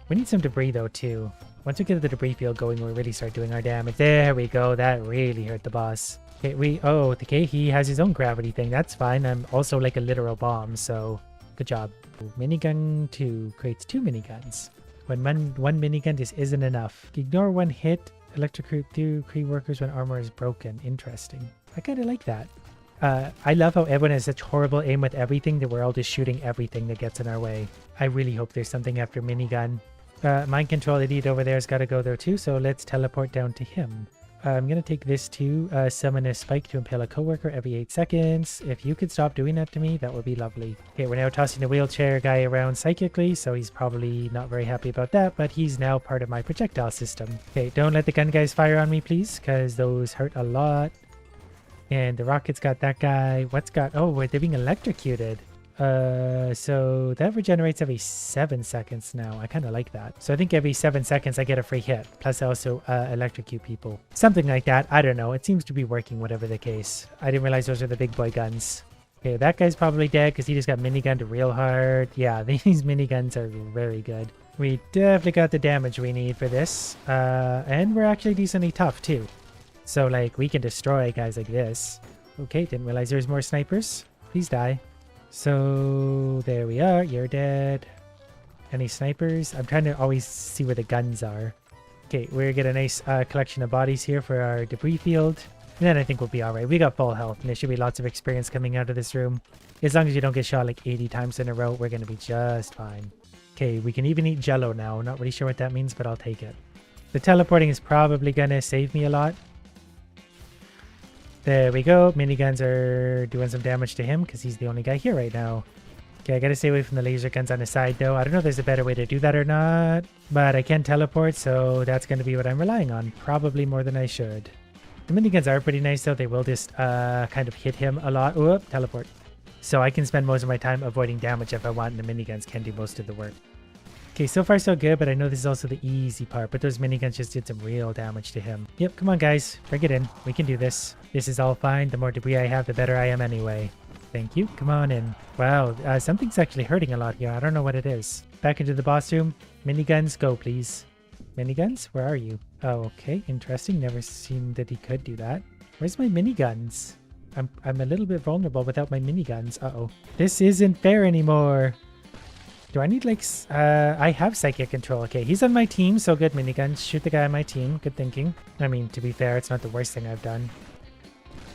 We need some debris, though, too. Once we get the debris field going, we'll really start doing our damage. There we go. That really hurt the boss. Okay, okay, he has his own gravity thing. That's fine. I'm also like a literal bomb, so good job. Minigun 2 creates 2 miniguns. When one minigun just isn't enough. Ignore 1 hit. Electrocute 2 Kree workers when armor is broken. Interesting. I kind of like that. I love how everyone has such horrible aim with everything that we're all just shooting everything that gets in our way. I really hope there's something after minigun. Mind control idiot over there has got to go there too, so let's teleport down to him. I'm going to take this too. Summon a spike to impale a coworker every 8 seconds. If you could stop doing that to me, that would be lovely. Okay, we're now tossing the wheelchair guy around psychically, so he's probably not very happy about that, but he's now part of my projectile system. Okay, don't let the gun guys fire on me, please, because those hurt a lot. And the rockets got that guy. Oh, they're being electrocuted. So that regenerates every 7 seconds now. I kind of like that. So I think every 7 seconds I get a free hit. Plus I also electrocute people. Something like that. I don't know. It seems to be working, whatever the case. I didn't realize those are the big boy guns. Okay, that guy's probably dead because he just got minigunned real hard. Yeah, these miniguns are very good. We definitely got the damage we need for this. And we're actually decently tough too. So like we can destroy guys like this. Okay, didn't realize there's more snipers. Please die. So there we are. You're dead. Any snipers? I'm trying to always see where the guns are. Okay, we're gonna get a nice collection of bodies here for our debris field. And then I think we'll be alright. We got full health and there should be lots of experience coming out of this room. As long as you don't get shot like 80 times in a row, we're gonna be just fine. Okay, we can even eat jello now. Not really sure what that means, but I'll take it. The teleporting is probably gonna save me a lot. There we go. Miniguns are doing some damage to him because he's the only guy here right now. Okay, I gotta stay away from the laser guns on the side though. I don't know if there's a better way to do that or not, but I can teleport, so that's gonna be what I'm relying on. Probably more than I should. The miniguns are pretty nice though. They will just kind of hit him a lot. Oh, teleport. So I can spend most of my time avoiding damage if I want, and the miniguns can do most of the work. Okay, so far so good, but I know this is also the easy part, but those miniguns just did some real damage to him. Yep, come on guys, bring it in. We can do this. This is all fine. The more debris I have, the better I am anyway. Thank you. Come on in. Wow, something's actually hurting a lot here. I don't know what it is. Back into the boss room. Miniguns, go please. Miniguns, where are you? Oh, okay, interesting. Never seen that he could do that. Where's my miniguns? I'm a little bit vulnerable without my miniguns. Uh-oh. This isn't fair anymore. Do I need like... I have psychic control. Okay, he's on my team, so good miniguns. Shoot the guy on my team. Good thinking. I mean, to be fair, it's not the worst thing I've done.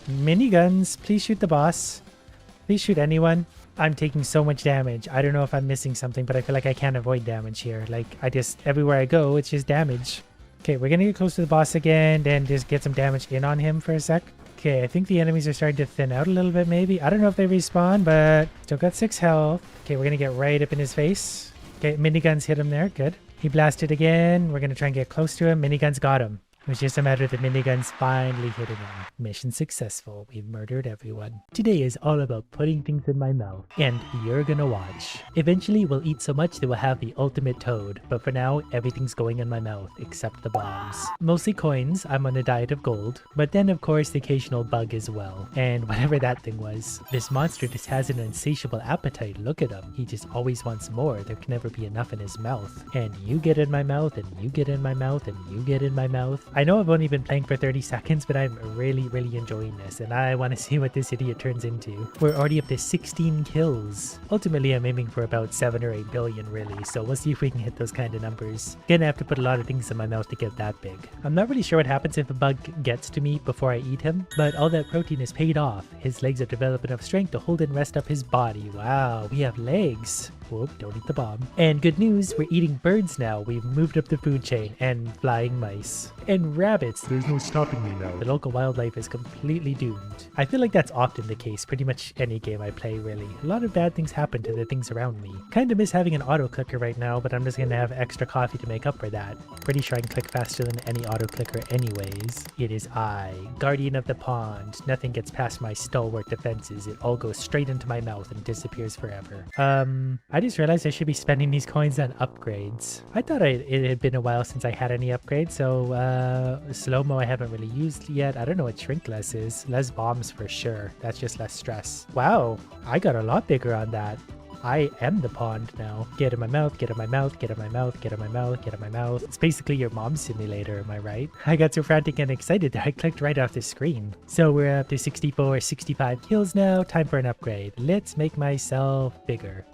Miniguns, please shoot the boss. Please shoot anyone. I'm taking so much damage. I don't know if I'm missing something, but I feel like I can't avoid damage here. Like, everywhere I go, it's just damage. Okay, we're gonna get close to the boss again and just get some damage in on him for a sec. Okay, I think the enemies are starting to thin out a little bit maybe. I don't know if they respawn, but still got 6 health. Okay, we're gonna get right up in his face. Okay, miniguns hit him there. Good. He blasted again. We're gonna try and get close to him. Miniguns got him. It was just a matter of the miniguns finally hitting him. Mission successful. We've murdered everyone. Today is all about putting things in my mouth, and you're gonna watch. Eventually, we'll eat so much that we'll have the ultimate toad, but for now, everything's going in my mouth, except the bombs. Mostly coins. I'm on a diet of gold, but then of course the occasional bug as well. And whatever that thing was. This monster just has an insatiable appetite. Look at him. He just always wants more. There can never be enough in his mouth. And you get in my mouth, and you get in my mouth, and you get in my mouth. I know I've only been playing for 30 seconds, but I'm really enjoying this, and I want to see what this idiot turns into. We're already up to 16 kills. Ultimately, I'm aiming for about 7 or 8 billion, really, so we'll see if we can hit those kind of numbers. Gonna have to put a lot of things in my mouth to get that big. I'm not really sure what happens if a bug gets to me before I eat him, but all that protein is paid off. His legs have developed enough strength to hold and rest up his body. Wow, we have legs. Whoop, don't eat the bomb. And good news, we're eating birds now. We've moved up the food chain, and flying mice. And rabbits. There's no stopping me now. The local wildlife is completely doomed. I feel like that's often the case, pretty much any game I play really. A lot of bad things happen to the things around me. Kinda miss having an auto clicker right now, but I'm just gonna have extra coffee to make up for that. Pretty sure I can click faster than any auto clicker anyways. It is I, guardian of the pond. Nothing gets past my stalwart defenses. It all goes straight into my mouth and disappears forever. I just realized I should be spending these coins on upgrades. I thought it had been a while since I had any upgrades, so slow-mo I haven't really used yet. I don't know what shrink less is. Less bombs for sure. That's just less stress. Wow, I got a lot bigger on that. I am the pond now. Get in my mouth, get in my mouth, get in my mouth, get in my mouth, get in my mouth. It's basically your mom simulator, am I right? I got so frantic and excited that I clicked right off the screen. So we're up to 64, 65 kills now. Time for an upgrade. Let's make myself bigger.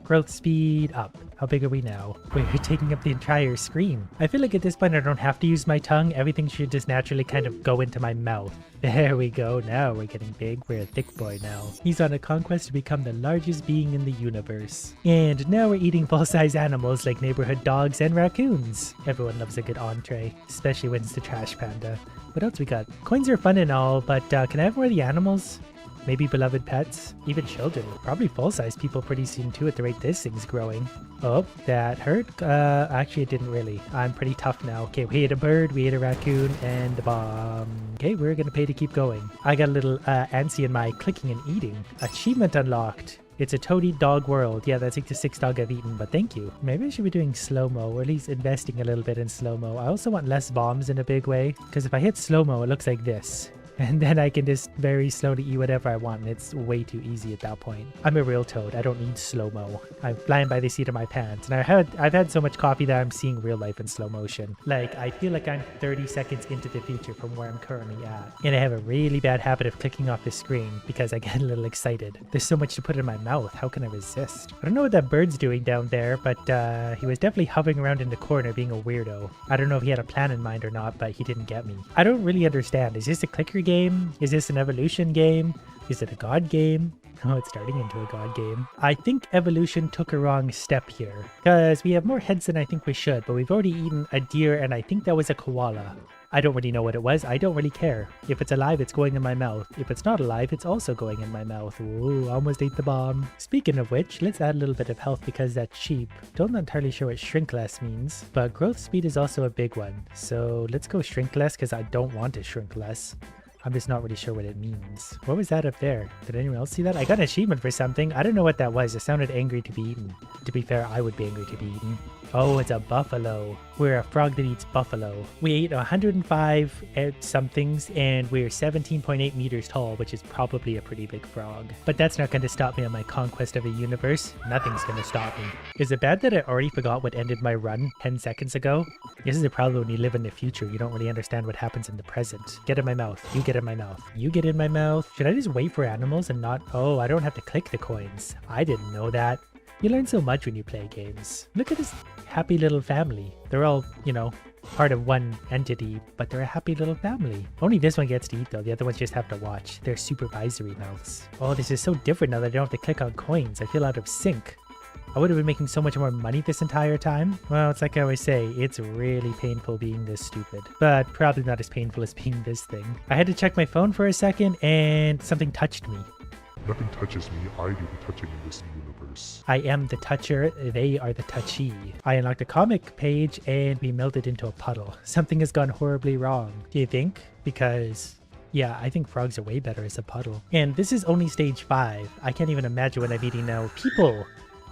Growth speed up. How big are we now? We're taking up the entire screen. I feel like at this point I don't have to use my tongue. Everything should just naturally kind of go into my mouth. There we go. Now we're getting big. We're a thick boy now. He's on a conquest to become the largest being in the universe. And now we're eating full-size animals like neighborhood dogs and raccoons. Everyone loves a good entree, especially when it's the trash panda. What else we got? Coins are fun and all, but can I have more of the animals? Maybe beloved pets, even children, probably full-size people pretty soon too at the rate this thing's growing. Oh, that hurt. Actually it didn't really. I'm pretty tough now. Okay, we ate a bird, we ate a raccoon, and a bomb. Okay, we're gonna pay to keep going. I got a little antsy in my clicking and eating. Achievement unlocked. It's a toad eat dog world. Yeah, that's like the 6th dog I've eaten, but thank you. Maybe I should be doing slow-mo, or at least investing a little bit in slow-mo. I also want less bombs in a big way, because if I hit slow-mo, it looks like this. And then I can just very slowly eat whatever I want, and it's way too easy at that point. I'm a real toad. I don't need slow-mo. I'm flying by the seat of my pants. And I've had so much coffee that I'm seeing real life in slow motion. Like, I feel like I'm 30 seconds into the future from where I'm currently at. And I have a really bad habit of clicking off the screen because I get a little excited. There's so much to put in my mouth. How can I resist? I don't know what that bird's doing down there, but he was definitely hovering around in the corner being a weirdo. I don't know if he had a plan in mind or not, but he didn't get me. I don't really understand. Is this a clicker game? Is this an evolution game? Is it a god game? Oh, it's starting into a god game. I think evolution took a wrong step here, because we have more heads than I think we should, but we've already eaten a deer, and I think that was a koala. I don't really know what it was. I don't really care. If it's alive, it's going in my mouth. If it's not alive, it's also going in my mouth. Ooh, almost ate the bomb. Speaking of which, let's add a little bit of health because that's cheap. Don't not entirely sure what shrink less means, but growth speed is also a big one. So let's go shrink less because I don't want to shrink less. I'm just not really sure what it means. What was that up there? Did anyone else see that? I got an achievement for something. I don't know what that was. It sounded angry to be eaten. To be fair, I would be angry to be eaten. Oh, it's a buffalo. We're a frog that eats buffalo. We ate 105 somethings and we're 17.8 meters tall, which is probably a pretty big frog. But that's not going to stop me on my conquest of a universe. Nothing's going to stop me. Is it bad that I already forgot what ended my run 10 seconds ago? This is a problem when you live in the future. You don't really understand what happens in the present. Get in my mouth. You get in my mouth. You get in my mouth. Should I just wait for animals and not... Oh, I don't have to click the coins. I didn't know that. You learn so much when you play games. Look at this happy little family. They're all, you know, part of one entity, but they're a happy little family. Only this one gets to eat though. The other ones just have to watch. They're supervisory mouths. Oh, this is so different now that I don't have to click on coins. I feel out of sync. I would have been making so much more money this entire time. Well, it's like I always say, it's really painful being this stupid, but probably not as painful as being this thing. I had to check my phone for a second and something touched me. Nothing touches me. I do the touching in this universe. I am the toucher. They are the touchy. I unlocked a comic page and we melted into a puddle. Something has gone horribly wrong. Do you think? Because... yeah, I think frogs are way better as a puddle. And this is only stage 5. I can't even imagine what I'm eating now. People!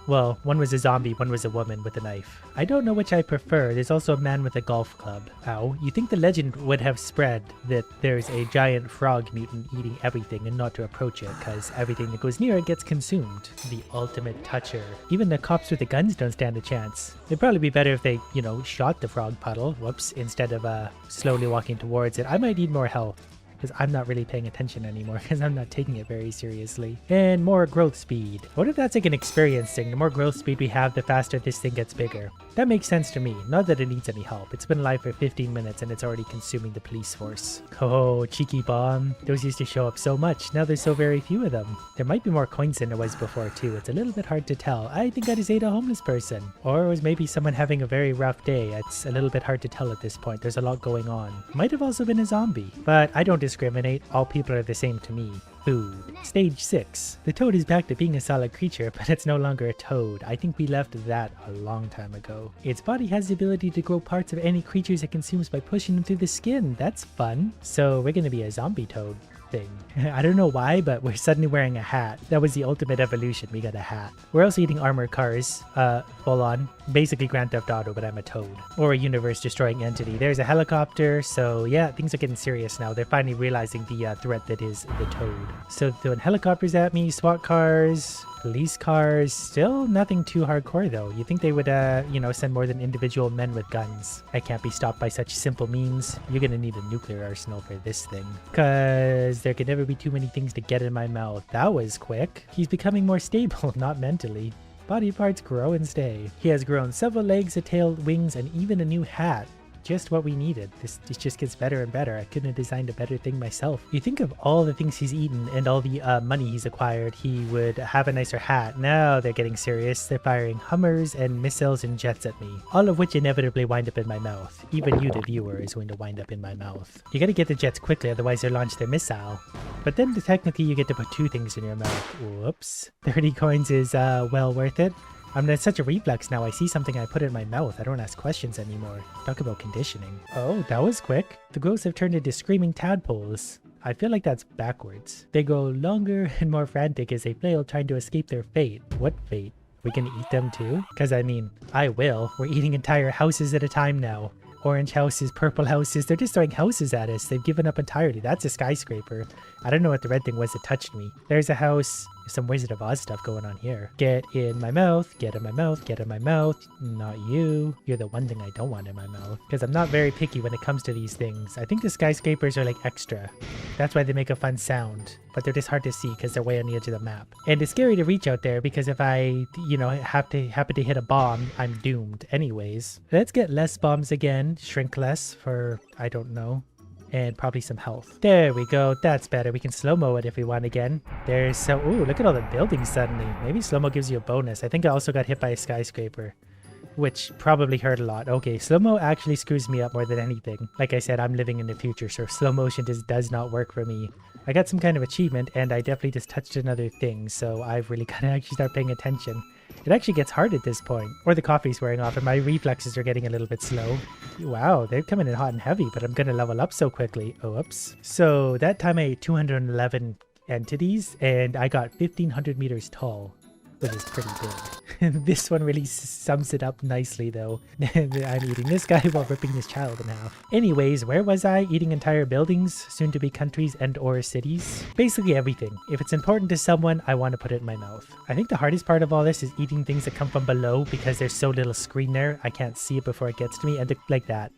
Well, one was a zombie, one was a woman with a knife. I don't know which I prefer. There's also a man with a golf club. Ow. You think the legend would have spread that there's a giant frog mutant eating everything and not to approach it, because everything that goes near it gets consumed. The ultimate toucher. Even the cops with the guns don't stand a chance. It'd probably be better if they, you know, shot the frog puddle, whoops, instead of slowly walking towards it. I might need more health, because I'm not really paying attention anymore because I'm not taking it very seriously. And more growth speed. What if that's like an experience thing? The more growth speed we have, the faster this thing gets bigger. That makes sense to me. Not that it needs any help. It's been alive for 15 minutes and it's already consuming the police force. Oh, cheeky bomb. Those used to show up so much. Now there's so very few of them. There might be more coins than there was before too. It's a little bit hard to tell. I think I just ate a homeless person. Or it was maybe someone having a very rough day. It's a little bit hard to tell at this point. There's a lot going on. Might have also been a zombie. But I don't discriminate. All people are the same to me. Food. Stage 6. The toad is back to being a solid creature, but it's no longer a toad. I think we left that a long time ago. Its body has the ability to grow parts of any creatures it consumes by pushing them through the skin. That's fun. So we're gonna be a zombie toad thing. I don't know why, but we're suddenly wearing a hat. That was the ultimate evolution. We got a hat. We're also eating armored cars. Full on. Basically Grand Theft Auto, but I'm a toad. Or a universe-destroying entity. There's a helicopter, so yeah, things are getting serious now. They're finally realizing the threat that is the toad. So throwing helicopters at me, SWAT cars, police cars, still nothing too hardcore though. You think they would, you know, send more than individual men with guns. I can't be stopped by such simple means. You're gonna need a nuclear arsenal for this thing. Cause there could never be too many things to get in my mouth. That was quick. He's becoming more stable, not mentally. Body parts grow and stay. He has grown several legs, a tail, wings, and even a new hat. Just what we needed. This just gets better and better. I couldn't have designed a better thing myself. You think of all the things he's eaten and all the money he's acquired, he would have a nicer hat. Now they're getting serious. They're firing Hummers and missiles and jets at me. All of which inevitably wind up in my mouth. Even you, the viewer, is going to wind up in my mouth. You gotta get the jets quickly, otherwise they'll launch their missile. But then technically you get to put 2 things in your mouth. Whoops. 30 coins is well worth it. I'm in such a reflex now. I see something, I put it in my mouth. I don't ask questions anymore. Talk about conditioning. Oh, that was quick. The growths have turned into screaming tadpoles. I feel like that's backwards. They grow longer and more frantic as they flail trying to escape their fate. What fate? We can eat them too? Because I mean, I will. We're eating entire houses at a time now. Orange houses, purple houses, they're just throwing houses at us. They've given up entirely. That's a skyscraper. I don't know what the red thing was that touched me. There's a house. There's some Wizard of Oz stuff going on here. Get in my mouth, get in my mouth, get in my mouth. Not you. You're the one thing I don't want in my mouth. Because I'm not very picky when it comes to these things. I think the skyscrapers are like extra. That's why they make a fun sound. But they're just hard to see because they're way on the edge of the map. And it's scary to reach out there because if I, you know, happen to hit a bomb, I'm doomed anyways. Let's get less bombs again. Shrink less for, I don't know. And probably some health. There we go. That's better. We can slow-mo it if we want again. There's so... Ooh, look at all the buildings suddenly. Maybe slow-mo gives you a bonus. I think I also got hit by a skyscraper, which probably hurt a lot. Okay, slow-mo actually screws me up more than anything. Like I said, I'm living in the future, so slow motion just does not work for me. I got some kind of achievement, and I definitely just touched another thing, so I've really got to actually start paying attention. It actually gets hard at this point. Or the coffee's wearing off and my reflexes are getting a little bit slow. Wow, they're coming in hot and heavy, but I'm going to level up so quickly. Oh, oops. So that time I ate 211 entities and I got 1,500 meters tall, which is pretty big. This one really sums it up nicely though. I'm eating this guy while ripping this child in half. Anyways, where was I? Eating entire buildings, soon to be countries and or cities. Basically everything. If it's important to someone, I want to put it in my mouth. I think the hardest part of all this is eating things that come from below because there's so little screen there. I can't see it before it gets to me and like that.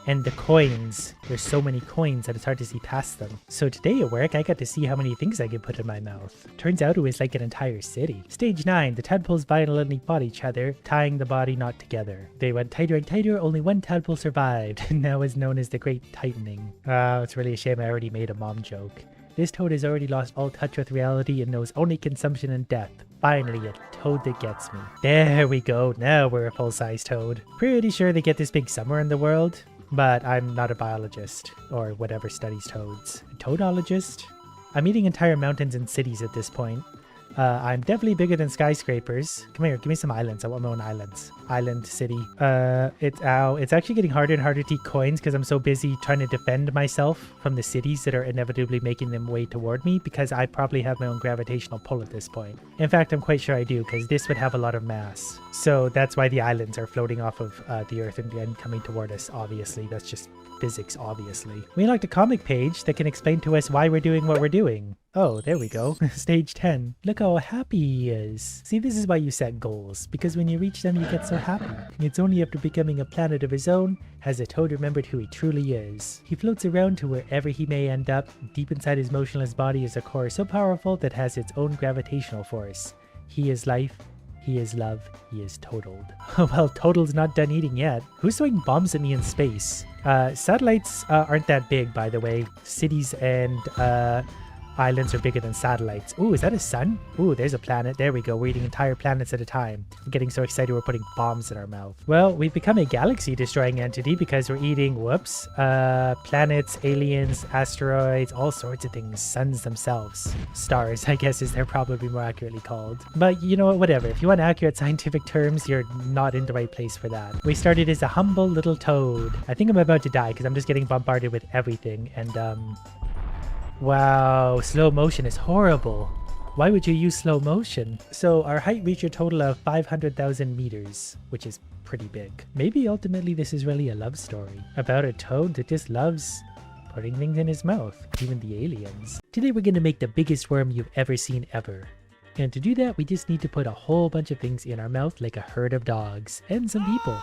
And the coins, there's so many coins that it's hard to see past them. So today at work, I got to see how many things I could put in my mouth. Turns out it was like an entire city. Stage 9, the tadpoles violently fought each other, tying the body knot together. They went tighter and tighter, only one tadpole survived, and now is known as the Great Tightening. Oh, it's really a shame I already made a mom joke. This toad has already lost all touch with reality and knows only consumption and death. Finally, a toad that gets me. There we go, now we're a full-size toad. Pretty sure they get this big somewhere in the world. But I'm not a biologist, or whatever studies toads. A toadologist? I'm eating entire mountains and cities at this point. I'm definitely bigger than skyscrapers. Come here, give me some islands. I want my own islands. Island city. It's actually getting harder and harder to eat coins because I'm so busy trying to defend myself from the cities that are inevitably making them way toward me because I probably have my own gravitational pull at this point. In fact, I'm quite sure I do because this would have a lot of mass. So that's why the islands are floating off of the earth and coming toward us, obviously. That's just physics, obviously. We like a comic page that can explain to us why we're doing what we're doing. Oh, there we go. Stage 10. Look how happy he is. See, this is why you set goals, because when you reach them, you get so happy. It's only after becoming a planet of his own has the toad remembered who he truly is. He floats around to wherever he may end up. Deep inside his motionless body is a core so powerful that has its own gravitational force. He is life. He is love. He is totaled. Well, Total's not done eating yet. Who's throwing bombs at me in space? Satellites aren't that big, by the way. Cities and islands are bigger than satellites. Ooh, is that a sun? Ooh, there's a planet. There we go. We're eating entire planets at a time. I'm getting so excited we're putting bombs in our mouth. Well, we've become a galaxy-destroying entity because we're eating, whoops, planets, aliens, asteroids, all sorts of things. Suns themselves. Stars, I guess, is they're probably more accurately called. But you know what, whatever. If you want accurate scientific terms, you're not in the right place for that. We started as a humble little toad. I think I'm about to die because I'm just getting bombarded with everything. And, wow, slow motion is horrible. Why would you use slow motion? So our height reached a total of 500,000 meters, which is pretty big. Maybe ultimately this is really a love story about a toad that just loves putting things in his mouth, even the aliens. Today we're going to make the biggest worm you've ever seen ever. And to do that, we just need to put a whole bunch of things in our mouth like a herd of dogs and some people.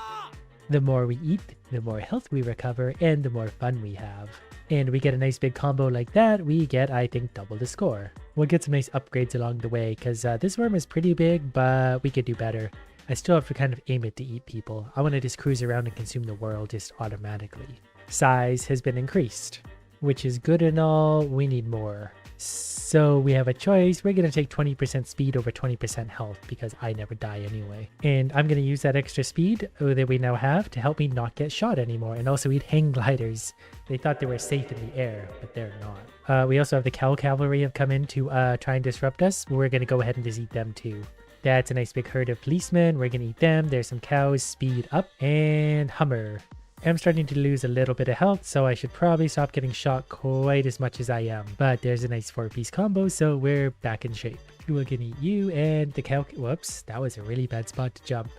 The more we eat, the more health we recover, and the more fun we have. And we get a nice big combo like that, we get, I think, double the score. We'll get some nice upgrades along the way, because this worm is pretty big, but we could do better. I still have to kind of aim it to eat people. I want to just cruise around and consume the world just automatically. Size has been increased, which is good and all, we need more. So we have a choice. We're going to take 20% speed over 20% health because I never die anyway. And I'm going to use that extra speed that we now have to help me not get shot anymore. And also eat hang gliders. They thought they were safe in the air, but they're not. We also have the cow cavalry have come in to try and disrupt us. We're going to go ahead and just eat them too. That's a nice big herd of policemen. We're going to eat them. There's some cows. Speed up. And Hummer. I'm starting to lose a little bit of health, so I should probably stop getting shot quite as much as I am. But there's a nice 4-piece combo, so we're back in shape. We're gonna eat you and the cow. Whoops, that was a really bad spot to jump.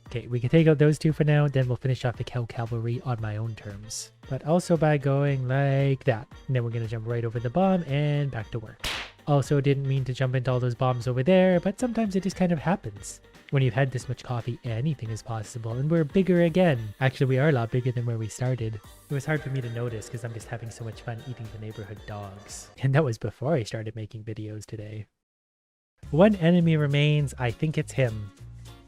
Okay, we can take out those two for now, then we'll finish off the cow cavalry on my own terms. But also by going like that. And then we're gonna jump right over the bomb and back to work. Also didn't mean to jump into all those bombs over there, but sometimes it just kind of happens. When you've had this much coffee, anything is possible, and we're bigger again. Actually, we are a lot bigger than where we started. It was hard for me to notice because I'm just having so much fun eating the neighborhood dogs. And that was before I started making videos today. One enemy remains. I think it's him.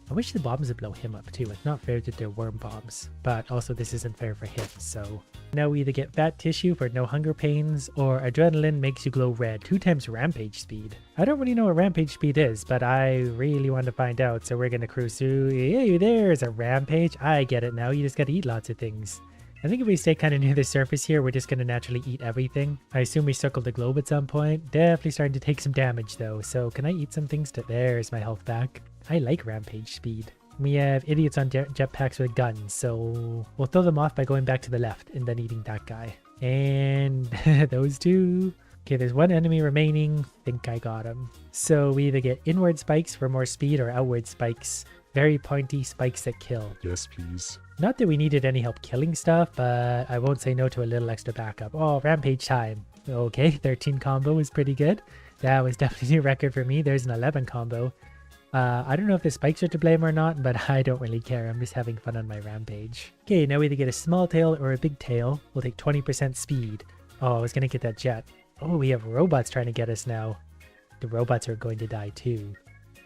I wish the bombs would blow him up too. It's not fair that they're worm bombs, but also this isn't fair for him, so... Now we either get fat tissue for no hunger pains, or adrenaline makes you glow red, 2 times rampage speed. I don't really know what rampage speed is, but I really want to find out, so we're gonna cruise through. Hey, there's a rampage. I get it now, you just gotta eat lots of things. I think if we stay kind of near the surface here, we're just gonna naturally eat everything. I assume we circled the globe at some point. Definitely starting to take some damage though, so can I eat some things to... There's my health back. I like rampage speed. We have idiots on jetpacks with guns, so we'll throw them off by going back to the left and then eating that guy. And those two. Okay, there's one enemy remaining. Think I got him. So we either get inward spikes for more speed or outward spikes. Very pointy spikes that kill. Yes, please. Not that we needed any help killing stuff, but I won't say no to a little extra backup. Oh, rampage time. Okay, 13 combo is pretty good. That was definitely a record for me. There's an 11 combo. I don't know if the spikes are to blame or not, but I don't really care. I'm just having fun on my rampage. Okay, now we either get a small tail or a big tail. We'll take 20% speed. Oh, I was going to get that jet. Oh, we have robots trying to get us now. The robots are going to die too.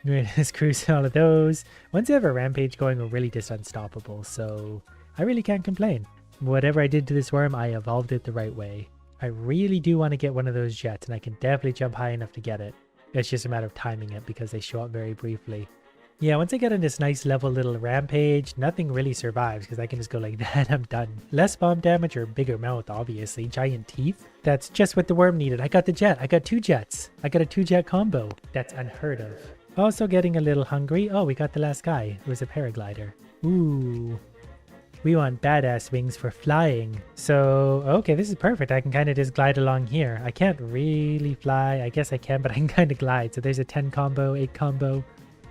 We're going to cruise all of those. Once you have a rampage going, we're really just unstoppable, so I really can't complain. Whatever I did to this worm, I evolved it the right way. I really do want to get one of those jets, and I can definitely jump high enough to get it. It's just a matter of timing it because they show up very briefly. Yeah, once I get on this nice level little rampage, nothing really survives because I can just go like that, I'm done. Less bomb damage or bigger mouth, obviously. Giant teeth. That's just what the worm needed. I got the jet. I got 2 jets. I got a 2-jet combo. That's unheard of. Also getting a little hungry. Oh, we got the last guy. It was a paraglider. Ooh. We want badass wings for flying. So, okay, this is perfect. I can kind of just glide along here. I can't really fly. I guess I can, but I can kind of glide. So there's a 10 combo, 8 combo.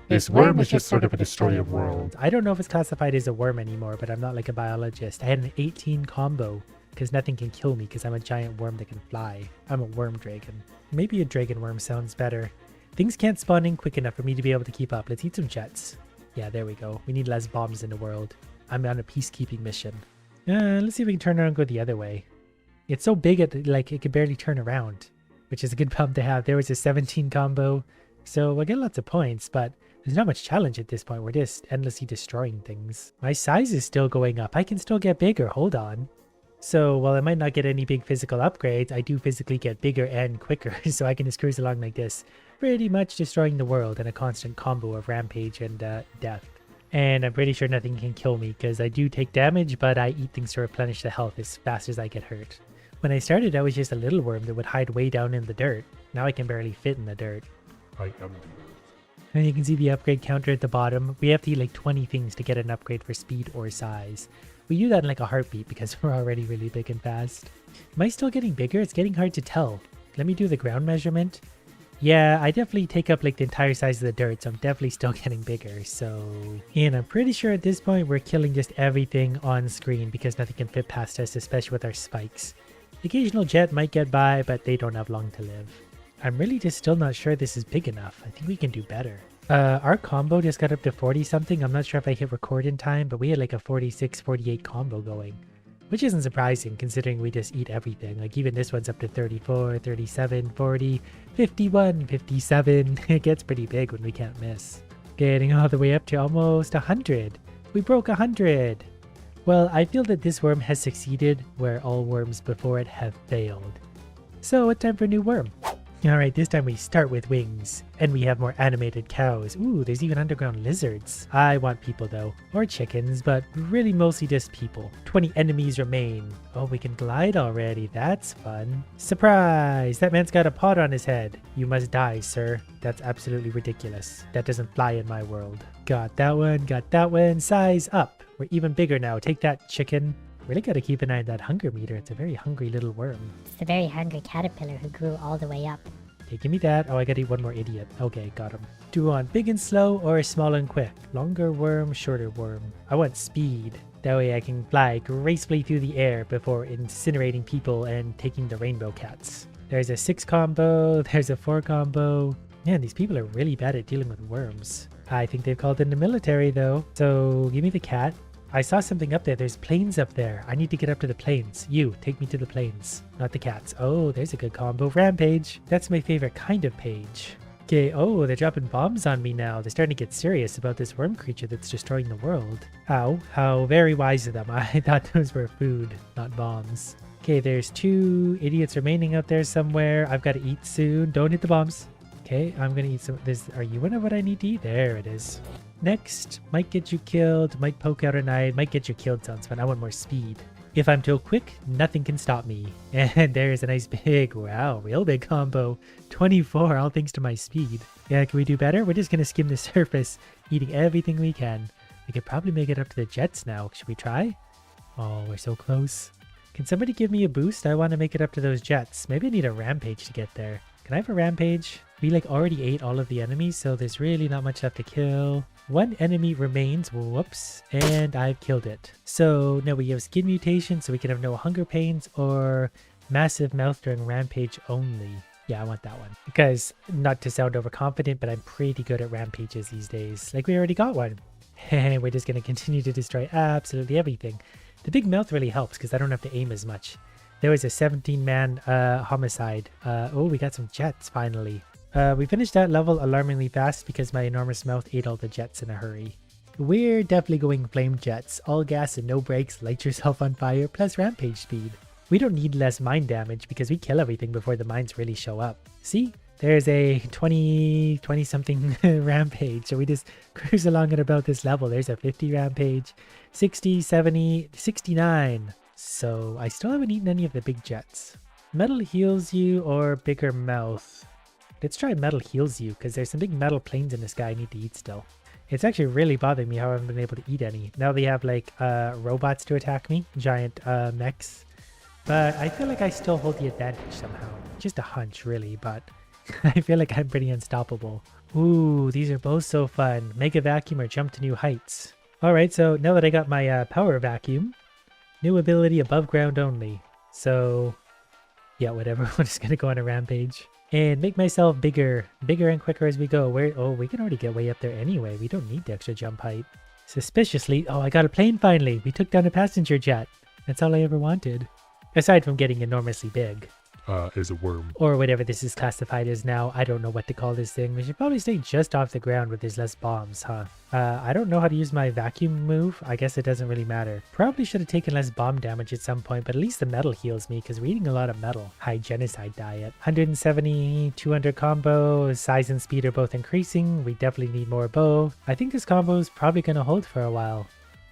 This worm is just sort of a destroyer of worlds. I don't know if it's classified as a worm anymore, but I'm not like a biologist. I had an 18 combo because nothing can kill me because I'm a giant worm that can fly. I'm a worm dragon. Maybe a dragon worm sounds better. Things can't spawn in quick enough for me to be able to keep up. Let's eat some jets. Yeah, there we go. We need less bombs in the world. I'm on a peacekeeping mission. Let's see if we can turn around and go the other way. It's so big, like it could barely turn around, which is a good problem to have. There was a 17 combo, so we'll get lots of points, but there's not much challenge at this point. We're just endlessly destroying things. My size is still going up. I can still get bigger. Hold on. So while I might not get any big physical upgrades, I do physically get bigger and quicker, so I can just cruise along like this, pretty much destroying the world in a constant combo of rampage and death. And I'm pretty sure nothing can kill me because I do take damage, but I eat things to replenish the health as fast as I get hurt. When I started, I was just a little worm that would hide way down in the dirt. Now I can barely fit in the dirt. I am the earth. And you can see the upgrade counter at the bottom. We have to eat like 20 things to get an upgrade for speed or size. We do that in like a heartbeat because we're already really big and fast. Am I still getting bigger? It's getting hard to tell. Let me do the ground measurement. Yeah, I definitely take up like the entire size of the dirt, so I'm definitely still getting bigger, so... And I'm pretty sure at this point we're killing just everything on screen because nothing can fit past us, especially with our spikes. The occasional jet might get by, but they don't have long to live. I'm really just still not sure this is big enough. I think we can do better. Our combo just got up to 40 something. I'm not sure if I hit record in time, but we had like a 46, 48 combo going. Which isn't surprising considering we just eat everything. Like even this one's up to 34, 37, 40, 51, 57. It gets pretty big when we can't miss. Getting all the way up to almost 100. We broke 100. Well, I feel that this worm has succeeded where all worms before it have failed. So it's time for a new worm. Alright, this time we start with wings. And we have more animated cows. Ooh, there's even underground lizards. I want people though. Or chickens, but really mostly just people. 20 enemies remain. Oh, we can glide already. That's fun. Surprise! That man's got a pot on his head. You must die, sir. That's absolutely ridiculous. That doesn't fly in my world. Got that one, got that one. Size up. We're even bigger now. Take that, chicken. Really gotta keep an eye on that hunger meter. It's a very hungry little worm. It's the very hungry caterpillar who grew all the way up. Okay, give me that. Oh, I gotta eat one more idiot. Okay, got him. Do we want big and slow or small and quick? Longer worm, shorter worm. I want speed. That way I can fly gracefully through the air before incinerating people and taking the rainbow cats. There's a 6 combo. There's a 4 combo. Man, these people are really bad at dealing with worms. I think they've called in the military though. So give me the cat. I saw something up there. There's planes up there. I need to get up to the planes. You, take me to the planes, not the cats. Oh, there's a good combo. Rampage. That's my favorite kind of page. Okay, oh, they're dropping bombs on me now. They're starting to get serious about this worm creature that's destroying the world. Ow, how very wise of them. I thought those were food, not bombs. Okay, there's 2 idiots remaining out there somewhere. I've got to eat soon. Don't hit the bombs. Okay, I'm gonna eat some of this. Are you what I need to eat? There it is. Next, might get you killed, might poke out an eye, might get you killed sounds fun. I want more speed. If I'm too quick, nothing can stop me. And there's a nice big, wow, real big combo. 24, all thanks to my speed. Yeah, can we do better? We're just gonna skim the surface, eating everything we can. We could probably make it up to the jets now. Should we try? Oh, we're so close. Can somebody give me a boost? I want to make it up to those jets. Maybe I need a rampage to get there. Can I have a rampage? We like already ate all of the enemies, so there's really not much left to kill. 1 enemy remains, whoops, and I've killed it. So now we have skin mutation, so we can have no hunger pains or massive mouth during rampage only. Yeah, I want that one. Because, not to sound overconfident, but I'm pretty good at rampages these days. Like we already got one. And we're just going to continue to destroy absolutely everything. The big mouth really helps because I don't have to aim as much. There was a 17-man homicide. Oh, we got some jets finally. We finished that level alarmingly fast because my enormous mouth ate all the jets in a hurry. We're definitely going flame jets. All gas and no brakes, light yourself on fire, plus rampage speed. We don't need less mine damage because we kill everything before the mines really show up. See? There's a 20-something rampage. So we just cruise along at about this level. There's a 50 rampage, 60, 70, 69. So I still haven't eaten any of the big jets. Metal heals you or bigger mouth? Let's try metal heals you because there's some big metal planes in the sky I need to eat still. It's actually really bothering me how I haven't been able to eat any. Now they have like robots to attack me, giant mechs. But I feel like I still hold the advantage somehow. Just a hunch really, but I feel like I'm pretty unstoppable. Ooh, these are both so fun. Mega vacuum or jump to new heights. Alright, so now that I got my power vacuum, new ability above ground only. So yeah, whatever. We're just gonna go on a rampage. And make myself bigger and quicker as we go. Oh, we can already get way up there anyway. We don't need the extra jump height. Suspiciously, oh, I got a plane finally. We took down a passenger jet. That's all I ever wanted. Aside from getting enormously big. As a worm. Or whatever this is classified as now. I don't know what to call this thing. We should probably stay just off the ground where there's less bombs, huh? I don't know how to use my vacuum move. I guess it doesn't really matter. Probably should have taken less bomb damage at some point, but at least the metal heals me because we're eating a lot of metal. High genocide diet. 170, 200 combo. Size and speed are both increasing. We definitely need more bow. I think this combo is probably going to hold for a while.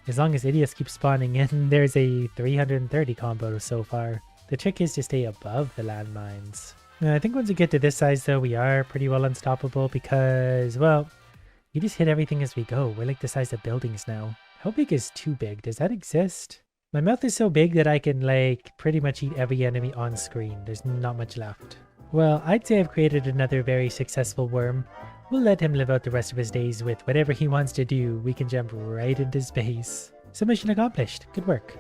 As long as idiots keep spawning in, there's a 330 combo so far. The trick is to stay above the landmines. I think once we get to this size though, we are pretty well unstoppable because, well, we just hit everything as we go. We're like the size of buildings now. How big is too big? Does that exist? My mouth is so big that I can like pretty much eat every enemy on screen. There's not much left. Well, I'd say I've created another very successful worm. We'll let him live out the rest of his days with whatever he wants to do. We can jump right into space. So mission accomplished. Good work.